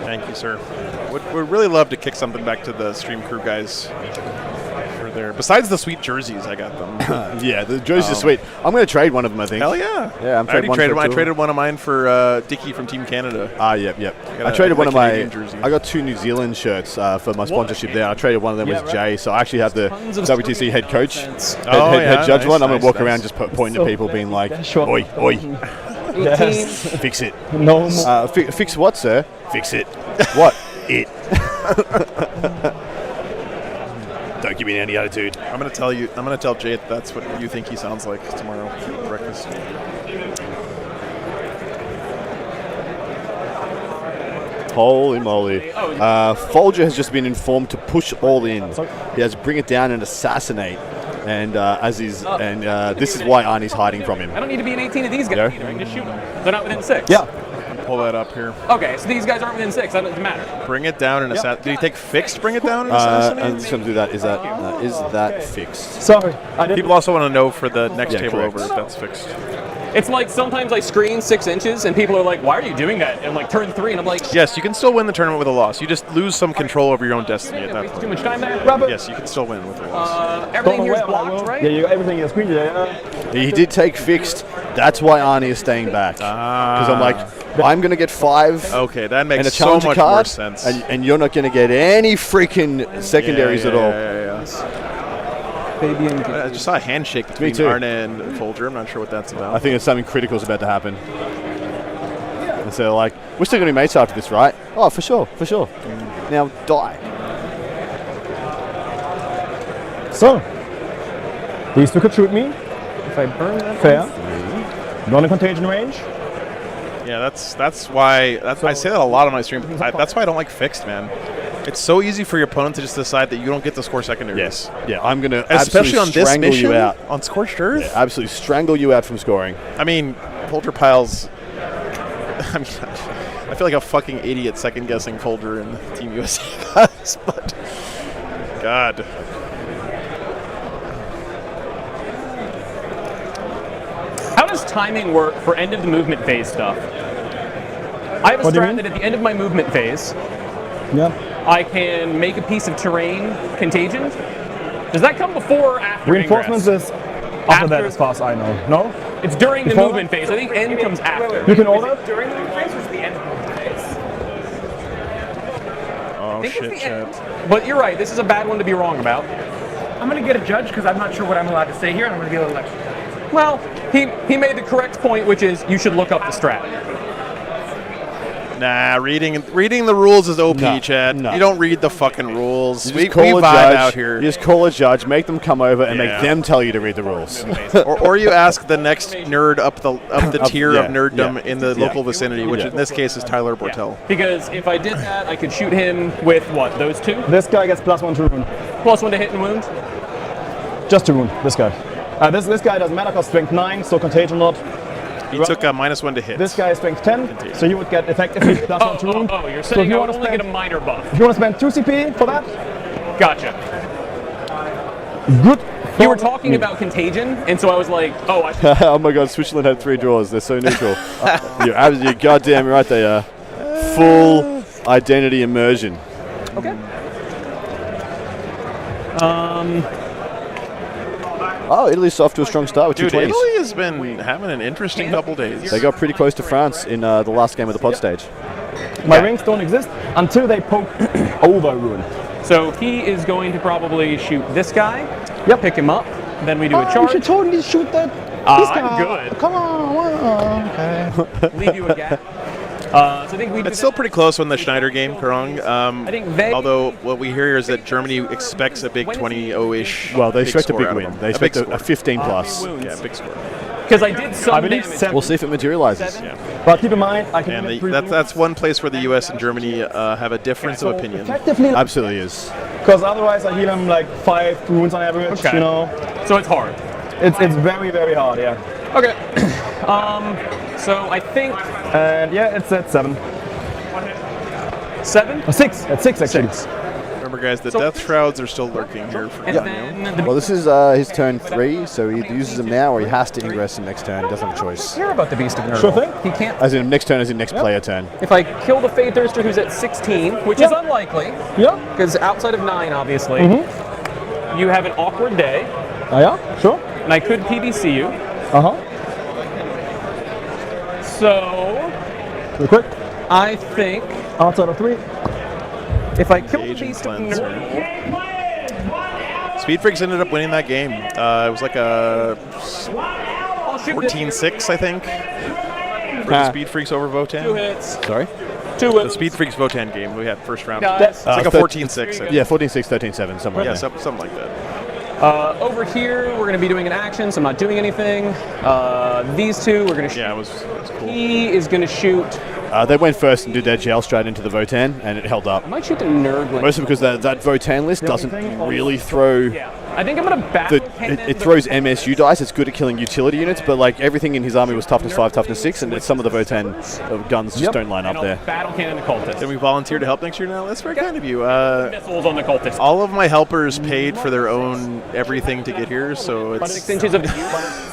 Thank you, sir. Would really love to kick something back to the stream crew guys for their. Besides the sweet jerseys, I got them. Yeah, the jerseys are sweet. I'm going to trade one of them, I think. Hell yeah. Yeah, I'm I already trading one traded for one. I two. traded one of mine for Dickie from Team Canada. Yep. got I a- traded I one got of a my. Canadian jersey. I got 2 New Zealand shirts for my sponsorship there. I traded one of them with Jay, so I actually have the Tons of WTC head coach, Oh, head judge nice, one. I'm going nice, to walk nice. around just pointing at people, being like, sure. "Oi, yes. fix it." No more. Fix what, sir? Fix it. What? It. Don't give me any attitude. I'm gonna tell Jay that's what you think he sounds like tomorrow at breakfast. Holy moly. Folger has just been informed to push all in. He has to bring it down and assassinate. And this is why Arnie's hiding from him. I don't need to be in 18 of these guys Yeah. either. I can just shoot them. They're not within 6. Yeah. Pull that up here. Okay, so these guys aren't within 6. That doesn't matter. Bring it down and assassinate. Did he take fixed? Bring it down and I'm assassinate. just going to do that. Is that fixed? Sorry. I didn't. People also want to know for the next Yeah, table correct. over if that's fixed. It's like sometimes I screen 6 inches and people are like, why are you doing that? And like turn 3 and I'm like, Yes, you can still win the tournament with a loss. You just lose some control over your own destiny at that waste too point. much time there. Yes, you can still win with a loss. Everything here is blocked, right? Yeah, you got everything in the screen today. He did take fixed. That's why Arnie is staying back. Because I'm like, I'm going to get 5 Okay, that and makes a so challenger much card, more sense. and you're not going to get any freaking secondaries at all. Yeah. Fabian. I just saw a handshake between too. Arne and Folger. I'm not sure what that's about. I think there's something critical is about to happen. And so, like, we're still going to be mates after this, right? Oh, for sure, for sure. Now, die. So, these two could shoot me. If I burn that. Fair. Not in contagion range. Yeah, that's why I say that a lot on my stream. That's why I don't like fixed, man. It's so easy for your opponent to just decide that you don't get to score secondaries. Yes. Yeah, I'm going to especially on this strangle mission you out. on Scorched Earth. Yeah, absolutely strangle you out from scoring. I mean, Folger piles. I mean, I feel like a fucking idiot second guessing Folger in Team USA guys, but God. How does timing work for end of the movement phase stuff? I have a What do you strat mean? that at the end of my movement phase, Yeah. I can make a piece of terrain contagion. Does that come before or after Reinforcements ingress? is after that, as far as I know. No? It's during the Before movement phase. I think end comes after. You can order it? During the movement phase or is it the end of the movement phase? Oh think it's shit, the chat. end. But you're right. This is a bad one to be wrong about. I'm going to get a judge because I'm not sure what I'm allowed to say here, and I'm going to get a lecture. Well, he made the correct point, which is you should look up the strat. Nah, reading the rules is OP, No, Chad. no. You don't read the fucking rules. You We just call a vibe judge. out here. You just call a judge, make them come over, and Yeah. make them tell you to read the rules. or you ask the next nerd up the tier yeah, of nerddom yeah. in the Yeah. local vicinity, which Yeah. in this case is Tyler Bortel. Because if I did that, I could shoot him with what? Those two? This guy gets +1 to wound. +1 to hit and wound? Just to wound, this guy. This guy doesn't matter because strength 9, so contagion not. He took a -1 to hit. This guy is strength 10, so you would get effectively +1 to wound. You're So saying if I you would want to only get a spend, minor buff. if you want to spend 2 CP for that, Gotcha. good. You were talking about contagion, and so I was like, oh, I Oh my god, Switzerland had 3 draws. They're so neutral. You're goddamn right they are. Full identity immersion. okay. Oh, Italy's off to a strong start with Dude, 220s. Italy has been having an interesting couple days. They got pretty close to France in the last game of the pod stage. My rings don't exist until they poke over ruin. So he is going to probably shoot this guy. Yep. Pick him up. Then we do a You charge. should totally shoot that. I'm good. Come on. Okay. Leave you a gap. So I think we. It's still pretty close on the Schneider game, Karong. I think they. Although what we hear is that Germany expects a big 20-0-ish. Well, they expect a score big out of win. them. They expect big a score. 15 plus. Yeah, big score. Because I did some I believe damage. 7. We'll see if it materializes. Yeah. But keep in mind, I can And get 3 that's one place where the U.S. and Germany have a difference of opinion. effectively, Absolutely is. because otherwise I heal him like 5 wounds on average. Okay. You know, So it's hard. it's very very hard. Yeah. Okay. So I think And yeah, it's at 7. 7. 6. At 6 actually. Remember, guys, the So- death shrouds are still lurking here. For And then the Well, this is his turn 3, so he either uses them now or he has to ingress him next turn. He doesn't have a choice. care about the Beast of Nurgle. Sure thing. He can't. As in next turn, as in next player turn. If I kill the Fade Thirster who's at 16, which is unlikely, Yeah. because outside of 9, obviously, you have an awkward day, Oh yeah. Sure. and I could PBC you. Uh huh. So Real quick. I think Outside of 3. if I kill the Engage and Beast of cleanse. Nurgle, Speed Freaks ended up winning that game. It was like a I'll shoot this. 14-6, I think, for the Speed Freaks over 2 Votan. hits. Sorry? 2 The hits. Speed Freaks Votan game we had first round. Guys. It's like a 14-6. I think. Yeah, 14-6, 13-7, somewhere Yeah, there. something like that. Over here, we're going to be doing an action, so I'm not doing anything. These two, we're going to shoot. Yeah, it was cool. He is going to shoot. They went first and did their gel straight into the Votan, and it held up. I might shoot the Nurgling. Mostly because that Votan list doesn't really throw... Yeah. I think I'm going to battle It throws MSU dice. It's good at killing utility units, but like everything in his army was toughness 5, toughness 6, and some of the Votan guns just don't line up there. Battle cannon the cultist. Can we volunteer to help next year now? That's very kind of you. Missiles on the cultist. All of my helpers paid for their own everything to get here, so it's 6 inches of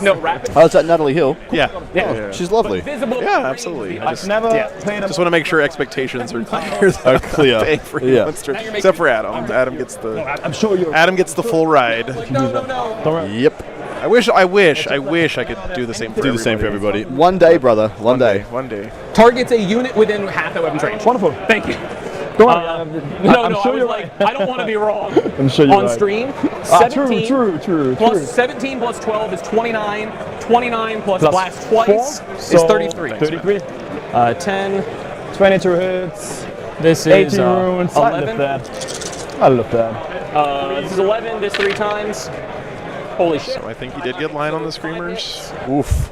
no rapid. Oh, is that Natalie Hill? yeah. Yeah. She's lovely. Visible. Yeah, absolutely. I I've just never yeah. played a want to make sure expectations are clear. Oh, clear. Paying for Yeah. monster, except for Adam. Adam gets the I'm sure you're. Adam gets the full ride. No. Yep. I wish I could do the same for Do the same for everybody. everybody. One day, brother. One day. One day. Targets a unit within half the weapon's range. Wonderful. Thank you. Don't worry. No, I was like, I don't want to be wrong. I'm sure you're On right. stream, 17 True. plus 17 plus 12 is 29. 29 plus blast twice 4, is so 33. 33. 10. 22 hits. This 18 is runes. 11. I love that. This is 11. This 3 times. Holy shit. So I think he did get line on the Screamers. Oof.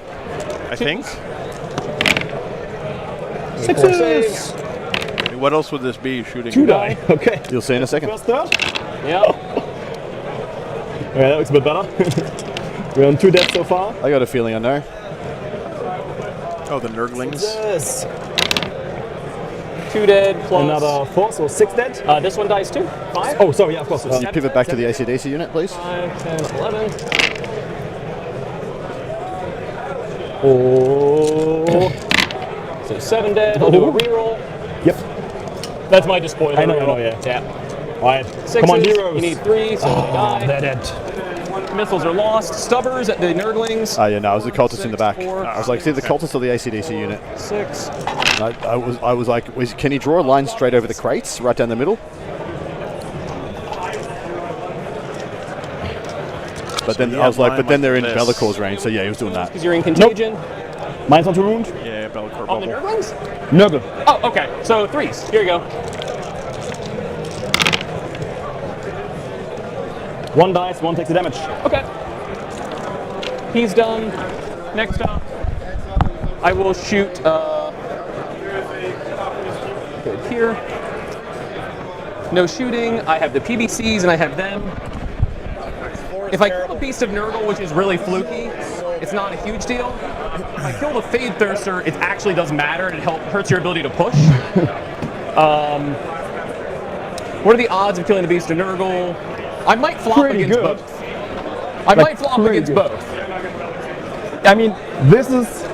I think. 6s. What else would this be shooting? 2 die. Okay. You'll see in a second. First third. Yeah. Okay, that looks a bit better. We're on 2 deaths so far. I got a feeling I know. Oh, the Nurglings. Yes. 2 dead plus. Another 4, so 6 dead. This one dies too. 5. Oh, sorry, yeah, of course. Can you pivot back to the AC/DC unit, please? 5, 10, 11. Oh. So 7 dead. I'll do a reroll. Yep. That's my despoiler. I know, reroll. yeah. Yeah. Alright. 6s. Come on, heroes. You need 3, so they die. They're dead. Missiles are lost. Stubbers at the Nurglings. Oh yeah, no, it was the cultist in the back. 4, I was like, see the cultist or the AC/DC unit? 6. I was like, can he draw a line straight over the crates, right down the middle? But then I was like, but then they're in Bellacor's range, so yeah, he was doing that. Because you're in contagion. Mine's on 2 wound. Yeah, Bellacore On the bubble. Nurglings? Nurgle. Oh, okay. So 3s. Here you go. 1 dice, 1 takes the damage. Okay. He's done. Next up, I will shoot. Good here. No shooting. I have the PBCs and I have them. If I kill the Beast of Nurgle, which is really fluky, it's not a huge deal. If I kill the Fade Thirster, it actually doesn't matter and it hurts your ability to push. What are the odds of killing the Beast of Nurgle? I might flop Pretty against good. both. I might flop against both. I mean, this is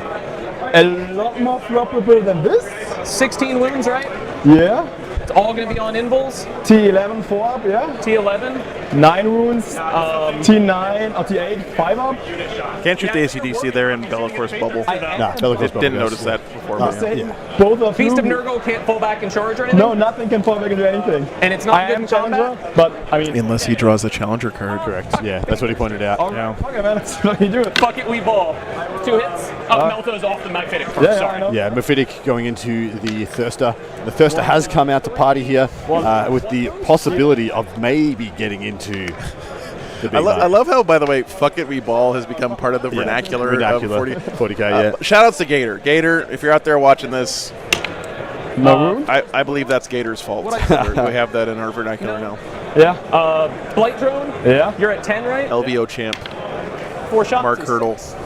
a lot more floppable than this. 16 wounds, right? Yeah. It's all going to be on invulns. T11 4 up, yeah. T11. 9 wounds. T9 or T8 5 up. Can't shoot the AC/DC there in Bellacor's bubble. Nah, Bellacor's bubble. Didn't notice that before. Both of Beast you. of Nurgle can't fall back and charge or anything? No, nothing can fall back into anything. And it's not I good am in combat? challenger, but I mean. Unless he draws a challenger card. Correct. Yeah, that's what he pointed out. Oh, Yeah. fuck it, man. That's what you do it. Fuck it, we ball. 2 hits. Melta's off the Mephitic first. Yeah, Sorry. I know. Yeah, Mephitic going into the Thirster. The Thirster has come out to party here with the possibility of maybe getting into the big I love how, by the way, "fuck it, we ball" has become part of the vernacular of 40K. Yeah. Shout outs to Gator. Gator, if you're out there watching this, I believe that's Gator's fault. We have that in our vernacular now. Yeah. Blight Drone? Yeah. You're at 10, right? LVO champ. 4 shots. Mark is Hurdle. 6.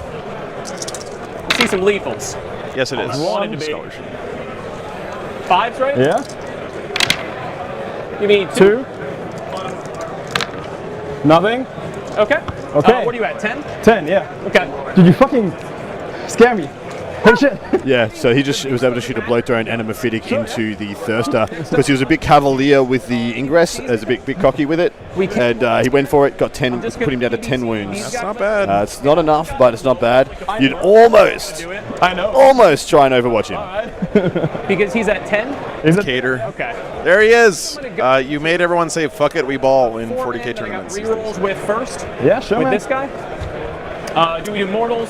See some lethals. Yes, it is. Wanted to be. Scholarship. 5s, right? Yeah. You need 2. Nothing. Okay. Okay. What are you at? 10? 10, yeah. Okay. Did you fucking scare me? Holy shit. Yeah, so he was able to shoot a blow drone and a Mephitic into the Thirster because he was a big cavalier with the Ingress, as a bit cocky with it, and he went for it, got 10, put him down to 10 wounds. That's not bad. It's not enough, but it's not bad. You'd almost try and overwatch him. Because he's at 10? Is it? Gator. Okay. There he is. You made everyone say "fuck it, we ball" in 40K tournaments. Rerolls with first? Yeah, sure, With man. this guy? Do we do mortals?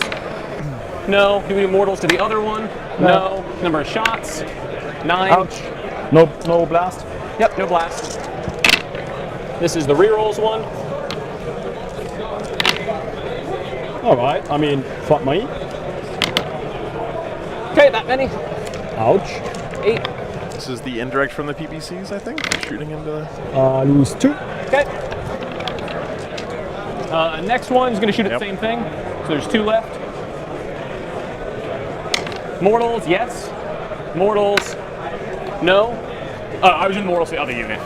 No. Do we do mortals to the other one? No. Number of shots? 9. Ouch. No blast. Yep, no blast. This is the rerolls one. Alright, I mean, fuck me. Okay, that many. Ouch. 8. This is the indirect from the PBCs, I think. Shooting into. Lose 2. Okay. Next one's going to shoot at the same thing. So there's 2 left. Mortals, yes. Mortals, no. I was in mortals for the other unit.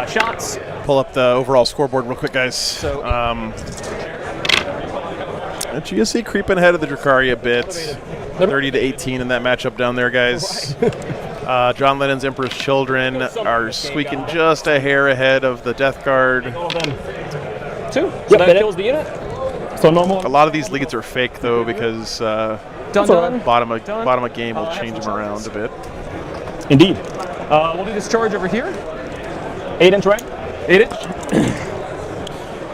Shots. Pull up the overall scoreboard real quick, guys. So, GSC creeping ahead of the Dracaria a bit. 30-18 in that matchup down there, guys. John Lennon's Emperor's Children are squeaking just a hair ahead of the Death Guard. 2. So that kills the unit. So no more. A lot of these leads are fake, though, because Done. bottom of game will change them around a bit. Indeed. We'll do this charge over here. 8-inch range. 8-inch.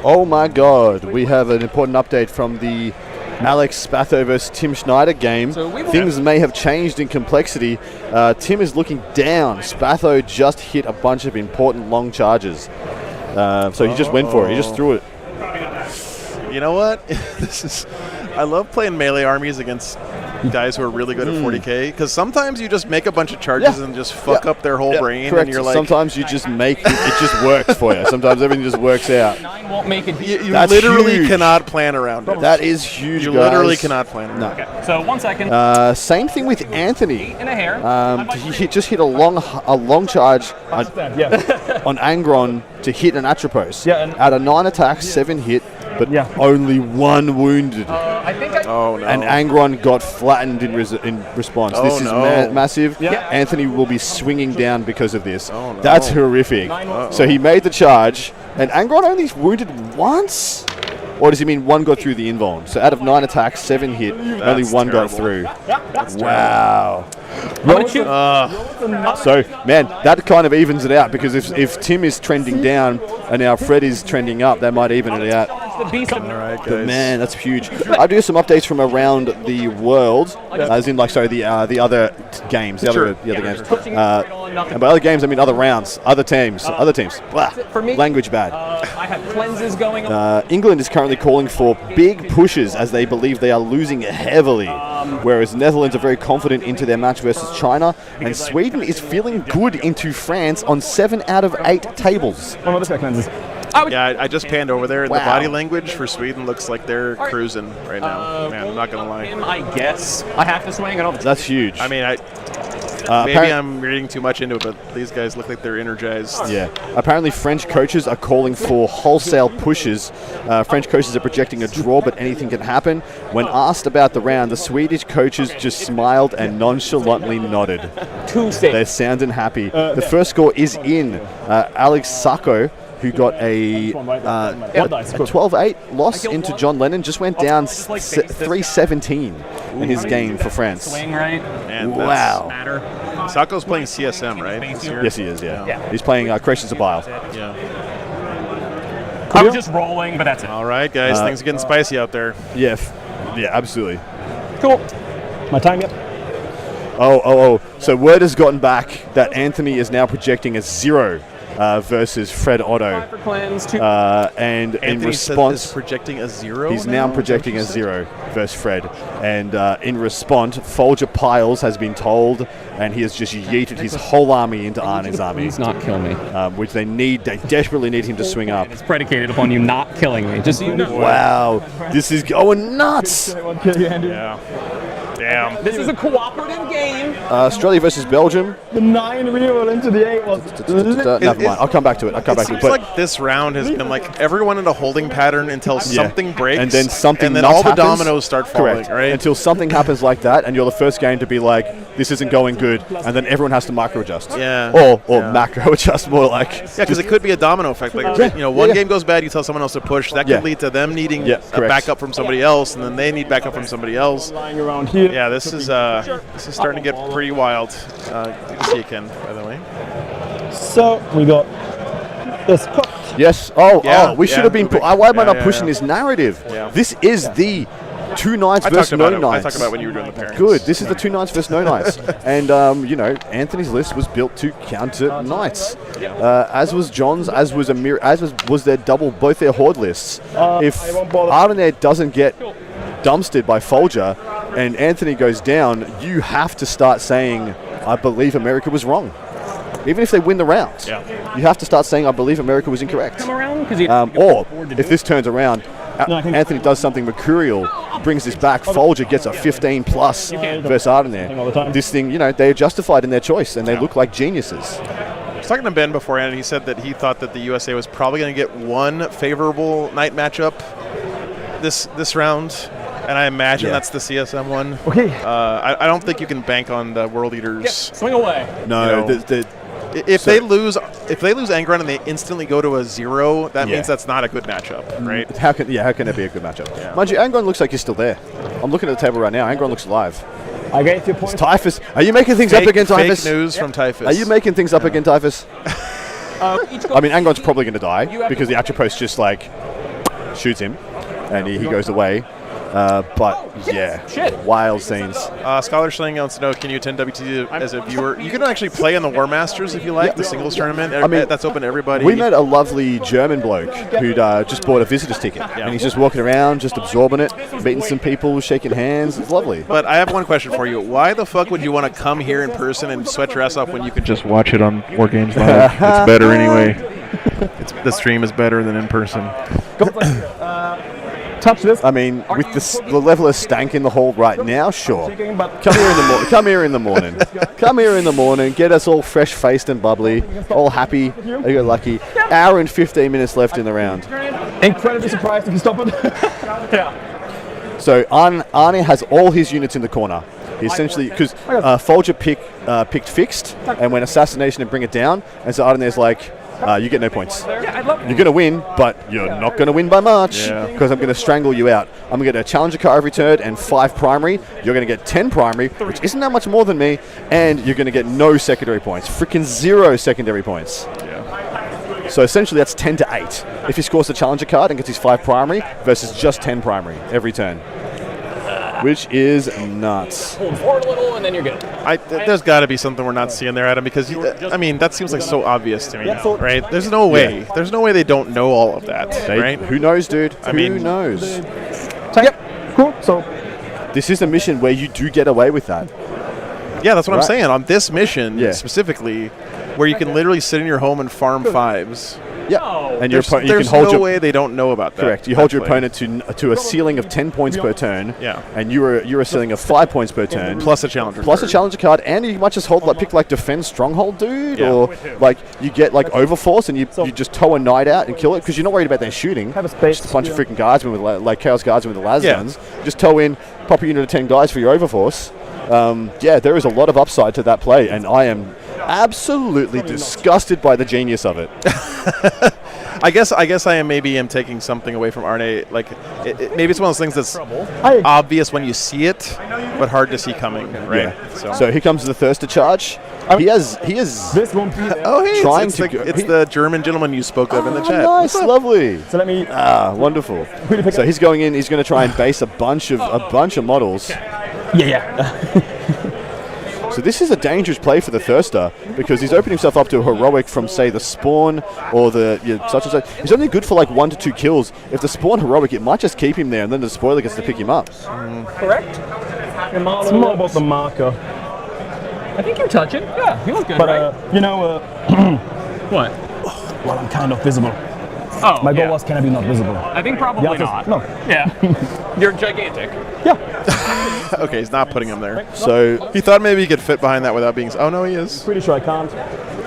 Oh my God, we have an important update from the Alex Spatho versus Tim Schneider game. So we will- Things may have changed in complexity. Tim is looking down. Spatho just hit a bunch of important long charges. So he just went for it. He just threw it. You know what? I love playing melee armies against guys who are really good at 40k, because sometimes you just make a bunch of charges and just fuck up their whole brain, Correct. and you're like, sometimes you just make it just works for you. Sometimes everything just works out. 9 won't make it. you That's literally huge. cannot plan around it. That is huge, You guys. literally cannot plan around it. Okay, so 1 second. Same thing with Anthony. And a hair. He just hit a long charge on Angron to hit an Atropos. Yeah, and- Out of 9 attacks, 7 hit, but only 1 wounded. I think I. Oh no. And Angron got flattened in response. Oh, This is no. massive. Yeah. Anthony will be swinging down because of this. Oh, no. That's horrific. So he made the charge, and Angron only wounded once? Or does he mean 1 got through the invuln? So out of 9 attacks, 7 hit, only 1 got through. Wow. I'm gonna shoot. So, man, that kind of evens it out, because if Tim is trending down and now Fred is trending up, that might even it out. The beast of All right, But guys. man, that's huge. I'll do some updates from around the world, as in the other games, the other games. And by other games, I mean other rounds, other teams. Blah. for me. Language bad. I have cleanses going on. England is currently calling for big pushes as they believe they are losing heavily, whereas Netherlands are very confident into their match versus China, and Sweden is feeling good into France on 7 out of 8 tables. One more cleanses. Yeah, I just panned over there, and the Wow. body language for Sweden looks like they're cruising right now. Man, I'm not gonna lie. Him, I guess I have to swing. I don't. That's huge. I mean, maybe I'm reading too much into it, but these guys look like they're energized. Yeah. Apparently, French coaches are calling for wholesale pushes. French coaches are projecting a draw, but anything can happen. When asked about the round, the Swedish coaches just smiled and nonchalantly nodded. They're sounding happy. The first score is in. Alex Sacco, who got a 12-8 loss into John Lennon, just went down 3-17 in his game for France. Swing right. Man, Wow. Matter. Sacco's playing CSM, right? This year? Yes, he is, yeah. He's playing Creations of Bile. Yeah. I was just rolling, but that's it. All right, guys. Things are getting spicy out there. Yeah, absolutely. Cool. My time, yep. Oh. So word has gotten back that Anthony is now projecting a 0 versus Fred Otto. 5 for cleanse, 2. And in Anthony response, is projecting a 0. he's now projecting a 0 versus Fred. And in response, Folger Piles has been told, and he has just yeeted his whole army into Arne's army. Please not kill me. Which they desperately need him to swing up. It's predicated upon you not killing me. Just so you know. Wow, this is going nuts. Yeah. Damn. This is a cooperative game. Australia versus Belgium. The 9 reroll into the 8 was. Never mind, I'll come back to it. It seems like this round has been like everyone in a holding pattern until something breaks, and then something and then nuts all the happens. dominoes start falling. Correct. Right? Until something happens like that, and you're the first game to be like, this isn't going good, and then everyone has to micro adjust. Yeah. Or macro adjust, more like. Yeah, because it could be a domino effect. Like, one game goes bad, you tell someone else to push. That could lead to them needing a backup from somebody else, and then they need backup from somebody else. Lying around here. Yeah, this is starting to get pretty wild. Good to see you, Ken, by the way. So we got this cooked. Yes. We should have been. Why am I not pushing this narrative? Yeah. This is the 2 Knights versus no Knights. I talked about when you were doing the pairings. Good. This is the 2 Knights versus no Knights, and Anthony's list was built to counter Knights, as was John's, as was was their double, both their Horde lists. If Ardenet doesn't get dumpstered by Folger and Anthony goes down, you have to start saying, "I believe America was wrong." Even if they win the round, you have to start saying, "I believe America was incorrect." Come around, Or if this turns around, Anthony does something mercurial, brings this back, Folger gets a 15 plus versus Ardenet. This thing, they are justified in their choice, and they look like geniuses. I was talking to Ben beforehand, and he said that he thought that the USA was probably going to get one favorable night matchup this round. And I imagine that's the CSM one. Okay. I don't think you can bank on the World Eaters. Swing away. No, if they lose Angron and they instantly go to a 0, that means that's not a good matchup, right? How can it be a good matchup? Mind you, Angron looks like he's still there. I'm looking at the table right now. Angron looks alive. I gave you points. Typhus. Are you making things up again, Typhus? Fake news from Typhus. Are you making things up again, Typhus? I mean, Angon's probably going to die because the Atropos just like shoots him and he goes away. But yeah, wild scenes. Scholar Schling wants to know, can you attend WTC as a viewer? You can actually play in the War Masters if you like, the singles tournament. I mean, that's open to everybody. We met a lovely German bloke who'd just bought a visitor's ticket. And he's just walking around, just absorbing it, meeting some people, shaking hands. It's lovely. But I have one question for you. Why the fuck would you want to come here in person and sweat your ass off when you could just watch it on War Games Live? It's better anyway. The stream is better than in person. Touch this. I mean, with the level of stank in the hall right now, sure. Come here in the morning. Come here in the morning. Come here in the morning. Get us all fresh-faced and bubbly, all happy. You got lucky. Hour and 15 minutes left in the round. Incredibly surprised if you stop it. So Arne has all his units in the corner. He essentially, because Folger picked fixed and went assassination and bring it down, and so Arne's like, you get no points. You're going to win, but you're not going to win by much because I'm going to strangle you out. I'm going to get a challenger car every turn and 5 primary. You're going to get 10 primary, which isn't that much more than me, and you're going to get no secondary points. Freaking 0 secondary points. So essentially that's 10 to 8 if he scores the challenger card and gets his 5 primary versus just 10 primary every turn. Which is nuts. Hold forward a little, and then you're good. There's got to be something we're not seeing there, Adam, because I mean that seems like so obvious to me now, right? There's no way. There's no way they don't know all of that, right? Who knows, dude? Who knows? Yep. Cool. So this is a mission where you do get away with that. Yeah, that's what I'm saying. On this mission specifically, where you can literally sit in your home and farm 5s. Yeah, and your opponent, you can hold no way they don't know about that. Correct. You hold your opponent to a ceiling of 10 points per turn. Yeah. And you're a ceiling of 5 points per turn. Plus a challenger. Plus a challenger card, and you might just pick like defend stronghold, dude, or like you get like overforce and you just tow a knight out and kill it because you're not worried about their shooting. Have a space. Just a bunch of freaking guardsmen with like chaos guardsmen with the las guns. Just tow in, pop a unit of 10 guys for your overforce. There is a lot of upside to that play, and I am absolutely disgusted by the genius of it. I guess I am taking something away from Arne. Like maybe it's one of those things that's obvious when you see it, but hard to see coming, right? Yeah. So here comes the Thirster charge. He is. This won't be it's the German gentleman you spoke of in the chat. Nice, lovely. So let me. Wonderful. So he's going in. He's going to try and base a bunch of models. Yeah. So this is a dangerous play for the Thirster because he's opening himself up to a heroic from, say, the Spawn or the such and such. He's only good for like 1 to 2 kills. If the Spawn heroic, it might just keep him there, and then the spoiler gets to pick him up. Correct. It's more about the marker. I think you're touching. Yeah, he looks good, but right? What? Well, I'm kind of visible. Oh, my goal was, can I be not visible? I think probably not. No. Yeah. You're gigantic. Yeah. Okay, he's not putting him there. So he thought maybe he could fit behind that without being. Oh no, he is. Pretty sure I can't.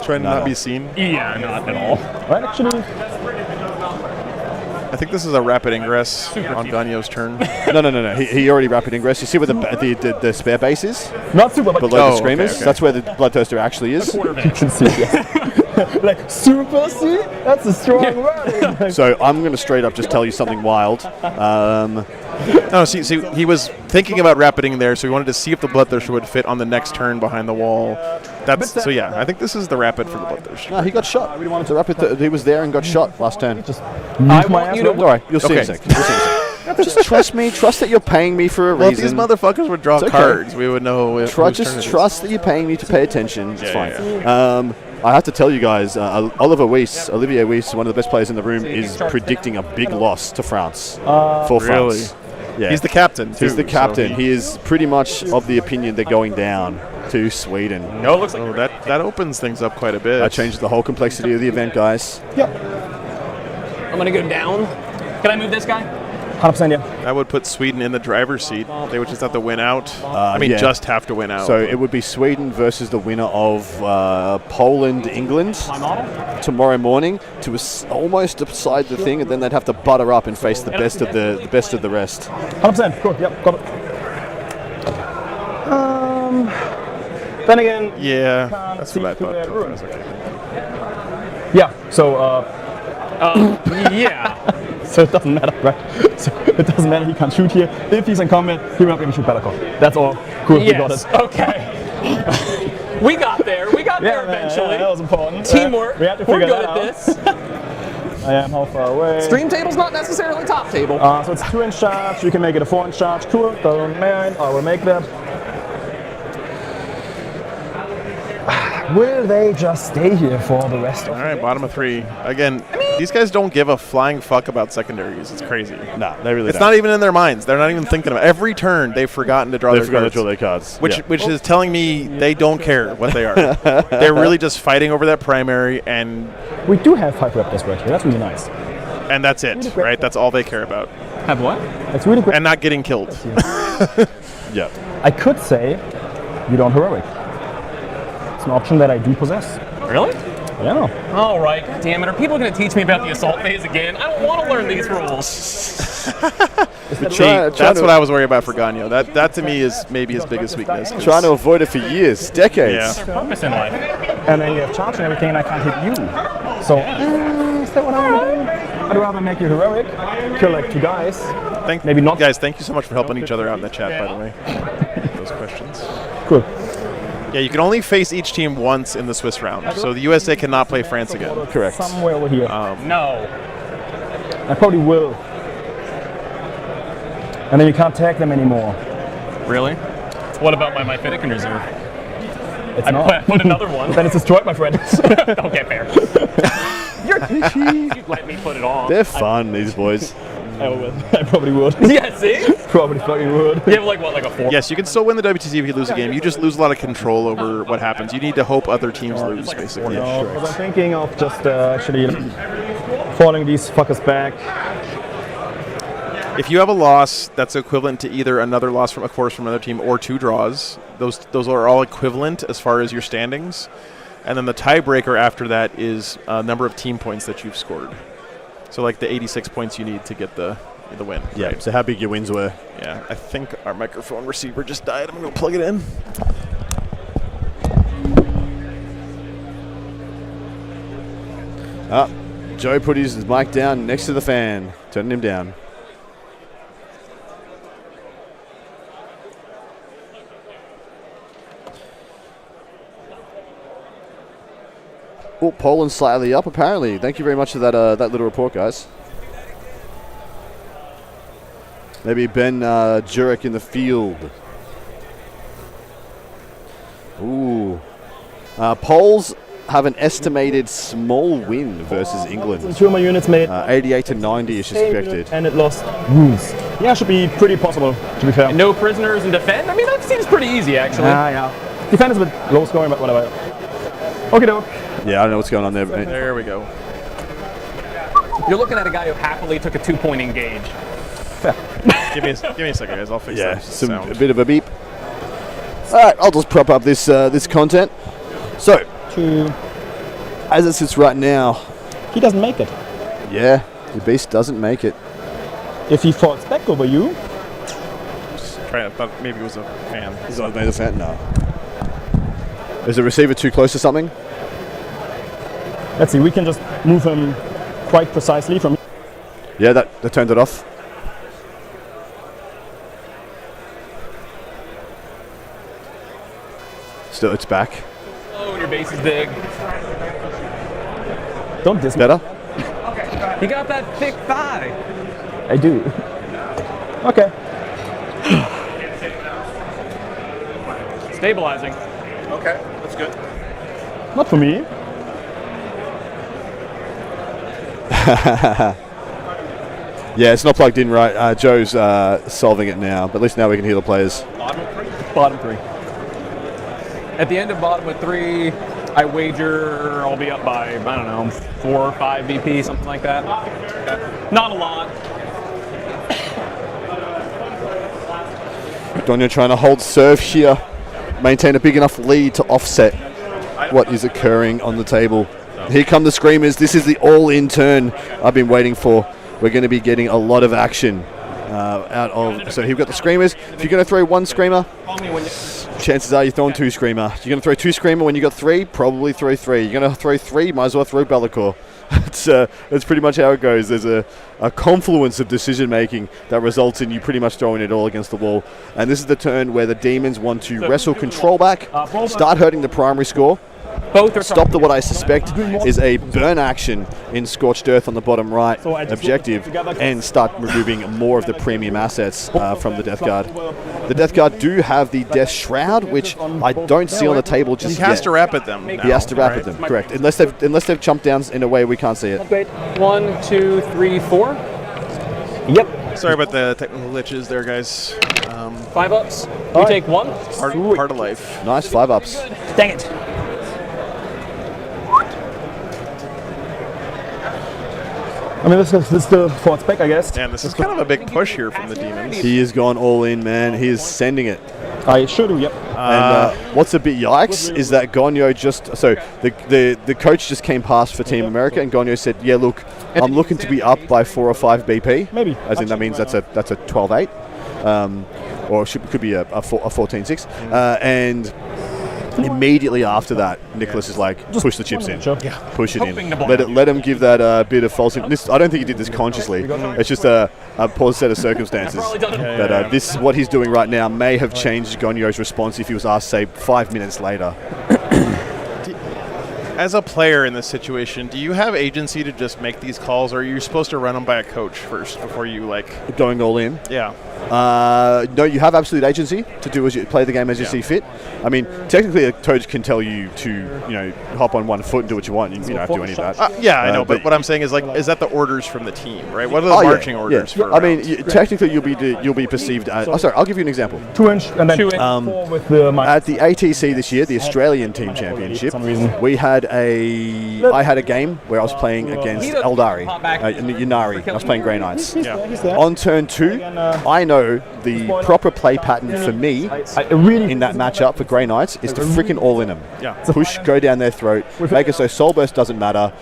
Trying to not be seen. Yeah, not at all. Right, actually. I think this is a rapid ingress on Ganyo's turn. No. He already rapid ingress. You see where the spare base is? Not super, but below the Screamers. Okay. That's where the Bloodthirster actually is. You can see. Like super, see? That's a strong word. So I'm going to straight up just tell you something wild. No, see, he was thinking about rapiding there, so he wanted to see if the Bloodthirster would fit on the next turn behind the wall. So yeah, I think this is the rapid for the Bloodthirster. No, he got shot. We wanted to rapid. He was there and got shot last turn. I want you to. All right, you'll see in a sec. Just trust me. Trust that you're paying me for a reason. If these motherfuckers would draw cards, we would know. Just trust that you're paying me to pay attention. It's fine. I have to tell you guys, Olivier Weiss, one of the best players in the room, is predicting a big loss to France for France. Yeah. He's the captain, too. He's the captain. So he is pretty much of the opinion they're going down to Sweden. No, it looks like that opens things up quite a bit. That changes the whole complexity of the event, guys. Yep. I'm going to go down. Can I move this guy? 100%, yeah. I would put Sweden in the driver's seat. They would just have to win out. Just have to win out. So it would be Sweden versus the winner of Poland, England tomorrow morning to almost decide the thing, and then they'd have to butter up and face the best of the rest. 100%. Cool. Yep. Got it. Then again. Yeah, that's what I thought. Yeah. So. Yeah. so it doesn't matter, right? So it doesn't matter, he can't shoot here. If he's in combat, he will not be able to shoot Balakov. That's all. Cool, we got Yes. it. Okay. We got there. We got there eventually. That was important. Teamwork. We had to We're figure good that at out. this. I am how far away? Stream table's not necessarily top table. So it's 2-inch charge. You can make it a 4-inch charge. Cool. Doesn't mind. I will make that. Will they just stay here for the rest of All right, bottom of 3. Again, these guys don't give a flying fuck about secondaries. It's crazy. No, they really It's don't. not even in their minds. They're not even thinking about it. Every turn, they've forgotten to draw They their forgot to cards. draw their cards. Which is telling me they don't care what they are. They're really just fighting over that primary, and We do have 5 Raptors right here. That's really nice. that's it, right? That's all they care about. Have what? It's really great. And not getting killed. Yeah. I could say you don't heroic. It's an option that I do possess. Really? Yeah. All right. God damn it. Are people going to teach me about the assault phase again? I don't want to learn these rules. See, that's what I was worried about for Gagno. That to me is maybe his biggest weakness. Trying to avoid it for years, decades. Yeah. Purpose in life. And then you have charge and everything, and I can't hit you. So, is that what I want to do? I'd rather make you heroic, kill like 2 guys. Maybe not. Guys, thank you so much for helping each other out in the chat, by the way. Those questions. Cool. Yeah, you can only face each team once in the Swiss round, so the USA cannot play France again. Correct. Somewhere over here. No. I probably will. And then you can't tag them anymore. Really? What about my Fiddick in reserve? It's I not. put another one. Then it's destroyed, my friend. Don't get fair. You let me put it on. They're fun, these boys. I probably would. Yeah, see? Probably fucking would. You have like a 4. Yes, you can still win the WTC if you lose a game. You just lose a lot of control over what happens. You need to hope other teams lose, basically. No, because I'm thinking of just actually falling these fuckers back. If you have a loss that's equivalent to either another loss from, of course, from another team or 2 draws, those are all equivalent as far as your standings. And then the tiebreaker after that is a number of team points that you've scored. So like the 86 points you need to get the win. Yeah, right? so how big your wins were. Yeah, I think our microphone receiver just died. I'm going to plug it in. Joe put his mic down next to the fan, turning him down. Oh, Poland slightly up, apparently. Thank you very much for that little report, guys. Maybe Ben Jurek in the field. Ooh. Poles have an estimated small win versus England. 2 more units made. 88 to 90 is expected. And it lost wounds. Yeah, should be pretty possible, to be fair. And no prisoners and defend? I mean, that seems pretty easy, actually. Yeah. Defend is a bit low scoring, but whatever. Okay, doke. Yeah, I don't know what's going on there. There we go. You're looking at a guy who happily took a 2-point engage. give me a second, guys. I'll fix Yeah, that a bit of a beep. All right, I'll just prop up this this content. So, as it sits right now, he doesn't make it. Yeah, the beast doesn't make it. If he falls back over you, I thought maybe it was a fan. Is it made a fan? No. Is the receiver too close to something? let's see. We can just move him quite precisely from. Yeah, that turned it off. Still, it's back. Oh, and your base is big. Don't diss me. Better? You got that thick thigh. I do. Okay. Stabilizing. Okay, that's good. Not for me. Yeah, it's not plugged in right. Joe's solving it now, but at least now we can hear the players. Bottom 3. At the end of bottom of 3, I wager I'll be up by, I don't know, 4 or 5 VP, something like that. Not a lot. Donio trying to hold serve here, maintain a big enough lead to offset what is occurring on the table. Here come the Screamers. This is the all-in turn I've been waiting for. We're going to be getting a lot of action So here we've got the Screamers. If you're going to throw one Screamer, chances are you're throwing two Screamer. You're going to throw two Screamer when you got three, probably throw three. You're going to throw three, might as well throw Be'lakor. That's pretty much how it goes. There's a confluence of decision making that results in you pretty much throwing it all against the wall. And this is the turn where the demons want to wrestle control back, start hurting the primary score. Stop what I suspect is a burn action in Scorched Earth on the bottom right objective, and start removing more of the premium assets from the Death Guard. The Death Guard do have the Death Shroud, which I don't see on the table just yet. He has to wrap at them. He has to wrap at them, correct. Unless they've chumped down in a way we can't see it. 1, 2, 3, 4. Yep. Sorry about the technical glitches there, guys. 5 ups. You take 1. Part of life. Nice, 5 ups. Dang it. I mean, this is the fourth spec, I guess. And this is kind of a big push here from the demons. He has gone all in, man. He is sending it. I should do, yep. And what's a bit yikes is that Gonyo just... So the coach just came past for Team America, and Gonyo said, yeah, look, I'm looking to be up by 4 or 5 BP. Maybe. As in, that means that's a 12-8. Or it could be a 14-6. And... immediately after that, Nicholas is like, push the chips in. Yeah. Push it in. Let him give that bit of false... I don't think he did this consciously. It's just a poor set of circumstances. This, what he's doing right now, may have changed Gonyo's response if he was asked, say, 5 minutes later. As a player in this situation, do you have agency to just make these calls, or are you supposed to run them by a coach first before you, like... Going all in? Yeah. No, you have absolute agency to do as you play the game as you see fit. I mean, technically, a coach can tell you to, hop on one foot and do what you want. You don't have to do any of that. I know, but what I'm saying is, like, is that the orders from the team, right? What are the marching orders for? I mean, technically, you'll be perceived as... sorry, I'll give you an example. 2-inch and then 2-inch with the... At the ATC this year, the Australian Team Championship, I had a game where I was playing against Eldari, Yunari. I was playing Grey Knights. On turn 2, I know the proper play pattern for me in that matchup for Grey Knights is to freaking all in them. Yeah. Push, go down their throat, make it so Soul Burst doesn't matter.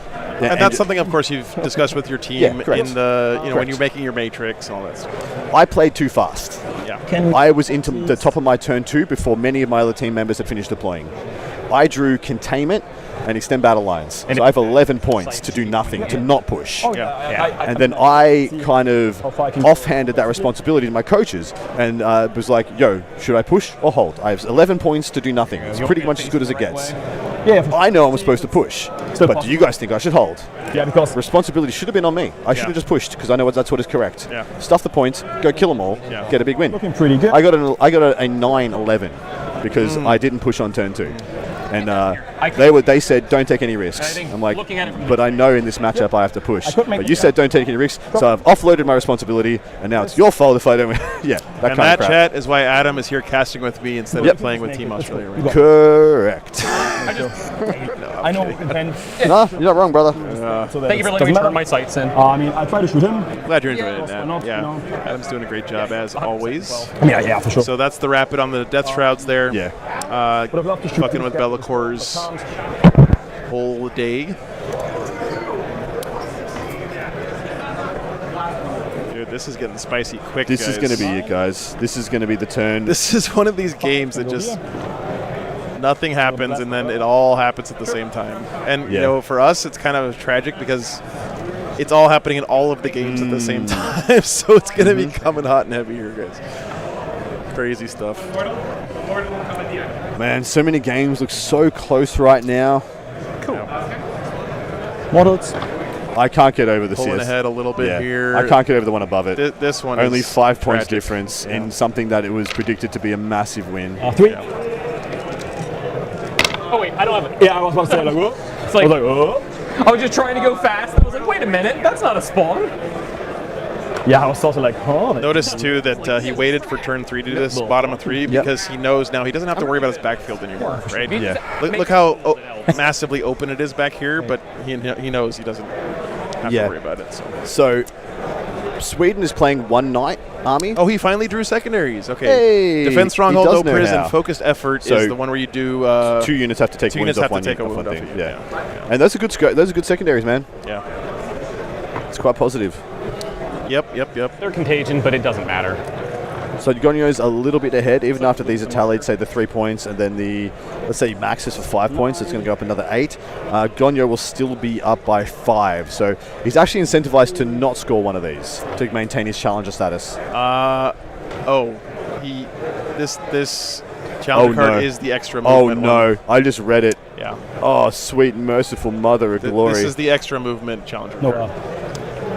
And that's something, of course, you've discussed with your team in the, when Correct. you're making your matrix and all that stuff. I played too fast. Yeah. I was into the top of my turn 2 before many of my other team members had finished deploying. I drew Containment and Extend Battle Lines. So I have 11 points to do nothing, to not push. And then I kind of offhanded that responsibility to my coaches and was like, yo, should I push or hold? I have 11 points to do nothing. It's pretty much as good as it gets. I know I'm supposed to push, but do you guys think I should hold? Yeah, because responsibility should have been on me. I should have just pushed because I know that's what is correct. Stuff the points, go kill them all, get a big win. Looking pretty good. I got a 9-11 because I didn't push on turn 2. And they said don't take any risks. I'm like, but I know in this matchup I have to push. But you said don't take any risks, so I've offloaded my responsibility, and now it's your fault if I don't. That chat is why Adam is here casting with me instead of playing with Team Australia. Right? Correct. I know. No, you're not wrong, brother. Thank you for letting me turn my sights in. I mean, I try to shoot him. Glad you're enjoying it, Adam. Adam's doing a great job as always. Yeah, for sure. So that's the rapid on the Death Shrouds there. Yeah. Fucking with Be'lakor's whole day. Dude, this is getting spicy quick, This guys. is going to be it, guys. This is going to be the turn. This is one of these games that just nothing happens and then it all happens at the same time. And, for us, it's kind of tragic because it's all happening in all of the games at the same time. So it's going to be coming hot and heavy here, guys. Crazy stuff. Man, so many games look so close right now. Cool. Models. I can't get over the Pulling Sith. ahead a little bit here. I can't get over the one above it. This one only is 5 points tragic. difference in something that it was predicted to be a massive win. 3. Oh wait, I don't have it. Yeah, I was about to say like, whoa. It's like, I was like, oh. I was just trying to go fast. I was like, wait a minute, that's not a spawn. Yeah, I was also like, oh. Notice too that he waited for turn 3 to do this bottom of 3 because he knows now he doesn't have to worry about his backfield anymore, right? Yeah. Look how massively open it is back here, but he knows he doesn't have to worry about it. So Sweden is playing one knight army. Oh, he finally drew secondaries. Okay. Hey, Defense Stronghold, he does no know prison, how. focused effort is the one where you do 2 units have to take 2 wounds units off have one to take a unit wound off off one you. thing. Yeah. And those are good secondaries, man. Yeah. It's quite positive. Yep. They're contagion, but it doesn't matter. So Gonyo's a little bit ahead, even after these are tallied, say the 3 points, and then let's say Max is for 5 points, it's going to go up another 8. Gonyo will still be up by 5, so he's actually incentivized to not score one of these to maintain his challenger status. This challenger card is the extra movement. Oh no, I just read it. Yeah. Oh, sweet merciful mother of glory. This is the extra movement challenger card.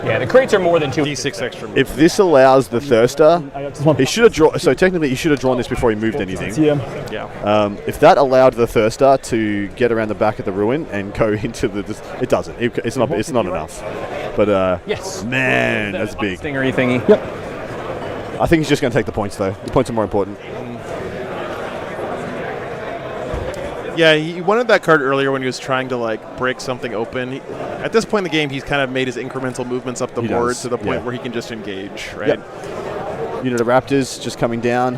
Yeah, the crates are more than 2 D6 extra movement. If this allows the Thirster, he should have drawn. So technically, he should have drawn this before he moved anything. Yeah. If that allowed the Thirster to get around the back of the ruin and go into it doesn't. It's not enough. But yes, man, that's big. Stingery thingy. Yep. I think he's just going to take the points though. The points are more important. Yeah, he wanted that card earlier when he was trying to break something open. At this point in the game, he's kind of made his incremental movements up the board to the point where he can just engage, right? Yep. Unit of Raptors just coming down.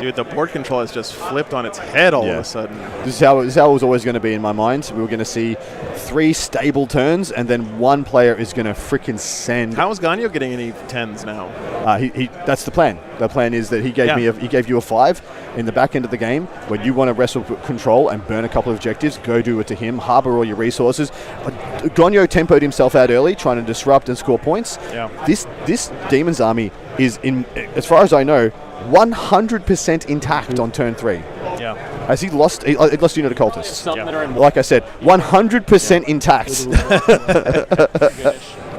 Dude, the board control has just flipped on its head all of a sudden. This is how it was always going to be in my mind. We were going to see 3 stable turns, and then one player is going to freaking send. How is Ganyo getting any 10s now? That's the plan. The plan is that he gave you a 5 in the back end of the game. When you want to wrestle control and burn a couple of objectives, go do it to him. Harbor all your resources. Ganyo tempoed himself out early, trying to disrupt and score points. Yeah. This Demon's army is, as far as I know, 100% intact on turn 3. Yeah. As he lost unit of cultists. Some that are in Like I said, 100% intact.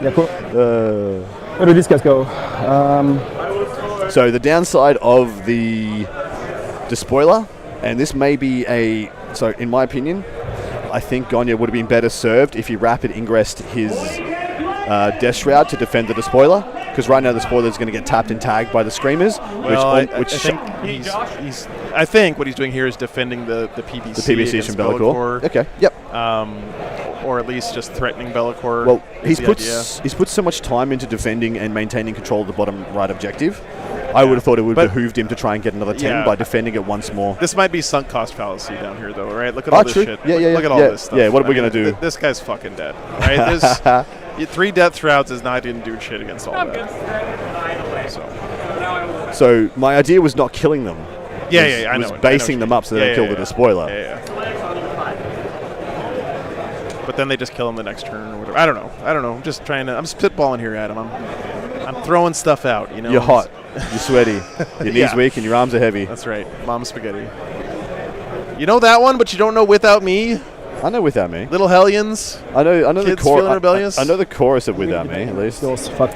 Yeah, cool. Where do these guys go? So the downside of the Despoiler, and this may be so in my opinion, I think Gonyo would have been better served if he rapid ingressed his Death Shroud to defend the Despoiler. Because right now the spoiler is going to get tapped and tagged by the Screamers. I think what he's doing here is defending the PBC. The PBC from Be'lakor. Okay. Yep. Or at least just threatening Be'lakor. Well, he's put so much time into defending and maintaining control of the bottom right objective. I would have thought it would have behooved him to try and get another 10 by defending it once more. This might be sunk cost fallacy down here, though, right? Look at all this shit. Yeah, Look at all this stuff. Yeah, what are we going to do? This guy's fucking dead, right? 3 Death Shrouds is not going to do shit against all that. So my idea was not killing them. I know. Was basing them up so they don't kill the Despoiler. Yeah. But then they just kill him the next turn or whatever. I don't know. I'm just trying to. I'm spitballing here, Adam. I'm throwing stuff out. You know. You're hot. You're sweaty. Your knees weak and your arms are heavy. That's right. Mom spaghetti. You know that one, but you don't know Without Me. I know Without Me. Little Hellions. I know Kids the chorus. Feeling Rebellious. I know the chorus of Without Me at least. Fuck.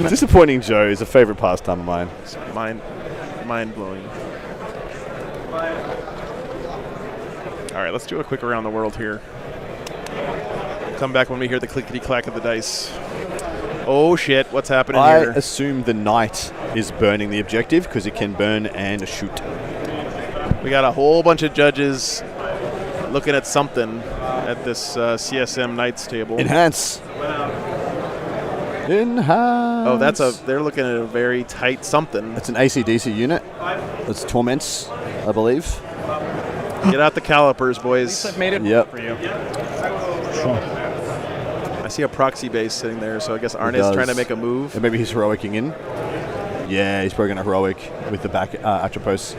Disappointing Joe is a favorite pastime of mine. It's mind blowing. All right, let's do a quick around the world here. Come back when we hear the clickety clack of the dice. Oh shit! What's happening here? I assume the knight is burning the objective because it can burn and shoot. We got a whole bunch of judges looking at something at this CSM Knights table. Enhance. Oh, they're looking at a very tight something. It's an AC/DC unit. It's Torments, I believe. Get out the calipers, boys. I've made it for you. I see a proxy base sitting there, so I guess Arne's trying to make a move. And maybe he's heroicing in. Yeah, he's probably going to heroic with the back Atropos.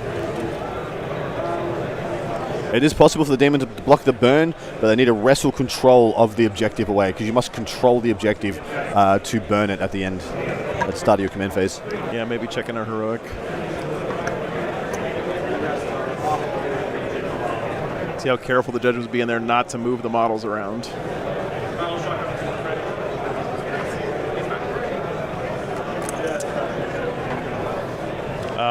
It is possible for the demon to block the burn, but they need to wrestle control of the objective away, because you must control the objective to burn it at the end, at the start of your command phase. Yeah, maybe checking a heroic. See how careful the judge was being there not to move the models around.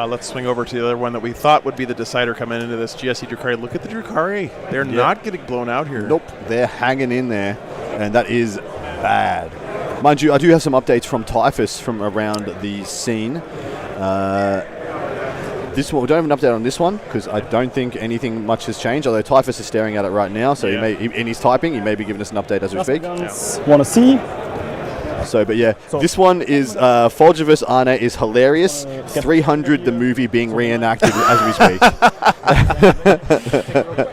Let's swing over to the other one that we thought would be the decider coming into this GSC Drukhari. Look at the Drukhari. They're not getting blown out here. Nope. They're hanging in there, and that is bad. Mind you, I do have some updates from Typhus from around the scene. This one, we don't have an update on this one because I don't think anything much has changed, although Typhus is staring at it right now, so and he's typing. He may be giving us an update as we speak. Want to see? So, but yeah, this one is Folger vs. Arne is hilarious. 300, the movie being reenacted as we speak.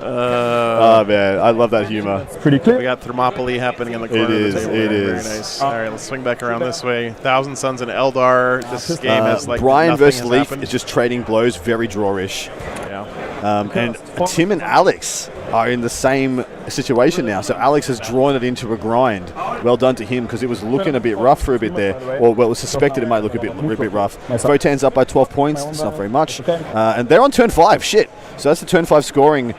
Oh man, I love that humor. It's pretty clear. We got Thermopylae happening in the corner. It is. Of the table. It Very is. nice. All right, let's swing back around this way. Thousand Suns and Eldar. This game has like Brian nothing versus has Leaf happened. is just trading blows, very drawish. Yeah. And Tim and Alex are in the same situation now. So Alex has drawn it into a grind. Well done to him, because it was looking a bit rough for a bit there. Or well, it was suspected it might look a bit rough. Votan's up by 12 points. It's not very much. And they're on turn 5. Shit. So that's the turn 5 scoring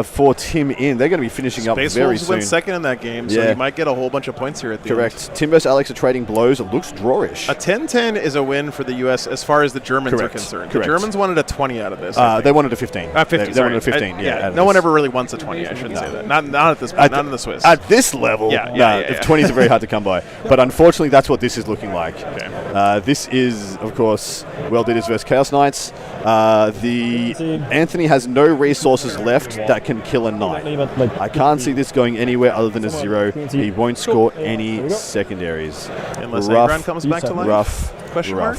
for Tim in. They're going to be finishing up Space very Wolves soon. went second in that game, so you might get a whole bunch of points here at the Correct. Tim versus Alex are trading blows. It looks drawish. A 10-10 is a win for the U.S. as far as the Germans are concerned. The Germans wanted a 20 out of this. They wanted a 15. 15. They wanted a 15. Yeah. No one ever really wants a 20. I shouldn't say that. Not at this point. Not in the Swiss. At this level, 20s are very hard to come by. But unfortunately, that's what this is looking like. Okay. This is, of course, World Leaders versus Chaos Knights. Anthony has no resources left that can kill a knight. I can't see this going anywhere other than a 0. He won't score any secondaries. Unless Angron comes back to life? Rough. Question mark?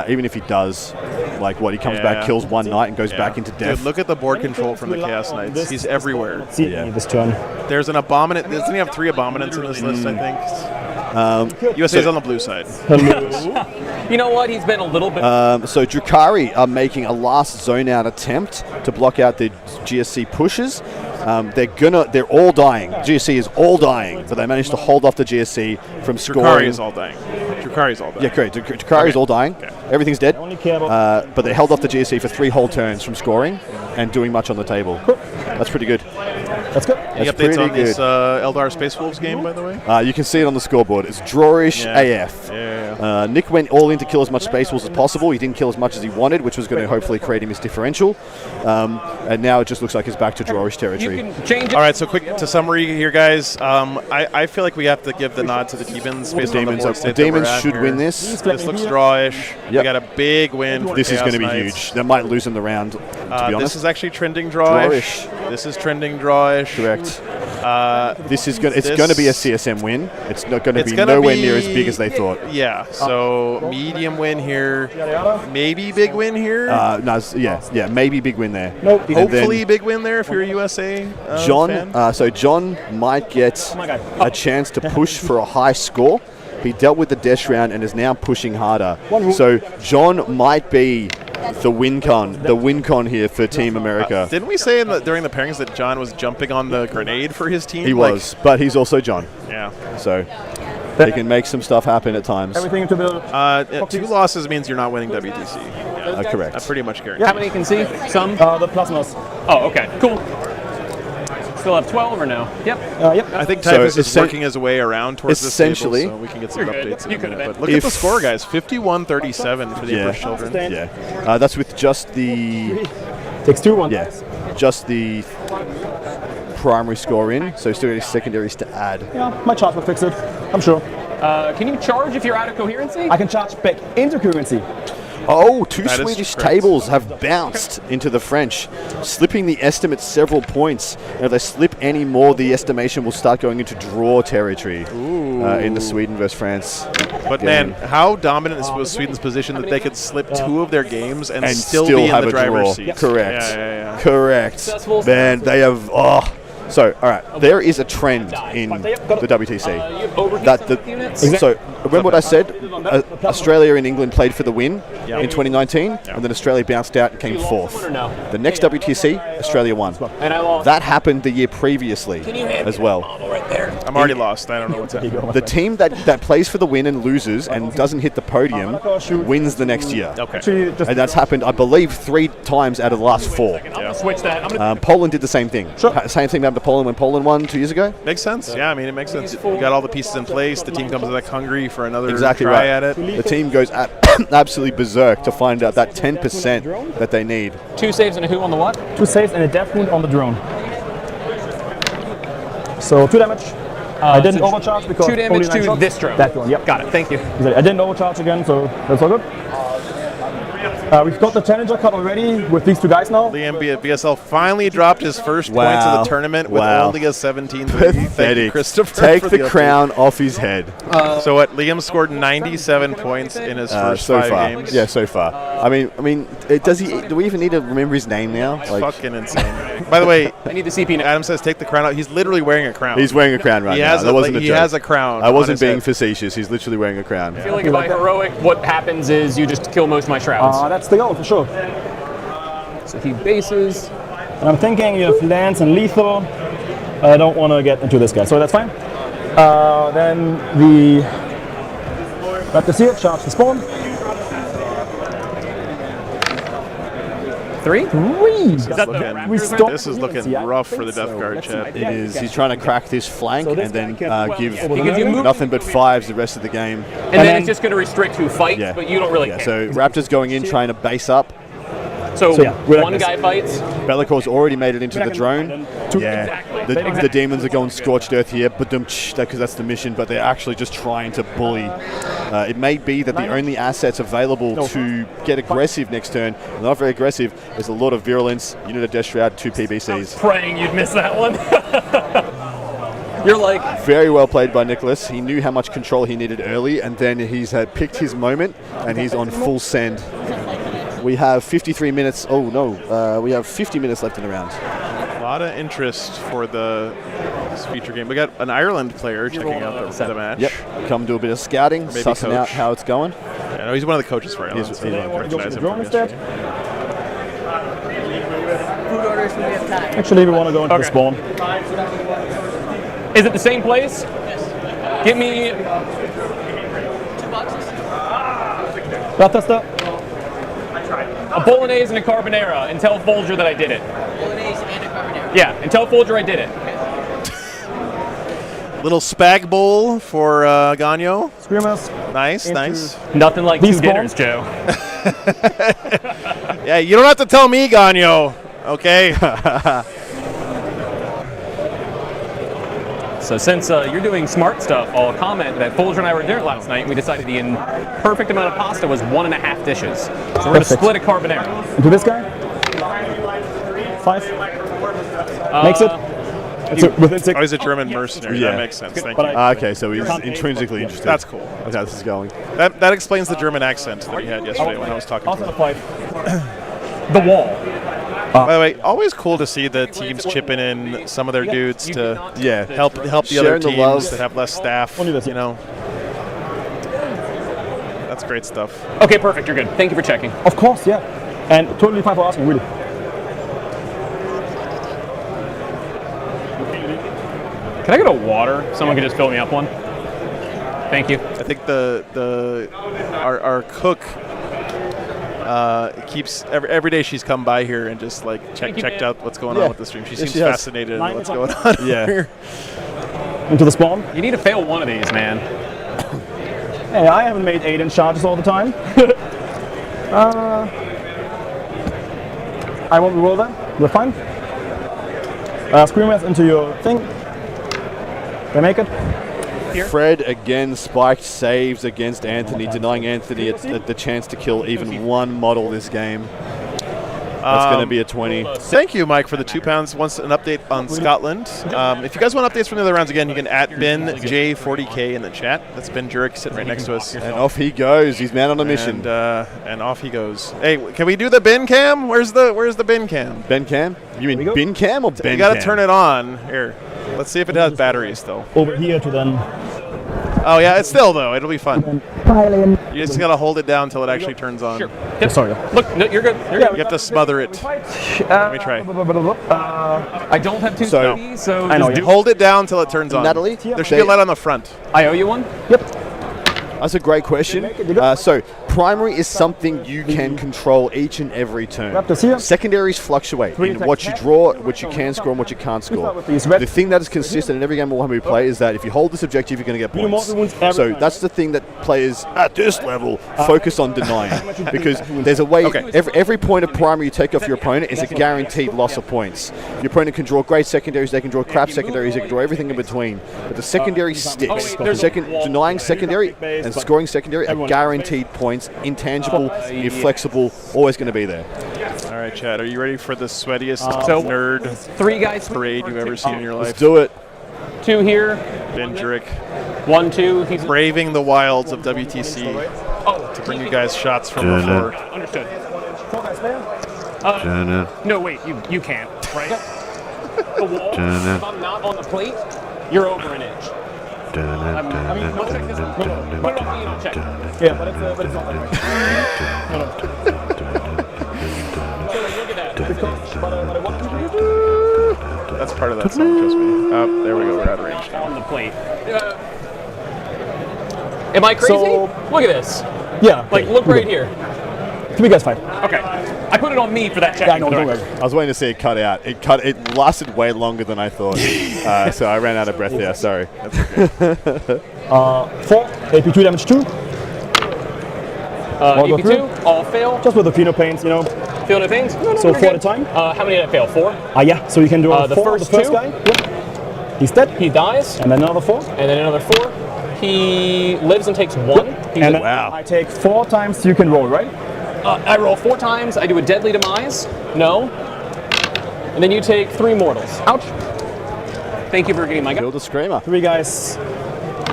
Even if he does, like what, he comes back, kills one knight, and goes back into death. Dude, look at the board control from the Chaos Knights. He's everywhere. This turn. There's an abominant. Doesn't he have 3 abominants in this list, I think? USA's on the blue side. You know what? He's been a little bit. So Drukhari are making a last zone out attempt to block out the GSC pushes. They're all dying. GSC is all dying, but they managed to hold off the GSC from scoring. Drukhari is all dying. Drukhari's all dying. Yeah, correct. Drukhari is all dying. Everything's dead. But they held off the GSC for 3 whole turns from scoring and doing much on the table. That's pretty good. That's good. Any updates on this Eldar Space Wolves game, by the way? You can see it on the scoreboard. It's drawish AF. Nick went all in to kill as much Space Wolves as possible. He didn't kill as much as he wanted, which was going to hopefully create him his differential. And now it just looks like it's back to drawish territory. All right, so quick to summary here, guys. I feel like we have to give the nod to the Demons. The Demons should win this. This looks drawish. We got a big win for This is Chaos going to be Knights. huge. That might lose them the round, to be honest. This is actually trending drawish. This is trending drawish. Correct. This is going to be a CSM win. It's not going to be nowhere near as big as they thought. Yeah, so medium win here, maybe big win here. Maybe big win there. Hopefully big win there if you're a USA fan. So John might get a chance to push for a high score. He dealt with the Desh round and is now pushing harder. So John might be the win con here for Team America. Didn't we say during the pairings that John was jumping on the grenade for his team? He was, but he's also John. Yeah. So they can make some stuff happen at times. Everything to build. 2 losses means you're not winning WTC. Correct. I pretty much guarantee. How many can see? Some? The plasmas. Oh, okay. Cool. Still have 12 or no? Yep. I think Typhus is working his way around towards this table, so we can get some updates in a minute. But look at the score, guys. 51-37 for the Emperor's Children. Yeah. That's with just the... Takes 2-1. Yeah. Just the primary score in, so still any secondaries to add. Yeah, my charge will fix it. I'm sure. Can you charge if you're out of coherency? I can charge back into coherency. Oh, 2 Swedish tables have bounced into the French, slipping the estimate several points. And if they slip any more, the estimation will start going into draw territory in the Sweden versus France. But man, how dominant was Sweden's position that they could slip 2 of their games and still be in the driver's seat? Correct. Correct. Man, they have... So, all right, there is a trend in the WTC. So, remember what I said? Australia and England played for the win in 2019, and then Australia bounced out and came 4th. The next WTC, Australia won. That happened the year previously as well. I'm already lost. I don't know what's happening. The team that plays for the win and loses and doesn't hit the podium wins the next year. Okay. And that's happened, I believe, 3 times out of the last 4. Switch that. Poland did the same thing. Same thing happened to Poland when Poland won 2 years ago. Makes sense. Yeah, I mean, it makes sense. You got all the pieces in place. The team comes back hungry for another try at it. The team goes absolutely berserk to find out that 10% that they need. 2 saves and a who on the what? 2 saves and a death wound on the drone. So 2 damage. I didn't overcharge because 2 damage to this drone. That drone, yep. Got it. Thank you. I didn't overcharge again, so that's all good. We've got the Challenger Cup already with these two guys now. Liam BSL finally dropped his first points of the tournament with only a 17-3. Thank you, Christopher. Take for the crown off his head. So what? Liam scored 97 points in his first so 5 far. games. Yeah, so far. I mean, does he? Do we even need to remember his name now? It's fucking insane. By the way, I need the CP. Adam says take the crown out. He's literally wearing a crown. He's wearing a crown right now. That wasn't a joke. He has a crown. I wasn't on his being head. facetious. He's literally wearing a crown. I feel like if I heroic, what happens is you just kill most of my shrouds. That's the goal for sure. So he bases. And I'm thinking you have Lance and Lethal. I don't want to get into this guy, so that's fine. Then the Raptors here charge the spawn. 3? This is looking rough for the Death Guard, chat. It is. He's trying to crack this flank and then give move. nothing but 5s the rest of the game. And then it's just going to restrict who fights, but you don't really care. So Raptors going in, trying to base up. So one guy fights. Bellacor's already made it into the drone. The demons are going scorched earth here, but because that's the mission. But they're actually just trying to bully. It may be that the only assets available to get aggressive next turn, not very aggressive, is a lot of virulence, unit of Death Shroud, 2 PBCs. Praying you'd miss that one. You're like very well played by Nicholas. He knew how much control he needed early, and then he's picked his moment, and he's on full send. We have 53 minutes. Oh no, we have 50 minutes left in the round. A lot of interest for this feature game. We got an Ireland player checking out the match. Yep, come do a bit of scouting, sussing out how it's going. Yeah, no, he's one of the coaches for Ireland. He's so recognize him from yesterday. Actually, we want to go into the spawn. Is it the same place? Yes. Get me 2 boxes. Raptor. A bolognese and a carbonara, and tell Folger that I did it. Bolognese and a carbonara. Yeah, and tell Folger I did it. Little spag bowl for Gagno. Screamers. Nice. Nothing like 2 dinners, Joe. Yeah, you don't have to tell me, Gagno. Okay. So since you're doing smart stuff, I'll comment that Folger and I were at dinner last night, and we decided the perfect amount of pasta was 1.5 dishes. So we're going to split a carbonara. Into this guy? 5? Makes it? Within 6. Oh, he's a German mercenary. Yeah. That makes sense. Thank you. Okay, so he's intrinsically interested. That's cool. That's how this is going. That explains the German accent that he had yesterday when I was talking to him. 5. The wall. By the way, always cool to see the teams chipping in some of their dudes to help the other teams that have less staff. You know, that's great stuff. Okay, perfect. You're good. Thank you for checking. Of course, yeah. And totally fine for asking, really. Can I get a water? Someone could just fill me up one. Thank you. I think our cook keeps every day she's come by here and just like checked out what's going on with the stream. She seems fascinated in what's going on here. Into the spawn. You need to fail one of these, man. Hey, I haven't made 8-inch charges all the time. I won't roll that. We're fine. Screamers into your thing. They make it. Here. Fred again spiked saves against Anthony, denying Anthony the chance to kill even one model this game. That's going to be a 20. Thank you, Mike, for the £2. Wants an update on Scotland. If you guys want updates from the other rounds, again, you can at BenJ40K in the chat. That's Ben Jurek sitting right next to us. And off he goes. He's man on a mission. And off he goes. Hey, can we do the bin cam? Where's the bin cam? Ben cam? You mean bin cam or Ben cam? You got to turn it on. Here. Let's see if it has batteries still. Over here to then. Oh yeah, it's still though. It'll be fun. You just gotta hold it down until it actually turns on. Sure. Yep. Sorry. Look, no, you're good. You're good. You have to smother it. Let me try. I don't have 2 CPs, so I know. You hold it down until it turns on. Natalie, there should be a light on the front. I owe you one. Yep. That's a great question. So primary is something you can control each and every turn. Secondaries fluctuate in what you draw, what you can score, and what you can't score. The thing that is consistent in every game of Warhammer we play is that if you hold this objective, you're going to get points. So that's the thing that players at this level focus on denying, because there's a way. Every point of primary you take off your opponent is a guaranteed loss of points. Your opponent can draw great secondaries, they can draw crap secondaries, they can draw everything in between. But the secondary sticks. Denying secondary and scoring secondary are guaranteed points, intangible, inflexible, always going to be there. All right, Chad, are you ready for the sweatiest So, nerd 3 guys parade you've ever seen in your life? Let's do it. 2 here. Bendrick 1, 2. He's braving the wilds of WTC to bring you guys shots from the floor. Understood. No, wait, you can't, right? The wall, if I'm not on the plate, you're over an inch. I mean, we'll check this. Put it on me, you'll check. Yeah, but it's not like Look at that. That's part of that song, trust me. Oh, there we go, we're out of range now. On the plate. Am I crazy? So- Look at this. Yeah. Like, look right here. 3 guys fight. Okay. I put it on me for that check. Yeah, no, don't worry. I was waiting to see it cut out. It lasted way longer than I thought. So I ran out of breath there. Sorry. That's okay. 4, AP2 damage 2. EP2, all fail. Just with the Pheno paints, you know. Feel no pains? No, So you're 4 good. at a time? How many did I fail? 4? Yeah, so you can do The 4 on first the first 2? guy. Yeah. He's dead. He dies, And then another 4. and then another 4. He lives and takes 1. He's And a- then I take 4 times, you can roll, right? I roll 4 times. I do a deadly demise. No. And then you take 3 mortals. Ouch. Thank you for getting my guy. Build a screamer. 3 guys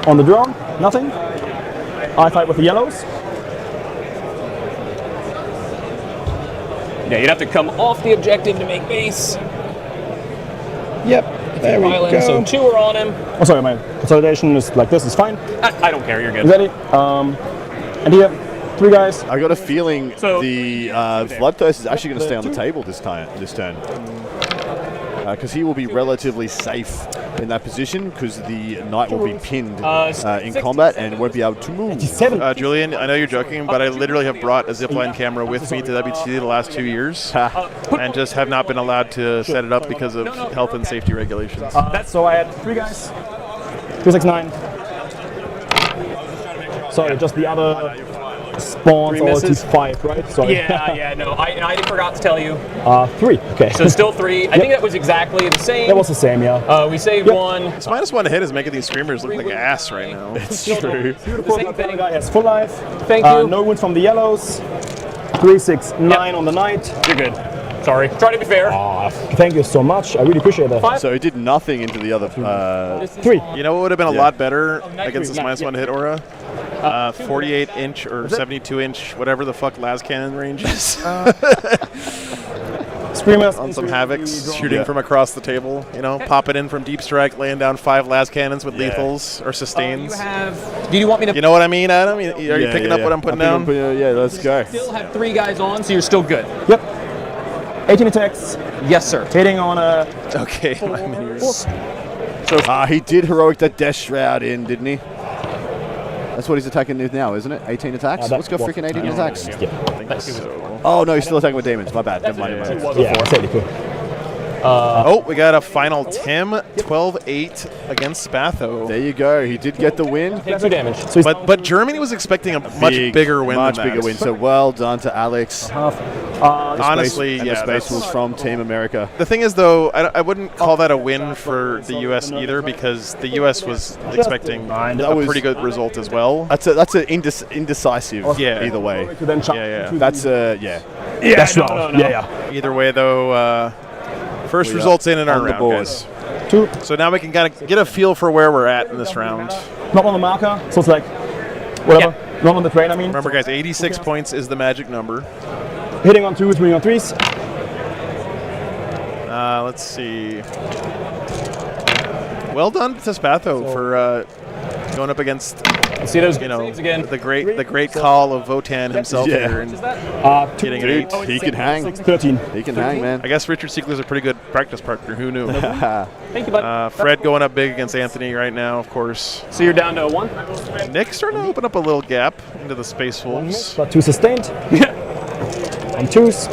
on the draw, nothing. I fight with the yellows. Yeah, you'd have to come off the objective to make base. Yep, there we Island, go. so 2 are on him. Oh, sorry, my consolidation is like this, is fine. I don't care, you're good. Ready? And here, 3 guys. I got a feeling So- the Bloodthirst is actually going to stay on the table this turn. Because he will be relatively safe in that position because the knight will be pinned in combat and won't be able to move. 7. Julian, I know you're joking, but I literally have brought a zipline camera with me to WTC the last 2 years and just have not been allowed to set it up because of health and safety regulations. So I had 3 guys. 2, 6, 9. Sorry, just the other spawns 3 all misses. 5, right? Sorry. Yeah, no, I forgot to tell you. 3, okay. So still 3. I think that was exactly the same. That was the same, yeah. We saved 1. This -1 hit is making these screamers look like ass right now. It's true. Beautiful. same thing. Guy has full life. Thank you. No wounds from the yellows. 3, 6, 9 on the knight. You're good. Sorry. Try to be fair. Thank you so much. I really appreciate that. 5. So he did nothing into the other 3. You know what would have been a Yeah. lot better against this -1 hit aura? 48-inch or 72-inch, whatever the fuck las cannon range is. Screamers On some Havocs, shooting from across the table. You know, pop it in from deep strike, laying down 5 las cannons with lethals or sustains. Do you want me to You know what I mean, Adam? Are you picking up what I'm putting down? Yeah, let's go. still have 3 guys on, so you're still good? Yep. 18 attacks. Yes, sir. Hitting on a Okay. He did heroic that Death Shroud in, didn't he? That's what he's attacking with now, isn't it? 18 attacks? Let's go freaking 18 attacks. I think so. Oh, no, he's still attacking with demons. My bad. Never mind. yeah, totally cool. Oh, we got a final Tim, 12-8 against Spatho. There you go. He did get the win. Take 2 damage. So he's But Germany was expecting a much bigger win Much than bigger that. win. So well done to Alex. Honestly, and yeah. the space was from Team America. The thing is, though, I wouldn't call that a win for the U.S. either because the U.S. was expecting a pretty good result as well. That's an indecisive. Yeah. Either way. to then jump Yeah. to That's the, yeah. That's no, right. no. Yeah. Either way, though, first We are results in our on the round, board. guys. 2. So now we can kind of get a feel for where we're at in this round. Not on the marker, so it's like whatever. Not on the train, I mean. Remember, guys, 86 points is the magic number. Hitting on 2, 3 on 3s. Let's see. Well done to Spatho for going up against See those you know saves again. the great call of Votan himself Yeah. here and getting an 8. Dude, he can hang. 6, 13. He can hang, man. I guess Richard Siegler's a pretty good practice partner. Who knew? Thank you, bud. Fred going up big against Anthony right now, of course. So you're down to 1? Nick's starting to open up a little gap into the Space Wolves. But 2 sustained. On 2s.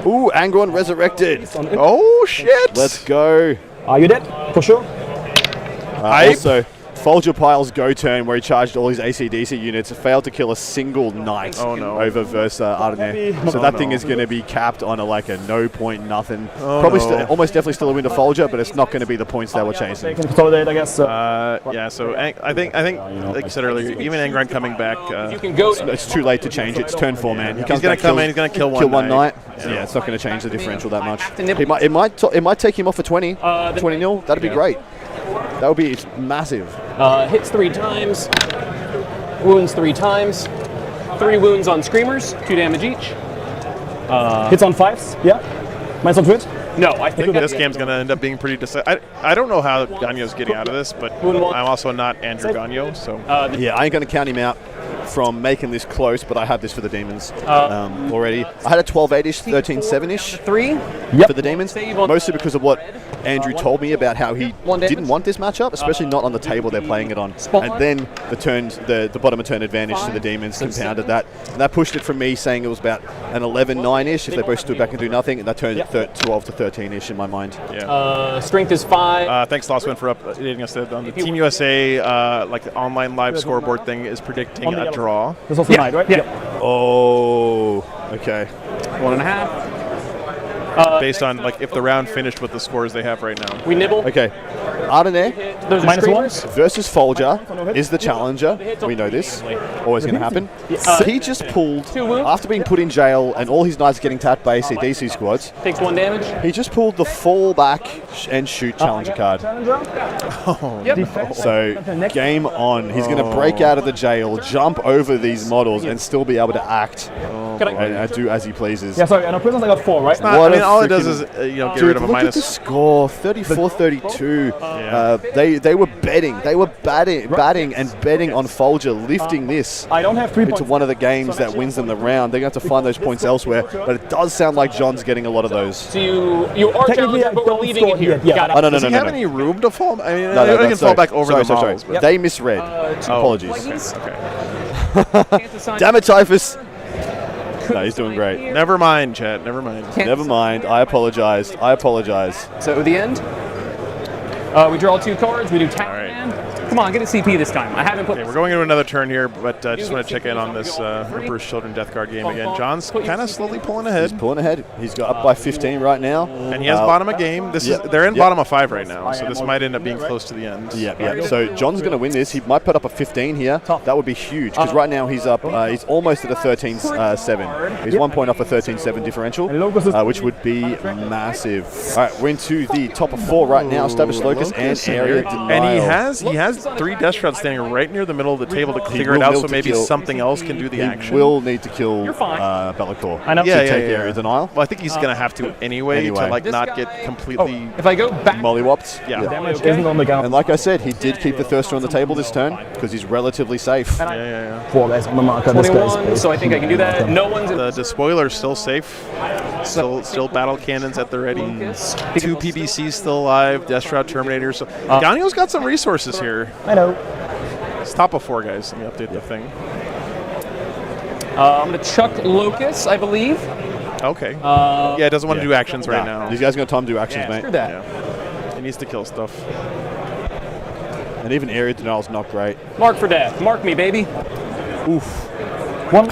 Ooh, Angron resurrected. Oh shit! Let's go. Are you dead? For sure. Hype. Also, Folger Pile's go turn where he charged all his AC/DC units, failed to kill a single knight over versus Ardenay. So that thing is going to be capped on a no point nothing. Probably almost definitely still a win to Folger, but it's not going to be the points they were chasing. Consolidate, I guess. Yeah, so I think like you said earlier, even Angron coming back, it's too late to change it. It's turn 4 man. He's going to come in. He's going to kill one knight. So yeah, it's not going to change the differential that much. It might take him off for 20 0. That'd be great. That would be massive. Hits 3 times, wounds 3 times, 3 wounds on screamers, 2 damage each. Hits on 5s, yeah. Mine's on twitch. No, I think this game's going to end up being pretty decisive. I don't know how Gagno's getting out of this, but I'm also not Andrew Gagno, so... yeah, I ain't going to count him out from making this close, but I had this for the Demons already. I had a 12-8-ish, 13-7-ish for the Demons, mostly because of what Andrew told me about how he didn't want this matchup, especially not on the table they're playing it on. And then the bottom of turn advantage to the Demons compounded that. And that pushed it from me saying it was about an 11-9-ish if they both stood back and do nothing, and that turned 12 to 13-ish in my mind. Yeah. Strength is 5. Thanks, Lostman, for updating us on the Team USA online live scoreboard thing is predicting a draw. There's also night, right? Yeah. Oh, okay. 1.5. Based on if the round finished with the scores they have right now. We nibble. Okay. Ardenay Those are screamers. versus Folger is the challenger. We know this. Always going to happen. He just pulled, after being put in jail and all his knights getting tapped by AC/DC squads, Takes 1 damage. he just pulled the fall back and shoot challenger card. So game on. He's going to break out of the jail, jump over these models, and still be able to act and do as he pleases. Yeah, sorry, and our prisoners I got 4, right? All it does is get rid of a look minus. At the score, 34-32. They were betting. They were batting and betting on Folger lifting this I don't have 3 into points. one of the games that wins them the round. They're going to have to find those points elsewhere, but it does sound like John's getting a lot of those. So you are challenger, but we're leaving it here. Yeah. Oh, no. Does he have any room to fall? I mean, No, he can fall back over the models. Sorry. They misread. Apologies. Okay. Damn it, Typhus. No, he's doing great. Never mind, chat. Never mind. Never mind. I apologize. So at the end, we draw 2 cards. We do tap hand. Come on, get a CP this time. I haven't put. Okay, we're going into another turn here, but just want to check in on this Emperor's Children Death Guard game again. John's kind of slowly pulling ahead. He's pulling ahead. He's got up by 15 right now. And he has bottom of game. They're in bottom of 5 right now, so this might end up being close to the end. Yeah. So John's going to win this. He might put up a 15 here. That would be huge, because right now he's up. He's almost at a 13-7. He's 1 point off a 13-7 differential, which would be massive. All right, we're into the top of 4 right now. Established Locus and Area Denial. And he has 3 Death Shrouds standing right near the middle of the table to figure it out, so maybe something else can do the action. He will need to kill Be'lakor to take Area Denial. Well, I think he's going to have to anyway to not get completely if I go back, mollywopped. Yeah. Damage isn't on the ground. And like I said, he did keep the Thirster on the table this turn because he's relatively safe. 4 guys on the marker. 21, so I think I can do that. No one's in the despoiler's still safe. Still battle cannons at the ready. 2 PBCs still alive. Death Shroud Terminator. So Gagno's got some resources here. I know. It's top of 4 guys. Let me update the thing. I'm going to chuck Locus, I believe. Okay. Yeah, it doesn't want to do actions right now. These guys are going to time to do actions, mate. Screw that. Yeah. He needs to kill stuff. And even Area Denial's not great. Mark for death. Mark me, baby. Oof. 1.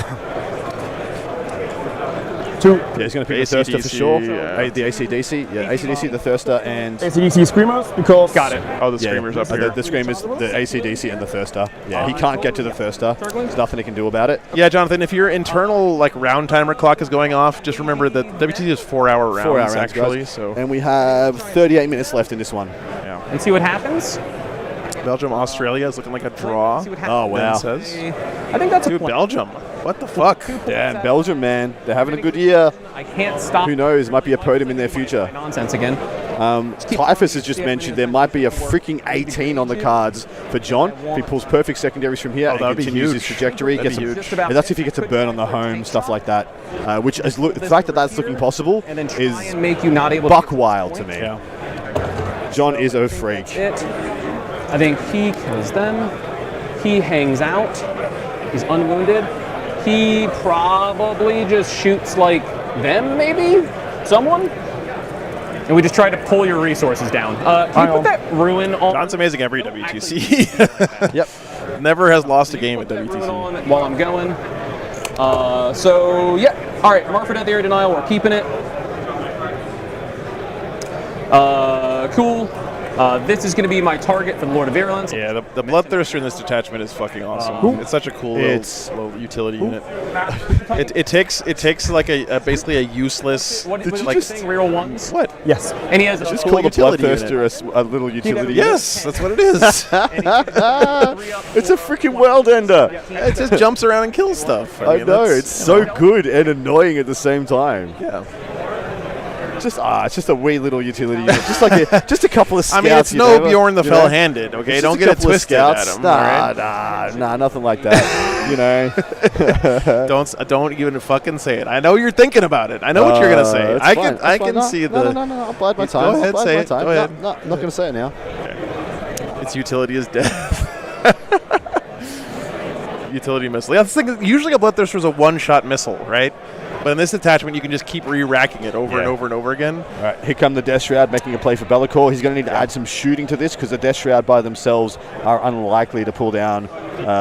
2. Yeah, he's going to pick the Thirster for sure. The AC/DC. Yeah, AC/DC, the Thirster, and... AC/DC Screamers, because... Got it. Oh, the Screamer's up here. The Screamer's the AC/DC and the Thirster. Yeah, he can't get to the Thirster. There's nothing he can do about it. Yeah, Jonathan, if your internal round timer clock is going off, just remember that WTC is 4-hour rounds, 4 hours, actually. guys. So. And we have 38 minutes left in this one. Yeah. And see what happens? Belgium, Australia is looking like a draw. Oh, wow. Says. I think that's a Dude, point. Belgium. What the fuck? Yeah, Belgium, man. They're having a good year. I can't stop. Who knows? Might be a podium in their future. Nonsense again. Typhus has just mentioned there might be a freaking 18 on the cards for John. If he pulls perfect secondaries from here and continues his trajectory, That'd be huge. That's if he gets a burn on the home, stuff like that. Which is the fact that that's looking possible is make you not able buck wild to me. Yeah. John is a freak. I think he kills them. He hangs out. He's unwounded. He probably just shoots them, maybe? Someone? and we just try to pull your resources down. Can you put that ruin on? John's amazing every WTC. Yep. Never has lost a game at Ruin WTC. on while I'm going. So yeah, all right. Mark for Death Area Denial. We're keeping it. Cool. This is going to be my target for the Lord of Virulence. Yeah, the Bloodthirster in this detachment is fucking awesome. It's such a cool little utility unit. It takes like a basically a useless. What, like, like saying real ones? what? Yes. And he has Just Call cool the utility Bloodthirster a little utility. Yes, that's what it is. It's a freaking world ender. It just jumps around and kills stuff. I mean, know, that's, it's so good and annoying at the same time. Yeah. It's just a wee little utility unit. Just like just a couple of scouts. I mean, it's no Bjorn the Fell-Handed, okay? It's Don't just a get it couple of twisted at scouts. him. Nah, nothing like that. You know. Don't even fucking say it. I know you're thinking about it. I know what you're gonna say. It's I fine. can It's fine. see no, the. No, I'll bide my time. Go ahead, say it. Go ahead. No, I'm not going to say it now. Its utility is death. Utility missile. Yeah, the thing is, usually a Bloodthirster is a one-shot missile, right? But in this attachment, you can just keep re-racking it over and over and over again. All right, here come the Death Shroud making a play for Be'lakor. He's going to need to add some shooting to this because the Death Shroud by themselves are unlikely to pull down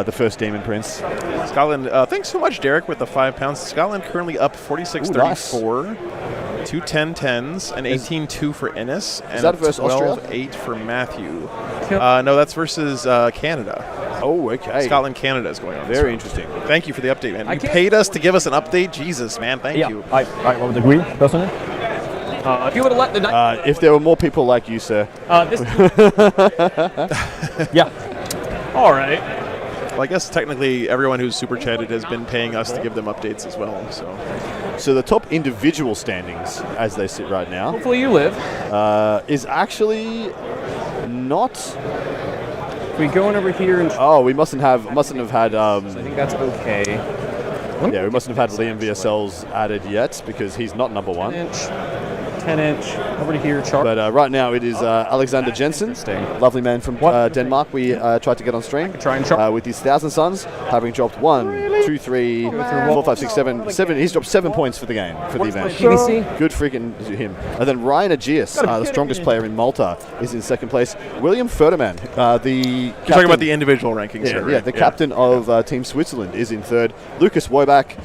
the first Demon Prince. Scotland, thanks so much, Derek, with the £5. Scotland currently up 46-34. Two 10-10s, an 18-2 for Ennis, and that a versus Austria? 12-8 for Matthew. No, that's versus Canada. Oh, okay. Scotland-Canada is going on. Very interesting. Thank you for the update, man. You paid us to give us an update? Jesus, man, thank you. I would agree, personally. If you would have let the night. If there were more people like you, sir. Yeah. All right. Well, I guess technically everyone who's super chatted has been paying us to give them updates as well. So the top individual standings, as they sit right now, Hopefully you live. is actually not. We going over here and. Oh, we mustn't have had. I think that's okay. Yeah, we mustn't have had Liam VSLs added yet because he's not number one. 10-inch over to here, chart. But right now it is Alexander Jensen, lovely man from Denmark. We tried to get on stream with his 1,000 Suns, having dropped 1, 2, 3, 4, 5, 6, 7. He's dropped 7 points for the game, for the event. Good freaking him. And then Ryan Aegeus, the strongest player in Malta, is in second place. William Ferdinand, You're talking about the individual rankings here, right? Yeah, the captain of Team Switzerland is in third. Lucas Woibach,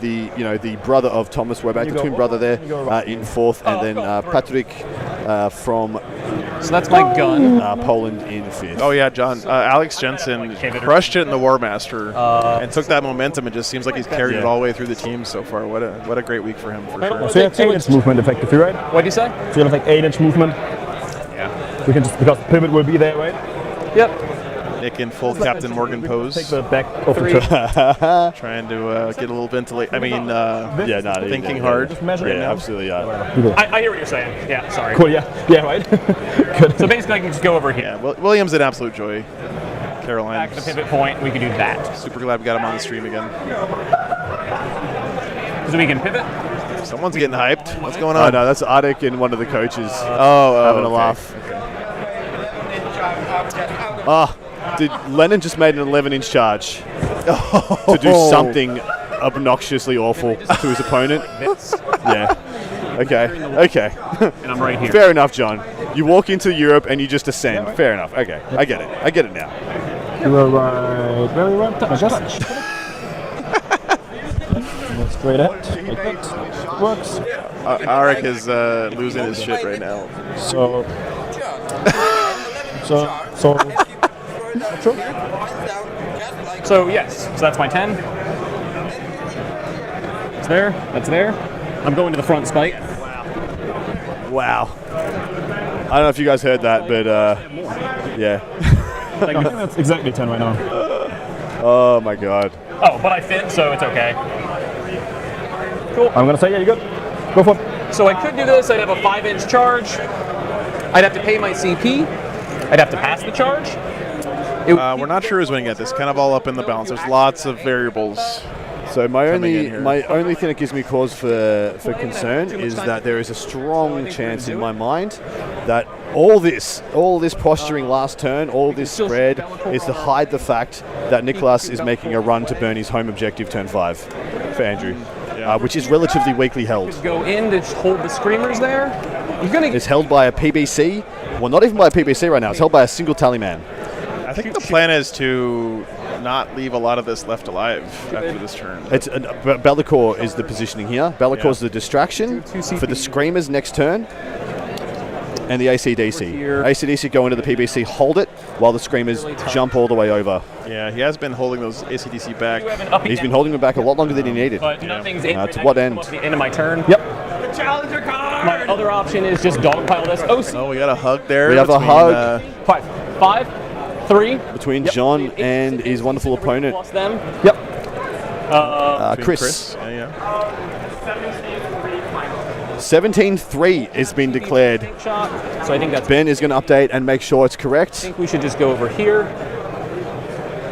the brother of Thomas Woibach, the twin brother there, in fourth. And then Patrick from So that's my gun. Poland in fifth. Oh yeah, John. Alex Jensen crushed it in the War Master and took that momentum. It just seems like he's carried it all the way through the team so far. What a great week for him, for sure. So you have 8-inch movement effectively, right? What do you say? So you have like 8-inch movement. Yeah. We can just, because the pivot will be there, right? Yep. Nick in full Captain Morgan pose. Take the back of the Trying to get a little ventilate. I mean, thinking hard. hard. Yeah, absolutely. I hear what you're saying. Yeah, sorry. Cool, yeah, right. Good. So basically, I can just go over here. Yeah, William's an absolute joy. Caroline. Back to the pivot point, we can do that. Super glad we got him on the stream again. So we can pivot. Someone's getting hyped. What's going on? No, that's Arctic and one of the coaches having a laugh. Did Lennon just made an 11-inch charge to do something obnoxiously awful to his opponent? Yeah. Okay. And I'm right here. Fair enough, John. You walk into Europe and you just ascend. Fair enough. Okay. I get it now. You were right. Very right. Touch. Straight ahead. Like that. Works. Arik is losing his shit right now. So yes, so that's my 10. It's there. That's there. I'm going to the front spike. Wow. I don't know if you guys heard that, but yeah. I think that's exactly 10 right now. Oh my god. Oh, but I fit, so it's okay. Cool. I'm gonna say, yeah, you're good. Go for it. So I could do this. I'd have a 5-inch charge. I'd have to pay my CP. I'd have to pass the charge. We're not sure who's winning at this. Kind of all up in the balance. There's lots of variables. So my only thing that gives me cause for concern is that there is a strong chance in my mind that all this posturing last turn, all this spread is to hide the fact that Nicholas is making a run to burn his home objective turn 5 for Andrew. Yeah. which is relatively weakly held. Go in to hold the screamers there. He's gonna. It's held by a PBC. Well, not even by a PBC right now. It's held by a single tally man. I think the plan is to not leave a lot of this left alive after this turn. It's Be'lakor is the positioning here. Be'lakor's the distraction for the screamers next turn. And the ACDC. ACDC go into the PBC, hold it, while the screamers jump all the way over. Yeah, he has been holding those ACDC back. He's been holding them back a lot longer than he needed. But nothing's to what end? The end of my turn. Yep. The challenger card. My other option is just dogpile this. Oh, we got a hug there. We have a hug. 5, 3. Between John and his wonderful opponent. Plus them. Yep. Chris. 17-3 has been declared. So I think that's Ben is going to update and make sure it's correct. I think we should just go over here.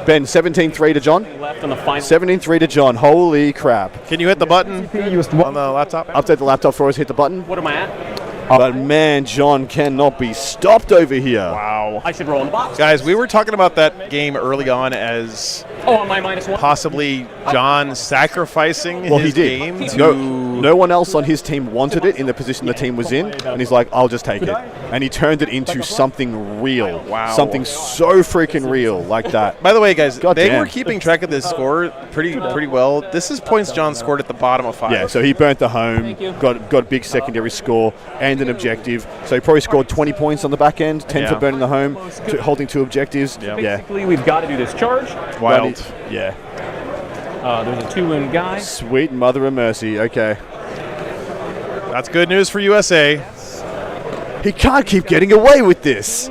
Ben, 17-3 to John. Left on the final. 17-3 to John. Holy crap. Can you hit the button on the laptop? Update the laptop for us. Hit the button. What am I at? But man, John cannot be stopped over here. Wow. I should roll in the box. Guys, we were talking about that game early on as am I -1? possibly John sacrificing his game to... No one else on his team wanted it in the position the team was in, and he's like, I'll just take it. And he turned it into something real. Wow. Something so freaking real like that. By the way, guys, they damn. were keeping track of this score pretty well. This is points John scored at the bottom of 5. Yeah, so he burnt the home, got a big secondary score and an objective. So he probably scored 20 points on the back end, 10 for burning the home, holding 2 objectives. Yeah. Basically, we've got to do this charge. Wild. Yeah. There's a 2-wound guy. Sweet mother of mercy. Okay. That's good news for USA. He can't keep getting away with this.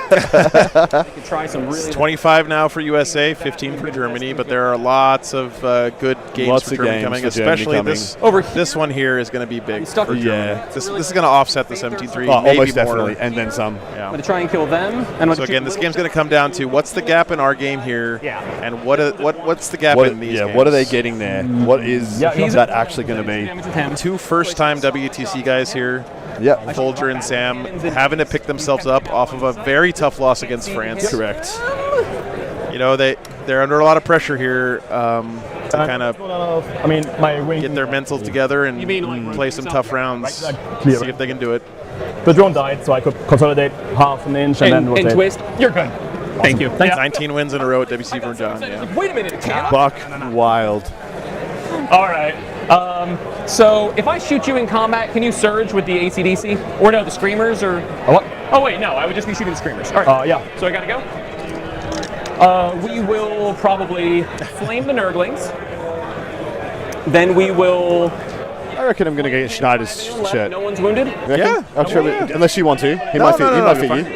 Could try some really. It's 25 now for USA, 15 for Germany, but there are lots of good games for Germany coming, especially this one here is going to be big for Germany. This is going to offset the 17-3, maybe almost more. Definitely, and then some. Yeah. I'm going to try and kill them. And so again, this game's going to come down to what's the gap in our game here, and what's the gap in these games? What are they getting there? What is that actually going to be? 2 first-time WTC guys here. Yeah, Folger and Sam having to pick themselves up off of a very tough loss against France. Correct. You know, they're under a lot of pressure here to kind of get their mentals together and play some tough rounds, see if they can do it. The drone died, so I could consolidate half an inch and then rotate. And twist. You're good. Awesome. Thank you. 19 wins in a row at WTC from John. Yeah. Wait a minute, it can't. Buck wild. All right. So if I shoot you in combat, can you surge with the ACDC? Or no, the screamers or what? Oh wait, no, I would just be shooting the screamers. All right. Yeah. So I gotta go. We will probably flame the Nurglings. Then we will. I reckon I'm going to get Schneider's shirt. No one's wounded. Yeah. Unless you want to. He might fit you.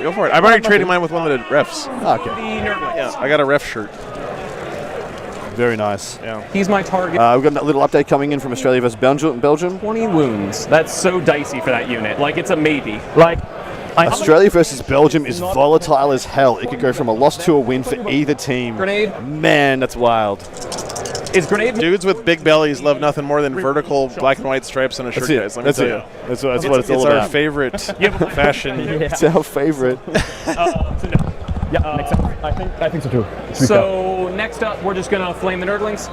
Go for it. I'm already trading mine with one of the refs. Okay. The Nurglings. Yeah, I got a ref shirt. Very nice. Yeah. He's my target. We've got a little update coming in from Australia versus Belgium. 20 wounds. That's so dicey for that unit. Like, it's a maybe. Australia versus Belgium is volatile as hell. It could go from a loss to a win for either team. Grenade. Man, that's wild. Is grenade? Dudes with big bellies love nothing more than vertical black and white stripes on a shirt, guys. Let me tell you. That's what it's all about. It's our favorite fashion. It's our favorite. Yeah, makes sense. I think so too. So next up, we're just gonna flame the Nurglings.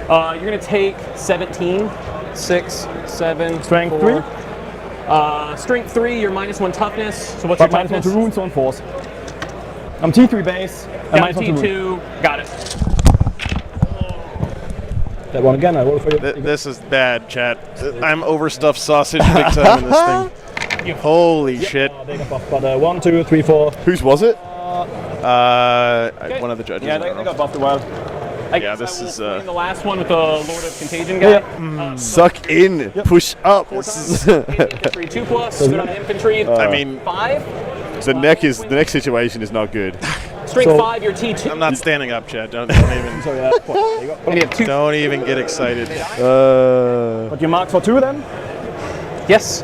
You're gonna take 17, 6, 7, Strength 4. 3. Strength 3. You're -1 toughness. So what's your toughness? -1 to wounds, 1 force. I'm T3 base. And Got T2. Got it. That one again. I roll for you. This is bad, chat. I'm overstuffed sausage big time in this thing. Holy shit. They got buffed, but 1, 2, 3, 4. Whose was it? One of the judges. Yeah, they got buffed a while. Yeah, this is the last one with the Lord of Contagion guy. Suck in, push up. Infantry 2+. They're not infantry. I mean, 5. The neck situation is not good. Strength 5. Your T2. I'm not standing up, Chad. Don't even. Don't even get excited. But you mark for 2 then? Yes.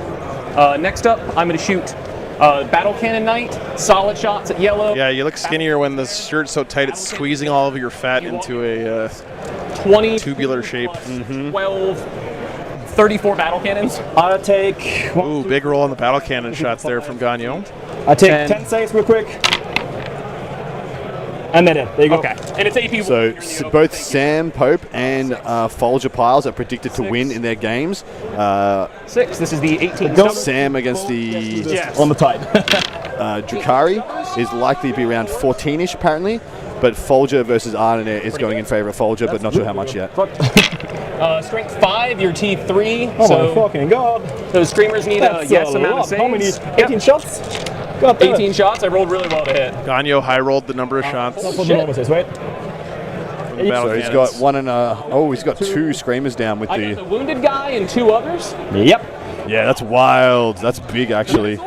Next up, I'm going to shoot Battle Cannon Knight, solid shots at yellow. Yeah, you look skinnier when the shirt's so tight it's squeezing all of your fat into a 20 tubular shape. 12, 34 battle cannons. I'll take. Ooh, big roll on the battle cannon shots there from Gagnon. I take 10 saves real quick. And they're dead. There you go. Okay. And it's AP. So both Sam Pope and Folger Piles are predicted to win in their games. 6. This is the 18. Sam against the Yes. On the tide. Drukari is likely to be around 14-ish apparently, but Folger versus Arden is going in favor of Folger, but not sure how much yet. Strength 5, your T3. Oh so my fucking god. those streamers need a That's yes a amount lot. of saves. How many? 18 Yep. shots? God damn 18 shots. I rolled really well to hit. Ganyo high rolled the number of shots. That's what the normal says, right? from the battle So he's cannons. got one and he's got 2 screamers down with I got the the. wounded guy and 2 others. Yep. Yeah, that's wild. That's big actually.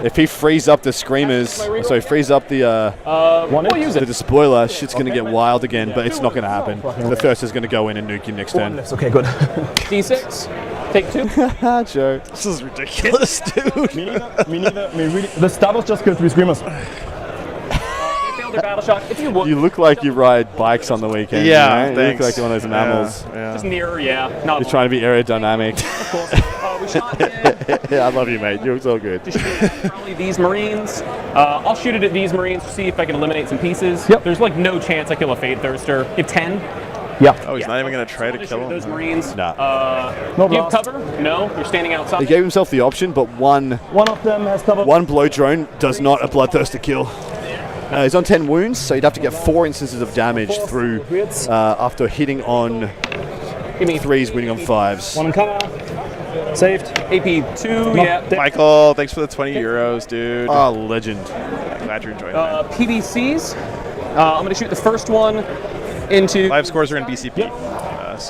If he frees up the screamers, so he frees up the We'll use the it. despoiler, shit's gonna get wild again, but it's not gonna happen. The Thirst is gonna go in and nuke him next turn. Okay, good. D6. Take 2. Joe. This is ridiculous, dude. Me neither. Me really. The Stabbers just killed 3 screamers. They failed their battle shock. If you would. You look like you ride bikes on the weekend. Yeah, you know? You look thanks. like you're one of those mammals. Yeah. Just near, yeah. Not You're trying to be aerodynamic. Of course. We shot it. Yeah, I love you, mate. You're so good. To shoot probably these Marines. I'll shoot it at these Marines to see if I can eliminate some pieces. Yep. There's like no chance I kill a Fade Thirster. You have 10. Yeah. Oh, he's not even gonna try to Just kill shoot him. those Marines. Nah. No Do you have blast. cover? No. You're standing outside. He gave himself the option, but one One of them has cover. blow drone does not a bloodthirster kill. He's on 10 wounds, so you'd have to get 4 instances of damage through after hitting on Give me 3s, winning on 5s. One in cover. Saved. AP 2. Yeah. Michael, thanks for the 20 euros, dude. Oh, legend. Glad you're enjoying that. PBCs. I'm going to shoot the first one into. Live scores are in BCP.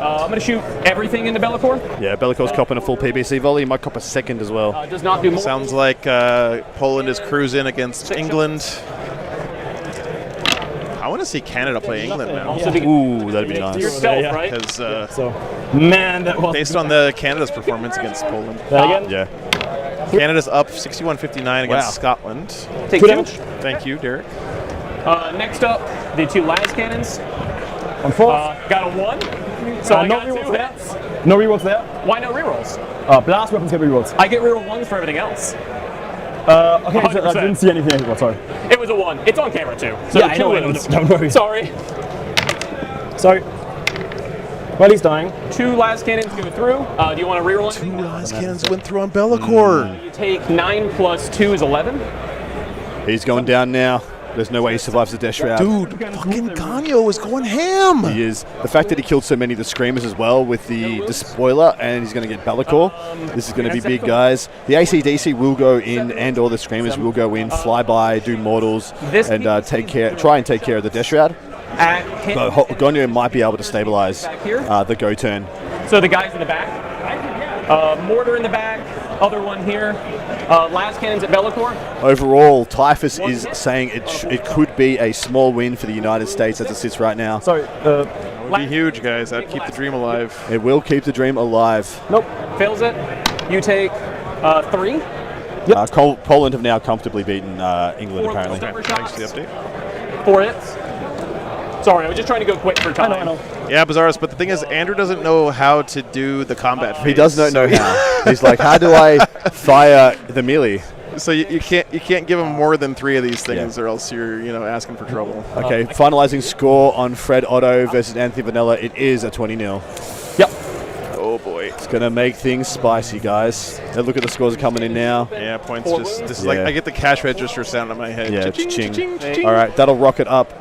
I'm going to shoot everything into Bellacore. Yeah, Bellicor's copping a full PBC volley. He might cop a second as well. Does not do more. Sounds like Poland is cruising against England. I want to see Canada play England now. Also, be Ooh, that'd be to nice. yourself, right? Because So, man, that was. based on the Canada's performance against Poland, That again? Yeah. Canada's up 61-59 against Wow. Scotland. Take 2 2. damage. Thank you, Derek. Next up, the 2 las cannons. On 4. Got a 1. So I no got 2 rerolls there. hits. No rerolls there. Why no rerolls? Blast weapons get rerolls. I get reroll 1s for everything else. Okay, so I 100%. didn't see anything anymore, sorry. It was a 1. It's on camera too. So Yeah, I know, 2 I know, wins. don't worry. Sorry. Sorry. Well, he's dying. 2 las cannons go through. Do you want to reroll anything? Las cannons went through on Bellacore. You take 9 plus 2 is 11. He's going down now. There's no way he survives the Death Shroud. Dude, fucking Ganyo is going ham. He is. The fact that he killed so many of the Screamers as well with the despoiler, and he's going to get Bellacore. This is going to be big, guys. The ACDC will go in, and all the Screamers will go in, fly by, do mortals, and try and take care of the Death Shroud. But Ganyo might be able to stabilize the go turn. So the guys in the back. Mortar in the back. Other one here. Last cannons at Bellacore. Overall, Typhus is saying it could be a small win for the United States as it sits right now. Sorry. That would be huge, guys. That'd keep the dream alive. It will keep the dream alive. Nope. Fails it. You take 3. Poland have now comfortably beaten England, 4 apparently. stumper Thanks for the shots. update. 4 hits. Sorry, I was just trying to go quick for time. I know. Yeah, Bizarrus, but the thing is, Andrew doesn't know how to do the combat phase. He does not know how. He's like, how do I fire the melee? So you can't give him more than 3 of these things, or else you're asking for trouble. Okay, finalizing score on Fred Otto versus Anthony Vanilla. It is a 20-0. Yep. Oh boy. It's gonna make things spicy, guys. Now look at the scores are coming in now. Yeah, points just. This is like I get the cash register sound in my head. Yeah, Cha-ching, cha-ching. cha-ching, cha-ching. All right, that'll rocket up.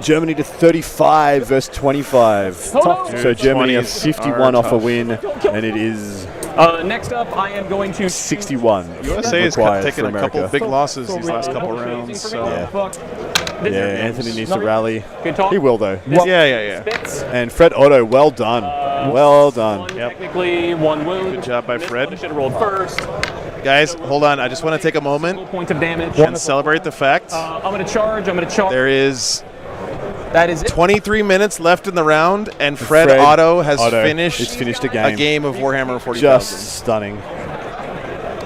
Germany to 35 versus 25. So Germany are 51 off a win, and it is Next up, I am going to 61. USA has required taken for a couple America. big losses these last couple rounds. So. Yeah, Anthony needs to rally. Good talk. He will, though. Yeah. And Fred Otto, well done. Well done. Technically, 1 wound. Good job by Fred. Should have rolled first. Guys, hold on. I just want to take a moment Point of damage. and celebrate the fact I'm going to charge. there is That is it. 23 minutes left in the round, and Fred Otto has finished a game of Warhammer 40,000. Just stunning.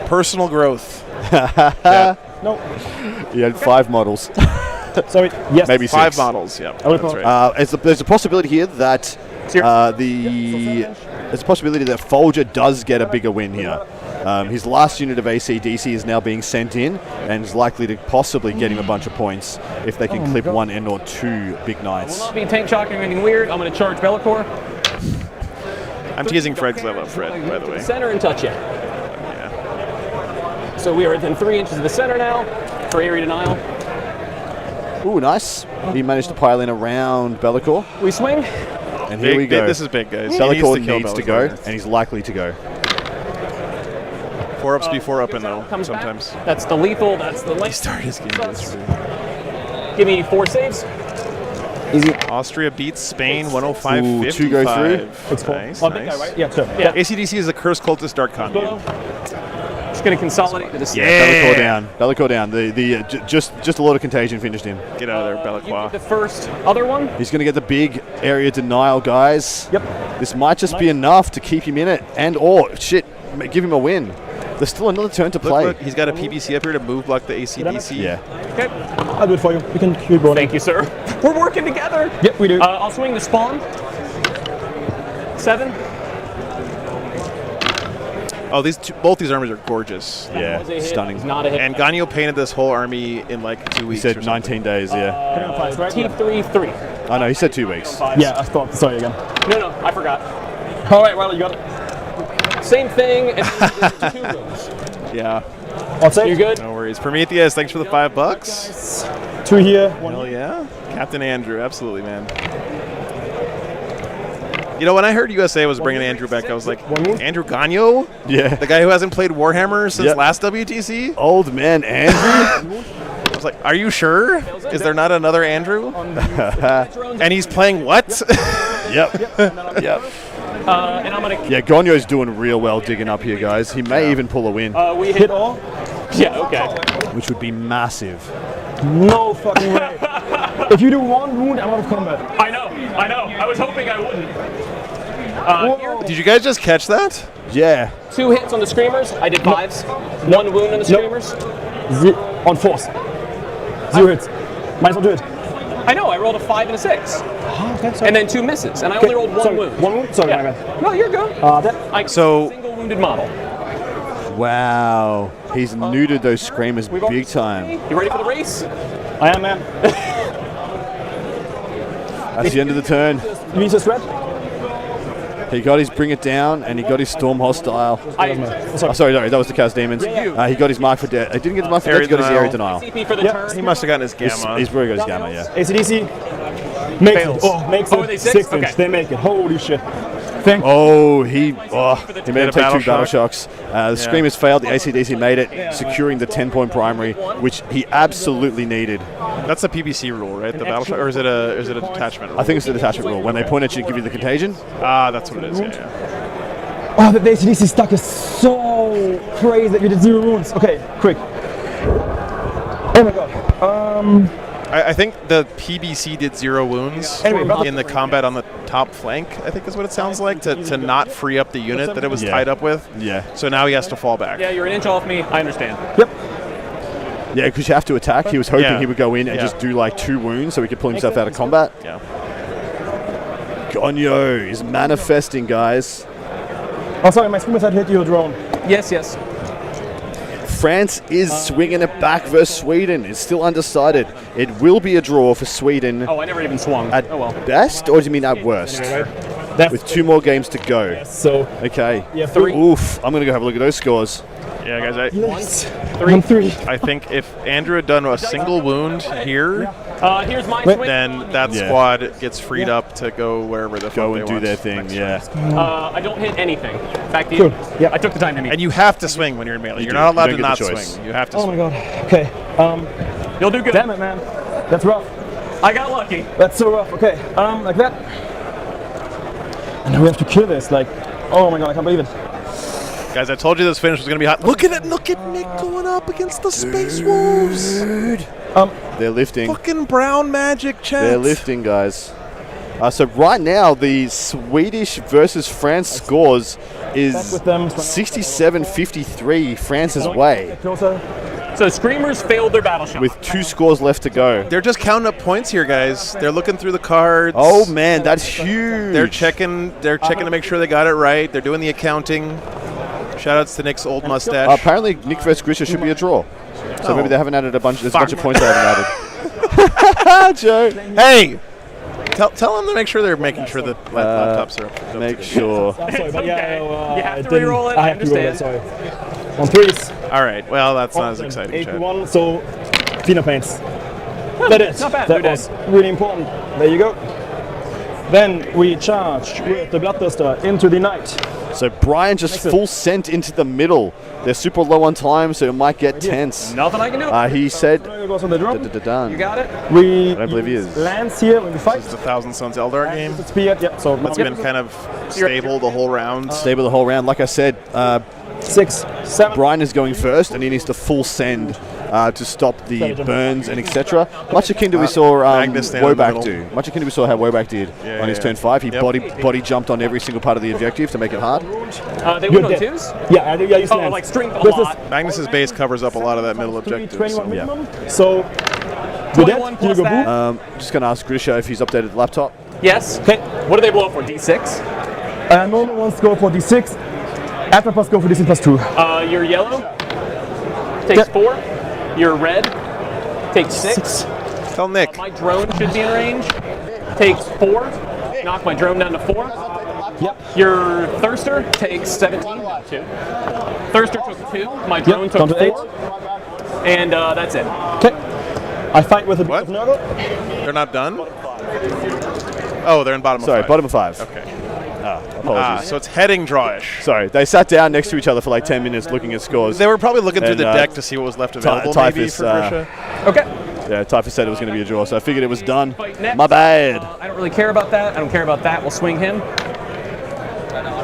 Personal growth. Nope. He had 5 models. Sorry. Yes. Maybe 6. 5 models, yeah. That's right. There's a possibility here that there's a possibility that Folger does get a bigger win here. His last unit of AC/DC is now being sent in, and is likely to possibly get him a bunch of points if they can clip 1 and or 2 big Will knights. not be tank shocking or anything weird. I'm going to charge Be'lakor. I'm teasing Fred because I love Fred, by the way. Center and touch it. Yeah. So we are within 3 inches of the center now for area denial. Ooh, nice. He managed to pile in around Be'lakor. We swing. And here we go. This is big, guys. Be'lakor He needs to go, and he's likely to go. 4 ups before up in though, sometimes. Back. That's the lethal, that's the length. Start his game yesterday. Give me 4 saves. Easy. Austria beats Spain 105-55. 2 go through. It's nice, Oh, big guy, right? Yeah, sure. Yeah. AC/DC is a cursed cultist dark conduit. Just going to consolidate to the Be'lakor down. Be'lakor down. Just a lot of contagion finished him. Get out of there, Be'lakor. The first other one. He's going to get the big area denial, guys. Yep. This might just be enough to keep him in it, and give him a win. There's still another turn to play. Look, he's got a PBC up here to move block the AC/DC. Yeah. Okay. I'll do it for you. We can keep going. Thank you, sir. We're working together. Yep, we do. I'll swing the spawn. 7. Oh, both these armies are gorgeous. Yeah, Was a hit. stunning. It's not a hit. And Ganyo painted this whole army in like 2 He weeks. said or 19 days, yeah. T3-3. Oh, no, he said 2 weeks. Yeah, I thought. Sorry again. No, I forgot. All right, well, you got it. Same thing. And 2 rooms. Yeah. I'll say You're good? No worries. Prometheus, thanks for the $5. 2 here. 1 Hell yeah. Captain Andrew, absolutely, man. You know, when I heard USA was bringing Andrew back, I was like, Andrew Ganyo? Yeah. The guy who hasn't played Warhammer since last WTC? Old man Andrew? I was like, are you sure? Is there not another Andrew? And he's playing what? Yep. And I'm going to... Yeah, Gonyo's doing real well digging up here, guys. He may even pull a win, we hit all? Yeah, okay. which would be massive. No fucking way. If you do 1 wound, I'm out of combat. I know. I was hoping I wouldn't. Here, Did you guys just catch that? Yeah. 2 hits on the screamers. I did 5s. 1 wound on the screamers. On force. 0 hits. Might as well do it. I know. I rolled a 5 and a 6. Okay, sorry. And then 2 misses. And I only rolled 1 sorry, wound. 1 wound? Sorry, Yeah. my bad. No, you're good. So- Single wounded model. Wow. He's neutered those screamers big time. You ready for the race? I am, man. That's the end of the turn. You mean to threat? He got his Bring It Down, and he got his Storm Hostile. Sorry. Sorry, that was the Chaos Demons. He got his Mark for Death. He didn't get his Mark for Death, he got his Area Denial. CP for the turn. He must have gotten his Gamma. He's probably got his Gamma, yeah. AC/DC makes Fails. it. Oh, makes Oh, it. are they 6 6? inch. Okay. They make it. Holy shit. He made him Get a take 2 battle battle shock. shocks. The Screamers failed. The AC/DC made it, securing the 10-point primary, which he absolutely needed. That's a PBC rule, right? The battle shot, or is it a detachment rule? I think it's the detachment rule. When they point at you and give you the contagion. Ah, that's what it is. Yeah. Oh, the AC/DC stack is so crazy that you did 0 wounds. Okay, quick. Oh my god. I think the PBC did 0 wounds Anyway, in the combat on the top flank, I think is what it sounds like, to not free up the unit that it was tied up with. Yeah. So now he has to fall back. Yeah, you're an inch off me. I understand. Yep. Yeah, because you have to attack. He was hoping Yeah. he would go in and Yeah. just do like 2 wounds so he could pull himself out of combat. Yeah. Gonyo is manifesting, guys. Oh, sorry, my screamers had hit your drone. Yes. France is swinging it back versus Sweden. It's still undecided. It will be a draw for Sweden Oh, I never even swung. at Oh, well. best, or do you mean at worst? With 2 more games to go. So, Okay. yeah, 3. Oof. I'm going to go have a look at those scores. Yeah, guys. Yes. 3. I think if Andrew had done a single wound here, Here's my swing. then that Yeah. squad gets freed up to go wherever the fuck Go they and do want their thing, next yeah. turn. I don't hit anything. In fact, Good. Yeah. I took the time to meet. And you have to swing when you're in melee. You're do. not allowed You to don't not get the choice. swing. You have to Oh swing. my god. Okay. You'll do good. Damn it, man. That's rough. I got lucky. That's so rough. Okay. Like that. And now we have to kill this. Like, oh my god, I can't believe it. Guys, I told you this finish was going to be hot. Look at it. Look at Nick going up against the Space Wolves. They're lifting. Fucking brown magic, chat. They're lifting, guys. So right now, the Swedish versus France scores is with them. 67-53 France's way, Closer. So Screamers failed their battle shot. with 2 scores left to go. They're just counting up points here, guys. They're looking through the cards. Oh man, that's huge. They're checking to make sure they got it right. They're doing the accounting. Shoutouts to Nick's old mustache. Apparently, Nick vs. Grisha should be a draw. So maybe they haven't added a bunch. There's a bunch of Fuck. points they haven't added. Joe. Hey! Tell them to make sure they're making sure that laptops are up. Make sure. Sorry, but yeah, You have to didn't- re-roll it, I I have to roll it. understand. Sorry. On threes. All right. Well, that's not as exciting, Chad. 81. So cleaner paints. That is. not bad. That Good was really important. There you go. Then we charge with the Bloodthirster into the night. So Brian just full sent into the middle. They're super low on time, so it might get tense. Nothing I can do. He said. Goes on the drum. Done. You got it? We I don't believe he is. lands here when we fight. This is the Thousand Sons Eldar game. It's spear. Yep. So It's been kind of stable the whole round. Stable the whole round. Like I said, 6, 7. Brian is going first, and he needs to full send to stop the burns and etc. Much akin to we saw Magnus stand in the Wobak middle. do. Much akin to we saw how Wobak did on his turn 5. He body jumped on every single part of the objective to make it hard. They win on twos? Yeah, you Oh, land. like strength a This is lot. Magnus's base covers up a lot of that middle objective. 21 So. minimum. So with 21 that, plus you go that. boom. Just going to ask Grisha if he's updated the laptop. Yes. Okay. What do they blow up for? D6? Normal ones go for d6. After plus go for d6 plus 2. Your yellow takes 4. Your red takes 6. Tell Nick. My drone should be in range. Takes 4. Knock my drone down to 4. Yep. Your thirster takes 17. 2. Thirster took 2. My drone down took to 4. And that's it. Okay. I fight with a bit What? of Nurgle. They're not done? Oh, they're in bottom Sorry, of 5. bottom of 5. Okay. Apologies. So it's heading drawish. Sorry, they sat down next to each other for like 10 minutes looking at scores. They were probably looking through And, the deck to see what was left available maybe Typhus, for Grisha. Okay. Yeah, Typhus said it was going to be a draw, so I figured it was done. Fight next. My bad. I don't really care about that. I don't care about that. We'll swing him.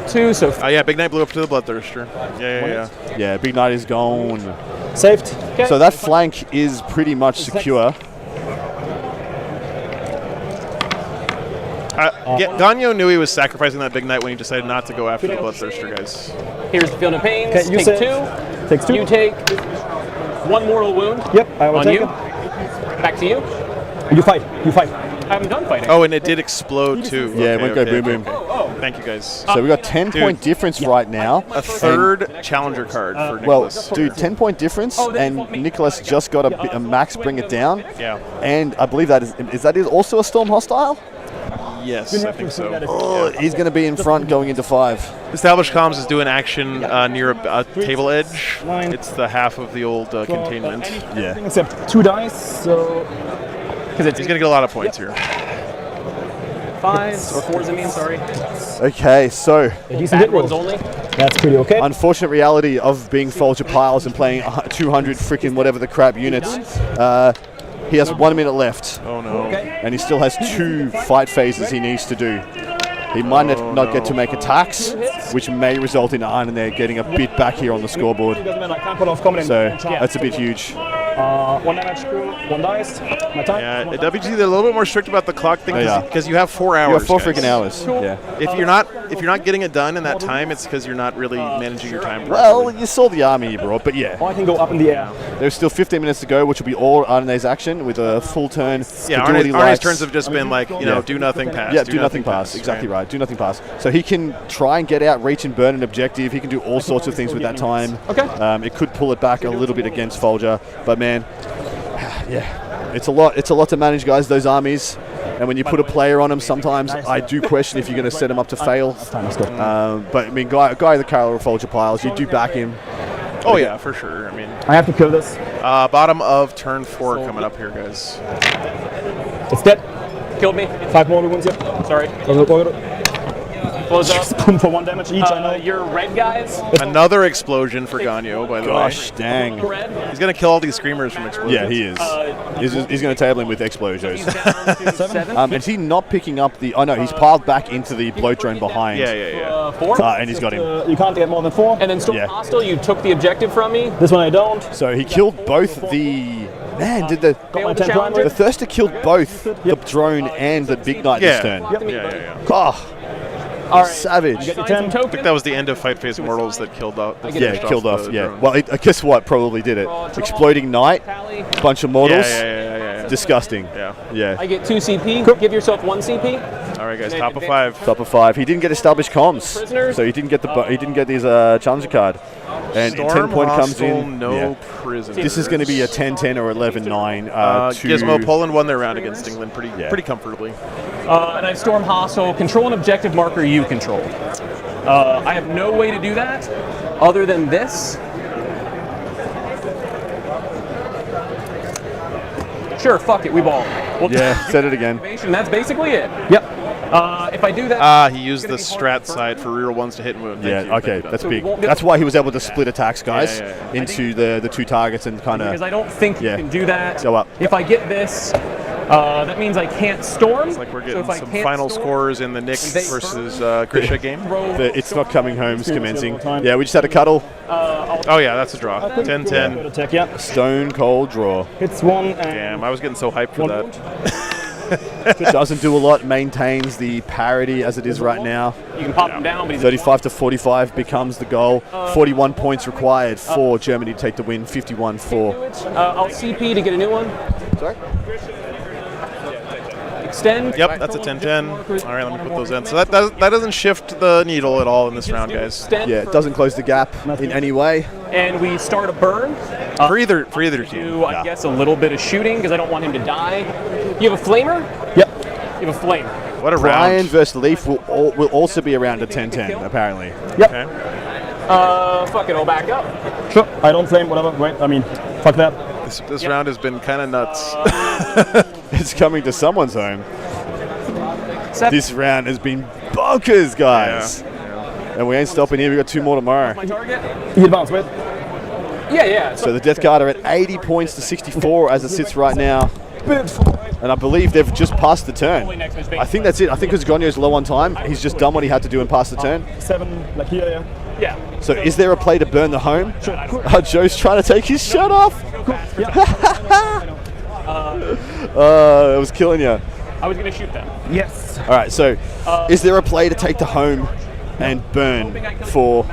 2, so Yeah, Big Knight blew up to the Bloodthirster. Yeah. Yeah, Big Knight is gone. Saved. Okay. So that flank is pretty much secure. Ganyo knew he was sacrificing that Big Knight when he decided not to go after the Bloodthirster, guys. here's the Field of Pains. Okay, you take say- 2. Takes 2. You take 1 mortal wound. Yep, I will On take you. it. Back to you. You fight. I haven't done fighting. Oh, and it did explode too. Yeah, it went go boom, boom. Oh. Thank you, guys. So we got 10-point difference right now. A third challenger card for Well, Nicholas. dude, 10-point difference, and Nicholas just got a max bring it down. Yeah. And I believe that is also a Storm hostile? Yes, I think so. Oh, he's going to be in front going into 5. Established Comms is doing action near a table edge. It's the half of the old containment. Yeah. Except 2 dice, so He's going to get a lot of points here. 5s or 4s, I mean, sorry. Okay, so a decent hit Bad ones roll. only. That's pretty okay. unfortunate reality of being Folger Piles and playing 200 freaking whatever the crap units. He has 1 minute left. Oh no. And he still has 2 fight phases he needs to do. He might not get to make attacks, which may result in Iron and they're getting a bit back here on the scoreboard. Doesn't matter, I can't pull off combat. So that's a bit huge. 1 damage, 1 dice. My time. Yeah, at WTC they're a little bit more strict about the clock thing Yeah. because you have 4 hours. You have 4 guys. freaking hours. Yeah. If you're not getting it done in that time, it's because you're not really managing your time Well, properly. you saw the army you brought, but yeah. I can go up in the air. There's still 15 minutes to go, which will be all Arne's action with a full turn. Yeah, ability Arne's lights. turns have just been like, do nothing pass. Yeah, do nothing pass. Exactly right. Do nothing pass. So he can try and get out, reach and burn an objective. He can do all sorts of things with that time. Okay. It could pull it back a little bit against Folger, but man, yeah, it's a lot. It's a lot to manage, guys. Those armies, and when you put a player on them, sometimes I do question if you're going to set them up to fail. But I mean, guy the Carol of Folger Piles, you do back him. Oh yeah, for sure. I mean, I have to kill this. bottom of turn 4 coming up here, guys. It's dead. Killed me. 5 more wounds here. Sorry. Close up. Boom for 1 damage each, I know. Your red guys. Another explosion for Ganyo, by the Gosh, way. dang. Red. He's going to kill all these screamers from explosions. Yeah, he is. He's going to table him with explosions. Down to 7. Is he not picking up the... Oh, no, he's piled back into the bloat drone behind. Yeah. 4. And he's got him. You can't get more than 4. And then Storm Yeah. Hostile, you took the objective from me. This one I don't. So he killed both the... Man, did the... Got my the 10 challenger. primary. The Thirster killed both the drone and the Big Knight this turn. Yeah. Oh, All right. savage. Get your Sign some 10. I think tokens. that was the end of Fight Phase Mortals that killed out. that Yeah, finished killed the off. Yeah. drone. Well, guess what? Probably did it. Exploding Knight, Tally. bunch of mortals. Yeah. disgusting. Yeah. Yeah. I get 2 CP. Give yourself 1 CP. All right, guys. Top of 5. Top of 5. He didn't get established comms, Prisoners. so he didn't get his challenger card. And Storm 10 point comes hostile, in. no prisoners. This is going to be a 10-10 or 11-9. Gizmo, Poland won their round against England pretty comfortably. And I storm hostile. Control an objective marker you control. I have no way to do that other than this. Sure, fuck it, we ball. Well, Yeah, said it again. That's basically it. Yep. If I do that, He used the strat side for rear ones to hit and wound. Yeah, okay, that's So we big. won't get- That's why he was able to split attacks, guys, Yeah. into the 2 targets and kind because of. I don't think you can do that. Go up. If I get this, that means I can't storm. It's like we're So getting if I some can't final storm, scores in the Nick they versus Grisha game. It's not coming home's commencing. Yeah, we just had a cuddle. Oh yeah, that's a draw. 10-10. Attack, yeah. Stone cold draw. Hits 1 and Damn, I was getting so hyped for that. Doesn't do a lot. Maintains the parity as it is right now. You can pop him down, but he's 35 to 45 becomes the goal. 41 points required for Germany to take the win. 51 for. I'll CP to get a new one. Sorry? Extend. Yep, that's a 10-10. All right, let me put those in. So that doesn't shift the needle at all in this round, guys. Extend Yeah, it doesn't close the gap in any way. And we start a burn. For either team. Do, I guess, a little bit of shooting because I don't want him to die. You have a flamer? Yep. You have a flamer. What a Brian round. versus Leaf will also be around a 10-10, apparently. Yep. Okay. Fuck it, I'll back up. Sure. I don't flame, whatever. Right. I mean, fuck that. This round has been kind of nuts. It's coming to someone's home. 7. This round has been bonkers, guys. And we ain't stopping here. We got 2 more tomorrow. My target? You advance, wait. Yeah. So the Death Guard are at 80 points to 64 as it sits right now. And I believe they've just passed the turn. I think that's it. I think because Gonyo's low on time, he's just done what he had to do and passed the turn. 7, like here, yeah. Yeah. So is there a play to burn the home? Sure. Joe's trying to take his shirt off. It was killing you. I was going to shoot them. Yes. All right, so is there a play to take the home and burn for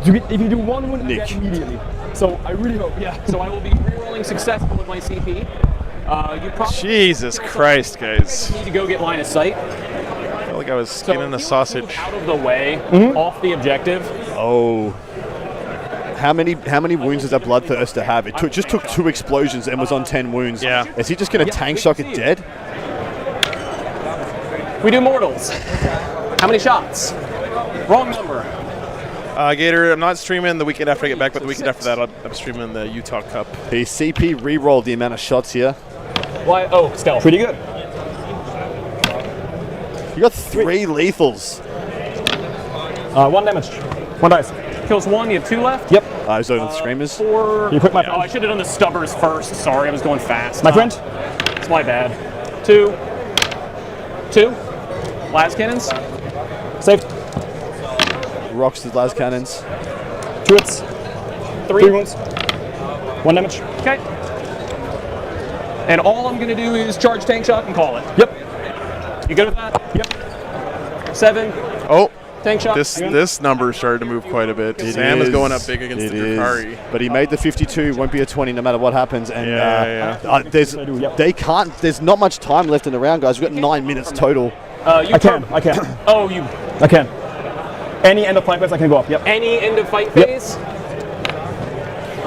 If you do 1 wound, Nick? immediately. So I really hope, yeah. So I will be rerolling successful with my CP. You probably Jesus Christ, guys. need to go get line of sight. I felt like I was So skinning a if you sausage. move out of the way, off the objective. Oh. How many wounds does that Bloodthirster have? It just took 2 explosions and was on 10 wounds. Yeah. Is he just going to tank shock it dead? We do mortals. How many shots? Wrong number. Gator, I'm not streaming the weekend after I get back, but the weekend after that, I'm streaming the Utah Cup. The CP re-rolled the amount of shots here. Why? Oh, stealth. Pretty good. You got 3 lethals. 1 damage. 1 dice. Kills 1, you have 2 left. Yep. Those are the Screamers. 4. You put my Oh, I should have done the stubbers first. Sorry, I was going fast. My friend? It's my bad. 2. Las cannons. Saved. Rocks the las cannons. 2 hits. 3 wounds. 1 damage. Okay. And all I'm going to do is charge tank shot and call it. Yep. You good with that? Yep. 7. Oh, Tank shot. this number started to move quite a bit. Sam is going up big against the Drakari. But he made the 52. Won't be a 20 no matter what happens. And there's not much time left in the round, guys. We've got 9 minutes total. I can. Oh, you. I can. Any end of fight phase, I can go up. Yep. Any end of fight phase?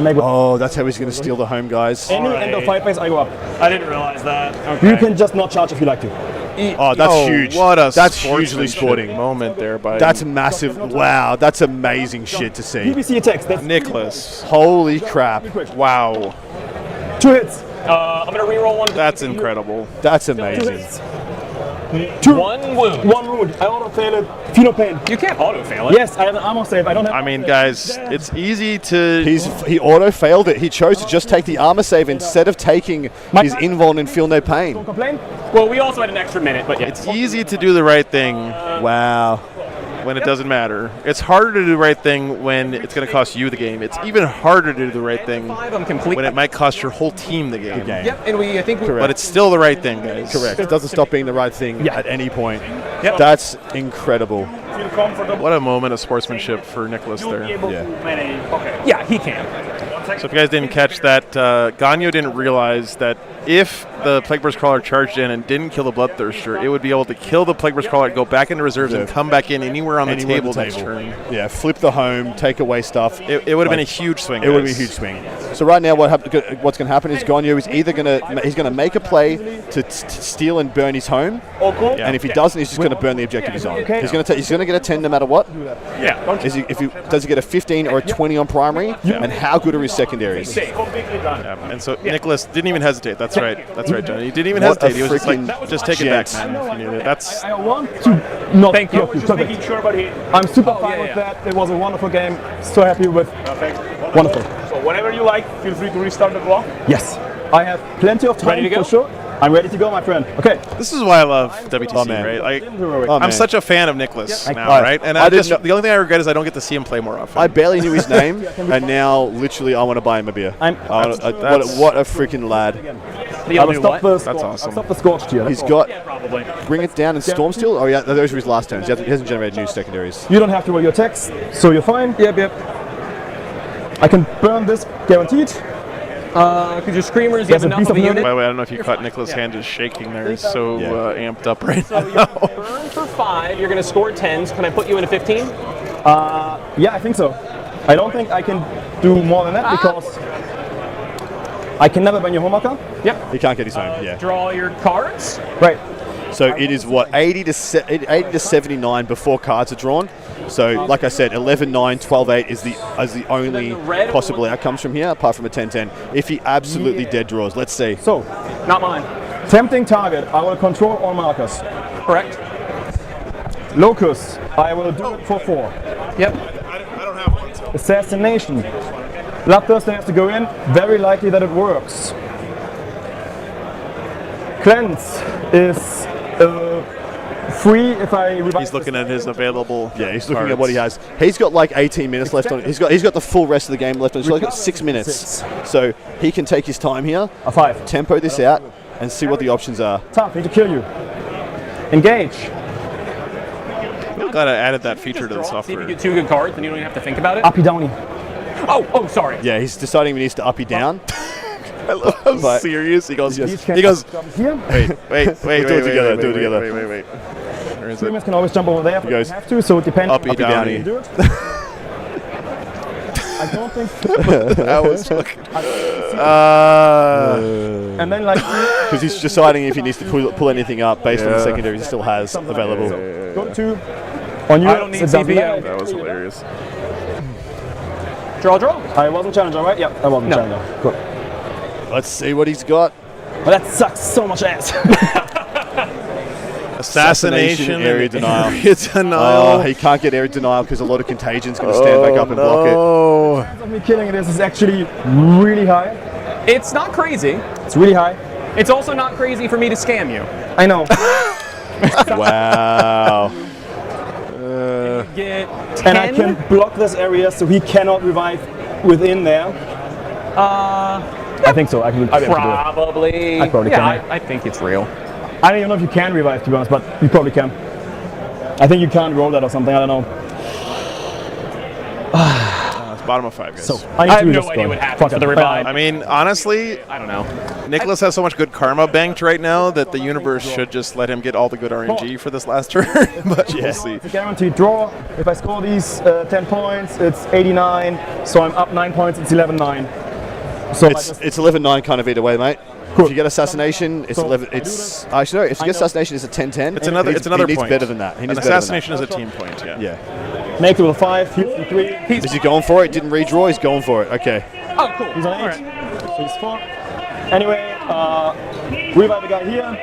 Oh, that's how he's going to steal the home, guys. Any end of fight phase, I go up. I didn't realize that. Okay. You can just not charge if you like to. Oh, that's huge. That's hugely sporting moment there, by That's massive. Wow, that's amazing shit to see. PVC attacks. That's Nicholas. Holy crap. Wow. 2 hits. I'm going to reroll 1. That's incredible. That's amazing. 2. 1 wound. 1 wound. I auto fail it. Feel no pain. You can't auto fail it. Yes, I have an armor save. I don't have. I mean, guys, it's easy to. He auto failed it. He chose to just take the armor save instead of taking his invuln and feel no pain. Don't complain. Well, we also had an extra minute, but yeah. It's easy to do the right thing Wow. when it doesn't matter. It's harder to do the right thing when it's going to cost you the game. It's even harder to do the right thing when it might cost your whole team the game. Yep, and I think Correct. But it's still the right thing, guys. Correct. It doesn't stop being the right thing at any point. Yep. That's incredible. Feel comfortable. What a moment of sportsmanship for Nicholas there. Yeah. Yeah, he can. So if you guys didn't catch that, Ganyo didn't realize that if the Plagueburst Crawler charged in and didn't kill the Bloodthirster, it would be able to kill the Plagueburst Crawler, go back into reserves, and come back in anywhere on the table next turn. Yeah, flip the home, take away stuff. It would have been a huge swing. It would have been a huge swing. So right now, what's going to happen is Ganyo is either he's going to make a play to steal and burn his home, and if he doesn't, he's just going to burn the objective he's on. He's going to get a 10 no matter what. Yeah. Does he get a 15 or a 20 on primary? And how good are his secondaries? And so Nicholas didn't even hesitate. That's right. That's right, John. He didn't even hesitate. He was just like, just take it back, man. If you need it. That's. I want to not Thank you. Just making sure, but I'm super fine with that. It was a wonderful game. So happy with. Wonderful. So whenever you like, feel free to restart the clock. Yes. I have plenty of time Ready to go? for sure. I'm ready to go, my friend. Okay. This is why I love WTC, right? Like, I'm such a fan of Nicholas now, right? And the only thing I regret is I don't get to see him play more often. I barely knew his name, and now literally I want to buy him a beer. What a freaking lad! That's awesome. Stop the scorched here. He's got Bring It Down and Storm Steel. Oh yeah, those were his last turns. He hasn't generated new secondaries. You don't have to roll your attacks, so you're fine. Yep. I can burn this, guaranteed. Because your Screamers, you have enough of a unit. By the way, I don't know if you caught Nicholas' hand just shaking there. He's so amped up right now. Burn for 5, you're going to score 10s. Can I put you in a 15? Yeah, I think so. I don't think I can do more than that because I can never burn your home marker. Yep. He can't get his home, yeah. Draw your cards. Right. So it is what, 80 to 79 before cards are drawn. So like I said, 11-9, 12-8 is the only possible outcomes from here, apart from a 10-10. If he absolutely dead draws, let's see. So, not mine. Tempting target, I will control all markers. Correct. Locus, I will do it for 4. Yep. I don't have one. So. Assassination. Bloodthirster has to go in, very likely that it works. Cleanse is free if I revive. He's looking at his available. Yeah, he's looking at what he has. He's got like 18 minutes left on. He's got the full rest of the game left on. So he's got 6 minutes. So he can take his time here. A 5. Tempo this out and see what the options are. Tough. Need to kill you. Engage. I'm glad I added that feature to the See if software. you get 2 good cards, then you don't even have to think about it. Uppy downy. Oh, sorry. Yeah, he's deciding if he needs to uppy down. I love how serious he goes. He goes. Here. Wait. Do it together. Do it together. Wait. Where is Streamers it? can always jump over there if they have to, so it depends. Uppy downy. Do it. I don't think. That was fucking. And then like. Because he's deciding if he needs to pull anything up based on the secondaries he still has available. Go to. On you. I don't need CPO. That was hilarious. Draw. I wasn't challenger, right? Yep, I wasn't challenger. Cool. Let's see what he's got. Well, that sucks so much ass. Assassination, area denial. Area denial. Oh, he can't get area denial because a lot of contagions going to stand back up and block The chance of me killing this is actually really high. It's not crazy. It's really high. It's also not crazy for me to scam you. I know. it. Wow. Get 10. And I can block this area so he cannot revive within there. I think so. I can Probably. I probably can. I think it's real. I don't even know if you can revive, to be honest, but you probably can. I think you can't roll that or something. I don't know. It's bottom of 5, guys. So I have no idea what happens to the revive. I mean, honestly, I don't know. Nicholas has so much good karma banked right now that the universe should just let him get all the good RNG for this last turn. But we'll see. It's a guaranteed draw. If I score these 10 points, it's 89. So I'm up 9 points. It's 11-9. So it's 11-9 kind of either way, mate. Cool. If you get assassination, it's 11. It's actually no. If you get assassination, it's a 10-10. It's another He needs point. better than that. He An needs better than assassination is a team point. Yeah. Yeah. make it with a 5, heals for 3. Is he going for it? Didn't redraw. He's going for it. Okay. Oh, cool. He's on 8. So he's 4. Anyway, revive the guy here.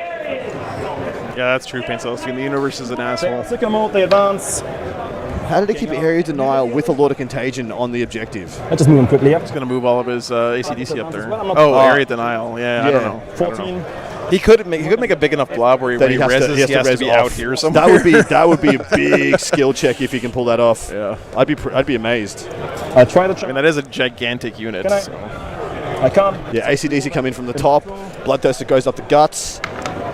Yeah, that's true, Pencil. The universe is an asshole. Sicko mode, they advance. How did he keep area denial with a lot of contagion on the objective? I just move him quickly up. He's going to move all of his ACDC up there. Well, oh, area denial. Yeah, I don't know. 14. He could make a big enough blob where he has to be out here somewhere. That would be a big skill check if he can pull that off. Yeah, I'd be amazed. I try the. I mean, that is a gigantic unit. I can't. Yeah, ACDC come in from the top. Bloodthirster goes up the guts.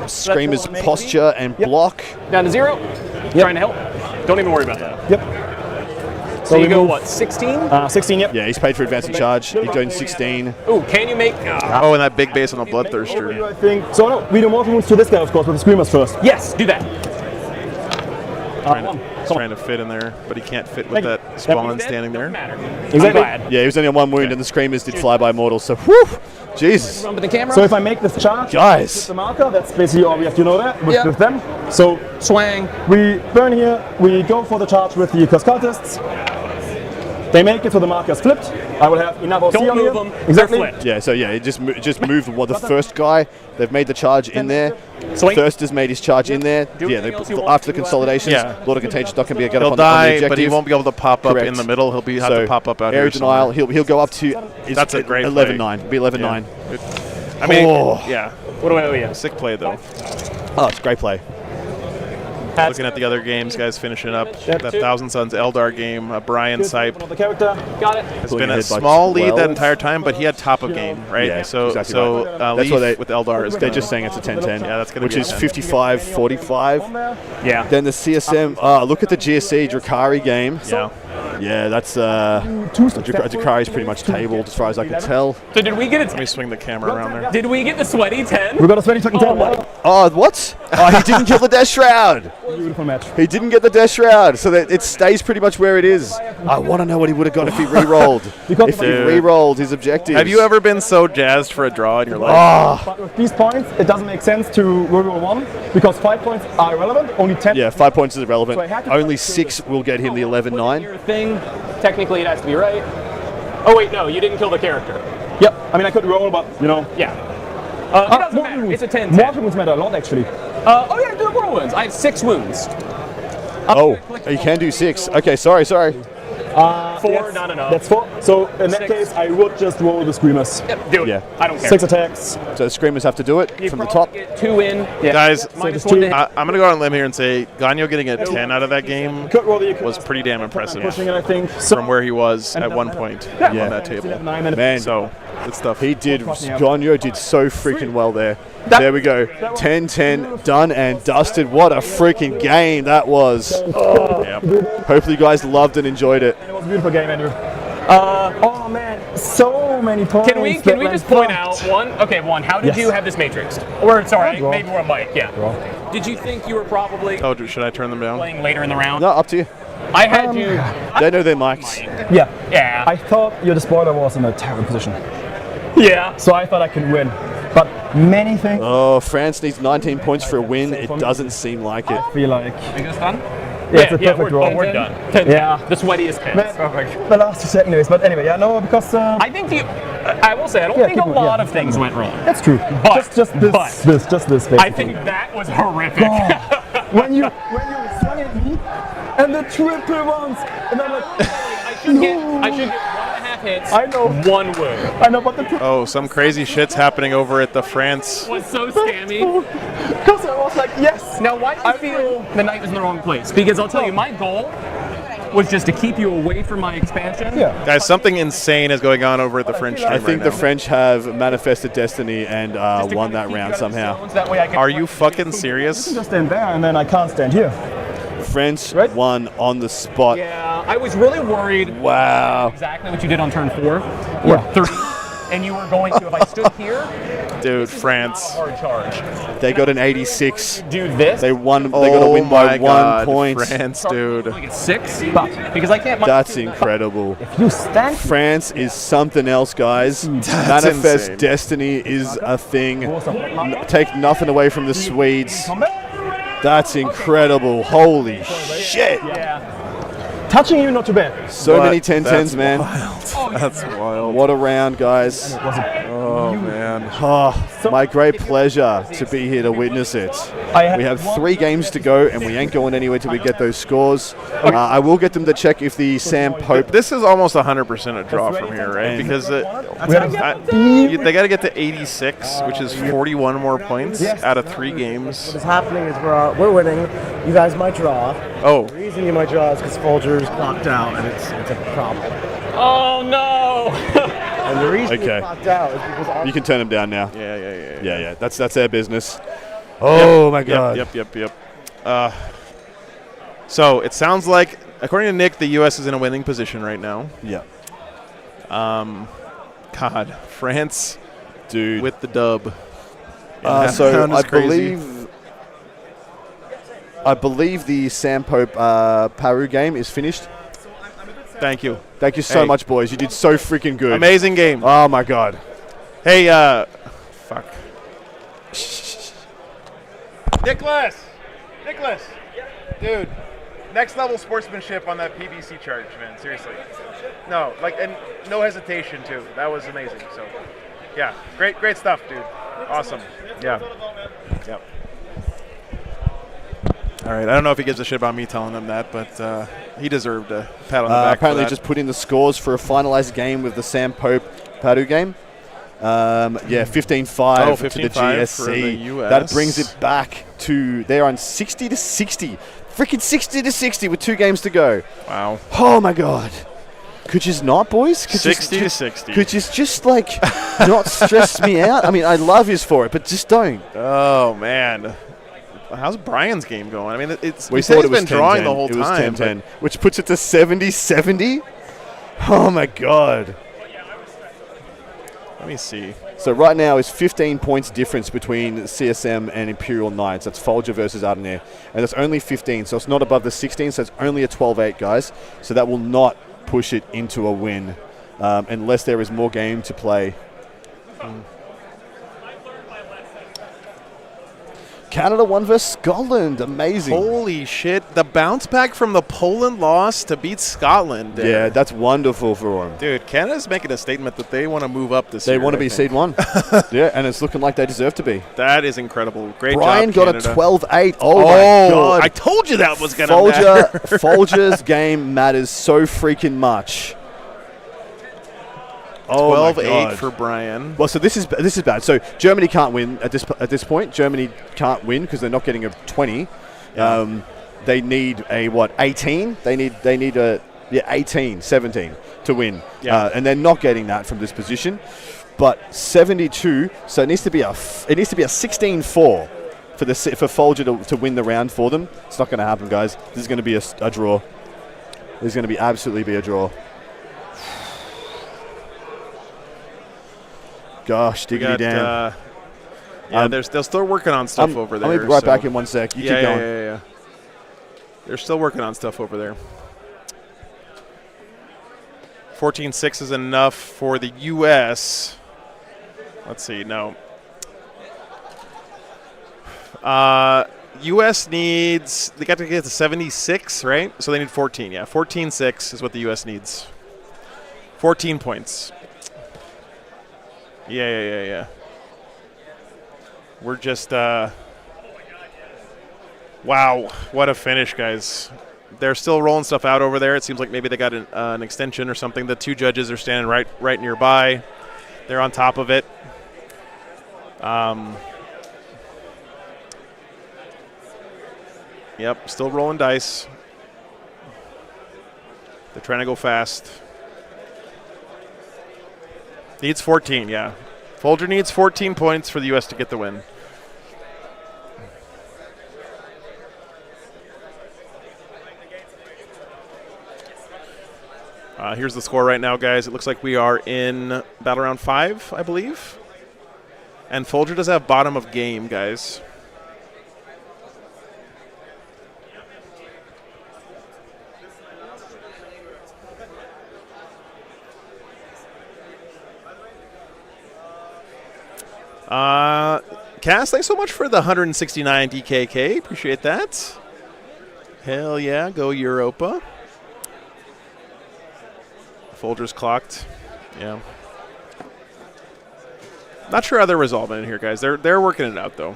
Screamer's posture and block. Down to 0. Trying to help. Don't even worry about that. Yep. So you we go, move- what, 16? 16, yep. Yeah, he's paid for advance and charge. He's doing 16. Ooh, can you make... Oh, and that big base on the Bloodthirster. I think. So no, we do mortal wounds to this guy, of course, with the Screamers first. Yes, do that. He's trying to fit in there, but he can't fit with that spawn standing there. Exactly. Yeah, he was only on 1 wound, and the Screamers did flyby mortals. So, whew, Jesus. Run with the camera. So if I make this charge, Guys. with the marker, that's basically all we have to know that with, Yeah. with them. So Swang. we burn here, we go for the charge with the Cursed Cultists. They make it so the marker's flipped. I will have enough OC Don't on move here. them. Exactly. They're flipped. Yeah, so yeah, it just moved the first guy. They've made the charge in there. Swing. Thurster's made his charge in there. Do Yeah, anything else you after want the to, consolidations, Yeah. Lord of Contagion's not going to be able to get He'll up on the die, objective. but he won't be able to pop up Correct. in the middle. He'll have to pop up out area here denial. somewhere. He'll go up to. That's a great 11-9. It'll be 11-9. I mean, Oh. yeah. What do I owe you? Sick play, though. Oh, it's a great play. Looking at the other games, guys finishing up. That Thousand Suns Eldar game, Brian Sipe Another character. Got it. has Pulling been a ahead by small lead 12. that entire time, but he had top of game, right? Yeah, so exactly so right. Leaf That's what they with Eldar is They're gonna- just saying it's a 10-10. Yeah, that's gonna which be a is 10. 55-45. Yeah. Then the CSM. Look at the GSC Drakari game. Yeah. Yeah, that's Drakari's pretty much tabled as far as I can tell. So did we get it? Let me swing the camera around there. Did we get the sweaty 10? We got a 20-second Oh time. my. Oh, what? Oh, he didn't kill the Death Shroud. Beautiful match. He didn't get the Death Shroud, so that it stays pretty much where it is. I want to know what he would have got if he re-rolled. If he Dude. re-rolled his objectives. Have you ever been so jazzed for a draw in your life? Oh, But with these points, it doesn't make sense to reroll 1 because 5 points are irrelevant. Only 10. yeah, 5 points is irrelevant. So I had to- Only 6 will get him the 11-9. Your thing, technically it has to be right. Oh wait, no, you didn't kill the character. Yep. I mean, I could roll, but you know. Yeah. It doesn't matter. It's a 10-10. Mortal wounds matter a lot, actually. Oh yeah, do mortal wounds. I have 6 wounds. Oh, you can do 6. Okay, sorry. 4, Yes, no. That's 4. So in that 6. case, I would just roll the Screamers. Yep, do it. Yeah. I don't care. 6 attacks. So the Screamers have to do it You from the probably top. Get 2 in. Yeah. Guys, Minus So 1 to just hit. I'm going to go on a limb here and say Ganyo getting a 10 out of that game Could roll the was pretty damn impressive pushing it, I think. So from where he was at one point on that table. Man, So, good stuff. he did. Ganyo did so freaking well there. There we go. 10-10, done and dusted. What a freaking game that was. Yep. Hopefully you guys loved and enjoyed it. It was a beautiful game, Andrew. Oh man, so many points. Can we that just went point fucked. out one? Okay, one. How did Yes. you have this matrix? Or sorry, Draw. maybe more Mike. Yeah. Draw. Did you think you were probably Oh, should I turn them down? playing later in the round? No, up to you. I had you. They know their mics. Yeah. Yeah. I thought your despoiler was in a terrible position, Yeah. so I thought I could win. But many things. Oh, France needs 19 points for a win. It doesn't seem like it. I feel like. Are you guys done? Yeah, it's a perfect we're, draw. oh, we're done. 10, Yeah. The sweatiest 10. Man, the last 2 seconds, but anyway, yeah, no, because I think I will say, I don't Yeah, think a keep going, lot yeah. of things went wrong. that's true. But- just this, basically. I think that was horrific. when you swung at me and the triple ones, and I'm like, I should get 1.5 hits. I know. 1 wound. I know, but the triple Oh, some crazy shit's happening over at the France. Was so scammy. because I was like, yes. Now, why do you feel the knight was in the wrong place? Because I'll tell you, my goal was just to keep you away from my expansion. Yeah. Guys, something insane is going on over at the French team I think right the now. French have manifested destiny and Just to won kinda that keep round you out of somehow. zones, that way I can Are you fucking serious? Just stand there, and then I can't stand here. France won on the spot. Yeah, I was really worried. Wow. Exactly what you did on turn 4 or Yeah. 3, and you were going to. If I stood here, Dude, France. hard charge. They got an 86. Do this. They won. They got a win by my God, 1 point. France, dude. Like it's 6, because I can't. That's incredible. If you stand France is something else, guys. Manifest insane. destiny is a thing. Take nothing away from the Swedes. That's incredible. Holy shit. touching you, not too bad. So What? many 10-10s, man. That's wild. What a round, guys. Oh, man. Oh, my great pleasure to be here to witness it. We have 3 games to go, and we ain't going anywhere till we get those scores. I will get them to check if the Sam Pope. This is almost 100% a draw from here, right? And- Because they got to get to 86, which is 41 more points out of 3 games. What's happening is we're winning. You guys might draw. Oh. The reason you might draw is because Folger's clocked out, and it's a problem. Oh no! And the reason Okay. he's clocked out is because our You can turn them down now. Yeah. That's their business. Oh my God. Yep. So it sounds like, according to Nick, the U.S. is in a winning position right now. Yeah. God, France, dude, with the dub. So I crazy. believe the Sam Pope Paru game is finished. Thank you. Thank you so much, boys. You did so freaking good. Amazing game. Oh my god. Hey, fuck. Nicholas, dude, next level sportsmanship on that PBC charge, man. Seriously. No, like, and no hesitation too. That was amazing. So, yeah, great stuff, dude. Awesome. Yeah. Yep. All right. I don't know if he gives a shit about me telling him that, but he deserved a pat on the back. Apparently, for that. just put in the scores for a finalized game with the Sam Pope Paru game. 15-5 to the GSC. for the US. That brings it back to they're on 60-60. Freaking 60-60 with 2 games to go. Wow. Oh my god. Could you not, boys? Could 60-60. Could you just like not stress me out? I mean, I love you for it, but just don't. Oh man. How's Brian's game going? I mean, We said thought he's it was been drawing 10-10. the whole It was time. 10-10, which puts it to 70-70. Oh my god. Let me see. So right now is 15 points difference between CSM and Imperial Knights. That's Folger versus Ardenair. And that's only 15, so it's not above the 16, so it's only a 12-8, guys. So that will not push it into a win unless there is more game to play. Canada won versus Scotland. Amazing. Holy shit. The bounce back from the Poland loss to beat Scotland. there. Yeah, that's wonderful for them. Dude, Canada's making a statement that they want to move up this year. They want to I be think. seed 1. Yeah, and it's looking like they deserve to be. That is incredible. Great Brian job, got Canada. a 12-8. Oh, my God. I told you that was going to matter. Folger's game matters so freaking much. Oh 12-8 for Brian. Well, so this is bad. So Germany can't win at this point. Germany can't win because they're not getting a 20. Yeah. They need a 18. They need a 18, 17 to win. Yeah. And they're not getting that from this position. But 72. So it needs to be a 16-4 for Folger to win the round for them. It's not going to happen, guys. This is going to be a draw. There's going to absolutely be a draw. Gosh, diggity damn. They're still working on stuff over there. I'll be right back in 1 sec. You keep going. Yeah. They're still working on stuff over there. 14-6 is enough for the U.S. Let's see. No. U.S. needs. They got to get to 76, right? So they need 14. Yeah, 14-6 is what the U.S. needs. 14 points. Yeah. We're just, wow, what a finish, guys. They're still rolling stuff out over there. It seems like maybe they got an extension or something. The 2 judges are standing right nearby. They're on top of it. Yep, still rolling dice. They're trying to go fast. Needs 14, yeah. Folger needs 14 points for the U.S. to get the win. Here's the score right now, guys. It looks like we are in battle round 5, I believe. And Folger does have bottom of game, guys. Cass, thanks so much for the 169 DKK. Appreciate that. Hell yeah, go Europa. Folger's clocked. Yeah. Not sure how they're resolving it here, guys. They're working it out, though.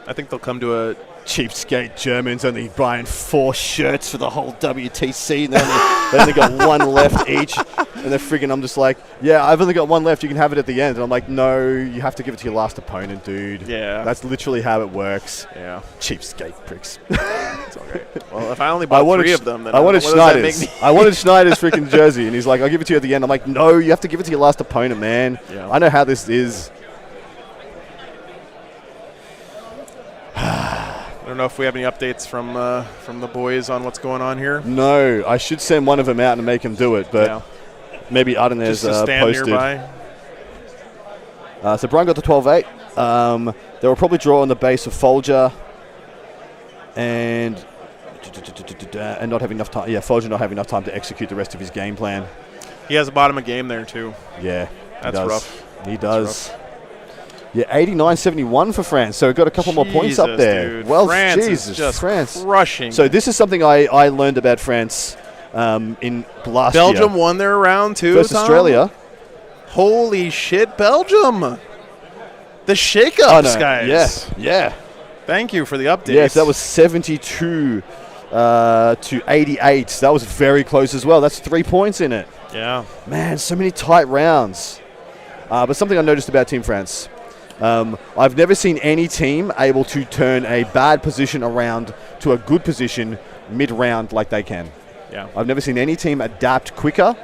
I think they'll come to a cheapskate Germans only buying 4 shirts for the whole WTC. And they only got 1 left each. And they're friggin', I'm just like, yeah, I've only got 1 left. You can have it at the end. And I'm like, no, you have to give it to your last opponent, dude. Yeah. That's literally how it works. Yeah. Cheapskate pricks. It's all right. Well, if I only bought 3 of them, then I wanted what does that make Schneider's. me? I wanted Schneider's freaking jersey. And he's like, I'll give it to you at the end. I'm like, no, you have to give it to your last opponent, man. Yeah. I know how this is. I don't know if we have any updates from the boys on what's going on here. No, I should send one of them out and make him do it, but maybe Ardenez just to stand posted. nearby. So Brian got the 12-8. They will probably draw on the base of Folger and not have enough time. Yeah, Folger not have enough time to execute the rest of his game plan. He has a bottom of game there too. Yeah, that's rough. He does. Yeah, 89-71 for France. So we've got a couple more points up there. Dude. Well, France Jesus, is just France crushing. So this is something I learned about France in last year. Belgium won their round too. Versus Australia. Holy shit, Belgium! The shakeups, guys. Yeah. Thank you for the update. Yes, that was 72 to 88. That was very close as well. That's 3 points in it. Yeah. Man, so many tight rounds. But something I noticed about Team France. I've never seen any team able to turn a bad position around to a good position mid-round like they can. Yeah. I've never seen any team adapt quicker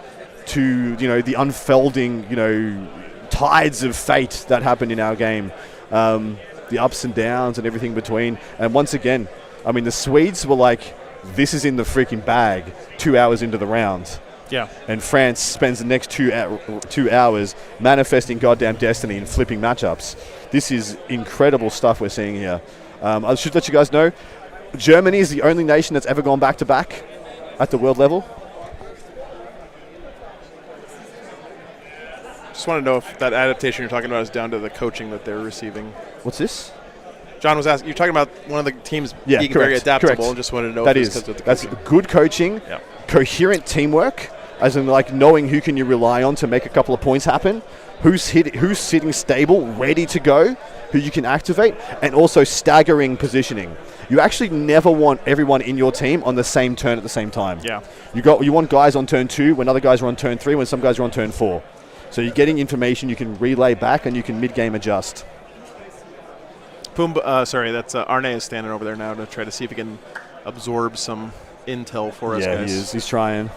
to, the unfolding, tides of fate that happen in our game. The ups and downs and everything between. And once again, I mean, the Swedes were like, this is in the freaking bag 2 hours into the round. Yeah. And France spends the next 2 hours manifesting goddamn destiny and flipping matchups. This is incredible stuff we're seeing here. I should let you guys know, Germany is the only nation that's ever gone back-to-back at the world level. Just want to know if that adaptation you're talking about is down to the coaching that they're receiving. What's this? John was asking, you're talking about one of the teams being correct, very adaptable. correct. And just wanted to know that if is, it's because of the that's coaching. good coaching, coherent teamwork, as in like knowing who can you rely on to make a couple of points happen, who's sitting stable, ready to go, who you can activate, and also staggering positioning. You actually never want everyone in your team on the same turn at the same time. Yeah. You want guys on turn 2 when other guys are on turn 3, when some guys are on turn 4. So you're getting information you can relay back and you can mid-game adjust. That's Arne is standing over there now to try to see if he can absorb some intel for us, yeah, guys. he is. He's trying.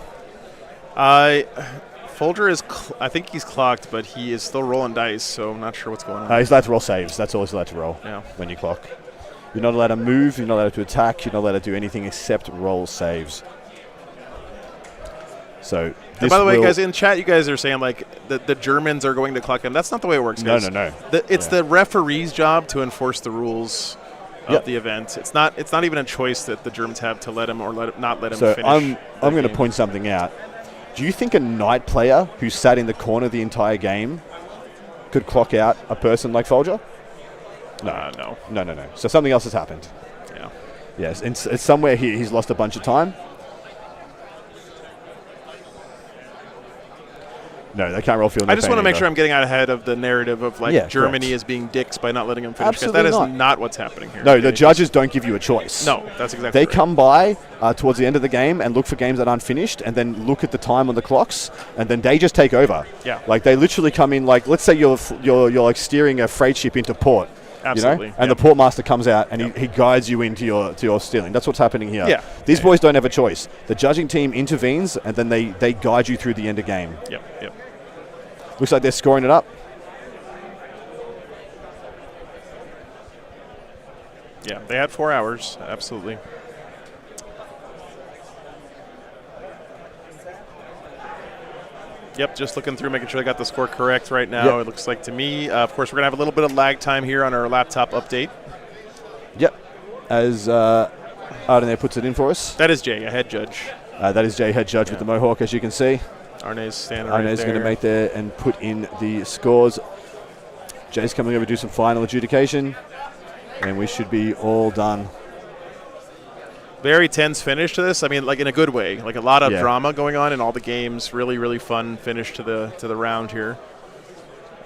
Folger is, I think he's clocked, but he is still rolling dice, so I'm not sure what's going on. He's allowed to roll saves. That's all he's allowed to roll when you clock. You're not allowed to move. You're not allowed to attack. You're not allowed to do anything except roll saves. So, and by the way, guys, in chat, you guys are saying like the Germans are going to clock him. That's not the way it works, guys. No. It's the referee's job to enforce the rules of the event. It's not even a choice that the Germans have to let him or not let him finish. I'm going to point something out. Do you think a knight player who sat in the corner the entire game could clock out a person like Folger? No. So something else has happened. Yeah. Yes, it's somewhere he's lost a bunch of time. No, they can't roll field. I just want to make sure I'm getting out ahead of the narrative of Germany is being dicks by not letting him finish. Absolutely that is not what's happening here. No, the judges don't give you a choice. No, that's exactly They right. come by towards the end of the game and look for games that aren't finished and then look at the time on the clocks and then they just take over. Yeah. Like they literally come in like, let's say you're like steering a freight ship into port. Absolutely. And the portmaster comes out and he guides you into your stealing. That's what's happening here. Yeah. These boys don't have a choice. The judging team intervenes and then they guide you through the end of game. Yep. Looks like they're scoring it up. Yeah, they had 4 hours. Absolutely. Yep, just looking through, making sure I got the score correct right now. Yep. It looks like to me. Of course, we're going to have a little bit of lag time here on our laptop update. Yep. As Arne puts it in for us. That is Jay, a head judge. That is Jay, head judge with the mohawk, as you can see. Arne's standing right there. Arne's going to make there and put in the scores. Jay's coming over to do some final adjudication, and we should be all done. Very tense finish to this. I mean, like in a good way. Like a lot of drama going on in all the games. Really, really fun finish to the round here.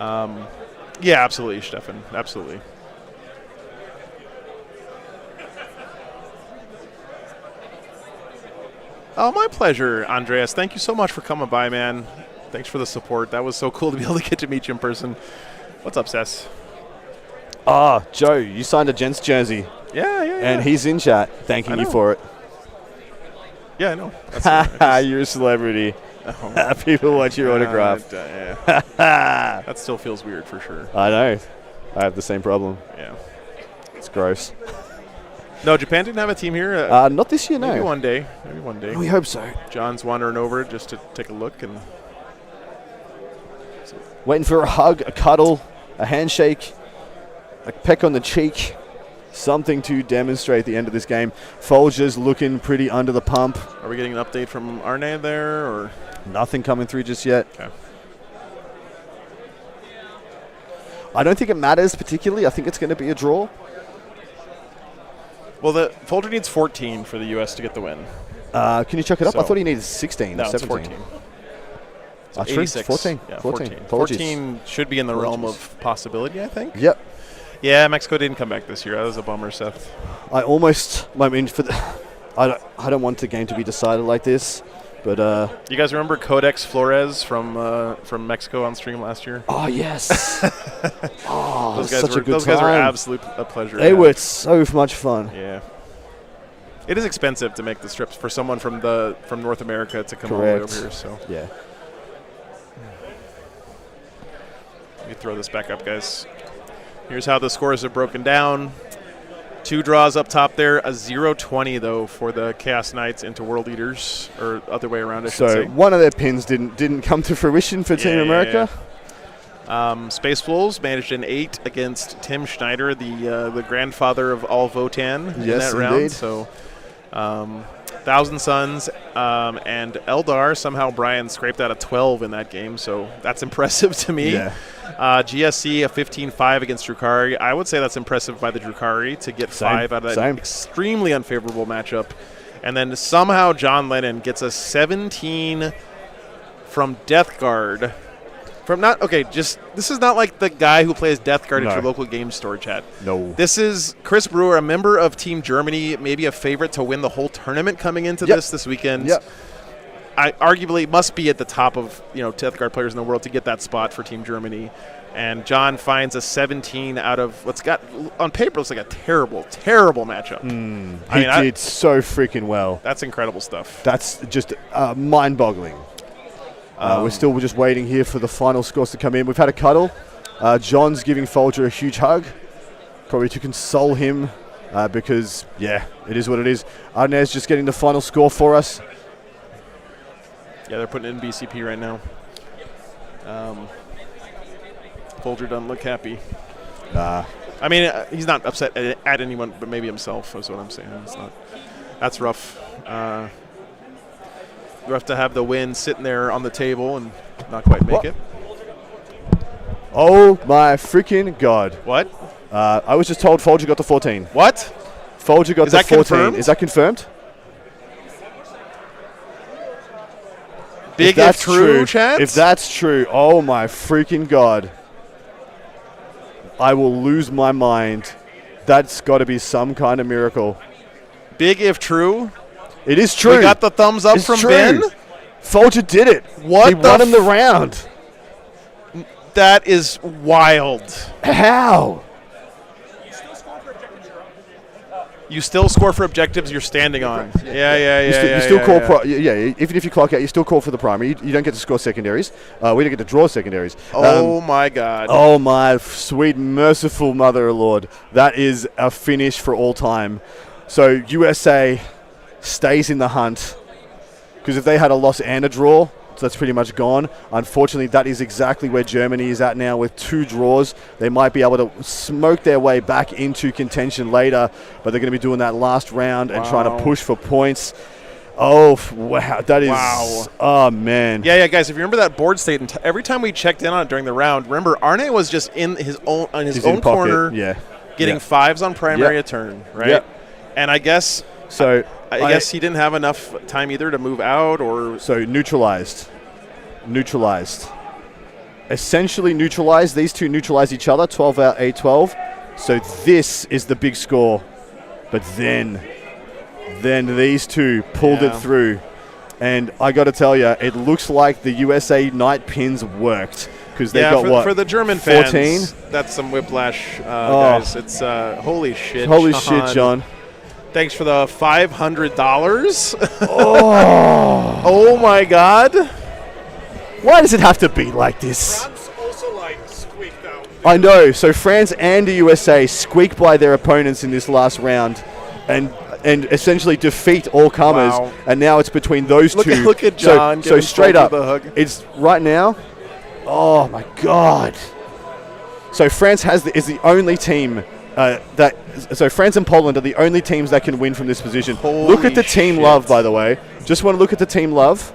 Yeah, absolutely, Stefan. Absolutely. Oh, my pleasure, Andreas. Thank you so much for coming by, man. Thanks for the support. That was so cool to be able to get to meet you in person. What's up, Sess? Joe, you signed a Gents jersey. Yeah. And he's in chat thanking you for it. Yeah, I know. That's You're a celebrity. People want your autograph. That still feels weird for sure. I know. I have the same problem. Yeah. It's gross. No, Japan didn't have a team here. Not this year, no. Maybe one day. Maybe one day. We hope so. John's wandering over just to take a look and waiting for a hug, a cuddle, a handshake, a peck on the cheek, something to demonstrate the end of this game. Folger's looking pretty under the pump. Are we getting an update from Arne there, or nothing coming through just yet? Okay. I don't think it matters particularly. I think it's going to be a draw. Well, the Folger needs 14 for the U.S. to get the win. Can you check it up? So I thought he needed 16 no, or 17. It's 14. So True. 86. 14. Yeah, 14. 14 should be in the realm of possibility, I think. Yep. Yeah, Mexico didn't come back this year. That was a bummer, Seth. I mean, I don't want the game to be decided like this, but you guys remember Codex Flores from Mexico on stream last year? Oh yes. Those guys such were a good those guys were time. absolute a pleasure. They were so much fun. Yeah. It is expensive to make the strips for someone from North America to come all the way over here. So yeah. Let me throw this back up, guys. Here's how the scores are broken down. 2 draws up top there. A 0-20 though for the Chaos Knights into World Eaters, or other way around, I should say. So one of their pins didn't come to fruition for Team America. Space Wolves managed an 8 against Tim Schneider, the grandfather of all Votan in that round. Indeed. So, Thousand Suns and Eldar, somehow Brian scraped out a 12 in that game, so that's impressive to me. Yeah. GSC, a 15-5 against Drukari. I would say that's impressive by the Drukari to get 5 out of that extremely unfavorable matchup. And then somehow John Lennon gets a 17 from Death Guard. This is not like the guy who plays Death Guard at your local game store, chat. No. This is Chris Brewer, a member of Team Germany, maybe a favorite to win the whole tournament coming into this weekend. Yep. I arguably must be at the top of Death Guard players in the world to get that spot for Team Germany. And John finds a 17 out of what's got on paper looks like a terrible, terrible matchup. He did so freaking well. That's incredible stuff. That's just mind-boggling. We're still just waiting here for the final scores to come in. We've had a cuddle. John's giving Folger a huge hug, probably to console him because, yeah, it is what it is. Arnez just getting the final score for us. Yeah, they're putting it in BCP right now. Folger doesn't look happy. I mean, he's not upset at anyone, but maybe himself is what I'm saying. That's rough. Rough to have the win sitting there on the table and not quite make it. Oh my freaking God! What? I was just told Folger got the 14. What? Folger got the 14. Confirmed? Is that confirmed? Big if true, chat? If that's true, oh my freaking God. I will lose my mind. That's got to be some kind of miracle. Big if true? It is true. We got the thumbs up from true. Ben. Folger did it. What? He won him the round. That is wild. How? You still score for objectives you're standing on. You still call. Even if you clock out, you still call for the primary. You don't get to score secondaries. We don't get to draw secondaries. Oh my God. Oh my sweet merciful mother of Lord. That is a finish for all time. So USA stays in the hunt because if they had a loss and a draw, so that's pretty much gone. Unfortunately, that is exactly where Germany is at now with 2 draws. They might be able to smoke their way back into contention later, but they're going to be doing that last round and trying to push for points. Oh, wow. That is... Wow. Oh, man. Yeah, guys, if you remember that board state, and every time we checked in on it during the round, remember, Arne was just in his own corner getting 5s on primary a turn, right? Yep. And I guess... So... I guess he didn't have enough time either to move out or... So neutralized. Essentially neutralized. These two neutralize each other, 12 out, 8-12. So this is the big score. But then these two pulled it through. And I got to tell you, it looks like the USA Knight pins worked. Because they got what? For the German 14? fans, that's some whiplash, guys. It's holy shit. Holy shit, John. Thanks for the $500. Oh. Oh my God. Why does it have to be like this? France also squeaked out. I know. So France and the USA squeaked by their opponents in this last round. and essentially defeat all comers. Wow. And now it's between those two. Look at John. So straight up, the hook. it's right now. Oh my God! So France is the only team So France and Poland are the only teams that can win from this position. Look at the team love, by the way. Just want to look at the team love.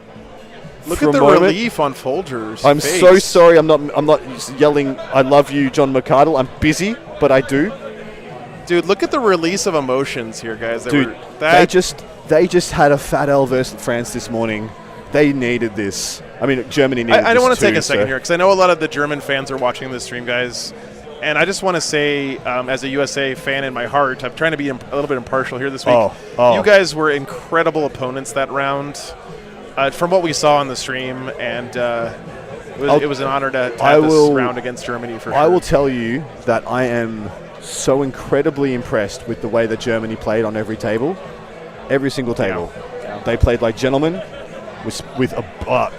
Look at the relief on Folger's I'm face. so sorry. I'm not yelling. I love you, John McArdle. I'm busy, but I do. Dude, look at the release of emotions here, guys. They just had a fat L versus France this morning. They needed this. I mean, Germany needed this. I don't want to take a second so. here because I know a lot of the German fans are watching this stream, guys. And I just want to say, as a USA fan in my heart, I'm trying to be a little bit impartial here this week. You guys were incredible opponents that round. From what we saw on the stream, and it was an honor to have this round against Germany for sure. I will tell you that I am so incredibly impressed with the way that Germany played on every table. Every single table. Yeah. They played like gentlemen with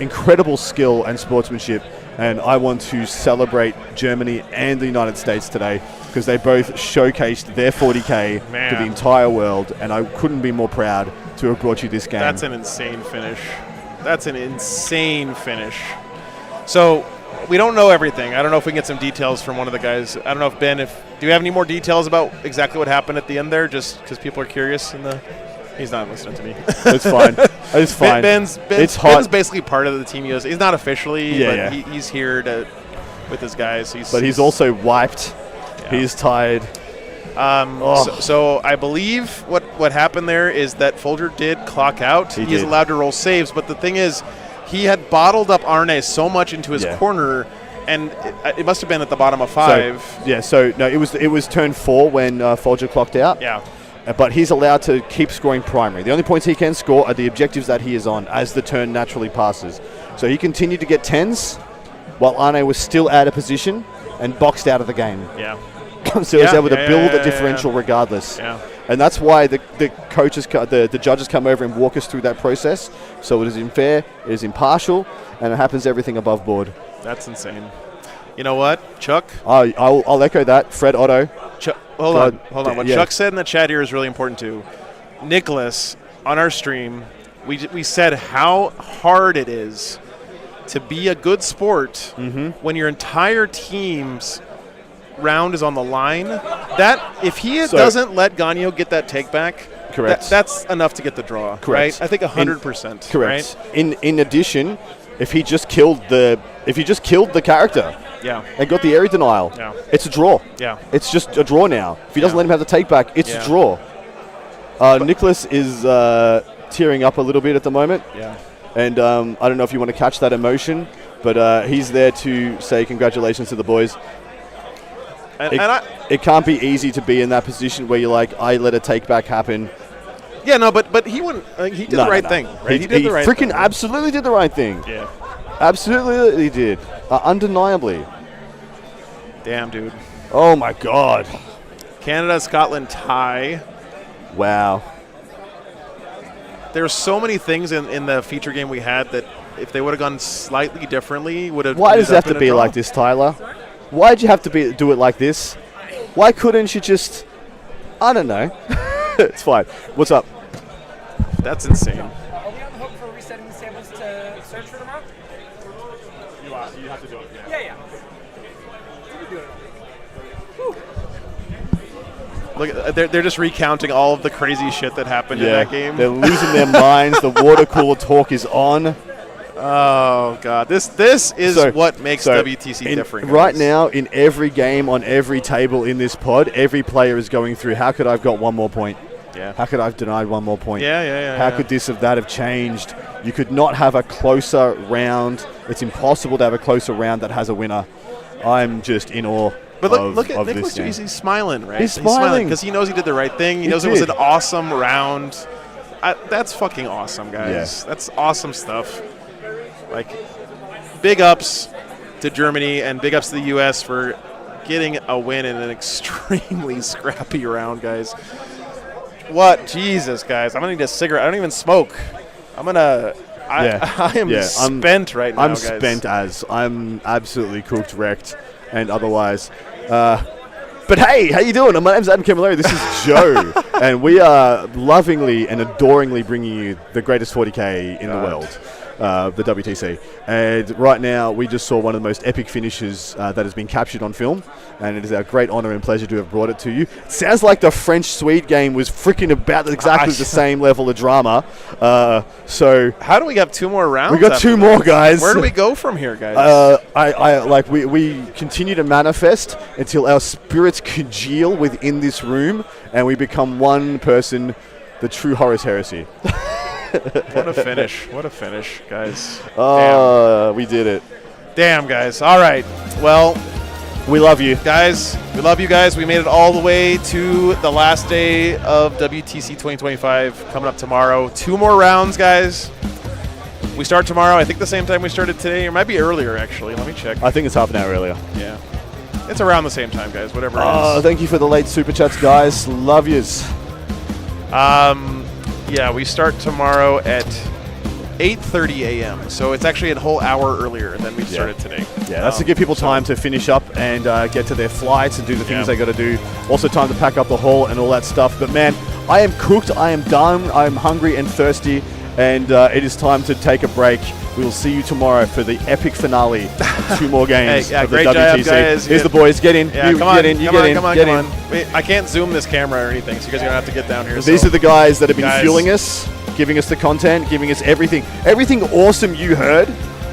incredible skill and sportsmanship, and I want to celebrate Germany and the United States today because they both showcased their 40K to the entire world, and I couldn't be more proud to have brought you this game. That's an insane finish. That's an insane finish. So we don't know everything. I don't know if we can get some details from one of the guys. I don't know if Ben, do you have any more details about exactly what happened at the end there, just because people are curious? He's not listening to me. It's fine. It's fine. Ben's basically part of the Team USA. He's not officially, but he's here with his guys. He's also wiped. Yeah. He's tired. So I believe what happened there is that Folger did clock out. He is allowed to roll saves, but the thing is, he had bottled up Arne so much into his corner, and it must have been at the bottom of 5. So no, it was turn 4 when Folger clocked out. Yeah. But he's allowed to keep scoring primary. The only points he can score are the objectives that he is on as the turn naturally passes. So he continued to get 10s while Arne was still out of position and boxed out of the game. Yeah. So he was able to build a differential regardless. Yeah. And that's why the coaches, the judges come over and walk us through that process. So it is fair, it is impartial, and it happens everything above board. That's insane. You know what, Chuck? I'll echo that. Fred Otto. Hold on. What Chuck said in the chat here is really important too. Nicholas, on our stream, we said how hard it is to be a good sport when your entire team's round is on the line. That if he doesn't let Gagnon get that take back, correct. That's enough to get the draw. Correct. Right? I think 100%. Correct. Right? In addition, if he just killed the character. Yeah. And got the area denial. Yeah. It's a draw. Yeah. It's just a draw now. If he doesn't let him have the take back, it's a draw. Nicholas is tearing up a little bit at the moment. Yeah. And I don't know if you want to catch that emotion, but he's there to say congratulations to the boys. It can't be easy to be in that position where you're like, I let a take back happen. Yeah, no, but he wouldn't. He did the right thing. Right? He did the right thing. He freaking absolutely did the right thing. Yeah. Absolutely did. Undeniably. Damn, dude. Oh, my God. Canada, Scotland tie. Wow. There's so many things in the feature game we had that if they would have gone slightly differently, would have. Why does it have to be like this, Tyler? Why'd you have to do it like this? Why couldn't you just... I don't know. It's fine. What's up? That's insane. Are we on the hook for resetting the tables to search for tomorrow? You have to do it. Yeah. Look, they're just recounting all of the crazy shit that happened in that game. They're losing their minds. The water cooler talk is on. Oh, God. This is what makes WTC different. Right now, in every game, on every table in this pod, every player is going through, how could I have got one more point? Yeah. How could I have denied one more point? Yeah. How could this or that have changed? You could not have a closer round. It's impossible to have a closer round that has a winner. I'm just in awe. But look at Nicholas. He's smiling, right? He's smiling because he knows he did the right thing. He knows it was an awesome round. That's fucking awesome, guys. Yeah. That's awesome stuff. Like, big ups to Germany and big ups to the U.S. for getting a win in an extremely scrappy round, guys. What? Jesus, guys. I'm going to need a cigarette. I don't even smoke. I am spent right now, guys. I'm absolutely cooked, wrecked, and otherwise. Ben, But hey, how you doing? My name's Adam Camilleri. This is Joe, and we are lovingly and adoringly bringing you the greatest 40k in the world, the WTC. And right now, we just saw one of the most epic finishes that has been captured on film, and it is our great honor and pleasure to have brought it to you. It sounds like the French-Swede game was freaking about exactly the same level of drama. So how do we have 2 more rounds? We got 2 more, guys. Where do we go from here, guys? We continue to manifest until our spirits congeal within this room, and we become one person, the true Horus Heresy. What a finish. What a finish, guys. We did it. Damn, guys. All right. Well, we love you. Guys, we love you guys. We made it all the way to the last day of WTC 2025 coming up tomorrow. 2 more rounds, guys. We start tomorrow, I think the same time we started today. It might be earlier, actually. Let me check. I think it's half an hour earlier. Yeah. It's around the same time, guys, whatever it is. Thank you for the late super chats, guys. Love yous. Yeah, we start tomorrow at 8:30 a.m. So it's actually a whole hour earlier than we started today. Yeah, that's to give people time to finish up and get to their flights and do the things they got to do. Also time to pack up the hall and all that stuff. But man, I am cooked, I am done, I am hungry and thirsty, and it is time to take a break. We will see you tomorrow for the epic finale of 2 more games of the great WTC. job, guys. Here's the boys. Get in. Yeah, You come on, get in. You get in. Come on. Get in. Wait, I can't zoom this camera or anything, so you guys are going to have to get down here. These are the guys that have been fueling us, giving us the content, giving us everything. Everything awesome you heard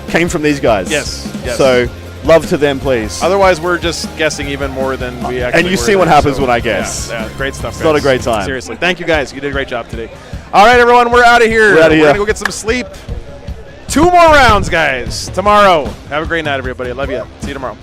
came from these guys. Yes. So, love to them, please. Otherwise, we're just guessing even more than we actually And you were see what there, happens so, when I guess. Yeah, great stuff, It's not a great time. Seriously. Thank you, guys. You did a great job today. All right, everyone, we're out of here. We're going to go get some sleep. 2 more rounds, guys, tomorrow. Have a great night, everybody. I love you. See you tomorrow.